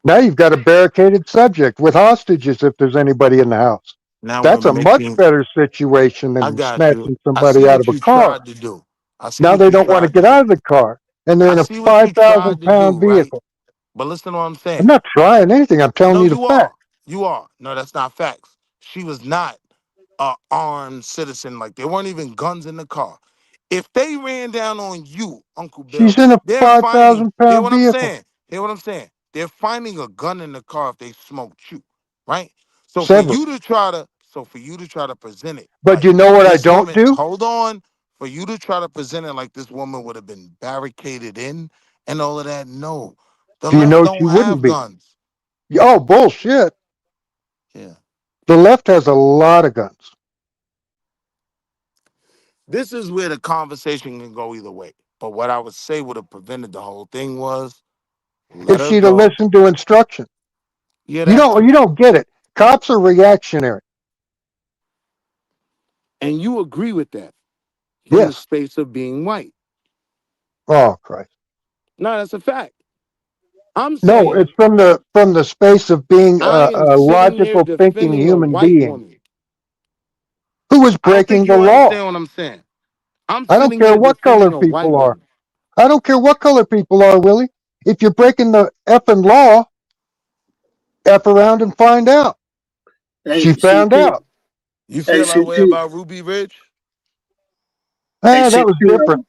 Now you've got a barricaded subject with hostages if there's anybody in the house. Now That's we're a much making. better situation I than got you. snatching I see somebody out of what a you car. tried to do. I see Now what they you don't want to tried to get out do. of the car, and they're I in a see what you 5,000 tried to do, pound right? vehicle. But listen to what I'm I'm saying. not trying anything. I'm telling No, you the you fact. are. You are. No, that's not facts. She was not an armed citizen. Like there weren't even guns in the car. If they ran down on you, Uncle Bill, She's in a they're finding. 5,000 Hear pound what I'm vehicle. saying? Hear what I'm saying? They're finding a gun in the car if they smoked you, right? So for Several. you to try to present it But like you know what I this don't woman, do? hold on, for you to try to present it like this woman would have been barricaded in and all of that. No, the Do you left know she don't wouldn't have be? guns. Oh, bullshit. Yeah. The left has a lot of guns. This is where the conversation can go either way. But what I would say would have prevented the whole thing was let If her she'd have go. listened to instruction. Yeah, You that don't too. you don't get it. Cops are reactionary. And you agree with that from the Yes. space of being white. Oh, Christ. No, that's a fact. I'm No, it's saying from the space of being I am a sitting here logical thinking defending a human white being woman. who was I don't breaking think the you law. understand what I'm saying. I'm I don't sitting care here what color defending a white people are. woman. I don't care what color people are, Willie. If you're breaking the effing law, F around and find out. Hey, She found CT. out. You Hey, feel that way CT. about Ruby Ridge? Hey, That was CT. different.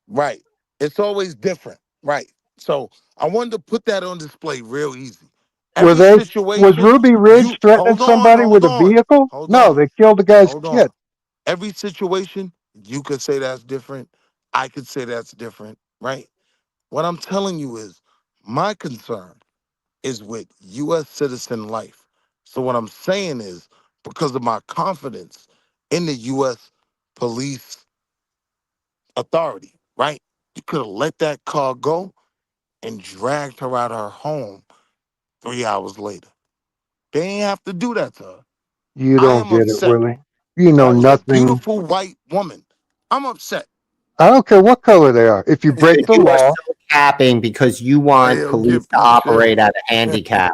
Right. It's always different. Right. So I wanted to put that on display real easy. Every Was situation, Ruby Ridge you threatening somebody with a vehicle? hold No, on, they killed the guy's hold on. kid. Every situation, you could say that's different. I could say that's different, right? What I'm telling you is my concern is with U.S. citizen life. So what I'm saying is because of my confidence in the U.S. police authority, right? You could have let that car go and dragged her out of her home 3 hours later. They ain't have to do that to her. You I don't am get it, upset. Willie. You know That was a nothing. beautiful white woman. I'm upset. I don't care what color they are. If you break the You are law, so capping because you Hey, want don't police get to operate at a handicap.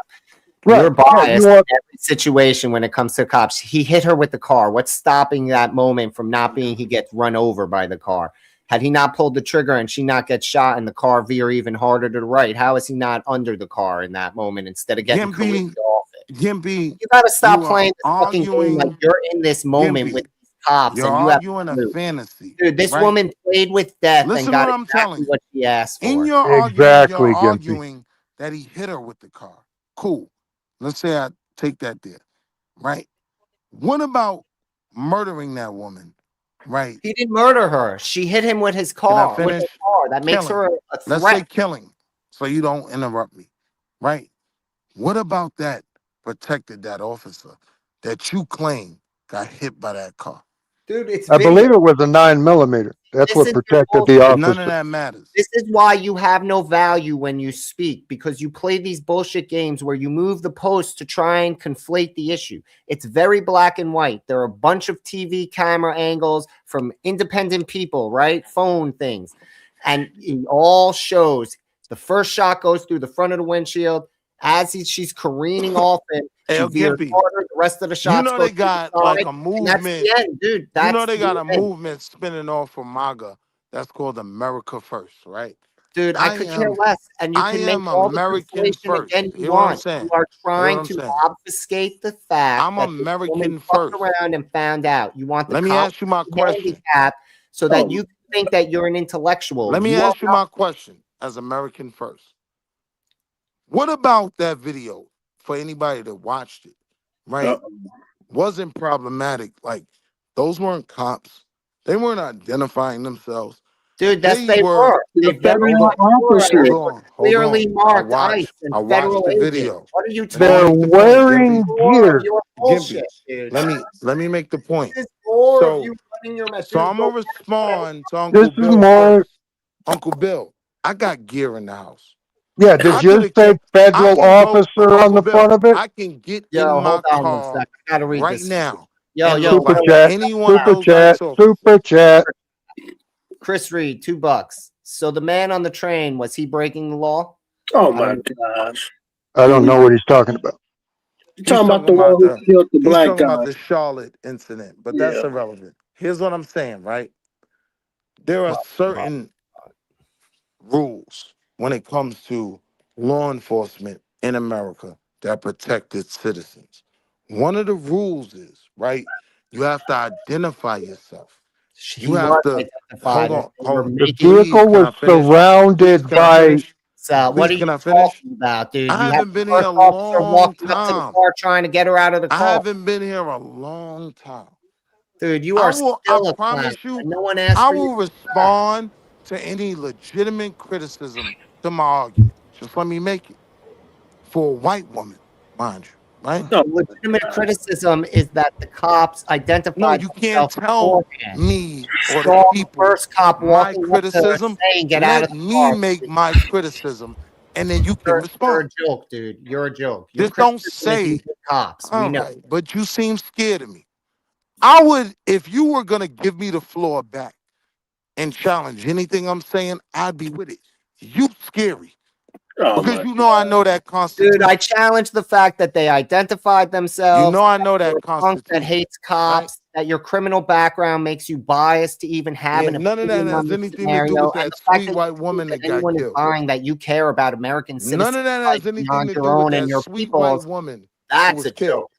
You're right? Yeah, you biased in want. every situation when it comes to cops. He hit her with the car. What's stopping that moment from not being he gets run over by the car? Had he not pulled the trigger and she not get shot and the car veer even harder to the right, how is he not under the car in that moment instead of getting careened off it? Gimpy, You got to stop you are playing this fucking game like arguing. you're in this moment with Gimpy, these cops you're and you have arguing a to. fantasy, Dude, this right? woman played with death and Listen to got what I'm exactly telling you. what she asked In for. your argument, you're Exactly, Gimpy. arguing that he hit her with the car. Cool. Let's say I take that there, right? What about murdering that woman, right? He didn't murder her. She hit him with his Can I car. With finish? her car. That makes Killing. her a Let's say threat. killing, so you don't interrupt me, right? What about that protected that officer that you claim got hit by that car. Dude, it's I video. believe it was a 9mm. That's what Listen to protected bullshit. the officer. None of that matters. This is why you have no value when you speak, because you play these bullshit games where you move the post to try and conflate the issue. It's very black and white. There are a bunch of TV camera angles from independent people, right? Phone things. And it all shows the first shot goes through the front of the windshield. As she's careening off and she veers harder, the rest of the shots You know they got like a movement. That's the end, dude. You know they got a movement spinning off from MAGA. That's called America First, right? Dude, I could care less. And you can make all American the first. again you Hear what I'm want. saying? You are trying Hear what I'm to saying? obfuscate the fact I'm that this American woman first. fucked around and found out. You want the Let me cops ask you my to question. handicap so that you think that you're an intellectual. Let me You are ask you my question as American First. What about that video for anybody that watched it, right? Wasn't problematic. Like, those weren't cops. They weren't identifying themselves. Dude, they were. They very much were. And they were clearly marked ICE and federal the agents. video. What are you They're talking about? wearing gear. Your bullshit, dude. Let me make the point. This is more So- of you running your mouth. So Dude, I'm go gonna respond to This Uncle is Bill more. first. Uncle Bill, I got gear in the house. Yeah, does I yours coulda say kept- I federal can go- officer on Uncle the Bill, front of it? I can get Yo, in my hold on 1 car sec. I gotta read right this. now. Yo, and yo, look Super like chat. any one of Super those chat. ICE officers. Super chat. Chris Reed, $2. So the man on the train, was he breaking the law? Oh my gosh. I don't know what he's talking about. You talking about the one who killed the He's black talking guy? about the Charlotte incident, but that's Yeah. irrelevant. Here's what I'm saying, right? There are certain rules when it comes to law enforcement in America that protect its citizens. One of the rules is, right, you have to identify yourself. You have to hold on. The vehicle was surrounded by. What are Please, you can I finish? talking about, dude? I You have haven't the been here first a officer long walking up to the time. car trying to get her out of the I car. haven't been here a long time. Dude, you are still I a promise clown. you, No one asked I for you. will respond to any legitimate criticism to my argument. Just let me make it. For a white woman, mind you, right? No, legitimate criticism is that the cops identified No, you can't tell me or the saw the people first cop my walking up to her criticism. saying, "Get out of Let the me car." make my criticism, and then you can You're a respond. joke, dude. You're a joke. Your Just don't criticism is you say. hate cops. We All know. right, but you seem scared of me. I would, if you were gonna give me the floor back and challenge anything I'm saying, I'd be with it. You scary. Because you know I know that Constitution. Dude, I challenge the fact that they identified themselves. You know I know that you're a punk Constitution. that hates cops. That your criminal background makes you biased to even have Yeah, an none of that opinion on has the anything to do scenario. with that And the fact sweet that white you think woman that got anyone is killed. buying that you care about American citizens' None of that has lives anything beyond to your do with own and that your sweet white people's. woman who That's was a killed. joke.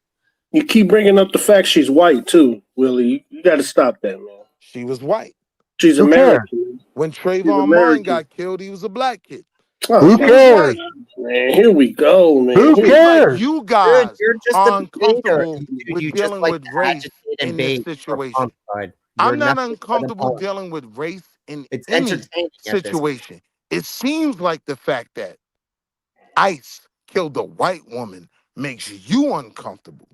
You keep bringing up the fact she's white too, Willie. You got to stop that, man. She was white. She's Who cares? American. When She's Trayvon Martin American. got killed, he was a black kid. Oh, Who She was cares? white. man, here we go, man. Who Here we Seems like cares? you Dude, guys you're just are a debater. uncomfortable Dude, with you just dealing like with to race agitate and in this bait. You're a situation. punk, bud. You're I'm not nothing but a uncomfortable punk. dealing with race in It's any entertaining at this point. situation. It seems like the fact that ICE killed a white woman makes you uncomfortable.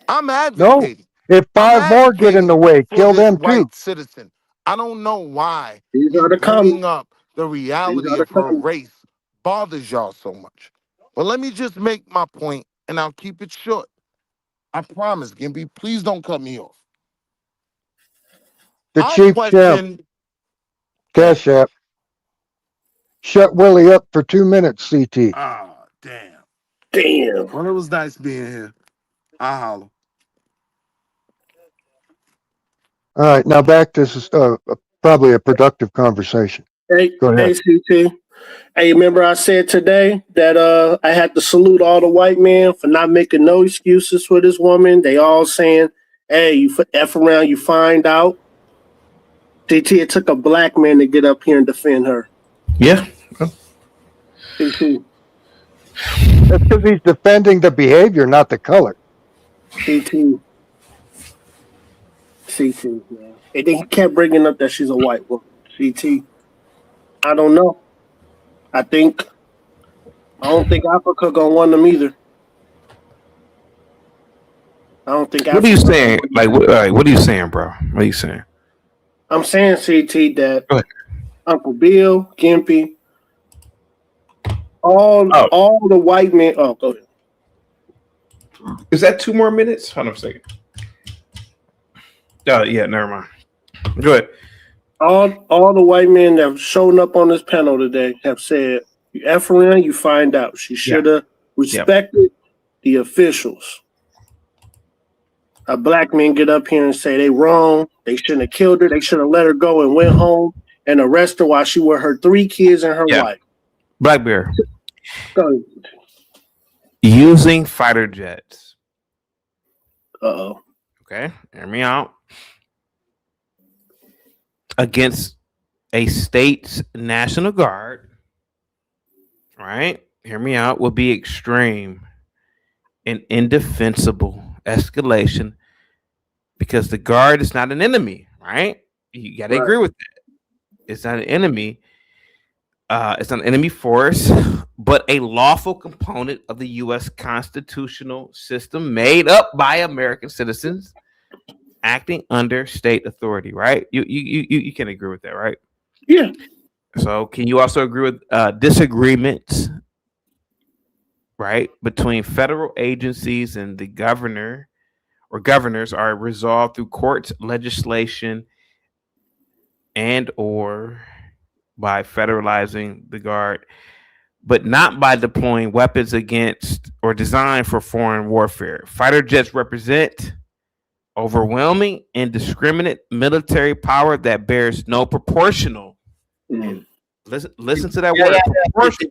I'm No. advocating. If I'm 5 more get in the advocating way, for kill this them too. white citizen. I don't know why These me are the bringing comments. up the These reality are the of her comments. race bothers y'all so much. But let me just make my point, and I'll keep it short. I promise, Gimpy, please don't cut me off. The I chief champ, question. Cash App. Shut Willie up for 2 minutes, CT. Ah, damn. Damn. Well, it was nice being here. I holler. All right, now back to probably a productive conversation. Hey, Go ahead. CT. Hey, remember I said today that I had to salute all the white men for not making no excuses for this woman. They all saying, "Hey, you f around, you find out." CT, it took a black man to get up here and defend her. Yeah. CT. That's because he's defending the behavior, not the color. CT. CT, man. And then he kept bringing up that she's a white woman. CT. I don't know. I don't think Africa gonna want them either. I don't think. What are you saying? Like, what are you saying, bro? What are you saying? I'm saying, CT, that Go ahead. Uncle Bill, Gimpy, all the white men. Oh, go ahead. Is that 2 more minutes? Hold on a second. Oh, yeah, never mind. Go ahead. All the white men that have shown up on this panel today have said, you F around, you find out. She should have respected the officials. A black man get up here and say they wrong. They shouldn't have killed her. They should have let her go and went home and arrest her while she with her 3 kids and her wife. Black Bear. Go ahead. Using fighter jets. Uh-oh. Okay, hear me out. Against a state's National Guard, right? Hear me out, would be extreme and indefensible escalation because the Guard is not an enemy, right? You got to agree with that. It's not an enemy. It's not an enemy force, but a lawful component of the U.S. constitutional system made up by American citizens acting under state authority, right? You can agree with that, right? Yeah. So can you also agree with disagreements, right, between federal agencies and the governor or governors are resolved through courts, legislation, and or by federalizing the Guard, but not by deploying weapons against or designed for foreign warfare. Fighter jets represent overwhelming and indiscriminate military power that bears no proportional. Listen to that word.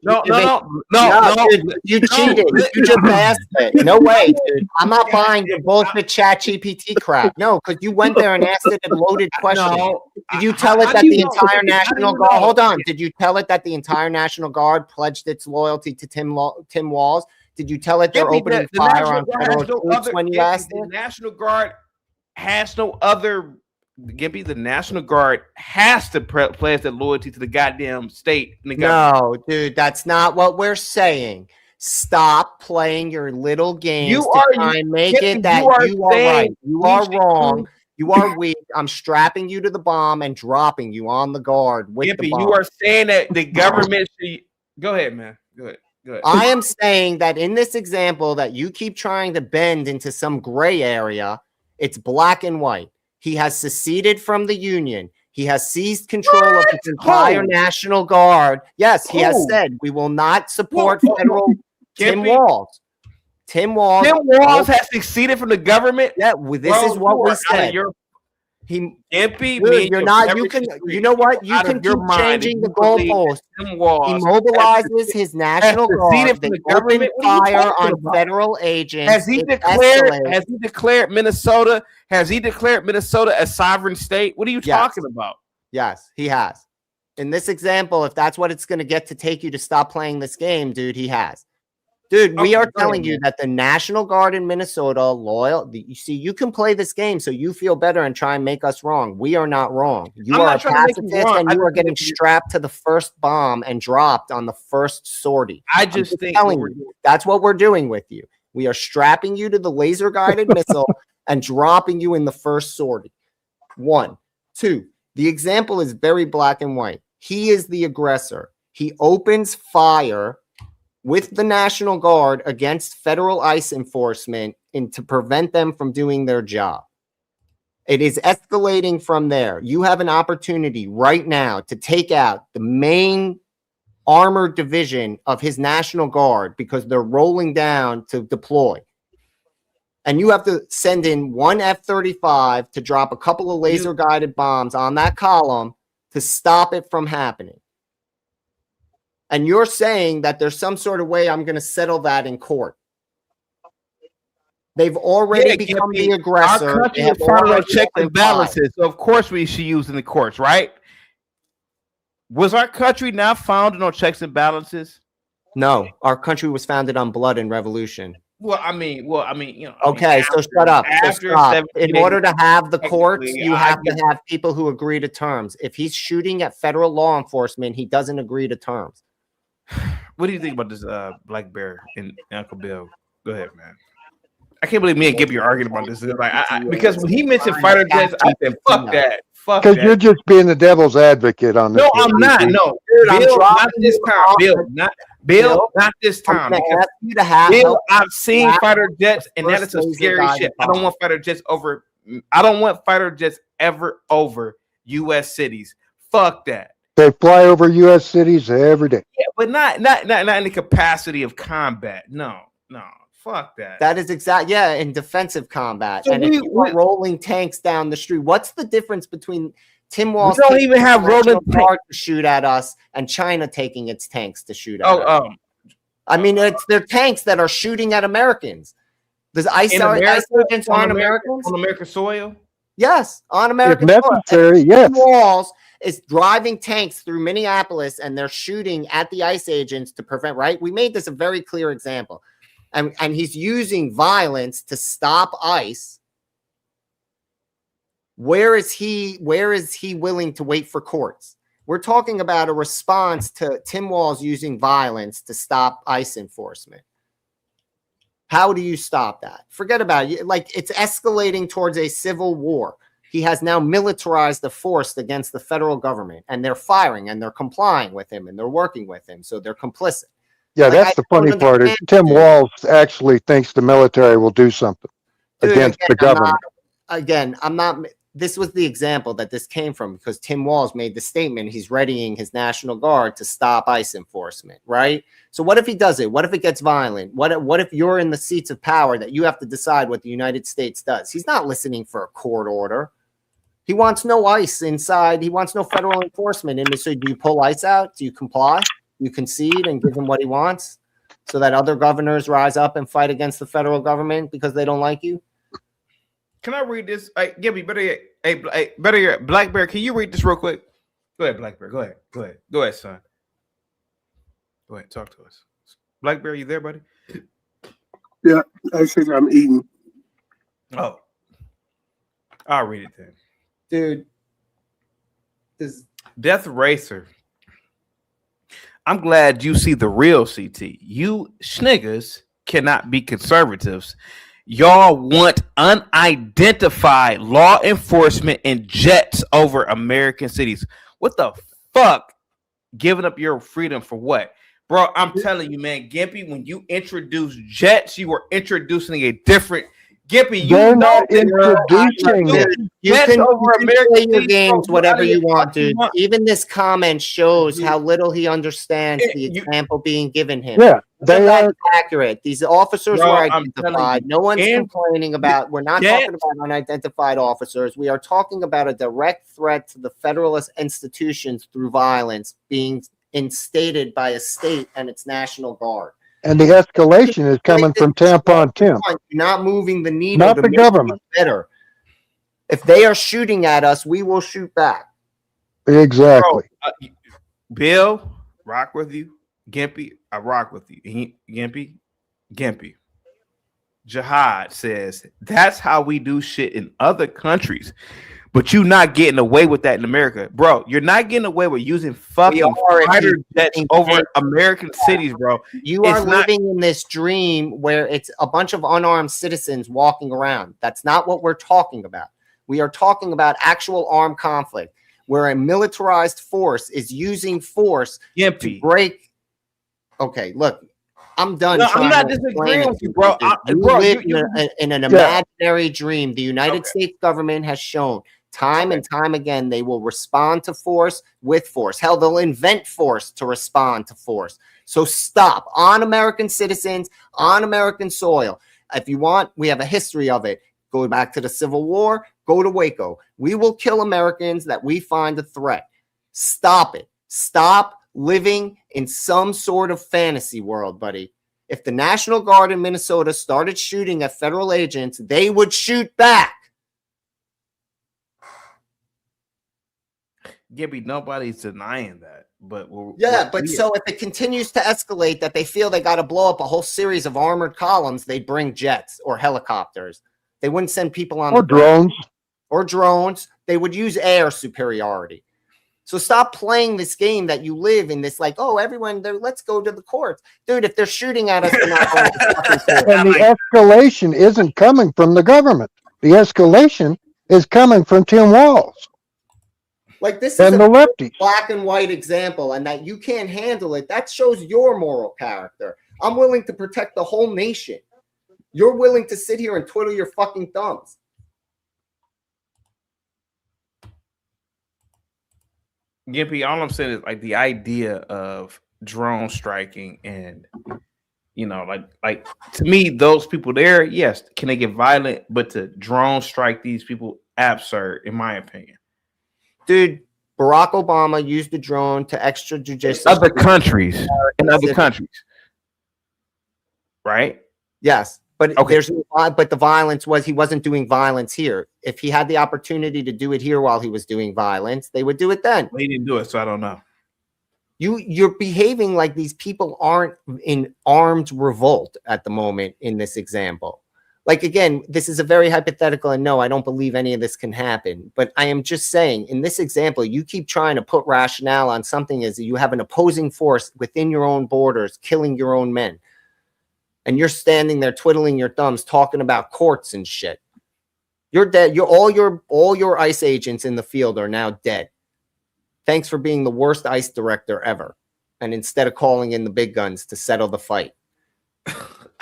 No, dude, you cheated. You just asked it. No way, dude. I'm not buying your bullshit chat GPT crap. No, because you went there and asked it a loaded question. Did you tell it that the entire National Guard? Hold on. Did you tell it that the entire National Guard pledged its loyalty to Tim Walz? Did you tell it they're opening fire on federal troops when you asked it? The National Guard has no other. Gimpy, the National Guard has to pledge their loyalty to the goddamn state. And the no, dude, that's not what we're saying. Stop playing your little games to try and make it that you are right. You are wrong. You are weak. I'm strapping you to the bomb and dropping you on the Guard with the bomb. You are saying that the government should... Go ahead, man. Go ahead. I am saying that in this example that you keep trying to bend into some gray area, it's black and white. He has seceded from the Union. He has seized control of his entire National Guard. Yes, he has said we will not support federal Tim Walz. Tim Walz has seceded from the government. Yeah, this is what we said. You're not. You can. You know what? You can keep changing the goalposts. He mobilizes his National Guard. They open fire on federal agents. Has he declared Minnesota? Has he declared Minnesota a sovereign state? What are you talking about? Yes, he has. In this example, if that's what it's going to get to take you to stop playing this game, dude, he has. Dude, we are telling you that the National Guard in Minnesota, loyal. You see, you can play this game so you feel better and try and make us wrong. We are not wrong. You are a pacifist and you are getting strapped to the first bomb and dropped on the first sortie. I just think that's what we're doing with you. We are strapping you to the laser guided missile and dropping you in the first sortie. 1, 2. The example is very black and white. He is the aggressor. He opens fire with the National Guard against federal ICE enforcement and to prevent them from doing their job. It is escalating from there. You have an opportunity right now to take out the main armored division of his National Guard because they're rolling down to deploy. And you have to send in one F-35 to drop a couple of laser-guided bombs on that column to stop it from happening. And you're saying that there's some sort of way I'm going to settle that in court. They've already become the aggressor. Our country is founded on checks and balances, so of course we should use in the courts, right? Was our country not founded on checks and balances? No, our country was founded on blood and revolution. Well, I mean, you know. Okay, so shut up. So stop. In order to have the courts, you have to have people who agree to terms. If he's shooting at federal law enforcement, he doesn't agree to terms. What do you think about this Black Bear and Uncle Bill? Go ahead, man. I can't believe me and Gippy are arguing about this. It's like, because when he mentioned fighter jets, I said, fuck that. Fuck Because that. you're just being the devil's advocate on this. No, I'm not. No, Bill, not this time. Bill, not this time. Because Bill, I've seen fighter jets, and that is a scary shit. I don't want fighter jets over. I don't want fighter jets ever over U.S. cities. Fuck that. They fly over U.S. cities every day. Yeah, but not in the capacity of combat. No. Fuck that. That is in defensive combat. So and if you are rolling tanks down the street, what's the difference between Tim Walz don't even have rolling tanks to shoot at us and China taking its tanks to shoot at us? I mean, they're tanks that are shooting at Americans. Does ICE agents on Americans? On American soil? Yes, on American soil. If necessary, yes. Tim Walz is driving tanks through Minneapolis and they're shooting at the ICE agents to prevent, right? We made this a very clear example. And he's using violence to stop ICE. Where is he willing to wait for courts? We're talking about a response to Tim Walz using violence to stop ICE enforcement. How do you stop that? Forget about it. Like, it's escalating towards a civil war. He has now militarized the force against the federal government, and they're firing and they're complying with him and they're working with him. So they're complicit. Yeah, that's the funny part is Tim Walz actually thinks the military will do something against the government. I'm not. This was the example that this came from because Tim Walz made the statement he's readying his National Guard to stop ICE enforcement, right? So what if he does it? What if it gets violent? What if you're in the seats of power that you have to decide what the United States does? He's not listening for a court order. He wants no ICE inside. He wants no federal enforcement. And so do you pull ICE out? Do you comply? You concede and give him what he wants so that other governors rise up and fight against the federal government because they don't like you? Can I read this? Hey, Gibby, better yet, Blackbear, can you read this real quick? Go ahead, Blackbear. Go ahead, son. Go ahead, talk to us. Blackbear, you there, buddy? Yeah, I think I'm eating. Oh. I'll read it then. Dude. This Death Racer. I'm glad you see the real CT. You schniggers cannot be conservatives. Y'all want unidentified law enforcement and jets over American cities. What the fuck? Giving up your freedom for what? Bro, I'm telling you, man, Gimpy, when you introduce jets, you are introducing a different Gimpy, they're not introducing it. You can play your games, whatever you want, dude. Even this comment shows how little he understands the example being given him. Yeah, they are accurate. These officers were identified. No one's complaining about. We're not talking about unidentified officers. We are talking about a direct threat to the federalist institutions through violence being instated by a state and its National Guard. And the escalation is coming from Tampon Tim. You're not moving the needle. Not the government. Better. If they are shooting at us, we will shoot back. Exactly. Bill, rock with you. Gimpy, I rock with you. Gimpy. Jihad says that's how we do shit in other countries. But you not getting away with that in America. Bro, you're not getting away with using fucking fighter jets over American cities, bro. You are living in this dream where it's a bunch of unarmed citizens walking around. That's not what we're talking about. We are talking about actual armed conflict where a militarized force is using force to break. Okay, look, I'm done. No, I'm not disagreeing with you, bro. You live in an imaginary dream. The United States government has shown time and time again, they will respond to force with force. Hell, they'll invent force to respond to force. So stop on American citizens, on American soil. If you want, we have a history of it. Go back to the Civil War, go to Waco. We will kill Americans that we find a threat. Stop it. Stop living in some sort of fantasy world, buddy. If the National Guard in Minnesota started shooting at federal agents, they would shoot back. Gibby, nobody's denying that, but so if it continues to escalate that they feel they got to blow up a whole series of armored columns, they'd bring jets or helicopters. They wouldn't send people on drones. Or drones. They would use air superiority. So stop playing this game that you live in. This like, oh, everyone, let's go to the courts, dude. If they're shooting at us, we're not going to the fucking court. And the escalation isn't coming from the government. The escalation is coming from Tim Walz. Like this and is the a lefties. black and white example, and that you can't handle it. That shows your moral character. I'm willing to protect the whole nation. You're willing to sit here and twiddle your fucking thumbs. Gimpy, all I'm saying is like the idea of drone striking and like to me, those people there, yes, can they get violent? But to drone strike these people, absurd, in my opinion. Dude, Barack Obama used the drone to extrajudicially Other countries, in other countries, right? Yes, but okay. But the violence was he wasn't doing violence here. If he had the opportunity to do it here while he was doing violence, they would do it then. Well, he didn't do it, so I don't know. You're behaving like these people aren't in armed revolt at the moment in this example. Like, again, this is a very hypothetical, and no, I don't believe any of this can happen. But I am just saying, in this example, you keep trying to put rationale on something as you have an opposing force within your own borders, killing your own men. And you're standing there twiddling your thumbs, talking about courts and shit. You're dead. All your ICE agents in the field are now dead. Thanks for being the worst ICE director ever. And instead of calling in the big guns to settle the fight.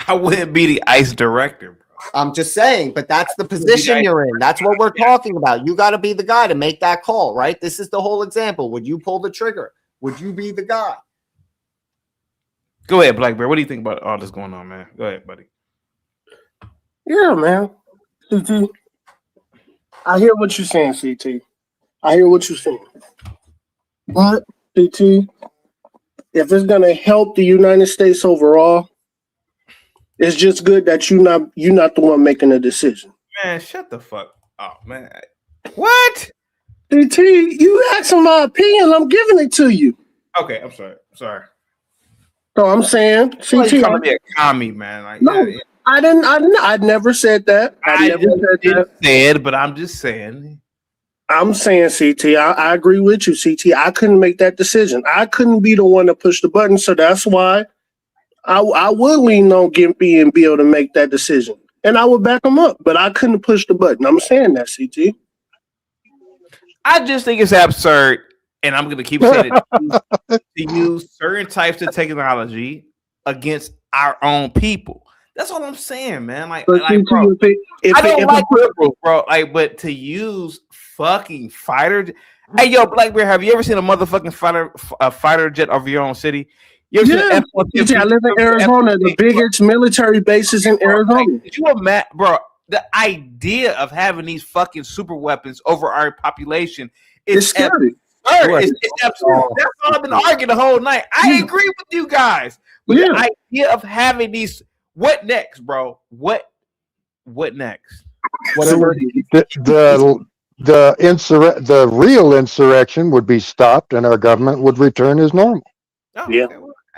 I wouldn't be the ICE director. I'm just saying, but that's the position you're in. That's what we're talking about. You got to be the guy to make that call, right? This is the whole example. Would you pull the trigger? Would you be the guy? Go ahead, Black Bear. What do you think about all this going on, man? Go ahead, buddy. Yeah, man. CT, I hear what you're saying, CT. I hear what you're saying. But, CT, if it's going to help the United States overall, it's just good that you're not the one making the decision. Man, shut the fuck up, man. What? CT, you asking my opinion, I'm giving it to you. Okay, I'm sorry. So I'm saying, CT, you're trying to be a commie, man. Like, no, I never said that. I never said, but I'm just saying. I'm saying, CT, I agree with you, CT. I couldn't make that decision. I couldn't be the one to push the button, so that's why I would lean on Gimpy and be able to make that decision. And I would back him up, but I couldn't push the button. I'm saying that, CT. I just think it's absurd, and I'm going to keep saying it, to use certain types of technology against our own people. That's all I'm saying, man. Like bro, I don't like liberals, bro. Like, but to use fucking fighter. Hey, yo, Black Bear, have you ever seen a motherfucking fighter jet over your own city? You ever seen I live in Arizona, the biggest military bases in Arizona. Did you imagine, bro? The idea of having these fucking super weapons over our population is scary. It's absurd. That's all I've been arguing the whole night. I agree with you guys. But the idea of having these, what next, bro? What next? Whatever the real insurrection would be stopped, and our government would return as normal. Oh, yeah.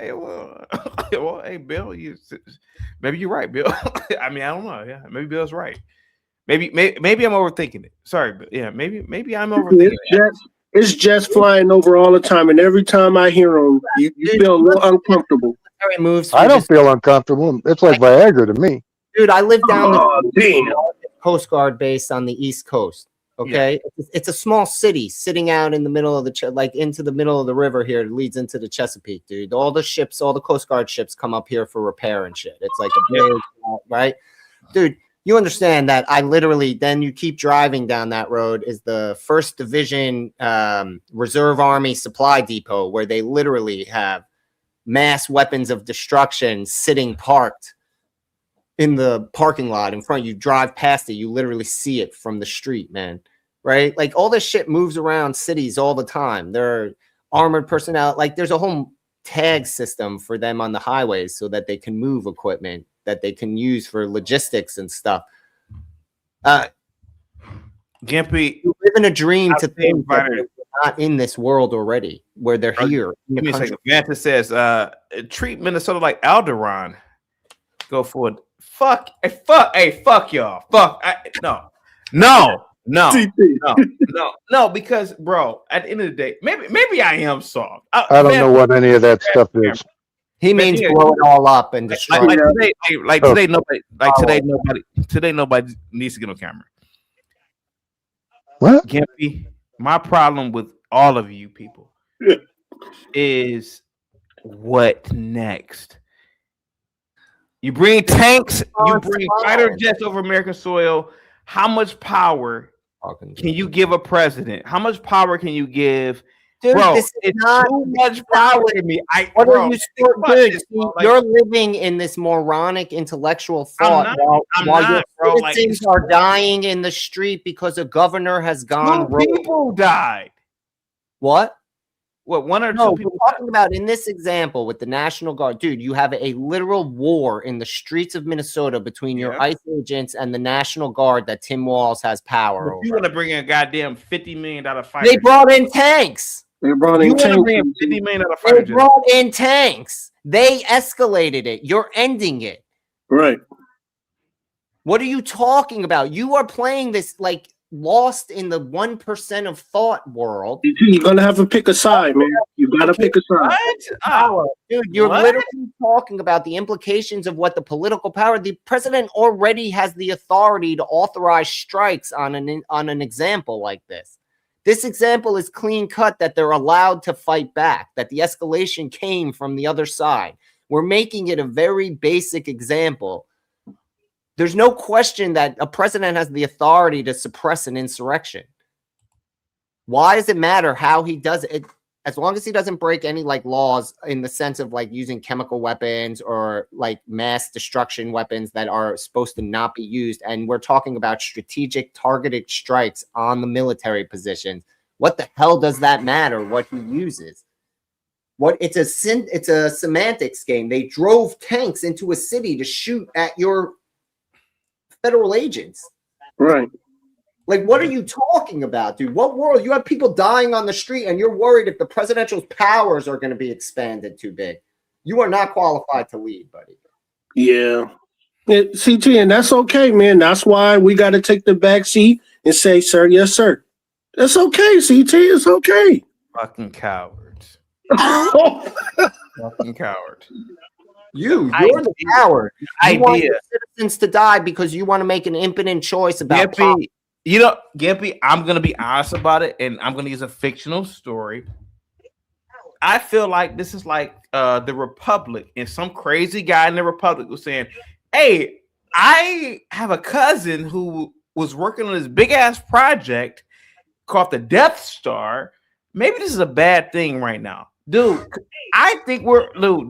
Okay, well, hey, Bill, maybe you're right, Bill. I mean, I don't know. Yeah, maybe Bill's right. Maybe I'm overthinking it. Sorry, but yeah, maybe I'm overthinking it. It's jets flying over all the time, and every time I hear them, you feel a little uncomfortable. I don't feel uncomfortable. It's like Viagra to me. Dude, I live down the Coast Guard base on the East Coast. Okay, it's a small city sitting out in the middle of into the middle of the river here. It leads into the Chesapeake, dude. All the ships, all the Coast Guard ships come up here for repair and shit. It's like a big, right? Dude, you understand that then you keep driving down that road is the 1st Division Reserve Army Supply Depot, where they literally have mass weapons of destruction sitting parked in the parking lot in front. You drive past it, you literally see it from the street, man. Right? Like, all this shit moves around cities all the time. There are armored personnel. Like, there's a whole tag system for them on the highways so that they can move equipment that they can use for logistics and stuff. Gimpy, you live in a dream to think that they're not in this world already, where they're here. Give me a second. Vanta says, treat Minnesota like Alderaan. Go for it. Fuck y'all. No. No, no, because bro, at the end of the day, maybe I am soft. I don't know what any of that stuff is. He means blow it all up and destroy. Today, nobody needs to get on camera. What? Gimpy, my problem with all of you people is what next? You bring tanks, you bring fighter jets over American soil. How much power can you give a president? How much power can you give? Dude, bro, this is it's not too much power to me. What bro, are you still doing? You're living in this moronic intellectual thought while your citizens are dying in the street because a governor has gone rogue. People died. What? What, one or two No, people? we're talking about in this example with the National Guard. Dude, you have a literal war in the streets of Minnesota between your ICE agents and the National Guard that Tim Walz has power over. You want to bring in a goddamn $50 million fighter? They brought in tanks. You want to bring in $50 million fighter They jet? brought in tanks. They escalated it. You're ending it. Right. What are you talking about? You are playing this like lost in the 1% of thought world. You're gonna have to pick a side, man. You gotta pick a side. Dude, you're What? literally talking about the implications of what the political power. The president already has the authority to authorize strikes on an example like this. This example is clean cut that they're allowed to fight back, that the escalation came from the other side. We're making it a very basic example. There's no question that a president has the authority to suppress an insurrection. Why does it matter how he does it? As long as he doesn't break any like laws in the sense of like using chemical weapons or like mass destruction weapons that are supposed to not be used. And we're talking about strategic targeted strikes on the military positions. What the hell does that matter what he uses? It's a semantics game. They drove tanks into a city to shoot at your federal agents. Right. Like, what are you talking about, dude? What world? You have people dying on the street and you're worried if the presidential powers are going to be expanded too big. You are not qualified to lead, buddy. Yeah. CT, and that's okay, man. That's why we got to take the back seat and say, sir, yes, sir. That's okay, CT. It's okay. Fucking cowards. Fucking cowards. You're the coward. You want your citizens to die because you want to make an impotent choice about Gimpy, you know, Gimpy, I'm gonna be honest about it, and I'm gonna use a fictional story. I feel like this is like the Republic, and some crazy guy in the Republic was saying, "Hey, I have a cousin who was working on this big ass project called the Death Star. Maybe this is a bad thing right now, dude. I think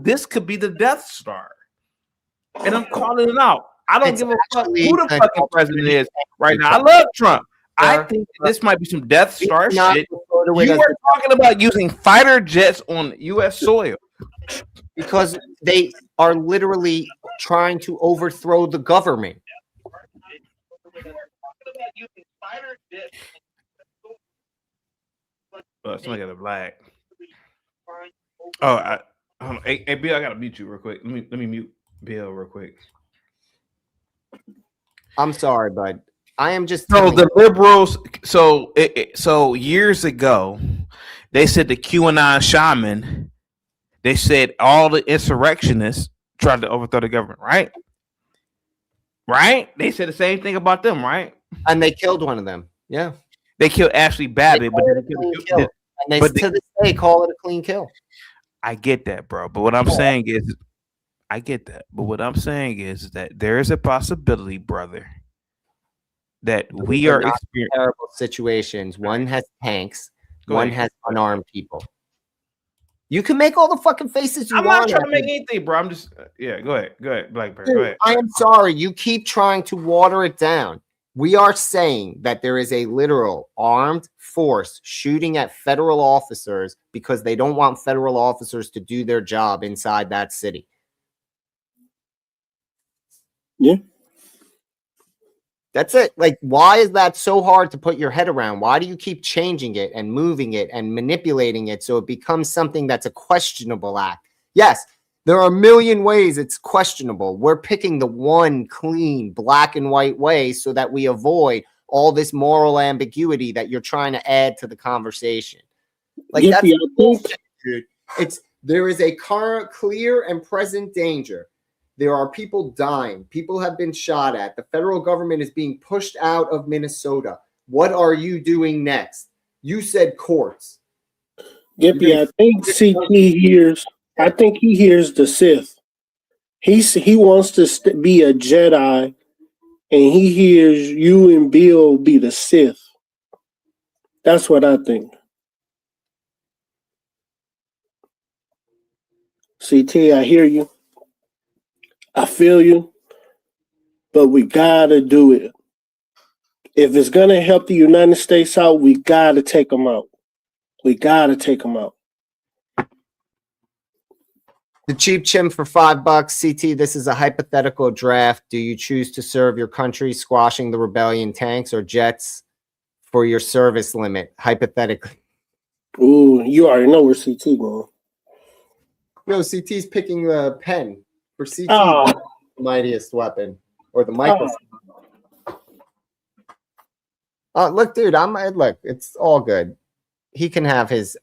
this could be the Death Star, and I'm calling it out. I don't give a fuck who the fucking president is right now. I love Trump. I think this might be some Death Star shit. You are talking about using fighter jets on U.S. soil because they are literally trying to overthrow the government. Somebody got a black. Oh, hey, Bill, I gotta mute you real quick. Let me mute Bill real quick. I'm sorry, bud. I am just so the liberals. So years ago, they said the QAnon shaman. They said all the insurrectionists tried to overthrow the government. Right. They said the same thing about them. Right. And they killed one of them. Yeah. They killed Ashley Babbitt, but to this day call it a clean kill. I get that, bro. But what I'm saying is, I get that. But what I'm saying is that there is a possibility, brother, that we are experiencing terrible situations. One has tanks, one has unarmed people. You can make all the fucking faces you want. I'm not trying to make anything, bro. I'm just go ahead, Blackbird. Go ahead. I am sorry. You keep trying to water it down. We are saying that there is a literal armed force shooting at federal officers because they don't want federal officers to do their job inside that city. Yeah. That's it. Like, why is that so hard to put your head around? Why do you keep changing it and moving it and manipulating it so it becomes something that's a questionable act? Yes, there are a million ways it's questionable. We're picking the one clean black and white way so that we avoid all this moral ambiguity that you're trying to add to the conversation. Like, Gippy, that's I think dude. There is a clear and present danger. There are people dying. People have been shot at. The federal government is being pushed out of Minnesota. What are you doing next? You said courts. Gippy, I think CT hears. I think he hears the Sith. He wants to be a Jedi, and he hears you and Bill be the Sith. That's what I think. CT, I hear you. I feel you. But we gotta do it. If it's gonna help the United States out, we gotta take them out. We gotta take them out. The cheap chim for $5. CT, this is a hypothetical draft. Do you choose to serve your country squashing the rebellion tanks or jets for your service limit? Hypothetically. Ooh, you already know where CT going. No, CT's picking the pen for CT. Oh. The mightiest weapon, or the microphone. Oh, look, dude, look. It's all good. He can have his.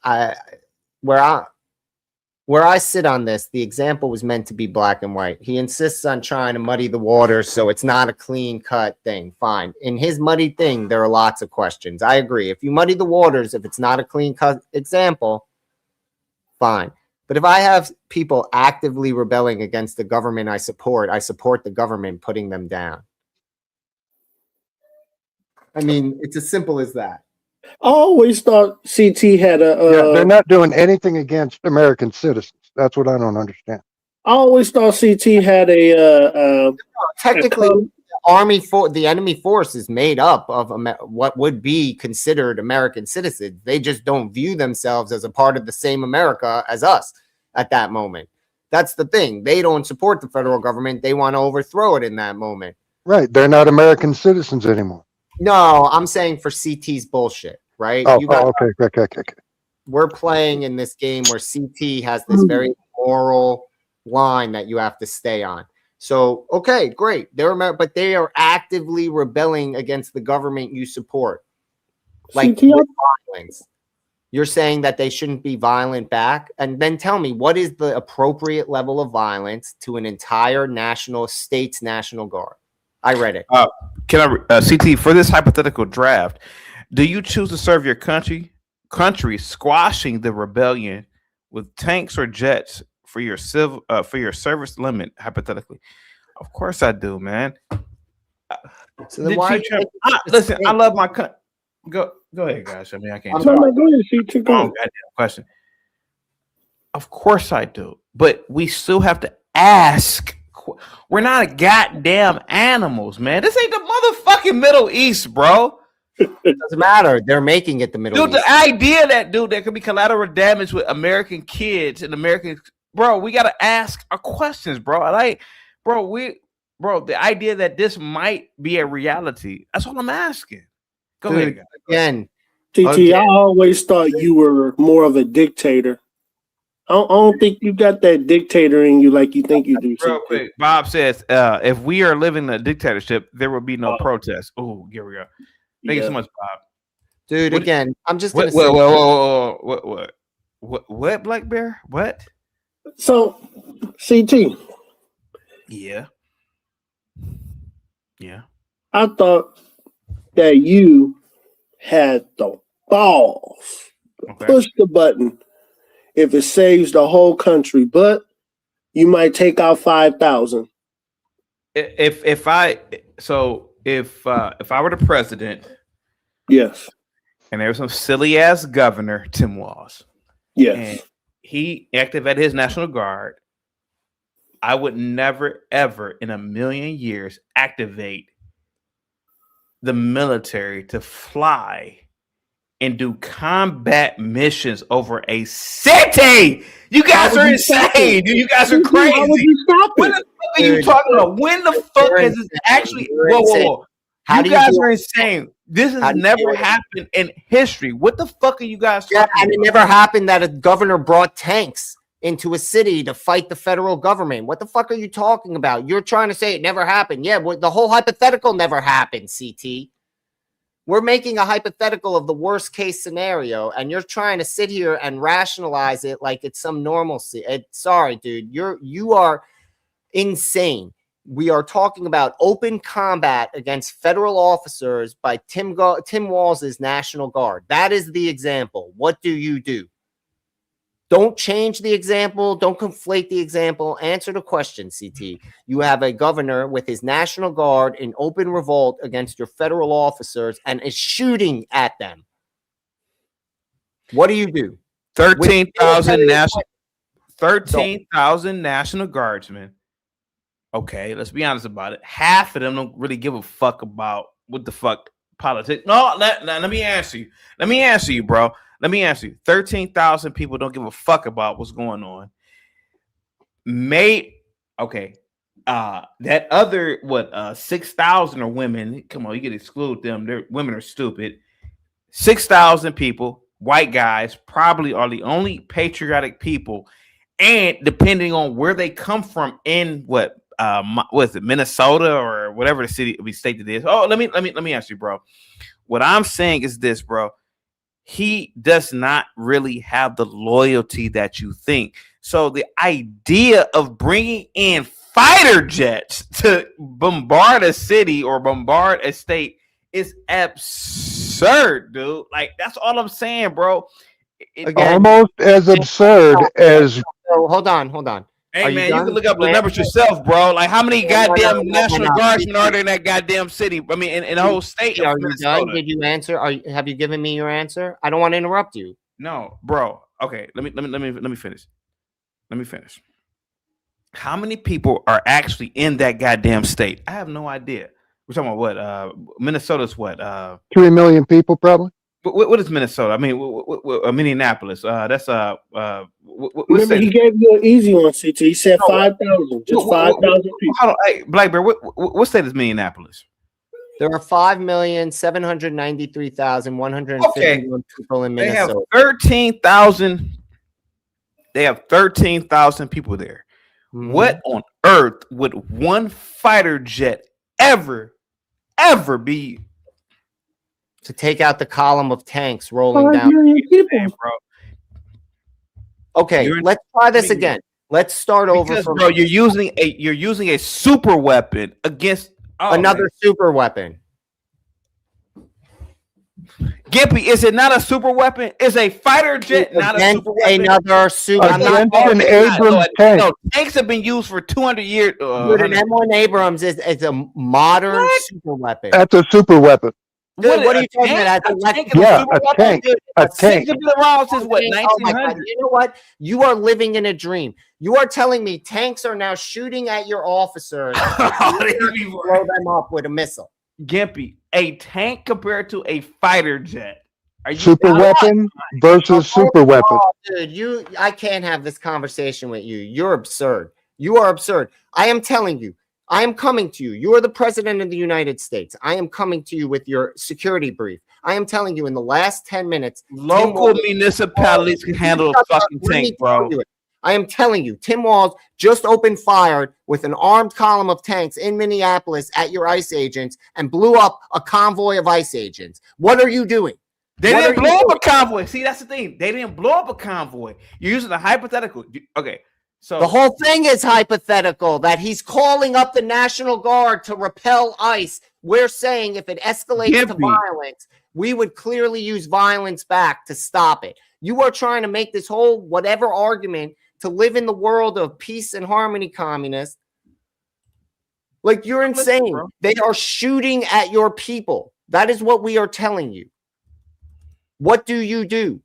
Where I sit on this, the example was meant to be black and white. He insists on trying to muddy the water so it's not a clean cut thing. Fine. In his muddy thing, there are lots of questions. I agree. If you muddy the waters, if it's not a clean cut example, fine. But if I have people actively rebelling against the government I support the government putting them down. I mean, it's as simple as that. I always thought CT had a. They're not doing anything against American citizens. That's what I don't understand. I always thought CT had a. Technically, the enemy force is made up of what would be considered American citizens. They just don't view themselves as a part of the same America as us at that moment. That's the thing. They don't support the federal government. They want to overthrow it in that moment. Right. They're not American citizens anymore. No, I'm saying for CT's bullshit, right? Okay. We're playing in this game where CT has this very moral line that you have to stay on. So, okay, great. But they are actively rebelling against the government you support. Like with violence. You're saying that they shouldn't be violent back? And then tell me, what is the appropriate level of violence to an entire state's National Guard? I read it. Can I CT for this hypothetical draft? Do you choose to serve your country squashing the rebellion with tanks or jets for your service limit? Hypothetically, of course I do, man. So then why listen? I love my country. Go ahead, guys. I mean, I can't. Goddamn question. Of course I do, but we still have to ask. We're not goddamn animals, man. This ain't the motherfucking Middle East, bro. It doesn't matter. They're making it the Middle East. The idea that, there could be collateral damage with American kids and American, bro, we got to ask our questions, bro. The idea that this might be a reality, that's all I'm asking. Go ahead, guys. Again. TT, I always thought you were more of a dictator. I don't think you got that dictator in you like you think you do. Real quick, Bob says, if we are living in a dictatorship, there will be no protest. Oh, here we go. Thank you so much, Bob. Dude, again, I'm just going to say. What, Black Bear? What? So, CT. Yeah. I thought that you had the balls to push the button if it saves the whole country, but you might take out 5,000. If I were the president, yes, and there was some silly ass governor, Tim Walz, yes, and he activated his National Guard, I would never ever in a million years activate the military to fly and do combat missions over a city. You guys are insane. Dude, you guys are crazy. How would you stop what the fuck are you talking about? When the fuck is this actually? Whoa. You guys are insane. This has never happened in history. What the fuck are you guys talking about? And it never happened that a governor brought tanks into a city to fight the federal government. What the fuck are you talking about? You're trying to say it never happened. Yeah, the whole hypothetical never happened, CT. We're making a hypothetical of the worst case scenario, and you're trying to sit here and rationalize it like it's some normalcy. Sorry, dude, you are insane. We are talking about open combat against federal officers by Tim Walz's National Guard. That is the example. What do you do? Don't change the example. Don't conflate the example. Answer the question, CT. You have a governor with his National Guard in open revolt against your federal officers and is shooting at them. What do you do? 13,000 National Guardsmen. Okay, let's be honest about it. Half of them don't really give a fuck about what the fuck politics. No, let me answer you. Let me answer you, bro. Let me answer you. 13,000 people don't give a fuck about what's going on. Okay. That other 6,000 are women. Come on, you can exclude them. Women are stupid. 6,000 people, white guys, probably are the only patriotic people. And depending on where they come from in what is it, Minnesota or whatever the state that is. Oh, let me ask you, bro. What I'm saying is this, bro. He does not really have the loyalty that you think. So the idea of bringing in fighter jets to bombard a city or bombard a state is absurd, dude. Like, that's all I'm saying, bro. Almost as absurd as. Hold on. Hey, man, you can look up the numbers yourself, bro. Like, how many goddamn National Guardsmen are there in that goddamn city? I mean, in the whole state. Are you done? Did you answer? Have you given me your answer? I don't want to interrupt you. No, bro. Okay, let me finish. Let me finish. How many people are actually in that goddamn state? I have no idea. We're talking about what? Minnesota's what? 3 million people, probably. What is Minnesota? I mean, Minneapolis. That's Remember, he gave you an easy one, CT. He said 5,000, just 5,000 people. Hold on, hey, Blackbeard, what state is Minneapolis? There are 5,793,151 people in Minnesota. They have 13,000. They have 13,000 people there. Mm-hmm. What on earth would one fighter jet ever be? To take out the column of tanks rolling down. Bro. Okay, let's try this again. Let's start over. Bro, you're using a super weapon against another super weapon. Gimpy, is it not a super weapon? Is a fighter jet not a super weapon? Another super an Abrams tank. No, tanks have been used for 200 years. Dude, an M1 Abrams is a modern super weapon. That's a super weapon. Dude, what are you talking about? A tank. A tank. Been around since what, 1900? You know what? You are living in a dream. You are telling me tanks are now shooting at your officers to blow them up with a missile. Gimpy, a tank compared to a fighter jet. Super weapon versus super weapon. Dude, I can't have this conversation with you. You're absurd. You are absurd. I am telling you. I am coming to you. You are the president of the United States. I am coming to you with your security brief. I am telling you in the last 10 minutes. Local municipalities can handle a fucking tank, bro. I am telling you, Tim Walz just opened fire with an armed column of tanks in Minneapolis at your ICE agents and blew up a convoy of ICE agents. What are you doing? They didn't blow up a convoy. See, that's the thing. They didn't blow up a convoy. You're using a hypothetical. Okay. So the whole thing is hypothetical, that he's calling up the National Guard to repel ICE. We're saying if it escalates to violence, we would clearly use violence back to stop it. You are trying to make this whole whatever argument to live in the world of peace and harmony, communist. Like, you're insane. They are shooting at your people. That is what we are telling you. What do you do?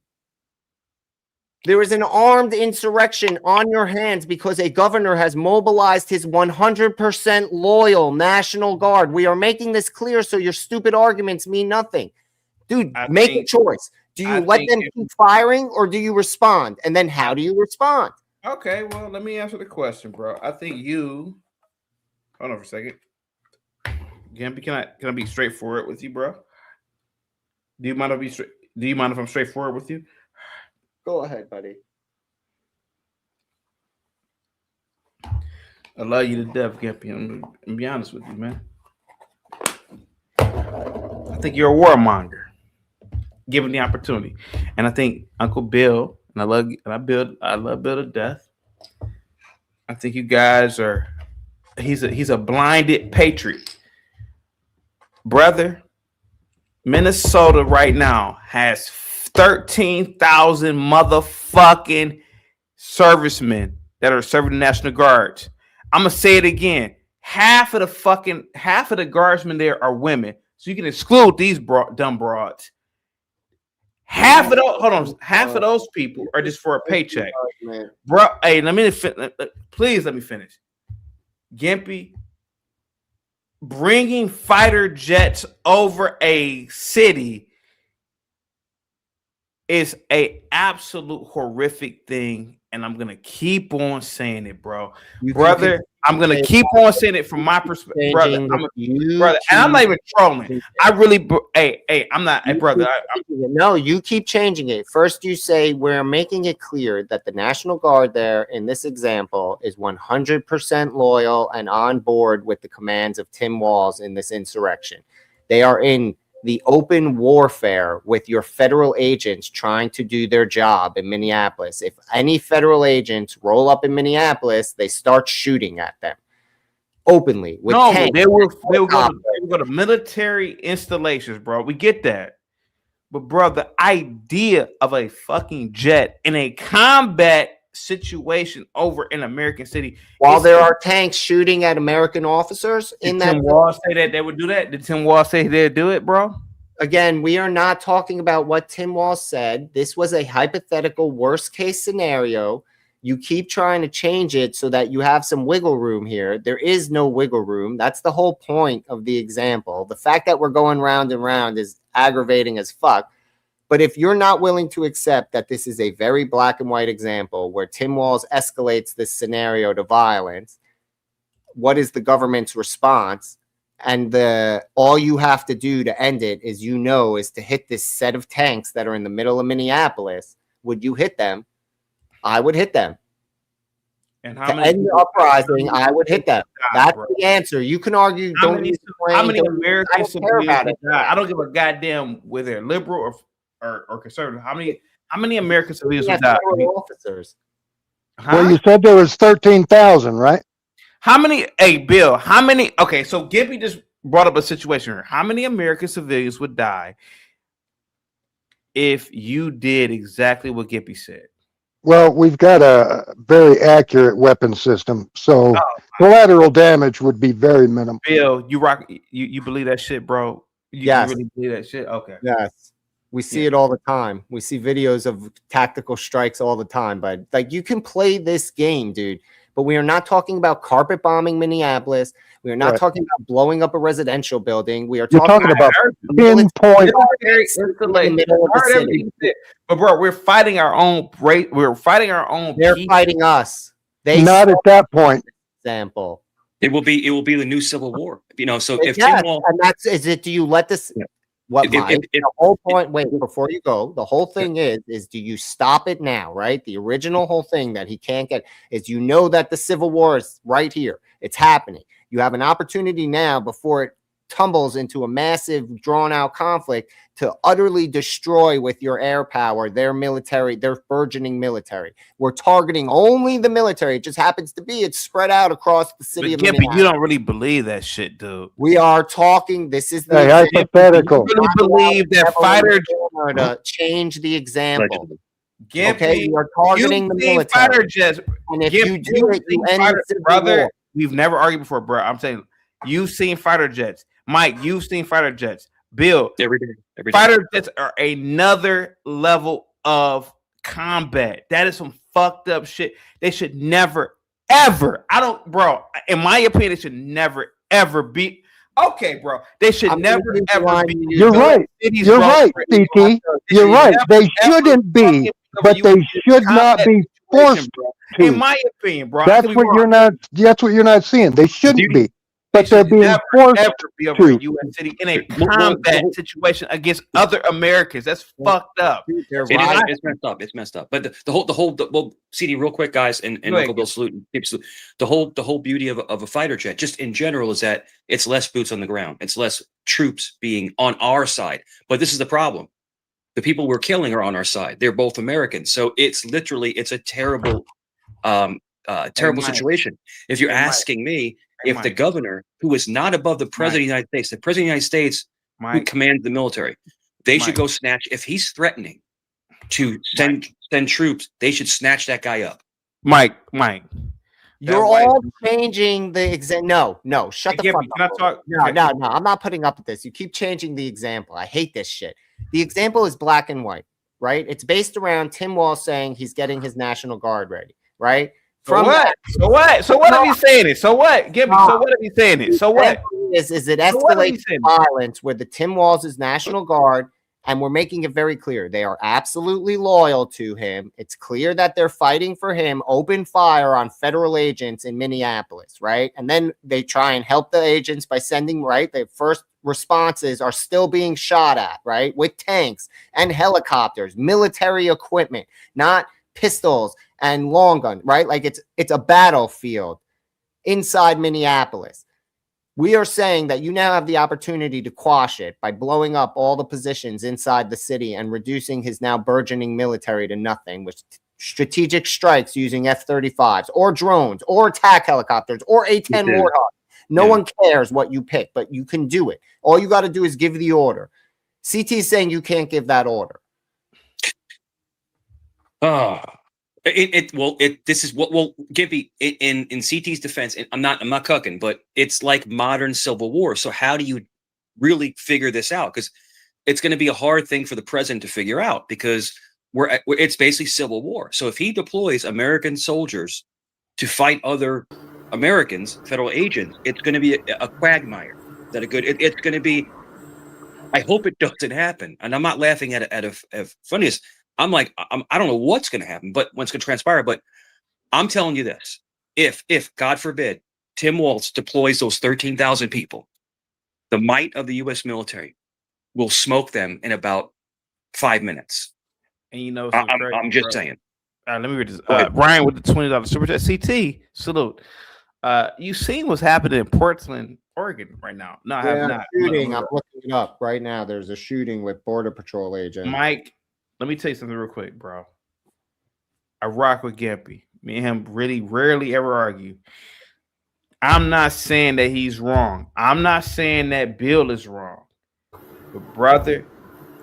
There is an armed insurrection on your hands because a governor has mobilized his 100% loyal National Guard. We are making this clear so your stupid arguments mean nothing. Dude, make a choice. Do you let them keep firing or do you respond? And then how do you respond? Okay, well, let me answer the question, bro. I think you... Hold on for a second. Gimpy, can I be straightforward with you, bro? Do you mind if I'm straightforward with you? Go ahead, buddy. I love you to death, Gimpy. I'm gonna be honest with you, man. I think you're a warmonger, given the opportunity. And I think Uncle Bill, and I love Bill to death. I think you guys are. He's a blinded patriot, brother. Minnesota right now has 13,000 motherfucking servicemen that are serving the National Guards. I'm gonna say it again. Half of the guardsmen there are women, so you can exclude these dumb broads. Half of those people are just for a paycheck, bro. Hey, please let me finish. Gimpy, bringing fighter jets over a city is a absolute horrific thing, and I'm gonna keep on saying it, bro. Brother, I'm gonna keep on saying it from my perspective, brother. And I'm not even trolling. I really, I'm not, brother. No, you keep changing it. First, you say we're making it clear that the National Guard there in this example is 100% loyal and on board with the commands of Tim Walz in this insurrection. They are in the open warfare with your federal agents trying to do their job in Minneapolis. If any federal agents roll up in Minneapolis, they start shooting at them openly. With tanks. They will go to military installations, bro. We get that. But, bro, the idea of a fucking jet in a combat situation over in American city, while there are tanks shooting at American officers in that. Did Tim Walz say that they would do that? Did Tim Walz say they'd do it, bro? Again, we are not talking about what Tim Walz said. This was a hypothetical worst case scenario. You keep trying to change it so that you have some wiggle room here. There is no wiggle room. That's the whole point of the example. The fact that we're going round and round is aggravating as fuck. But if you're not willing to accept that this is a very black and white example where Tim Walz escalates this scenario to violence, what is the government's response? And all you have to do to end it is to hit this set of tanks that are in the middle of Minneapolis. Would you hit them? I would hit them. And to end the uprising, I would hit them. That's the answer. You can argue. How many American civilians died? I don't give a goddamn whether they're liberal or conservative. How many American civilians died? Officers. Well, you said there was 13,000, right? How many? Hey, Bill. How many? Okay, so Gimpy just brought up a situation here. How many American civilians would die if you did exactly what Gimpy said? Well, we've got a very accurate weapon system, so collateral damage would be very minimal. Bill, you believe that shit, bro? Yes. You really believe that shit? Okay. Yes. We see it all the time. We see videos of tactical strikes all the time. But like, you can play this game, dude. But we are not talking about carpet bombing Minneapolis. We are not talking about blowing up a residential building. We are talking about pinpoint. But bro, we're fighting our own. We're fighting our own. They're fighting us. They not at that point. Example. It will be the new civil war. So if yes, Tim Walz, and that's is it. Do you let this? Yeah. What the whole point? Wait, before you go, the whole thing is do you stop it now? Right, the original whole thing that he can't get is that the civil war is right here. It's happening. You have an opportunity now before it tumbles into a massive, drawn-out conflict to utterly destroy with your air power their military, their burgeoning military. We're targeting only the military. It just happens to be it's spread out across the city of Minneapolis. You don't really believe that shit, dude. We are talking. This is the hypothetical. You really believe that fighter to change the example. Gimpy, okay, you are targeting the military. Fighter jets, and if you do it, you end the civil brother. war. We've never argued before, bro. I'm saying you've seen fighter jets. Mike, you've seen fighter jets. Bill, every day. Fighter jets are another level of combat. That is some fucked up shit. They should never, ever. In my opinion, it should never, ever be. Okay, bro. They should never, ever be. You're right. You're right, CT. You're right. They shouldn't be, but they should not be forced to. In my opinion, bro. That's what you're not seeing. They shouldn't be. but they're being forced ever be over a to. U.S. city in a combat situation against other Americans. That's fucked up. It's messed up. It's messed up. But well, CD, real quick, guys, and Uncle Bill salute. The whole beauty of a fighter jet, just in general, is that it's less boots on the ground. It's less troops being on our side. But this is the problem. The people we're killing are on our side. They're both Americans. So it's a terrible, terrible situation. If you're asking me, if the governor, who is not above the president of the United States, the president of the United States, who commands the military, they should go snatch. If he's threatening to send troops, they should snatch that guy up. Mike. You're all changing the example. No, shut the fuck up. No, I'm not putting up with this. You keep changing the example. I hate this shit. The example is black and white, right? It's based around Tim Walz saying he's getting his National Guard ready, right? So what if he's saying it? So what? Give me. So what if he's saying it? So what? Is it escalates violence where the Tim Walz is National Guard, and we're making it very clear they are absolutely loyal to him. It's clear that they're fighting for him. Open fire on federal agents in Minneapolis, right? And then they try and help the agents by sending, right? The first responses are still being shot at, right? With tanks and helicopters, military equipment, not pistols and long gun, right? Like it's a battlefield inside Minneapolis. We are saying that you now have the opportunity to quash it by blowing up all the positions inside the city and reducing his now burgeoning military to nothing with strategic strikes using F-35s or drones or attack helicopters or A-10 Warthog. No one cares what you pick, but you can do it. All you got to do is give the order. CT is saying you can't give that order. Gimpy, in CT's defense, I'm not cucking, but it's like modern civil war. So how do you really figure this out? Because it's going to be a hard thing for the president to figure out, because it's basically civil war. So if he deploys American soldiers to fight other Americans, federal agents, it's going to be a quagmire. Is that a good? It's going to be. I hope it doesn't happen, and I'm not laughing at funniest. I'm like, I don't know what's going to happen, but what's going to transpire. But I'm telling you this: if God forbid Tim Walz deploys those 13,000 people, the might of the U.S. military will smoke them in about 5 minutes. And you know, I'm just saying. Let me read this. Brian with the $20 super chat. CT salute. You seen what's happening in Portland, Oregon right now? No, I have not. Shooting. I'm looking it up right now. There's a shooting with Border Patrol agents. Mike, let me tell you something real quick, bro. I rock with Gimpy. Me and him really rarely ever argue. I'm not saying that he's wrong. I'm not saying that Bill is wrong. But brother,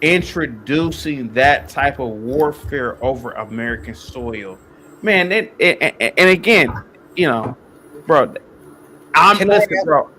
introducing that type of warfare over American soil, man. And again, you know, bro, I'm listening, bro.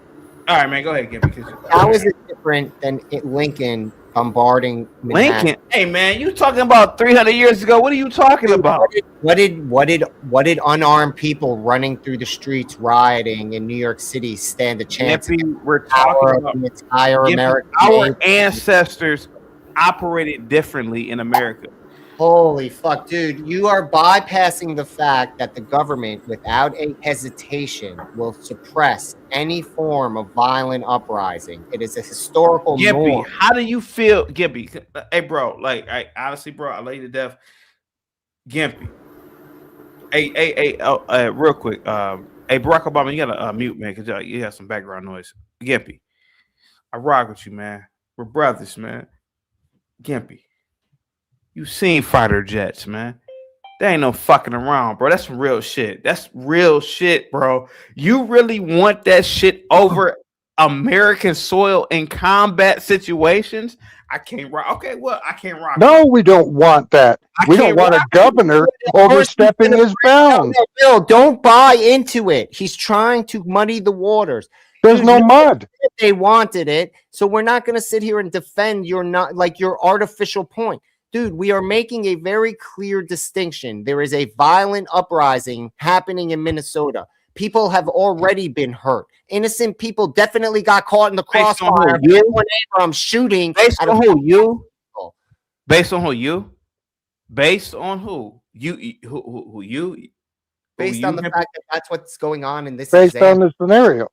All right, man, go ahead, Gimpy. How is it different than Lincoln bombarding Manhattan? Lincoln? Hey, man, you talking about 300 years ago? What are you talking about? What did unarmed people running through the streets rioting in New York City stand a chance? We're talking about the entire American. Our ancestors operated differently in America. Holy fuck, dude. You are bypassing the fact that the government, without a hesitation, will suppress any form of violent uprising. It is a historical norm. How do you feel, Gimpy? Hey, bro, like, honestly, bro, I love you to death. Gimpy. Hey, real quick. Hey, Barack Obama, you gotta mute, man, because you have some background noise. Gimpy, I rock with you, man. We're brothers, man. Gimpy. You seen fighter jets, man. There ain't no fucking around, bro. That's some real shit. That's real shit, bro. You really want that shit over American soil in combat situations? I can't rock. Okay, well, I can't rock. No, we don't want that. We don't want a governor overstepping his bounds. Bill, don't buy into it. He's trying to muddy the waters. There's no mud. They wanted it, so we're not going to sit here and defend your artificial point. Dude, we are making a very clear distinction. There is a violent uprising happening in Minnesota. People have already been hurt. Innocent people definitely got caught in the crossfire. Abrams shooting. Based on who? You? Based on who? You? Based on who? Who you? Based on the fact that that's what's going on in this based on the scenario.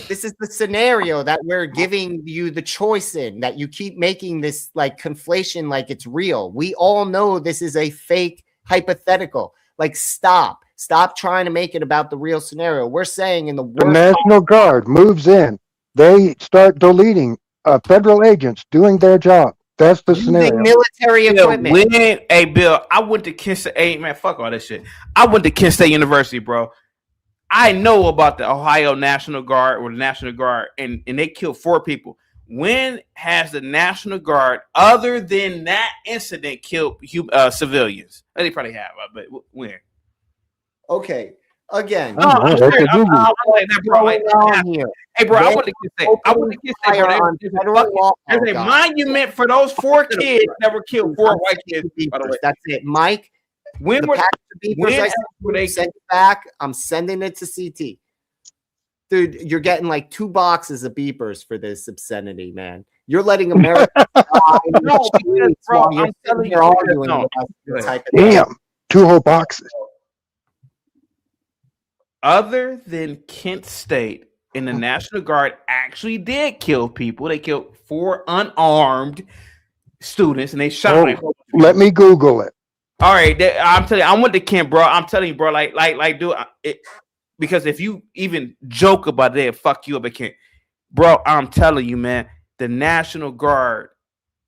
This is the scenario that we're giving you the choice in, that you keep making this like conflation like it's real. We all know this is a fake hypothetical. Like, stop trying to make it about the real scenario. We're saying in the The National Guard moves in. They start deleting federal agents doing their job. That's the scenario. Military equipment. Hey, Bill, I went to Kent State. Hey, man, fuck all this shit. I went to Kent State University, bro. I know about the Ohio National Guard or the National Guard, and they killed 4 people. When has the National Guard, other than that incident, killed civilians? They probably have, but when? Okay, again. No, I'm like that, bro. Hey, bro, I want to say, there's a monument for those 4 kids that were killed. 4 white kids, by the way. That's it, Mike. When they send it back, I'm sending it to CT. Dude, you're getting like 2 boxes of beepers for this obscenity, man. You're letting America no, bro, I'm telling you, damn, 2 whole boxes. Other than Kent State and the National Guard actually did kill people. They killed 4 unarmed students, and they shot. Let me Google it. All right, I'm telling you, I went to Kent, bro. I'm telling you, bro, like, dude, because if you even joke about that, fuck you up at Kent, bro. I'm telling you, man, the National Guard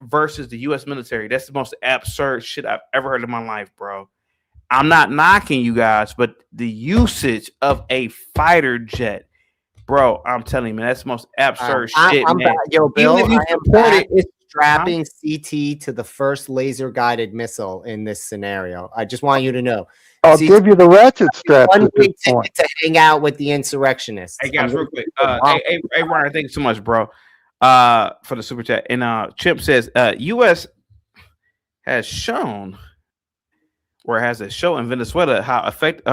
versus the U.S. military. That's the most absurd shit I've ever heard in my life, bro. I'm not knocking you guys, but the usage of a fighter jet, bro, I'm telling you, man, that's the most absurd shit, man. Yo, Bill, even if you I am support it, it's strapping CT to the first laser-guided missile in this scenario. I just want you to know. I'll give you the ratchet straps at this point. To hang out with the insurrectionists. Hey, guys, real quick. Hey, Ryan, thank you so much, bro, for the super chat. And Chip says, U.S. has shown, or has a show in Venezuela how effective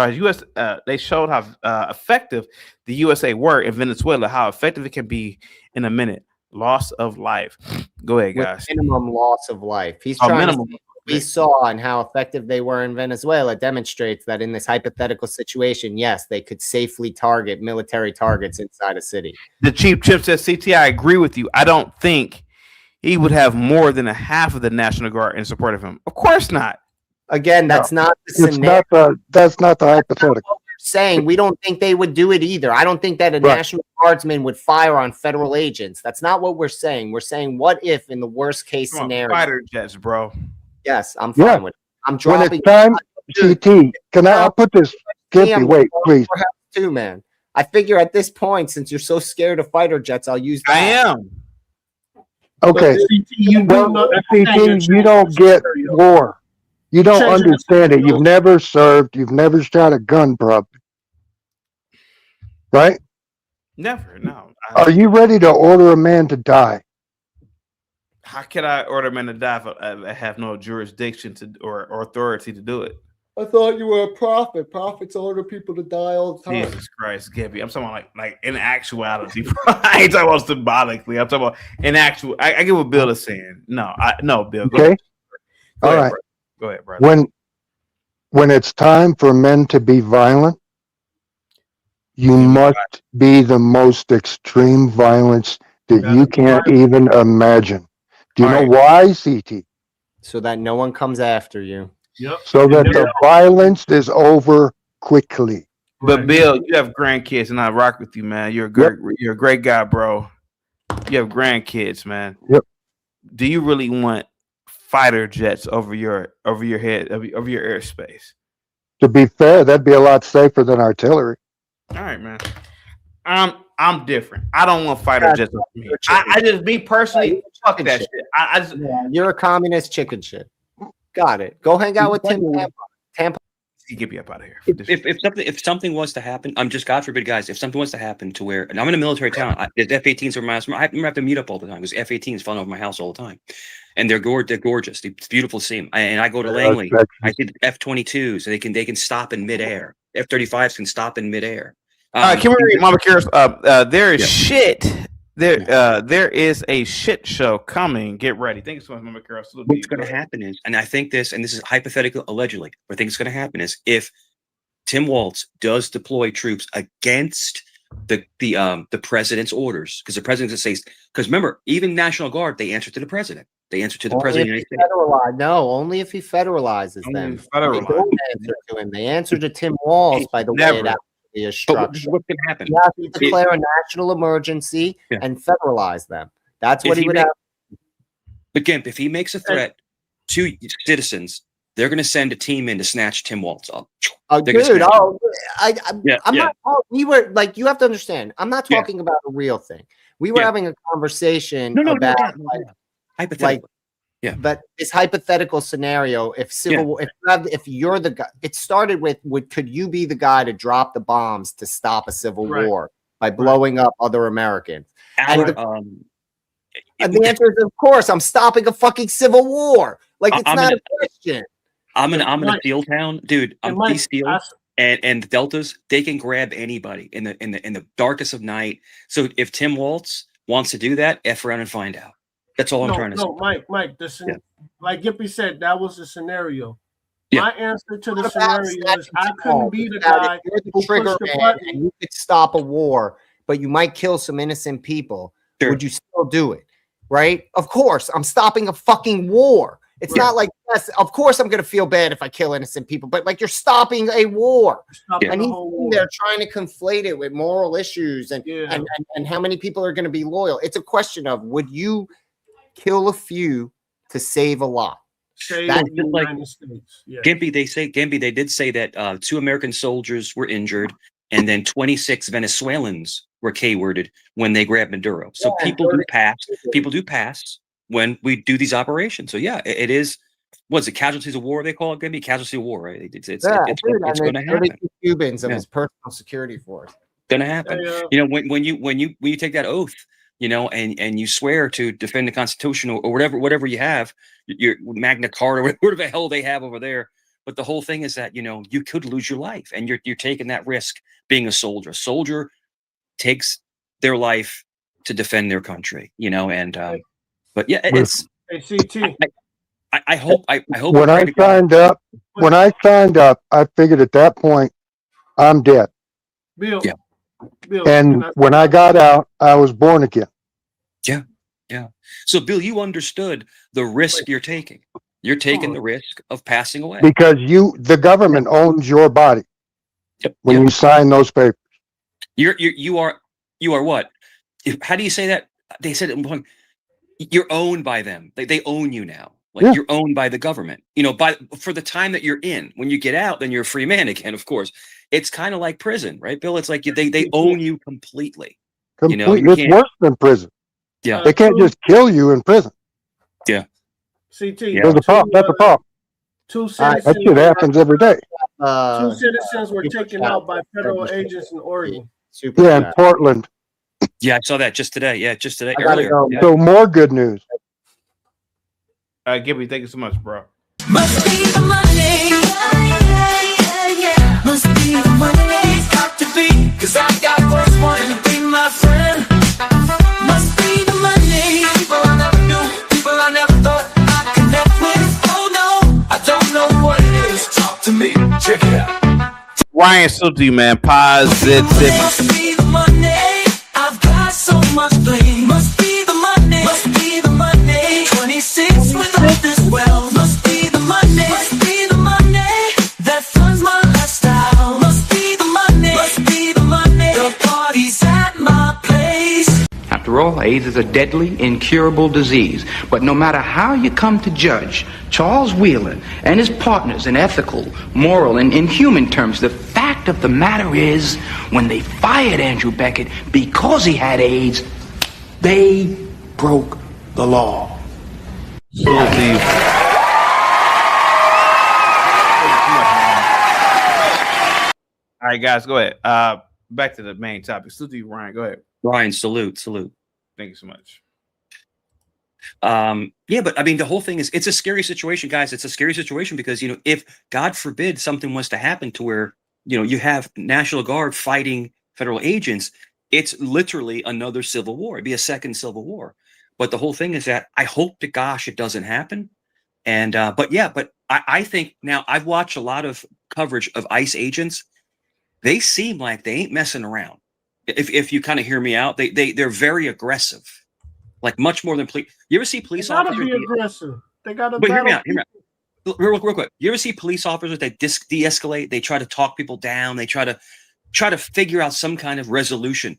they showed how effective the USA were in Venezuela, how effective it can be in a minute. Loss of life. Go ahead, guys. With minimum loss of life. He's trying to see what we saw and how effective they were in Venezuela demonstrates that in this hypothetical situation, yes, they could safely target military targets inside a city. The Chief Chip says, CT, I agree with you. I don't think he would have more than a half of the National Guard in support of him. Of course not. Again, that's not the scenario. That's not the hypothetical. Saying we don't think they would do it either. I don't think that a National Guardsman would fire on federal agents. That's not what we're saying. We're saying, what if in the worst case scenario? Fighter jets, bro. Yes, I'm fine with it. I'm dropping. When it's time, CT, I'll put this. Gimpy, wait, please. Too, man. I figure at this point, since you're so scared of fighter jets, I'll use that. I am. Okay. CT, you don't get war. You don't understand it. You've never served. You've never shot a gun, properly. Right? Never, no. Are you ready to order a man to die? How can I order a man to die if I have no jurisdiction to or authority to do it? I thought you were a prophet. Prophets order people to die all the time. Jesus Christ, Gibby. I'm talking about like in actuality. I ain't talking about symbolically. I'm talking about in actual. I get what Bill is saying. No, Bill. Go ahead. All right. Go ahead, brother. When it's time for men to be violent, you must be the most extreme violence that you can't even imagine. Do you know why, CT? So that no one comes after you. Yep. So that the violence is over quickly. But Bill, you have grandkids, and I rock with you, man. You're a great guy, bro. You have grandkids, man. Yep. Do you really want fighter jets over your head, over your airspace? To be fair, that'd be a lot safer than artillery. All right, man. I'm different. I don't want fighter jets over me. I just, me personally, fuck that shit. You're a communist chicken shit. Got it. Go hang out with Tim Tampa. Get me up out of here. If something was to happen, I'm just, God forbid, guys, if something was to happen to where, and I'm in a military town, there's F-18s over my house. I have to meet up all the time because F-18s flying over my house all the time. And they're gorgeous. It's beautiful to see them. And I go to Langley. I did F-22s, so they can stop in midair. F-35s can stop in midair. Can we read Mama Kira's? There is shit. There is a shit show coming. Get ready. Thank you so much, Mama Kira. What's going to happen is, and I think this is hypothetical, allegedly, but I think it's going to happen is if Tim Walz does deploy troops against the president's orders, because the president says, because remember, even National Guard, they answer to the president. They answer to the president of the United States. No, only if he federalizes them. They don't answer to him. They answer to Tim Walz, by the way. It actually is structured. What's going to happen? He has to declare a national emergency and federalize them. That's what he would have. But Gimp, if he makes a threat to citizens, they're going to send a team in to snatch Tim Walz up. Oh, dude! I'm not. We were like, you have to understand. I'm not talking about a real thing. We were having a conversation about hypothetically. But this hypothetical scenario, if if you're the guy, it started with, could you be the guy to drop the bombs to stop a civil war by blowing up other Americans? And the answer is, of course, I'm stopping a fucking civil war. Like, it's not a question. I'm in a steel town, dude. These steels and the deltas, they can grab anybody in the darkest of night. So if Tim Walz wants to do that, F around and find out. That's all I'm trying to say. No, Mike. Like Gippy said, that was the scenario. My answer to the scenario is, I couldn't be the guy who pushed the button. And you could stop a war, but you might kill some innocent people. Sure. Would you still do it? Right? Of course, I'm stopping a fucking war. It's not like, yes, of course I'm going to feel bad if I kill innocent people, but like, you're stopping a war. And he's there trying to conflate it with moral issues and how many people are going to be loyal. It's a question of, would you kill a few to save a lot? That's just like Gimpy. They did say that 2 American soldiers were injured, and then 26 Venezuelans were K-worded when they grabbed Maduro. So people do pass when we do these operations. So it is. What's it? Casualties of war? They call it. Going to be casualty of war, right? It's going to happen. Cubans of his personal security force. Going to happen. When you take that oath, and you swear to defend the Constitution or whatever you have, your Magna Carta, or whatever the hell they have over there. But the whole thing is that you could lose your life, and you're taking that risk being a soldier. A soldier takes their life to defend their country, but it's. Hey, CT. I hope. When I signed up, I figured at that point, I'm dead. Bill. And when I got out, I was born again. Yeah. So, Bill, you understood the risk you're taking. You're taking the risk of passing away because the government owns your body. When you sign those papers, you are what? How do you say that? They said it. You're owned by them. They own you now. Like you're owned by the government. For the time that you're in. When you get out, then you're a free man again. Of course, it's kind of like prison, right, Bill? It's like they own you completely. It's worse than prison. Yeah, they can't just kill you in prison. Yeah. CT. That's a problem. That's a problem. That shit happens every day. 2 citizens were taken out by federal agents in Oregon. In Portland. Yeah, I saw that just today. Yeah, just today. Earlier. So more good news. Gibby, thank you so much, bro. Must be the money. Must be the money. It's got to be, 'cause I got first wanting to be my friend. Must be the money. People I never knew, people I never thought I'd connect with. Oh no, I don't know what it is. Talk to me, check it out. Ryan, still to you, man. Positive. Must be the money. I've got so much blame. Must be the money. Must be the money. 26 without this wealth. Must be the money. Must be the money that funds my lifestyle. Must be the money. Must be the money. The party's at my place. After all, AIDS is a deadly, incurable disease. But no matter how you come to judge Charles Wheeler and his partners in ethical, moral, and inhuman terms, the fact of the matter is, when they fired Andrew Beckett because he had AIDS, they broke the law. All right, guys, go ahead. Back to the main topic. Still to you, Ryan. Go ahead. Ryan, salute. Thank you so much. But I mean, the whole thing is, it's a scary situation, guys. It's a scary situation because, if God forbid something was to happen to where, you have National Guard fighting federal agents, it's literally another civil war. It'd be a second civil war. But the whole thing is that I hope to gosh it doesn't happen. And but I think now I've watched a lot of coverage of ICE agents. They seem like they ain't messing around. if you kind of hear me out, they're very aggressive, like much more than police. You ever see police They gotta officers? be aggressive. They gotta But hear me battle out. Hear me out. Real quick. You ever see police officers that de-escalate? They try to talk people down. They try to figure out some kind of resolution.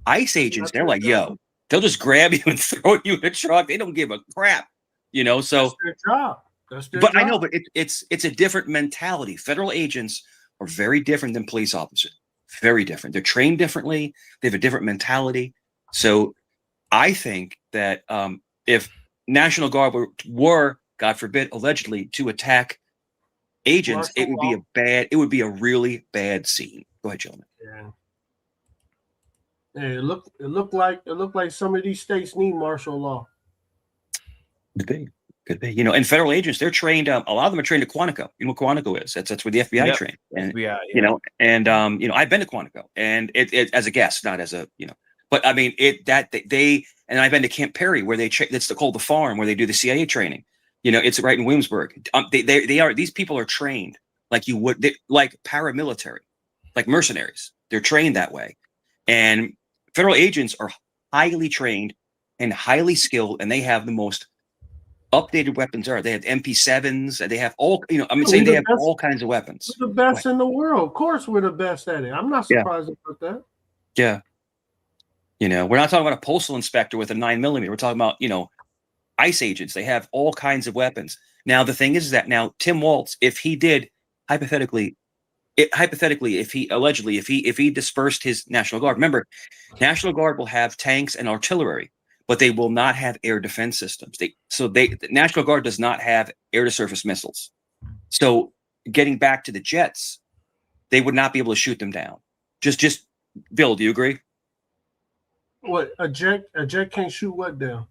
ICE agents, they're like, yo, they'll just grab you and throw you in a truck. They don't give a crap, you know. So That's their job. That's their but job. I know, but it's a different mentality. Federal agents are very different than police officers. Very different. They're trained differently. They have a different mentality. So I think that if National Guard were, God forbid, allegedly to attack agents, it would be a really bad scene. Go ahead, gentlemen. Yeah. It looked like some of these states need martial law. Could be. You know, and federal agents, they're trained. A lot of them are trained at Quantico. You know what Quantico is? That's where the FBI trained. And, FBI, yeah. You know, and you know, I've been to Quantico, and it as a guest, not as a, you know. But I mean, and I've been to Camp Perry, where it's called the farm, where they do the CIA training. You know, it's right in Williamsburg. These people are trained like you would, like paramilitary, like mercenaries. They're trained that way, and federal agents are highly trained and highly skilled, and they have the most updated weapons. They have MP7s, and they have all. You know, I'm saying they have all kinds of weapons. We're the best in the world. Of course, we're the best at it. I'm not surprised about that. Yeah. You know, we're not talking about a postal inspector with a 9mm. We're talking about, you know, ICE agents. They have all kinds of weapons. Now, the thing is that now Tim Walz, if he did hypothetically, if he dispersed his National Guard, remember, National Guard will have tanks and artillery, but they will not have air defense systems. The National Guard does not have air-to-surface missiles. So getting back to the jets, they would not be able to shoot them down. Just Bill, do you agree? What, a jet can't shoot what down?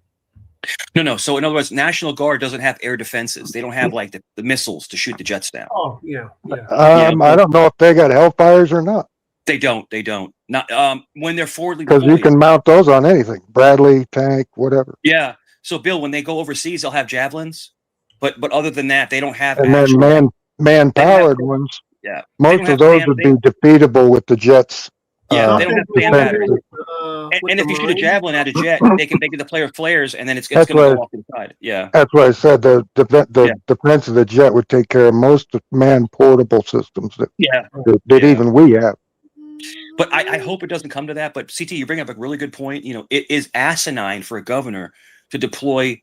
No. So in other words, National Guard doesn't have air defenses. They don't have like the missiles to shoot the jets down. Oh, yeah. I don't know if they got Hellfires or not. They don't. Not when they're forwardly Because you can mount those on anything. Bradley, tank, whatever. Yeah. So Bill, when they go overseas, they'll have javelins. But other than that, they don't have And then man-powered ones. Yeah. Most of those would be defeatable with the jets. Yeah, they don't have fan batteries. And if you shoot a Marines. javelin at a jet, they can the player flares, and then it's going to go off to the side. Yeah. That's why I said the defense of the jet would take care of most man-portable systems that even we have. But I hope it doesn't come to that. But CT, you bring up a really good point. You know, it is asinine for a governor to deploy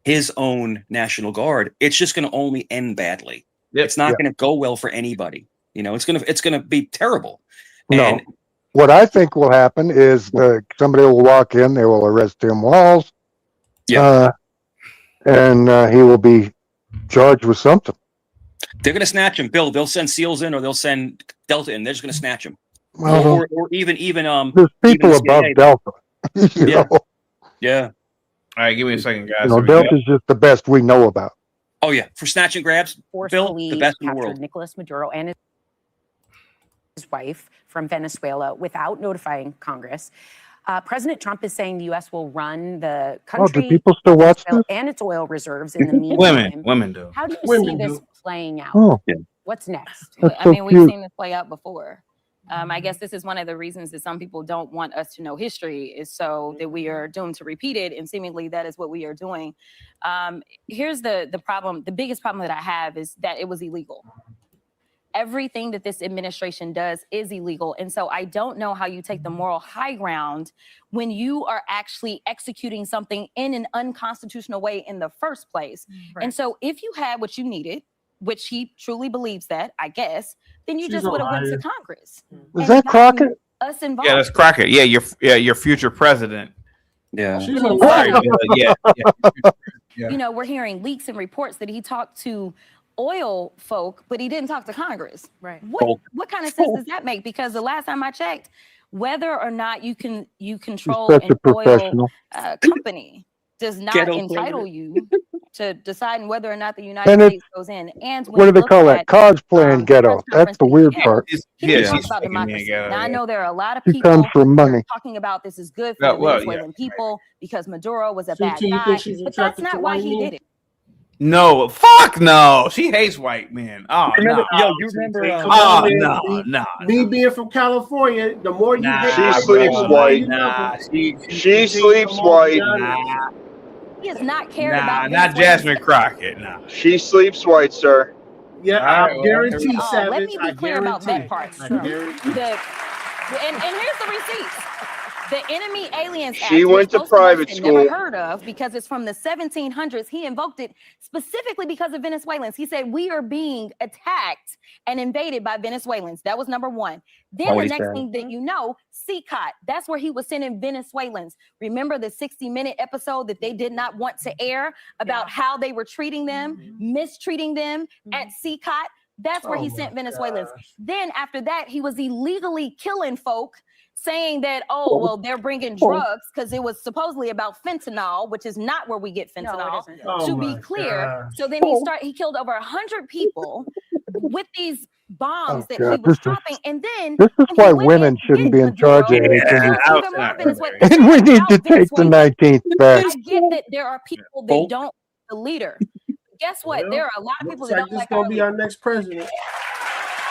his own National Guard. It's just going to only end badly. It's not going to go well for anybody. You know, it's going to be terrible. No. What I think will happen is somebody will walk in, they will arrest Tim Walz, and he will be charged with something. They're going to snatch him, Bill. They'll send SEALs in, or they'll send Delta in. They're just going to snatch him. Well, or even there's people above Delta. Yeah. All right, give me a second, guys. Delta's just the best we know about. Oh yeah, for snatch and grabs, Bill, the best in the world. Nicolas Maduro and his wife from Venezuela without notifying Congress. President Trump is saying the U.S. will run the country do people still watch this? and its oil reserves in the meantime. Women do. How do you see this playing out? Oh. What's next? I mean, we've seen this play out before. I guess this is one of the reasons that some people don't want us to know history, is so that we are doomed to repeat it, and seemingly that is what we are doing. Here's the problem. The biggest problem that I have is that it was illegal. Everything that this administration does is illegal. And so I don't know how you take the moral high ground when you are actually executing something in an unconstitutional way in the first place. Right. And so if you had what you needed, which he truly believes that, I guess, then you just would have went to Congress. Is that Crockett? Us involved. Yeah, that's Crockett. Yeah, your future president. Yeah. You know, we're hearing leaks and reports that he talked to oil folk, but he didn't talk to Congress. Right. What kind of sense does that make? Because the last time I checked, whether or not you control an oil company does not entitle you to deciding whether or not the United States goes in. And what do they call that? Cosplaying ghetto. That's the weird part. He talks about democracy. Now I know there are a lot of He people comes from money. talking about this is good for the Venezuelan people because Maduro was a bad guy, but that's not why he did it. No, fuck no. She hates white men. Oh Remember, no. yo, you remember? Come on, man. no, B, no. me being from California, the more you hate She Nah, sleeps bro. the more white. you love Nah, them. She sleeps Come on, be white. honest. He has not cared Nah, about not Venezuelans Jasmine Crockett. Nah. She sleeps white, sir. Yeah, All I right, well, here we guarantee, at go. all. Let Savage. me I be clear about guarantee. that part. I guarantee. And here's the receipts. The Enemy Aliens She Act, went which to most of us private had never school. heard of because it's from the 1700s, he invoked it specifically because of Venezuelans. He said, we are being attacked and invaded by Venezuelans. That was number one. Then the next thing that you know, CCOT, that's where he was sending Venezuelans. Remember the 60-minute episode that they did not want to air about how they were treating them, mistreating them at CCOT? That's where he sent Venezuelans. Then after that, he was illegally killing folk, saying that, oh, well, they're bringing drugs because it was supposedly about fentanyl, which is not where we get fentanyl, to be clear. So then he killed over 100 people with these bombs that he was dropping. And then This is when he why went women shouldn't be in charge of anything. even more Venezuela. And we need to take the 19th back. I get that there are people that don't like the leader. Guess what? Well, there are a lot of people looks that like don't this like gonna our be leader. our next president.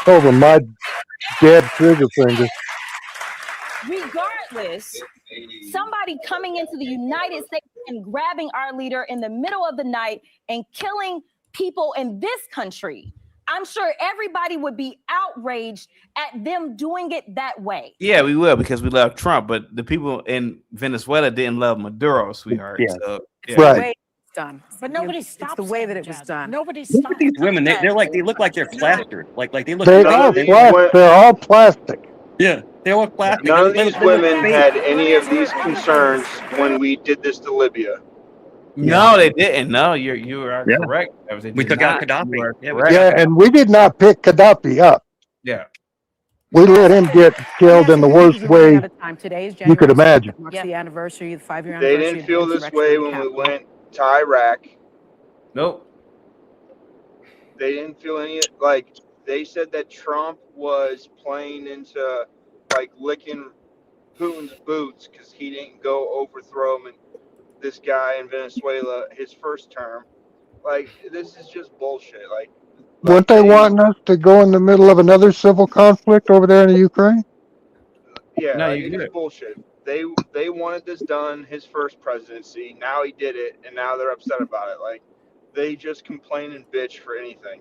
Over my dead trigger finger. Regardless, somebody coming into the United States and grabbing our leader in the middle of the night and killing people in this country, I'm sure everybody would be outraged at them doing it that way. Yeah, we will because we love Trump, but the people in Venezuela didn't love Maduro, sweetheart. Yeah. So, It's yeah. the way it's done. But nobody stops the way that it was done. Nobody Look stops at these women. They look like they're plastered. Like they look. They are plastic. They're all plastic. Yeah, they look plastic. None of these They look women fake. had any of these concerns when we did this to Libya. No, they didn't. No, you are correct. We took out Gaddafi. Yeah, and we did not pick Gaddafi up. Yeah. We let him get killed in the worst way Today is you could January imagine. 6th, marks the anniversary, the 5-year They anniversary. didn't feel this way when we went to Iraq. Nope. They didn't feel any, like, they said that Trump was playing into, like, licking Putin's boots because he didn't go overthrow him and this guy in Venezuela his first term. Like, this is just bullshit. Like, Weren't they wanting us to go in the middle of another civil conflict over there in the Ukraine? yeah, No, like, you it's good. just bullshit. They wanted this done his first presidency. Now he did it, and now they're upset about it. Like, they just complain and bitch for anything.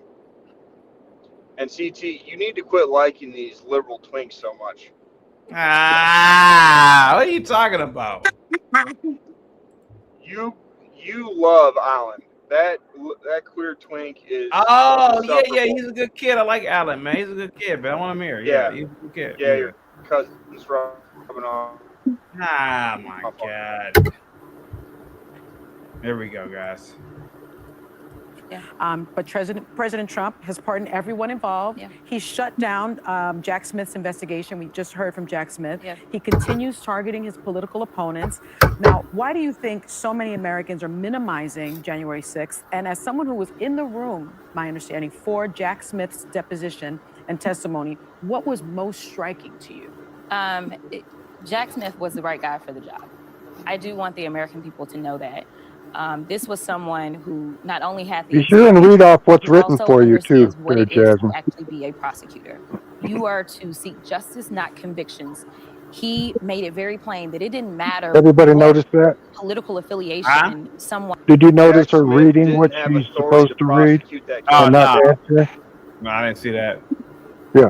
And CT, you need to quit liking these liberal twinks so much. Ah, what are you talking about? You love Alan. That queer twink is. Oh, yeah, insufferable. he's a good kid. I like Alan, man. He's a good kid, but I want him here. Yeah. He's a good kid. Yeah, your cousin's rubbing off. Ah, my God. There we go, guys. But President Trump has pardoned everyone involved. He shut down Jack Smith's investigation. We just heard from Jack Smith. He continues targeting his political opponents. Now, why do you think so many Americans are minimizing January 6th? And as someone who was in the room, my understanding, for Jack Smith's deposition and testimony, what was most striking to you? Jack Smith was the right guy for the job. I do want the American people to know that. This was someone who not only had the Be sure and read off what's but written also for you too, understands what there, it is to Jasmine. actually be a prosecutor. You are to seek justice, not convictions. He made it very plain that it didn't matter. Everybody what notice that? political affiliation someone. Did you notice Jack her Smith reading didn't what have she's authority supposed to read prosecute that Oh, and not no. answer? No, I didn't see that. Yeah.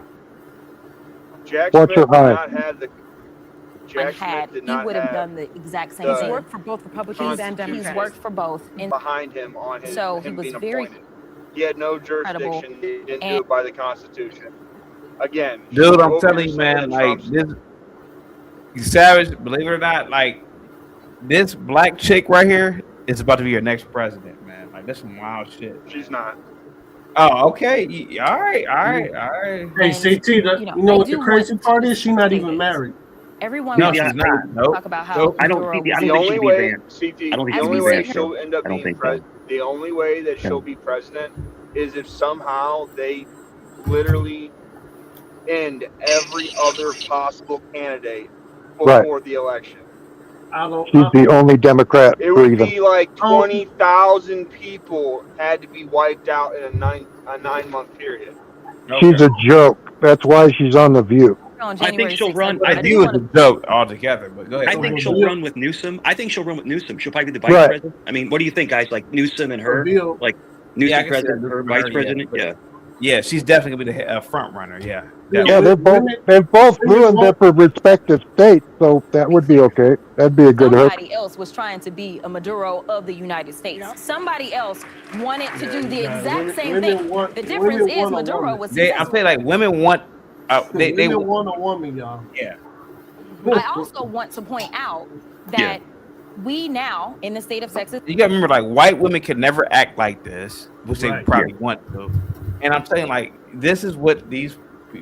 Jack Watch Smith your did eyes. not have the. Jack Had, Smith did he not would have have done the exact same the thing. He's worked for both Republicans and Constitution. He's Democrats. worked for both. And behind him on his So he him was being very appointed. He had no jurisdiction. He didn't do And- it by the Constitution. Again, Dude, I'm over telling here you, saying man, that like Trump's- this Savage, believe it or not, like this black chick right here is about to be your next president, man. Like that's some wild shit. She's not. Oh, okay. All right. Hey, CT, you know what the crazy part is? She's not even married. Everyone No, wants she's to not. Nope. talk about how Nope. I Maduro don't think was The she'll only be way, banned. CT, I don't think the she'll only be way banned. she'll end up I don't being think so. president, the only way that she'll be president is if somehow they literally end every other possible candidate before the election. She's the only Democrat It would breathing. be like 20,000 people had to be wiped out in a 9-month period. She's a joke. That's why she's on The View. I think she'll run. I do is a joke altogether, but go ahead. I think she'll run with Newsom. She'll probably be the vice Right. president. I mean, what do you think, guys? Like Newsom and her, like Newsom I can see president, that. her vice president. but- Yeah. Yeah, she's definitely gonna be the front runner. Yeah. Yeah, they've both ruined it for respective states, so that would be okay. That'd be a good hook. Somebody else was trying to be a Maduro of the United States. Somebody else wanted to do the exact same thing. The difference is Maduro was I'm successful. saying like women want. They Women want a woman, y'all. Yeah. I also want to point out that we now in the state of Texas. You gotta remember, like, white women can never act like this, which they Right. probably want to. And I'm saying, like, this is what these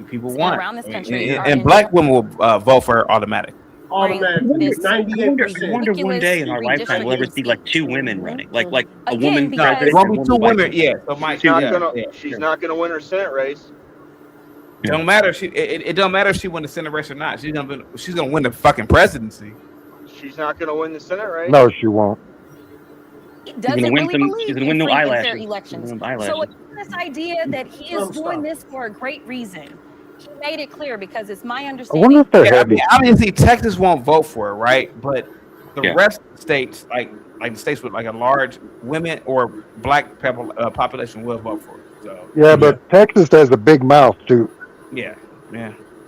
people And want. around this country are and in- black women will vote for her automatic. Automatically, I wonder one day in our lifetime we'll ever see like two women running, like a woman because- president. It won't be and two one vice women, yeah. president. So Mike, She's not gonna win her Senate race. It don't matter. It don't matter if she won the Senate race or not. She's gonna win the fucking presidency. She's not gonna win the Senate race. No, she won't. Doesn't win really some- believe she's gonna in win no free and fair eyelashes. elections. She's gonna win So eyelashes. this idea that he is doing this for a great reason, he made it clear because it's my I understanding. wonder if they're Yeah, I heavy. mean, obviously Texas won't vote for it, right? But the rest of the states, like the states with like a large women or black population, will vote for it. So Yeah, but Texas has a big mouth too. yeah.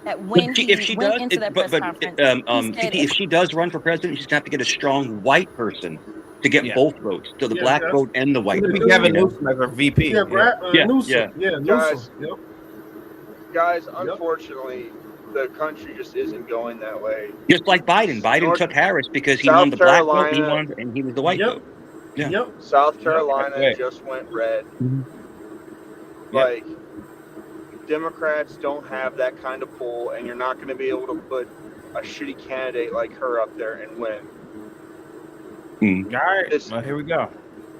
That when If she went does, into that press conference, he said if she does run for president, she's gonna have to get a strong white person to get both votes, so the black vote and the white vote. Gavin Newsom as our VP. Newsom. Guys, Yep. guys, unfortunately, the country just isn't going that way. Just like Biden. Biden took Harris because he South won the black vote, Carolina- and he was the white vote. Yeah. South Carolina Yep. just went red. Mm-hmm. Like, Democrats don't have that kind of pull, and you're not going to be able to put a shitty candidate like her up there and win. All right. Well, here we go.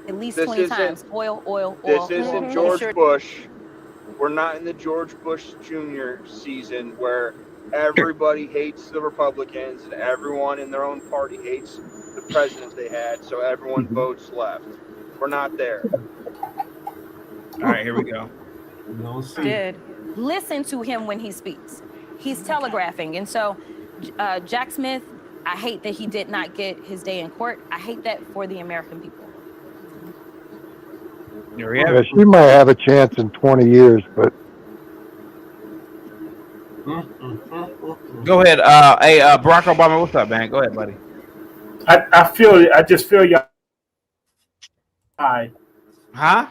at least This 20 isn't- times. Oil. This isn't George Bush. We're not in the George Bush Jr. season where everybody hates the Republicans and everyone in their own party hates the president they had, so everyone votes left. We're not there. All right, here we go. Did listen to him when he speaks. He's telegraphing, and so Jack Smith, I hate that he did not get his day in court. I hate that for the American people. Yeah, she might have a chance in 20 years, but Go ahead. Hey, Barack Obama, what's up, man? Go ahead, buddy. I just feel y'all. Hi. Huh?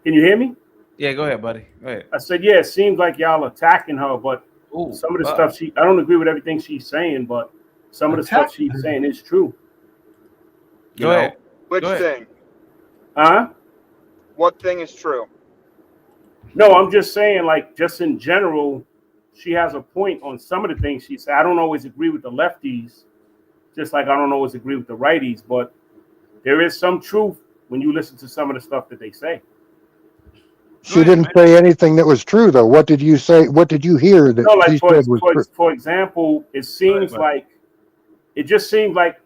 Can you hear me? Yeah, go ahead, buddy. Go ahead. I said, yeah, it seems like y'all attacking her, but some of the stuff I don't agree with everything she's saying, but some of the stuff she's saying is true. Go ahead. Which Go ahead. thing? Huh? What thing is true? No, I'm just saying, like, just in general, she has a point on some of the things she said. I don't always agree with the lefties, just like I don't always agree with the righties, but there is some truth when you listen to some of the stuff that they say. she didn't say anything that was true, though. What did you say? What did you hear that No, like she for said was true? example, it seems like,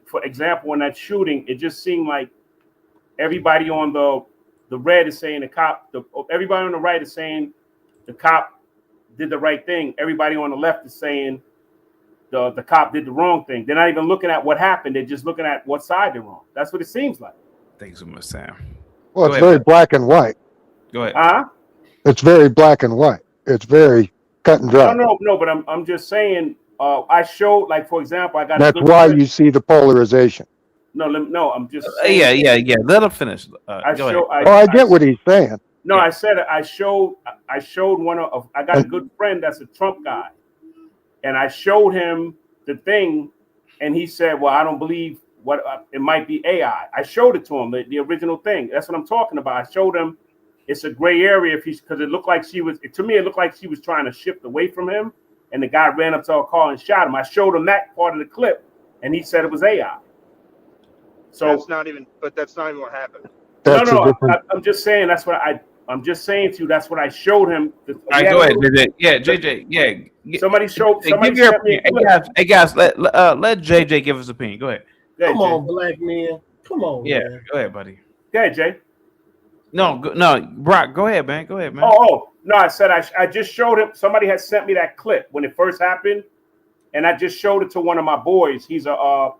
for example, in that shooting, it just seemed like everybody on the red is saying everybody on the right is saying the cop did the right thing. Everybody on the left is saying the cop did the wrong thing. They're not even looking at what happened. They're just looking at what side they're wrong. That's what it seems like. Thanks so much, Sam. Well, Go it's ahead, very black and white. Go ahead. Huh? It's very black and white. It's very cut and dry. No, but I'm just saying. I showed, like, for example, I got. That's why you see the polarization. No, I'm just saying. Yeah. Let him finish. I go show. ahead. I get what he's saying. No, I said I showed one of. I got a good friend that's a Trump guy, and I showed him the thing, and he said, "Well, I don't believe what it might be AI." I showed it to him, the original thing. That's what I'm talking about. I showed him it's a gray area because it looked like she was. To me, it looked like she was trying to shift away from him, and the guy ran up to her car and shot him. I showed him that part of the clip, and he said it was AI. So that's not even what happened. I'm just saying I'm just saying to you that's what I showed him. All right, go ahead, JJ. Yeah, JJ. Yeah. Somebody give your opinion. Hey guys, let JJ give his opinion. Go ahead. Come on, black man. Come on, man. Go ahead, buddy. Go ahead, Jay. No, Brock, go ahead, man. Go ahead, man. Oh, no, I said I just showed him. Somebody had sent me that clip when it first happened, and I just showed it to one of my boys. He's a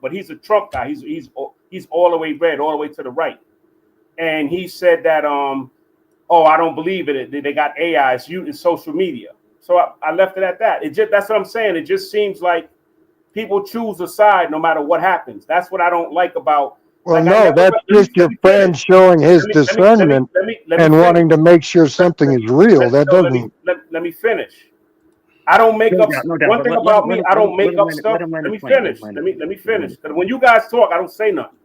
Trump guy. He's all the way red, all the way to the right, and he said that I don't believe it. They got AI. It's social media. So I left it at that. That's what I'm saying. It just seems like people choose a side no matter what happens. That's what I don't like about. Well, no, that's just your friend showing his discernment and wanting to make sure something is real. That doesn't. Let me finish. I don't make up. One thing about me, I don't make up stuff. Let me finish. Let me finish. Because when you guys talk, I don't say nothing.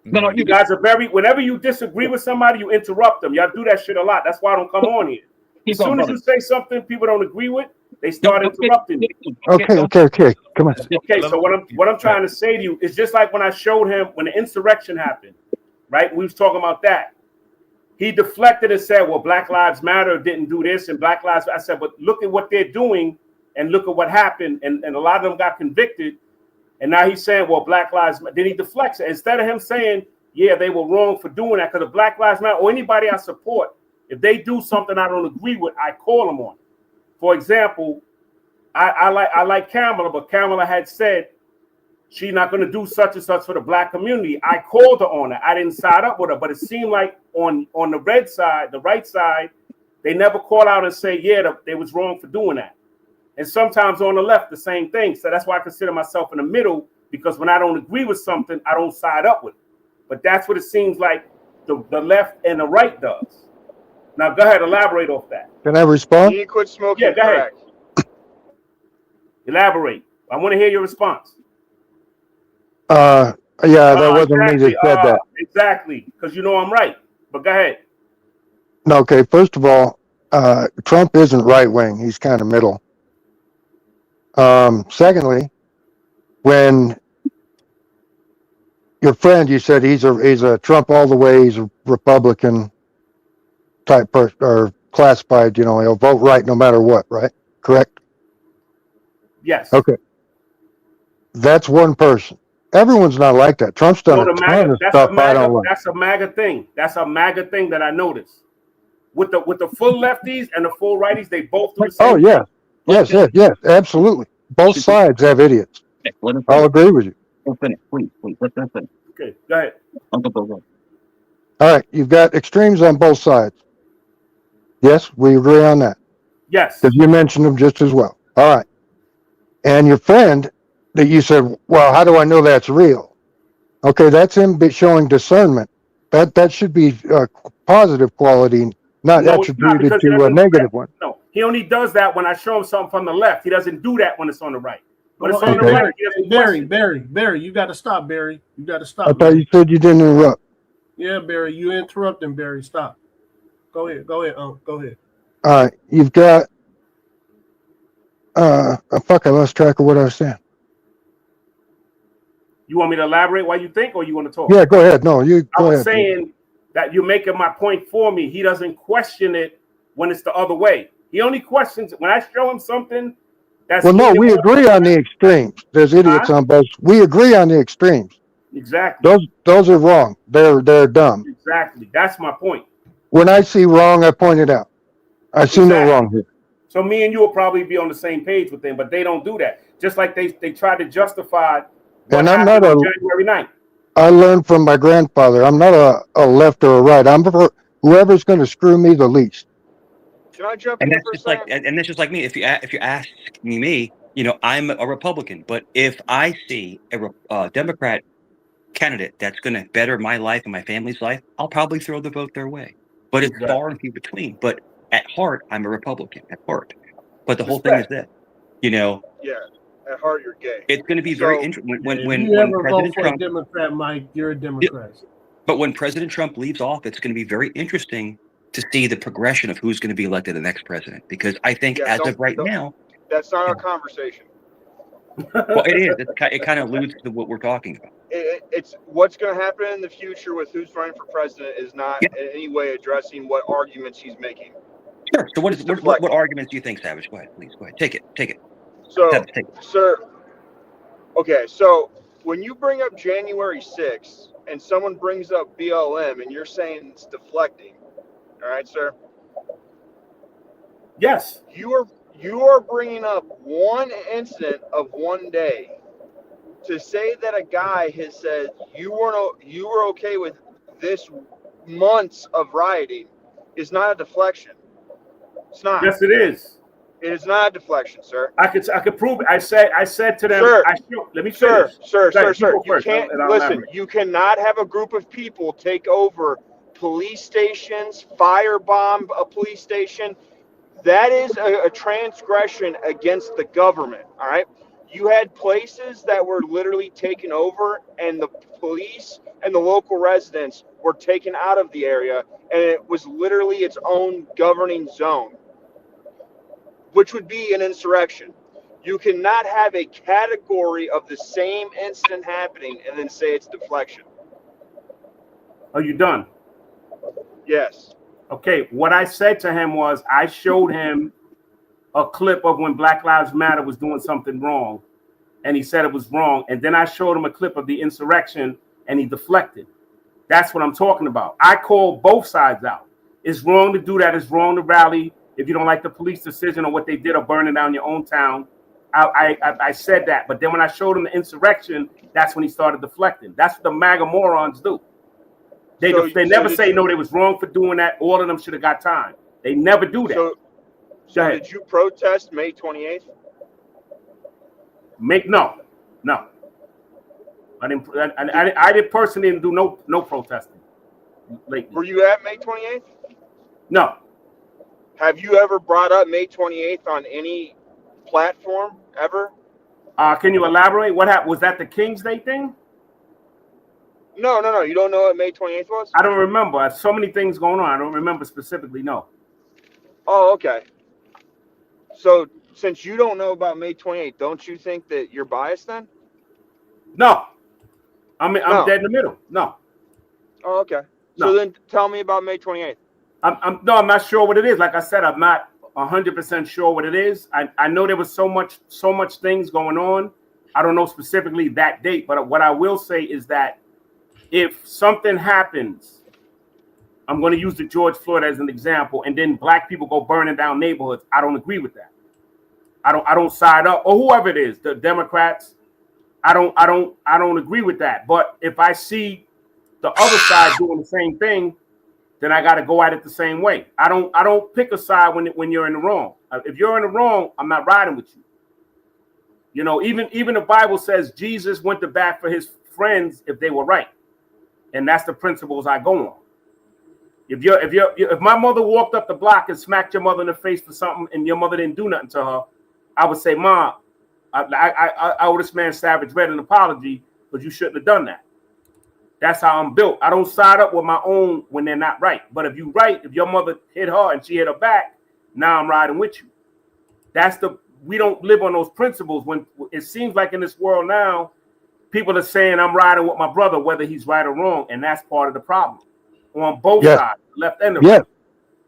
No, you guys are whenever you disagree with somebody, you interrupt them. Y'all do that shit a lot. That's why I don't come on here. As soon as you say something people don't agree with, they start interrupting me. Okay. Come on. Okay, so what I'm trying to say to you is just like when I showed him when the insurrection happened, right? We was talking about that. He deflected and said, well, Black Lives Matter didn't do this and Black Lives. I said, but look at what they're doing and look at what happened. And a lot of them got convicted. And now he's saying, well, Black Lives Matter. Then he deflects it. Instead of him saying, yeah, they were wrong for doing that because of Black Lives Matter or anybody I support, if they do something I don't agree with, I call them on it. For example, I like Kamala, but Kamala had said she's not going to do such and such for the Black community. I called her on it. I didn't side up with her, but it seemed like on the red side, the right side, they never call out and say, yeah, they was wrong for doing that. And sometimes on the left, the same thing. So that's why I consider myself in the middle, because when I don't agree with something, I don't side up with it. But that's what it seems like the left and the right does. Now, go ahead, elaborate off that. Can I respond? You quit smoking. Yeah, go ahead. Elaborate. I want to hear your response. That wasn't me that said that. Exactly, because you know I'm right. But go ahead. No, okay, first of all, Trump isn't right wing. He's kind of middle. Secondly, when your friend, you said he's a Trump all the way, he's a Republican type person, or classified, he'll vote right no matter what, right? Correct? Yes. Okay. That's one person. Everyone's not like that. Trump's done a ton of stuff I don't like. That's a MAGA thing. That's a MAGA thing that I noticed. With the full lefties and the full righties, they both do the same thing. Yeah. Yes, absolutely. Both sides have idiots. I'll agree with you. Okay, go ahead. All right, you've got extremes on both sides. Yes, we agree on that. Yes. Because you mentioned them just as well. All right. And your friend that you said, well, how do I know that's real? Okay, that's him showing discernment. That should be a positive quality, not attributed to a negative one. No, he only does that when I show him something from the left. He doesn't do that when it's on the right. When it's on the right, Barry, you got to stop, Barry. You got to stop. I thought you said you didn't interrupt. Yeah, Barry, you interrupting, Barry. Stop. Go ahead. Go ahead. All right, you've got. I lost track of what I was saying. You want me to elaborate while you think, or you want to talk? Yeah, go ahead. No, you go ahead. I was saying that you're making my point for me. He doesn't question it when it's the other way. He only questions it when I show him something. Well, no, we agree on the extremes. There's idiots on both. We agree on the extremes. Exactly. Those are wrong. They're dumb. Exactly. That's my point. When I see wrong, I point it out. I see no wrong here. So me and you will probably be on the same page with them, but they don't do that. Just like they try to justify what happened on January 9th. I learned from my grandfather. I'm not a left or a right. I'm for whoever's going to screw me the least. Can I jump in for a second? And that's just like me. If you ask me, I'm a Republican, but if I see a Democrat candidate that's going to better my life and my family's life, I'll probably throw the vote their way. But it's far and few between. But at heart, I'm a Republican at heart. But the whole thing is this, Yeah, at heart, you're gay. It's going to be very interesting when you ever President vote for Trump, a Democrat, Mike, you're a Democrat. but when President Trump leaves office, it's going to be very interesting to see the progression of who's going to be elected the next president. Because I think as of right now, that's not our conversation. well, it is. It kind of alludes to what we're talking about. It's what's going to happen in the future with who's running for president is not in any way addressing what arguments he's making. Sure. So what arguments do you think, Savage? Go ahead, please. Go ahead. Take it. So, sir. Okay. So when you bring up January 6th and someone brings up BLM and you're saying it's deflecting, all right, sir? Yes. You are bringing up one incident of one day to say that a guy has said you were okay with this months of rioting is not a deflection. It's not. Yes, it is. It is not a deflection, sir. I could prove it. I said to them, Sir, let me finish. Sir. You can't listen. You cannot have a group of people take over police stations, firebomb a police station. That is a transgression against the government. All right. You had places that were literally taken over, and the police and the local residents were taken out of the area, and it was literally its own governing zone, which would be an insurrection. You cannot have a category of the same incident happening and then say it's deflection. Are you done? Yes. Okay, what I said to him was I showed him a clip of when Black Lives Matter was doing something wrong, and he said it was wrong. And then I showed him a clip of the insurrection, and he deflected. That's what I'm talking about. I called both sides out. It's wrong to do that. It's wrong to rally if you don't like the police decision or what they did or burning down your own town. I said that. But then when I showed him the insurrection, that's when he started deflecting. That's what the MAGA morons do. They never say, no, they was wrong for doing that. All of them should have got time. They never do that. So did you protest May 28th? No. I did personally didn't do no protesting lately. Were you at May 28th? No. Have you ever brought up May 28th on any platform ever? Can you elaborate? What happened? Was that the King's Day thing? No. You don't know what May 28th was? I don't remember. So many things going on. I don't remember specifically. No. Oh, okay. So since you don't know about May 28th, don't you think that you're biased then? No. I'm dead in the middle. No. Oh, okay. So then tell me about May 28th. I'm not sure what it is. Like I said, I'm not 100% sure what it is. I know there was so much things going on. I don't know specifically that date, but what I will say is that if something happens, I'm going to use the George Floyd as an example, and then black people go burning down neighborhoods. I don't agree with that. I don't side up, or whoever it is, the Democrats. I don't agree with that. But if I see the other side doing the same thing, then I got to go at it the same way. I don't pick a side when you're in the wrong. If you're in the wrong, I'm not riding with you. You know, even the Bible says Jesus went to bat for his friends if they were right, and that's the principles I go on. If my mother walked up the block and smacked your mother in the face for something, and your mother didn't do nothing to her, I would say, Mom, I owe this man Savage Red an apology, but you shouldn't have done that. That's how I'm built. I don't side up with my own when they're not right. But if you're right, if your mother hit her and she hit her back, now I'm riding with you. We don't live on those principles. When it seems like in this world now, people are saying I'm riding with my brother, whether he's right or wrong, and that's part of the problem. On both sides, left and the right.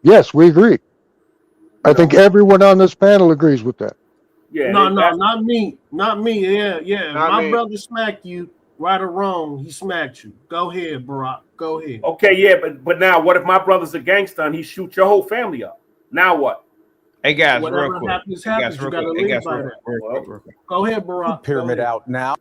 Yes, we agree. I think everyone on this panel agrees with that. Yeah. No, not me. Not me. Yeah. My brother smacked you, right or wrong, he smacked you. Go ahead, Barack. Go ahead. Okay, yeah, but now what if my brother's a gangster and he shoots your whole family up? Now what? Hey guys, Whatever real quick. happens. You gotta live by that. Go ahead, Barack. Pyramid out now.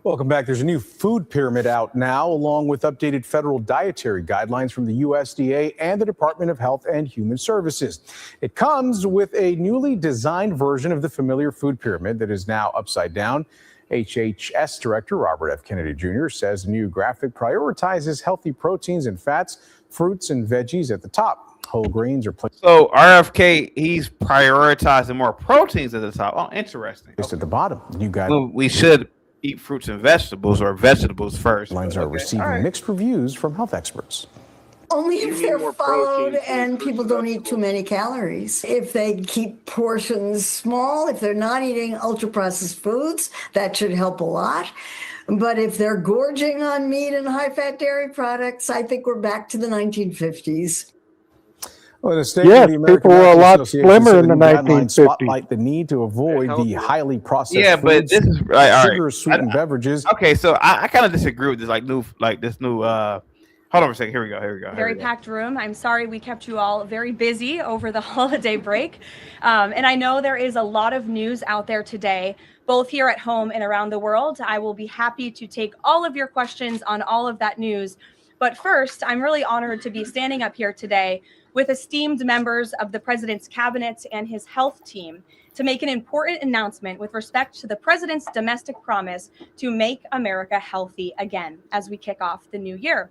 Welcome back. There's a new food pyramid out now, along with updated federal dietary guidelines from the USDA and the Department of Health and Human Services. It comes with a newly designed version of the familiar food pyramid that is now upside down. HHS Director Robert F. Kennedy Jr. says the new graphic prioritizes healthy proteins and fats, fruits and veggies at the top. Whole grains are placed. So RFK, he's prioritizing more proteins at the top. Oh, interesting. Just at the bottom. You got. Well, we should eat fruits and vegetables, or vegetables first. Lines are receiving mixed reviews from health experts. Only if they're followed and people don't eat too many calories. If they keep portions small, if they're not eating ultra-processed foods, that should help a lot. But if they're gorging on meat and high-fat dairy products, I think we're back to the 1950s. Well, in a statement, Yes, the American people were a Medical lot Association slimmer said in the the new guidelines 1950s. spotlight the need to avoid the highly processed Yeah, but foods, this is right. All right. sugars, sweetened beverages. Okay, so I kind of disagree with this this new hold on for a second. Here we go. Very packed room. I'm sorry we kept you all very busy over the holiday break. And I know there is a lot of news out there today, both here at home and around the world. I will be happy to take all of your questions on all of that news. But first, I'm really honored to be standing up here today with esteemed members of the president's cabinet and his health team to make an important announcement with respect to the president's domestic promise to make America healthy again as we kick off the new year.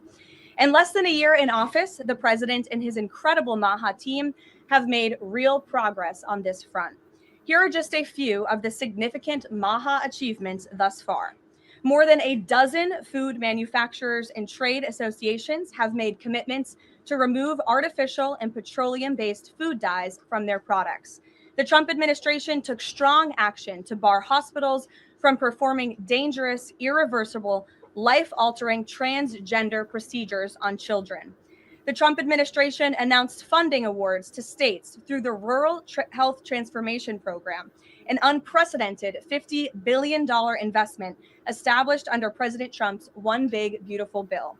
In less than a year in office, the president and his incredible MAHA team have made real progress on this front. Here are just a few of the significant MAHA achievements thus far. More than a dozen food manufacturers and trade associations have made commitments to remove artificial and petroleum-based food dyes from their products. The Trump administration took strong action to bar hospitals from performing dangerous, irreversible, life-altering transgender procedures on children. The Trump administration announced funding awards to states through the Rural Health Transformation Program, an unprecedented $50 billion investment established under President Trump's One Big Beautiful Bill.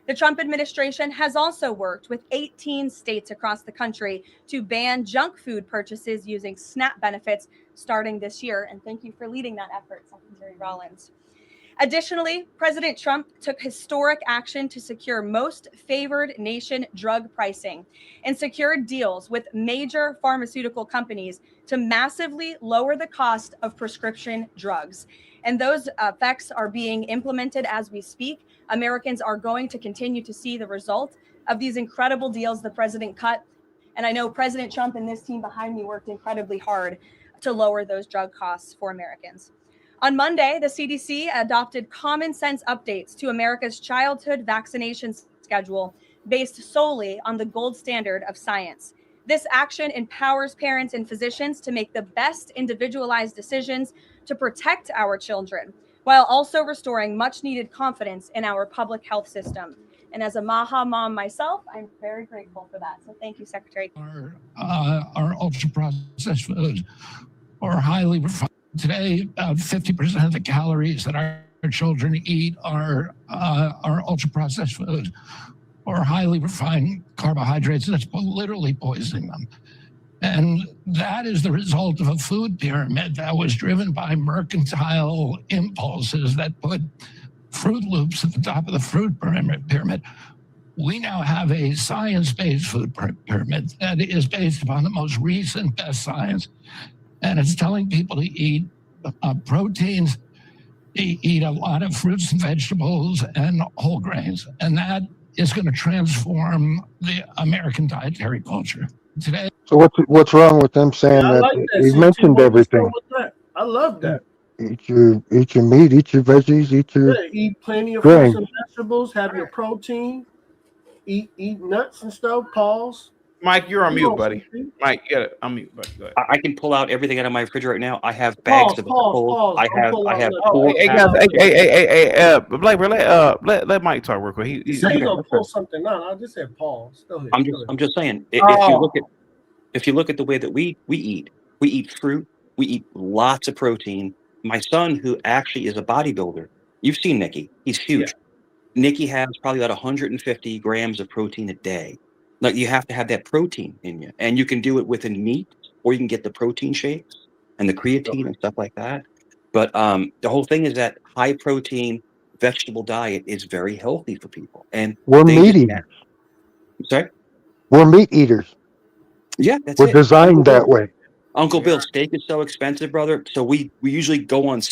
The Trump administration has also worked with 18 states across the country to ban junk food purchases using SNAP benefits starting this year. And thank you for leading that effort, Secretary Rollins. Additionally, President Trump took historic action to secure most favored nation drug pricing and secured deals with major pharmaceutical companies to massively lower the cost of prescription drugs. And those effects are being implemented as we speak. Americans are going to continue to see the result of these incredible deals the president cut. And I know President Trump and this team behind me worked incredibly hard to lower those drug costs for Americans. On Monday, the CDC adopted common sense updates to America's childhood vaccination schedule based solely on the gold standard of science. This action empowers parents and physicians to make the best individualized decisions to protect our children, while also restoring much needed confidence in our public health system. And as a MAHA mom myself, I'm very grateful for that. So thank you, Secretary. Our ultra processed food or highly refined. Today, about 50% of the calories that our children eat are ultra processed food or highly refined carbohydrates that's literally poisoning them. And that is the result of a food pyramid that was driven by mercantile impulses that put Fruit Loops at the top of the food pyramid. We now have a science-based food pyramid that is based upon the most recent best science. And it's telling people to eat proteins, eat a lot of fruits and vegetables and whole grains. And that is going to transform the American dietary culture. Today. So what's wrong with them saying I that? like that. He mentioned everything. I love that. Eat your meat, eat your veggies, eat your Eat plenty of grains. fruits and vegetables. Have your protein. Eat nuts and stuff. Pause. Mike, you're on mute, buddy. Mike, you got it. I'm mute, buddy. Go ahead. I can pull out everything out of my refrigerator right now. I have bags of apples. I have Hey guys, hey, Blake, let Mike talk real quick. He said he's gonna pull something out. I just said pause. Go ahead. I'm just saying. If you look at the way that we eat fruit, we eat lots of protein. My son, who actually is a bodybuilder, you've seen Nikki. He's huge. Yeah. Nikki has probably about 150 grams of protein a day. Like, you have to have that protein in you, and you can do it within meat, or you can get the protein shakes and the creatine and stuff like that. But the whole thing is that high protein vegetable diet is very healthy for people. And we're meat eaters. Sorry? We're meat eaters. Yeah, that's we're designed that way. Uncle Bill, steak is so expensive, brother. So we usually go on.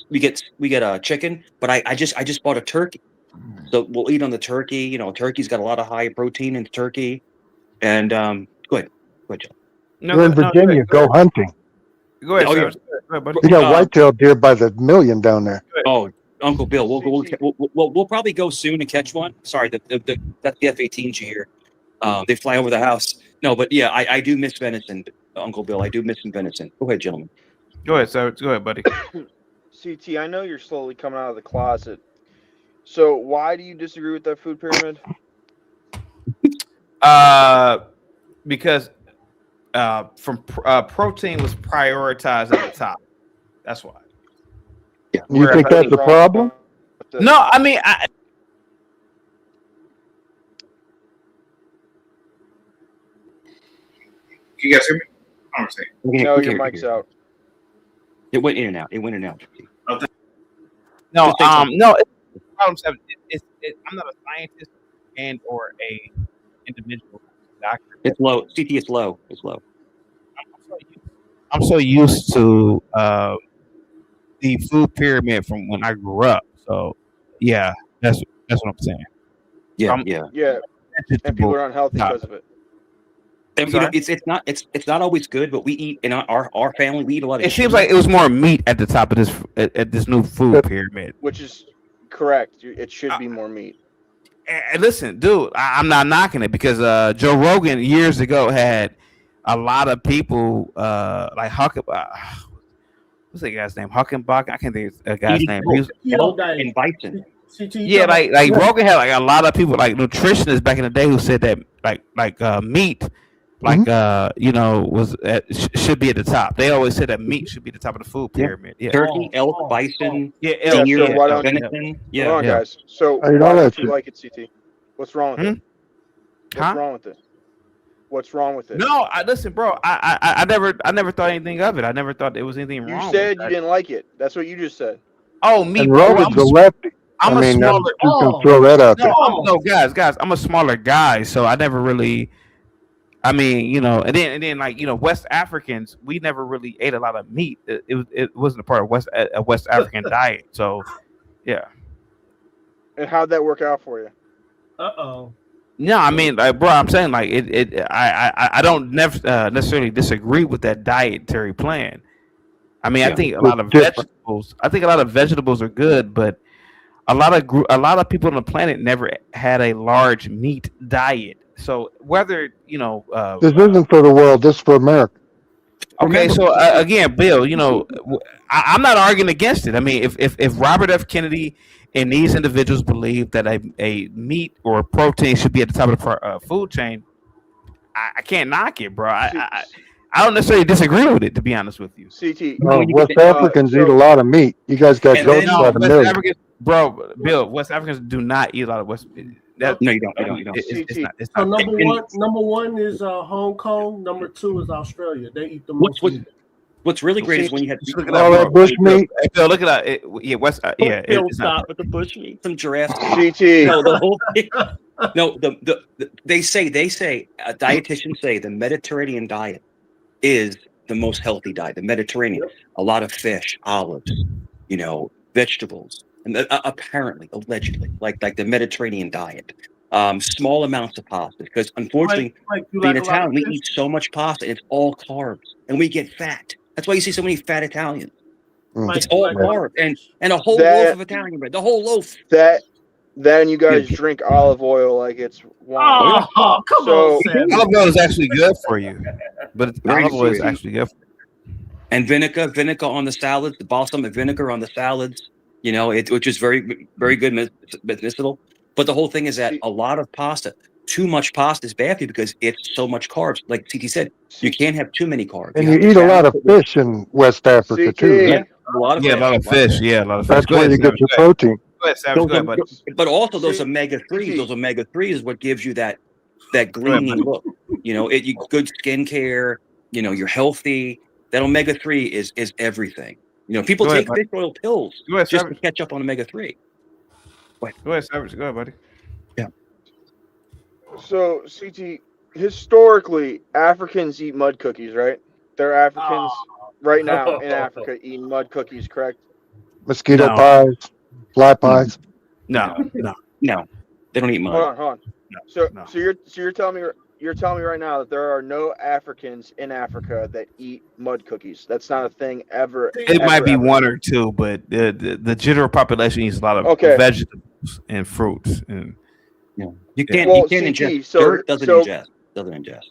We get a chicken, but I just bought a turkey. So we'll eat on the turkey. You know, turkey's got a lot of high protein in turkey. And go ahead, Joe. You're in Virginia. Go hunting. Go ahead. Go ahead, buddy. You got white-tailed deer by the million down there. Oh, Uncle Bill, we'll probably go soon and catch one. Sorry, that's the F-18s you hear. They fly over the house. No, but yeah, I do miss venison, Uncle Bill. I do miss some venison. Go ahead, gentlemen. Go ahead, sir. Go ahead, buddy. CT, I know you're slowly coming out of the closet. So why do you disagree with that food pyramid? because protein was prioritized at the top. That's why. Yeah. You think that's a problem? No, I mean, you guys hear me? I'm saying. No, your mic's out. It went in and out. It went in and out. No, Just say something. no. I'm not a scientist and or a individual doctor. It's low. CT is low. It's low. I'm so used to the food pyramid from when I grew up. So yeah, that's what I'm saying. Yeah, Yeah, and people are unhealthy because of it. And, you know, it's not always good, but we eat in our family. We eat a lot of. It seems like it was more meat at the top of this at this new food pyramid. Which is correct. It should be more meat. And listen, dude, I'm not knocking it because Joe Rogan years ago had a lot of people like what's that guy's name? Huckenbach? I can't think of a guy's name. He was, and bison. yeah, like Rogan had like a lot of people like nutritionists back in the day who said that meat, you know, was should be at the top. They always said that meat should be at the top of the food pyramid. Yeah, Turkey, elk, bison, elk, deer, so why don't venison. Hold on, guys. So I know why that don't you like it, CT? What's wrong with it? What's wrong with it? What's wrong with it? No, listen, bro. I never thought anything of it. I never thought there was anything wrong. You said with you didn't like it. That's what you just said. Oh, me. And Rogan's a lefty. I'm a smaller. You can throw that out there. No, guys, I'm a smaller guy, so I never really. I mean, you know, and then like, you know, West Africans, we never really ate a lot of meat. It wasn't a part of a West African diet. So, yeah. And how'd that work out for you? No, I mean, like, bro, I'm saying like I don't necessarily disagree with that dietary plan. I mean, I think a lot of vegetables are good, but a lot of people on the planet never had a large meat diet. So whether, you know, this isn't for the world, this is for America. Okay, so again, Bill, you know, I'm not arguing against it. I mean, if Robert F. Kennedy and these individuals believe that a meat or a protein should be at the top of the food chain, I can't knock it, bro. I don't necessarily disagree with it, to be honest with you. CT. No, West Africans eat a lot of meat. You guys got goats by the million. Bill, West Africans do not eat a lot of West. No, you don't. It's not. So number one is Hong Kong. Number two is Australia. They eat the most meat. What's really great is when you had all that bush meat. Bill, look at that. It's stop not with the bush meat. Some giraffes. CT. No, the whole thing. No, they say dietitians say the Mediterranean diet is the most healthy diet. The Mediterranean, a lot of fish, olives, you know, vegetables. And apparently, allegedly, like the Mediterranean diet, small amounts of pasta. Because unfortunately, being Italian, we eat so much pasta, it's all carbs, and we get fat. That's why you see so many fat Italians. It's all carbs, and a whole loaf of Italian bread. The whole loaf. Then you guys drink olive oil like it's wine. Oh, come on, Sam. Olive oil is actually good for you, but olive oil is actually good for you. And vinegar on the salads, the balsamic vinegar on the salads. You know, which is very, very good medicinal. But the whole thing is that a lot of pasta, too much pasta is bad for you because it's so much carbs. Like CT said, you can't have too many carbs. And you eat a lot of fish in West Africa too. Yeah, a lot of fish. Yeah, a lot of fish. That's where you get your protein. Go ahead, Savage. Go ahead, buddy. But also those omega-3s. Those omega-3s is what gives you that gleaming look. You know, good skincare. You know, you're healthy. That omega-3 is everything. You know, people take fish oil pills just to catch up on omega-3. Go ahead, Savage. Go ahead, buddy. Yeah. So, CT, historically, Africans eat mud cookies, right? They're Africans right now in Africa eating mud cookies, correct? Mosquito pies, fly pies. No. They don't eat mud. Hold on. No. So you're telling me right now that there are no Africans in Africa that eat mud cookies. That's not a thing ever. It might be one or two, but the general population eats a lot of vegetables and fruits. And you can't ingest. Dirt doesn't ingest.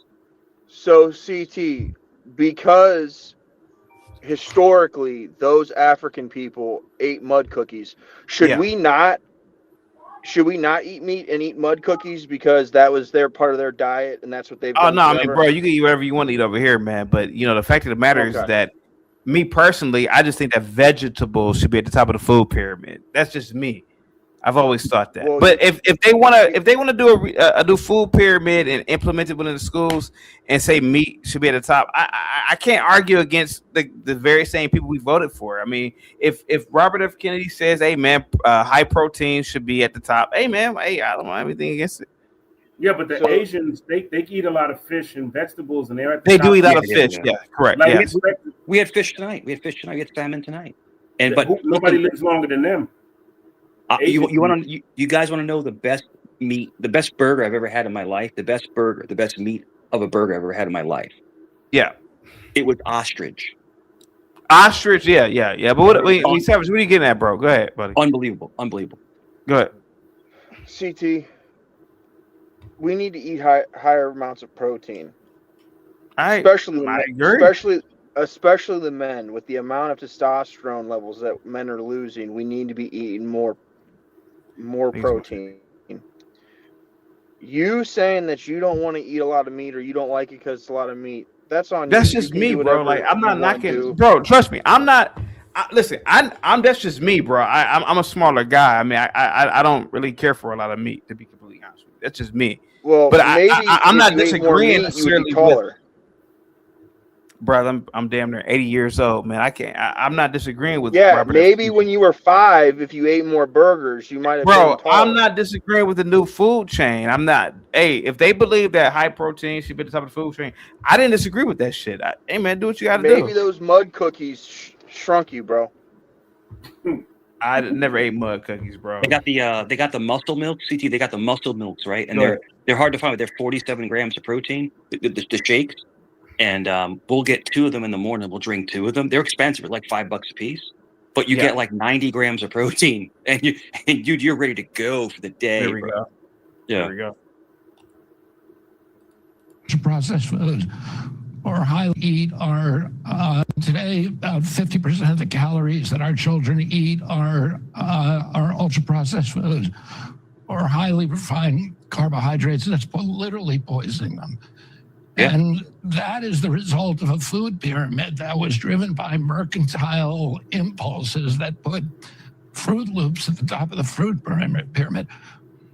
So CT, because historically those African people ate mud cookies, should we not should we not eat meat and eat mud cookies because that was their part of their diet and that's what they've Oh done no, I mean, forever? bro, you can eat whatever you want to eat over here, man. But you know, the fact of the matter is that me personally, I just think that vegetables should be at the top of the food pyramid. That's just me. I've always thought that. Well, but if they want to do a new food pyramid and implement it within the schools and say meat should be at the top, I can't argue against the very same people we voted for. I mean, if Robert F. Kennedy says, "Hey man, high protein should be at the top," hey man, hey, I don't have anything against it. Yeah, but the Asians they eat a lot of fish and vegetables, and they're at the They top. do eat a lot of fish. Yeah, correct. Like, Yes. We had fish tonight. We had salmon tonight. And but nobody lives longer than them. You guys want to know the best meat, the best burger I've ever had in my life, the best meat of a burger I've ever had in my life. Yeah, it was ostrich. Ostrich, yeah. But what Savage, what are you getting at, bro? Go ahead, buddy. Unbelievable. Go ahead. CT, we need to eat higher amounts of protein. Especially the men, with the amount of testosterone levels that men are losing. We need to be eating more protein. You saying that you don't want to eat a lot of meat or you don't like it because it's a lot of meat, that's on you. That's just me, bro. Like, I'm not knocking, bro. Trust me, I'm not. Listen, I'm. That's just me, bro. I'm a smaller guy. I mean, I don't really care for a lot of meat, to be completely honest with you. That's just me. Well, but maybe I'm not disagreeing necessarily with. Brother, I'm damn near 80 years old, man. I'm not disagreeing with. Yeah, Robert maybe when you were 5, if you ate more burgers, you might have. Bro, been taller. I'm not disagreeing with the new food chain. I'm not. Hey, if they believe that high protein should be at the top of the food chain, I didn't disagree with that shit. Hey, man, do what you got to do. Maybe those mud cookies shrunk you, bro. I never ate mud cookies, bro. They got the muscle milk, CT. They got the muscle milks, right? And they're hard to find. But they're 47 grams of protein. The shakes. And we'll get 2 of them in the morning. We'll drink 2 of them. They're expensive, like $5 a piece, but you get like 90 grams of protein, and you're ready to go for the day. There we go. Yeah. There we go. Processed foods or highly eat are today about 50% of the calories that our children eat are ultra processed foods or highly refined carbohydrates. That's literally poisoning them. Yeah. And that is the result of a food pyramid that was driven by mercantile impulses that put Fruit Loops at the top of the food pyramid.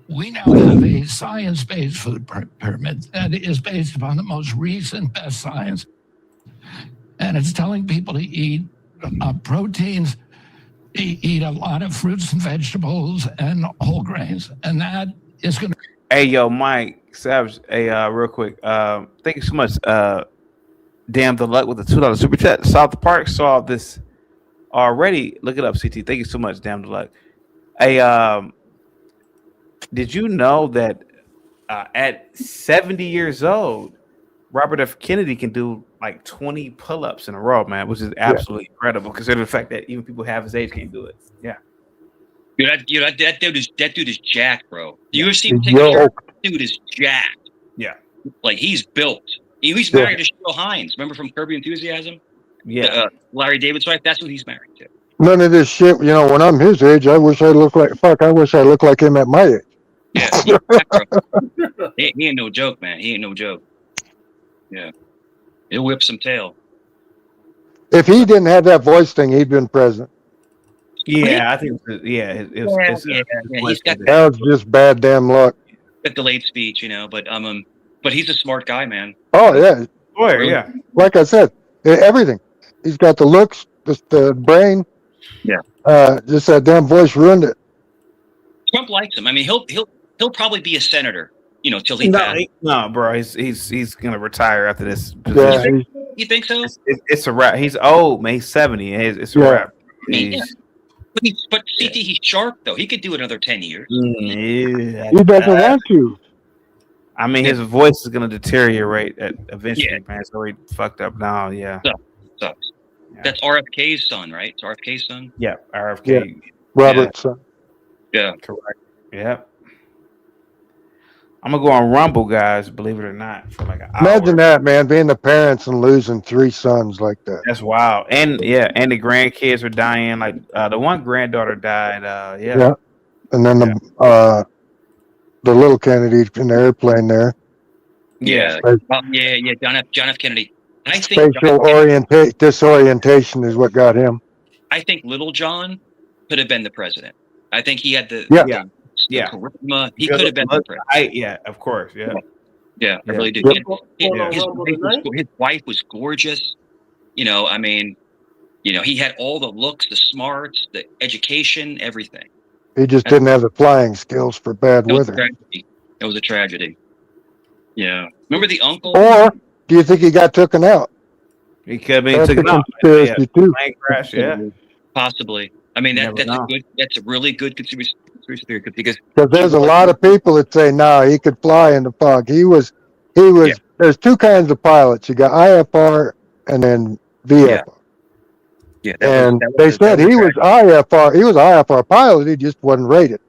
We now have a science-based food pyramid that is based upon the most recent best science. And it's telling people to eat proteins, eat a lot of fruits and vegetables and whole grains. And that is going to... Hey, yo, Mike Savage. Hey, real quick. Thank you so much. Damn the luck with the $2 super chat. South Park saw this already. Look it up, CT. Thank you so much. Damn the luck. Hey, did you know that at 70 years old, Robert F. Kennedy can do like 20 pull-ups in a row, man, which is absolutely incredible, considering the fact that even people half his age can't do it. Yeah. That dude is jacked, bro. You ever see him take a picture? Dude is jacked. Yeah. Like, he's built. He's married to Cheryl Hines. Remember from Curb Your Enthusiasm? Yeah. Larry David's wife. That's who he's married to. None of this shit. You know, when I'm his age, I wish I looked like him at my age. Yeah. He ain't no joke, man. He ain't no joke. Yeah. He'll whip some tail. If he didn't have that voice thing, he'd been president. Yeah, I think. Yeah, he's got that was just bad damn luck. a delayed speech, but he's a smart guy, man. Oh yeah, yeah. Like I said, everything. He's got the looks, the brain. Yeah. Just that damn voice ruined it. Trump likes him. I mean, he'll probably be a senator, till he passes. No, bro, he's gonna retire after this. Yeah, you think so? It's a wrap. He's old, man. He's 70. It's a wrap. But CT, he's sharp though. He could do another 10 years. Yeah, he doesn't want to. I mean, his voice is gonna deteriorate eventually, man. So he fucked up now. Yeah. Sucks. Yeah. That's RFK's son, right? It's RFK's son. Yeah, RFK. Yeah. Robert's son. Yeah. Correct. Yep. I'm gonna go on Rumble, guys. Believe it or not, for like an hour. Imagine that, man, being the parents and losing 3 sons like that. That's wild. And and the grandkids are dying. Like the one granddaughter died. and then the little Kennedy in the airplane there. Yeah. Like, Yeah. John F. Kennedy. I think spatial disorientation is what got him. I think Little John could have been the president. I think he had the charisma. He could have been the president. Of course. Yeah. Yeah, I really do. Yep. His wife was gorgeous. I mean, he had all the looks, the smarts, the education, everything. He just didn't have the flying skills for bad weather. It was a tragedy. Yeah. Remember the uncle? Or do you think he got taken out? He could be taken out. Conspiracy too. Plane crash, Possibly. I mean, that's a really good conspiracy theory because there's a lot of people that say no, he could fly in the fog. He was. There's two kinds of pilots. You got IFR and then VFR. Yeah. They said he was IFR. He was an IFR pilot. He just wasn't rated.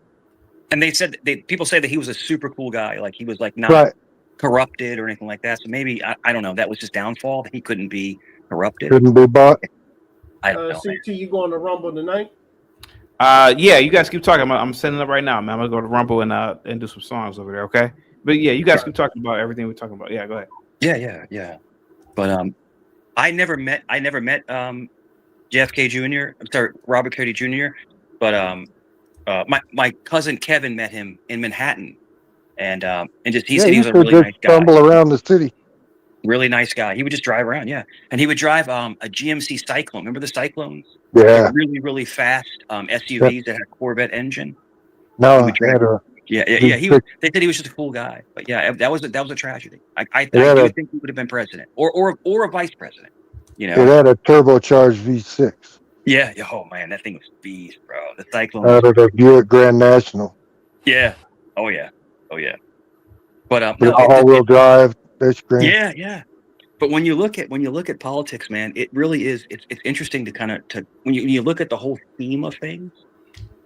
And they said people say that he was a super cool guy. Like he was like not corrupted or anything like that. So maybe I don't know. That was his downfall. He couldn't be corrupted. Couldn't be bought. I don't know. CT, you going to Rumble tonight? Yeah, you guys keep talking. I'm setting up right now, man. I'm gonna go to Rumble and do some songs over there, okay? But yeah, you guys keep talking about everything we're talking about. Yeah, go ahead. Yeah. But I never met JFK Jr. I'm sorry, Robert Kennedy Jr. But my cousin Kevin met him in Manhattan, and just he said he was a really nice guy. Stumble around the city. Really nice guy. He would just drive around, and he would drive a GMC Cyclone. Remember the Cyclones? Yeah. Really, really fast SUVs that had a Corvette engine. No, Yeah. They said he was just a cool guy, but yeah, that was a tragedy. I do think he would have been president or a vice president. It had a turbocharged V6. Yeah. Oh man, that thing was beast, bro. The Cyclone. Out of the Buick Grand National. Yeah. Oh yeah. But all-wheel drive. That's great. Yeah. But when you look at politics, man, it really is. It's interesting to when you look at the whole theme of things.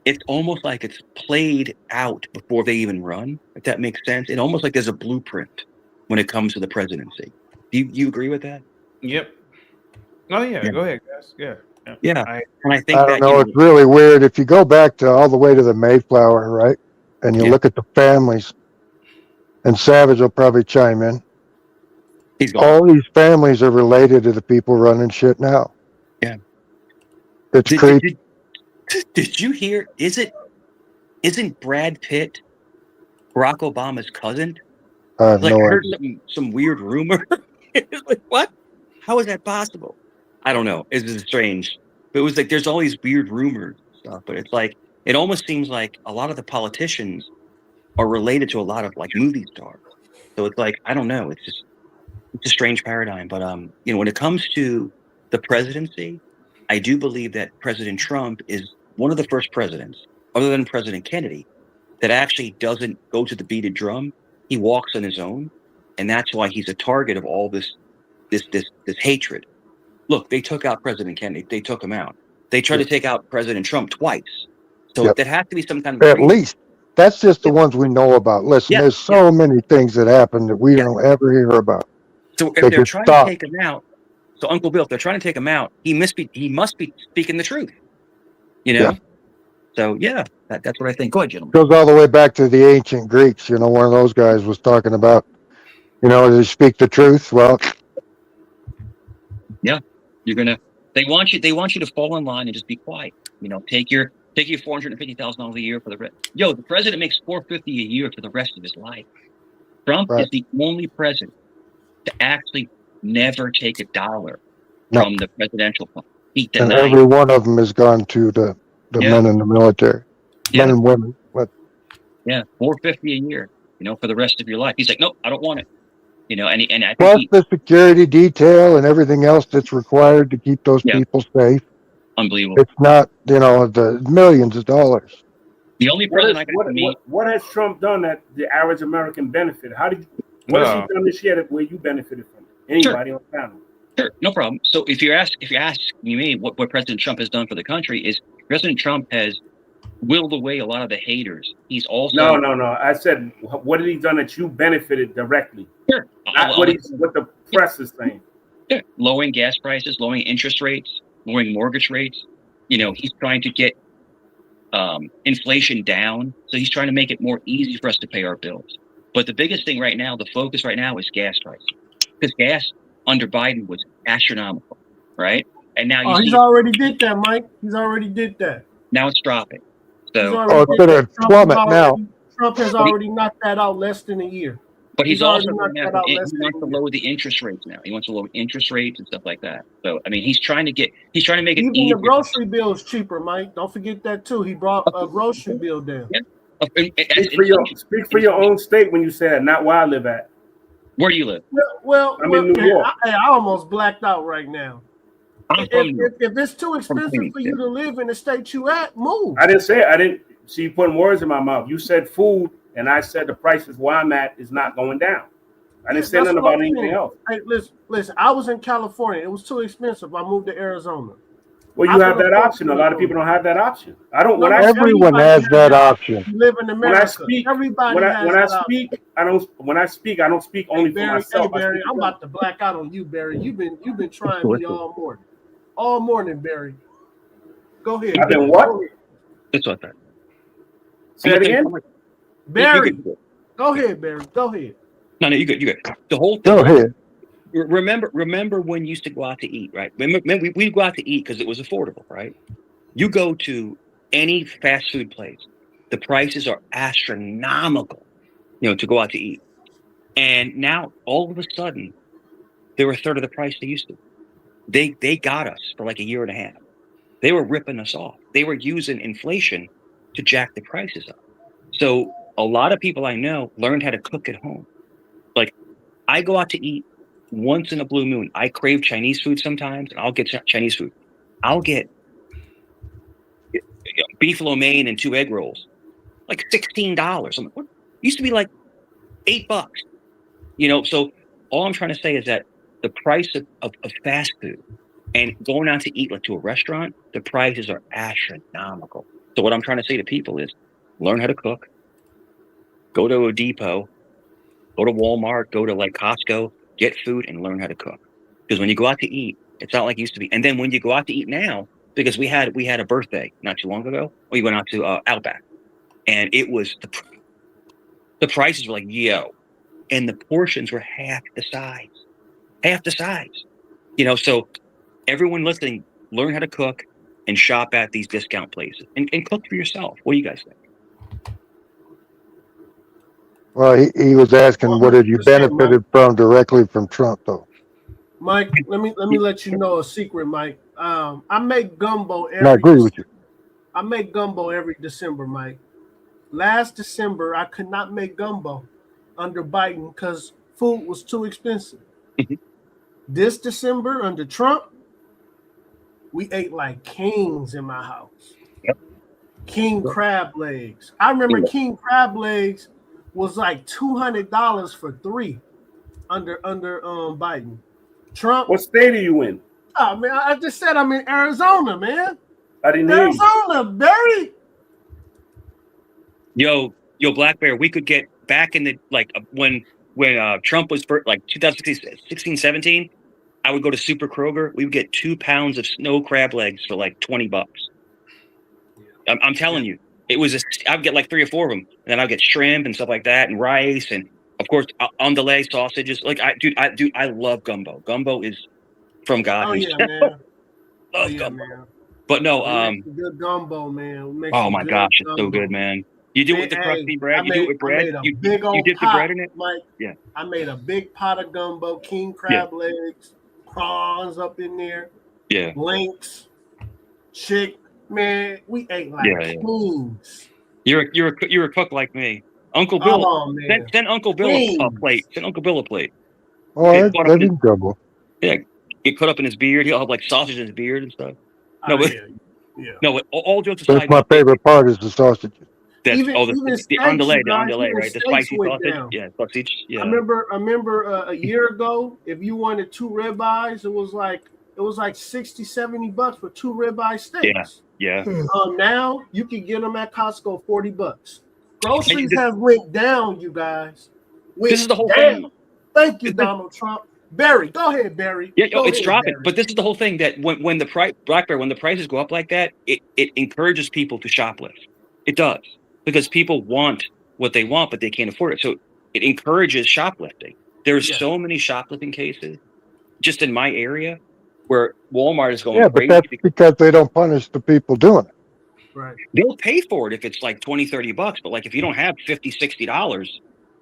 It's almost like it's played out before they even run, if that makes sense. It's almost like there's a blueprint when it comes to the presidency. Do you agree with that? Yep. Oh, yeah. Go ahead, guys. Yeah. And I think it's really weird. If you go back to all the way to the Mayflower, right? And you look at the families, and Savage will probably chime in. All these families are related to the people running shit now. Yeah. It's creepy. Did you hear? Isn't Brad Pitt Barack Obama's cousin? I have no heard idea. some weird rumor. It's like, what? How is that possible? I don't know. It's strange. But it was like there's all these weird rumors and stuff. But it's like it almost seems like a lot of the politicians are related to a lot of like movie stars. So it's like I don't know. It's a strange paradigm. But when it comes to the presidency, I do believe that President Trump is one of the first presidents, other than President Kennedy, that actually doesn't go to the beated drum. He walks on his own, and that's why he's a target of all this hatred. Look, they took out President Kennedy. They took him out. They tried to take out President Trump twice. So there has to be some kind of at least. That's just the ones we know about. Listen, there's so many things that happen that we don't ever hear about. So if they're trying to take him out, so Uncle Bill, if they're trying to take him out, he must be speaking the truth. So that's what I think. Go ahead, gentlemen. Goes all the way back to the ancient Greeks. One of those guys was talking about, they speak the truth. Well, yeah, they want you to fall in line and just be quiet. Take your $450,000 a year for the rest. The president makes $450 a year for the rest of his life. Trump is the only president to actually never take a dollar from the presidential fund. And every one of them has gone to the men in the military, men and women. But $450 a year, for the rest of your life. He's like, nope, I don't want it. And I plus think the security detail and everything else that's required to keep those people safe. Unbelievable. It's not, the millions of dollars. The only president I can meet. What has Trump done that the average American benefit? What has he done this year that where you benefited from? Anybody on the panel? Sure, no problem. So if you're asking me what President Trump has done for the country, is President Trump has willed away a lot of the haters. He's also no. I said, what has he done that you benefited directly? Sure. Not what the press is saying. Sure. Lowering gas prices, lowering interest rates, lowering mortgage rates. He's trying to get inflation down. So he's trying to make it more easy for us to pay our bills. But the biggest thing right now, the focus right now is gas prices. Because gas under Biden was astronomical, right? And now you see he's already did that, Mike. He's already did that. now it's dropping. So it's gonna plummet now. Trump has already knocked that out less than a year. But he's also knocked that out he less wants to lower the interest rates now. He wants to lower interest rates and stuff like that. So I mean, he's trying to make it even easier. the grocery bill is cheaper, Mike. Don't forget that too. He brought a grocery bill down. Speak for your own state when you say that, not where I live at. Where do you live? Well, I'm in New York. I almost blacked out right now. I'm from If it's too expensive for you to live in the state you at, move. I didn't say it. I didn't see you putting words in my mouth. You said food, and I said the prices where I'm at is not going down. I didn't say nothing about anything else. Hey, listen. I was in California. It was too expensive. I moved to Arizona. Well, you have that option. A lot of people don't have that option. I don't. Everyone has that option. You live in America. When I speak, I don't speak only for myself. Hey, Barry, I'm about to black out on you, Barry. You've been trying me all morning, Barry. Go ahead. I've been what? That's what that. Say it again. Barry, go ahead, Barry. Go ahead. No, you good. You good. The whole thing. Go ahead. Remember when you used to go out to eat, right? Remember we go out to eat because it was affordable, right? You go to any fast food place, the prices are astronomical, to go out to eat. And now all of a sudden, they're a third of the price they used to. They got us for like a year and a half. They were ripping us off. They were using inflation to jack the prices up. So a lot of people I know learned how to cook at home. Like I go out to eat once in a blue moon. I crave Chinese food sometimes, and I'll get Chinese food. I'll get beef lo mein and 2 egg rolls, like $16. I'm like, what? It used to be like $8. So all I'm trying to say is that the price of fast food and going out to eat like to a restaurant, the prices are astronomical. So what I'm trying to say to people is learn how to cook, go to a depot, go to Walmart, go to like Costco, get food and learn how to cook. Because when you go out to eat, it's not like it used to be. And then when you go out to eat now, because we had a birthday not too long ago, we went out to Outback, and it was the prices were like and the portions were half the size. So everyone listening, learn how to cook and shop at these discount places and cook for yourself. What do you guys think? Well, he was asking what have you benefited from directly from Trump, though. Mike, let me let you know a secret, Mike. I make gumbo I agree with you. I make gumbo every December, Mike. Last December, I could not make gumbo under Biden because food was too expensive. This December, under Trump, we ate like kings in my house. Yep. King crab legs. I remember king crab legs was like $200 for 3 under Biden. Trump. What state are you in? Oh man, I just said I'm in Arizona, man. I didn't hear you. Arizona, Barry. Yo, Black Bear, we could get back in the when Trump was like 2016, 17. I would go to Super Kroger. We would get 2 pounds of snow crab legs for like $20. I'm telling you, it was I'd get like 3 or 4 of them, and then I'd get shrimp and stuff like that, and rice, and of course on the leg sausages. Like I love gumbo. Gumbo is from God. Oh yeah, man. Love gumbo. Man. But no, good gumbo, man. Oh my gosh, it's so good, man. You do it with the crusty bread. You do it with bread. You dip the bread in it. Mike, yeah. I made a big pot of gumbo, king crab legs, prawns up in there. Yeah. Links, chick. Man, we ate like kings. You're a cook like me. Uncle Bill. Oh, send Uncle Bill a plate. Send Uncle Bill a plate. Oh, that'd be double. Yeah. Get cut up in his beard. He'll have like sausage in his beard and stuff. No, but no. All jokes aside, that's my favorite part is the sausages. That's even the underlay, right? The spicy sausage. Down. Yeah, sausage. Yeah. I remember a year ago, if you wanted 2 ribeyes, it was like $60-$70 for 2 ribeye steaks. Yeah. Now you can get them at Costco $40. Groceries have went down, you guys. This is the whole thing. Thank you, Donald Trump. Barry, go ahead, Barry. Yeah, Go it's ahead, dropping. Barry. But this is the whole thing that when the price, Black Bear, when the prices go up like that, it encourages people to shoplift. It does, because people want what they want, but they can't afford it. So it encourages shoplifting. There's so many shoplifting cases just in my area where Walmart is going Yeah, but crazy. that's because they don't punish the people doing it. Right. They'll pay for it if it's like $20-30, but like if you don't have $50-60,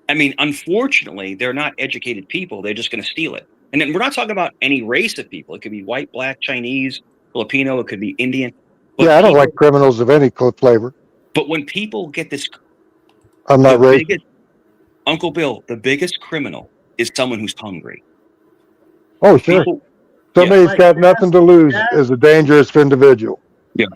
I mean, unfortunately, they're not educated people. They're just going to steal it. And then we're not talking about any race of people. It could be white, black, Chinese, Filipino. It could be Indian. But Yeah, I don't people, like criminals of any flavor. But when people get this, I'm not racist. Uncle Bill, the biggest criminal is someone who's hungry. Oh, sure. People, Somebody's got nothing to lose is a dangerous individual. Yeah.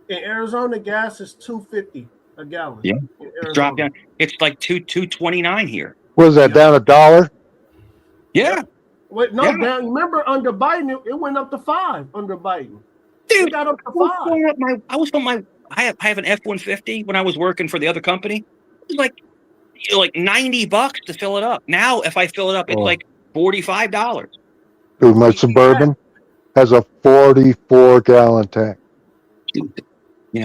In Arizona, gas is $2.50 a gallon. Yeah. It's dropped down. It's like $2.29 here. What is that, down $1? Yeah. Wait, no, down. Remember under Biden, it went up to $5 under Biden. Dude, it got up to $5. I have an F-150 when I was working for the other company. It was like $90 to fill it up. Now, if I fill it up, it's like $45. Dude, my Suburban has a 44-gallon tank. You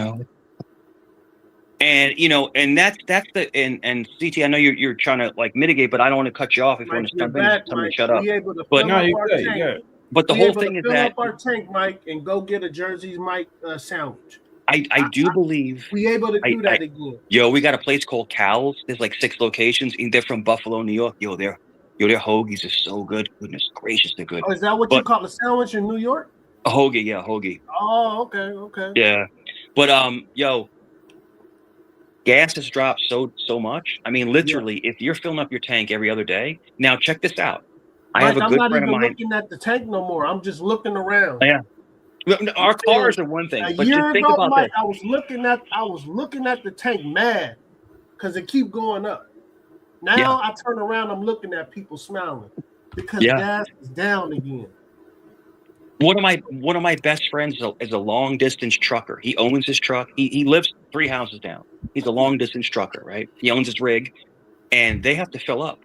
know, and that's the and CT. I know you're trying to like mitigate, but I don't want to cut you off if you want to jump in. Tell me to shut up. But no, you're good. But the whole thing is that fill up our tank, Mike, and go get a Jersey's Mike sandwich. I do believe we able to do that again. Yo, we got a place called Cowles. There's like 6 locations, and they're from Buffalo, New York. Their hoagies are so good. Goodness gracious, they're good. Oh, is that what you call a sandwich in New York? A hoagie, yeah, hoagie. Oh, okay. Yeah, but gas has dropped so much. I mean, literally, if you're filling up your tank every other day. Now, check this out. Mike, I have a good friend of mine. I'm not even looking at the tank no more. I'm just looking around. Yeah. Our cars are one thing, but just think about Mike, this. I was looking at the tank mad because it keep going up. Now I turn around, I'm looking at people smiling because gas is down again. One of my best friends is a long distance trucker. He owns his truck. He lives 3 houses down. He's a long distance trucker, right? He owns his rig, and they have to fill up,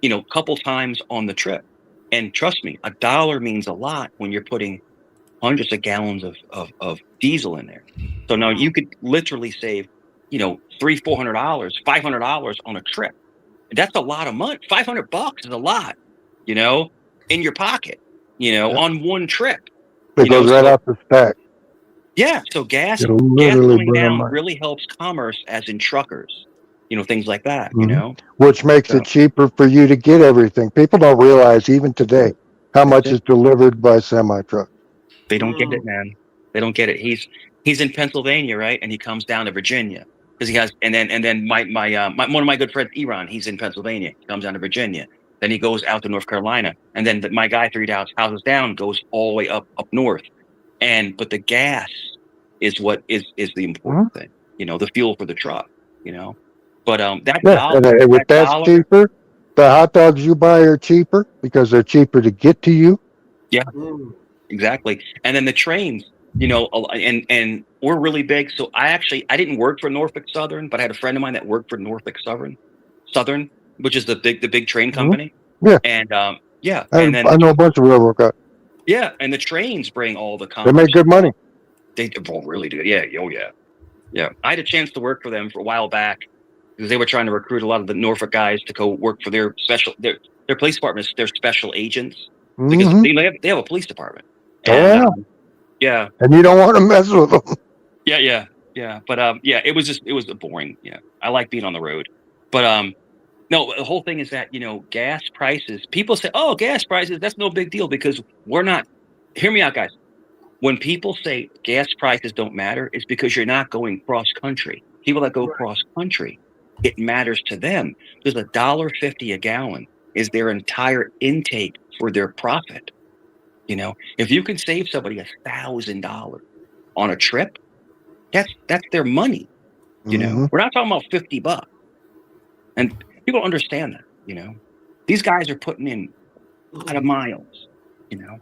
a couple times on the trip. And trust me, $1 means a lot when you're putting hundreds of gallons of diesel in there. So now you could literally save, $300-400, $500 on a trip. That's a lot of money. $500 is a lot, in your pocket. On one trip. It goes right off the stack. Yeah, so gas It'll literally going down burn really helps commerce, as in truckers, things like that, Which makes it cheaper for you to get everything. People don't realize, even today, how much is delivered by semi-truck. They don't get it, man. They don't get it. He's in Pennsylvania, right? And he comes down to Virginia because he has, and then my one of my good friends, Iran, he's in Pennsylvania. He comes down to Virginia. Then he goes out to North Carolina, and then my guy 3 houses down goes all the way up north. But the gas is what is the important thing, the fuel for the truck, But that's cheaper. The hot dogs you buy are cheaper because they're cheaper to get to you. Yeah, exactly. And then the trains, and we're really big. So I didn't work for Norfolk Southern, but I had a friend of mine that worked for Norfolk Southern, which is the big train company. Yeah. And I know a bunch of railroad guys. Yeah, and the trains bring all the They make good money. They really do. Yeah. Oh yeah. Yeah. I had a chance to work for them for a while back because they were trying to recruit a lot of the Norfolk guys to go work for their police departments, their special agents, because they have a police department. And, yeah. And you don't want to mess with them. Yeah. But it was boring. Yeah. I like being on the road. But no, the whole thing is that, gas prices, people say, oh, gas prices, that's no big deal because we're not, hear me out, guys. When people say gas prices don't matter, it's because you're not going cross country. People that go cross country, it matters to them. There's $1.50 a gallon is their entire intake for their profit. If you can save somebody $1,000 on a trip, that's their money. We're not talking about $50. And people don't understand that, These guys are putting in a lot of miles, a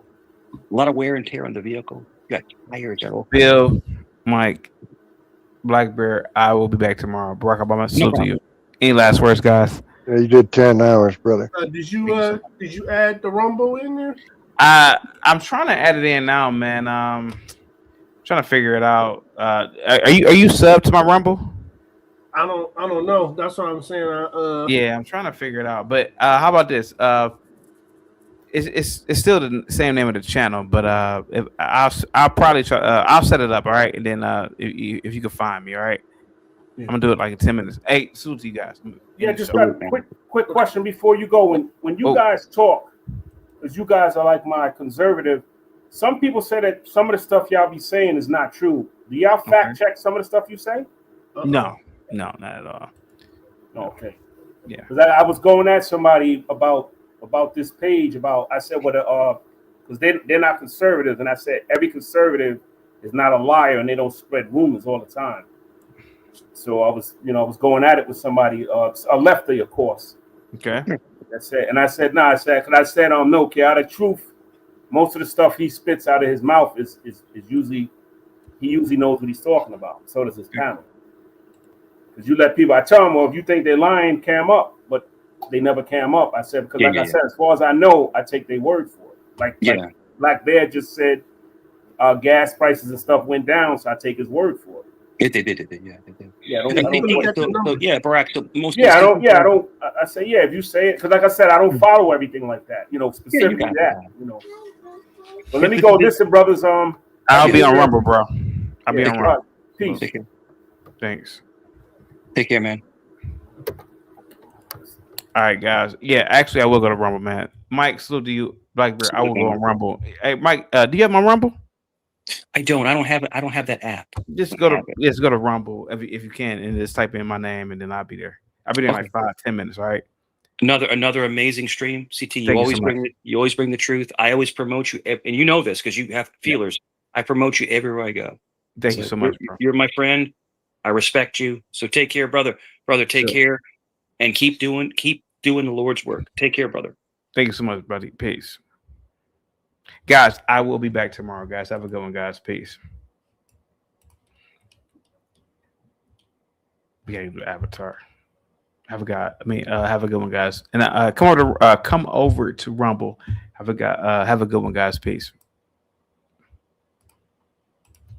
lot of wear and tear on the vehicle. You got tires at all. Bill, Mike, Black Bear, I will be back tomorrow. Barack Obama, salute to you. Any last words, guys? Yeah, you did 10 hours, brother. Did you add the Rumble in there? I'm trying to add it in now, man. Trying to figure it out. Are you subbed to my Rumble? I don't know. That's what I'm saying. Yeah, I'm trying to figure it out. But how about this? It's still the same name of the channel, but I'll probably try. I'll set it up, all right, and then if you can find me, all right. I'm gonna do it like in 10 minutes. Hey, salute to you guys. Yeah, just got a quick question before you go. When you guys talk, because you guys are like my conservative, some people say that some of the stuff y'all be saying is not true. Do y'all fact check some of the stuff you say? No, not at all. Okay. Yeah. Because I was going at somebody about this page I said because they're not conservatives, and I said every conservative is not a liar and they don't spread rumors all the time. So I was going at it with somebody, a lefty, of course. Okay. That's it. And I said, no, no, out of truth, most of the stuff he spits out of his mouth is usually, he usually knows what he's talking about. So does his panel. Because you let people, I tell them, well, if you think they're lying, cam up, but they never cam up. I said, because I said, as far as I know, I take their word for it. Like Black Bear just said, gas prices and stuff went down, so I take his word for it. They did. Yeah, Barack. I say, yeah, if you say it, because like I said, I don't follow everything like that, specifically But let me go. Listen, brothers. I'll be on Rumble, bro. I'll be on Rumble. Peace. Thanks. Take care, man. All right, guys. Yeah, actually, I will go to Rumble, man. Mike, salute to you, Blackbeard. I will go on Rumble. Hey, Mike, do you have my Rumble? I don't have it. I don't have that app. Just go to Rumble if you can, and just type in my name, and then I'll be there. I'll be there in like 5-10 minutes. All right. Another amazing stream. CT, you always bring the truth. I always promote you, and you know this because you have feelers. I promote you everywhere I go. Thank you so much, bro. You're my friend. I respect you. So take care, brother. Brother, take care, and keep doing the Lord's work. Take care, brother. Thank you so much, buddy. Peace. Guys, I will be back tomorrow, guys. Have a good one, guys. Peace. We gotta do Avatar. Have a good one, guys. And come over to Rumble. Have a good one, guys. Peace.